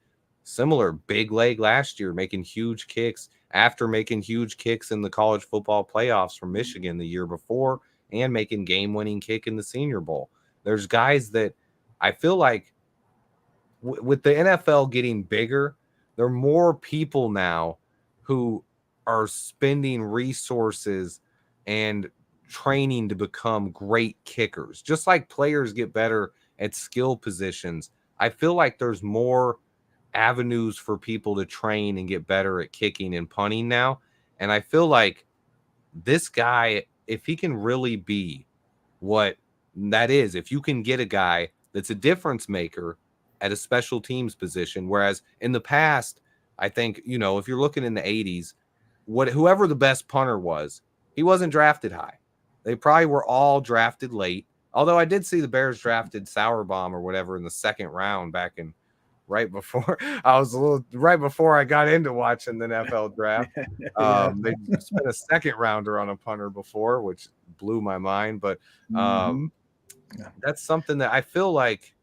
similar big leg last year, making huge kicks after making huge kicks in the college football playoffs from Michigan the year before and making game-winning kick in the Senior Bowl. There's guys that I feel like with the NFL getting bigger, there are more people now who are spending resources and training to become great kickers. Just like players get better at skill positions, I feel like there's more avenues for people to train and get better at kicking and punting now. And I feel like this guy, if he can really be what that is, if you can get a guy that's a difference maker at a special teams position, whereas in the past, I think, you know, if you're looking in the 80s, whoever the best punter was, he wasn't drafted high. They probably were all drafted late. Although I did see the Bears drafted Sauerbaum or whatever in the second round back in right before I got into watching the NFL draft. They spent a second rounder on a punter before, which blew my mind. But that's something that I feel like,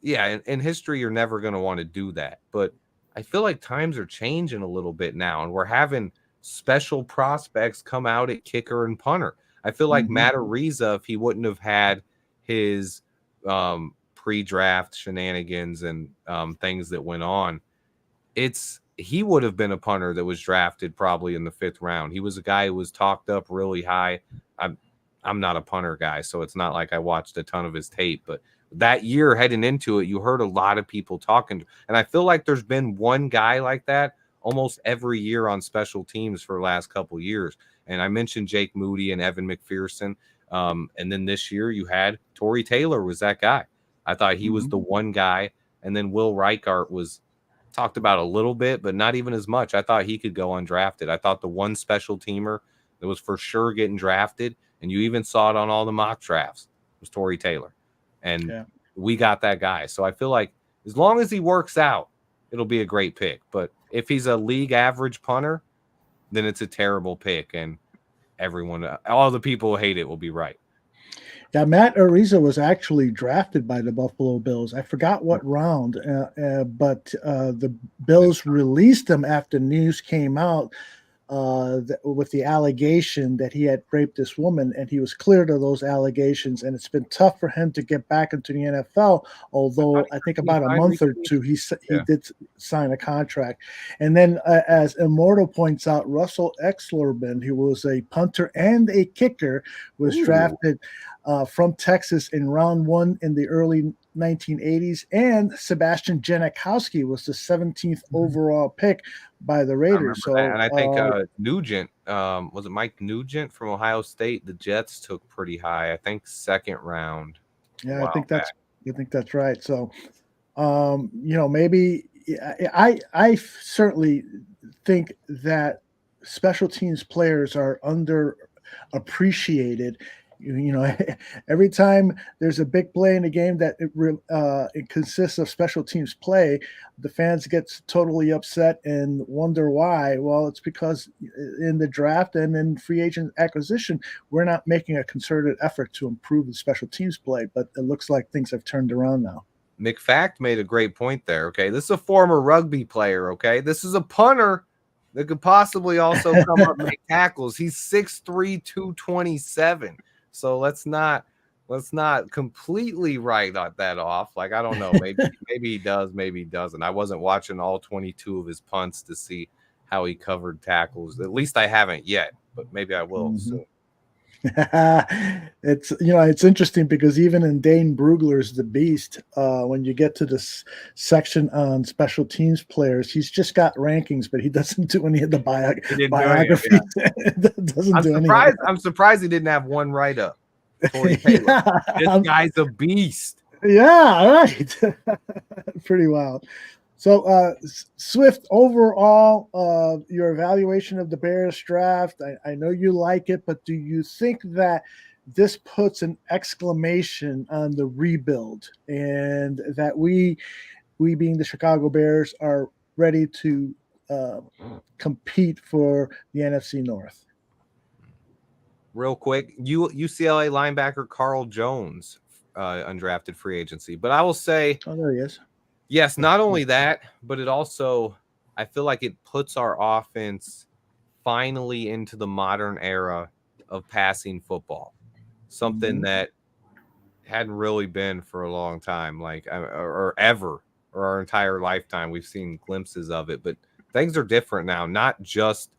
yeah, in history, you're never going to want to do that. But I feel like times are changing a little bit now, and we're having special prospects come out at kicker and punter. I feel like Matt Ariza, if he wouldn't have had his pre-draft shenanigans and things that went on, he would have been a punter that was drafted probably in the 5th round. He was a guy who was talked up really high. I'm not a punter guy, so it's not like I watched a ton of his tape, but that year heading into it, you heard a lot of people talking. And I feel like there's been one guy like that almost every year on special teams for the last couple of years. And I mentioned Jake Moody and Evan McPherson. And then this year you had Tory Taylor was that guy. I thought he was the one guy. And then Will Reichart was talked about a little bit, but not even as much. I thought he could go undrafted. I thought the one special teamer that was for sure getting drafted, and you even saw it on all the mock drafts, was Tory Taylor. And we got that guy. So I feel like as long as he works out, it'll be a great pick. But if he's a league average punter, then it's a terrible pick. And all the people who hate it will be right. Yeah, Matt Ariza was actually drafted by the Buffalo Bills. I forgot what round, but the Bills released him after news came out with the allegation that he had raped this woman, and he was cleared of those allegations. And it's been tough for him to get back into the NFL. Although I think about a month or two, he did sign a contract. And then, as Immortal points out, Russell Exlerman, who was a punter and a kicker, was drafted from Texas in round 1 in the early 1980s, and Sebastian Janikowski was the 17th overall pick by the Raiders. So, and I think Nugent, was it Mike Nugent from Ohio State? The Jets took pretty high. I think 2nd round. Yeah, I think that's right. So, maybe I certainly think that special teams players are underappreciated. Every time there's a big play in a game that it consists of special teams play, the fans get totally upset and wonder why. Well, it's because in the draft and in free agent acquisition, we're not making a concerted effort to improve the special teams play, but it looks like things have turned around now. McFact made a great point there. Okay, this is a former rugby player. Okay, this is a punter that could possibly also come up and make tackles. He's 6'3", 227. So let's not completely write that off. Like, I don't know, maybe he does, maybe he doesn't. I wasn't watching all 22 of his punts to see how he covered tackles. At least I haven't yet, but maybe I will soon. It's interesting because even in Dane Brugler's The Beast, when you get to this section on special teams players, he's just got rankings, but he doesn't do any of the biographies. I'm surprised he didn't have one write-up. This guy's a beast. Yeah, right. Pretty wild. So, Swift, overall, your evaluation of the Bears draft, I know you like it, but do you think that this puts an exclamation on the rebuild and that we being the Chicago Bears are ready to compete for the NFC North? Real quick, UCLA linebacker Carl Jones, undrafted free agency. But I will say, oh, there he is. Yes, not only that, but it also, I feel like it puts our offense finally into the modern era of passing football, something that hadn't really been for a long time, or ever. or our entire lifetime. We've seen glimpses of it, but things are different now. Not just,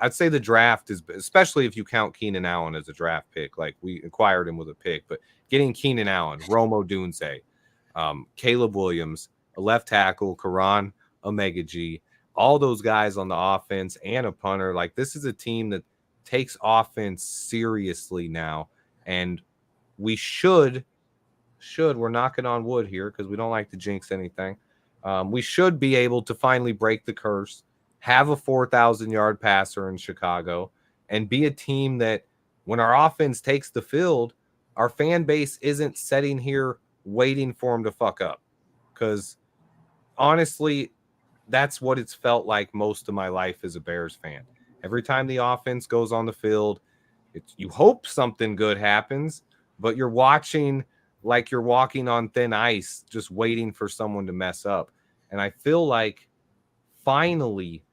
I'd say the draft is, especially if you count Keenan Allen as a draft pick, like we acquired him with a pick, but getting Keenan Allen, Rome Odunze, Caleb Williams, a left tackle, Kiran Amegadjie, all those guys on the offense and a punter. Like, this is a team that takes offense seriously now, and we should, we're knocking on wood here because we don't like to jinx anything. We should be able to finally break the curse, have a 4,000-yard passer in Chicago, and be a team that when our offense takes the field, our fan base isn't sitting here waiting for them to fuck up. Because honestly, that's what it's felt like most of my life as a Bears fan. Every time the offense goes on the field, you hope something good happens, but you're watching like you're walking on thin ice, just waiting for someone to mess up. And I feel like finally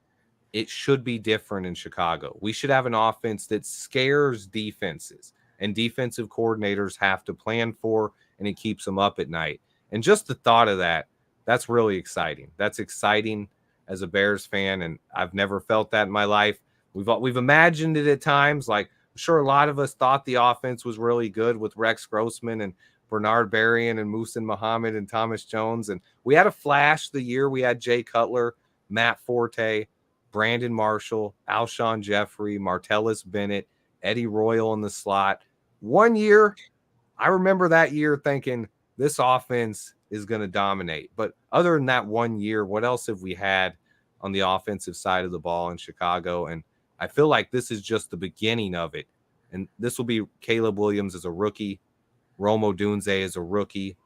it should be different in Chicago. We should have an offense that scares defenses, and defensive coordinators have to plan for, and it keeps them up at night. And just the thought of that, that's really exciting. That's exciting as a Bears fan, and I've never felt that in my life. We've imagined it at times. Like, I'm sure a lot of us thought the offense was really good with Rex Grossman and Bernard Berrien and Muhsin Muhammad and Thomas Jones. And we had a flash the year we had Jay Cutler, Matt Forte, Brandon Marshall, Alshon Jeffrey, Martellus Bennett, Eddie Royal in the slot. One year, I remember that year thinking this offense is going to dominate. But other than that 1 year, what else have we had on the offensive side of the ball in Chicago? And I feel like this is just the beginning of it. And this will be Caleb Williams as a rookie, Rome Odunze as a rookie,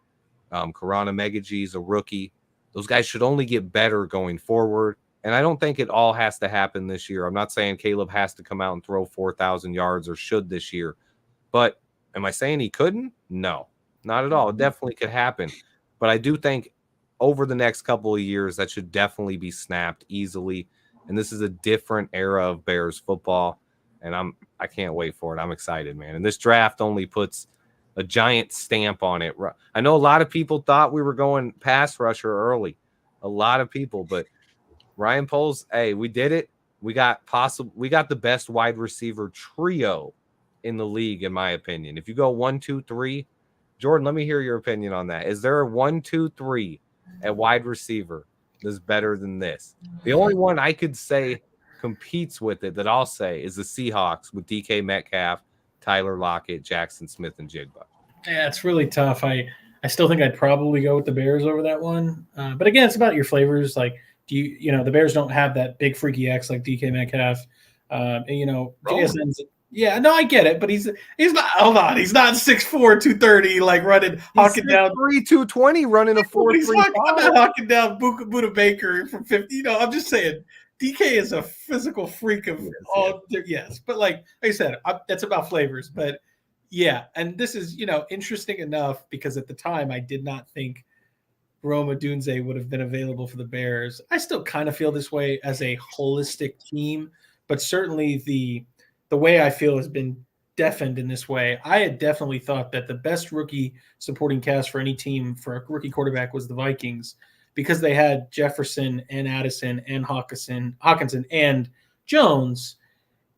Kiran Amegadjie is a rookie. Those guys should only get better going forward. And I don't think it all has to happen this year. I'm not saying Caleb has to come out and throw 4,000 yards or should this year. But am I saying he couldn't? No, not at all. It definitely could happen. But I do think over the next couple of years, that should definitely be snapped easily. And this is a different era of Bears football. And I can't wait for it. I'm excited, man. And this draft only puts a giant stamp on it. I know a lot of people thought we were going pass rusher early. A lot of people, but Ryan Poles, hey, we did it. We got the best wide receiver trio in the league, in my opinion. If you go 1, 2, 3, Jordan, let me hear your opinion on that. Is there a 1, 2, 3 at wide receiver that's better than this? The only one I could say competes with it that I'll say is the Seahawks with DK Metcalf, Tyler Lockett, Jackson Smith, and Jigba. Yeah, it's really tough. I still think I'd probably go with the Bears over that one. But again, it's about your flavors. Like, the Bears don't have that big freaky X like DK Metcalf. JSN's. Yeah, no, I get it, but he's not. Hold on, he's not 6'4", 230, like running, hawking down 3, 220, running a 4.35. I'm not hawking down Buda Baker from 50. I'm just saying DK is a physical freak of all. Yes, but like I said, that's about flavors. But yeah, and this is interesting enough because at the time I did not think Rome Odunze would have been available for the Bears. I still kind of feel this way as a holistic team, but certainly the way I feel has been deafened in this way. I had definitely thought that the best rookie supporting cast for any team for a rookie quarterback was the Vikings because they had Jefferson and Addison and Hawkinson and Jones.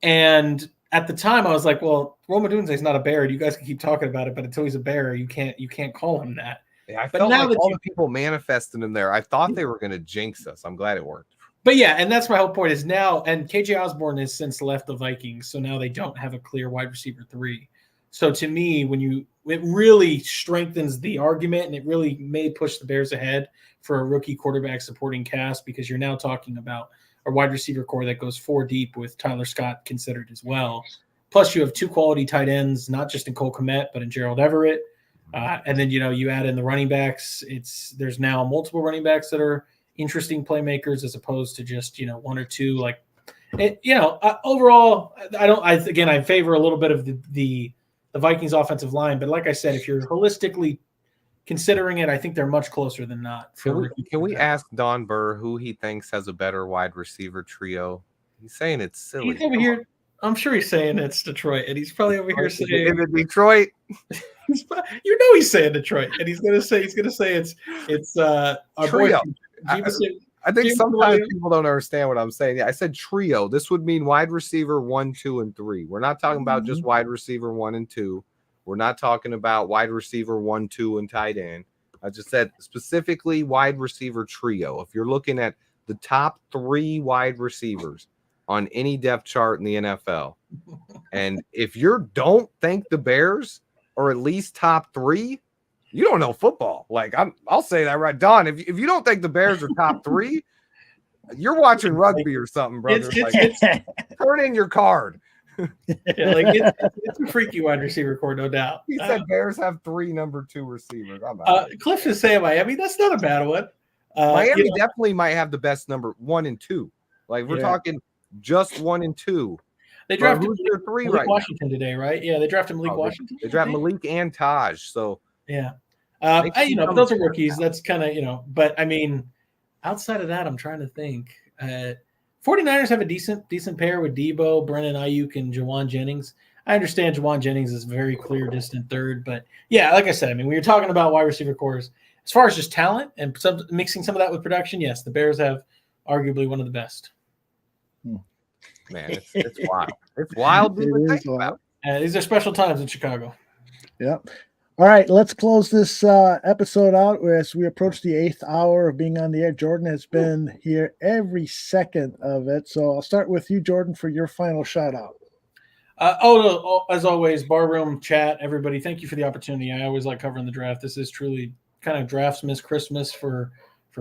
And at the time I was like, well, Rome Odunze is not a Bear. You guys can keep talking about it, but until he's a Bear, you can't call him that. Yeah, I felt like all the people manifesting him there. I thought they were going to jinx us. I'm glad it worked. But yeah, and that's my whole point is now, and KJ Osborne has since left the Vikings, so now they don't have a clear wide receiver 3. So to me, it really strengthens the argument, and it really may push the Bears ahead for a rookie quarterback supporting cast because you're now talking about a wide receiver core that goes 4 deep with Tyler Scott considered as well. Plus, you have 2 quality tight ends, not just in Cole Kmet, but in Gerald Everett. And then you add in the running backs. There's now multiple running backs that are interesting playmakers as opposed to just 1 or 2. Overall, I favor a little bit of the Vikings offensive line, but like I said, if you're holistically considering it, I think they're much closer than not. Can we ask Don Burr who he thinks has a better wide receiver trio? He's saying it's silly. He's over here. I'm sure he's saying it's Detroit, and he's probably over here saying Detroit. He's saying Detroit, and he's gonna say it's our trio. boy. I think sometimes people don't understand what I'm saying. I said trio. This would mean wide receiver 1, 2, and 3. We're not talking about just wide receiver 1 and 2. We're not talking about wide receiver 1, 2, and tight end. I just said specifically wide receiver trio. If you're looking at the top 3 wide receivers on any depth chart in the NFL, and if you don't think the Bears are at least top 3, you don't know football. Like I'll say that right, Don. If you don't think the Bears are top 3, you're watching rugby or something, brother. Turn in your card. It's a freaky wide receiver core, no doubt. He said Bears have 3 number 2 receivers. Cliff is saying Miami. That's not a bad one. Miami definitely might have the best number 1 and 2. Like we're talking just 1 and 2. They drafted Malik 3 Malik right Washington today, right? Yeah, they drafted Malik Washington. They drafted Malik and Taj. So yeah. But those are rookies. That's kind of, but I mean, outside of that, I'm trying to think. 49ers have a decent pair with Debo, Brennan Ayuk, and Jawan Jennings. I understand Jawan Jennings is very clear distant third, but yeah, like I said, I mean, we were talking about wide receiver cores. As far as just talent and mixing some of that with production, yes, the Bears have arguably one of the best. Man, it's wild. It's wild. These are special times in Chicago. Yep. All right, let's close this episode out as we approach the 8th hour of being on the air. Jordan has been here every second of it. So I'll start with you, Jordan, for your final shout out. As always, Barroom chat, everybody, thank you for the opportunity. I always like covering the draft. This is truly kind of Draftsman's Christmas for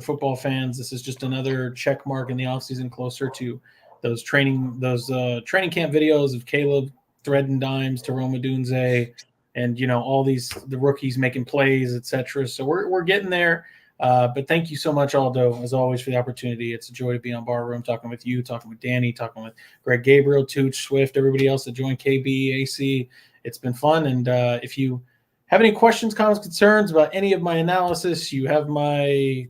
football fans. This is just another check mark in the offseason, closer to those training camp videos of Caleb threading dimes to Roma Dunze, and all the rookies making plays, etc. So we're getting there. But thank you so much, Aldo, as always, for the opportunity. It's a joy to be on Barroom, talking with you, talking with Danny, talking with Greg, Gabriel, Tooch, Swift, everybody else that joined, KB, AC. It's been fun. And if you have any questions, comments, concerns about any of my analysis, you have my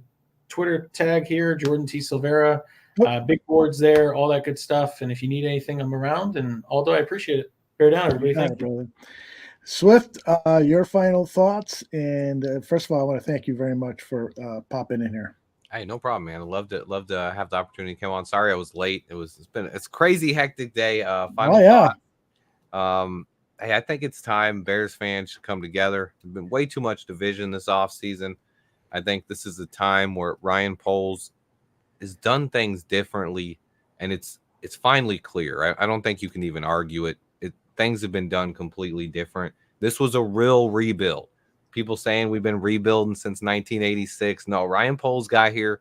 Twitter tag here, Jordan T. Silvera. Big boards there, all that good stuff. And if you need anything, I'm around. And Aldo, I appreciate it. Bear down, everybody. Thank you. Brother. Swift, your final thoughts. And first of all, I want to thank you very much for popping in here. Hey, no problem, man. I love to have the opportunity to come on. Sorry I was late. It's a crazy hectic day. Final thought. Hey, I think it's time Bears fans should come together. There's been way too much division this offseason. I think this is a time where Ryan Poles has done things differently, and it's finally clear. I don't think you can even argue it. Things have been done completely different. This was a real rebuild. People saying we've been rebuilding since 1986. No, Ryan Poles got here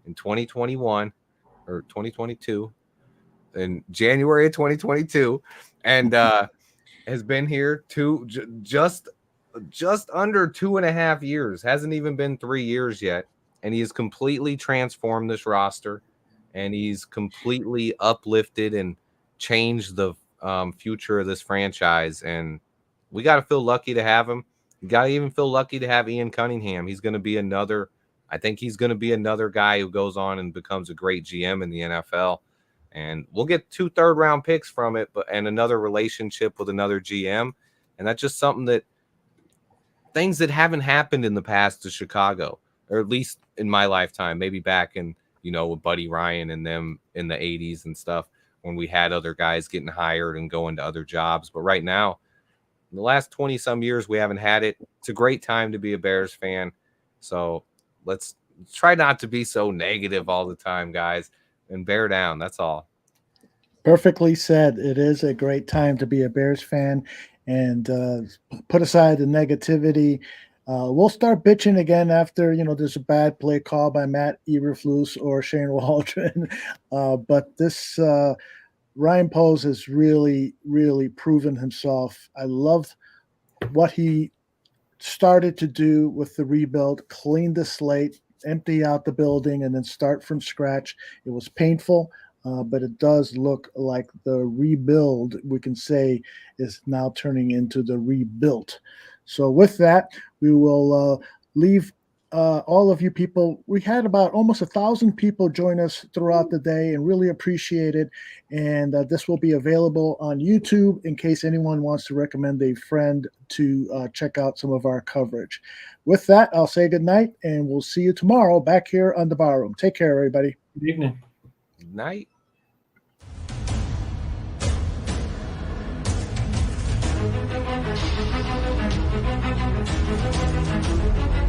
in 2021 or 2022, in January of 2022, and has been here just under 2.5 years. Hasn't even been 3 years yet, and he has completely transformed this roster, and he's completely uplifted and changed the future of this franchise. And we got to feel lucky to have him. You got to even feel lucky to have Ian Cunningham. He's going to be another guy who goes on and becomes a great GM in the NFL. And we'll get 2 third-round picks from it, and another relationship with another GM. And that's just something things that haven't happened in the past to Chicago, or at least in my lifetime, maybe back in, with Buddy Ryan and them in the 80s and stuff, when we had other guys getting hired and going to other jobs. But right now, in the last 20 some years, we haven't had it. It's a great time to be a Bears fan. So let's try not to be so negative all the time, guys, and bear down. That's all. Perfectly said. It is a great time to be a Bears fan, and put aside the negativity. We'll start bitching again after, there's a bad play call by Matt Eberflus or Shane Waldron. But this Ryan Poles has really, really proven himself. I love what he started to do with the rebuild, clean the slate, empty out the building, and then start from scratch. It was painful, but it does look like the rebuild, we can say, is now turning into the rebuilt. So with that, we will leave all of you people. We had about almost 1,000 people join us throughout the day, and really appreciate it. And this will be available on YouTube in case anyone wants to recommend a friend to check out some of our coverage. With that, I'll say good night, and we'll see you tomorrow back here on the Barroom. Take care, everybody. Good evening. Good night. Thank you.